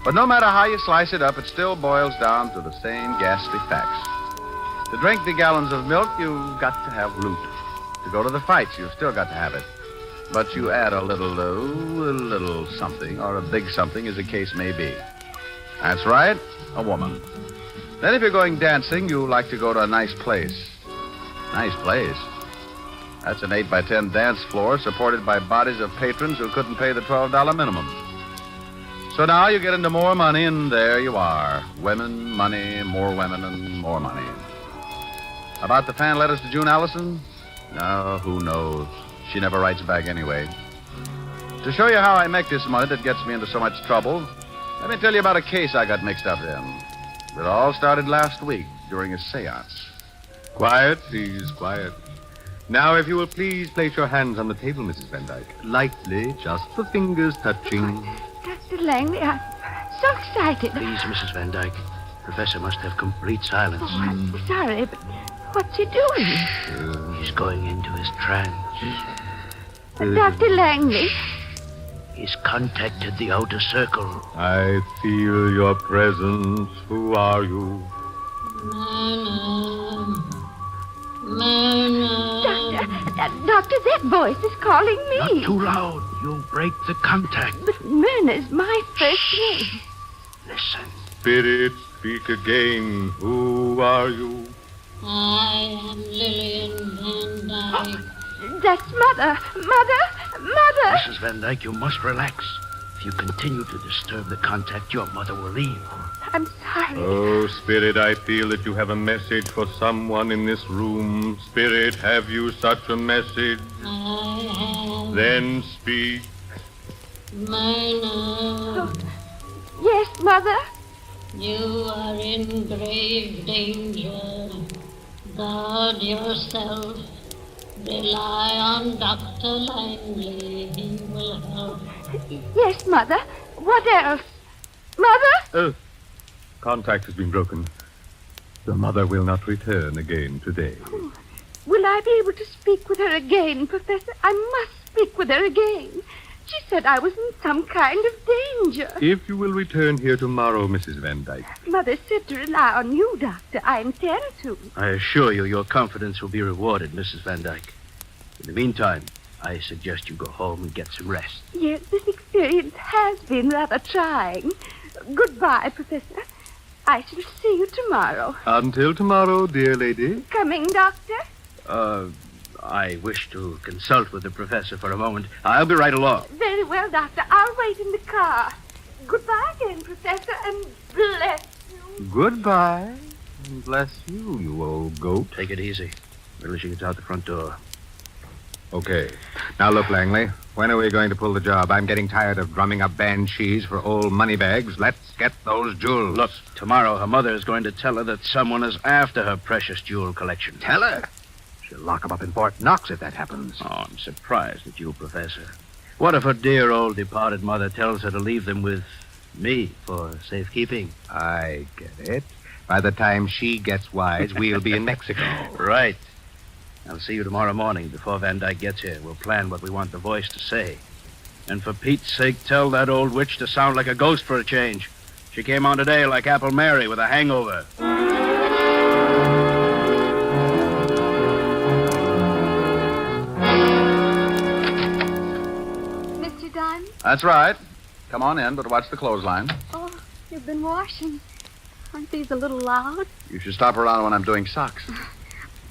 But no matter how you slice it up, it still boils down to the same ghastly facts. To drink the gallons of milk, you've got to have loot. To go to the fights, you've still got to have it. but you add a little something, or a big something, as the case may be. That's right, a woman. Then if you're going dancing, you like to go to a nice place. Nice place? That's an 8x10 dance floor supported by bodies of patrons who couldn't pay the $12 minimum. So now you get into more money, and there you are. Women, money, more women, and more money. About the fan letters to June Allison? No, who knows? She never writes back anyway. To show you how I make this money that gets me into so much trouble, let me tell you about a case I got mixed up in. It all started last week during a séance. Quiet, please, quiet. Now, if you will please place your hands on the table, Mrs. Van Dyke. Lightly, just the fingers touching. Dr. Langley, I'm so excited. Please, Mrs. Van Dyke. Professor must have complete silence. Oh, I'm sorry, but what's he doing? He's going into his trance. Dr. Langley? He's contacted the outer circle. I feel your presence. Who are you? Doctor, that voice is calling me. Not too loud. You'll break the contact. But Myrna's my first name. Listen. Spirit, speak again. Who are you? I am Lillian Van Dyke. That's Mother. Mother! Mrs. Van Dyke, you must relax. If you continue to disturb the contact, your mother will leave. I'm sorry. Oh, Spirit, I feel that you have a message for someone in this room. Spirit, have you such a message? I have. Then speak. Myrna. Yes, Mother? You are in grave danger. Guard yourself. Rely on Dr. Langley. He will help. Yes, Mother. What else? Mother? Contact has been broken. Your mother will not return again today. Oh, will I be able to speak with her again, Professor? I must speak with her again. She said I was in some kind of danger. If you will return here tomorrow, Mrs. Van Dyke. Mother said to rely on you, Doctor. I intend to. I assure you your confidence will be rewarded, Mrs. Van Dyke. In the meantime, I suggest you go home and get some rest. Yes, this experience has been rather trying. Goodbye, Professor. I shall see you tomorrow. Until tomorrow, dear lady. Coming, Doctor? I wish to consult with the professor for a moment. I'll be right along. Very well, Doctor. I'll wait in the car. Goodbye again, Professor, and bless you. Goodbye. And bless you, you old goat. Take it easy. Really, she gets out the front door. Okay. Now, look, Langley. When are we going to pull the job? I'm getting tired of drumming up banshees for old moneybags. Let's get those jewels. Look, tomorrow her mother is going to tell her that someone is after her precious jewel collection. Tell her? She'll lock him up in Fort Knox if that happens. Oh, I'm surprised at you, Professor. What if her dear old departed mother tells her to leave them with me for safekeeping? I get it. By the time she gets wise, we'll be in Mexico. Right. I'll see you tomorrow morning before Van Dyke gets here. We'll plan what we want the voice to say. And for Pete's sake, tell that old witch to sound like a ghost for a change. She came on today like Apple Mary with a hangover. Mr. Diamond? That's right. Come on in, but watch the clothesline. Oh, you've been washing. Aren't these a little loud? You should stop around when I'm doing socks.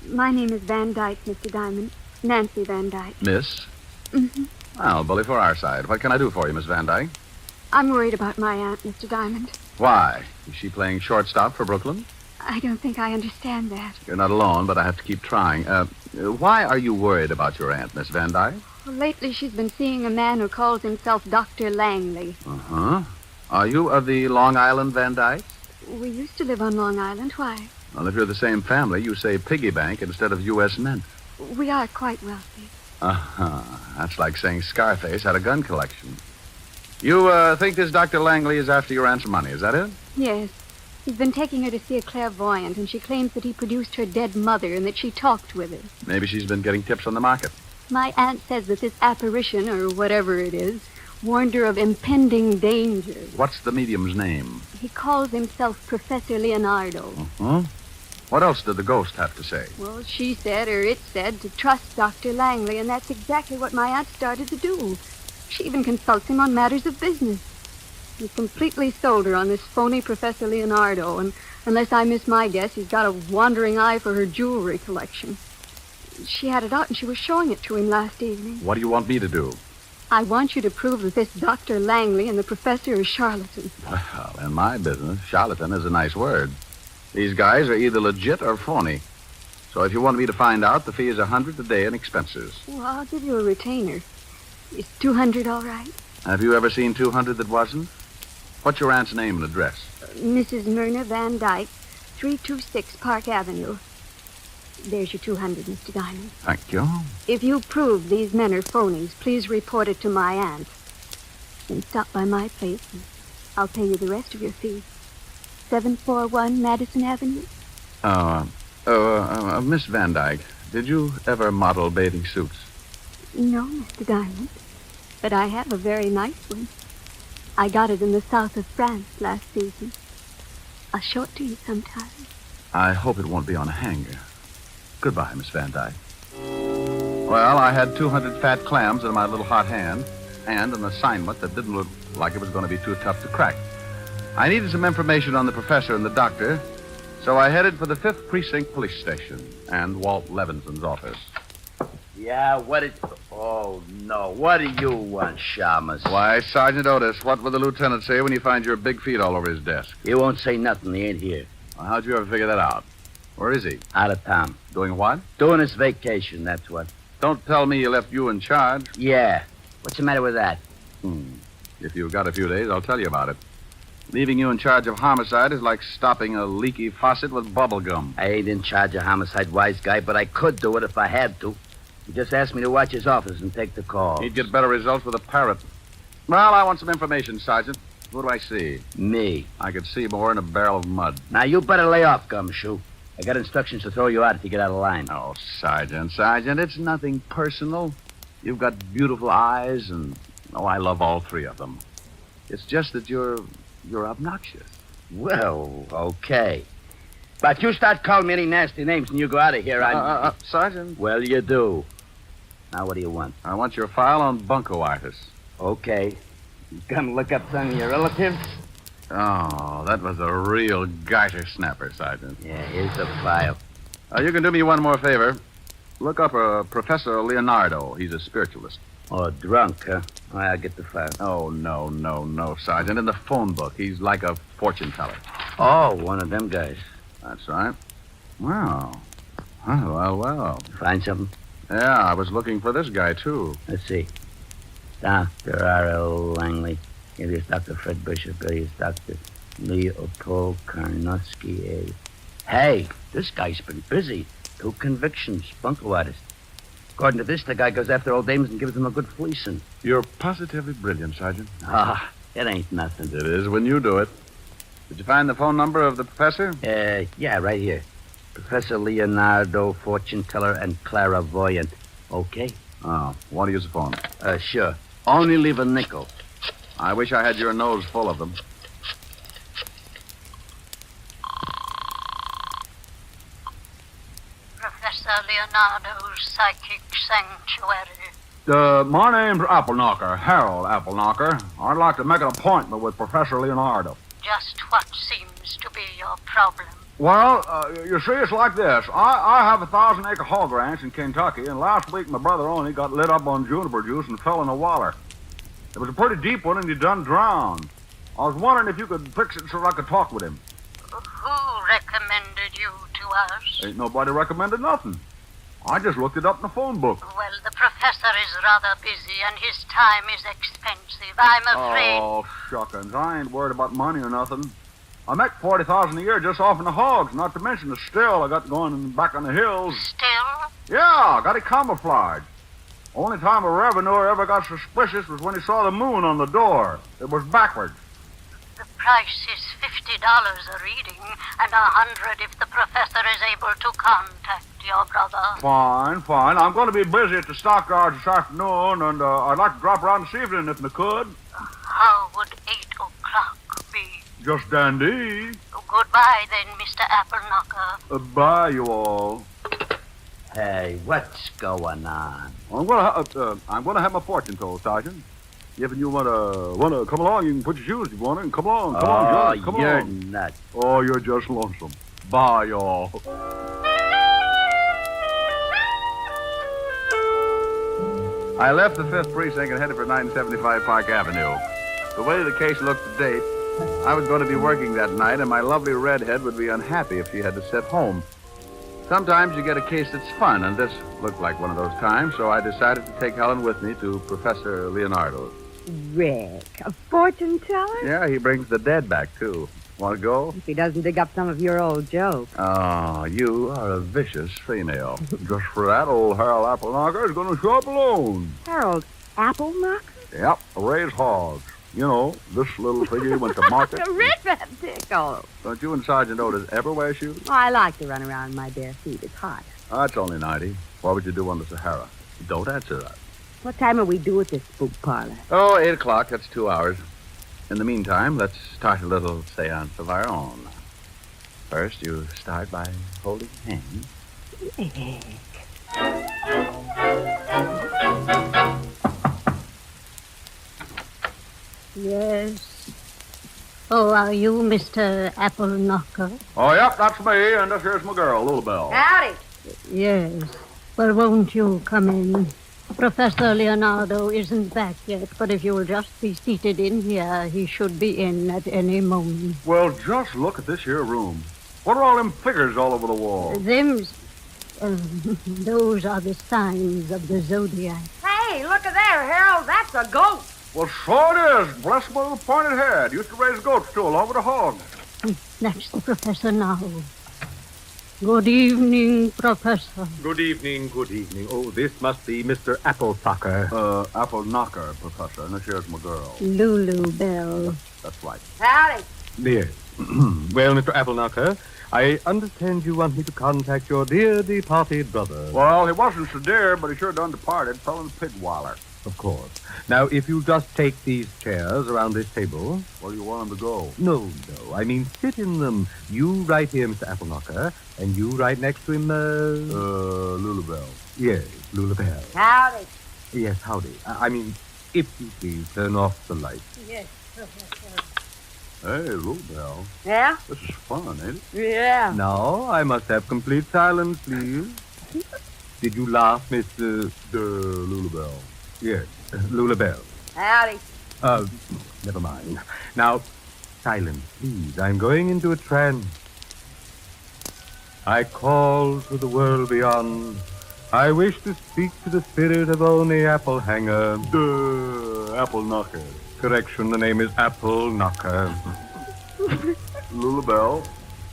My name is Van Dyke, Mr. Diamond. Nancy Van Dyke. Miss? Mm-hmm. Well, bully for our side. What can I do for you, Miss Van Dyke? I'm worried about my aunt, Mr. Diamond. Why? Is she playing shortstop for Brooklyn? I don't think I understand that. You're not alone, but I have to keep trying. Why are you worried about your aunt, Miss Van Dyke? Well, lately she's been seeing a man who calls himself Dr. Langley. Uh-huh. Are you of the Long Island Van Dyke? We used to live on Long Island. Why? Well, if you're the same family, you say piggy bank instead of U.S. Mint. We are quite wealthy. Uh-huh. That's like saying Scarface had a gun collection. You think this Dr. Langley is after your aunt's money, is that it? Yes. He's been taking her to see a clairvoyant, and she claims that he produced her dead mother and that she talked with her. Maybe she's been getting tips on the market. My aunt says that this apparition, or whatever it is, warned her of impending danger. What's the medium's name? He calls himself Professor Leonardo. Uh-huh. What else did the ghost have to say? Well, she said, or it said, to trust Dr. Langley, and that's exactly what my aunt started to do. She even consults him on matters of business. He completely sold her on this phony Professor Leonardo, and unless I miss my guess, he's got a wandering eye for her jewelry collection. She had it out, and she was showing it to him last evening. What do you want me to do? I want you to prove that this Dr. Langley and the professor are charlatans. Well, in my business, charlatan is a nice word. These guys are either legit or phony. So if you want me to find out, the fee is $100 a day in expenses. Well, I'll give you a retainer. Is $200 all right? Have you ever seen 200 that wasn't? What's your aunt's name and address? Mrs. Myrna Van Dyke, 326 Park Avenue. There's your 200, Mr. Diamond. Thank you. If you prove these men are phonies, please report it to my aunt. Then stop by my place, and I'll pay you the rest of your fee. 741 Madison Avenue. Miss Van Dyke, did you ever model bathing suits? No, Mr. Diamond, but I have a very nice one. I got it in the south of France last season. I'll show it to you sometime. I hope it won't be on a hanger. Goodbye, Miss Van Dyke. Well, I had 200 fat clams in my little hot hand, and an assignment that didn't look like it was going to be too tough to crack. I needed some information on the professor and the doctor, so I headed for the 5th Precinct Police Station and Walt Levinson's office. Yeah, Oh, no. What do you want, Shamus? Why, Sergeant Otis, what will the lieutenant say when he finds your big feet all over his desk? He won't say nothing. He ain't here. Well, how'd you ever figure that out? Where is he? Out of town. Doing what? Doing his vacation, that's what. Don't tell me he left you in charge. Yeah. What's the matter with that? If you've got a few days, I'll tell you about it. Leaving you in charge of homicide is like stopping a leaky faucet with bubble gum. I ain't in charge of homicide, wise guy, but I could do it if I had to. He just asked me to watch his office and take the call. He'd get better results with a parrot. Well, I want some information, Sergeant. What do I see? Me. I could see more in a barrel of mud. Now, you better lay off, Gumshoe. I got instructions to throw you out if you get out of line. Oh, Sergeant, it's nothing personal. You've got beautiful eyes, and, I love all three of them. It's just that you're obnoxious. Well, okay. But you start calling me any nasty names and you go out of here, Sergeant. Well, you do. Now, what do you want? I want your file on bunco artists. Okay. You gonna look up some of your relatives? Oh, that was a real garter snapper, Sergeant. Yeah, here's the file. You can do me one more favor. Look up Professor Leonardo. He's a spiritualist. Oh, drunk, huh? I'll get the file. Oh, no, Sergeant. In the phone book, he's like a fortune teller. Oh, one of them guys. That's right. Wow. Well. Find something? Yeah, I was looking for this guy, too. Let's see. Dr. R.L. Langley. Alias Dr. Fred Bishop. Alias Dr. Leopold Karnowski. Hey, this guy's been busy. 2 convictions. Bunco artist. According to this, the guy goes after old dames and gives them a good fleecing. You're positively brilliant, Sergeant. It ain't nothing. It is when you do it. Did you find the phone number of the professor? Yeah, right here. Professor Leonardo, fortune teller, and clairvoyant. Okay? Oh, want to use the phone? Sure. Only leave a nickel. I wish I had your nose full of them. Professor Leonardo's Psychic Sanctuary. My name's Appleknocker, Harold Appleknocker. I'd like to make an appointment with Professor Leonardo. Just what seems to be your problem? Well, you see, it's like this. I have a 1,000-acre hog ranch in Kentucky, and last week my brother only got lit up on juniper juice and fell in the water. It was a pretty deep one, and he done drowned. I was wondering if you could fix it so I could talk with him. Who recommended you to us? Ain't nobody recommended nothing. I just looked it up in the phone book. Well, the professor is rather busy, and his time is expensive. I'm afraid... Oh, shuckins. I ain't worried about money or nothing. I make $40,000 a year just off in the hogs, not to mention the still I got going back on the hills. Still? Yeah, got it camouflaged. Only time a revenue ever got suspicious was when he saw the moon on the door. It was backwards. The price is $50 a reading, and $100 if the professor is able to contact your brother. Fine. I'm going to be busy at the stockyards this afternoon, and I'd like to drop around this evening if I could. How would 8 o'clock be? Just dandy. Goodbye, then, Mr. Appleknocker. Bye, you all. Hey, what's going on? I'm gonna have my fortune told, Sergeant. If you wanna come along, you can put your shoes if you want, and come along, John, come you're along. nuts. Oh, you're just lonesome. Bye, y'all. I left the 5th Precinct and headed for 975 Park Avenue. The way the case looked to date, I was going to be working that night, and my lovely redhead would be unhappy if she had to sit home. Sometimes you get a case that's fun, and this looked like one of those times, so I decided to take Helen with me to Professor Leonardo. Rick, a fortune teller? Yeah, he brings the dead back, too. Want to go? If he doesn't dig up some of your old jokes. Oh, you are a vicious female. Just for that, old Harold Appleknocker is gonna show up alone. Harold Appleknocker? Yep, raise hogs. You know, this little figure went to market. Rick, that tickle. Don't you and Sergeant Otis ever wear shoes? Oh, I like to run around in my bare feet. It's hot. That's only 90. What would you do on the Sahara? Don't answer that. What time are we due at this spook parlor? Oh, 8 o'clock. That's 2 hours. In the meantime, let's start a little seance of our own. First, you start by holding hands. Yes. Oh, are you Mr. Appleknocker? Oh, yep, that's me, and this here's my girl, Lulabelle. Howdy. Yes. Well, won't you come in? Professor Leonardo isn't back yet, but if you'll just be seated in here, he should be in at any moment. Well, just look at this here room. What are all them figures all over the wall? Those are the signs of the zodiac. Hey, look at there, Harold. That's a goat. Well, so it is. Bless my little pointed head. Used to raise goats, too, along with the hogs. That's the professor now. Good evening, Professor. Good evening, good evening. Oh, this must be Mr. Appleknocker. Appleknocker, Professor, and this here's my girl. Lulu Bell. That's right. Howdy. Yes. Well, Mr. Appleknocker, I understand you want me to contact your dear departed brother. Well, he wasn't so dear, but he sure done departed. Fell in the pig waller. Of course. Now, if you just take these chairs around this table... Where do you want him to go? No. I mean, sit in them. You right here, Mr. Appleknocker, and you right next to him, Lulabelle. Yes, Lulabelle. Howdy. Yes, howdy. I mean, if you please turn off the light. Yes, Professor. Hey, Lulabelle. Yeah? This is fun, ain't it? Yeah. Now, I must have complete silence, please. Did you laugh, Mr. Lulabelle? Yes, Lulabelle. Howdy. Never mind. Now, silence, please. I'm going into a trance. I call to the world beyond. I wish to speak to the spirit of only Apple Hanger. Appleknocker. Correction, the name is Appleknocker. Lulabelle.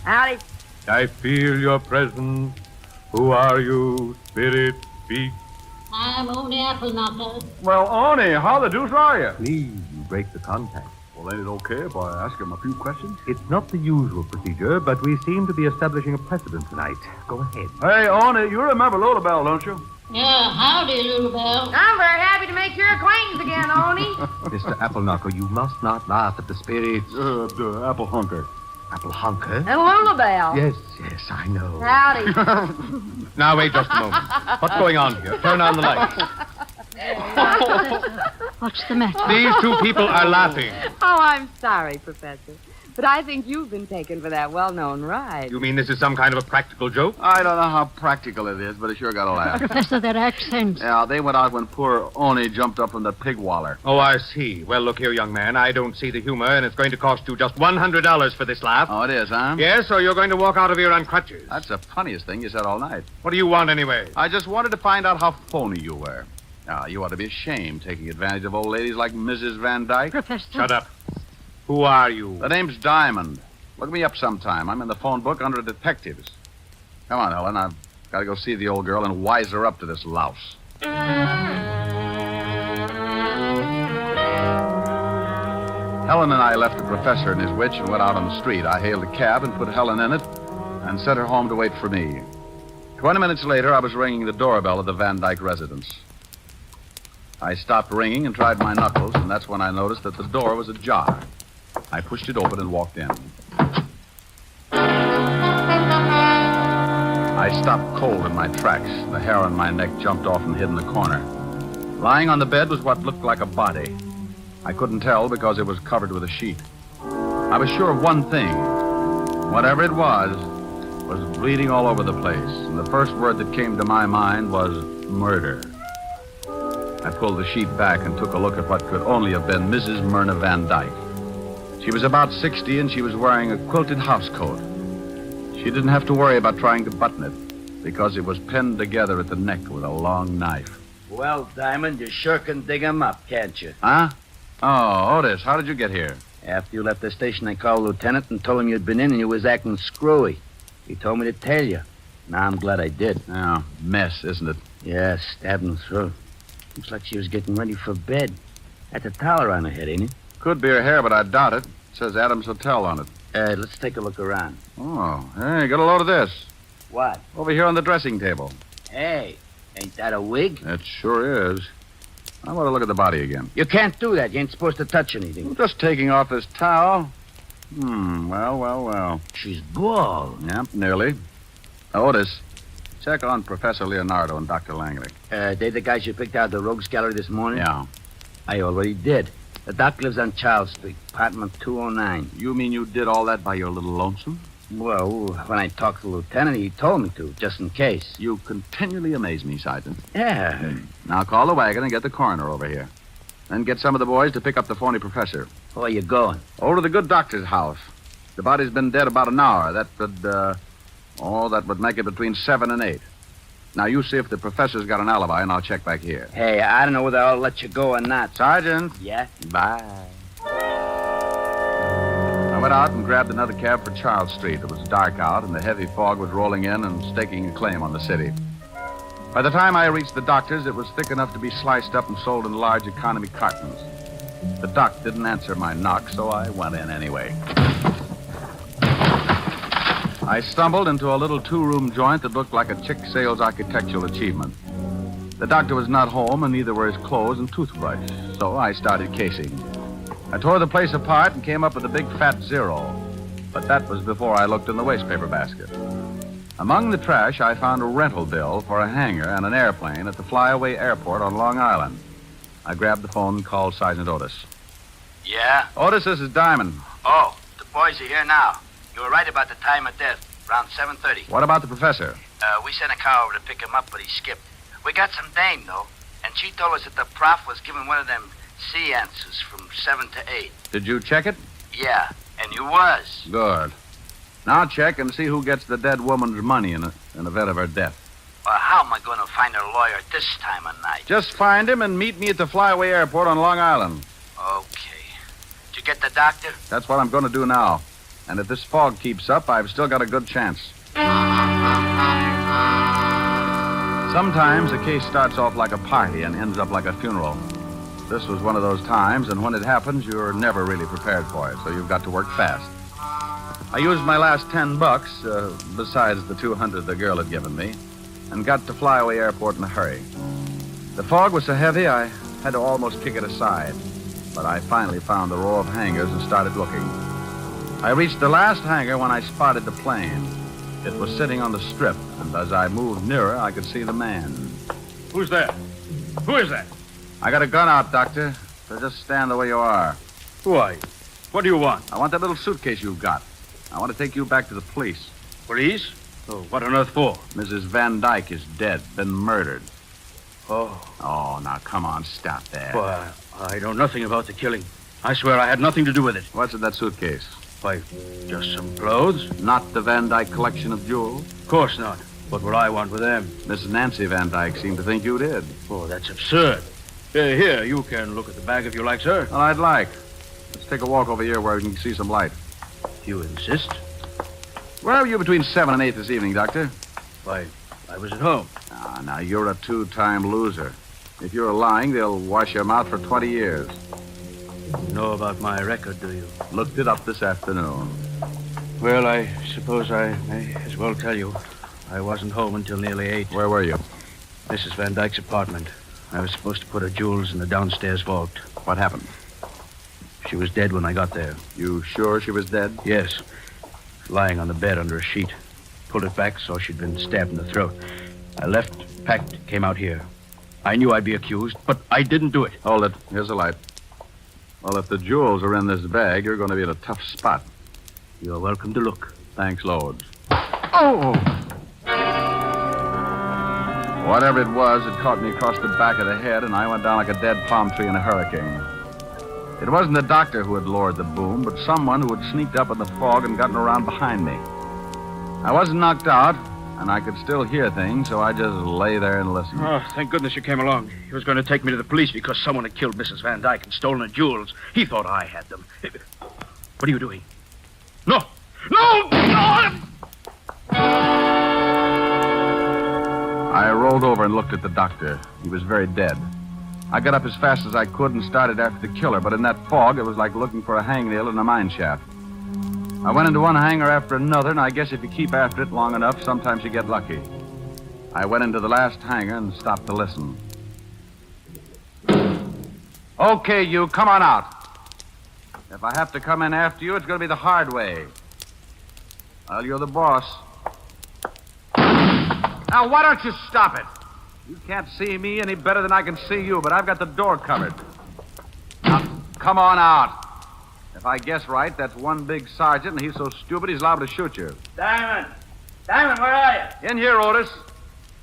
Howdy. I feel your presence. Who are you, spirit? Speak. I'm only Appleknocker. Well, Oni, how the deuce are you? Please, you break the contact. Well, ain't it okay if I ask him a few questions? It's not the usual procedure, but we seem to be establishing a precedent tonight. Go ahead. Hey, Oni, you remember Lulabelle, don't you? Yeah, howdy, Lulabelle. I'm very happy to make your acquaintance again, Oni. Mr. Appleknocker, you must not laugh at the spirits. The Apple Hunker. Apple Hunker? And Lulabelle. Yes, I know. Howdy. Now, wait just a moment. What's going on here? Turn on the lights. What's the matter? These two people are laughing. Oh, I'm sorry, Professor. But I think you've been taken for that well-known ride. You mean this is some kind of a practical joke? I don't know how practical it is, but it sure got a laugh. Professor, their accents. Yeah, they went out when poor Oni jumped up from the pig waller. Oh, I see. Well, look here, young man. I don't see the humor, and it's going to cost you just $100 for this laugh. Oh, it is, huh? Yes, so you're going to walk out of here on crutches. That's the funniest thing you said all night. What do you want, anyway? I just wanted to find out how phony you were. Now, you ought to be ashamed taking advantage of old ladies like Mrs. Van Dyke. Professor. Shut up. Who are you? The name's Diamond. Look me up sometime. I'm in the phone book under detectives. Come on, Ellen. I've got to go see the old girl and wise her up to this louse. Helen and I left the professor and his witch and went out on the street. I hailed a cab and put Helen in it and sent her home to wait for me. 20 minutes later, I was ringing the doorbell of the Van Dyke residence. I stopped ringing and tried my knuckles, and that's when I noticed that the door was ajar. I pushed it open and walked in. I stopped cold in my tracks. The hair on my neck jumped off and hid in the corner. Lying on the bed was what looked like a body. I couldn't tell because it was covered with a sheet. I was sure of one thing. Whatever it was bleeding all over the place. And the first word that came to my mind was murder. I pulled the sheet back and took a look at what could only have been Mrs. Myrna Van Dyke. She was about 60 and she was wearing a quilted housecoat. She didn't have to worry about trying to button it because it was pinned together at the neck with a long knife. Well, Diamond, you sure can dig 'em up, can't you? Huh? Oh, Otis, how did you get here? After you left the station, I called the lieutenant and told him you'd been in and you was acting screwy. He told me to tell you. Now, I'm glad I did. Oh, mess, isn't it? Yeah, stabbed in the throat. Looks like she was getting ready for bed. That's a towel around her head, ain't it? Could be her hair, but I doubt it. It says Adams Hotel on it. Let's take a look around. Oh, hey, got a load of this. What? Over here on the dressing table. Hey, ain't that a wig? It sure is. I want to look at the body again. You can't do that. You ain't supposed to touch anything. I'm just taking off this towel. Well. She's bald. Yep, nearly. Otis, check on Professor Leonardo and Dr. Langley. They the guys you picked out of the rogues gallery this morning? Yeah. I already did. The doc lives on Charles Street, apartment 209. You mean you did all that by your little lonesome? Well, when I talked to the lieutenant, he told me to, just in case. You continually amaze me, Sergeant. Yeah. Now call the wagon and get the coroner over here. Then get some of the boys to pick up the phony professor. Where you going? Over to the good doctor's house. The body's been dead about an hour. That would make it between 7 and 8. Now, you see if the professor's got an alibi, and I'll check back here. Hey, I don't know whether I'll let you go or not. Sergeant. Yeah? Bye. I went out and grabbed another cab for Charles Street. It was dark out, and the heavy fog was rolling in and staking a claim on the city. By the time I reached the doctor's, it was thick enough to be sliced up and sold in large economy cartons. The doc didn't answer my knock, so I went in anyway. I stumbled into a little two-room joint that looked like a chick sales architectural achievement. The doctor was not home, and neither were his clothes and toothbrush, so I started casing. I tore the place apart and came up with a big fat 0, but that was before I looked in the wastepaper basket. Among the trash, I found a rental bill for a hangar and an airplane at the Flyaway Airport on Long Island. I grabbed the phone and called Sergeant Otis. Yeah? Otis, this is Diamond. Oh, the boys are here now. You were right about the time of death, around 7:30. What about the professor? We sent a car over to pick him up, but he skipped. We got some dame, though, and she told us that the prof was giving one of them Séances from 7 to 8. Did you check it? Yeah, and you was. Good. Now check and see who gets the dead woman's money in event of her death. Well, how am I going to find her lawyer at this time of night? Just find him and meet me at the Flyaway Airport on Long Island. Okay. Did you get the doctor? That's what I'm going to do now. And if this fog keeps up, I've still got a good chance. Sometimes a case starts off like a party and ends up like a funeral. This was one of those times, and when it happens, you're never really prepared for it, so you've got to work fast. I used my last $10, besides the $200 the girl had given me, and got to Flyaway Airport in a hurry. The fog was so heavy, I had to almost kick it aside, but I finally found the row of hangars and started looking. I reached the last hangar when I spotted the plane. It was sitting on the strip, and as I moved nearer, I could see the man. Who's there? Who is that? I got a gun out, Doctor, so just stand the way you are. Who are you? What do you want? I want that little suitcase you've got. I want to take you back to the police. Police? Oh, what on earth for? Mrs. Van Dyke is dead, been murdered. Oh. Oh, now, come on, stop that. Why, I know nothing about the killing. I swear I had nothing to do with it. What's in that suitcase? Why, just some clothes. Not the Van Dyke collection of jewels? Of course not. What would I want with them? Mrs. Nancy Van Dyke seemed to think you did. Oh, that's absurd. Here, you can look at the bag if you like, sir. Well, I'd like. Let's take a walk over here where we can see some light. You insist? Where were you between 7 and 8 this evening, Doctor? Why, I was at home. Ah, now, you're a two-time loser. If you're lying, they'll wash your mouth for 20 years. You know about my record, do you? Looked it up this afternoon. Well, I suppose I may as well tell you. I wasn't home until nearly 8. Where were you? Mrs. Van Dyke's apartment. I was supposed to put her jewels in the downstairs vault. What happened? She was dead when I got there. You sure she was dead? Yes. Lying on the bed under a sheet. Pulled it back, saw she'd been stabbed in the throat. I left, packed, came out here. I knew I'd be accused, but I didn't do it. Hold it. Here's the light. Well, if the jewels are in this bag, you're going to be in a tough spot. You're welcome to look. Thanks, loads. Oh! Whatever it was, it caught me across the back of the head, and I went down like a dead palm tree in a hurricane. It wasn't the doctor who had lowered the boom, but someone who had sneaked up in the fog and gotten around behind me. I wasn't knocked out, and I could still hear things, so I just lay there and listened. Oh, thank goodness you came along. He was going to take me to the police because someone had killed Mrs. Van Dyke and stolen the jewels. He thought I had them. What are you doing? No! No! No! I rolled over and looked at the doctor. He was very dead. I got up as fast as I could and started after the killer, but in that fog, it was like looking for a hangnail in a mine shaft. I went into one hangar after another, and I guess if you keep after it long enough, sometimes you get lucky. I went into the last hangar and stopped to listen. Okay, you, come on out. If I have to come in after you, it's going to be the hard way. Well, you're the boss. Now, why don't you stop it? You can't see me any better than I can see you, but I've got the door covered. Now, come on out. If I guess right, that's one big sergeant, and he's so stupid he's liable to shoot you. Diamond! Diamond, where are you? In here, Otis.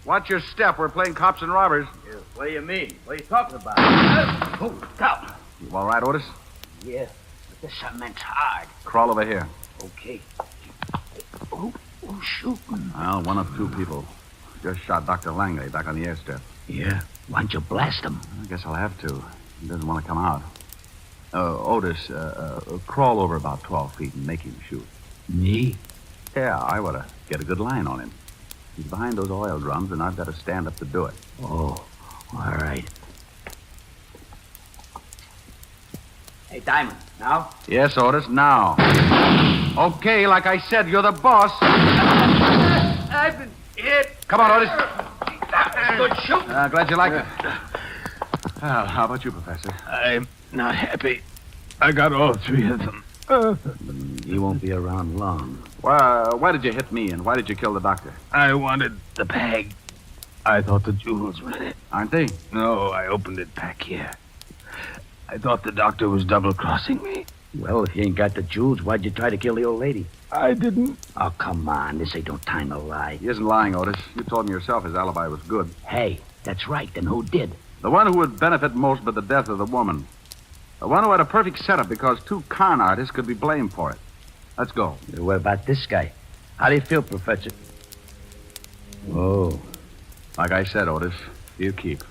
Watch your step. We're playing cops and robbers. What do you mean? What are you talking about? Oh, stop. You all right, Otis? Yeah, but this cement's hard. Crawl over here. Okay. Who's shooting? Well, one of two people. Just shot Dr. Langley back on the airstrip. Yeah? Why don't you blast him? I guess I'll have to. He doesn't want to come out. Otis, crawl over about 12 feet and make him shoot. Me? Yeah, I ought to get a good line on him. He's behind those oil drums, and I've got to stand up to do it. Oh, all right. Hey, Diamond, now? Yes, Otis, now. Okay, like I said, you're the boss. I've been hit. Come on, Otis. Good shooting. Glad you like it. Well, how about you, Professor? I'm not happy. I got all three of them. He won't be around long. Why did you hit me, and why did you kill the doctor? I wanted the bag. I thought the jewels were in it. Aren't they? No, I opened it back here. I thought the doctor was double-crossing me. Well, if you ain't got the jewels, why'd you try to kill the old lady? I didn't. Oh, come on. This ain't no time to lie. He isn't lying, Otis. You told him yourself his alibi was good. Hey, that's right. Then who did? The one who would benefit most by the death of the woman. The one who had a perfect setup because two con artists could be blamed for it. Let's go. What about this guy? How do you feel, Professor? Oh. Like I said, Otis, you keep.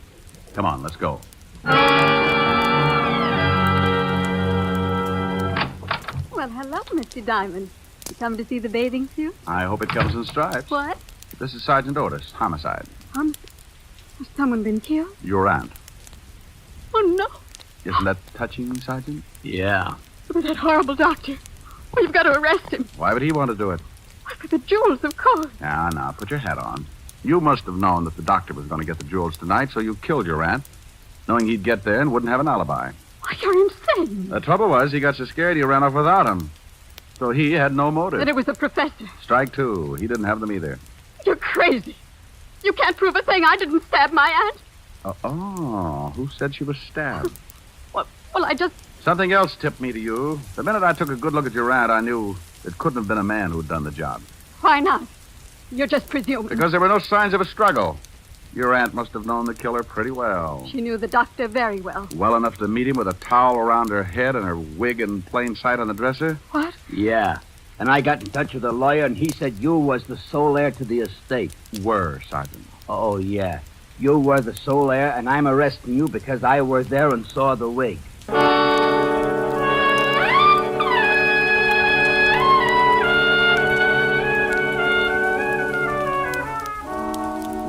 Come on, let's go. Well, hello, Mr. Diamond. You come to see the bathing suit? I hope it comes in stripes. What? This is Sergeant Otis, homicide. Has someone been killed? Your aunt. Oh, no. Isn't that touching, Sergeant? Yeah. Oh, that horrible doctor. Oh, you've got to arrest him. Why would he want to do it? Why, for the jewels, of course. Now, put your hat on. You must have known that the doctor was going to get the jewels tonight, so you killed your aunt, knowing he'd get there and wouldn't have an alibi. Why, you're insane. The trouble was, he got so scared he ran off without him. So he had no motive. That it was the professor. Strike two. He didn't have them either. You're crazy. You can't prove a thing. I didn't stab my aunt. Who said she was stabbed? Well, I just... Something else tipped me to you. The minute I took a good look at your aunt, I knew it couldn't have been a man who'd done the job. Why not? You're just presuming. Because there were no signs of a struggle. Your aunt must have known the killer pretty well. She knew the doctor very well. Well enough to meet him with a towel around her head and her wig in plain sight on the dresser? What? Yeah. And I got in touch with the lawyer, and he said you was the sole heir to the estate. Were, Sergeant. Oh, yeah. You were the sole heir, and I'm arresting you because I was there and saw the wig.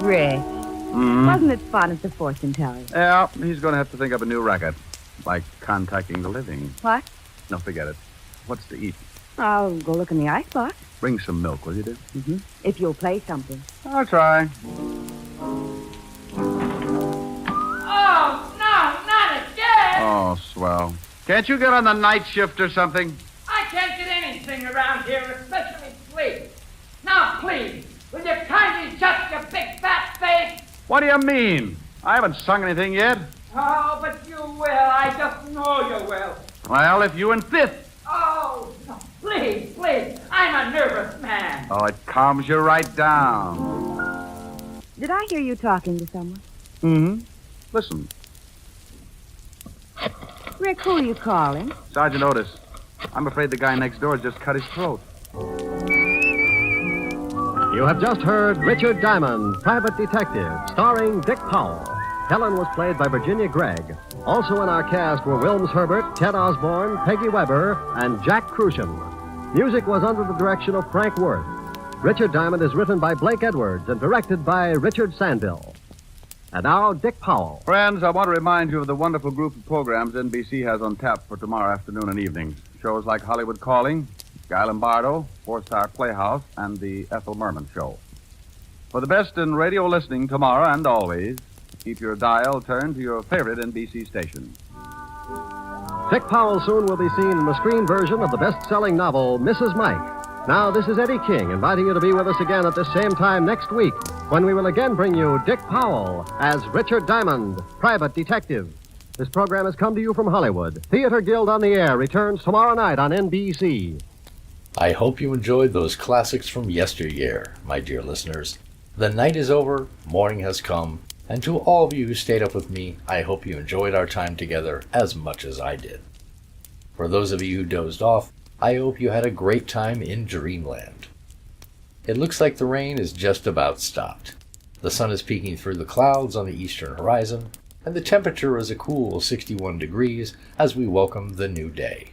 Rick, wasn't it fun at the fortune teller? Yeah, he's going to have to think up a new racket. Like contacting the living. What? No, forget it. What's to eat? I'll go look in the icebox. Bring some milk, will you, dear? Mm-hmm. If you'll play something. I'll try. Oh, no, not again! Oh, swell. Can't you get on the night shift or something? I can't get anything around here, especially sleep. Now, please, will you kindly shut your big fat face? What do you mean? I haven't sung anything yet. Oh, but you will. I just know you will. Well, if you insist. Oh, no, please, please. I'm a nervous man. Oh, it calms you right down. Did I hear you talking to someone? Mm-hmm. Listen. Rick, who are you calling? Sergeant Otis. I'm afraid the guy next door has just cut his throat. You have just heard Richard Diamond, Private Detective, starring Dick Powell. Helen was played by Virginia Gregg. Also in our cast were Wilms Herbert, Ted Osborne, Peggy Weber, and Jack Crucian. Music was under the direction of Frank Worth. Richard Diamond is written by Blake Edwards and directed by Richard Sandville. And now, Dick Powell. Friends, I want to remind you of the wonderful group of programs NBC has on tap for tomorrow afternoon and evening. Shows like Hollywood Calling, Guy Lombardo, Four-Star Playhouse, and the Ethel Merman Show. For the best in radio listening tomorrow and always, keep your dial turned to your favorite NBC station. Dick Powell soon will be seen in the screen version of the best-selling novel, Mrs. Mike. Now, this is Eddie King inviting you to be with us again at this same time next week when we will again bring you Dick Powell as Richard Diamond, Private Detective. This program has come to you from Hollywood. Theater Guild on the Air returns tomorrow night on NBC. I hope you enjoyed those classics from yesteryear, my dear listeners. The night is over, morning has come, and to all of you who stayed up with me, I hope you enjoyed our time together as much as I did. For those of you who dozed off, I hope you had a great time in dreamland. It looks like the rain is just about stopped. The sun is peeking through the clouds on the eastern horizon, and the temperature is a cool 61 degrees as we welcome the new day.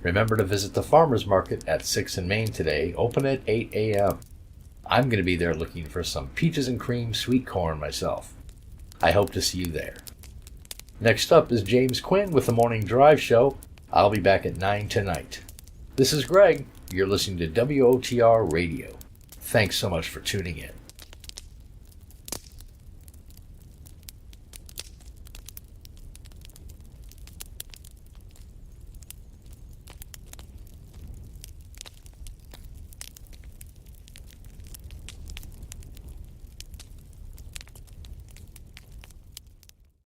Remember to visit the farmer's market at 6 in Main today, open at 8 a.m. I'm going to be there looking for some peaches and cream sweet corn myself. I hope to see you there. Next up is James Quinn with the Morning Drive Show. I'll be back at 9 tonight. This is Greg. You're listening to WOTR Radio. Thanks so much for tuning in.